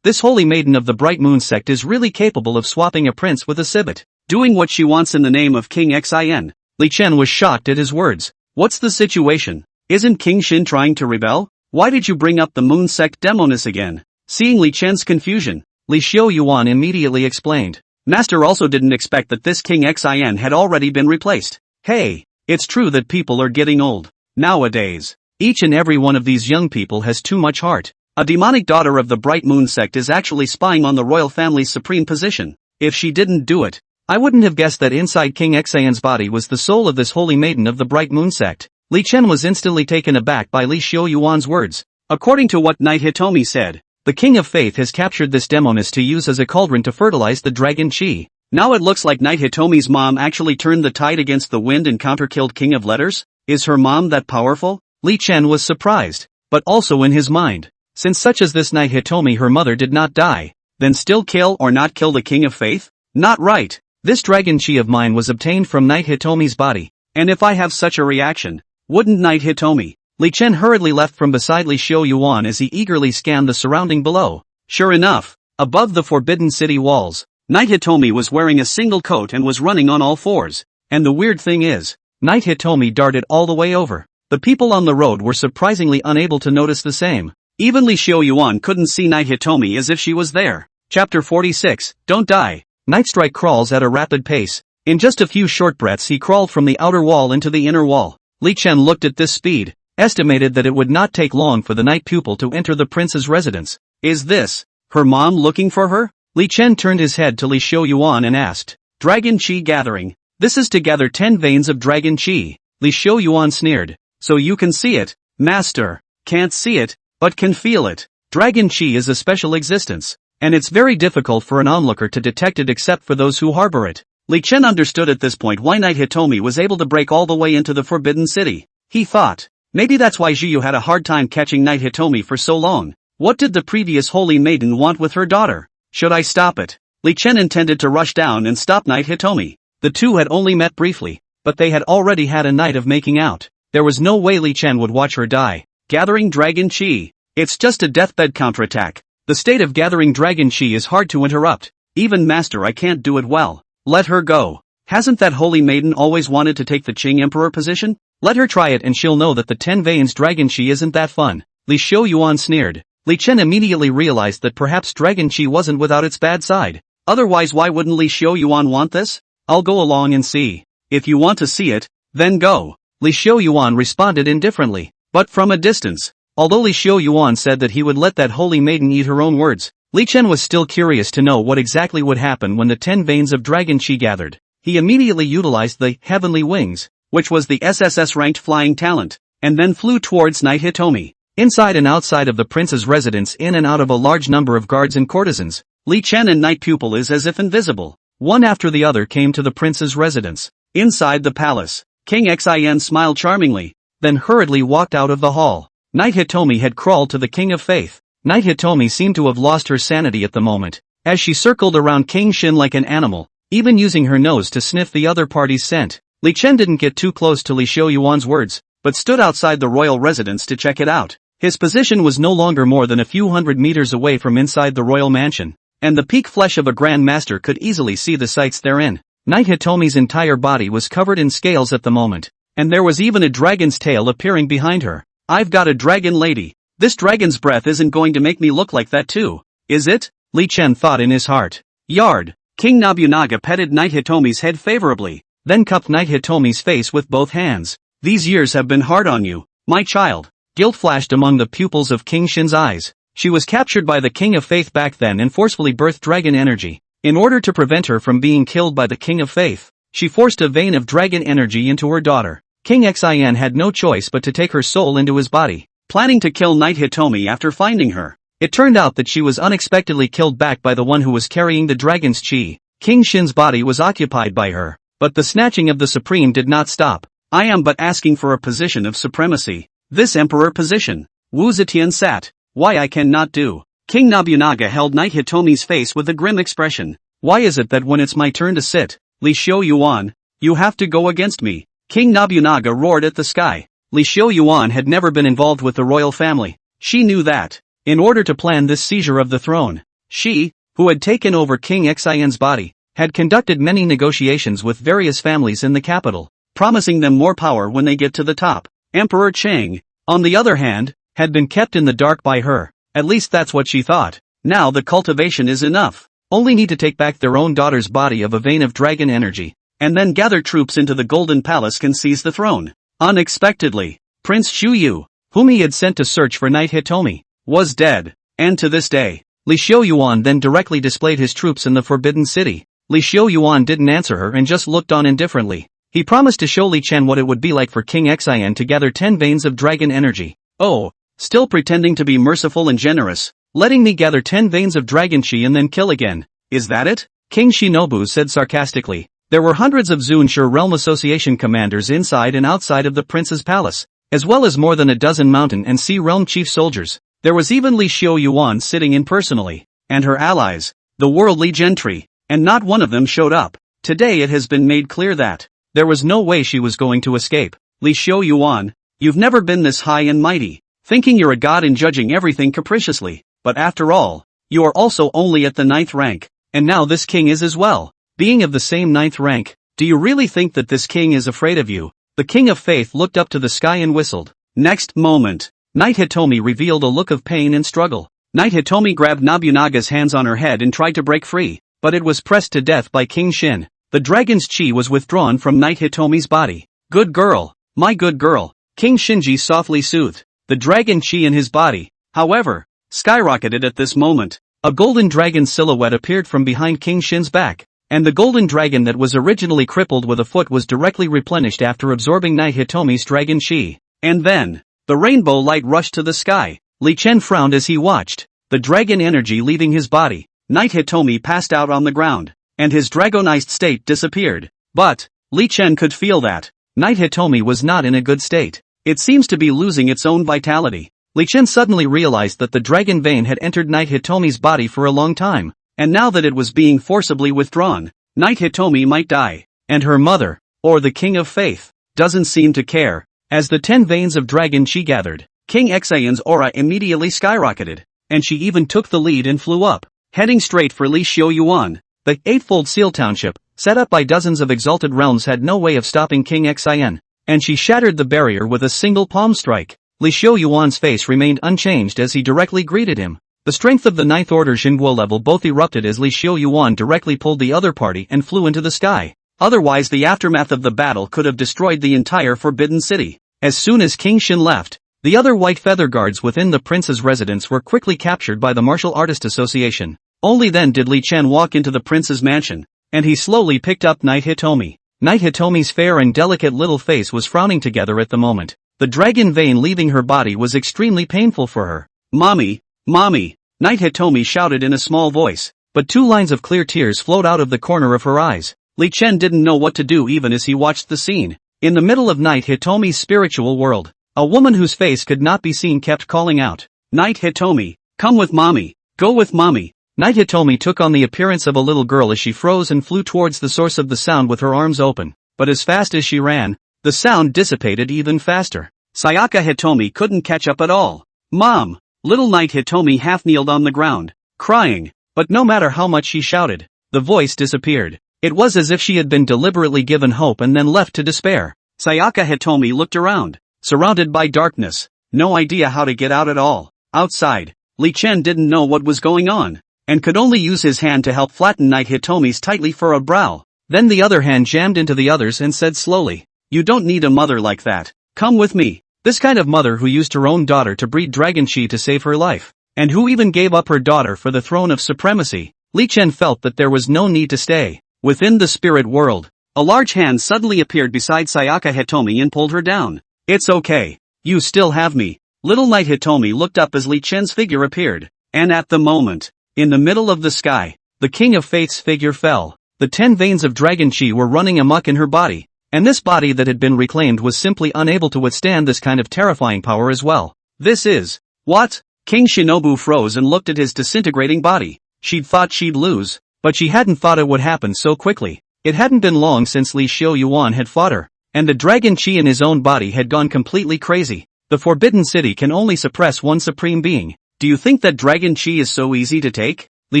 Speaker 1: This holy maiden of the Bright Moon sect is really capable of swapping a prince with a civet, doing what she wants in the name of King Xin. Li Chen was shocked at his words. What's the situation? Isn't King Shin trying to rebel? Why did you bring up the Moon sect demoness again? Seeing Li Chen's confusion, Li Xiaoyuan immediately explained. Master also didn't expect that this King Xin had already been replaced. Hey, it's true that people are getting old. Nowadays, each and every one of these young people has too much heart. A demonic daughter of the Bright Moon sect is actually spying on the royal family's supreme position. If she didn't do it, I wouldn't have guessed that inside King Xion's body was the soul of this holy maiden of the Bright Moon sect. Li Chen was instantly taken aback by Li Xiaoyuan's words. According to what Knight Hitomi said, the King of Faith has captured this demoness to use as a cauldron to fertilize the dragon chi. Now it looks like Knight Hitomi's mom actually turned the tide against the wind and counter-killed King of Letters? Is her mom that powerful? Li Chen was surprised, but also in his mind. Since such as this Knight Hitomi her mother did not die, then still kill or not kill the King of Faith? Not right. This dragon chi of mine was obtained from Knight Hitomi's body, and if I have such a reaction, wouldn't Knight Hitomi, Li Chen hurriedly left from beside Li Xiaoyuan as he eagerly scanned the surrounding below. Sure enough, above the forbidden city walls, Knight Hitomi was wearing a single coat and was running on all fours. And the weird thing is, Knight Hitomi darted all the way over. The people on the road were surprisingly unable to notice the same. Even Li Xiaoyuan couldn't see Knight Hitomi as if she was there. Chapter 46, Don't Die. Nightstrike crawls at a rapid pace. In just a few short breaths he crawled from the outer wall into the inner wall. Li Chen looked at this speed, estimated that it would not take long for the night pupil to enter the prince's residence. Is this her mom looking for her? Li Chen turned his head to Li Xiaoyuan and asked. Dragon Qi gathering. This is to gather 10 veins of dragon qi. Li Xiaoyuan sneered. So you can see it, master. Can't see it, but can feel it. Dragon qi is a special existence, and it's very difficult for an onlooker to detect it except for those who harbor it. Li Chen understood at this point why Knight Hitomi was able to break all the way into the Forbidden City. He thought, maybe that's why Zhiyu had a hard time catching Knight Hitomi for so long. What did the previous holy maiden want with her daughter? Should I stop it? Li Chen intended to rush down and stop Knight Hitomi. The two had only met briefly, but they had already had a night of making out. There was no way Li Chen would watch her die. Gathering Dragon Qi. It's just a deathbed counterattack. The state of gathering Dragon Qi is hard to interrupt. Even master, I can't do it well. Let her go. Hasn't that holy maiden always wanted to take the Qing Emperor position? Let her try it and she'll know that the 10 veins Dragon Qi isn't that fun. Li Xiaoyuan sneered. Li Chen immediately realized that perhaps Dragon Qi wasn't without its bad side. Otherwise why wouldn't Li Xiaoyuan want this? I'll go along and see. If you want to see it, then go. Li Xiaoyuan responded indifferently, but from a distance. Although Li Xiaoyuan said that he would let that holy maiden eat her own words, Li Chen was still curious to know what exactly would happen when the 10 veins of Dragon Qi gathered. He immediately utilized the Heavenly Wings, which was the SSS-ranked flying talent, and then flew towards Knight Hitomi. Inside and outside of the prince's residence, in and out of a large number of guards and courtesans, Li Chen and Night Pupil is as if invisible. One after the other came to the prince's residence. Inside the palace, King Xin smiled charmingly, then hurriedly walked out of the hall. Knight Hitomi had crawled to the King of Faith. Knight Hitomi seemed to have lost her sanity at the moment, as she circled around King Xin like an animal, even using her nose to sniff the other party's scent. Li Chen didn't get too close to Li Xiaoyuan's words, but stood outside the royal residence to check it out. His position was no longer more than a few hundred meters away from inside the royal mansion, and the peak flesh of a grand master could easily see the sights therein. Knight Hitomi's entire body was covered in scales at the moment, and there was even a dragon's tail appearing behind her. I've got a dragon lady. This dragon's breath isn't going to make me look like that too, is it? Li Chen thought in his heart. Yard. King Nobunaga petted Knight Hitomi's head favorably, then cupped Knight Hitomi's face with both hands. These years have been hard on you, my child. Guilt flashed among the pupils of King Xin's eyes. She was captured by the King of Faith back then and forcefully birthed dragon energy. In order to prevent her from being killed by the King of Faith, she forced a vein of dragon energy into her daughter. King Xin had no choice but to take her soul into his body, planning to kill Knight Hitomi after finding her. It turned out that she was unexpectedly killed back by the one who was carrying the dragon's qi. King Xin's body was occupied by her, but the snatching of the supreme did not stop. I am but asking for a position of supremacy. This emperor position. Wu Zetian sat. Why I cannot do. King Nobunaga held Knight Hitomi's face with a grim expression. Why is it that when it's my turn to sit, Li Xiaoyuan, you have to go against me? King Nobunaga roared at the sky. Li Xiaoyuan had never been involved with the royal family. She knew that. In order to plan this seizure of the throne, she, who had taken over King Xin's body, had conducted many negotiations with various families in the capital, promising them more power when they get to the top. Emperor Cheng, on the other hand, had been kept in the dark by her. At least that's what she thought. Now the cultivation is enough. Only need to take back their own daughter's body of a vein of dragon energy, and then gather troops into the Golden Palace can seize the throne. Unexpectedly, Prince Shuyu, whom he had sent to search for Knight Hitomi, was dead. And to this day, Li Xiaoyuan then directly displayed his troops in the Forbidden City. Li Xiaoyuan didn't answer her and just looked on indifferently. He promised to show Li Chen what it would be like for King Xin to gather 10 veins of dragon energy. Oh, still pretending to be merciful and generous, letting me gather 10 veins of dragon qi and then kill again. Is that it? King Shinobu said sarcastically. There were hundreds of Zunshur Realm Association commanders inside and outside of the prince's palace, as well as more than a dozen mountain and sea realm chief soldiers. There was even Li Xiaoyuan sitting in personally, and her allies, the worldly gentry, and not one of them showed up. Today it has been made clear that there was no way she was going to escape. Li Xiaoyuan, You've never been this high and mighty, thinking you're a god and judging everything capriciously, but after all, you are also only at the 9th rank, and now this king is as well. Being of the same 9th rank, do you really think that this king is afraid of you? The king of faith looked up to the sky and whistled. Next moment, Knight Hitomi revealed a look of pain and struggle. Knight Hitomi grabbed Nobunaga's hands on her head and tried to break free, but it was pressed to death by King Shin. The dragon's chi was withdrawn from Knight Hitomi's body. Good girl, my good girl, King Shinji softly soothed. The dragon chi in his body, however, skyrocketed at this moment. A golden dragon silhouette appeared from behind King Shin's back, and the golden dragon that was originally crippled with a foot was directly replenished after absorbing Knight Hitomi's dragon chi. And then, the rainbow light rushed to the sky. Li Chen frowned as he watched the dragon energy leaving his body. Knight Hitomi passed out on the ground, and his dragonized state disappeared. But, Li Chen could feel that Knight Hitomi was not in a good state. It seems to be losing its own vitality. Li Chen suddenly realized that the dragon vein had entered Knight Hitomi's body for a long time, and now that it was being forcibly withdrawn, Knight Hitomi might die. And her mother, or the King of Faith, doesn't seem to care. As the 10 veins of dragon chi gathered, King Xian's aura immediately skyrocketed, and she even took the lead and flew up, heading straight for Li Xiaoyuan. The Eightfold Seal Township, set up by dozens of exalted realms, had no way of stopping King Xian, and she shattered the barrier with a single palm strike. Li Xiaoyuan's face remained unchanged as he directly greeted him. The strength of the 9th Order Xinguo level both erupted as Li Xiaoyuan directly pulled the other party and flew into the sky. Otherwise the aftermath of the battle could have destroyed the entire Forbidden City. As soon as King Shin left, the other white feather guards within the prince's residence were quickly captured by the Martial Artist Association. Only then did Li Chen walk into the prince's mansion, and he slowly picked up Knight Hitomi. Knight Hitomi's fair and delicate little face was frowning together at the moment. The dragon vein leaving her body was extremely painful for her. Mommy, mommy, Knight Hitomi shouted in a small voice, but 2 lines of clear tears flowed out of the corner of her eyes. Li Chen didn't know what to do even as he watched the scene. In the middle of Knight Hitomi's spiritual world, a woman whose face could not be seen kept calling out, Knight Hitomi, come with mommy, go with mommy. Knight Hitomi took on the appearance of a little girl as she froze and flew towards the source of the sound with her arms open, but as fast as she ran, the sound dissipated even faster. Sayaka Hitomi couldn't catch up at all. Mom! Little Knight Hitomi half kneeled on the ground, crying, but no matter how much she shouted, the voice disappeared. It was as if she had been deliberately given hope and then left to despair. Sayaka Hitomi looked around, surrounded by darkness, no idea how to get out at all. Outside, Li Chen didn't know what was going on, and could only use his hand to help flatten Knight Hitomi's tightly furrowed brow. Then the other hand jammed into the other's and said slowly, you don't need a mother like that. Come with me. This kind of mother who used her own daughter to breed dragon chi to save her life, and who even gave up her daughter for the throne of supremacy. Li Chen felt that there was no need to stay. Within the spirit world, a large hand suddenly appeared beside Sayaka Hitomi and pulled her down. It's okay. You still have me. Little Knight Hitomi looked up as Li Chen's figure appeared, and at the moment, in the middle of the sky, the King of Faith's figure fell. The 10 veins of dragon chi were running amok in her body, and this body that had been reclaimed was simply unable to withstand this kind of terrifying power as well. This is... What? King Shinobu froze and looked at his disintegrating body. She'd thought she'd lose, but she hadn't thought it would happen so quickly. It hadn't been long since Li Xiaoyuan had fought her, and the dragon chi in his own body had gone completely crazy. The Forbidden City can only suppress one supreme being. Do you think that dragon chi is so easy to take? Li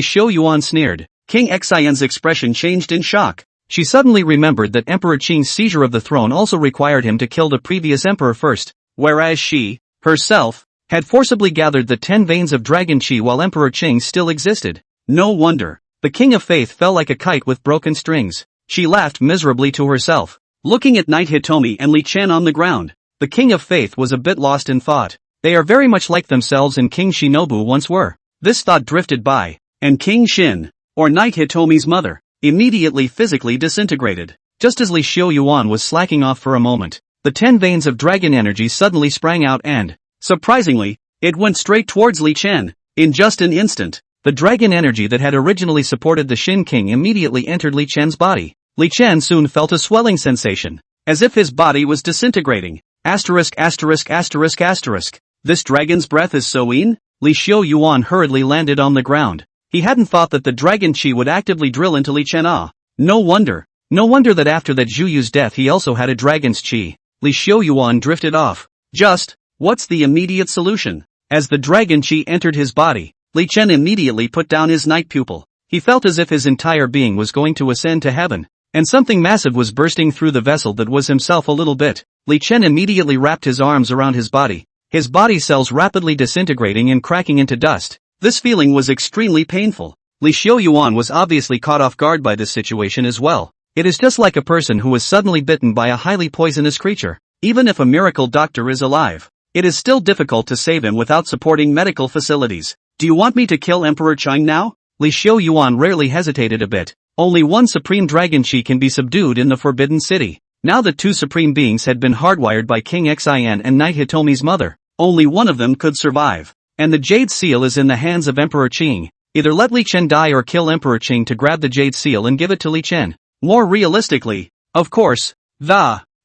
Speaker 1: Xiaoyuan sneered. King Xian's expression changed in shock. She suddenly remembered that Emperor Qing's seizure of the throne also required him to kill the previous emperor first, whereas she, herself, had forcibly gathered the 10 veins of dragon chi while Emperor Qing still existed. No wonder. The King of Faith fell like a kite with broken strings. She laughed miserably to herself, looking at Knight Hitomi and Li Chen on the ground. The King of Faith was a bit lost in thought. They are very much like themselves and King Shinobu once were. This thought drifted by, and King Shin, or Knight Hitomi's mother, immediately physically disintegrated. Just as Li Xiaoyuan was slacking off for a moment, the 10 veins of dragon energy suddenly sprang out and, surprisingly, it went straight towards Li Chen. In just an instant, the dragon energy that had originally supported the Shin King immediately entered Li Chen's body. Li Chen soon felt a swelling sensation, as if his body was disintegrating. This dragon's breath is so in? Li Xiaoyuan hurriedly landed on the ground. He hadn't thought that the dragon chi would actively drill into Li Chen. No wonder that after that Zhu Yu's death he also had a dragon's chi. Li Xiaoyuan drifted off, What's the immediate solution? As the dragon chi entered his body, Li Chen immediately put down his night pupil. He felt as if his entire being was going to ascend to heaven, and something massive was bursting through the vessel that was himself a little bit. Li Chen immediately wrapped his arms around his body cells rapidly disintegrating and cracking into dust. This feeling was extremely painful. Li Xiaoyuan was obviously caught off guard by this situation as well. It is just like a person who is suddenly bitten by a highly poisonous creature. Even if a miracle doctor is alive, it is still difficult to save him without supporting medical facilities. Do you want me to kill Emperor Chang now? Li Xiaoyuan rarely hesitated a bit. Only one supreme dragon chi can be subdued in the Forbidden City. Now that two supreme beings had been hardwired by King Xian and Knight Hitomi's mother, only one of them could survive. And the Jade Seal is in the hands of Emperor Qing. Either let Li Chen die or kill Emperor Qing to grab the Jade Seal and give it to Li Chen. More realistically, of course,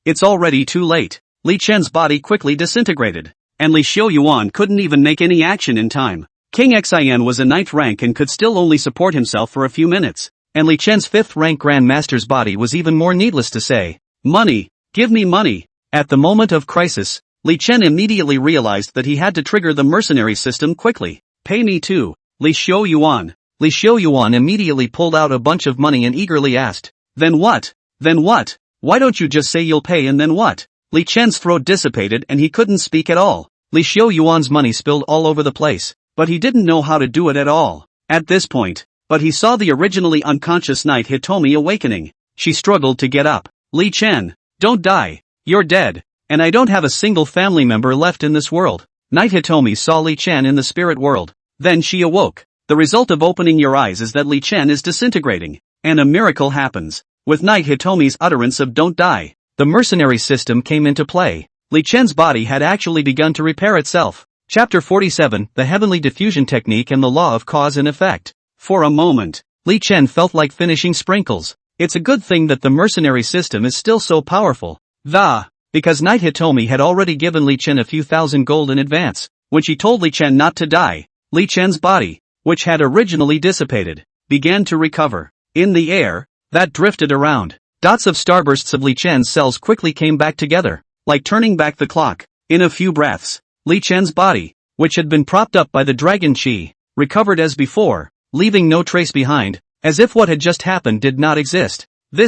Speaker 1: it's already too late. Li Chen's body quickly disintegrated, and Li Xiaoyuan couldn't even make any action in time. King Xian was a 9th rank and could still only support himself for a few minutes, and Li Chen's 5th rank Grand Master's body was even more needless to say. Money! Give me money! At the moment of crisis, Li Chen immediately realized that he had to trigger the mercenary system quickly. Pay me too, Li Xiaoyuan. Li Xiaoyuan immediately pulled out a bunch of money and eagerly asked, Then what? Then what? Why don't you just say you'll pay and then what? Li Chen's throat dissipated and he couldn't speak at all. Li Xiaoyuan's money spilled all over the place, but he didn't know how to do it at all. At this point, but he saw the originally unconscious Knight Hitomi awakening. She struggled to get up. Li Chen, don't die. You're dead. And I don't have a single family member left in this world. Knight Hitomi saw Li Chen in the spirit world. Then she awoke. The result of opening your eyes is that Li Chen is disintegrating. And a miracle happens. With Knight Hitomi's utterance of don't die, the mercenary system came into play. Li Chen's body had actually begun to repair itself. Chapter 47, The Heavenly Diffusion Technique and the Law of Cause and Effect. For a moment, Li Chen felt like finishing sprinkles. It's a good thing that the mercenary system is still so powerful. Because Knight Hitomi had already given Li Chen a few thousand gold in advance. When she told Li Chen not to die, Li Chen's body, which had originally dissipated, began to recover. In the air, that drifted around. Dots of starbursts of Li Chen's cells quickly came back together, like turning back the clock. In a few breaths, Li Chen's body, which had been propped up by the dragon chi, recovered as before, leaving no trace behind, as if what had just happened did not exist. Li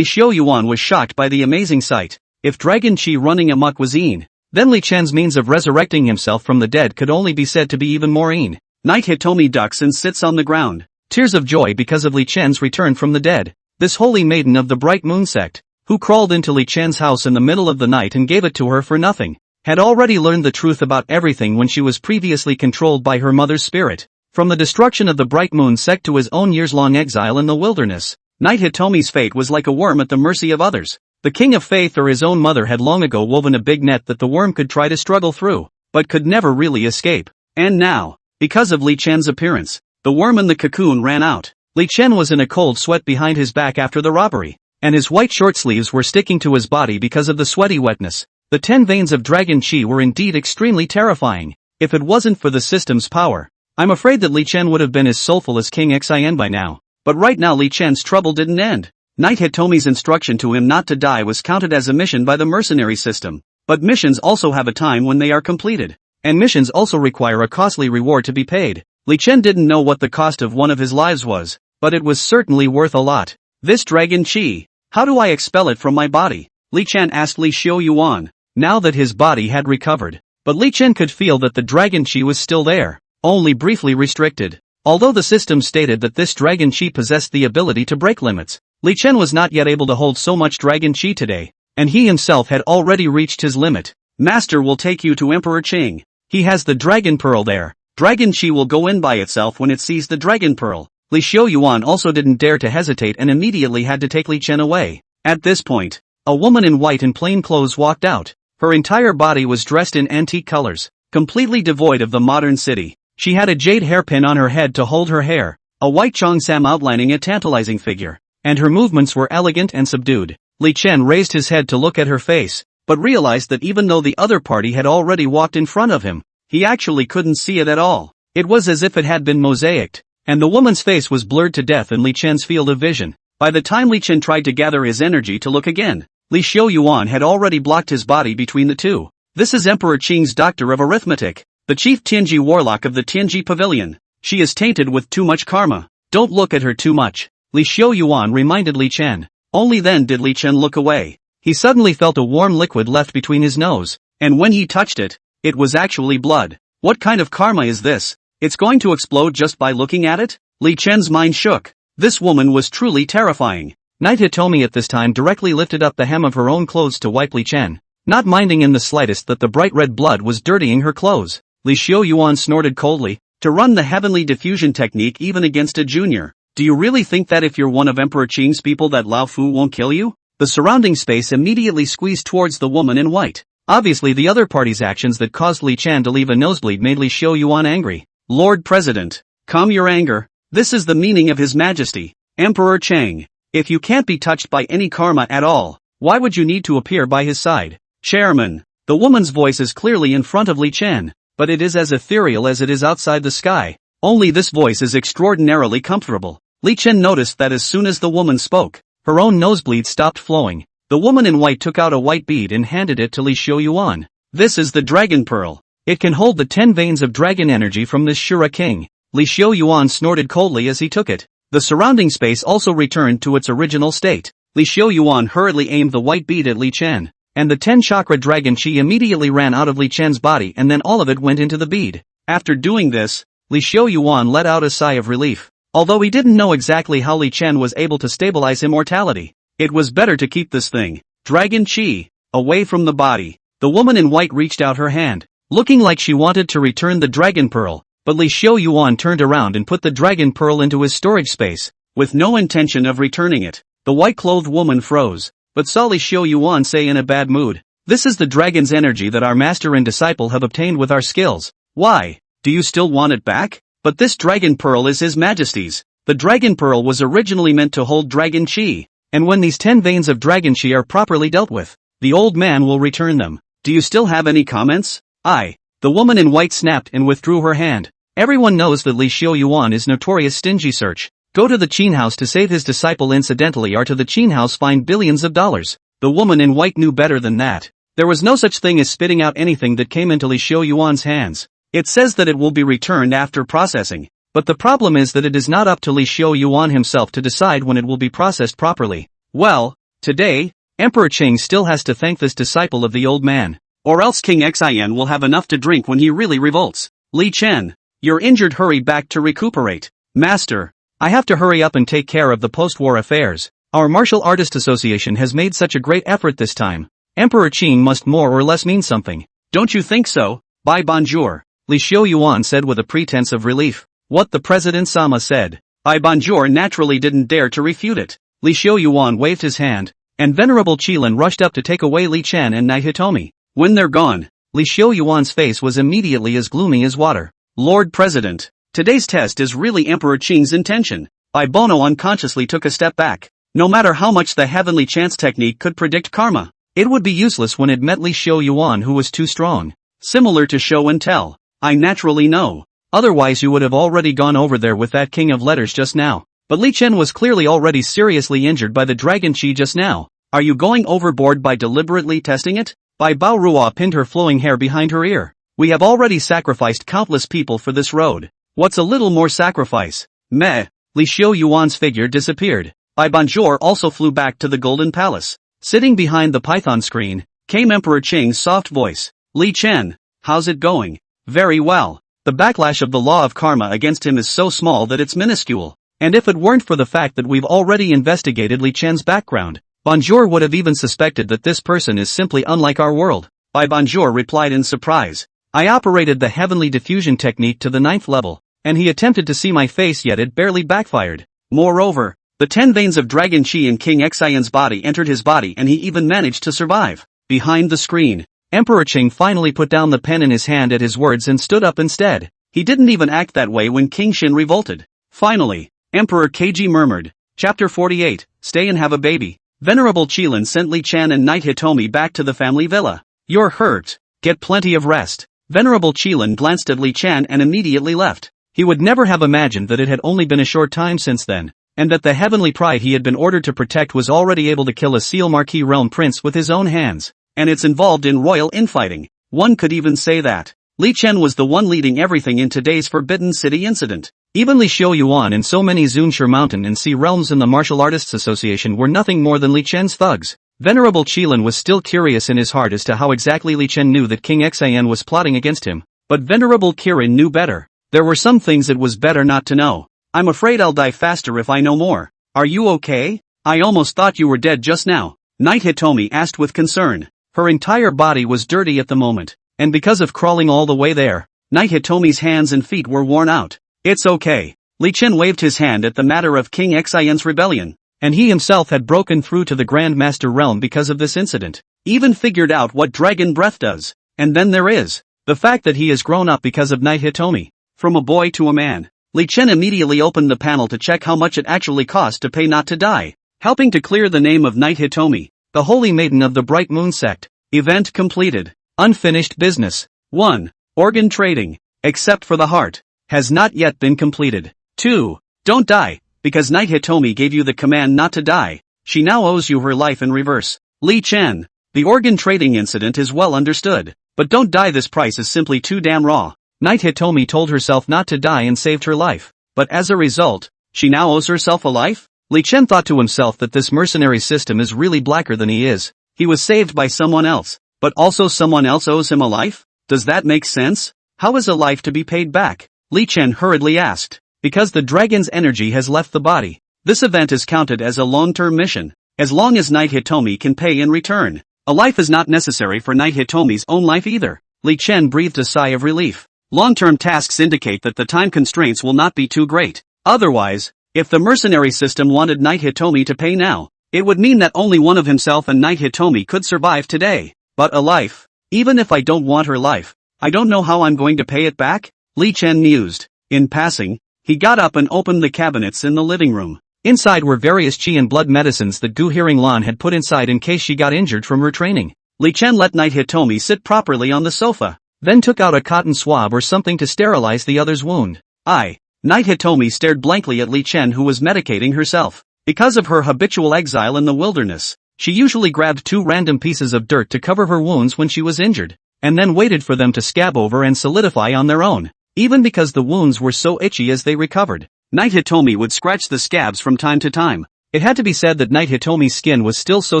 Speaker 1: Xiaoyuan was shocked by the amazing sight. If dragon chi running amok was Een, then Li Chen's means of resurrecting himself from the dead could only be said to be even more Een. Knight Hitomi ducks and sits on the ground. Tears of joy because of Li Chen's return from the dead. This holy maiden of the Bright Moon sect, who crawled into Li Chen's house in the middle of the night and gave it to her for nothing, had already learned the truth about everything when she was previously controlled by her mother's spirit. From the destruction of the Bright Moon sect to his own years-long exile in the wilderness, Knight Hitomi's fate was like a worm at the mercy of others. The King of Faith or his own mother had long ago woven a big net that the worm could try to struggle through, but could never really escape. And now, because of Li Chen's appearance, the worm in the cocoon ran out. Li Chen was in a cold sweat behind his back after the robbery, and his white short sleeves were sticking to his body because of the sweaty wetness. The 10 veins of dragon chi were indeed extremely terrifying. If it wasn't for the system's power, I'm afraid that Li Chen would have been as soulful as King Xian by now. But right now Li Chen's trouble didn't end. Knight Hitomi's instruction to him not to die was counted as a mission by the mercenary system. But missions also have a time when they are completed. And missions also require a costly reward to be paid. Li Chen didn't know what the cost of one of his lives was, but it was certainly worth a lot. This dragon chi, how do I expel it from my body? Li Chen asked Li Xiaoyuan, now that his body had recovered. But Li Chen could feel that the dragon chi was still there, only briefly restricted. Although the system stated that this dragon chi possessed the ability to break limits, Li Chen was not yet able to hold so much dragon chi today, and he himself had already reached his limit. Master will take you to Emperor Qing. He has the dragon pearl there. Dragon chi will go in by itself when it sees the dragon pearl. Li Xiaoyuan also didn't dare to hesitate and immediately had to take Li Chen away. At this point, a woman in white and plain clothes walked out. Her entire body was dressed in antique colors, completely devoid of the modern city. She had a jade hairpin on her head to hold her hair, a white cheongsam outlining a tantalizing figure, and her movements were elegant and subdued. Li Chen raised his head to look at her face, but realized that even though the other party had already walked in front of him, he actually couldn't see it at all. It was as if it had been mosaicked, and the woman's face was blurred to death in Li Chen's field of vision. By the time Li Chen tried to gather his energy to look again, Li Xiaoyuan had already blocked his body between the two. This is Emperor Qing's doctor of arithmetic, the chief Tianji warlock of the Tianji Pavilion. She is tainted with too much karma. Don't look at her too much. Li Xiaoyuan reminded Li Chen. Only then did Li Chen look away. He suddenly felt a warm liquid left between his nose, and when he touched it, it was actually blood. What kind of karma is this? It's going to explode just by looking at it? Li Chen's mind shook. This woman was truly terrifying. Knight Hitomi at this time directly lifted up the hem of her own clothes to wipe Li Chen, not minding in the slightest that the bright red blood was dirtying her clothes. Li Xiaoyuan snorted coldly. To run the heavenly diffusion technique even against a junior. Do you really think that if you're one of Emperor Qing's people that Lao Fu won't kill you? The surrounding space immediately squeezed towards the woman in white. Obviously the other party's actions that caused Li Chen to leave a nosebleed made Li Xiaoyuan angry. Lord President, calm your anger. This is the meaning of His Majesty, Emperor Chang. If you can't be touched by any karma at all, why would you need to appear by his side? Chairman, the woman's voice is clearly in front of Li Chen, but it is as ethereal as it is outside the sky. Only this voice is extraordinarily comfortable. Li Chen noticed that as soon as the woman spoke, her own nosebleed stopped flowing. The woman in white took out a white bead and handed it to Li Xiaoyuan. This is the Dragon Pearl. It can hold the 10 veins of dragon energy from this Shura king. Li Xiaoyuan snorted coldly as he took it. The surrounding space also returned to its original state. Li Xiaoyuan hurriedly aimed the white bead at Li Chen, and the 10 chakra dragon chi immediately ran out of Li Chen's body and then all of it went into the bead. After doing this, Li Xiaoyuan let out a sigh of relief. Although he didn't know exactly how Li Chen was able to stabilize immortality, it was better to keep this thing, dragon chi, away from the body. The woman in white reached out her hand, looking like she wanted to return the dragon pearl, but Li Xiaoyuan turned around and put the dragon pearl into his storage space, with no intention of returning it. The white-clothed woman froze, but saw Li Xiaoyuan say in a bad mood, "This is the dragon's energy that our master and disciple have obtained with our skills. Why, do you still want it back? But this dragon pearl is His Majesty's." The dragon pearl was originally meant to hold dragon chi, and when these 10 veins of dragon chi are properly dealt with, the old man will return them. Do you still have any comments? The woman in white snapped and withdrew her hand. Everyone knows that Li Xiaoyuan is notorious stingy. Search. Go to the Qin house to save his disciple incidentally or to the Qin house find billions of dollars. The woman in white knew better than that. There was no such thing as spitting out anything that came into Li Xiaoyuan's hands. It says that it will be returned after processing. But the problem is that it is not up to Li Xiaoyuan himself to decide when it will be processed properly. Well, today, Emperor Qing still has to thank this disciple of the old man. Or else King Xian will have enough to drink when he really revolts. Li Chen, you're injured, hurry back to recuperate. Master, I have to hurry up and take care of the post-war affairs. Our Martial Artist Association has made such a great effort this time. Emperor Qing must more or less mean something. Don't you think so? Bye bonjour, Li Xiaoyuan said with a pretense of relief. What the President Sama said. Bonjour naturally didn't dare to refute it. Li Xiaoyuan waved his hand, and Venerable Qilin rushed up to take away Li Chen and Knight Hitomi. When they're gone, Li Xiaoyuan's face was immediately as gloomy as water. Lord President, today's test is really Emperor Qing's intention. Bono unconsciously took a step back. No matter how much the heavenly chance technique could predict karma, it would be useless when it met Li Xiaoyuan, who was too strong. Similar to show and tell. I naturally know. Otherwise you would have already gone over there with that king of letters just now. But Li Chen was clearly already seriously injured by the dragon chi just now. Are you going overboard by deliberately testing it? Bao Ruo pinned her flowing hair behind her ear. We have already sacrificed countless people for this road. What's a little more sacrifice? Meh. Li Xiaoyuan's figure disappeared. Bonjour also flew back to the Golden Palace. Sitting behind the python screen, came Emperor Qing's soft voice. Li Chen, how's it going? Very well. The backlash of the law of karma against him is so small that it's minuscule. And if it weren't for the fact that we've already investigated Li Chen's background, Bonjour would have even suspected that this person is simply unlike our world. Bonjour replied in surprise. I operated the heavenly diffusion technique to the 9th level, and he attempted to see my face yet it barely backfired. Moreover, the 10 veins of dragon chi in King Xian's body entered his body and he even managed to survive. Behind the screen, Emperor Qing finally put down the pen in his hand at his words and stood up instead. He didn't even act that way when King Xin revolted. Finally, Emperor Keiji murmured. Chapter 48, Stay and have a baby. Venerable Qilin sent Li Chen and Knight Hitomi back to the family villa. You're hurt. Get plenty of rest. Venerable Qilin glanced at Li Chen and immediately left. He would never have imagined that it had only been a short time since then, and that the heavenly pride he had been ordered to protect was already able to kill a Seal Marquis realm prince with his own hands, and it's involved in royal infighting. One could even say that Li Chen was the one leading everything in today's Forbidden City incident. Even Li Xiuyuan and so many Zunshur Mountain and Sea Realms in the Martial Artists Association were nothing more than Li Chen's thugs. Venerable Qilin was still curious in his heart as to how exactly Li Chen knew that King Xian was plotting against him, but Venerable Kirin knew better. There were some things it was better not to know. I'm afraid I'll die faster if I know more. Are you okay? I almost thought you were dead just now, Knight Hitomi asked with concern. Her entire body was dirty at the moment, and because of crawling all the way there, Knight Hitomi's hands and feet were worn out. It's okay. Li Chen waved his hand at the matter of King Xian's rebellion, and he himself had broken through to the Grand Master realm because of this incident. Even figured out what dragon breath does. And then there is the fact that he has grown up because of Knight Hitomi. From a boy to a man. Li Chen immediately opened the panel to check how much it actually cost to pay not to die. Helping to clear the name of Knight Hitomi, the Holy Maiden of the Bright Moon sect. Event completed. Unfinished business. 1. Organ trading, except for the heart, has not yet been completed. 2. Don't die, because Knight Hitomi gave you the command not to die. She now owes you her life in reverse. Li Chen. The organ trading incident is well understood, but don't die. This price is simply too damn raw. Knight Hitomi told herself not to die and saved her life, but as a result, she now owes herself a life? Li Chen thought to himself that this mercenary system is really blacker than he is. He was saved by someone else, but also someone else owes him a life? Does that make sense? How is a life to be paid back? Li Chen hurriedly asked. Because the dragon's energy has left the body. This event is counted as a long-term mission, as long as Knight Hitomi can pay in return. A life is not necessary for Knight Hitomi's own life either. Li Chen breathed a sigh of relief. Long-term tasks indicate that the time constraints will not be too great. Otherwise, if the mercenary system wanted Knight Hitomi to pay now, it would mean that only one of himself and Knight Hitomi could survive today. But a life? Even if I don't want her life, I don't know how I'm going to pay it back? Li Chen mused. In passing, he got up and opened the cabinets in the living room. Inside were various qi and blood medicines that Gu Hearing Lan had put inside in case she got injured from her training. Li Chen let Knight Hitomi sit properly on the sofa, then took out a cotton swab or something to sterilize the other's wound. Knight Hitomi stared blankly at Li Chen, who was medicating herself. Because of her habitual exile in the wilderness, she usually grabbed 2 random pieces of dirt to cover her wounds when she was injured, and then waited for them to scab over and solidify on their own. Even because the wounds were so itchy as they recovered, Knight Hitomi would scratch the scabs from time to time. It had to be said that Knight Hitomi's skin was still so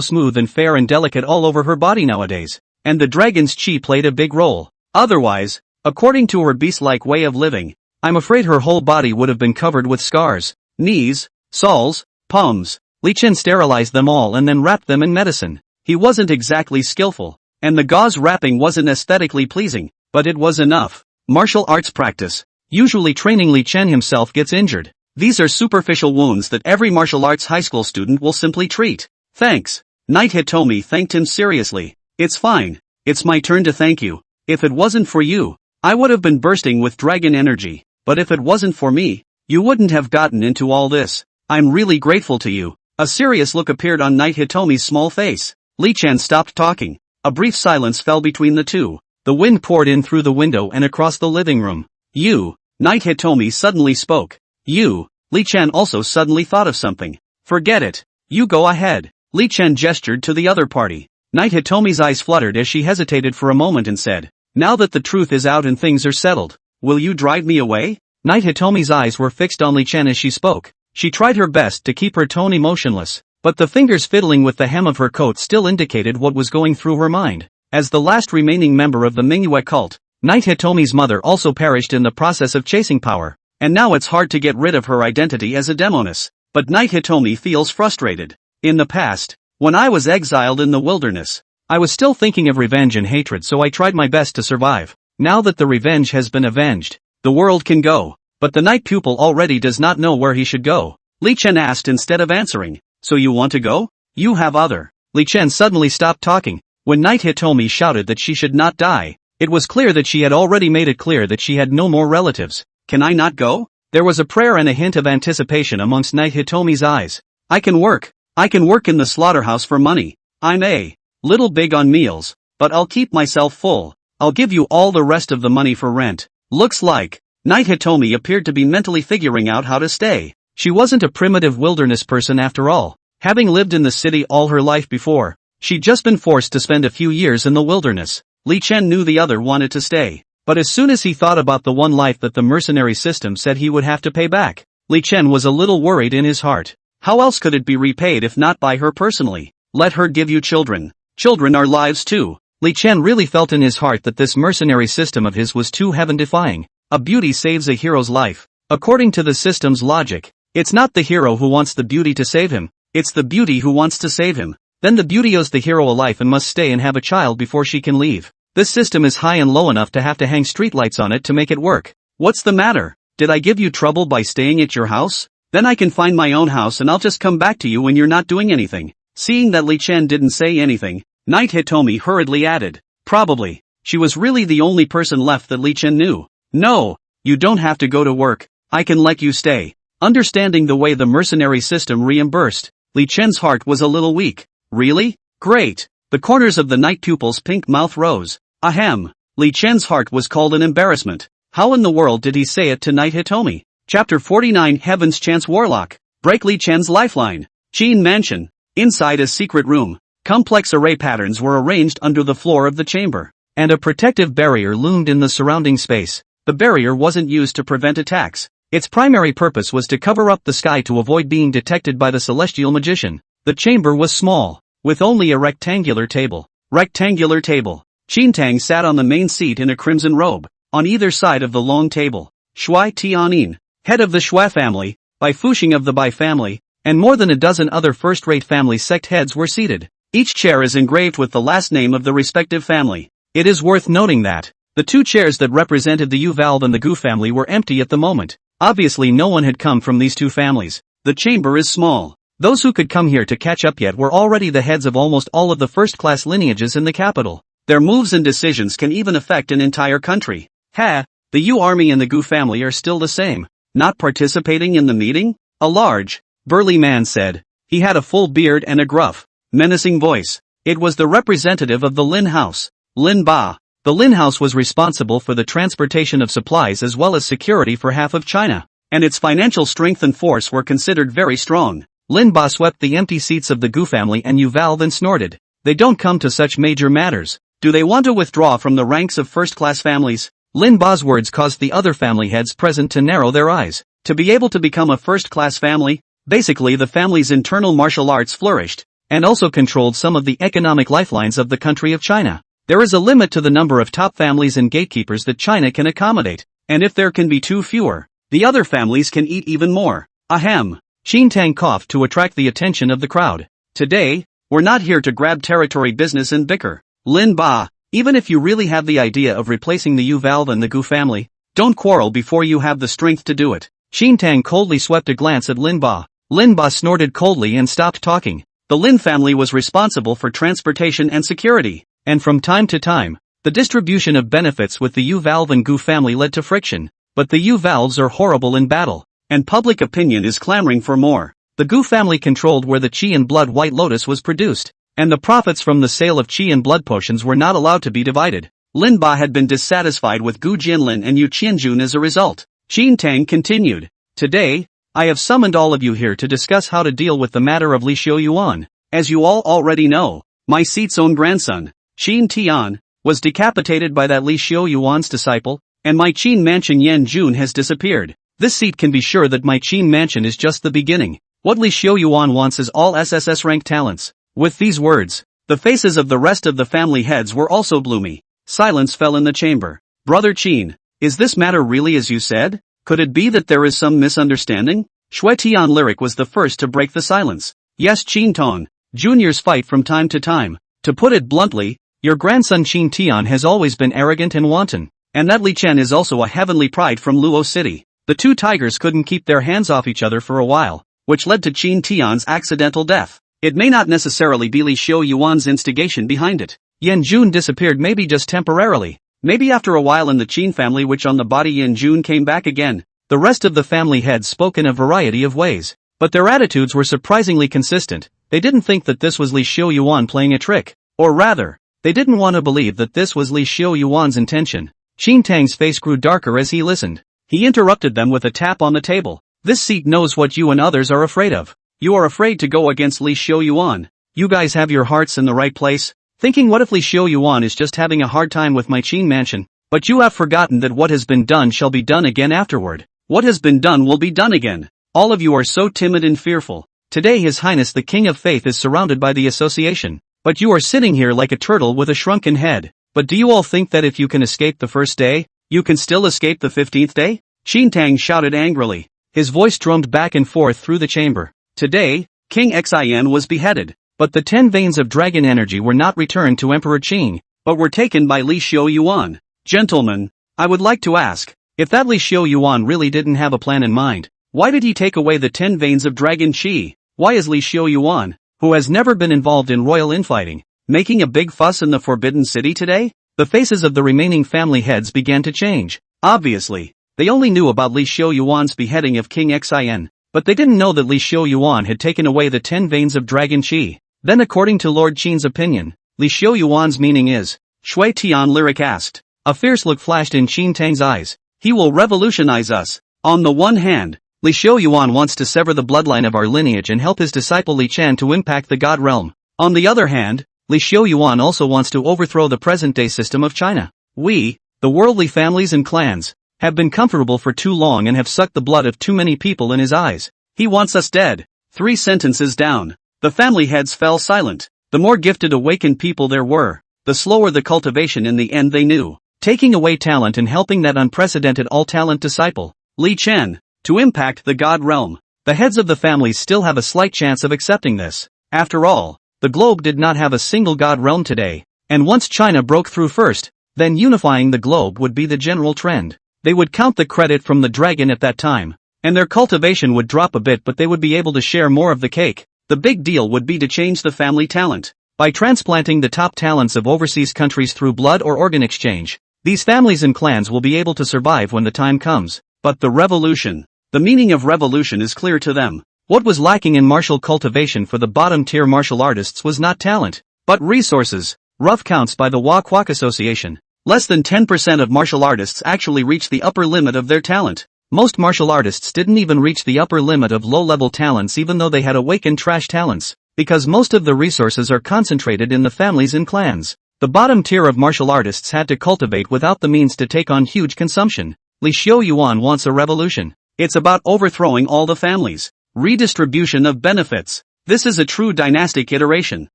Speaker 1: smooth and fair and delicate all over her body nowadays, and the dragon's qi played a big role. Otherwise, according to her beast-like way of living, I'm afraid her whole body would have been covered with scars, knees, soles, palms. Li Chen sterilized them all and then wrapped them in medicine. He wasn't exactly skillful, and the gauze wrapping wasn't aesthetically pleasing, but it was enough. Martial arts practice. Usually training Li Chen himself gets injured. These are superficial wounds that every martial arts high school student will simply treat. Thanks. Knight Hitomi thanked him seriously. It's fine. It's my turn to thank you. If it wasn't for you, I would have been bursting with dragon energy. But if it wasn't for me, you wouldn't have gotten into all this. I'm really grateful to you. A serious look appeared on Knight Hitomi's small face. Li Chen stopped talking. A brief silence fell between the two. The wind poured in through the window and across the living room. You, Knight Hitomi suddenly spoke. You, Li Chen also suddenly thought of something. Forget it. You go ahead. Li Chen gestured to the other party. Knight Hitomi's eyes fluttered as she hesitated for a moment and said, now that the truth is out and things are settled, will you drive me away? Knight Hitomi's eyes were fixed on Li Chen as she spoke. She tried her best to keep her tone emotionless, but the fingers fiddling with the hem of her coat still indicated what was going through her mind. As the last remaining member of the Manhwa cult, Knight Hitomi's mother also perished in the process of chasing power, and now it's hard to get rid of her identity as a demoness. But Knight Hitomi feels frustrated. In the past, when I was exiled in the wilderness, I was still thinking of revenge and hatred, so I tried my best to survive. Now that the revenge has been avenged, the world can go. But the night pupil already does not know where he should go. Li Chen asked instead of answering. So you want to go? You have other. Li Chen suddenly stopped talking. When Knight Hitomi shouted that she should not die, it was clear that she had already made it clear that she had no more relatives. Can I not go? There was a prayer and a hint of anticipation amongst Knight Hitomi's eyes. I can work in the slaughterhouse for money. I'm a little big on meals, but I'll keep myself full. I'll give you all the rest of the money for rent. Looks like Knight Hitomi appeared to be mentally figuring out how to stay. She wasn't a primitive wilderness person after all. Having lived in the city all her life before, she'd just been forced to spend a few years in the wilderness. Li Chen knew the other wanted to stay. But as soon as he thought about the one life that the mercenary system said he would have to pay back, Li Chen was a little worried in his heart. How else could it be repaid if not by her personally? Let her give you children. Children are lives too. Li Chen really felt in his heart that this mercenary system of his was too heaven-defying. A beauty saves a hero's life. According to the system's logic, it's not the hero who wants the beauty to save him, it's the beauty who wants to save him. Then the beauty owes the hero a life and must stay and have a child before she can leave. This system is high and low enough to have to hang streetlights on it to make it work. What's the matter? Did I give you trouble by staying at your house? Then I can find my own house and I'll just come back to you when you're not doing anything. Seeing that Li Chen didn't say anything, Knight Hitomi hurriedly added, probably. She was really the only person left that Li Chen knew. No, you don't have to go to work, I can let you stay. Understanding the way the mercenary system reimbursed, Li Chen's heart was a little weak. Really? Great. The corners of the Knight pupil's pink mouth rose. Ahem. Li Chen's heart was called an embarrassment. How in the world did he say it to Knight Hitomi? Chapter 49 Heaven's Chance Warlock. Break Li Chen's lifeline. Qin Mansion. Inside a secret room, complex array patterns were arranged under the floor of the chamber, and a protective barrier loomed in the surrounding space. The barrier wasn't used to prevent attacks. Its primary purpose was to cover up the sky to avoid being detected by the celestial magician. The chamber was small, with only a rectangular table. Rectangular table. Qintang sat on the main seat in a crimson robe. On either side of the long table, Shui Tianin, head of the Shui family, Bai Fuxing of the Bai family, and more than a dozen other first-rate family sect heads were seated. Each chair is engraved with the last name of the respective family. It is worth noting that the two chairs that represented the Yu Valve and the Gu family were empty at the moment. Obviously no one had come from these two families. The chamber is small. Those who could come here to catch up yet were already the heads of almost all of the first-class lineages in the capital. Their moves and decisions can even affect an entire country. The Yu army and the Gu family are still the same. Not participating in the meeting? A large, burly man said. He had a full beard and a gruff, menacing voice. It was the representative of the Lin House, Lin Ba. The Lin House was responsible for the transportation of supplies as well as security for half of China, and its financial strength and force were considered very strong. Lin Ba swept the empty seats of the Gu family and Yu Val then snorted. They don't come to such major matters. Do they want to withdraw from the ranks of first-class families? Lin Ba's words caused the other family heads present to narrow their eyes. To be able to become a first-class family, basically the family's internal martial arts flourished, and also controlled some of the economic lifelines of the country of China. There is a limit to the number of top families and gatekeepers that China can accommodate, and if there can be too fewer, the other families can eat even more. Ahem. Qintang coughed to attract the attention of the crowd. Today, we're not here to grab territory business and bicker. Lin Ba, even if you really have the idea of replacing the Yu Valve and the Gu family, don't quarrel before you have the strength to do it. Qintang coldly swept a glance at Lin Ba. Lin Ba snorted coldly and stopped talking. The Lin family was responsible for transportation and security, and from time to time, the distribution of benefits with the Yu Valve and Gu family led to friction. But the Yu Valves are horrible in battle, and public opinion is clamoring for more. The Gu family controlled where the Qi and Blood White Lotus was produced, and the profits from the sale of Qi and Blood potions were not allowed to be divided. Lin Ba had been dissatisfied with Gu Jinlin and Yu Qianjun as a result. Qintang continued. Today, I have summoned all of you here to discuss how to deal with the matter of Li Xiuyuan. As you all already know, my seat's own grandson, Qin Tian, was decapitated by that Li Xiuyuan's disciple, and my Qin mansion Yan Jun has disappeared. This seat can be sure that my Qin mansion is just the beginning. What Li Xiuyuan wants is all SSS rank talents. With these words, the faces of the rest of the family heads were also gloomy. Silence fell in the chamber. Brother Qin, is this matter really as you said? Could it be that there is some misunderstanding? Shui Tian Lyric was the first to break the silence. Yes, Qin Tong, juniors fight from time to time. To put it bluntly, your grandson Qin Tian has always been arrogant and wanton, and that Li Chen is also a heavenly pride from Luo City. The two tigers couldn't keep their hands off each other for a while, which led to Qin Tian's accidental death. It may not necessarily be Li Xiuyuan's instigation behind it. Yan Jun disappeared maybe just temporarily. Maybe after a while in the Qin family which on the body Yan Jun came back again. The rest of the family heads spoke in a variety of ways, but their attitudes were surprisingly consistent. They didn't think that this was Li Xiuyuan playing a trick, or rather, they didn't want to believe that this was Li Xiuyuan's intention. Qintang's face grew darker as he listened. He interrupted them with a tap on the table. This seat knows what you and others are afraid of. You are afraid to go against Li Xiuyuan. You guys have your hearts in the right place. thinking what if Li Xiaoyuan is just having a hard time with my Qin mansion, but you have forgotten that what has been done shall be done again afterward. What has been done will be done again. All of you are so timid and fearful. Today His Highness the King of Faith is surrounded by the association, but you are sitting here like a turtle with a shrunken head. But do you all think that if you can escape the first day, you can still escape the 15th day? Qin Tang shouted angrily. His voice drummed back and forth through the chamber. Today, King Xin was beheaded, but the 10 veins of dragon energy were not returned to Emperor Qin, but were taken by Li Xiaoyuan. Gentlemen, I would like to ask, if that Li Xiaoyuan really didn't have a plan in mind, why did he take away the 10 veins of dragon qi? Why is Li Xiaoyuan, who has never been involved in royal infighting, making a big fuss in the Forbidden City today? The faces of the remaining family heads began to change. Obviously, they only knew about Li Xiaoyuan's beheading of King Xin, but they didn't know that Li Xiaoyuan had taken away the 10 veins of dragon qi. Then according to Lord Qin's opinion, Li Xiaoyuan's meaning is, Shui Tian Lyric asked. A fierce look flashed in Qin Tang's eyes. He will revolutionize us. On the one hand, Li Xiaoyuan wants to sever the bloodline of our lineage and help his disciple Li Chen to impact the God realm. On the other hand, Li Xiaoyuan also wants to overthrow the present-day system of China. We, the worldly families and clans, have been comfortable for too long and have sucked the blood of too many people in his eyes. He wants us dead. 3 sentences down, the family heads fell silent. The more gifted awakened people there were, the slower the cultivation in the end they knew. Taking away talent and helping that unprecedented all-talent disciple, Li Chen, to impact the God realm. The heads of the families still have a slight chance of accepting this. After all, the globe did not have a single God realm today, and once China broke through first, then unifying the globe would be the general trend. They would count the credit from the dragon at that time, and their cultivation would drop a bit, but they would be able to share more of the cake. The big deal would be to change the family talent. By transplanting the top talents of overseas countries through blood or organ exchange, these families and clans will be able to survive when the time comes. But the revolution. The meaning of revolution is clear to them. What was lacking in martial cultivation for the bottom-tier martial artists was not talent, but resources. Rough counts by the Hua Kwak Association. Less than 10% of martial artists actually reach the upper limit of their talent. Most martial artists didn't even reach the upper limit of low-level talents even though they had awakened trash talents, because most of the resources are concentrated in the families and clans. The bottom tier of martial artists had to cultivate without the means to take on huge consumption. Li Xiaoyuan wants a revolution. It's about overthrowing all the families. Redistribution of benefits. This is a true dynastic iteration.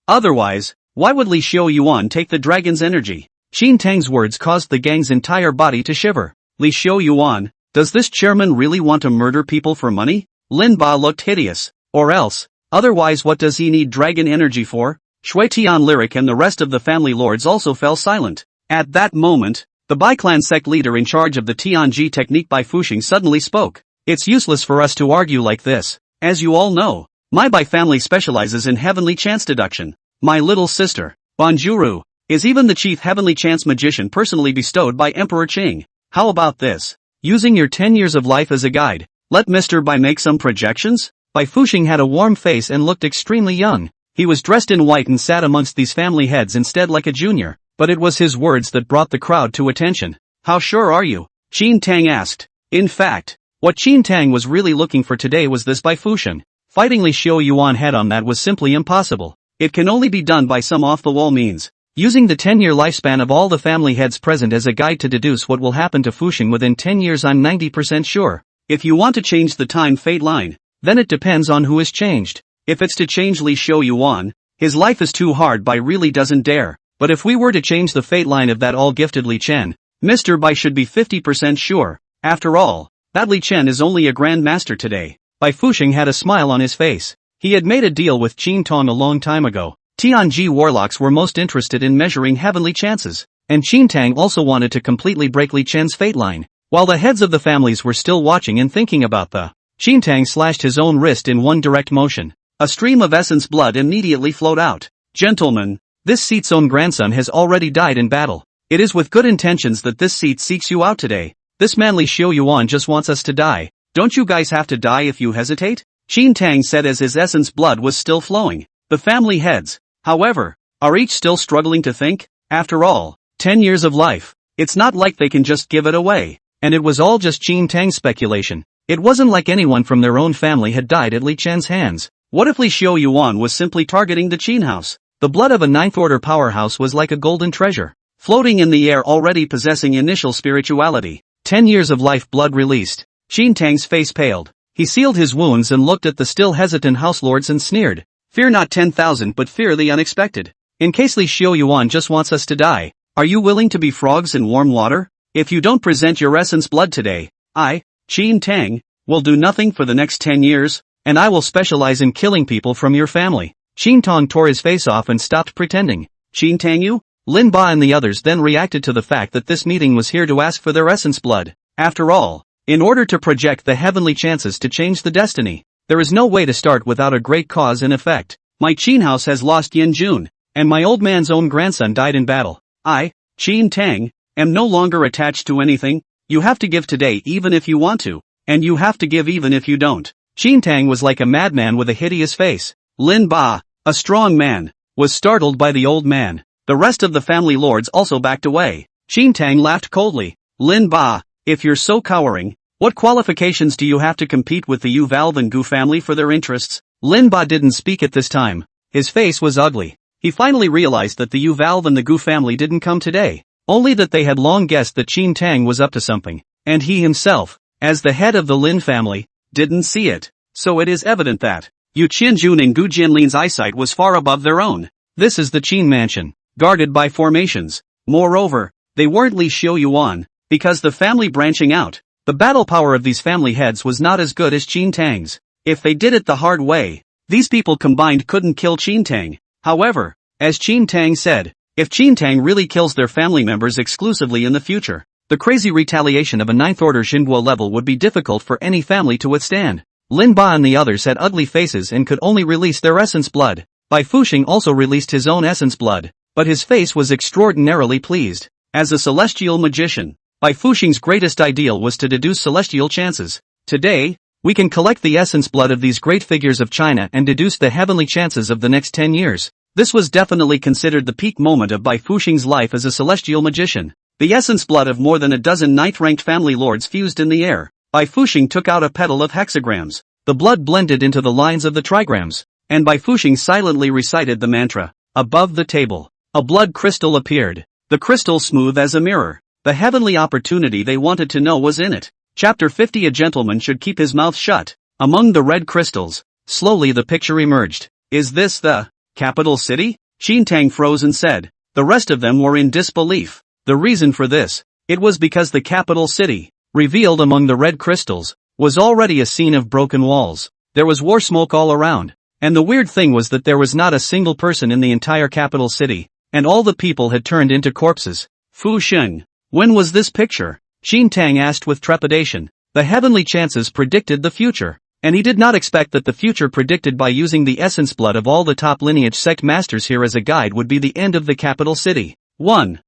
Speaker 1: Otherwise, why would Li Xiaoyuan take the dragon's energy? Qin Tang's words caused the gang's entire body to shiver. Li Xiaoyuan, does this chairman really want to murder people for money? Lin Ba looked hideous. Or else, otherwise what does he need dragon energy for? Shui Tian Lyric and the rest of the family lords also fell silent. At that moment, the Bai clan sect leader in charge of the Tianji technique Bai Fuxing suddenly spoke. It's useless for us to argue like this. As you all know, my Bai family specializes in heavenly chance deduction. My little sister, Banjuru, is even the chief heavenly chance magician personally bestowed by Emperor Qing. How about this? Using your 10 years of life as a guide, let Mr. Bai make some projections? Bai Fuxing had a warm face and looked extremely young. He was dressed in white and sat amongst these family heads instead like a junior, but it was his words that brought the crowd to attention. How sure are you? Qin Tang asked. In fact, what Qin Tang was really looking for today was this Bai Fuxing. Fighting Li Xiaoyuan head-on that was simply impossible. It can only be done by some off-the-wall means. Using the 10-year lifespan of all the family heads present as a guide to deduce what will happen to Fuxing within 10 years, I'm 90% sure. If you want to change the time fate line, then it depends on who is changed. If it's to change Li Xiaoyuan, his life is too hard. Bai really doesn't dare. But if we were to change the fate line of that all-gifted Li Chen, Mr. Bai should be 50% sure. After all, that Li Chen is only a Grand Master today. Bai Fuxing had a smile on his face. He had made a deal with Qin Tong a long time ago. Tianji warlocks were most interested in measuring heavenly chances, and Qin Tang also wanted to completely break Li Chen's fate line. While the heads of the families were still watching and thinking about the, Qin Tang slashed his own wrist in one direct motion. A stream of essence blood immediately flowed out. Gentlemen, this seat's own grandson has already died in battle. It is with good intentions that this seat seeks you out today. This man Li Xiaoyuan just wants us to die. Don't you guys have to die if you hesitate? Qin Tang said as his essence blood was still flowing. The family heads, however, are each still struggling to think. After all, 10 years of life. It's not like they can just give it away. And it was all just Qin Tang's speculation. It wasn't like anyone from their own family had died at Li Chen's hands. What if Li Xiaoyuan was simply targeting the Qin house? The blood of a ninth-order powerhouse was like a golden treasure, floating in the air already possessing initial spirituality. 10 years of life blood released. Qin Tang's face paled. He sealed his wounds and looked at the still hesitant house lords and sneered. Fear not 10,000 but fear the unexpected. In case Li Xiaoyuan just wants us to die, are you willing to be frogs in warm water? If you don't present your essence blood today, I, Qin Tang, will do nothing for the next 10 years, and I will specialize in killing people from your family. Qin Tang tore his face off and stopped pretending. Qin Tang you? Lin Ba and the others then reacted to the fact that this meeting was here to ask for their essence blood. After all, in order to project the heavenly chances to change the destiny, there is no way to start without a great cause and effect. My Qin house has lost Yin Jun, and my old man's own grandson died in battle. I, Qin Tang, am no longer attached to anything. You have to give today even if you want to, and you have to give even if you don't. Qin Tang was like a madman with a hideous face. Lin Ba, a strong man, was startled by the old man. The rest of the family lords also backed away. Qin Tang laughed coldly. Lin Ba, if you're so cowering, what qualifications do you have to compete with the Yu Valve and Gu family for their interests? Lin Ba didn't speak at this time. His face was ugly. He finally realized that the Yu Valve and the Gu family didn't come today, only that they had long guessed that Qin Tang was up to something, and he himself, as the head of the Lin family, didn't see it. So it is evident that Yu Qianjun and Gu Jianlin's eyesight was far above their own. This is the Qin mansion, guarded by formations. Moreover, they weren't Li Xiaoyuan, because the family branching out, the battle power of these family heads was not as good as Qin Tang's. If they did it the hard way, these people combined couldn't kill Qin Tang. However, as Qin Tang said, if Qin Tang really kills their family members exclusively in the future, the crazy retaliation of a ninth-order Xinguo level would be difficult for any family to withstand. Lin Ba and the others had ugly faces and could only release their essence blood. Bai Fuxing also released his own essence blood, but his face was extraordinarily pleased. As a celestial magician, Bai Fuxing's greatest ideal was to deduce celestial chances. Today, we can collect the essence blood of these great figures of China and deduce the heavenly chances of the next 10 years. This was definitely considered the peak moment of Bai Fuxing's life as a celestial magician. The essence blood of more than a dozen ninth-ranked family lords fused in the air. Bai Fuxing took out a petal of hexagrams. The blood blended into the lines of the trigrams, and Bai Fuxing silently recited the mantra. Above the table, a blood crystal appeared. The crystal smooth as a mirror. The heavenly opportunity they wanted to know was in it. Chapter 50. A gentleman should keep his mouth shut. Among the red crystals, slowly the picture emerged. Is this the capital city? Qin Tang froze and said. The rest of them were in disbelief. The reason for this, it was because the capital city, revealed among the red crystals, was already a scene of broken walls. There was war smoke all around, and the weird thing was that there was not a single person in the entire capital city, and all the people had turned into corpses. Fu Sheng, when was this picture? Qin Tang asked with trepidation. The heavenly chances predicted the future, and he did not expect that the future predicted by using the essence blood of all the top lineage sect masters here as a guide would be the end of the capital city. 1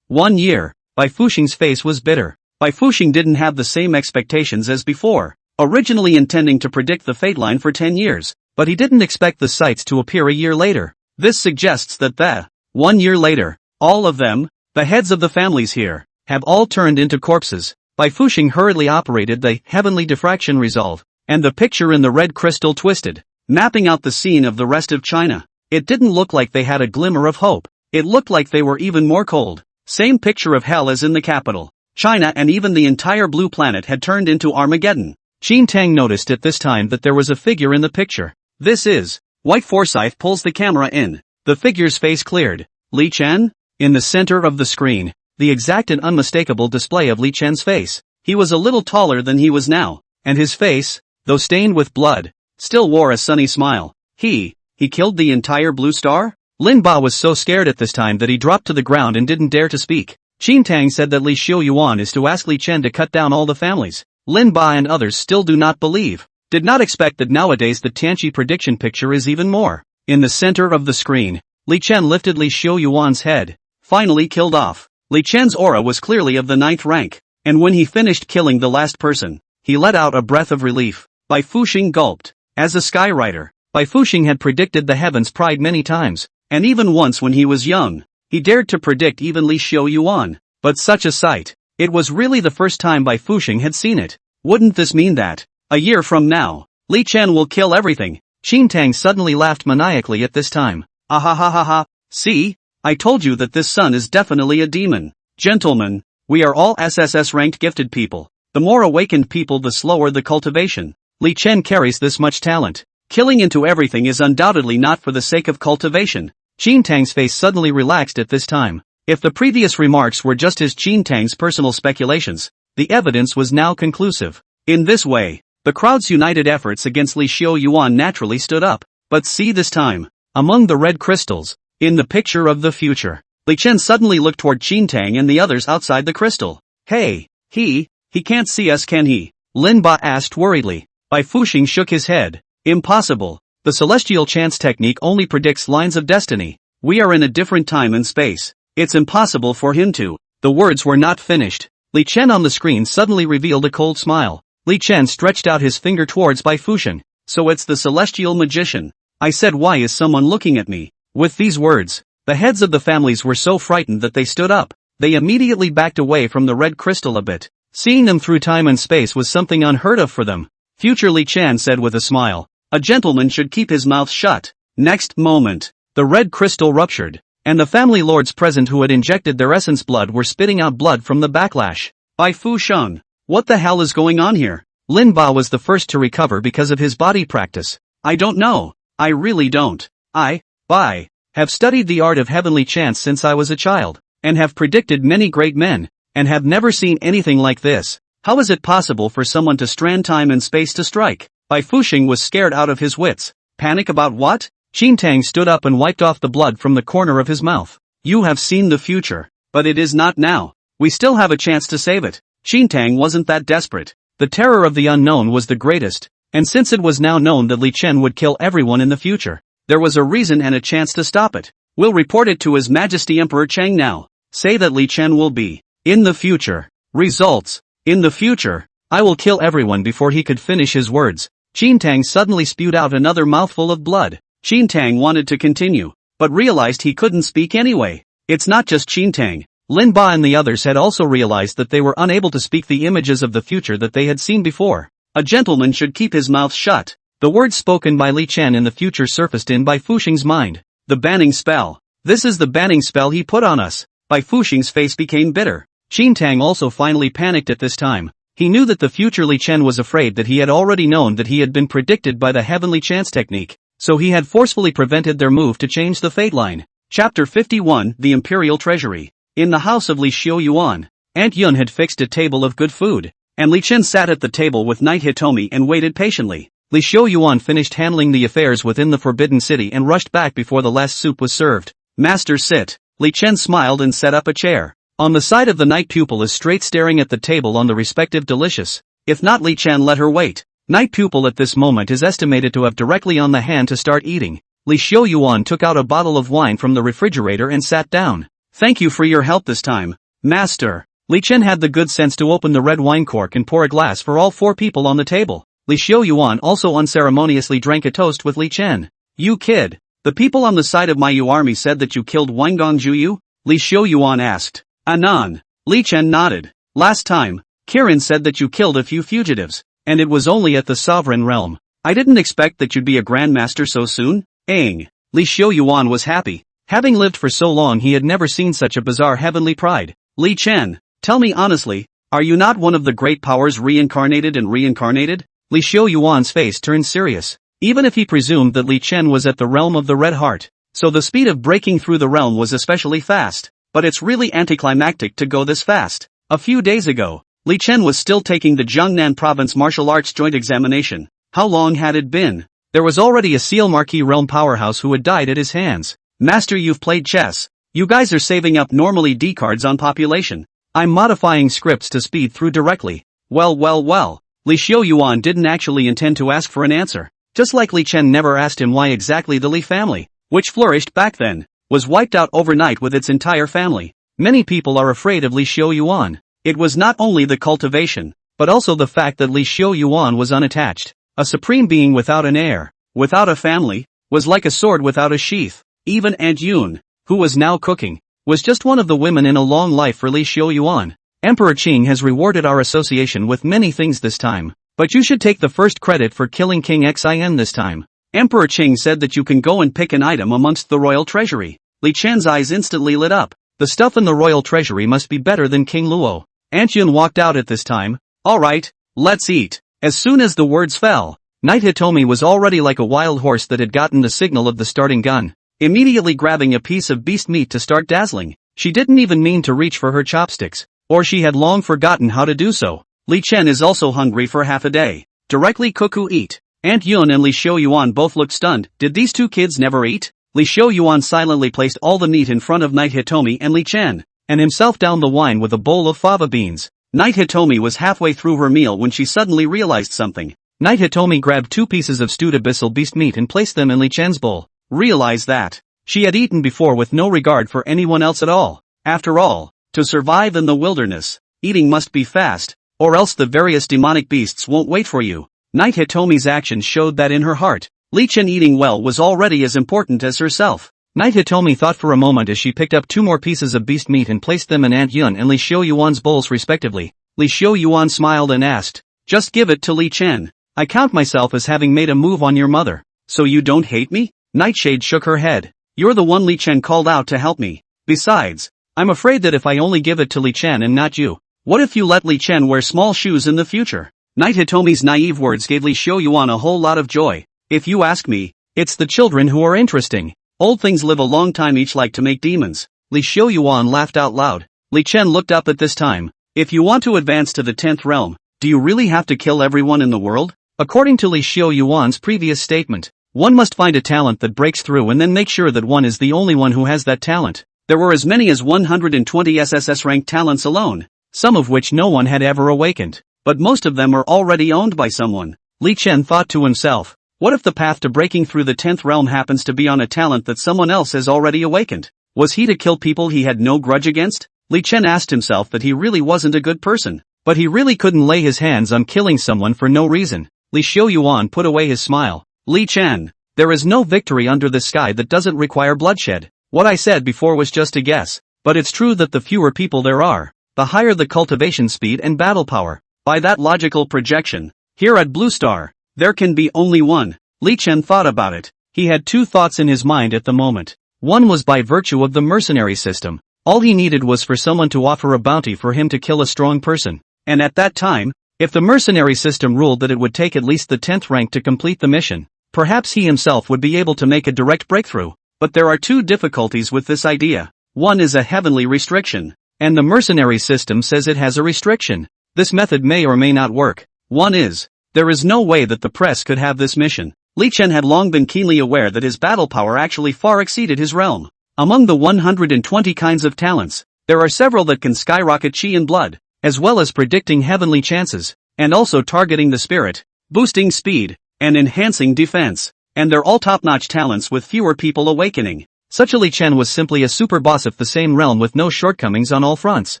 Speaker 1: year. Bai Fuxing's face was bitter. Bai Fuxing didn't have the same expectations as before, originally intending to predict the fate line for 10 years, but he didn't expect the sights to appear a year later. This suggests that 1 year later, all of them, the heads of the families here, have all turned into corpses. Bai Fuxing hurriedly operated the heavenly diffraction resolve, and the picture in the red crystal twisted, mapping out the scene of the rest of China. It didn't look like they had a glimmer of hope. It looked like they were even more cold. Same picture of hell as in the capital. China and even the entire blue planet had turned into Armageddon. Qin Tang noticed at this time that there was a figure in the picture. This is. White Forsyth pulls the camera in. The figure's face cleared. Li Chen? In the center of the screen, the exact and unmistakable display of Li Chen's face. He was a little taller than he was now, and his face, though stained with blood, still wore a sunny smile. He killed the entire blue star? Lin Ba was so scared at this time that he dropped to the ground and didn't dare to speak. Qin Tang said that Li Xiaoyuan is to ask Li Chen to cut down all the families. Lin Ba and others still do not believe. Did not expect that nowadays the Tianqi prediction picture is even more. In the center of the screen, Li Chen lifted Li Xiaoyuan's head, finally killed off. Li Chen's aura was clearly of the 9th rank, and when he finished killing the last person, he let out a breath of relief. Bai Fuxing gulped. As a skywriter, Bai Fuxing had predicted the heavens pride many times. And even once when he was young, he dared to predict even Li Xiaoyuan. But such a sight, it was really the first time Bai Fuxing had seen it. Wouldn't this mean that, a year from now, Li Chen will kill everything? Qin Tang suddenly laughed maniacally at this time. Ah ha ha ha ha, See? I told you that this son is definitely a demon. Gentlemen, we are all SSS ranked gifted people. The more awakened people the slower the cultivation. Li Chen carries this much talent. Killing into everything is undoubtedly not for the sake of cultivation. Qin Tang's face suddenly relaxed at this time. If the previous remarks were just his Qin Tang's personal speculations, the evidence was now conclusive. In this way, the crowd's united efforts against Li Xiaoyuan naturally stood up. But see this time, among the red crystals, in the picture of the future, Li Chen suddenly looked toward Qin Tang and the others outside the crystal. Hey, he can't see us, can he? Lin Ba asked worriedly. Bai Fuxing shook his head. Impossible. The celestial chance technique only predicts lines of destiny. We are in a different time and space. It's impossible for him to. The words were not finished. Li Chen on the screen suddenly revealed a cold smile. Li Chen stretched out his finger towards Bai Fuxing. So it's the celestial magician. I said, why is someone looking at me? With these words, the heads of the families were so frightened that they stood up. They immediately backed away from the red crystal a bit. Seeing them through time and space was something unheard of for them. Future Li Chen said with a smile. A gentleman should keep his mouth shut. Next moment, the red crystal ruptured, and the family lords present who had injected their essence blood were spitting out blood from the backlash. Bai Fuxing, what the hell is going on here? Lin Ba was the first to recover because of his body practice. I don't know. I really don't. Bai, have studied the art of heavenly chance since I was a child, and have predicted many great men, and have never seen anything like this. How is it possible for someone to strand time and space to strike? Bai Fuxing was scared out of his wits. Panic about what? Qin Tang stood up and wiped off the blood from the corner of his mouth. You have seen the future, but it is not now. We still have a chance to save it. Qin Tang wasn't that desperate. The terror of the unknown was the greatest, and since it was now known that Li Chen would kill everyone in the future, there was a reason and a chance to stop it. We'll report it to His Majesty Emperor Cheng now. Say that Li Chen will be in the future. Results. In the future, I will kill everyone. Before he could finish his words, Qin Tang suddenly spewed out another mouthful of blood. Qin Tang wanted to continue, but realized he couldn't speak anyway. It's not just Qin Tang. Lin Ba and the others had also realized that they were unable to speak the images of the future that they had seen before. A gentleman should keep his mouth shut. The words spoken by Li Chen in the future surfaced in Bai Fuxing's mind. The banning spell. This is the banning spell he put on us. Bai Fuxing's face became bitter. Qin Tang also finally panicked at this time. He knew that the future Li Chen was afraid that he had already known that he had been predicted by the heavenly chance technique, so he had forcefully prevented their move to change the fate line. Chapter 51, The Imperial Treasury. In the house of Li Xiaoyuan, Aunt Yun had fixed a table of good food, and Li Chen sat at the table with Knight Hitomi and waited patiently. Li Xiaoyuan finished handling the affairs within the Forbidden City and rushed back before the last soup was served. Master, sit. Li Chen smiled and set up a chair. On the side of the Knight pupil is straight staring at the table on the respective delicious. If not, Li Chen let her wait. Knight pupil at this moment is estimated to have directly on the hand to start eating. Li Xiaoyuan took out a bottle of wine from the refrigerator and sat down. Thank you for your help this time, Master. Li Chen had the good sense to open the red wine cork and pour a glass for all 4 people on the table. Li Xiaoyuan also unceremoniously drank a toast with Li Chen. You kid. The people on the side of my Yu army said that you killed Wanggong Juyu? Li Xiaoyuan asked. Anan. Li Chen nodded. Last time, Kirin said that you killed a few fugitives, and it was only at the sovereign realm. I didn't expect that you'd be a grandmaster so soon. Li Xiaoyuan was happy. Having lived for so long, he had never seen such a bizarre heavenly pride. Li Chen, tell me honestly, are you not one of the great powers reincarnated and reincarnated? Li Xiaoyuan's face turned serious. Even if he presumed that Li Chen was at the realm of the Red Heart, so the speed of breaking through the realm was especially fast. But it's really anticlimactic to go this fast. A few days ago, Li Chen was still taking the Jiangnan Province Martial Arts Joint Examination. How long had it been? There was already a Seal Marquis realm powerhouse who had died at his hands. Master, you've played chess. You guys are saving up normally D cards on population. I'm modifying scripts to speed through directly. Well. Li Xiaoyuan didn't actually intend to ask for an answer. Just like Li Chen never asked him why exactly the Li family, which flourished back then, was wiped out overnight with its entire family. Many people are afraid of Li Xiaoyuan. It was not only the cultivation, but also the fact that Li Xiaoyuan was unattached. A supreme being without an heir, without a family, was like a sword without a sheath. Even Aunt Yun, who was now cooking, was just one of the women in a long life for Li Xiaoyuan. Emperor Qing has rewarded our association with many things this time, but you should take the first credit for killing King Xin this time. Emperor Qing said that you can go and pick an item amongst the royal treasury. Li Chen's eyes instantly lit up. The stuff in the royal treasury must be better than King Luo. Aunt Yun walked out at this time. Alright, let's eat. As soon as the words fell, Knight Hitomi was already like a wild horse that had gotten the signal of the starting gun, immediately grabbing a piece of beast meat to start dazzling. She didn't even mean to reach for her chopsticks, or she had long forgotten how to do so. Li Chen is also hungry for half a day. Directly cuckoo eat. Aunt Yun and Li Xiaoyuan both looked stunned. Did these two kids never eat? Li Xiaoyuan silently placed all the meat in front of Knight Hitomi and Li Chen, and himself downed the wine with a bowl of fava beans. Knight Hitomi was halfway through her meal when she suddenly realized something. Knight Hitomi grabbed 2 pieces of stewed abyssal beast meat and placed them in Li Chen's bowl. Realized that she had eaten before with no regard for anyone else at all. After all, to survive in the wilderness, eating must be fast, or else the various demonic beasts won't wait for you. Knight Hitomi's actions showed that in her heart, Li Chen eating well was already as important as herself. Knight Hitomi thought for a moment as she picked up 2 more pieces of beast meat and placed them in Aunt Yun and Li Xiaoyuan's bowls respectively. Li Xiaoyuan smiled and asked, "Just give it to Li Chen. I count myself as having made a move on your mother. So you don't hate me?" Nightshade shook her head. "You're the one Li Chen called out to help me. Besides, I'm afraid that if I only give it to Li Chen and not you, what if you let Li Chen wear small shoes in the future?" Knight Hitomi's naive words gave Li Xiaoyuan a whole lot of joy. "If you ask me, it's the children who are interesting. Old things live a long time, each like to make demons." Li Xiaoyuan laughed out loud. Li Chen looked up at this time. "If you want to advance to the 10th realm, do you really have to kill everyone in the world?" According to Li Xiaoyuan's previous statement, one must find a talent that breaks through and then make sure that one is the only one who has that talent. There were as many as 120 SSS-ranked talents alone, some of which no one had ever awakened, but most of them are already owned by someone. Li Chen thought to himself, what if the path to breaking through the 10th realm happens to be on a talent that someone else has already awakened? Was he to kill people he had no grudge against? Li Chen asked himself that he really wasn't a good person, but he really couldn't lay his hands on killing someone for no reason. Li Xiaoyuan put away his smile. "Li Chen, there is no victory under the sky that doesn't require bloodshed. What I said before was just a guess, but it's true that the fewer people there are, the higher the cultivation speed and battle power. By that logical projection, here at Blue Star, there can be only one." Li Chen thought about it. He had 2 thoughts in his mind at the moment. One was by virtue of the mercenary system. All he needed was for someone to offer a bounty for him to kill a strong person. And at that time, if the mercenary system ruled that it would take at least the 10th rank to complete the mission, perhaps he himself would be able to make a direct breakthrough. But there are 2 difficulties with this idea. One is a heavenly restriction, and the mercenary system says it has a restriction. This method may or may not work. One is, there is no way that the press could have this mission. Li Chen had long been keenly aware that his battle power actually far exceeded his realm. Among the 120 kinds of talents, there are several that can skyrocket chi and blood, as well as predicting heavenly chances, and also targeting the spirit, boosting speed, and enhancing defense. And they're all top-notch talents with fewer people awakening. Such a Li Chen was simply a super boss of the same realm with no shortcomings on all fronts.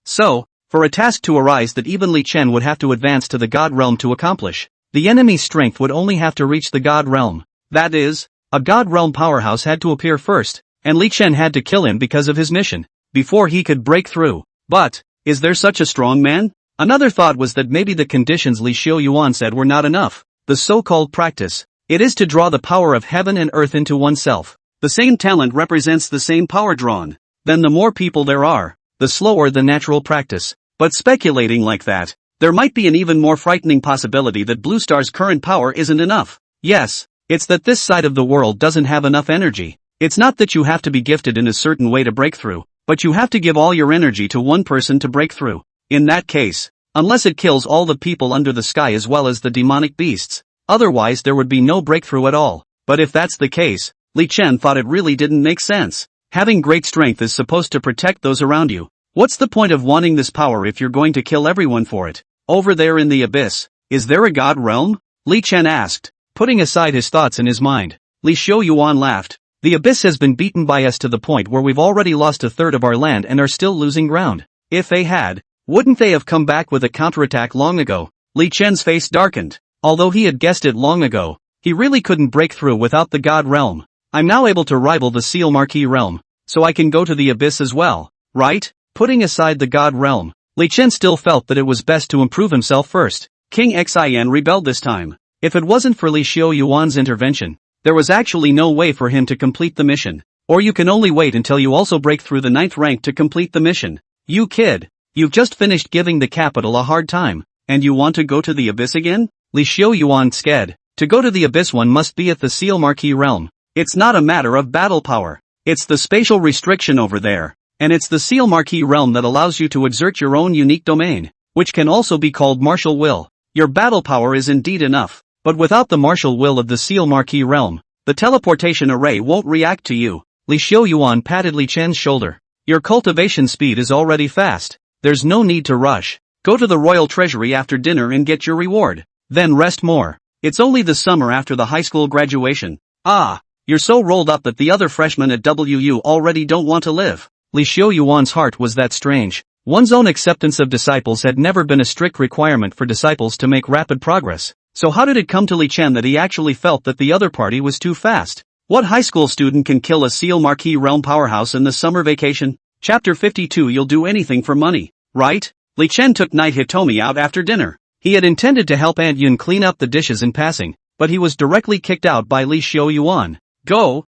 Speaker 1: So, for a task to arise that even Li Chen would have to advance to the God realm to accomplish, the enemy's strength would only have to reach the God realm. That is, a God realm powerhouse had to appear first, and Li Chen had to kill him because of his mission, before he could break through. But, is there such a strong man? Another thought was that maybe the conditions Li Xiaoyuan said were not enough. The so-called practice. It is to draw the power of heaven and earth into oneself. The same talent represents the same power drawn. Then the more people there are, the slower the natural practice. But speculating like that, there might be an even more frightening possibility that Blue Star's current power isn't enough. Yes, it's that this side of the world doesn't have enough energy. It's not that you have to be gifted in a certain way to break through, but you have to give all your energy to one person to break through. In that case, unless it kills all the people under the sky as well as the demonic beasts, otherwise there would be no breakthrough at all. But if that's the case, Li Chen thought it really didn't make sense. Having great strength is supposed to protect those around you. What's the point of wanting this power if you're going to kill everyone for it? Over there in the abyss, is there a god realm? Li Chen asked, putting aside his thoughts in his mind. Li Xiaoyuan laughed. The abyss has been beaten by us to the point where we've already lost a third of our land and are still losing ground. If they had, wouldn't they have come back with a counterattack long ago? Li Chen's face darkened. Although he had guessed it long ago, he really couldn't break through without the god realm. I'm now able to rival the Seal Marquis realm, so I can go to the abyss as well, right? Putting aside the god realm, Li Chen still felt that it was best to improve himself first. King Xian rebelled this time. If it wasn't for Li Xiaoyuan's intervention, there was actually no way for him to complete the mission. Or you can only wait until you also break through the 9th rank to complete the mission. You kid. You've just finished giving the capital a hard time, and you want to go to the abyss again? Li Xiu Yuan sked. To go to the abyss one must be at the Seal Marquee realm. It's not a matter of battle power. It's the spatial restriction over there. And it's the Seal Marquee realm that allows you to exert your own unique domain, which can also be called martial will. Your battle power is indeed enough, but without the martial will of the Seal Marquee realm, the teleportation array won't react to you. Li Xiu Yuan patted Li Chen's shoulder. Your cultivation speed is already fast. There's no need to rush. Go to the royal treasury after dinner and get your reward. Then rest more. It's only the summer after the high school graduation. Ah, you're so rolled up that the other freshmen at WU already don't want to live. Li Xiu Yuan's heart was that strange. One's own acceptance of disciples had never been a strict requirement for disciples to make rapid progress. So how did it come to Li Chen that he actually felt that the other party was too fast? What high school student can kill a Seal Marquee realm powerhouse in the summer vacation? Chapter 52. You'll do anything for money, right? Li Chen took Knight Hitomi out after dinner. He had intended to help Aunt Yun clean up the dishes in passing, but he was directly kicked out by Li Xiu Yuan. Go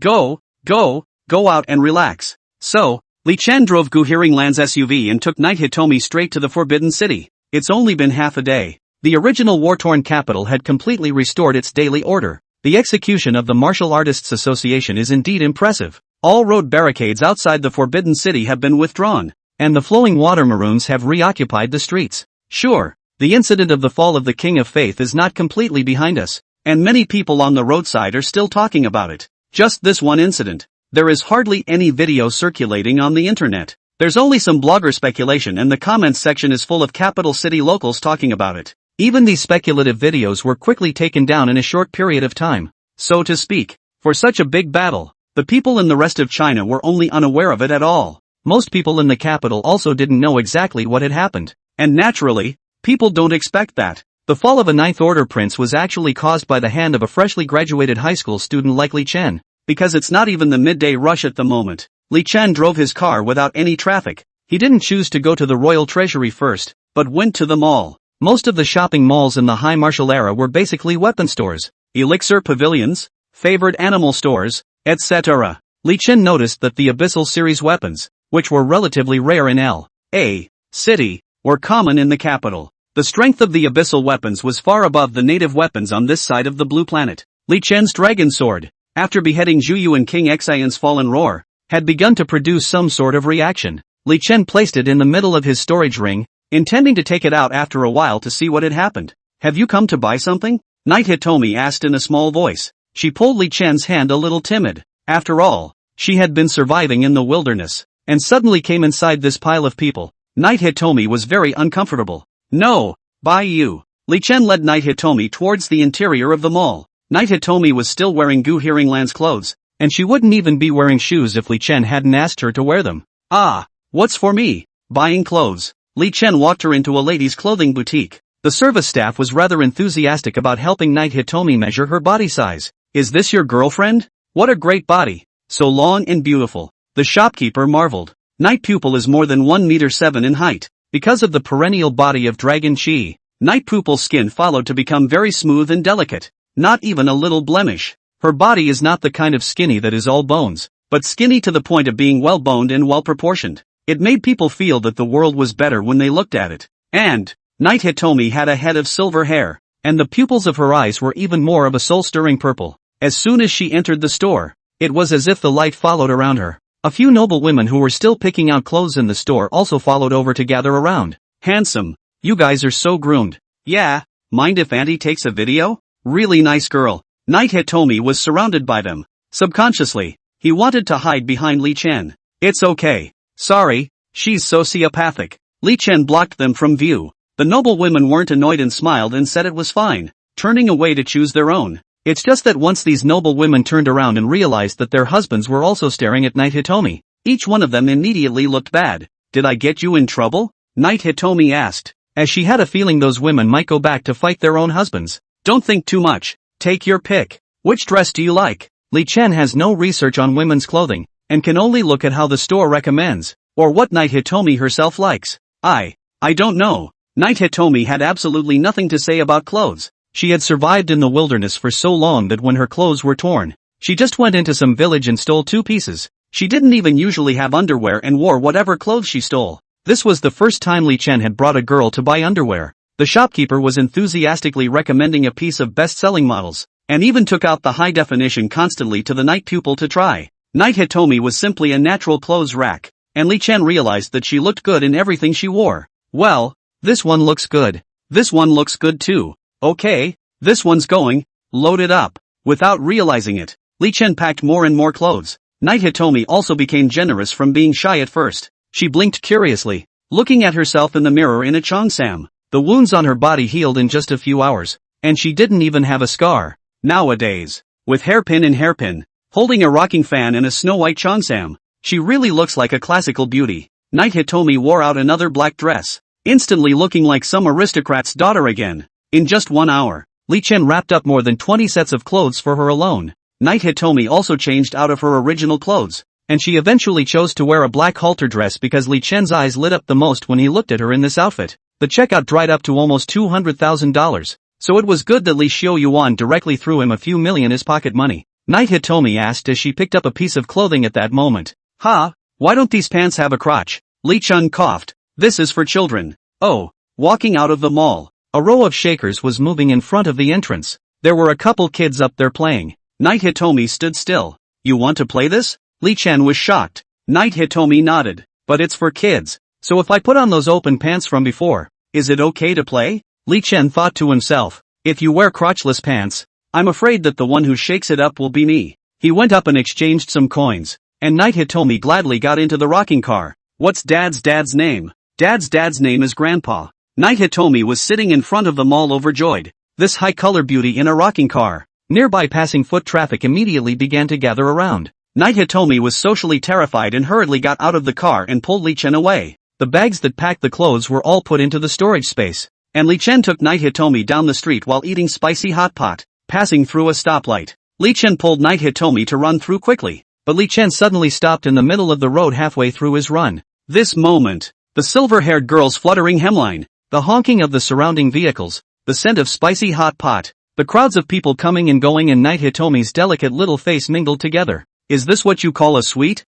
Speaker 1: out and relax. So, Li Chen drove Gu Hearingland's SUV and took Knight Hitomi straight to the Forbidden City. It's only been half a day. The original war-torn capital had completely restored its daily order. The execution of the Martial Artists Association is indeed impressive. All road barricades outside the Forbidden City have been withdrawn, and the flowing water maroons have reoccupied the streets. Sure, the incident of the fall of the King of Faith is not completely behind us, and many people on the roadside are still talking about it. Just this one incident. There is hardly any video circulating on the internet. There's only some blogger speculation and the comments section is full of capital city locals talking about it. Even these speculative videos were quickly taken down in a short period of time. So to speak, for such a big battle, the people in the rest of China were only unaware of it at all. Most people in the capital also didn't know exactly what had happened. And naturally, people don't expect that. The fall of a Ninth Order prince was actually caused by the hand of a freshly graduated high school student like Li Chen. Because it's not even the midday rush at the moment, Li Chen drove his car without any traffic. He didn't choose to go to the royal treasury first, but went to the mall. Most of the shopping malls in the high martial era were basically weapon stores, elixir pavilions, favored animal stores, etc. Li Chen noticed that the Abyssal series weapons, which were relatively rare in L.A. City, were common in the capital. The strength of the Abyssal weapons was far above the native weapons on this side of the blue planet. Li Chen's dragon sword, after beheading Zhu Yu and King Xian's fallen roar, had begun to produce some sort of reaction. Li Chen placed it in the middle of his storage ring, intending to take it out after a while to see what had happened. Have you come to buy something? Knight Hitomi asked in a small voice. She pulled Li Chen's hand a little timid. After all, she had been surviving in the wilderness, and suddenly came inside this pile of people. Knight Hitomi was very uncomfortable. No, buy you. Li Chen led Knight Hitomi towards the interior of the mall. Knight Hitomi was still wearing Gu Hearingland's clothes, and she wouldn't even be wearing shoes if Li Chen hadn't asked her to wear them. Ah, what's for me? Buying clothes. Li Chen walked her into a ladies' clothing boutique. The service staff was rather enthusiastic about helping Knight Hitomi measure her body size. Is this your girlfriend? What a great body. So long and beautiful. The shopkeeper marveled. Knight Pupil is more than 1.7 meters in height. Because of the perennial body of Dragon Chi, Knight Pupil's skin followed to become very smooth and delicate. Not even a little blemish. Her body is not the kind of skinny that is all bones, but skinny to the point of being well-boned and well-proportioned. It made people feel that the world was better when they looked at it. And Knight Hitomi had a head of silver hair, and the pupils of her eyes were even more of a soul-stirring purple. As soon as she entered the store, it was as if the light followed around her. A few noble women who were still picking out clothes in the store also followed over to gather around. Handsome. You guys are so groomed. Yeah, mind if Auntie takes a video? Really nice girl. Knight Hitomi was surrounded by them. Subconsciously, he wanted to hide behind Li Chen. It's okay. Sorry, she's sociopathic. Li Chen blocked them from view. The noble women weren't annoyed and smiled and said it was fine, turning away to choose their own. It's just that once these noble women turned around and realized that their husbands were also staring at Knight Hitomi, each one of them immediately looked bad. Did I get you in trouble? Knight Hitomi asked, as she had a feeling those women might go back to fight their own husbands. Don't think too much. Take your pick. Which dress do you like? Li Chen has no research on women's clothing, and can only look at how the store recommends, or what Knight Hitomi herself likes. I don't know. Knight Hitomi had absolutely nothing to say about clothes. She had survived in the wilderness for so long that when her clothes were torn, She just went into some village and stole 2 pieces. She didn't even usually have underwear and wore whatever clothes she stole. This was the first time Li Chen had brought a girl to buy underwear. The shopkeeper was enthusiastically recommending a piece of best-selling models, and even took out the high-definition constantly to the night pupil to try. Night Hitomi was simply a natural clothes rack, and Li Chen realized that she looked good in everything she wore. Well, this one looks good. This one looks good too. Okay, this one's going. Load it up. Without realizing it, Li Chen packed more and more clothes. Night Hitomi also became generous from being shy at first. She blinked curiously, looking at herself in the mirror in a cheongsam. The wounds on her body healed in just a few hours, and she didn't even have a scar. Nowadays, with hairpin and hairpin, holding a rocking fan and a snow-white cheongsam, she really looks like a classical beauty. Night Hitomi wore out another black dress, instantly looking like some aristocrat's daughter again. In just 1 hour, Li Chen wrapped up more than 20 sets of clothes for her alone. Night Hitomi also changed out of her original clothes, and she eventually chose to wear a black halter dress because Li Chen's eyes lit up the most when he looked at her in this outfit. The checkout dried up to almost $200,000, so it was good that Li Xiaoyuan directly threw him a few million as pocket money. Night Hitomi asked as she picked up a piece of clothing at that moment. Why don't these pants have a crotch? Li Chen coughed. This is for children. Oh. Walking out of the mall, a row of shakers was moving in front of the entrance. There were a couple kids up there playing. Night Hitomi stood still. You want to play this? Li Chen was shocked. Night Hitomi nodded. But it's for kids. So if I put on those open pants from before, is it okay to play? Li Chen thought to himself. If you wear crotchless pants, I'm afraid that the one who shakes it up will be me. He went up and exchanged some coins, and Night Hitomi gladly got into the rocking car. What's dad's name? Dad's name is Grandpa. Night Hitomi was sitting in front of the mall overjoyed. This high-color beauty in a rocking car. Nearby passing foot traffic immediately began to gather around. Night Hitomi was socially terrified and hurriedly got out of the car and pulled Li Chen away. The bags that packed the clothes were all put into the storage space, and Li Chen took Night Hitomi down the street while eating spicy hot pot, passing through a stoplight. Li Chen pulled Night Hitomi to run through quickly, but Li Chen suddenly stopped in the middle of the road halfway through his run. This moment, the silver-haired girl's fluttering hemline, the honking of the surrounding vehicles, the scent of spicy hot pot, the crowds of people coming and going and Night Hitomi's delicate little face mingled together. Is this what you call a sweet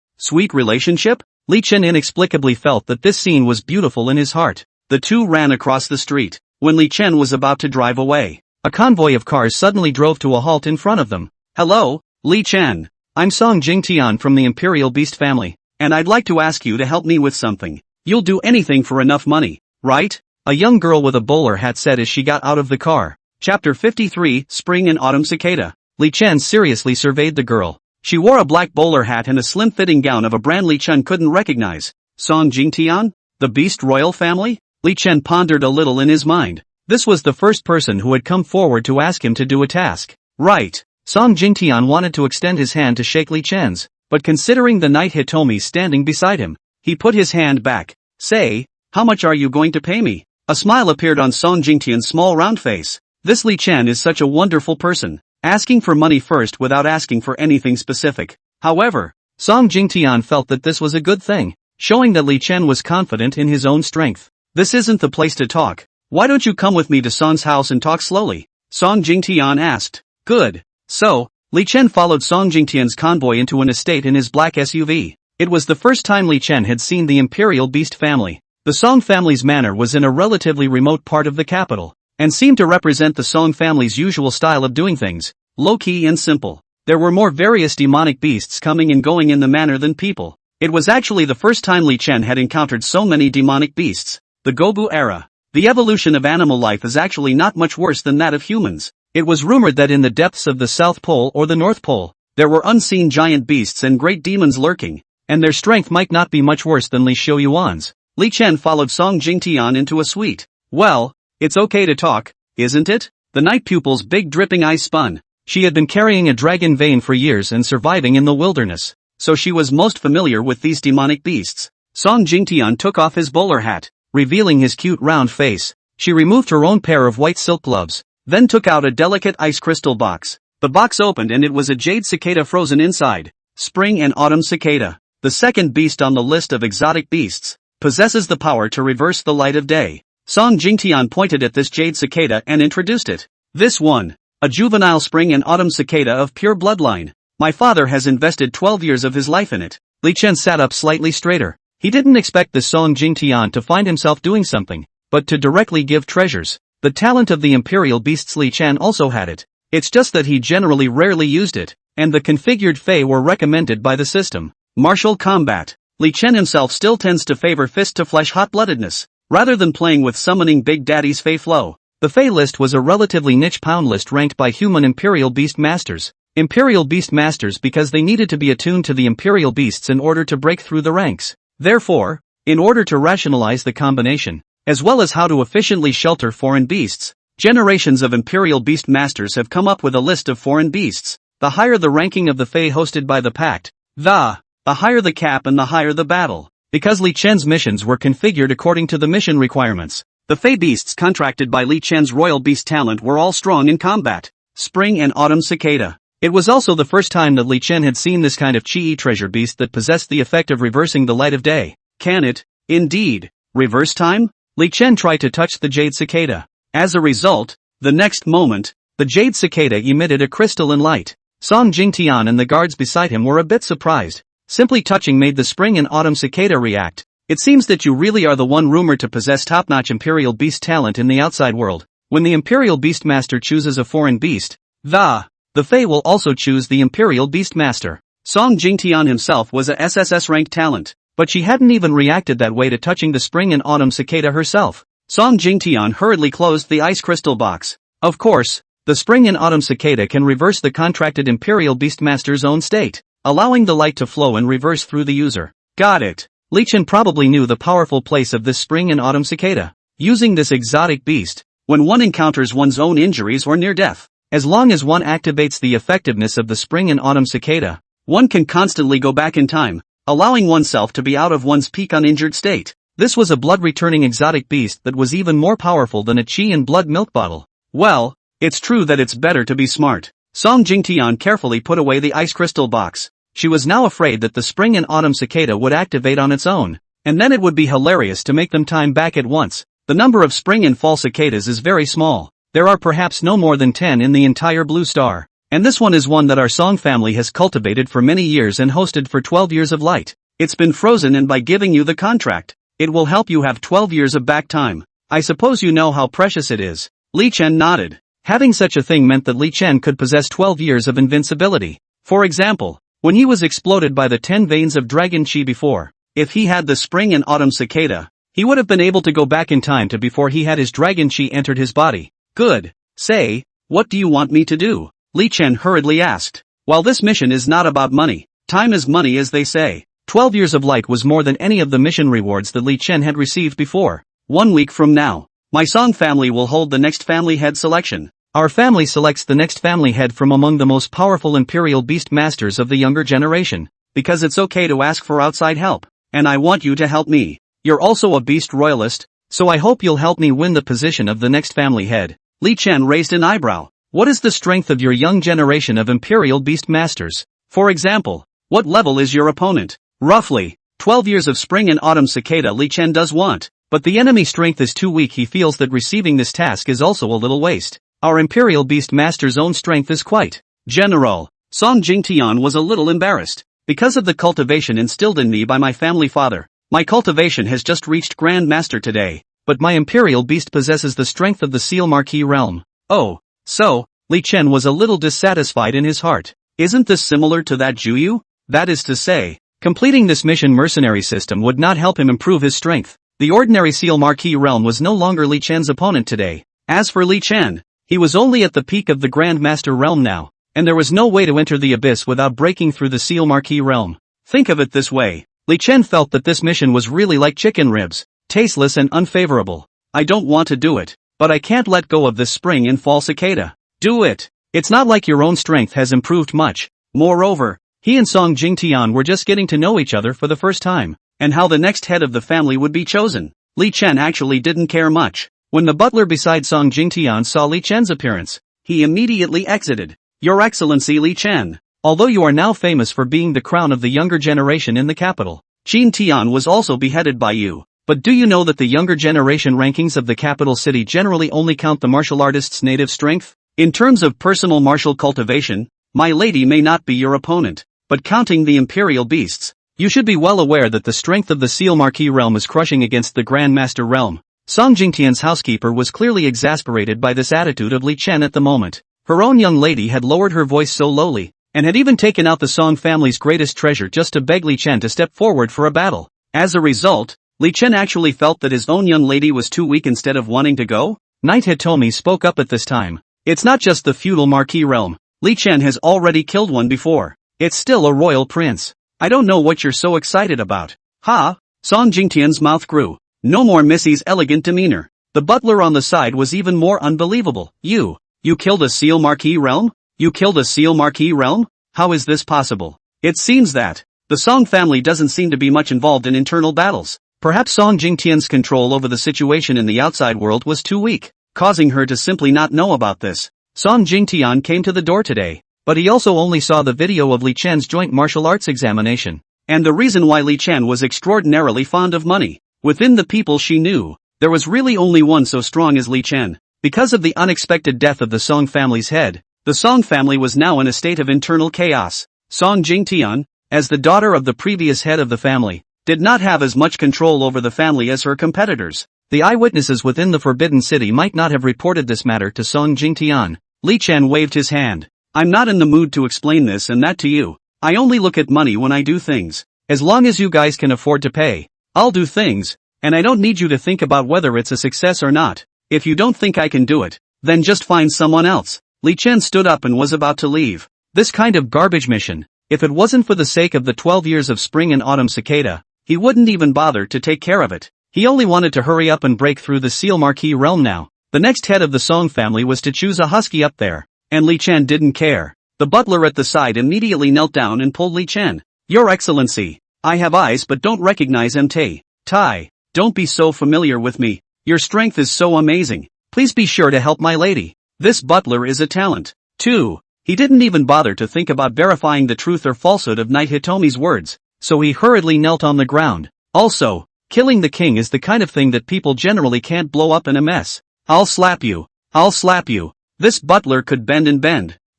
Speaker 1: relationship? Li Chen inexplicably felt that this scene was beautiful in his heart. The two ran across the street. When Li Chen was about to drive away, a convoy of cars suddenly drove to a halt in front of them. Hello, Li Chen. I'm Song Jingtian from the Imperial Beast family, and I'd like to ask you to help me with something. You'll do anything for enough money, right? A young girl with a bowler hat said as she got out of the car. Chapter 53, Spring and Autumn Cicada. Li Chen seriously surveyed the girl. She wore a black bowler hat and a slim-fitting gown of a brand Li Chen couldn't recognize. Song Jingtian? The Beast royal family? Li Chen pondered a little in his mind. This was the first person who had come forward to ask him to do a task. Right. Song Jingtian wanted to extend his hand to shake Li Chen's, but considering the Night Hitomi standing beside him, he put his hand back. Say, how much are you going to pay me? A smile appeared on Song Jingtian's small round face. This Li Chen is such a wonderful person, asking for money first without asking for anything specific. However, Song Jingtian felt that this was a good thing, showing that Li Chen was confident in his own strength. This isn't the place to talk. Why don't you come with me to Song's house and talk slowly? Song Jingtian asked. Good. So, Li Chen followed Song Jingtian's convoy into an estate in his black SUV. It was the first time Li Chen had seen the Imperial Beast family. The Song family's manor was in a relatively remote part of the capital, and seemed to represent the Song family's usual style of doing things, low-key and simple. There were more various demonic beasts coming and going in the manor than people. It was actually the first time Li Chen had encountered so many demonic beasts. The Gobu era. The evolution of animal life is actually not much worse than that of humans. It was rumored that in the depths of the South Pole or the North Pole, there were unseen giant beasts and great demons lurking, and their strength might not be much worse than Li Xiaoyuan's. Li Chen followed Song Jingtian into a suite. Well, it's okay to talk, isn't it? The night pupil's big dripping eyes spun. She had been carrying a dragon vein for years and surviving in the wilderness, so she was most familiar with these demonic beasts. Song Jingtian took off his bowler hat, revealing his cute round face. She removed her own pair of white silk gloves, then took out a delicate ice crystal box. The box opened and it was a jade cicada frozen inside. Spring and Autumn Cicada, the second beast on the list of exotic beasts, possesses the power to reverse the light of day. Song Jingtian pointed at this jade cicada and introduced it. This one, a juvenile spring and autumn cicada of pure bloodline. My father has invested 12 years of his life in it. Li Chen sat up slightly straighter. He didn't expect the Song Jingtian to find himself doing something, but to directly give treasures. The talent of the Imperial Beasts Li Chen also had it. It's just that he generally rarely used it, and the configured Fei were recommended by the system. Martial combat. Li Chen himself still tends to favor fist-to-flesh hot-bloodedness, rather than playing with summoning Big Daddy's Fei flow. The Fei list was a relatively niche pound list ranked by human Imperial Beast Masters. Imperial Beast Masters because they needed to be attuned to the Imperial Beasts in order to break through the ranks. Therefore, in order to rationalize the combination, as well as how to efficiently shelter foreign beasts, generations of Imperial Beast Masters have come up with a list of foreign beasts. The higher the ranking of the Fei hosted by the Pact, the higher the cap and the higher the battle. Because Li Chen's missions were configured according to the mission requirements, the Fei beasts contracted by Li Chen's royal beast talent were all strong in combat. Spring and Autumn Cicada. It was also the first time that Li Chen had seen this kind of Qi treasure beast that possessed the effect of reversing the light of day. Can it, indeed, reverse time? Li Chen tried to touch the Jade Cicada. As a result, the next moment, the Jade Cicada emitted a crystalline light. Song Jingtian and the guards beside him were a bit surprised. Simply touching made the Spring and Autumn Cicada react. It seems that you really are the one rumored to possess top-notch Imperial Beast talent in the outside world. When the Imperial Beast Master chooses a foreign beast, the Fei will also choose the Imperial Beast Master. Song Jingtian himself was a SSS ranked talent, but she hadn't even reacted that way to touching the Spring and Autumn Cicada herself. Song Jingtian hurriedly closed the ice crystal box. Of course, the Spring and Autumn Cicada can reverse the contracted Imperial Beast Master's own state, allowing the light to flow and reverse through the user. Got it. Li Chen probably knew the powerful place of this Spring and Autumn Cicada. Using this exotic beast, when one encounters one's own injuries or near death, as long as one activates the effectiveness of the Spring and Autumn Cicada, one can constantly go back in time, allowing oneself to be out of one's peak uninjured state. This was a blood-returning exotic beast that was even more powerful than a Qi and blood milk bottle. Well, it's true that it's better to be smart. Song Jingtian carefully put away the ice crystal box. She was now afraid that the Spring and Autumn Cicada would activate on its own, and then it would be hilarious to make them time back at once. The number of Spring and Fall cicadas is very small. There are perhaps no more than 10 in the entire Blue Star, and this one is one that our Song family has cultivated for many years and hosted for 12 years of light. It's been frozen, and by giving you the contract, it will help you have 12 years of back time. I suppose you know how precious it is. Li Chen nodded. Having such a thing meant that Li Chen could possess 12 years of invincibility. For example, when he was exploded by the 10 veins of Dragon Qi before, if he had the Spring and Autumn Cicada, he would have been able to go back in time to before he had his Dragon Qi entered his body. Good. Say, what do you want me to do? Li Chen hurriedly asked. While this mission is not about money, time is money as they say. 12 years of light was more than any of the mission rewards that Li Chen had received before. 1 week from now, my Song family will hold the next family head selection. Our family selects the next family head from among the most powerful Imperial Beast Masters of the younger generation, because it's okay to ask for outside help, and I want you to help me. You're also a Beast Royalist, so I hope you'll help me win the position of the next family head. Li Chen raised an eyebrow. What is the strength of your young generation of Imperial Beast Masters? For example, what level is your opponent? Roughly, 12 years of Spring and Autumn Cicada Li Chen does want, but the enemy strength is too weak. He feels that receiving this task is also a little waste. Our Imperial Beast Master's own strength is quite general. Song Jingtian was a little embarrassed. Because of the cultivation instilled in me by my family father, my cultivation has just reached Grand Master today, but my Imperial Beast possesses the strength of the Seal Marquis realm. Oh, so, Li Chen was a little dissatisfied in his heart. Isn't this similar to that Juyu? That is to say, completing this mission mercenary system would not help him improve his strength. The ordinary Seal Marquis realm was no longer Li Chen's opponent today. As for Li Chen, he was only at the peak of the Grand Master realm now, and there was no way to enter the abyss without breaking through the Seal Marquis realm. Think of it this way. Li Chen felt that this mission was really like chicken ribs, tasteless and unfavorable. I don't want to do it, but I can't let go of this Spring and Fall Cicada. Do it. It's not like your own strength has improved much. Moreover, he and Song Jingtian were just getting to know each other for the first time, and how the next head of the family would be chosen. Li Chen actually didn't care much. When the butler beside Song Jingtian saw Li Chen's appearance, he immediately exited. Your Excellency Li Chen, although you are now famous for being the crown of the younger generation in the capital, Qin Tian was also beheaded by you. But do you know that the younger generation rankings of the capital city generally only count the martial artist's native strength? In terms of personal martial cultivation, My lady may not be your opponent, but counting the imperial beasts, you should be well aware that the strength of the Seal Marquis realm is crushing against the Grand Master realm. Song Jingtian's housekeeper was clearly exasperated by this attitude of Li Chen at the moment. Her own young lady had lowered her voice so lowly, and had even taken out the Song family's greatest treasure just to beg Li Chen to step forward for a battle. As a result, Li Chen actually felt that his own young lady was too weak instead of wanting to go. Knight Hitomi spoke up at this time. It's not just the feudal marquis realm. Li Chen has already killed one before. It's still a royal prince. I don't know what you're so excited about. Ha! Song Jingtian's mouth grew. No more Missy's elegant demeanor. The butler on the side was even more unbelievable. You killed a Seal Marquis realm? You killed a Seal Marquis realm? How is this possible? It seems that the Song family doesn't seem to be much involved in internal battles. Perhaps Song Jingtian's control over the situation in the outside world was too weak, causing her to simply not know about this. Song Jingtian came to the door today, but he also only saw the video of Li Chen's joint martial arts examination. And the reason why Li Chen was extraordinarily fond of money. Within the people she knew, there was really only one so strong as Li Chen. Because of the unexpected death of the Song family's head, the Song family was now in a state of internal chaos. Song Jingtian, as the daughter of the previous head of the family, did not have as much control over the family as her competitors. The eyewitnesses within the Forbidden City might not have reported this matter to Song Jingtian. Li Chen waved his hand. I'm not in the mood to explain this and that to you. I only look at money when I do things. As long as you guys can afford to pay, I'll do things, and I don't need you to think about whether it's a success or not. If you don't think I can do it, then just find someone else. Li Chen stood up and was about to leave. This kind of garbage mission, if it wasn't for the sake of the 12 years of spring and autumn cicada, he wouldn't even bother to take care of it. He only wanted to hurry up and break through the Seal Marquis realm now. The next head of the Song family was to choose a husky up there, and Li Chen didn't care. The butler at the side immediately knelt down and pulled Li Chen. Your Excellency, I have eyes but don't recognize MT. Tai, don't be so familiar with me. Your strength is so amazing. Please be sure to help my lady. This butler is a talent. 2. He didn't even bother to think about verifying the truth or falsehood of Knight Hitomi's words, so he hurriedly knelt on the ground. Also, killing the king is the kind of thing that people generally can't blow up in a mess. I'll slap you. I'll slap you. This butler could bend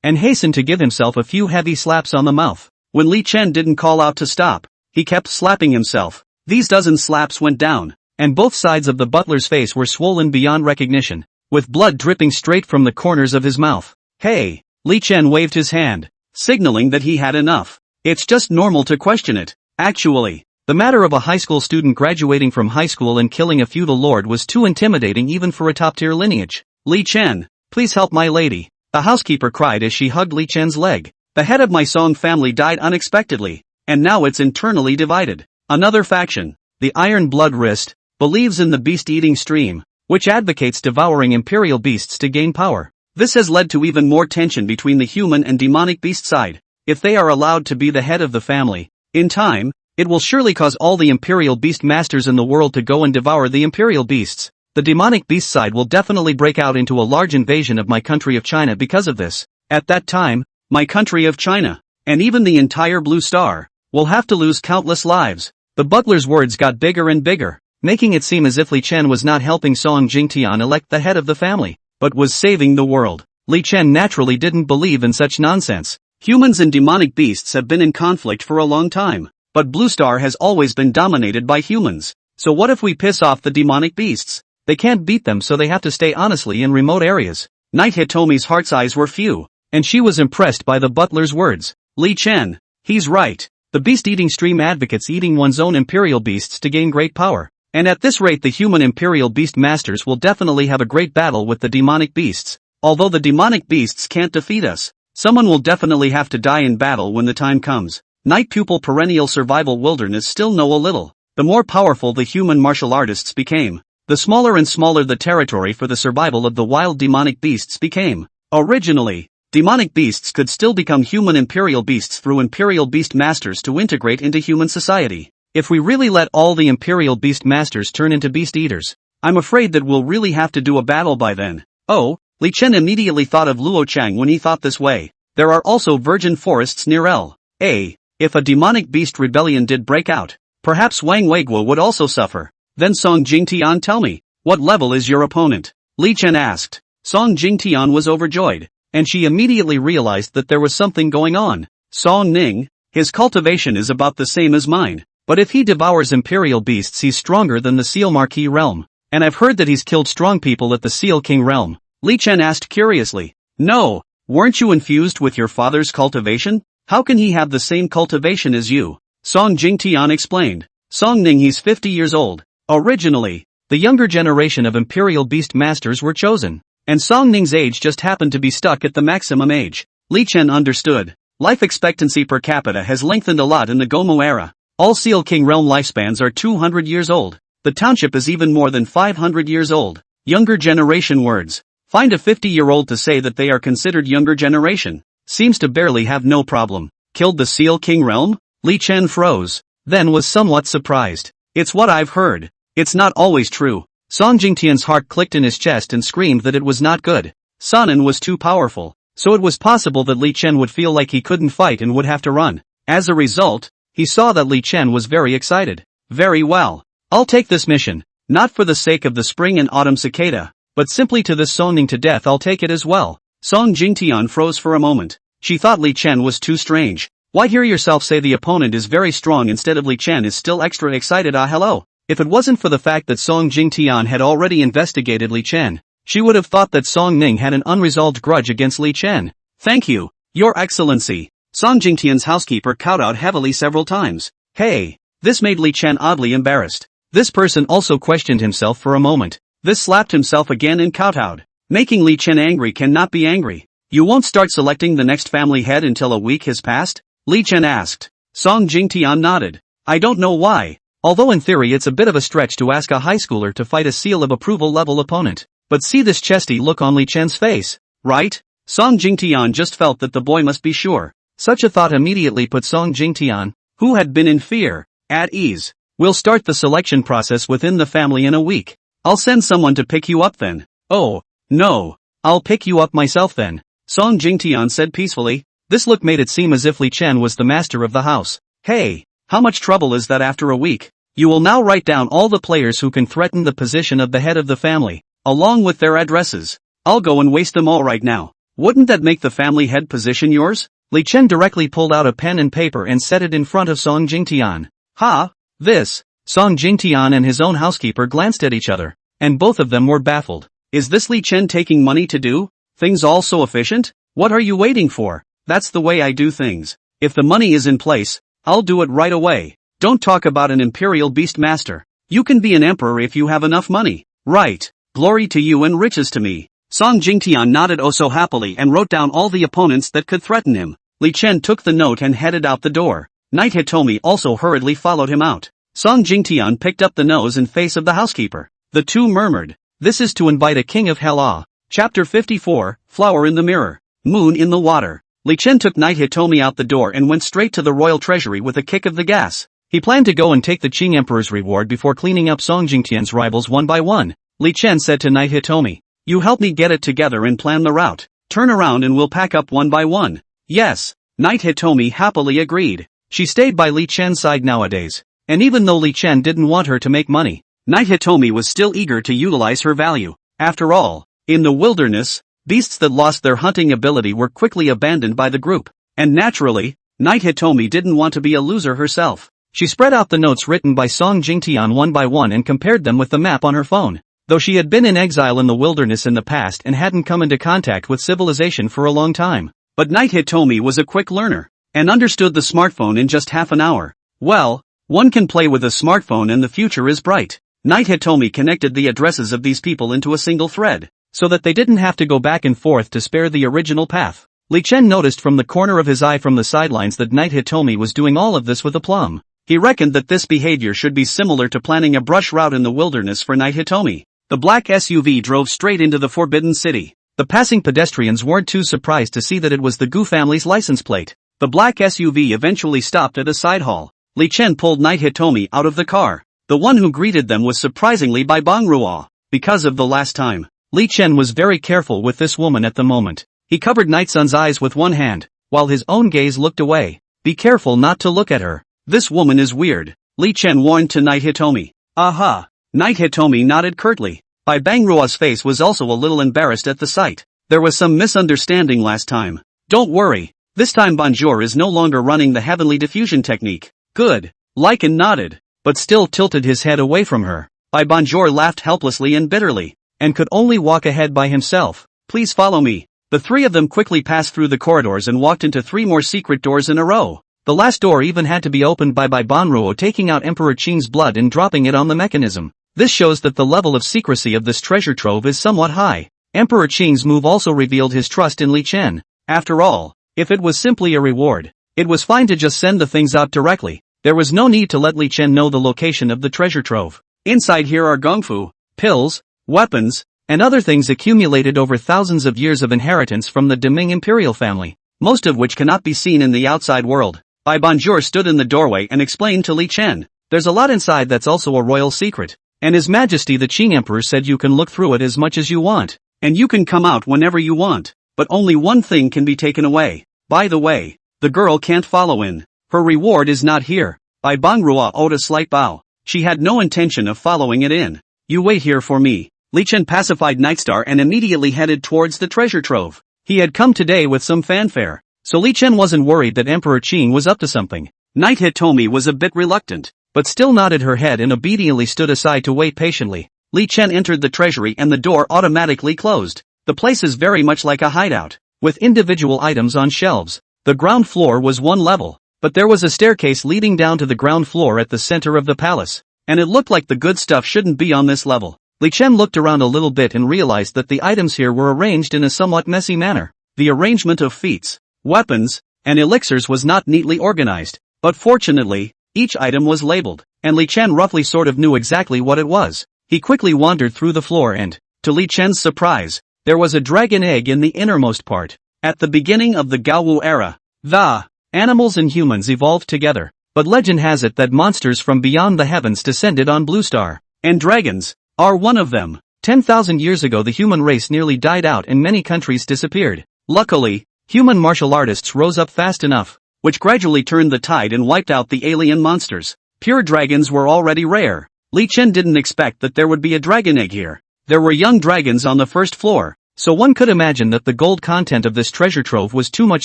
Speaker 1: and hastened to give himself a few heavy slaps on the mouth. When Li Chen didn't call out to stop, he kept slapping himself. These dozen slaps went down, and both sides of the butler's face were swollen beyond recognition, with blood dripping straight from the corners of his mouth. Hey! Li Chen waved his hand, signaling that he had enough. It's just normal to question it. Actually, the matter of a high school student graduating from high school and killing a feudal lord was too intimidating even for a top-tier lineage. Li Chen, please help my lady, the housekeeper cried as she hugged Li Chen's leg. The head of my Song family died unexpectedly, and now it's internally divided. Another faction, the Iron Blood Wrist, believes in the beast-eating stream, which advocates devouring imperial beasts to gain power. This has led to even more tension between the human and demonic beast side. If they are allowed to be the head of the family, in time, it will surely cause all the imperial beast masters in the world to go and devour the imperial beasts. The demonic beast side will definitely break out into a large invasion of my country of China because of this. At that time, my country of China, and even the entire Blue Star, will have to lose countless lives. The butler's words got bigger and bigger, making it seem as if Li Chen was not helping Song Jingtian elect the head of the family, but was saving the world. Li Chen naturally didn't believe in such nonsense. Humans and demonic beasts have been in conflict for a long time, but Blue Star has always been dominated by humans. So what if we piss off the demonic beasts? They can't beat them, so they have to stay honestly in remote areas. Knight Hitomi's heart's eyes were few, and she was impressed by the butler's words. Li Chen, he's right. The beast-eating stream advocates eating one's own imperial beasts to gain great power. And at this rate the human imperial beast masters will definitely have a great battle with the demonic beasts. Although the demonic beasts can't defeat us, someone will definitely have to die in battle when the time comes. Night Pupil Perennial Survival Wilderness still know a little. The more powerful the human martial artists became, the smaller and smaller the territory for the survival of the wild demonic beasts became. Originally, demonic beasts could still become human imperial beasts through imperial beast masters to integrate into human society. If we really let all the imperial beast masters turn into beast eaters, I'm afraid that we'll really have to do a battle by then. Oh, Li Chen immediately thought of Luo Chang when he thought this way. There are also virgin forests near L.A. If a demonic beast rebellion did break out, perhaps Wang Weiguo would also suffer. Then Song Jingtian, tell me, what level is your opponent? Li Chen asked. Song Jingtian was overjoyed. and she immediately realized that there was something going on. Song Ning, his cultivation is about the same as mine, but if he devours imperial beasts he's stronger than the Seal Marquis realm. And I've heard that he's killed strong people at the Seal King realm. Li Chen asked curiously. No, weren't you infused with your father's cultivation? How can he have the same cultivation as you? Song Jingtian explained. Song Ning, he's 50 years old. Originally, the younger generation of imperial beast masters were chosen, and Song Ning's age just happened to be stuck at the maximum age. Li Chen understood. Life expectancy per capita has lengthened a lot in the Gomu era. All Seal King realm lifespans are 200 years old. The township is even more than 500 years old. Younger generation words. Find a 50-year-old to say that they are considered younger generation. Seems to barely have no problem. Killed the Seal King realm? Li Chen froze, then was somewhat surprised. It's what I've heard. It's not always true. Song Jingtian's heart clicked in his chest and screamed that it was not good. Sanan was too powerful, so it was possible that Li Chen would feel like he couldn't fight and would have to run. As a result, he saw that Li Chen was very excited. Very well. I'll take this mission. Not for the sake of the spring and autumn cicada, but simply to this Song Ning to death. I'll take it as well. Song Jingtian froze for a moment. She thought Li Chen was too strange. Why hear yourself say the opponent is very strong instead of Li Chen is still extra excited? Hello. If it wasn't for the fact that Song Jingtian had already investigated Li Chen, she would have thought that Song Ning had an unresolved grudge against Li Chen. Thank you, Your Excellency. Song Jingtian's housekeeper kowtowed heavily several times. Hey. This made Li Chen oddly embarrassed. This person also questioned himself for a moment. This slapped himself again and kowtowed. Making Li Chen angry cannot be angry. You won't start selecting the next family head until a week has passed? Li Chen asked. Song Jingtian nodded. I don't know why. Although in theory it's a bit of a stretch to ask a high schooler to fight a seal of approval level opponent. But see this chesty look on Li Chen's face, right? Song Jingtian just felt that the boy must be sure. Such a thought immediately put Song Jingtian, who had been in fear, at ease. We'll start the selection process within the family in a week. I'll send someone to pick you up then. Oh, no. I'll pick you up myself then. Song Jingtian said peacefully. This look made it seem as if Li Chen was the master of the house. Hey, how much trouble is that after a week? You will now write down all the players who can threaten the position of the head of the family, along with their addresses. I'll go and waste them all right now. Wouldn't that make the family head position yours? Li Chen directly pulled out a pen and paper and set it in front of Song Jingtian. Ha! This! Song Jingtian and his own housekeeper glanced at each other, and both of them were baffled. Is this Li Chen taking money to do things all so efficient? What are you waiting for? That's the way I do things. If the money is in place, I'll do it right away. Don't talk about an imperial beast master. You can be an emperor if you have enough money. Right. Glory to you and riches to me. Song Jingtian nodded oh so happily and wrote down all the opponents that could threaten him. Li Chen took the note and headed out the door. Knight Hitomi also hurriedly followed him out. Song Jingtian picked up the nose and face of the housekeeper. The two murmured. This is to invite a king of hell. Chapter 54, Flower in the Mirror. Moon in the Water. Li Chen took Knight Hitomi out the door and went straight to the royal treasury with a kick of the gas. He planned to go and take the Qing Emperor's reward before cleaning up Song Jingtian's rivals one by one. Li Chen said to Knight Hitomi. You help me get it together and plan the route. Turn around and we'll pack up one by one. Yes. Knight Hitomi happily agreed. She stayed by Li Chen's side nowadays. And even though Li Chen didn't want her to make money, Knight Hitomi was still eager to utilize her value. After all, in the wilderness, beasts that lost their hunting ability were quickly abandoned by the group. And naturally, Knight Hitomi didn't want to be a loser herself. She spread out the notes written by Song Jingtian one by one and compared them with the map on her phone. Though she had been in exile in the wilderness in the past and hadn't come into contact with civilization for a long time. But Knight Hitomi was a quick learner, and understood the smartphone in just half an hour. Well, one can play with a smartphone and the future is bright. Knight Hitomi connected the addresses of these people into a single thread, so that they didn't have to go back and forth to spare the original path. Li Chen noticed from the corner of his eye from the sidelines that Knight Hitomi was doing all of this with aplomb. He reckoned that this behavior should be similar to planning a brush route in the wilderness for Knight Hitomi. The black SUV drove straight into the Forbidden City. The passing pedestrians weren't too surprised to see that it was the Gu family's license plate. The black SUV eventually stopped at a side hall. Li Chen pulled Knight Hitomi out of the car. The one who greeted them was surprisingly Bai Bangruo. Because of the last time, Li Chen was very careful with this woman at the moment. He covered Knight Sun's eyes with one hand, while his own gaze looked away. Be careful not to look at her. This woman is weird, Li Chen warned to Knight Hitomi. Aha! Knight Hitomi nodded curtly. Bai Bangruo's face was also a little embarrassed at the sight. There was some misunderstanding last time. Don't worry. This time Bonjour is no longer running the heavenly diffusion technique. Good. Lycan nodded, but still tilted his head away from her. Bonjour laughed helplessly and bitterly, and could only walk ahead by himself. Please follow me. The three of them quickly passed through the corridors and walked into three more secret doors in a row. The last door even had to be opened by Bonruo taking out Emperor Qing's blood and dropping it on the mechanism. This shows that the level of secrecy of this treasure trove is somewhat high. Emperor Qing's move also revealed his trust in Li Chen. After all, if it was simply a reward, it was fine to just send the things out directly. There was no need to let Li Chen know the location of the treasure trove. Inside here are gongfu, pills, weapons, and other things accumulated over thousands of years of inheritance from the Deming imperial family, most of which cannot be seen in the outside world. Bonjour stood in the doorway and explained to Li Chen, "There's a lot inside that's also a royal secret, and His Majesty the Qing Emperor said you can look through it as much as you want, and you can come out whenever you want, but only one thing can be taken away. By the way, the girl can't follow in. Her reward is not here." Bonruo owed a slight bow. She had no intention of following it in. "You wait here for me." Li Chen pacified Nightstar and immediately headed towards the treasure trove. He had come today with some fanfare, so Li Chen wasn't worried that Emperor Qing was up to something. Knight Hitomi was a bit reluctant, but still nodded her head and obediently stood aside to wait patiently. Li Chen entered the treasury and the door automatically closed. The place is very much like a hideout, with individual items on shelves. The ground floor was one level, but there was a staircase leading down to the ground floor at the center of the palace, and it looked like the good stuff shouldn't be on this level. Li Chen looked around a little bit and realized that the items here were arranged in a somewhat messy manner. The arrangement of feats, weapons, and elixirs was not neatly organized, but fortunately, each item was labeled, and Li Chen roughly sort of knew exactly what it was. He quickly wandered through the floor and, to Li Chen's surprise, there was a dragon egg in the innermost part. At the beginning of the Gao Wu era, the animals and humans evolved together, but legend has it that monsters from beyond the heavens descended on Blue Star, and dragons are one of them. 10,000 years ago the human race nearly died out and many countries disappeared. Luckily, human martial artists rose up fast enough, which gradually turned the tide and wiped out the alien monsters. Pure dragons were already rare. Li Chen didn't expect that there would be a dragon egg here. There were young dragons on the first floor, so one could imagine that the gold content of this treasure trove was too much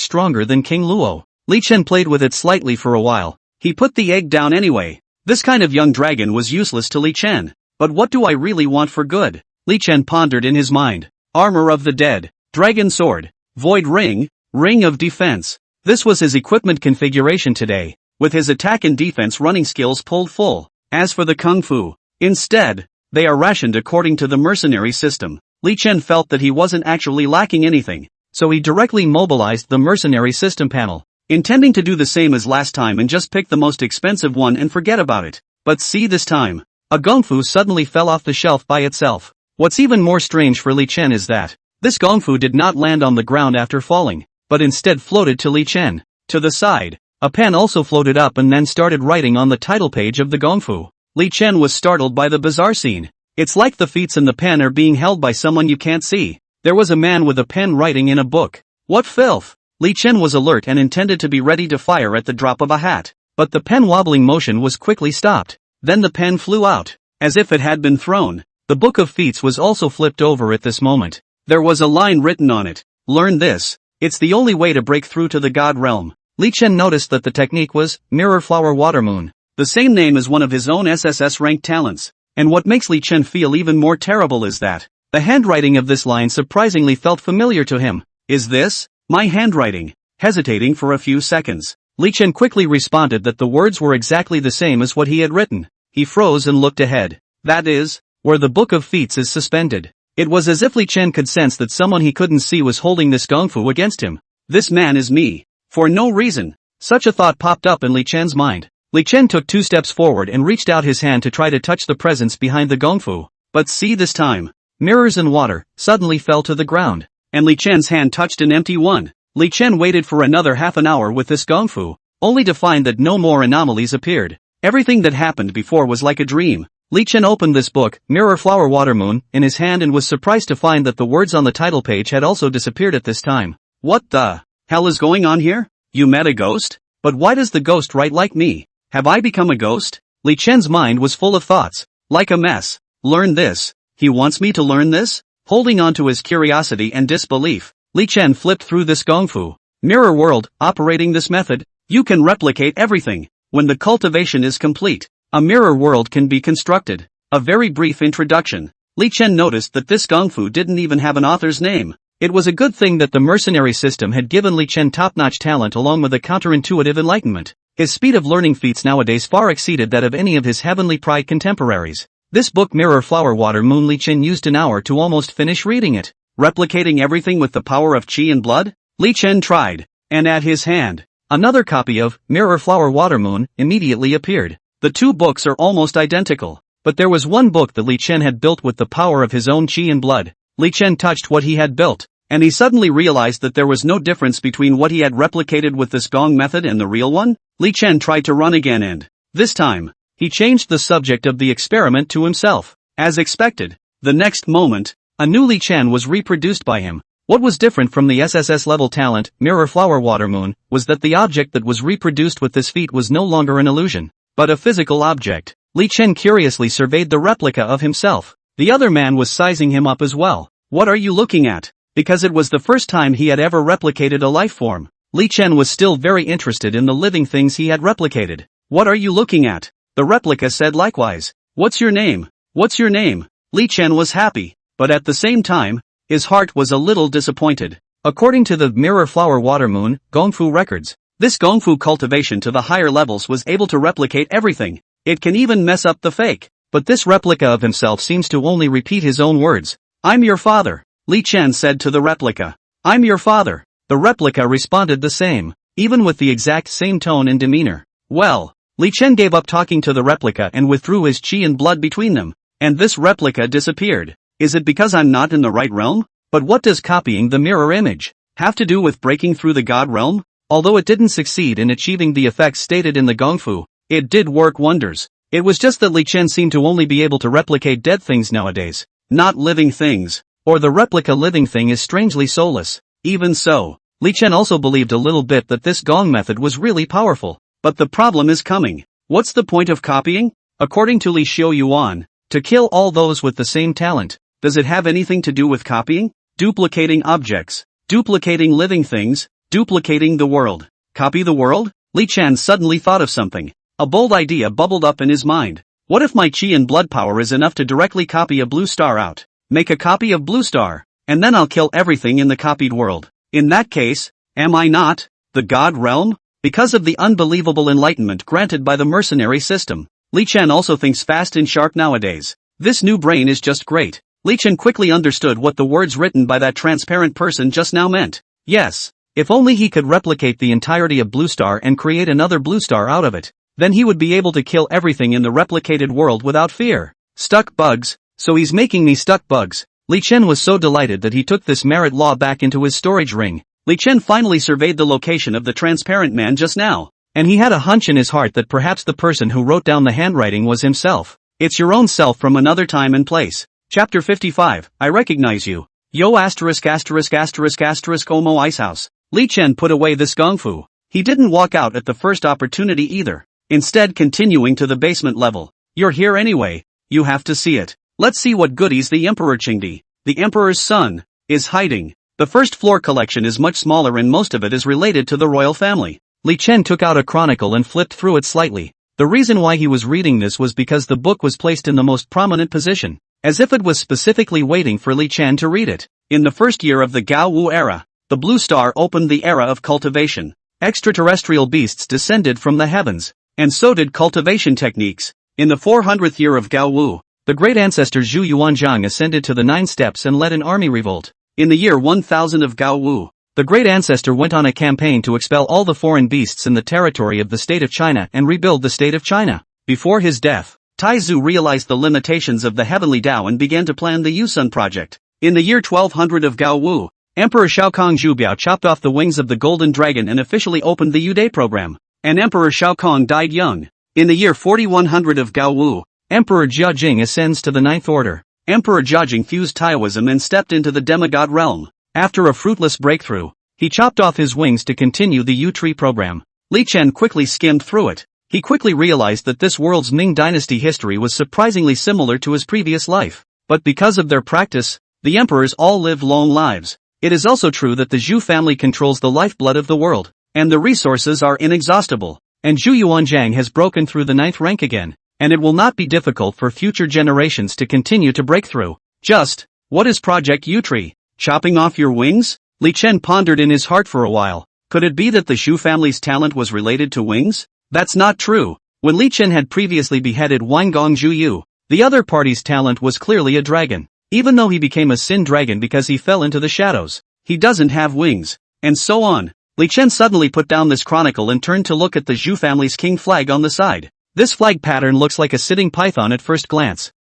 Speaker 1: stronger than King Luo. Li Chen played with it slightly for a while. He put the egg down anyway. This kind of young dragon was useless to Li Chen. But what do I really want for good? Li Chen pondered in his mind. Armor of the dead, dragon sword, void ring, ring of defense. This was his equipment configuration today, with his attack and defense running skills pulled full. As for the kung fu, instead, they are rationed according to the mercenary system. Li Chen felt that he wasn't actually lacking anything, so he directly mobilized the mercenary system panel, intending to do the same as last time and just pick the most expensive one and forget about it. But see, this time, a gongfu suddenly fell off the shelf by itself. What's even more strange for Li Chen is that this gongfu did not land on the ground after falling, but instead floated to Li Chen. To the side, a pen also floated up and then started writing on the title page of the gongfu. Li Chen was startled by the bizarre scene. It's like the feats in the pen are being held by someone you can't see. There was a man with a pen writing in a book. What filth! Li Chen was alert and intended to be ready to fire at the drop of a hat, but the pen wobbling motion was quickly stopped. Then the pen flew out, as if it had been thrown. The book of feats was also flipped over at this moment. There was a line written on it. Learn this. It's the only way to break through to the God realm. Li Chen noticed that the technique was Mirror Flower Water Moon, the same name as one of his own SSS ranked talents. And what makes Li Chen feel even more terrible is that the handwriting of this line surprisingly felt familiar to him. Is this my handwriting? Hesitating for a few seconds, Li Chen quickly responded that the words were exactly the same as what he had written. He froze and looked ahead. That is, where the book of feats is suspended. It was as if Li Chen could sense that someone he couldn't see was holding this gongfu against him. This man is me. For no reason, such a thought popped up in Li Chen's mind. Li Chen took 2 steps forward and reached out his hand to try to touch the presence behind the gongfu. But see, this time, mirrors and water suddenly fell to the ground, and Li Chen's hand touched an empty one. Li Chen waited for another half an hour with this gongfu, only to find that no more anomalies appeared. Everything that happened before was like a dream. Li Chen opened this book, Mirror Flower Water Moon, in his hand and was surprised to find that the words on the title page had also disappeared at this time. What the hell is going on here? You met a ghost? But why does the ghost write like me? Have I become a ghost? Li Chen's mind was full of thoughts, like a mess. Learn this. He wants me to learn this? Holding on to his curiosity and disbelief, Li Chen flipped through this gongfu. Mirror world, operating this method, you can replicate everything. When the cultivation is complete, a mirror world can be constructed. A very brief introduction. Li Chen noticed that this gongfu didn't even have an author's name. It was a good thing that the mercenary system had given Li Chen top-notch talent along with a counterintuitive enlightenment. His speed of learning feats nowadays far exceeded that of any of his heavenly pride contemporaries. This book Mirror Flower Water Moon Li Chen used an hour to almost finish reading it. Replicating everything with the power of qi and blood? Li Chen tried, and at his hand, another copy of Mirror Flower Water Moon immediately appeared. The two books are almost identical, but there was one book that Li Chen had built with the power of his own qi and blood. Li Chen touched what he had built, and he suddenly realized that there was no difference between what he had replicated with this gong method and the real one. Li Chen tried to run again and, this time, he changed the subject of the experiment to himself. As expected, the next moment, a new Li Chen was reproduced by him. What was different from the SSS level talent, Mirror Flower Water Moon, was that the object that was reproduced with this feat was no longer an illusion, but a physical object. Li Chen curiously surveyed the replica of himself. The other man was sizing him up as well. What are you looking at? Because it was the first time he had ever replicated a life form, Li Chen was still very interested in the living things he had replicated. What are you looking at? The replica said likewise. What's your name? What's your name? Li Chen was happy, but at the same time, his heart was a little disappointed. According to the Mirror Flower Water Moon Gongfu records, this Gongfu cultivation to the higher levels was able to replicate everything. It can even mess up the fake. But this replica of himself seems to only repeat his own words. I'm your father, Li Chen said to the replica. I'm your father. The replica responded the same, even with the exact same tone and demeanor. Well, Li Chen gave up talking to the replica and withdrew his qi and blood between them, and this replica disappeared. Is it because I'm not in the right realm? But what does copying the mirror image have to do with breaking through the god realm? Although it didn't succeed in achieving the effects stated in the gongfu, it did work wonders. It was just that Li Chen seemed to only be able to replicate dead things nowadays, not living things, or the replica living thing is strangely soulless. Even so, Li Chen also believed a little bit that this gong method was really powerful. But the problem is coming. What's the point of copying? According to Li Xiu Yuan, to kill all those with the same talent. Does it have anything to do with copying? Duplicating objects, duplicating living things, duplicating the world. Copy the world? Li Chen suddenly thought of something. A bold idea bubbled up in his mind. What if my qi and blood power is enough to directly copy a blue star out? Make a copy of blue star, and then I'll kill everything in the copied world. In that case, am I not the god realm? Because of the unbelievable enlightenment granted by the mercenary system, Li Chen also thinks fast and sharp nowadays. This new brain is just great. Li Chen quickly understood what the words written by that transparent person just now meant. Yes, if only he could replicate the entirety of Blue Star and create another Blue Star out of it, then he would be able to kill everything in the replicated world without fear. Stuck bugs, so he's making me stuck bugs. Li Chen was so delighted that he took this merit law back into his storage ring. Li Chen finally surveyed the location of the transparent man just now, and he had a hunch in his heart that perhaps the person who wrote down the handwriting was himself. It's your own self from another time and place. Chapter 55, I recognize you. Yo asterisk asterisk asterisk asterisk Omo Icehouse. Li Chen put away this gongfu. He didn't walk out at the first opportunity either, instead continuing to the basement level. You're here anyway, you have to see it. Let's see what goodies the Emperor Qingdi, the Emperor's son, is hiding. The first floor collection is much smaller and most of it is related to the royal family. Li Chen took out a chronicle and flipped through it slightly. The reason why he was reading this was because the book was placed in the most prominent position, as if it was specifically waiting for Li Chen to read it. In the first year of the Gao Wu era, the Blue Star opened the era of cultivation. Extraterrestrial beasts descended from the heavens, and so did cultivation techniques. In the 400th year of Gao Wu, the great ancestor Zhu Yuanzhang ascended to the 9 steps and led an army revolt. In the year 1000 of Gao Wu, the great ancestor went on a campaign to expel all the foreign beasts in the territory of the state of China and rebuild the state of China. Before his death, Taizu realized the limitations of the heavenly Tao and began to plan the Yusun project. In the year 1200 of Gao Wu, Emperor Shaokong Zhubiao chopped off the wings of the golden dragon and officially opened the Yu-Day program, and Emperor Shaokong died young. In the year 4100 of Gao Wu, Emperor Jiajing ascends to the 9th order. Emperor Jiajing fused Taoism and stepped into the demigod realm. After a fruitless breakthrough, he chopped off his wings to continue the Yu-Tree program. Li Chen quickly skimmed through it. He quickly realized that this world's Ming dynasty history was surprisingly similar to his previous life. But because of their practice, the emperors all lived long lives. It is also true that the Zhu family controls the lifeblood of the world, and the resources are inexhaustible. And Zhu Yuanzhang has broken through the 9th rank again, and it will not be difficult for future generations to continue to break through. Just, what is Project U-Tree? Chopping off your wings? Li Chen pondered in his heart for a while. Could it be that the Zhu family's talent was related to wings? That's not true. When Li Chen had previously beheaded Wanggong Zhuyu, the other party's talent was clearly a dragon. Even though he became a sin dragon because he fell into the shadows, he doesn't have wings, and so on. Li Chen suddenly put down this chronicle and turned to look at the Zhu family's king flag on the side. This flag pattern looks like a sitting python at first glance.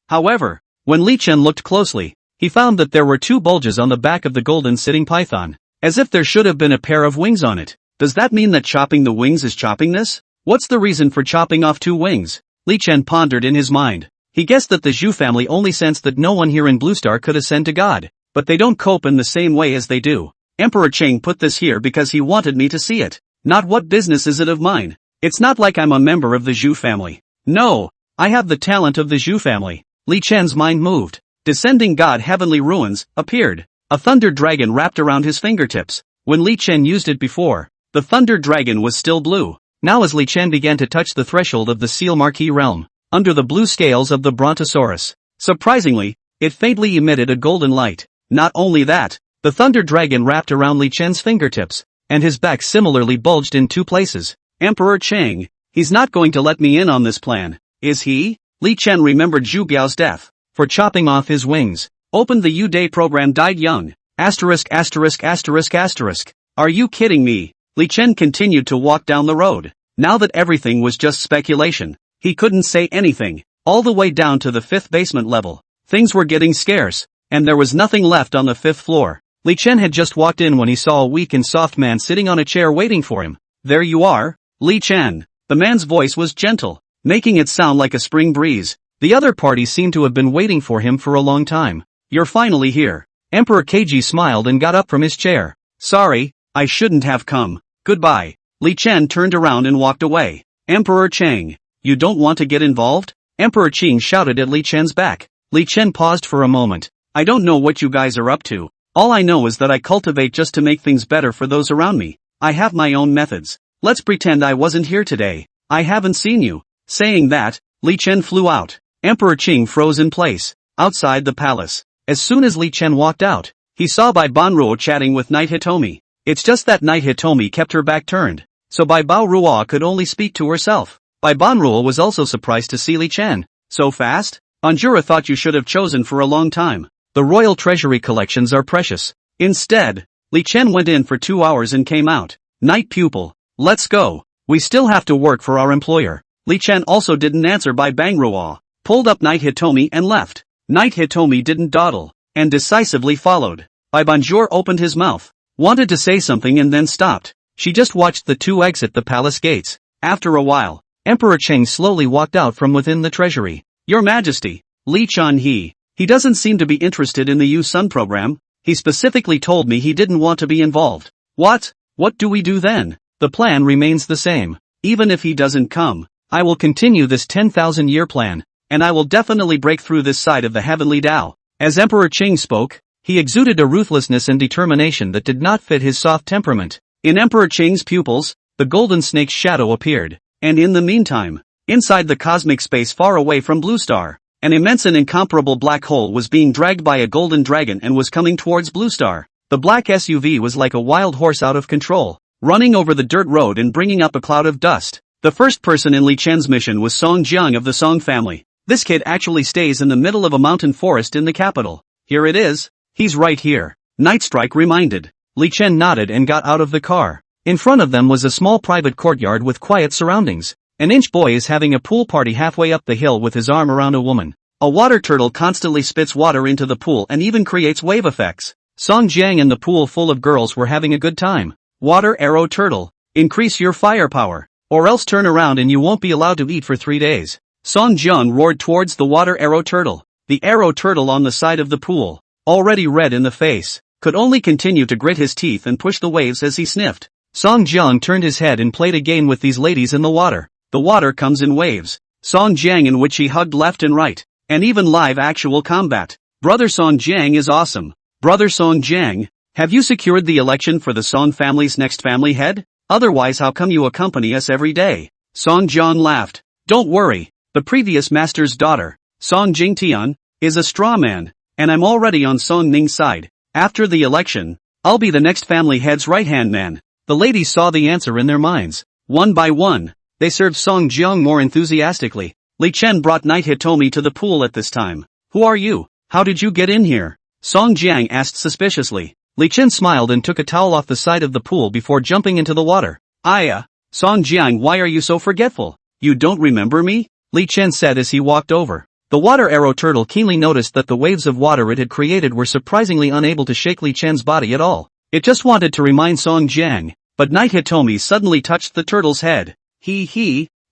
Speaker 1: However, when Li Chen looked closely, he found that there were 2 bulges on the back of the golden sitting python, as if there should have been a pair of wings on it. Does that mean that chopping the wings is chopping this? What's the reason for chopping off 2 wings? Li Chen pondered in his mind. He guessed that the Zhu family only sensed that no one here in Blue Star could ascend to God, but they don't cope in the same way as they do. Emperor Cheng put this here because he wanted me to see it. Not what business is it of mine. It's not like I'm a member of the Zhu family. No, I have the talent of the Zhu family. Li Chen's mind moved. Descending God Heavenly Ruins appeared. A thunder dragon wrapped around his fingertips. When Li Chen used it before, the thunder dragon was still blue. Now as Li Chen began to touch the threshold of the Seal Marquee realm, under the blue scales of the Brontosaurus, surprisingly, it faintly emitted a golden light. Not only that, the thunder dragon wrapped around Li Chen's fingertips, and his back similarly bulged in 2 places. Emperor Cheng, he's not going to let me in on this plan, is he? Li Chen remembered Zhu Biao's death, for chopping off his wings. Opened the U-Day program, died young. Asterisk. Are you kidding me? Li Chen continued to walk down the road. Now that everything was just speculation, he couldn't say anything. All the way down to the 5th basement level, things were getting scarce, and there was nothing left on the 5th floor. Li Chen had just walked in when he saw a weak and soft man sitting on a chair waiting for him. There you are, Li Chen. The man's voice was gentle, making it sound like a spring breeze. The other party seemed to have been waiting for him for a long time. You're finally here. Emperor Keiji smiled and got up from his chair. Sorry, I shouldn't have come. Goodbye. Li Chen turned around and walked away. Emperor Cheng, you don't want to get involved? Emperor Qing shouted at Li Chen's back. Li Chen paused for a moment. I don't know what you guys are up to. All I know is that I cultivate just to make things better for those around me. I have my own methods. Let's pretend I wasn't here today. I haven't seen you. Saying that, Li Chen flew out. Emperor Qing froze in place, outside the palace. As soon as Li Chen walked out, he saw Bai Banruo chatting with Knight Hitomi. It's just that Knight Hitomi kept her back turned, so Bai Baoruo could only speak to herself. Bai Banruo was also surprised to see Li Chen. So fast? Anjura thought you should have chosen for a long time. The royal treasury collections are precious. Instead, Li Chen went in for 2 hours and came out. Knight pupil, let's go. We still have to work for our employer. Li Chen also didn't answer Bai Banruo, pulled up Knight Hitomi and left. Knight Hitomi didn't dawdle, and decisively followed. Bai Banjur opened his mouth, wanted to say something and then stopped. She just watched the 2 exit the palace gates. After a while, Emperor Cheng slowly walked out from within the treasury. Your Majesty, Li Chan he doesn't seem to be interested in the U-Sun program. He specifically told me he didn't want to be involved. What do we do then? The plan remains the same. Even if he doesn't come, I will continue this 10,000-year plan, and I will definitely break through this side of the heavenly Tao. As Emperor Qing spoke, he exuded a ruthlessness and determination that did not fit his soft temperament. In Emperor Qing's pupils, the golden snake's shadow appeared, and in the meantime, inside the cosmic space far away from Blue Star, an immense and incomparable black hole was being dragged by a golden dragon and was coming towards Blue Star. The black SUV was like a wild horse out of control, running over the dirt road and bringing up a cloud of dust. The first person in Li Chen's mission was Song Jiang of the Song family. This kid actually stays in the middle of a mountain forest in the capital. Here it is. He's right here. Nightstrike reminded. Li Chen nodded and got out of the car. In front of them was a small private courtyard with quiet surroundings. An inch boy is having a pool party halfway up the hill with his arm around a woman. A water turtle constantly spits water into the pool and even creates wave effects. Song Jiang and the pool full of girls were having a good time. Water arrow turtle, increase your firepower, or else turn around and you won't be allowed to eat for 3 days. Song Jiang roared towards the water arrow turtle. The arrow turtle on the side of the pool, already red in the face, could only continue to grit his teeth and push the waves as he sniffed. Song Jiang turned his head and played a game with these ladies in the water. The water comes in waves. Song Jiang in which he hugged left and right, and even live actual combat. Brother Song Jiang is awesome. Brother Song Jiang, have you secured the election for the Song family's next family head? Otherwise how come you accompany us every day? Song Jiang laughed. Don't worry, the previous master's daughter, Song Jingtian, is a straw man, and I'm already on Song Ning's side. After the election, I'll be the next family head's right-hand man. The ladies saw the answer in their minds. One by one, they served Song Jiang more enthusiastically. Li Chen brought Knight Hitomi to the pool at this time. Who are you? How did you get in here? Song Jiang asked suspiciously. Li Chen smiled and took a towel off the side of the pool before jumping into the water. Song Jiang, why are you so forgetful? You don't remember me? Li Chen said as he walked over. The water arrow turtle keenly noticed that the waves of water it had created were surprisingly unable to shake Li Chen's body at all. It just wanted to remind Song Jiang, but Knight Hitomi suddenly touched the turtle's head.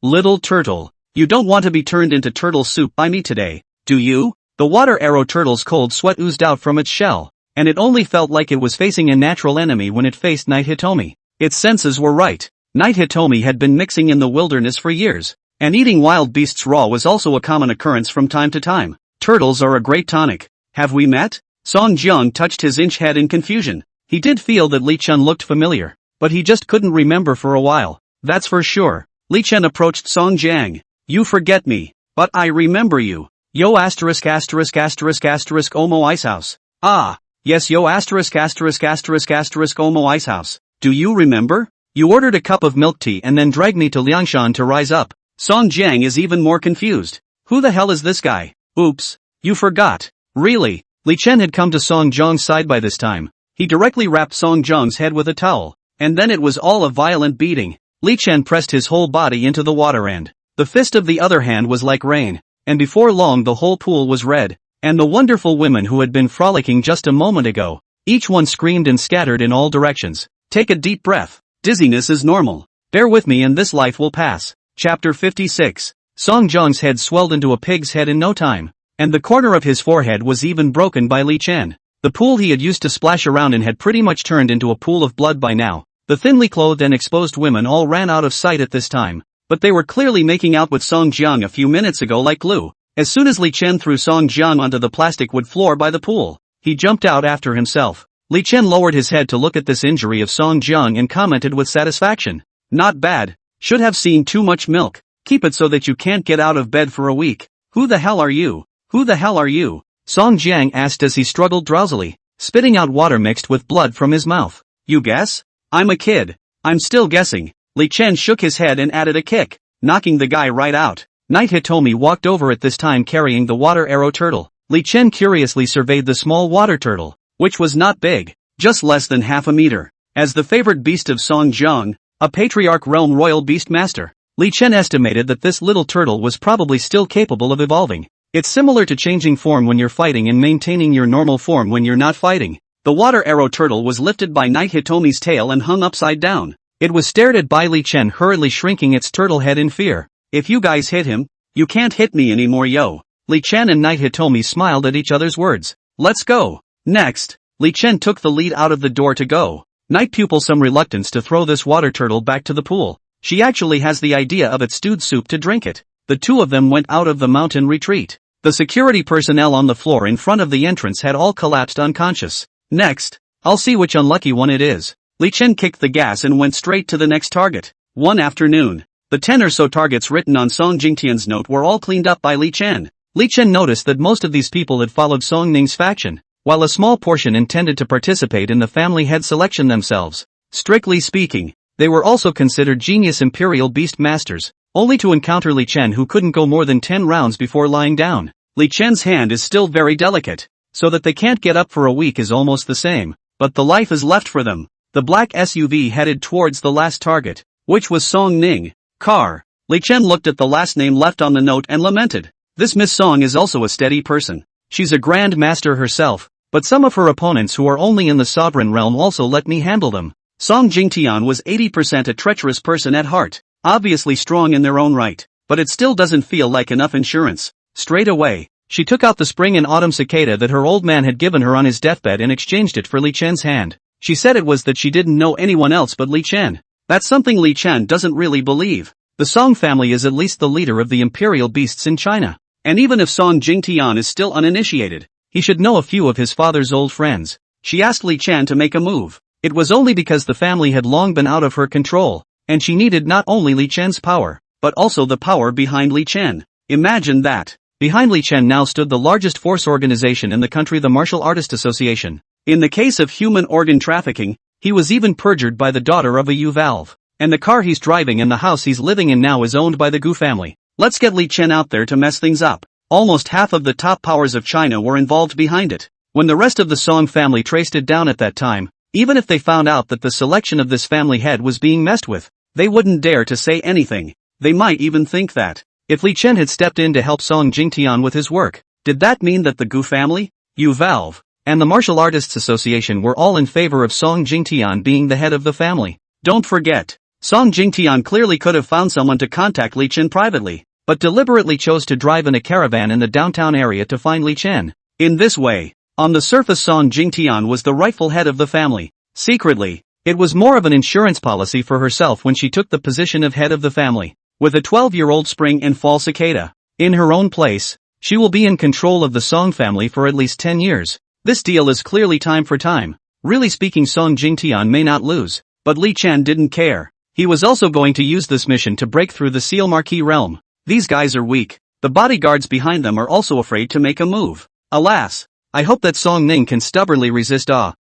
Speaker 1: Little turtle, you don't want to be turned into turtle soup by me today, do you? The water arrow turtle's cold sweat oozed out from its shell, and it only felt like it was facing a natural enemy when it faced Knight Hitomi. Its senses were right. Knight Hitomi had been mixing in the wilderness for years, and eating wild beasts raw was also a common occurrence from time to time. Turtles are a great tonic. Have we met? Song Jiang touched his inch head in confusion. He did feel that Li Chen looked familiar, but he just couldn't remember for a while. That's for sure. Li Chen approached Song Jiang. You forget me, but I remember you. Yo asterisk asterisk asterisk asterisk Omo Icehouse. Ah, yes yo asterisk asterisk asterisk asterisk Omo Icehouse. Do you remember? You ordered a cup of milk tea and then dragged me to Liangshan to rise up. Song Jiang is even more confused. Who the hell is this guy? Oops, you forgot. Really? Li Chen had come to Song Jiang's side by this time. He directly wrapped Song Jiang's head with a towel, and then it was all a violent beating. Li Chen pressed his whole body into the water and the fist of the other hand was like rain, and before long the whole pool was red, and the wonderful women who had been frolicking just a moment ago, each one screamed and scattered in all directions. Take a deep breath. Dizziness is normal. Bear with me and this life will pass. Chapter 56. Song Jiang's head swelled into a pig's head in no time, and the corner of his forehead was even broken by Li Chen. The pool he had used to splash around in had pretty much turned into a pool of blood by now. The thinly clothed and exposed women all ran out of sight at this time, but they were clearly making out with Song Jiang a few minutes ago like glue. As soon as Li Chen threw Song Jiang onto the plastic wood floor by the pool, he jumped out after himself. Li Chen lowered his head to look at this injury of Song Jiang and commented with satisfaction. Not bad. Should have seen too much milk. Keep it so that you can't get out of bed for a week. Who the hell are you? Who the hell are you? Song Jiang asked as he struggled drowsily, spitting out water mixed with blood from his mouth. You guess? I'm a kid. I'm still guessing. Li Chen shook his head and added a kick, knocking the guy right out. Knight Hitomi walked over at this time carrying the water arrow turtle. Li Chen curiously surveyed the small water turtle, which was not big, just less than half a meter. As the favorite beast of Song Jiang, a patriarch realm royal beast master, Li Chen estimated that this little turtle was probably still capable of evolving. It's similar to changing form when you're fighting and maintaining your normal form when you're not fighting. The water arrow turtle was lifted by Knight Hitomi's tail and hung upside down. It was stared at by Li Chen, hurriedly shrinking its turtle head in fear. If you guys hit him, you can't hit me anymore yo. Li Chen and Knight Hitomi smiled at each other's words. Let's go. Next, Li Chen took the lead out of the door to go. Knight pupil some reluctance to throw this water turtle back to the pool. She actually has the idea of its stewed soup to drink it. The two of them went out of the mountain retreat. The security personnel on the floor in front of the entrance had all collapsed unconscious. Next, I'll see which unlucky one it is. Li Chen kicked the gas and went straight to the next target. One afternoon, the 10 or so targets written on Song Jingtian's note were all cleaned up by Li Chen. Li Chen noticed that most of these people had followed Song Ning's faction, while a small portion intended to participate in the family head selection themselves. Strictly speaking, they were also considered genius imperial beast masters, only to encounter Li Chen who couldn't go more than 10 rounds before lying down. Li Chen's hand is still very delicate, so that they can't get up for a week is almost the same, but the life is left for them. The black SUV headed towards the last target, which was Song Ning. Car. Li Chen looked at the last name left on the note and lamented. This Miss Song is also a steady person. She's a grand master herself, but some of her opponents who are only in the sovereign realm also let me handle them. Song Jingtian was 80% a treacherous person at heart, obviously strong in their own right, but it still doesn't feel like enough insurance. Straight away, she took out the spring and autumn cicada that her old man had given her on his deathbed and exchanged it for Li Chen's hand. She said it was that she didn't know anyone else but Li Chen. That's something Li Chen doesn't really believe. The Song family is at least the leader of the imperial beasts in China. And even if Song Jingtian is still uninitiated, He should know a few of his father's old friends. She asked Li Chen to make a move. It was only because the family had long been out of her control, and she needed not only Li Chen's power, but also the power behind Li Chen. Imagine that. Behind Li Chen now stood the largest force organization in the country, the Martial Artists Association. In the case of human organ trafficking, he was even perjured by the daughter of a Yu Valve. And the car he's driving and the house he's living in now is owned by the Gu family. Let's get Li Chen out there to mess things up. Almost half of the top powers of China were involved behind it. When the rest of the Song family traced it down at that time, even if they found out that the selection of this family head was being messed with, they wouldn't dare to say anything. They might even think that, if Li Chen had stepped in to help Song Jingtian with his work, did that mean that the Gu family, Yu Valve, and the Martial Artists Association were all in favor of Song Jingtian being the head of the family? Don't forget, Song Jingtian clearly could have found someone to contact Li Chen privately, but deliberately chose to drive in a caravan in the downtown area to find Li Chen. In this way, on the surface Song Jingtian was the rightful head of the family. Secretly, it was more of an insurance policy for herself when she took the position of head of the family. With a 12-year-old spring and fall cicada in her own place, she will be in control of the Song family for at least 10 years. This deal is clearly time for time. Really speaking, Song Jingtian may not lose, but Li Chen didn't care. He was also going to use this mission to break through the Seal Marquee realm. These guys are weak. The bodyguards behind them are also afraid to make a move. Alas, I hope that Song Ning can stubbornly resist.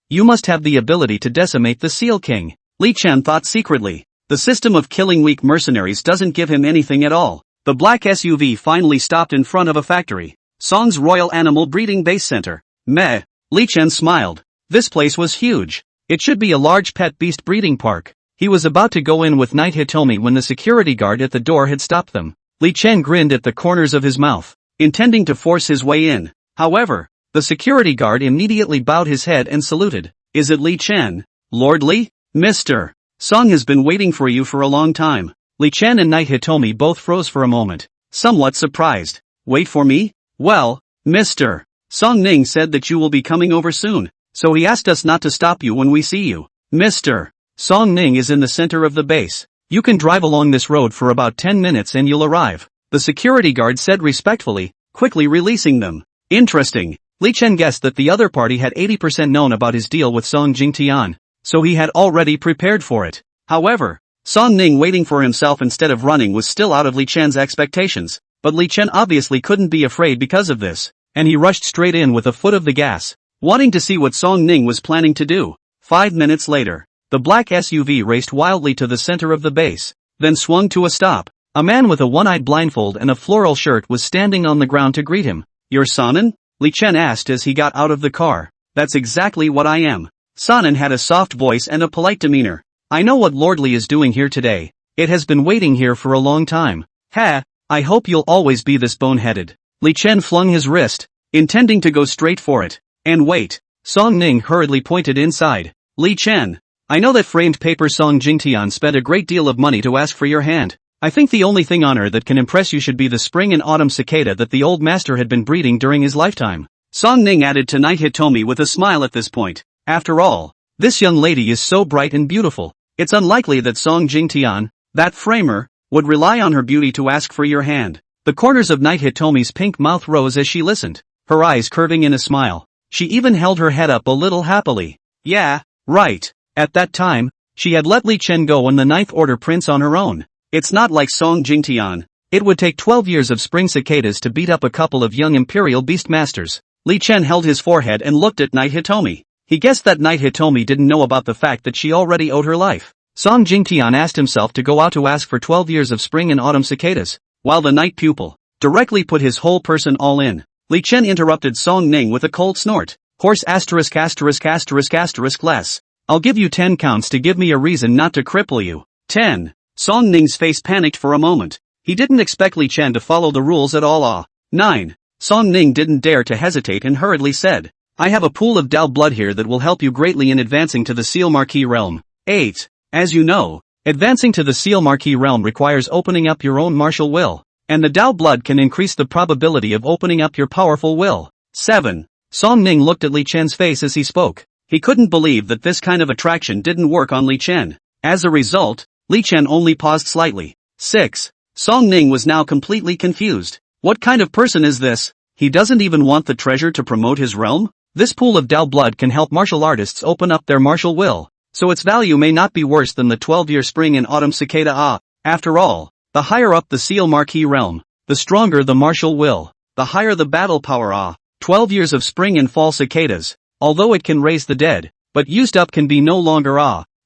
Speaker 1: You must have the ability to decimate the Seal King. Li Chen thought secretly. The system of killing weak mercenaries doesn't give him anything at all. The black SUV finally stopped in front of a factory. Song's Royal Animal Breeding Base Center. Meh. Li Chen smiled. This place was huge. It should be a large pet beast breeding park. He was about to go in with Knight Hitomi when the security guard at the door had stopped them. Li Chen grinned at the corners of his mouth, intending to force his way in. However, the security guard immediately bowed his head and saluted. Is it Li Chen? Lord Li? Mr. Song has been waiting for you for a long time. Li Chen and Knight Hitomi both froze for a moment, somewhat surprised. Wait for me? Well, Mr. Song Ning said that you will be coming over soon, so he asked us not to stop you when we see you. Mr. Song Ning is in the center of the base. You can drive along this road for about 10 minutes and you'll arrive, the security guard said respectfully, quickly releasing them. Interesting. Li Chen guessed that the other party had 80% known about his deal with Song Jingtian, so he had already prepared for it. However, Song Ning waiting for himself instead of running was still out of Li Chen's expectations, but Li Chen obviously couldn't be afraid because of this, and he rushed straight in with a foot of the gas, wanting to see what Song Ning was planning to do. 5 minutes later, the black SUV raced wildly to the center of the base, then swung to a stop. A man with a one-eyed blindfold and a floral shirt was standing on the ground to greet him. You're Sonnen? Li Chen asked as he got out of the car. That's exactly what I am. Sonnen had a soft voice and a polite demeanor. I know what Lord Li is doing here today. It has been waiting here for a long time. Ha, I hope you'll always be this boneheaded. Li Chen flung his wrist, intending to go straight for it. And wait. Song Ning hurriedly pointed inside. Li Chen. I know that framed paper Song Jingtian spent a great deal of money to ask for your hand. I think the only thing on her that can impress you should be the spring and autumn cicada that the old master had been breeding during his lifetime. Song Ning added to Knight Hitomi with a smile at this point. After all, this young lady is so bright and beautiful. It's unlikely that Song Jingtian, that framer, would rely on her beauty to ask for your hand. The corners of Knight Hitomi's pink mouth rose as she listened, her eyes curving in a smile. She even held her head up a little happily. Yeah, right. At that time, she had let Li Chen go on the Ninth Order Prince on her own. It's not like Song Jingtian. It would take 12 years of spring cicadas to beat up a couple of young Imperial Beastmasters. Li Chen held his forehead and looked at Knight Hitomi. He guessed that Knight Hitomi didn't know about the fact that she already owed her life. Song Jingtian asked himself to go out to ask for 12 years of spring and autumn cicadas, while the Knight pupil directly put his whole person all in. Li Chen interrupted Song Ning with a cold snort. Horse asterisk asterisk asterisk asterisk less. I'll give you 10 counts to give me a reason not to cripple you. 10. Song Ning's face panicked for a moment. He didn't expect Li Chen to follow the rules at all. 9. Song Ning didn't dare to hesitate and hurriedly said, I have a pool of Dao blood here that will help you greatly in advancing to the Seal Marquee realm. 8. As you know, advancing to the Seal Marquee realm requires opening up your own martial will, and the Dao blood can increase the probability of opening up your powerful will. 7. Song Ning looked at Li Chen's face as he spoke. He couldn't believe that this kind of attraction didn't work on Li Chen. As a result, Li Chen only paused slightly. 6. Song Ning was now completely confused. What kind of person is this? He doesn't even want the treasure to promote his realm? This pool of Dao blood can help martial artists open up their martial will, so its value may not be worse than the 12-year spring and autumn cicada. After all, the higher up the seal marquee realm, the stronger the martial will, the higher the battle power. 12 years of spring and fall cicadas, although it can raise the dead, but used up can be no longer.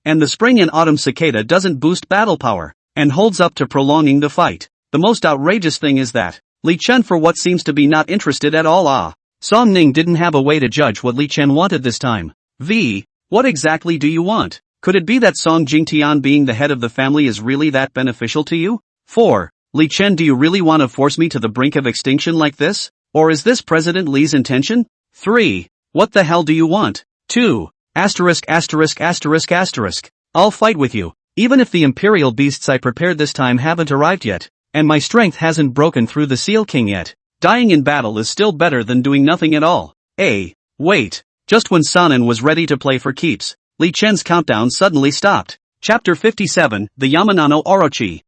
Speaker 1: And the spring and autumn cicada doesn't boost battle power, and holds up to prolonging the fight. The most outrageous thing is that Li Chen, for what seems to be not interested at all. Song Ning didn't have a way to judge what Li Chen wanted this time. What exactly do you want? Could it be that Song Jingtian being the head of the family is really that beneficial to you? 4. Li Chen, do you really want to force me to the brink of extinction like this? Or is this President Li's intention? 3. What the hell do you want? 2. I'll fight with you, even if the imperial beasts I prepared this time haven't arrived yet, and my strength hasn't broken through the Seal King yet. Dying in battle is still better than doing nothing at all. Wait. Just when Sanan was ready to play for keeps, Li Chen's countdown suddenly stopped. Chapter 57, The Yamanano Orochi.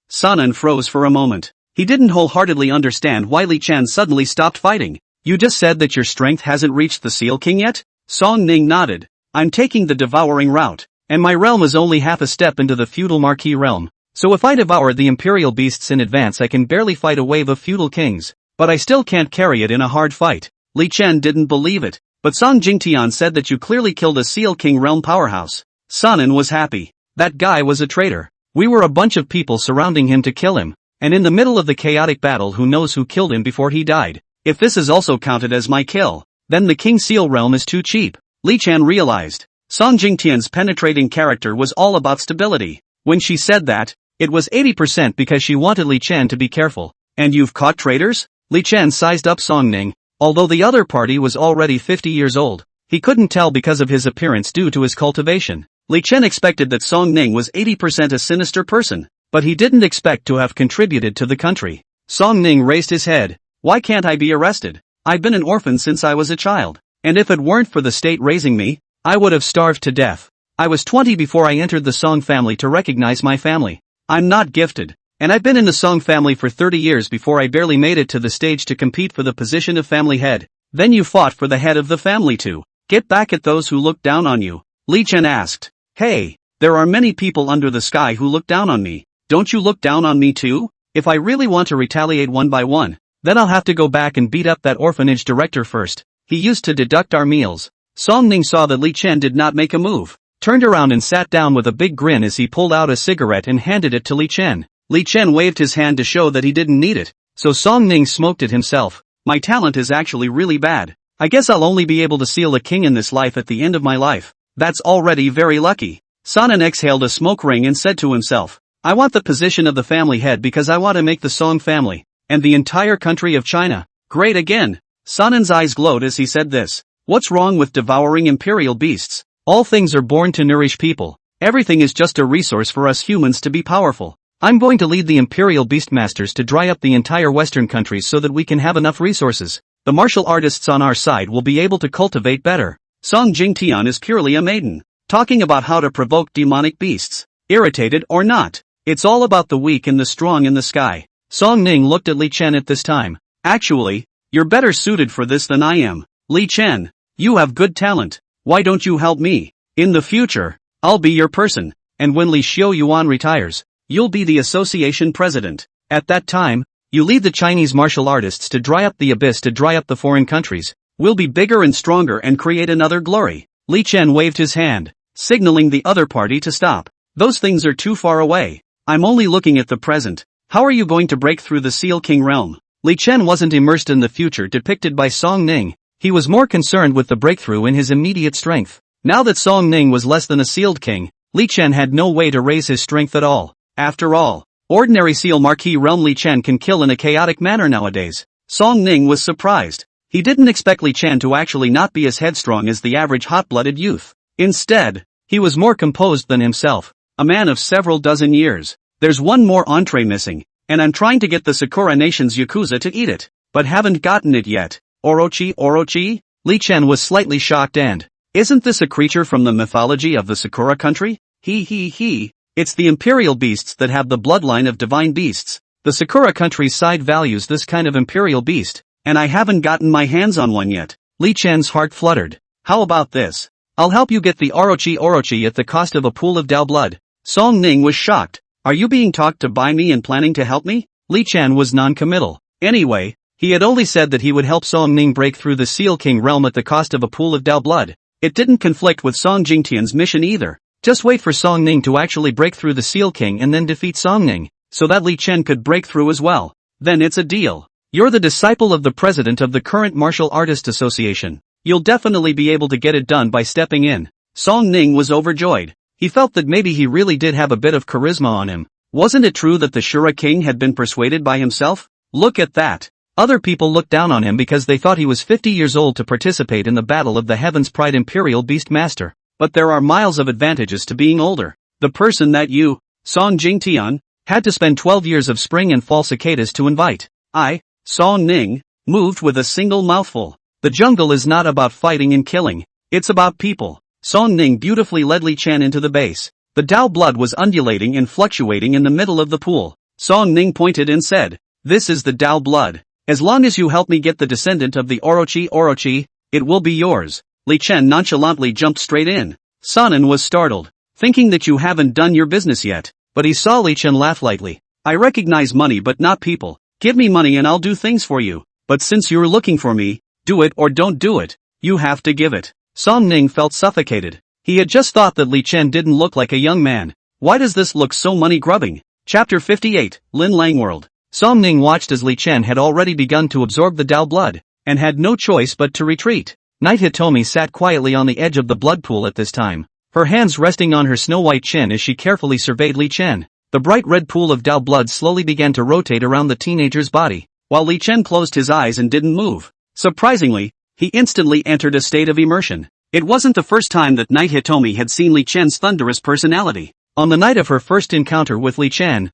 Speaker 1: Sanan froze for a moment. He didn't wholeheartedly understand why Li Chen suddenly stopped fighting. You just said that your strength hasn't reached the Seal King yet? Song Ning nodded. I'm taking the devouring route, and my realm is only half a step into the feudal marquee realm. So if I devour the imperial beasts in advance, I can barely fight a wave of feudal kings, but I still can't carry it in a hard fight. Li Chen didn't believe it, but Song Jingtian said that you clearly killed a Seal King realm powerhouse. Sanan was happy. That guy was a traitor. We were a bunch of people surrounding him to kill him, and in the middle of the chaotic battle, who knows who killed him before he died. If this is also counted as my kill, then the King Seal realm is too cheap. Li Chen realized. Song Jingtian's penetrating character was all about stability. When she said that, it was 80% because she wanted Li Chen to be careful. And you've caught traitors? Li Chen sized up Song Ning. Although the other party was already 50 years old, he couldn't tell because of his appearance due to his cultivation. Li Chen expected that Song Ning was 80% a sinister person, but he didn't expect to have contributed to the country. Song Ning raised his head. Why can't I be arrested? I've been an orphan since I was a child, and if it weren't for the state raising me, I would have starved to death. I was 20 before I entered the Song family to recognize my family. I'm not gifted, and I've been in the Song family for 30 years before I barely made it to the stage to compete for the position of family head. Then you fought for the head of the family to get back at those who looked down on you. Li Chen asked. Hey, there are many people under the sky who look down on me. Don't you look down on me too? If I really want to retaliate one by one, then I'll have to go back and beat up that orphanage director first. He used to deduct our meals. Song Ning saw that Li Chen did not make a move, turned around and sat down with a big grin as he pulled out a cigarette and handed it to Li Chen. Li Chen waved his hand to show that he didn't need it, so Song Ning smoked it himself. My talent is actually really bad. I guess I'll only be able to seal a king in this life at the end of my life. That's already very lucky. Sanan exhaled a smoke ring and said to himself, I want the position of the family head because I want to make the Song family, and the entire country of China, great again. Sanan's eyes glowed as he said this. What's wrong with devouring imperial beasts? All things are born to nourish people. Everything is just a resource for us humans to be powerful. I'm going to lead the imperial beastmasters to dry up the entire western countries so that we can have enough resources. The martial artists on our side will be able to cultivate better. Song Jingtian is purely a maiden, talking about how to provoke demonic beasts, irritated or not. It's all about the weak and the strong in the sky. Song Ning looked at Li Chen at this time. Actually, you're better suited for this than I am. Li Chen, you have good talent. Why don't you help me? In the future, I'll be your person, and when Li Xiu Yuan retires, you'll be the association president. At that time, you lead the Chinese martial artists to dry up the abyss, to dry up the foreign countries. We'll be bigger and stronger and create another glory. Li Chen waved his hand, signaling the other party to stop. Those things are too far away. I'm only looking at the present. How are you going to break through the Seal King realm? Li Chen wasn't immersed in the future depicted by Song Ning. He was more concerned with the breakthrough in his immediate strength. Now that Song Ning was less than a sealed king, Li Chen had no way to raise his strength at all. After all, ordinary Seal Marquee realm Li Chen can kill in a chaotic manner nowadays. Song Ning was surprised. He didn't expect Li Chen to actually not be as headstrong as the average hot-blooded youth. Instead, he was more composed than himself, a man of several dozen years. There's one more entree missing, and I'm trying to get the Sakura Nation's Yakuza to eat it, but haven't gotten it yet. Orochi? Li Chen was slightly shocked and, isn't this a creature from the mythology of the Sakura country? It's the imperial beasts that have the bloodline of divine beasts. The Sakura country's side values this kind of imperial beast. and I haven't gotten my hands on one yet. Li Chen's heart fluttered. How about this? I'll help you get the Orochi at the cost of a pool of Dao blood. Song Ning was shocked. Are you being talked to by me and planning to help me? Li Chen was non-committal. Anyway, he had only said that he would help Song Ning break through the Seal King realm at the cost of a pool of Dao blood. It didn't conflict with Song Jingtian's mission either. Just wait for Song Ning to actually break through the Seal King and then defeat Song Ning, so that Li Chen could break through as well. Then it's a deal. You're the disciple of the president of the current Martial Artist Association. You'll definitely be able to get it done by stepping in. Song Ning was overjoyed. He felt that maybe he really did have a bit of charisma on him. Wasn't it true that the Shura king had been persuaded by himself? Look at that. Other people looked down on him because they thought he was 50 years old to participate in the Battle of the Heavens Pride Imperial Beast Master. But there are miles of advantages to being older. The person that you, Song Jingtian, had to spend 12 years of spring and fall cicadas to invite. I, Song Ning, moved with a single mouthful. The jungle is not about fighting and killing. It's about people. Song Ning beautifully led Li Chen into the base. The Dao blood was undulating and fluctuating in the middle of the pool. Song Ning pointed and said, "This is the Dao blood. As long as you help me get the descendant of the Orochi, it will be yours." Li Chen nonchalantly jumped straight in. Sonnen was startled, thinking that you haven't done your business yet, but he saw Li Chen laugh lightly. "I recognize money but not people. Give me money and I'll do things for you. But since you're looking for me, do it or don't do it. You have to give it." Song Ning felt suffocated. He had just thought that Li Chen didn't look like a young man. Why does this look so money-grubbing? Chapter 58, Lin Lang World. Song Ning watched as Li Chen had already begun to absorb the Dao blood, and had no choice but to retreat. Night Hitomi sat quietly on the edge of the blood pool at this time, her hands resting on her snow-white chin as she carefully surveyed Li Chen. The bright red pool of Dao blood slowly began to rotate around the teenager's body, while Li Chen closed his eyes and didn't move. Surprisingly, he instantly entered a state of immersion. It wasn't the first time that Night Hitomi had seen Li Chen's thunderous personality. On the night of her first encounter with Li Chen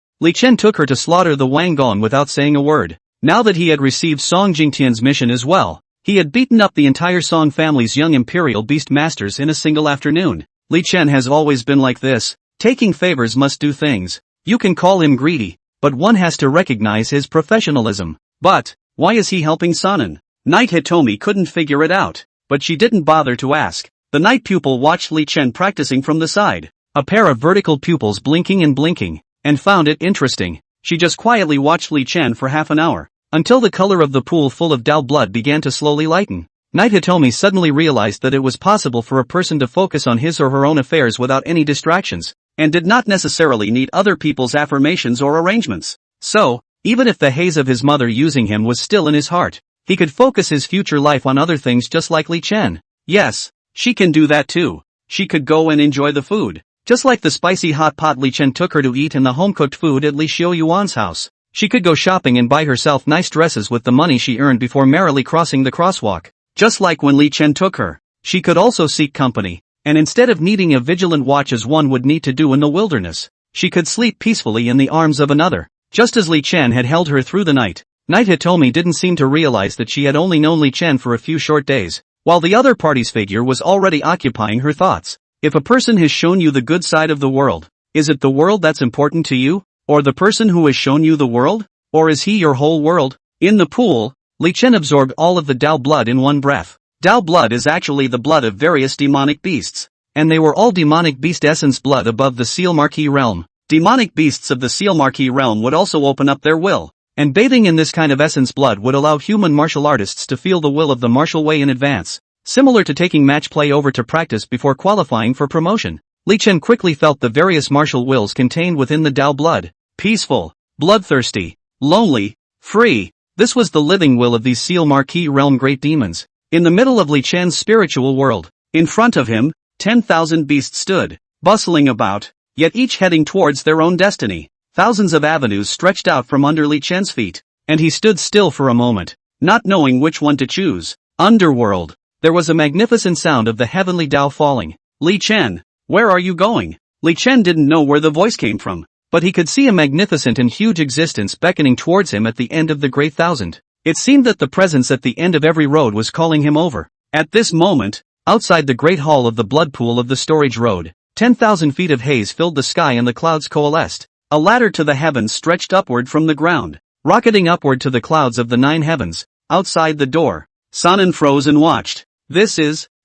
Speaker 1: took her to slaughter the Wang Gong without saying a word. Now that he had received Song Jingtian's mission as well, he had beaten up the entire Song family's young imperial beast masters in a single afternoon. Li Chen has always been like this. Taking favors must do things. You can call him greedy, but one has to recognize his professionalism. But, why is he helping Sonnen? Night Hitomi couldn't figure it out, but she didn't bother to ask. The night pupil watched Li Chen practicing from the side, a pair of vertical pupils blinking, and found it interesting. She just quietly watched Li Chen for half an hour, until the color of the pool full of Dao blood began to slowly lighten. Night Hitomi suddenly realized that it was possible for a person to focus on his or her own affairs without any distractions, and did not necessarily need other people's affirmations or arrangements. So, even if the haze of his mother using him was still in his heart, he could focus his future life on other things just like Li Chen. Yes, she can do that too. She could go and enjoy the food. Just like the spicy hot pot Li Chen took her to eat in the home-cooked food at Li Xiu Yuan's house. She could go shopping and buy herself nice dresses with the money she earned before merrily crossing the crosswalk. Just like when Li Chen took her. She could also seek company, and instead of needing a vigilant watch as one would need to do in the wilderness, she could sleep peacefully in the arms of another. Just as Li Chen had held her through the night, Night Hitomi didn't seem to realize that she had only known Li Chen for a few short days, while the other party's figure was already occupying her thoughts. If a person has shown you the good side of the world, is it the world that's important to you? Or the person who has shown you the world? Or is he your whole world? In the pool, Li Chen absorbed all of the Dao blood in one breath. Dao blood is actually the blood of various demonic beasts, and they were all demonic beast essence blood above the Seal Marquee realm. Demonic beasts of the Seal Marquee realm would also open up their will, and bathing in this kind of essence blood would allow human martial artists to feel the will of the martial way in advance. Similar to taking match play over to practice before qualifying for promotion. Li Chen quickly felt the various martial wills contained within the Dao blood. Peaceful, bloodthirsty, lonely, free. This was the living will of these Seal Marquee realm great demons. In the middle of Li Chen's spiritual world, in front of him, 10,000 beasts stood, bustling about, yet each heading towards their own destiny. Thousands of avenues stretched out from under Li Chen's feet, and he stood still for a moment, not knowing which one to choose. Underworld. There was a magnificent sound of the heavenly Dao falling. Li Chen, where are you going? Li Chen didn't know where the voice came from, but he could see a magnificent and huge existence beckoning towards him at the end of the Great Thousand. It seemed that the presence at the end of every road was calling him over. At this moment, outside the great hall of the blood pool of the storage road, 10,000 feet of haze filled the sky and the clouds coalesced. A ladder to the heavens stretched upward from the ground, rocketing upward to the clouds of the 9 heavens. outside the door. Sanan froze and watched.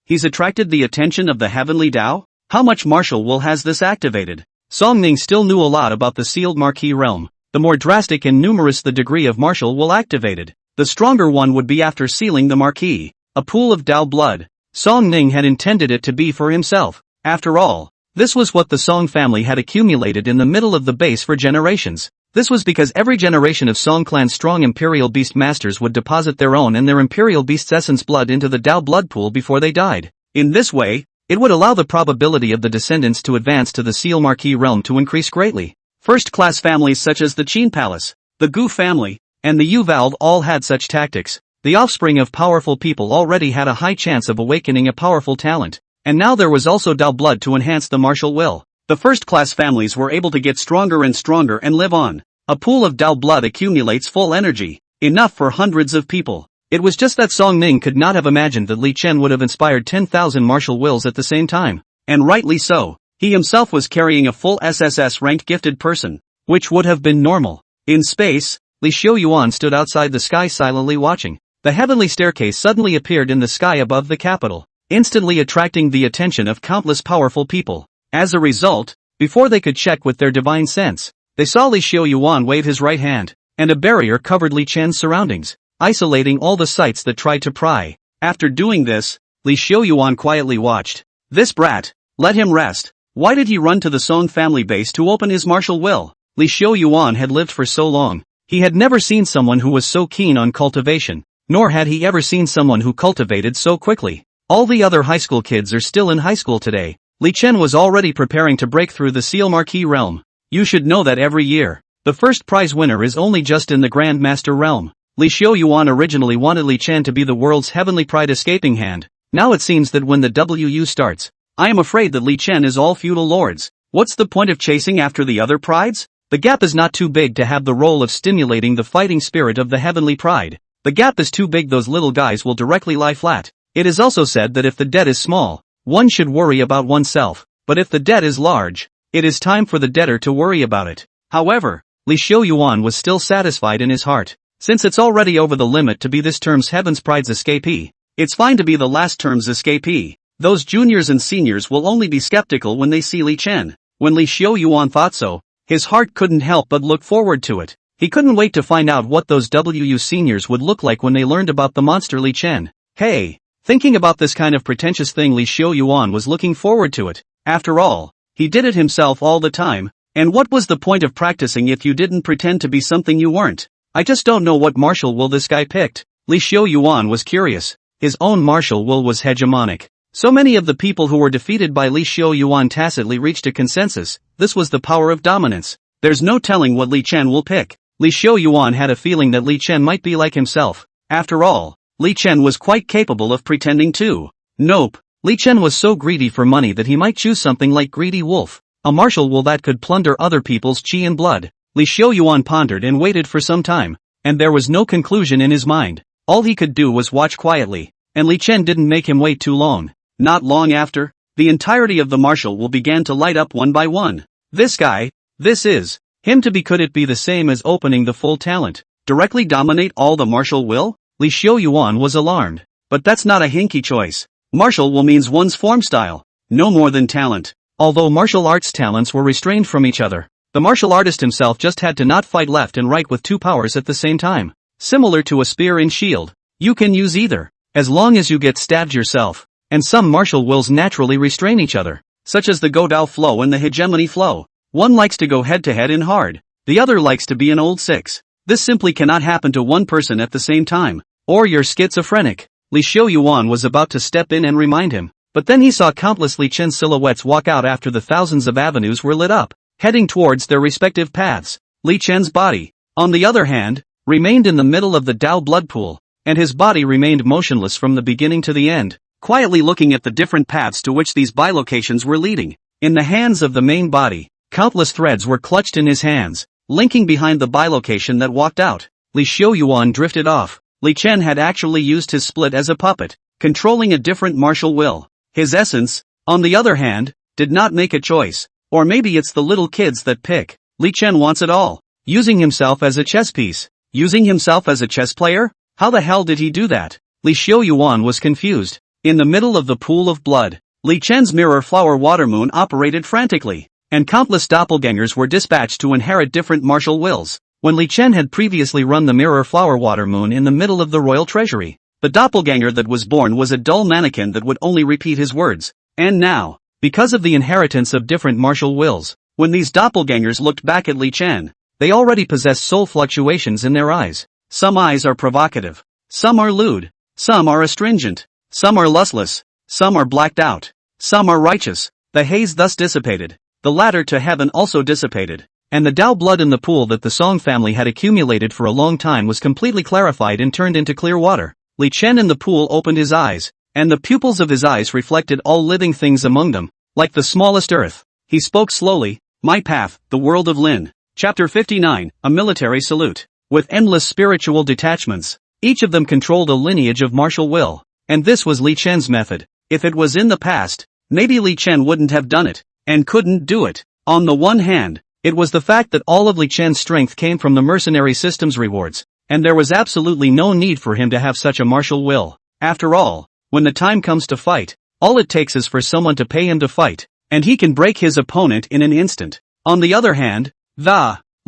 Speaker 1: He's attracted the attention of the heavenly Tao? How much martial will has this activated? Song Ning still knew a lot about the sealed marquee realm. The more drastic and numerous the degree of martial will activated, the stronger one would be after sealing the marquee. A pool of Tao blood. Song Ning had intended it to be for himself. After all, this was what the Song family had accumulated in the middle of the base for generations. This was because every generation of Song clan's strong Imperial Beast Masters would deposit their own and their Imperial Beast's essence blood into the Tao blood pool before they died. In this way, it would allow the probability of the descendants to advance to the Seal Marquee realm to increase greatly. First-class families such as the Qin Palace, the Gu family, and the Yu-Vald all had such tactics. The offspring of powerful people already had a high chance of awakening a powerful talent, and now there was also Tao blood to enhance the martial will. The first-class families were able to get stronger and live on. A pool of Tao blood accumulates full energy, enough for hundreds of people. It was just that Song Ning could not have imagined that Li Chen would have inspired 10,000 martial wills at the same time. And rightly so. He himself was carrying a full SSS-ranked gifted person, which would have been normal. In space, Li Xiuyuan stood outside the sky silently watching. The heavenly staircase suddenly appeared in the sky above the capital, instantly attracting the attention of countless powerful people. As a result, before they could check with their divine sense, they saw Li Xiuyuan wave his right hand, and a barrier covered Li Chen's surroundings, isolating all the sights that tried to pry. After doing this, Li Xiuyuan quietly watched. This brat, let him rest. Why did he run to the Song family base to open his martial will? Li Xiuyuan had lived for so long. He had never seen someone who was so keen on cultivation, nor had he ever seen someone who cultivated so quickly. All the other high school kids are still in high school today. Li Chen was already preparing to break through the Seal Marquee realm. You should know that every year, the first prize winner is only just in the Grand Master realm. Li Xiuyuan originally wanted Li Chen to be the world's heavenly pride escaping hand. Now it seems that when the WU starts, I am afraid that Li Chen is all feudal lords. What's the point of chasing after the other prides? The gap is not too big to have the role of stimulating the fighting spirit of the heavenly pride. The gap is too big, those little guys will directly lie flat. It is also said that if the debt is small, one should worry about oneself, but if the debt is large, it is time for the debtor to worry about it. However, Li Xiuyuan was still satisfied in his heart. Since it's already over the limit to be this term's Heaven's Pride's escapee, it's fine to be the last term's escapee. Those juniors and seniors will only be skeptical when they see Li Chen. When Li Xiuyuan thought so, his heart couldn't help but look forward to it. He couldn't wait to find out what those WU seniors would look like when they learned about the monster Li Chen. Hey! Thinking about this kind of pretentious thing, Li Xiuyuan was looking forward to it. After all, he did it himself all the time, and what was the point of practicing if you didn't pretend to be something you weren't? I just don't know what martial will this guy picked. Li Xiuyuan was curious. His own martial will was hegemonic. So many of the people who were defeated by Li Xiuyuan tacitly reached a consensus. This was the power of dominance. There's no telling what Li Chen will pick. Li Xiuyuan had a feeling that Li Chen might be like himself. After all, Li Chen was quite capable of pretending too. Nope. Li Chen was so greedy for money that he might choose something like Greedy Wolf, a martial will that could plunder other people's qi and blood. Li Xiuyuan pondered and waited for some time, and there was no conclusion in his mind. All he could do was watch quietly, and Li Chen didn't make him wait too long. Not long after, the entirety of the martial will began to light up one by one. This guy, this is him to be. Could it be the same as opening the full talent? Directly dominate all the martial will? Li Xiuyuan was alarmed. But that's not a hinky choice. Martial will means one's form style, no more than talent. Although martial arts talents were restrained from each other, the martial artist himself just had to not fight left and right with two powers at the same time. Similar to a spear and shield, you can use either, as long as you get stabbed yourself. And some martial wills naturally restrain each other, such as the Godao flow and the hegemony flow. One likes to go head-to-head in hard, the other likes to be an old six. This simply cannot happen to one person at the same time, or you're schizophrenic. Li Xiuyuan was about to step in and remind him, but then he saw countless Li Chen silhouettes walk out after the thousands of avenues were lit up, heading towards their respective paths. Li Chen's body, on the other hand, remained in the middle of the Tao blood pool, and his body remained motionless from the beginning to the end, quietly looking at the different paths to which these bilocations were leading. In the hands of the main body, countless threads were clutched in his hands, linking behind the bilocation that walked out. Li Xiuyuan drifted off. Li Chen had actually used his split as a puppet, controlling a different martial will. His essence, on the other hand, did not make a choice. Or maybe it's the little kids that pick. Li Chen wants it all. Using himself as a chess piece. Using himself as a chess player? How the hell did he do that? Li Xiaoyuan was confused. In the middle of the pool of blood, Li Chen's mirror flower water moon operated frantically, and countless doppelgangers were dispatched to inherit different martial wills. When Li Chen had previously run the mirror flower water moon in the middle of the royal treasury, the doppelganger that was born was a dull mannequin that would only repeat his words. And now, because of the inheritance of different martial wills, when these doppelgangers looked back at Li Chen, they already possessed soul fluctuations in their eyes. Some eyes are provocative, some are lewd, some are astringent, some are lustless, some are blacked out, some are righteous. The haze thus dissipated, the ladder to heaven also dissipated, and the Dao blood in the pool that the Song family had accumulated for a long time was completely clarified and turned into clear water. Li Chen in the pool opened his eyes, and the pupils of his eyes reflected all living things among them, like the smallest earth. He spoke slowly, "My path, the world of Lin." Chapter 59, A Military Salute. With endless spiritual detachments, each of them controlled a lineage of martial will, and this was Li Chen's method. If it was in the past, maybe Li Chen wouldn't have done it, and couldn't do it. On the one hand, it was the fact that all of Li Chen's strength came from the mercenary system's rewards, and there was absolutely no need for him to have such a martial will. After all, when the time comes to fight, all it takes is for someone to pay him to fight, and he can break his opponent in an instant. On the other hand,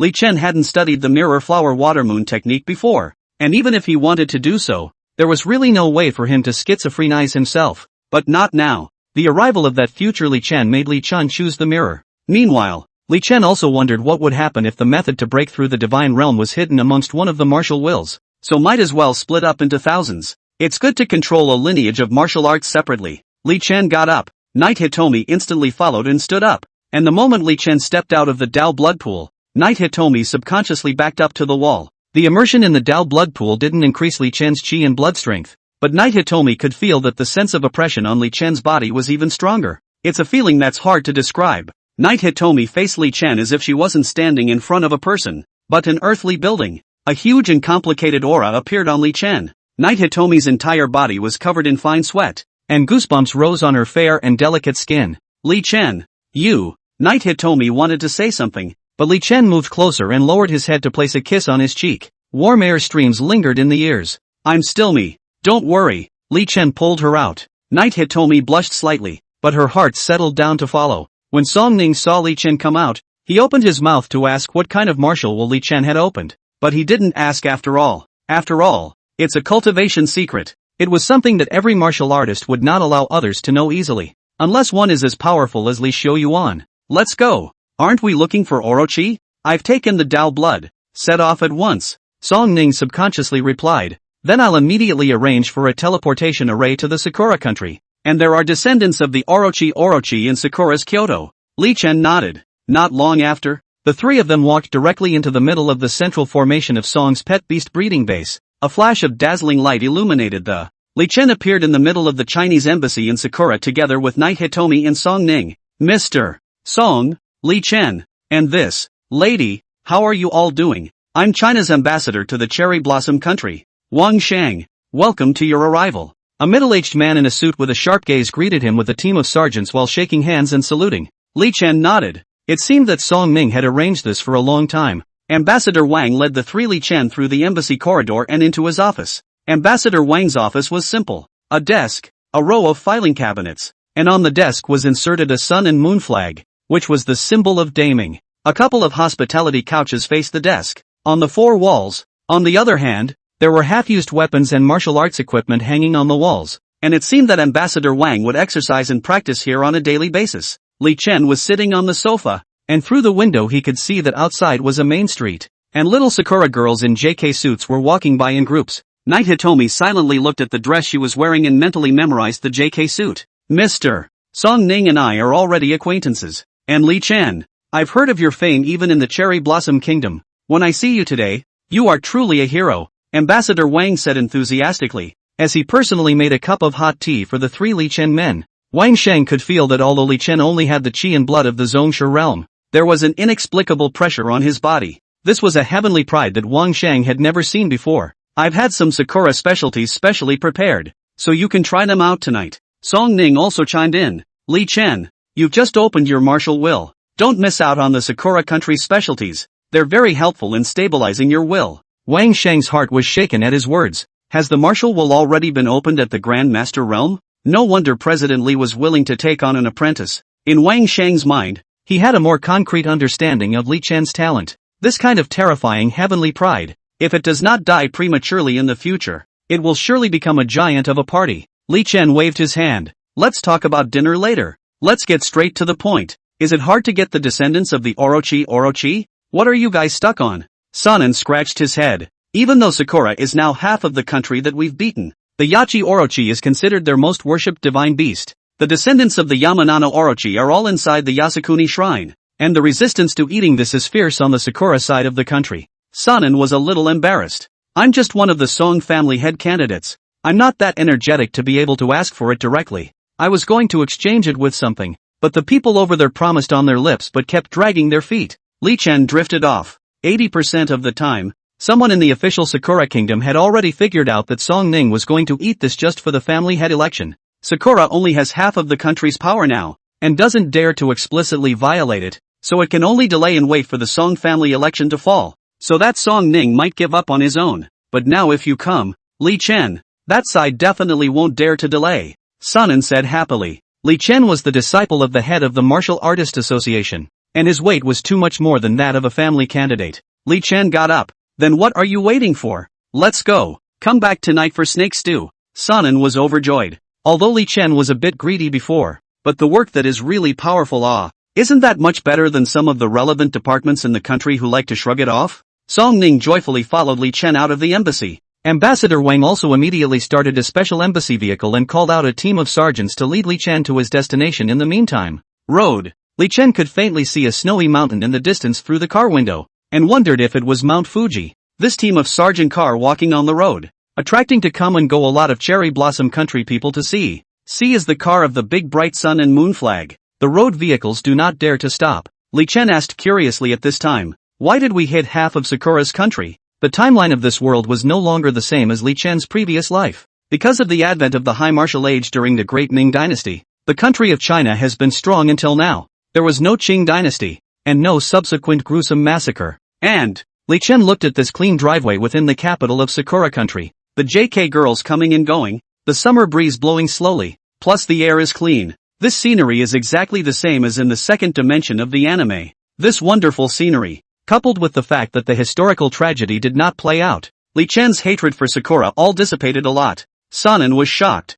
Speaker 1: Li Chen hadn't studied the mirror flower water moon technique before, and even if he wanted to do so, there was really no way for him to schizophrenize himself. But not now. The arrival of that future Li Chen made Li Chen choose the mirror. Meanwhile, Li Chen also wondered what would happen if the method to break through the divine realm was hidden amongst one of the martial wills, so might as well split up into thousands. It's good to control a lineage of martial arts separately. Li Chen got up, Knight Hitomi instantly followed and stood up, and the moment Li Chen stepped out of the Dao blood pool, Knight Hitomi subconsciously backed up to the wall. The immersion in the Dao blood pool didn't increase Li Chen's chi and blood strength, but Knight Hitomi could feel that the sense of oppression on Li Chen's body was even stronger. It's a feeling that's hard to describe. Knight Hitomi faced Li Chen as if she wasn't standing in front of a person, but an earthly building. A huge and complicated aura appeared on Li Chen. Knight Hitomi's entire body was covered in fine sweat, and goosebumps rose on her fair and delicate skin. Li Chen, you. Knight Hitomi wanted to say something, but Li Chen moved closer and lowered his head to place a kiss on his cheek. Warm air streams lingered in the ears. I'm still me. Don't worry. Li Chen pulled her out. Knight Hitomi blushed slightly, but her heart settled down to follow. When Song Ning saw Li Chen come out, he opened his mouth to ask what kind of martial will Li Chen had opened, but he didn't ask after all. After all, it's a cultivation secret. It was something that every martial artist would not allow others to know easily, unless one is as powerful as Li Xiaoyuan. Let's go. Aren't we looking for Orochi? I've taken the Dao blood. Set off at once. Song Ning subconsciously replied. Then I'll immediately arrange for a teleportation array to the Sakura country. And there are descendants of the Orochi in Sakura's Kyoto. Li Chen nodded. Not long after, the three of them walked directly into the middle of the central formation of Song's pet beast breeding base. A flash of dazzling light illuminated the. Li Chen appeared in the middle of the Chinese embassy in Sakura together with Knight Hitomi and Song Ning. Mr. Song, Li Chen, and this lady, how are you all doing? I'm China's ambassador to the cherry blossom country, Wang Shang. Welcome to your arrival. A middle-aged man in a suit with a sharp gaze greeted him with a team of sergeants while shaking hands and saluting. Li Chen nodded. It seemed that Song Ning had arranged this for a long time. Ambassador Wang led the three Li Chen through the embassy corridor and into his office. Ambassador Wang's office was simple. A desk, a row of filing cabinets, and on the desk was inserted a sun and moon flag, which was the symbol of daming. A couple of hospitality couches faced the desk. On the four walls, on the other hand, there were half-used weapons and martial arts equipment hanging on the walls, and it seemed that Ambassador Wang would exercise and practice here on a daily basis. Li Chen was sitting on the sofa, and through the window he could see that outside was a main street, and little Sakura girls in JK suits were walking by in groups. Knight Hitomi silently looked at the dress she was wearing and mentally memorized the JK suit. Mr. Song Ning and I are already acquaintances, and Li Chen, I've heard of your fame even in the Cherry Blossom Kingdom. When I see you today, you are truly a hero, Ambassador Wang said enthusiastically, as he personally made a cup of hot tea for the three Li Chen men. Wang Shang could feel that although Li Chen only had the chi and blood of the Zhongshu realm, there was an inexplicable pressure on his body. This was a heavenly pride that Wang Shang had never seen before. I've had some Sakura specialties specially prepared, so you can try them out tonight. Song Ning also chimed in. Li Chen, you've just opened your martial will. Don't miss out on the Sakura country specialties. They're very helpful in stabilizing your will. Wang Shang's heart was shaken at his words. Has the martial will already been opened at the Grand Master realm? No wonder President Li was willing to take on an apprentice. In Wang Shang's mind, he had a more concrete understanding of Li Chen's talent. This kind of terrifying heavenly pride, if it does not die prematurely in the future, it will surely become a giant of a party. Li Chen waved his hand. Let's talk about dinner later. Let's get straight to the point. Is it hard to get the descendants of the Orochi? What are you guys stuck on? Sanan scratched his head. Even though Sakura is now half of the country that we've beaten, the Yachi Orochi is considered their most worshipped divine beast. The descendants of the Yamanano Orochi are all inside the Yasukuni shrine, and the resistance to eating this is fierce on the Sakura side of the country. Sanan was a little embarrassed. I'm just one of the Song family head candidates. I'm not that energetic to be able to ask for it directly. I was going to exchange it with something, but the people over there promised on their lips but kept dragging their feet. Li Chen drifted off. 80% of the time, someone in the official Sakura kingdom had already figured out that Song Ning was going to eat this just for the family head election. Sakura only has half of the country's power now, and doesn't dare to explicitly violate it, so it can only delay and wait for the Song family election to fall, so that Song Ning might give up on his own. But now if you come, Li Chen, that side definitely won't dare to delay. Sanan said happily. Li Chen was the disciple of the head of the Martial Artist Association, and his weight was too much more than that of a family candidate. Li Chen got up. Then what are you waiting for? Let's go. Come back tonight for snake stew. Sanan was overjoyed. Although Li Chen was a bit greedy before, but the work that is really powerful, isn't that much better than some of the relevant departments in the country who like to shrug it off? Song Ning joyfully followed Li Chen out of the embassy. Ambassador Wang also immediately started a special embassy vehicle and called out a team of sergeants to lead Li Chen to his destination in the meantime. Road. Li Chen could faintly see a snowy mountain in the distance through the car window, and wondered if it was Mount Fuji. This team of sergeant car walking on the road, attracting to come and go a lot of cherry blossom country people to see. C is the car of the big bright sun and moon flag. The road vehicles do not dare to stop. Li Chen asked curiously at this time, why did we hit half of Sakura's country? The timeline of this world was no longer the same as Li Chen's previous life. Because of the advent of the high martial age during the Great Ming Dynasty, the country of China has been strong until now. There was no Qing Dynasty, and no subsequent gruesome massacre. And Li Chen looked at this clean driveway within the capital of Sakura country. The JK girls coming and going, the summer breeze blowing slowly, plus the air is clean. This scenery is exactly the same as in the second dimension of the anime. This wonderful scenery, coupled with the fact that the historical tragedy did not play out, Li Chen's hatred for Sakura all dissipated a lot. Sanan was shocked.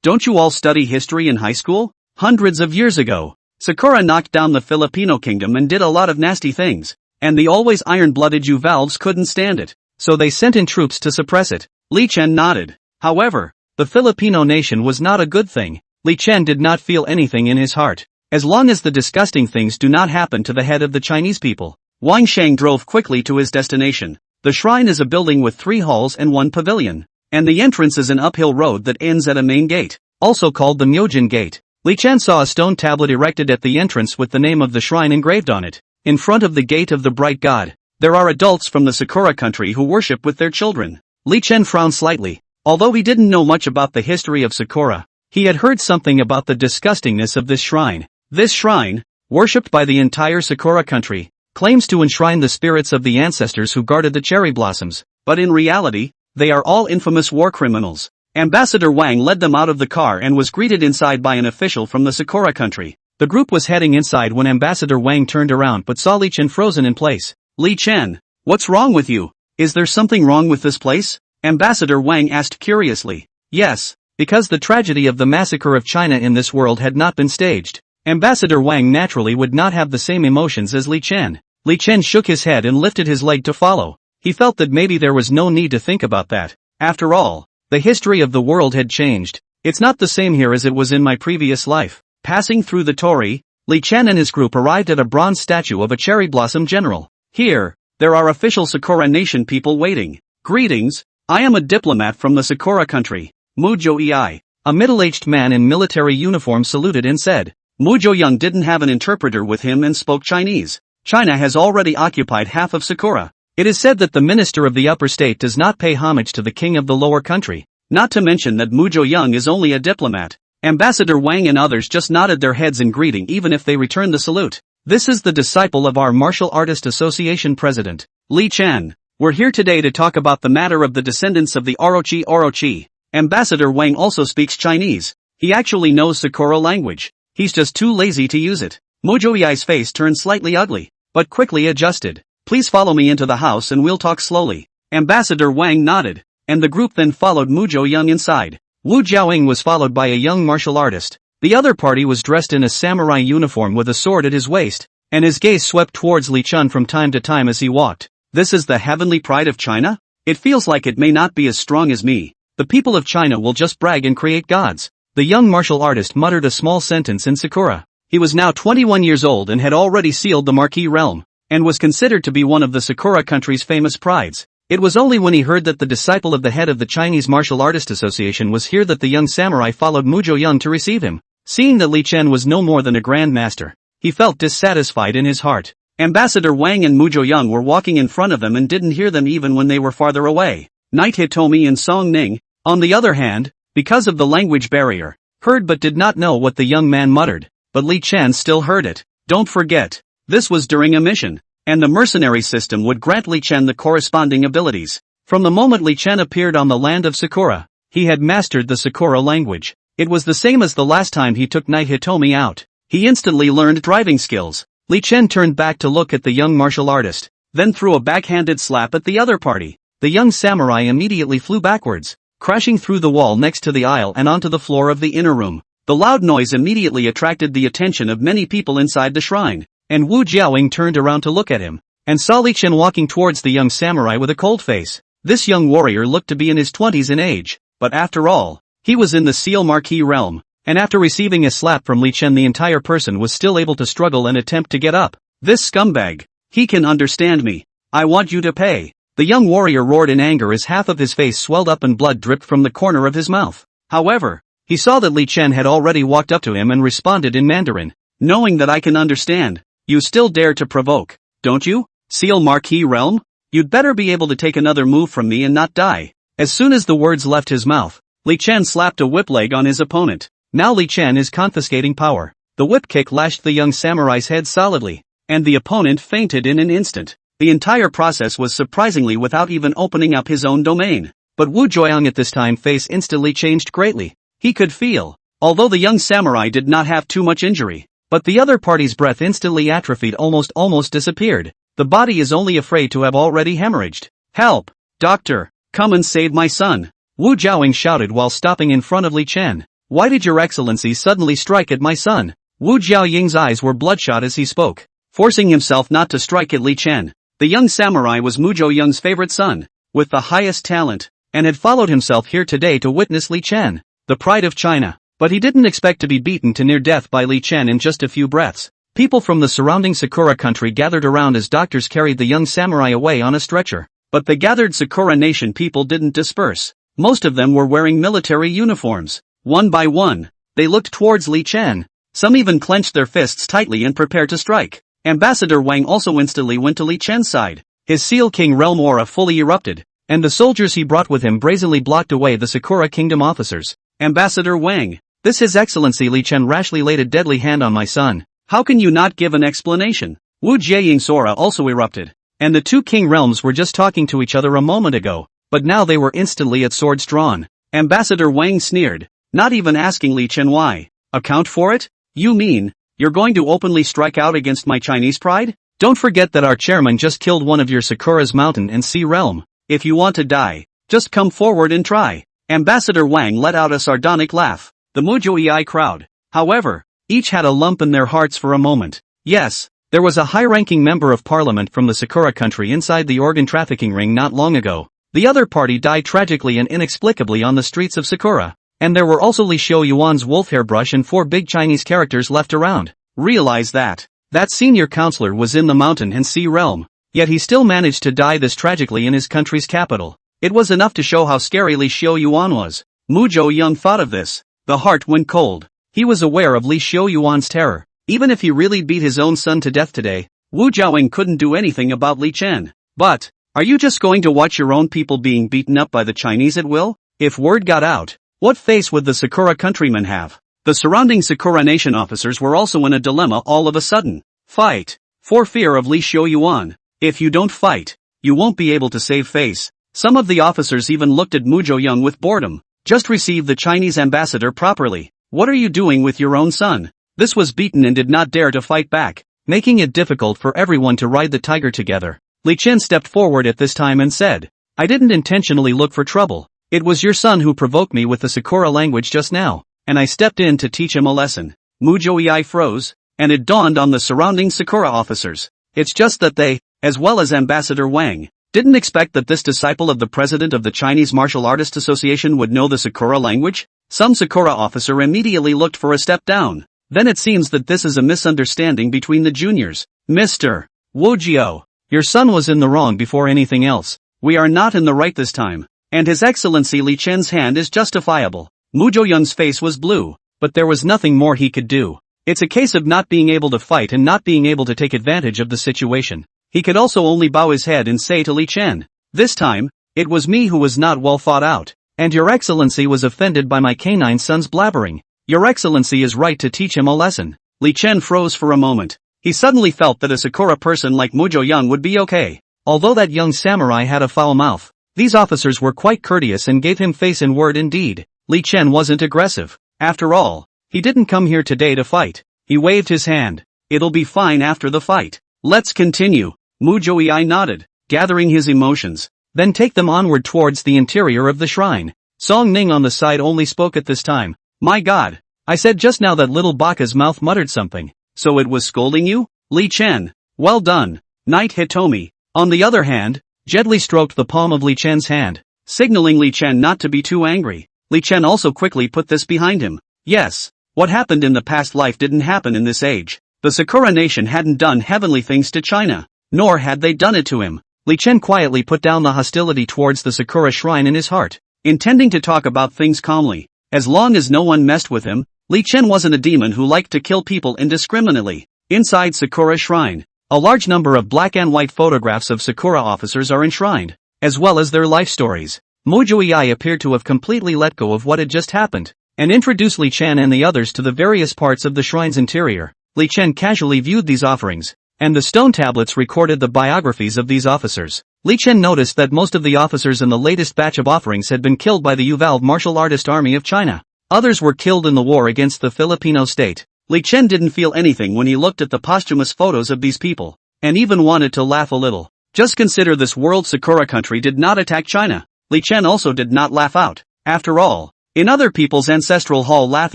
Speaker 1: Don't you all study history in high school? Hundreds of years ago, Sakura knocked down the Filipino kingdom and did a lot of nasty things, and the always iron-blooded Uvalves couldn't stand it, so they sent in troops to suppress it. Li Chen nodded. However, the Filipino nation was not a good thing. Li Chen did not feel anything in his heart, as long as the disgusting things do not happen to the head of the Chinese people. Wang Shang drove quickly to his destination. The shrine is a building with 3 halls and 1 pavilion, and the entrance is an uphill road that ends at a main gate, also called the Myojin Gate. Li Chen saw a stone tablet erected at the entrance with the name of the shrine engraved on it. In front of the gate of the bright god, there are adults from the Sakura country who worship with their children. Li Chen frowned slightly. Although he didn't know much about the history of Sakura, he had heard something about the disgustingness of this shrine. This shrine, worshipped by the entire Sakura country, claims to enshrine the spirits of the ancestors who guarded the cherry blossoms, but in reality, they are all infamous war criminals. Ambassador Wang led them out of the car and was greeted inside by an official from the Sakura country. The group was heading inside when Ambassador Wang turned around but saw Li Chen frozen in place. Li Chen, what's wrong with you? Is there something wrong with this place? Ambassador Wang asked curiously. Yes, because the tragedy of the massacre of China in this world had not been staged. Ambassador Wang naturally would not have the same emotions as Li Chen. Li Chen shook his head and lifted his leg to follow. He felt that maybe there was no need to think about that. After all, the history of the world had changed. It's not the same here as it was in my previous life. Passing through the torii, Li Chen and his group arrived at a bronze statue of a cherry blossom general. Here, there are official Sakura nation people waiting. Greetings, I am a diplomat from the Sakura country. Mujo Ei. A middle-aged man in military uniform saluted and said. Mujo Young didn't have an interpreter with him and spoke Chinese. China has already occupied half of Sakura. It is said that the minister of the upper state does not pay homage to the king of the lower country. Not to mention that Mujo Young is only a diplomat. Ambassador Wang and others just nodded their heads in greeting even if they returned the salute. This is the disciple of our Martial Artist Association president, Li Chen. We're here today to talk about the matter of the descendants of the Orochi. Ambassador Wang also speaks Chinese. He actually knows Sakura language. He's just too lazy to use it. Mojoi's face turned slightly ugly, but quickly adjusted. Please follow me into the house and we'll talk slowly. Ambassador Wang nodded, and the group then followed Mujo Young inside. Wu Jiaoying was followed by a young martial artist. The other party was dressed in a samurai uniform with a sword at his waist, and his gaze swept towards Li Chun from time to time as he walked. This is the heavenly pride of China? It feels like it may not be as strong as me. The people of China will just brag and create gods. The young martial artist muttered a small sentence in Sakura. He was now 21 years old and had already sealed the Marquis realm, and was considered to be one of the Sakura country's famous prides. It was only when he heard that the disciple of the head of the Chinese Martial Artist Association was here that the young samurai followed Mujo Young to receive him. Seeing that Li Chen was no more than a grandmaster, he felt dissatisfied in his heart. Ambassador Wang and Mujo Young were walking in front of them and didn't hear them even when they were farther away. Knight Hitomi and Song Ning, on the other hand, because of the language barrier, heard but did not know what the young man muttered, but Li Chen still heard it. Don't forget, this was during a mission, and the mercenary system would grant Li Chen the corresponding abilities. From the moment Li Chen appeared on the land of Sakura, he had mastered the Sakura language. It was the same as the last time he took Knight Hitomi out. He instantly learned driving skills. Li Chen turned back to look at the young martial artist, then threw a backhanded slap at the other party. The young samurai immediately flew backwards, crashing through the wall next to the aisle and onto the floor of the inner room. The loud noise immediately attracted the attention of many people inside the shrine, and Wu Jiaoying turned around to look at him, and saw Li Chen walking towards the young samurai with a cold face. This young warrior looked to be in his 20s in age, but after all, he was in the Seal Marquis realm, and after receiving a slap from Li Chen the entire person was still able to struggle and attempt to get up. This scumbag! He can understand me. I want you to pay. The young warrior roared in anger as half of his face swelled up and blood dripped from the corner of his mouth. However, he saw that Li Chen had already walked up to him and responded in Mandarin. Knowing that I can understand, you still dare to provoke, don't you? Seal Marquis realm? You'd better be able to take another move from me and not die. As soon as the words left his mouth, Li Chen slapped a whip leg on his opponent. Now Li Chen is confiscating power. The whip kick lashed the young samurai's head solidly, and the opponent fainted in an instant. The entire process was surprisingly without even opening up his own domain. But Wu Jiaoying at this time face instantly changed greatly. He could feel, although the young samurai did not have too much injury, but the other party's breath instantly atrophied, almost disappeared. The body is only afraid to have already hemorrhaged. Help! Doctor! Come and save my son! Wu Jiaoying shouted while stopping in front of Li Chen. Why did your excellency suddenly strike at my son? Wu Jiaoying's eyes were bloodshot as he spoke, forcing himself not to strike at Li Chen. The young samurai was Mujo Young's favorite son, with the highest talent, and had followed himself here today to witness Li Chen, the pride of China. But he didn't expect to be beaten to near death by Li Chen in just a few breaths. People from the surrounding Sakura country gathered around as doctors carried the young samurai away on a stretcher. But the gathered Sakura nation people didn't disperse. Most of them were wearing military uniforms. One by one, they looked towards Li Chen. Some even clenched their fists tightly and prepared to strike. Ambassador Wang also instantly went to Li Chen's side. His Seal King realm aura fully erupted, and the soldiers he brought with him brazenly blocked away the Sakura kingdom officers. Ambassador Wang, this His Excellency Li Chen rashly laid a deadly hand on my son. How can you not give an explanation? Wu Jiaoying's aura also erupted, and the two king realms were just talking to each other a moment ago, but now they were instantly at swords drawn. Ambassador Wang sneered, not even asking Li Chen why. Account for it? You mean, you're going to openly strike out against my Chinese pride? Don't forget that our chairman just killed one of your Sakura's mountain and sea realm. If you want to die, just come forward and try. Ambassador Wang let out a sardonic laugh. The Mujoi crowd, however, each had a lump in their hearts for a moment. Yes, there was a high-ranking member of parliament from the Sakura country inside the organ trafficking ring not long ago. The other party died tragically and inexplicably on the streets of Sakura. And there were also Li Xiu Yuan's wolf hairbrush and 4 big Chinese characters left around. Realize that senior counselor was in the mountain and sea realm, yet he still managed to die this tragically in his country's capital. It was enough to show how scary Li Xiu Yuan was. Mujo Young thought of this. The heart went cold. He was aware of Li Xiu Yuan's terror. Even if he really beat his own son to death today, Wu Jiaoying couldn't do anything about Li Chen. But, are you just going to watch your own people being beaten up by the Chinese at will? If word got out, what face would the Sakura countrymen have? The surrounding Sakura nation officers were also in a dilemma all of a sudden. Fight. For fear of Li Xiu Yuan. If you don't fight, you won't be able to save face. Some of the officers even looked at Mu Jo-young with boredom. Just receive the Chinese ambassador properly. What are you doing with your own son? This was beaten and did not dare to fight back, making it difficult for everyone to ride the tiger together. Li Chen stepped forward at this time and said, I didn't intentionally look for trouble. It was your son who provoked me with the Sakura language just now, and I stepped in to teach him a lesson. Mu Jo-ei froze, and it dawned on the surrounding Sakura officers. It's just that they, as well as Ambassador Wang, didn't expect that this disciple of the president of the Chinese Martial Artists Association would know the Sakura language. Some Sakura officer immediately looked for a step down. Then it seems that this is a misunderstanding between the juniors. Mr. Wojio, your son was in the wrong before anything else. We are not in the right this time. And His Excellency Li Chen's hand is justifiable. Mu Jo-young's face was blue, but there was nothing more he could do. It's a case of not being able to fight and not being able to take advantage of the situation. He could also only bow his head and say to Li Chen, this time, it was me who was not well thought out, and Your Excellency was offended by my canine son's blabbering. Your Excellency is right to teach him a lesson. Li Chen froze for a moment. He suddenly felt that a Sakura person like Mu Jo-young would be okay. Although that young samurai had a foul mouth, these officers were quite courteous and gave him face in word indeed. Li Chen wasn't aggressive. After all, he didn't come here today to fight. He waved his hand. It'll be fine after the fight. Let's continue. Mu Jo-ei nodded, gathering his emotions. Then take them onward towards the interior of the shrine. Song Ning on the side only spoke at this time. My God, I said just now that little Baka's mouth muttered something. So it was scolding you? Li Chen. Well done. Knight Hitomi, on the other hand, gently stroked the palm of Li Chen's hand, signaling Li Chen not to be too angry. Li Chen also quickly put this behind him. Yes, what happened in the past life didn't happen in this age. The Sakura nation hadn't done heavenly things to China, nor had they done it to him. Li Chen quietly put down the hostility towards the Sakura shrine in his heart, intending to talk about things calmly. As long as no one messed with him, Li Chen wasn't a demon who liked to kill people indiscriminately. Inside Sakura shrine, a large number of black and white photographs of Sakura officers are enshrined, as well as their life stories. Mu Jo-ei appeared to have completely let go of what had just happened, and introduced Li Chen and the others to the various parts of the shrine's interior. Li Chen casually viewed these offerings, and the stone tablets recorded the biographies of these officers. Li Chen noticed that most of the officers in the latest batch of offerings had been killed by the Uvalde Martial Artist Army of China. Others were killed in the war against the Filipino state. Li Chen didn't feel anything when he looked at the posthumous photos of these people, and even wanted to laugh a little. Just consider this world Sakura country did not attack China. Li Chen also did not laugh out. After all, in other people's ancestral hall, laugh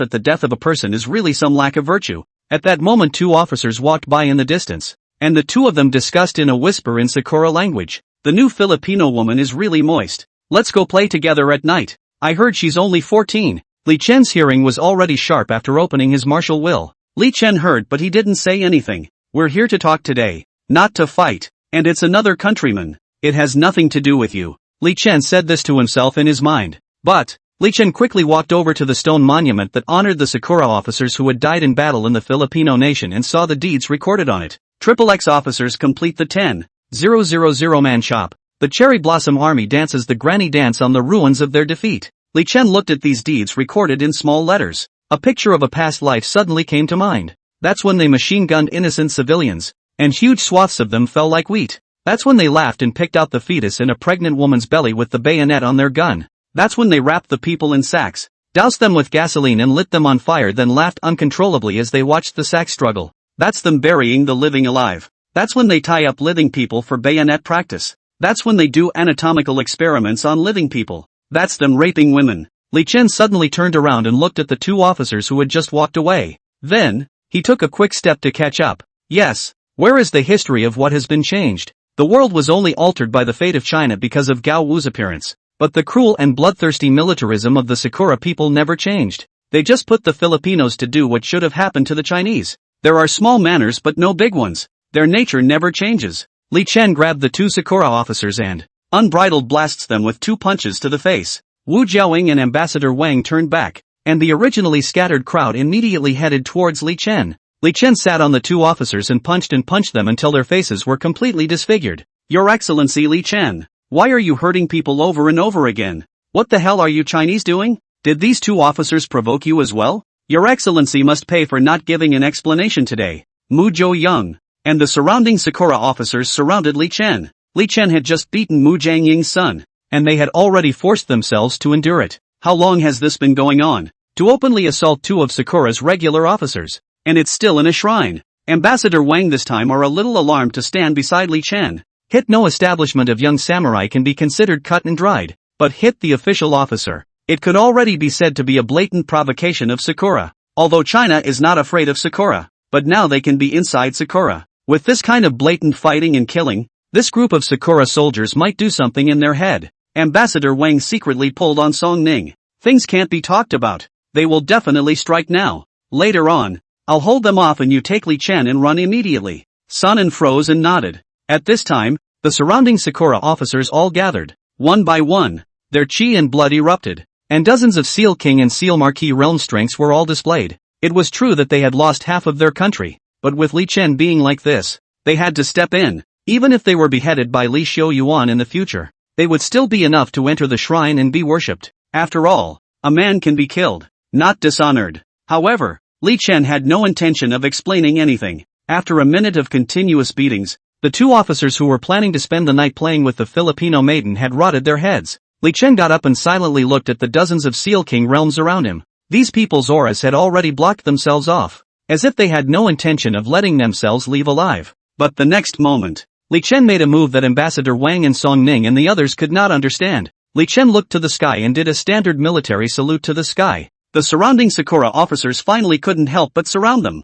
Speaker 1: at the death of a person is really some lack of virtue. At that moment, two officers walked by in the distance, and the two of them discussed in a whisper in Sakura language. The new Filipino woman is really moist. Let's go play together at night. I heard she's only 14. Li Chen's hearing was already sharp after opening his martial will. Li Chen heard, but he didn't say anything. We're here to talk today, not to fight. And it's another countryman. It has nothing to do with you. Li Chen said this to himself in his mind. But Li Chen quickly walked over to the stone monument that honored the Sakura officers who had died in battle in the Filipino nation and saw the deeds recorded on it. XXX officers complete the 10,000 man shop. The Cherry Blossom Army dances the granny dance on the ruins of their defeat. Li Chen looked at these deeds recorded in small letters. A picture of a past life suddenly came to mind. That's when they machine-gunned innocent civilians, and huge swaths of them fell like wheat. That's when they laughed and picked out the fetus in a pregnant woman's belly with the bayonet on their gun. That's when they wrapped the people in sacks, doused them with gasoline and lit them on fire, then laughed uncontrollably as they watched the sack struggle. That's them burying the living alive. That's when they tie up living people for bayonet practice. That's when they do anatomical experiments on living people. That's them raping women. Li Chen suddenly turned around and looked at the two officers who had just walked away. Then, he took a quick step to catch up. Yes, where is the history of what has been changed? The world was only altered by the fate of China because of Gao Wu's appearance. But the cruel and bloodthirsty militarism of the Sakura people never changed. They just put the Filipinos to do what should have happened to the Chinese. There are small manners but no big ones. Their nature never changes. Li Chen grabbed the two Sakura officers and unbridled blasts them with two punches to the face. Wu Jiaoying and Ambassador Wang turned back, and the originally scattered crowd immediately headed towards Li Chen. Li Chen sat on the two officers and punched them until their faces were completely disfigured. Your Excellency Li Chen, why are you hurting people over and over again? What the hell are you Chinese doing? Did these two officers provoke you as well? Your Excellency must pay for not giving an explanation today. Mu Jo-young and the surrounding Sakura officers surrounded Li Chen. Li Chen had just beaten Mu Jiangying's son, and they had already forced themselves to endure it. How long has this been going on? To openly assault two of Sakura's regular officers. And it's still in a shrine. Ambassador Wang this time are a little alarmed to stand beside Li Chen. Hit no establishment of young samurai can be considered cut and dried, but hit the official officer. It could already be said to be a blatant provocation of Sakura. Although China is not afraid of Sakura, but now they can be inside Sakura. With this kind of blatant fighting and killing, this group of Sakura soldiers might do something in their head. Ambassador Wang secretly pulled on Song Ning. Things can't be talked about. They will definitely strike now. Later on, I'll hold them off and you take Li Chen and run immediately. Sun and froze and nodded. At this time, the surrounding Sakura officers all gathered. One by one, their chi and blood erupted, and dozens of Seal King and Seal Marquis realm strengths were all displayed. It was true that they had lost half of their country, but with Li Chen being like this, they had to step in. Even if they were beheaded by Li Xiu Yuan in the future, they would still be enough to enter the shrine and be worshipped. After all, a man can be killed, not dishonored. However, Li Chen had no intention of explaining anything. After a minute of continuous beatings, the two officers who were planning to spend the night playing with the Filipino maiden had rotted their heads. Li Chen got up and silently looked at the dozens of Seal King realms around him. These people's auras had already blocked themselves off, as if they had no intention of letting themselves leave alive. But the next moment, Li Chen made a move that Ambassador Wang and Song Ning and the others could not understand. Li Chen looked to the sky and did a standard military salute to the sky. The surrounding Sakura officers finally couldn't help but surround them.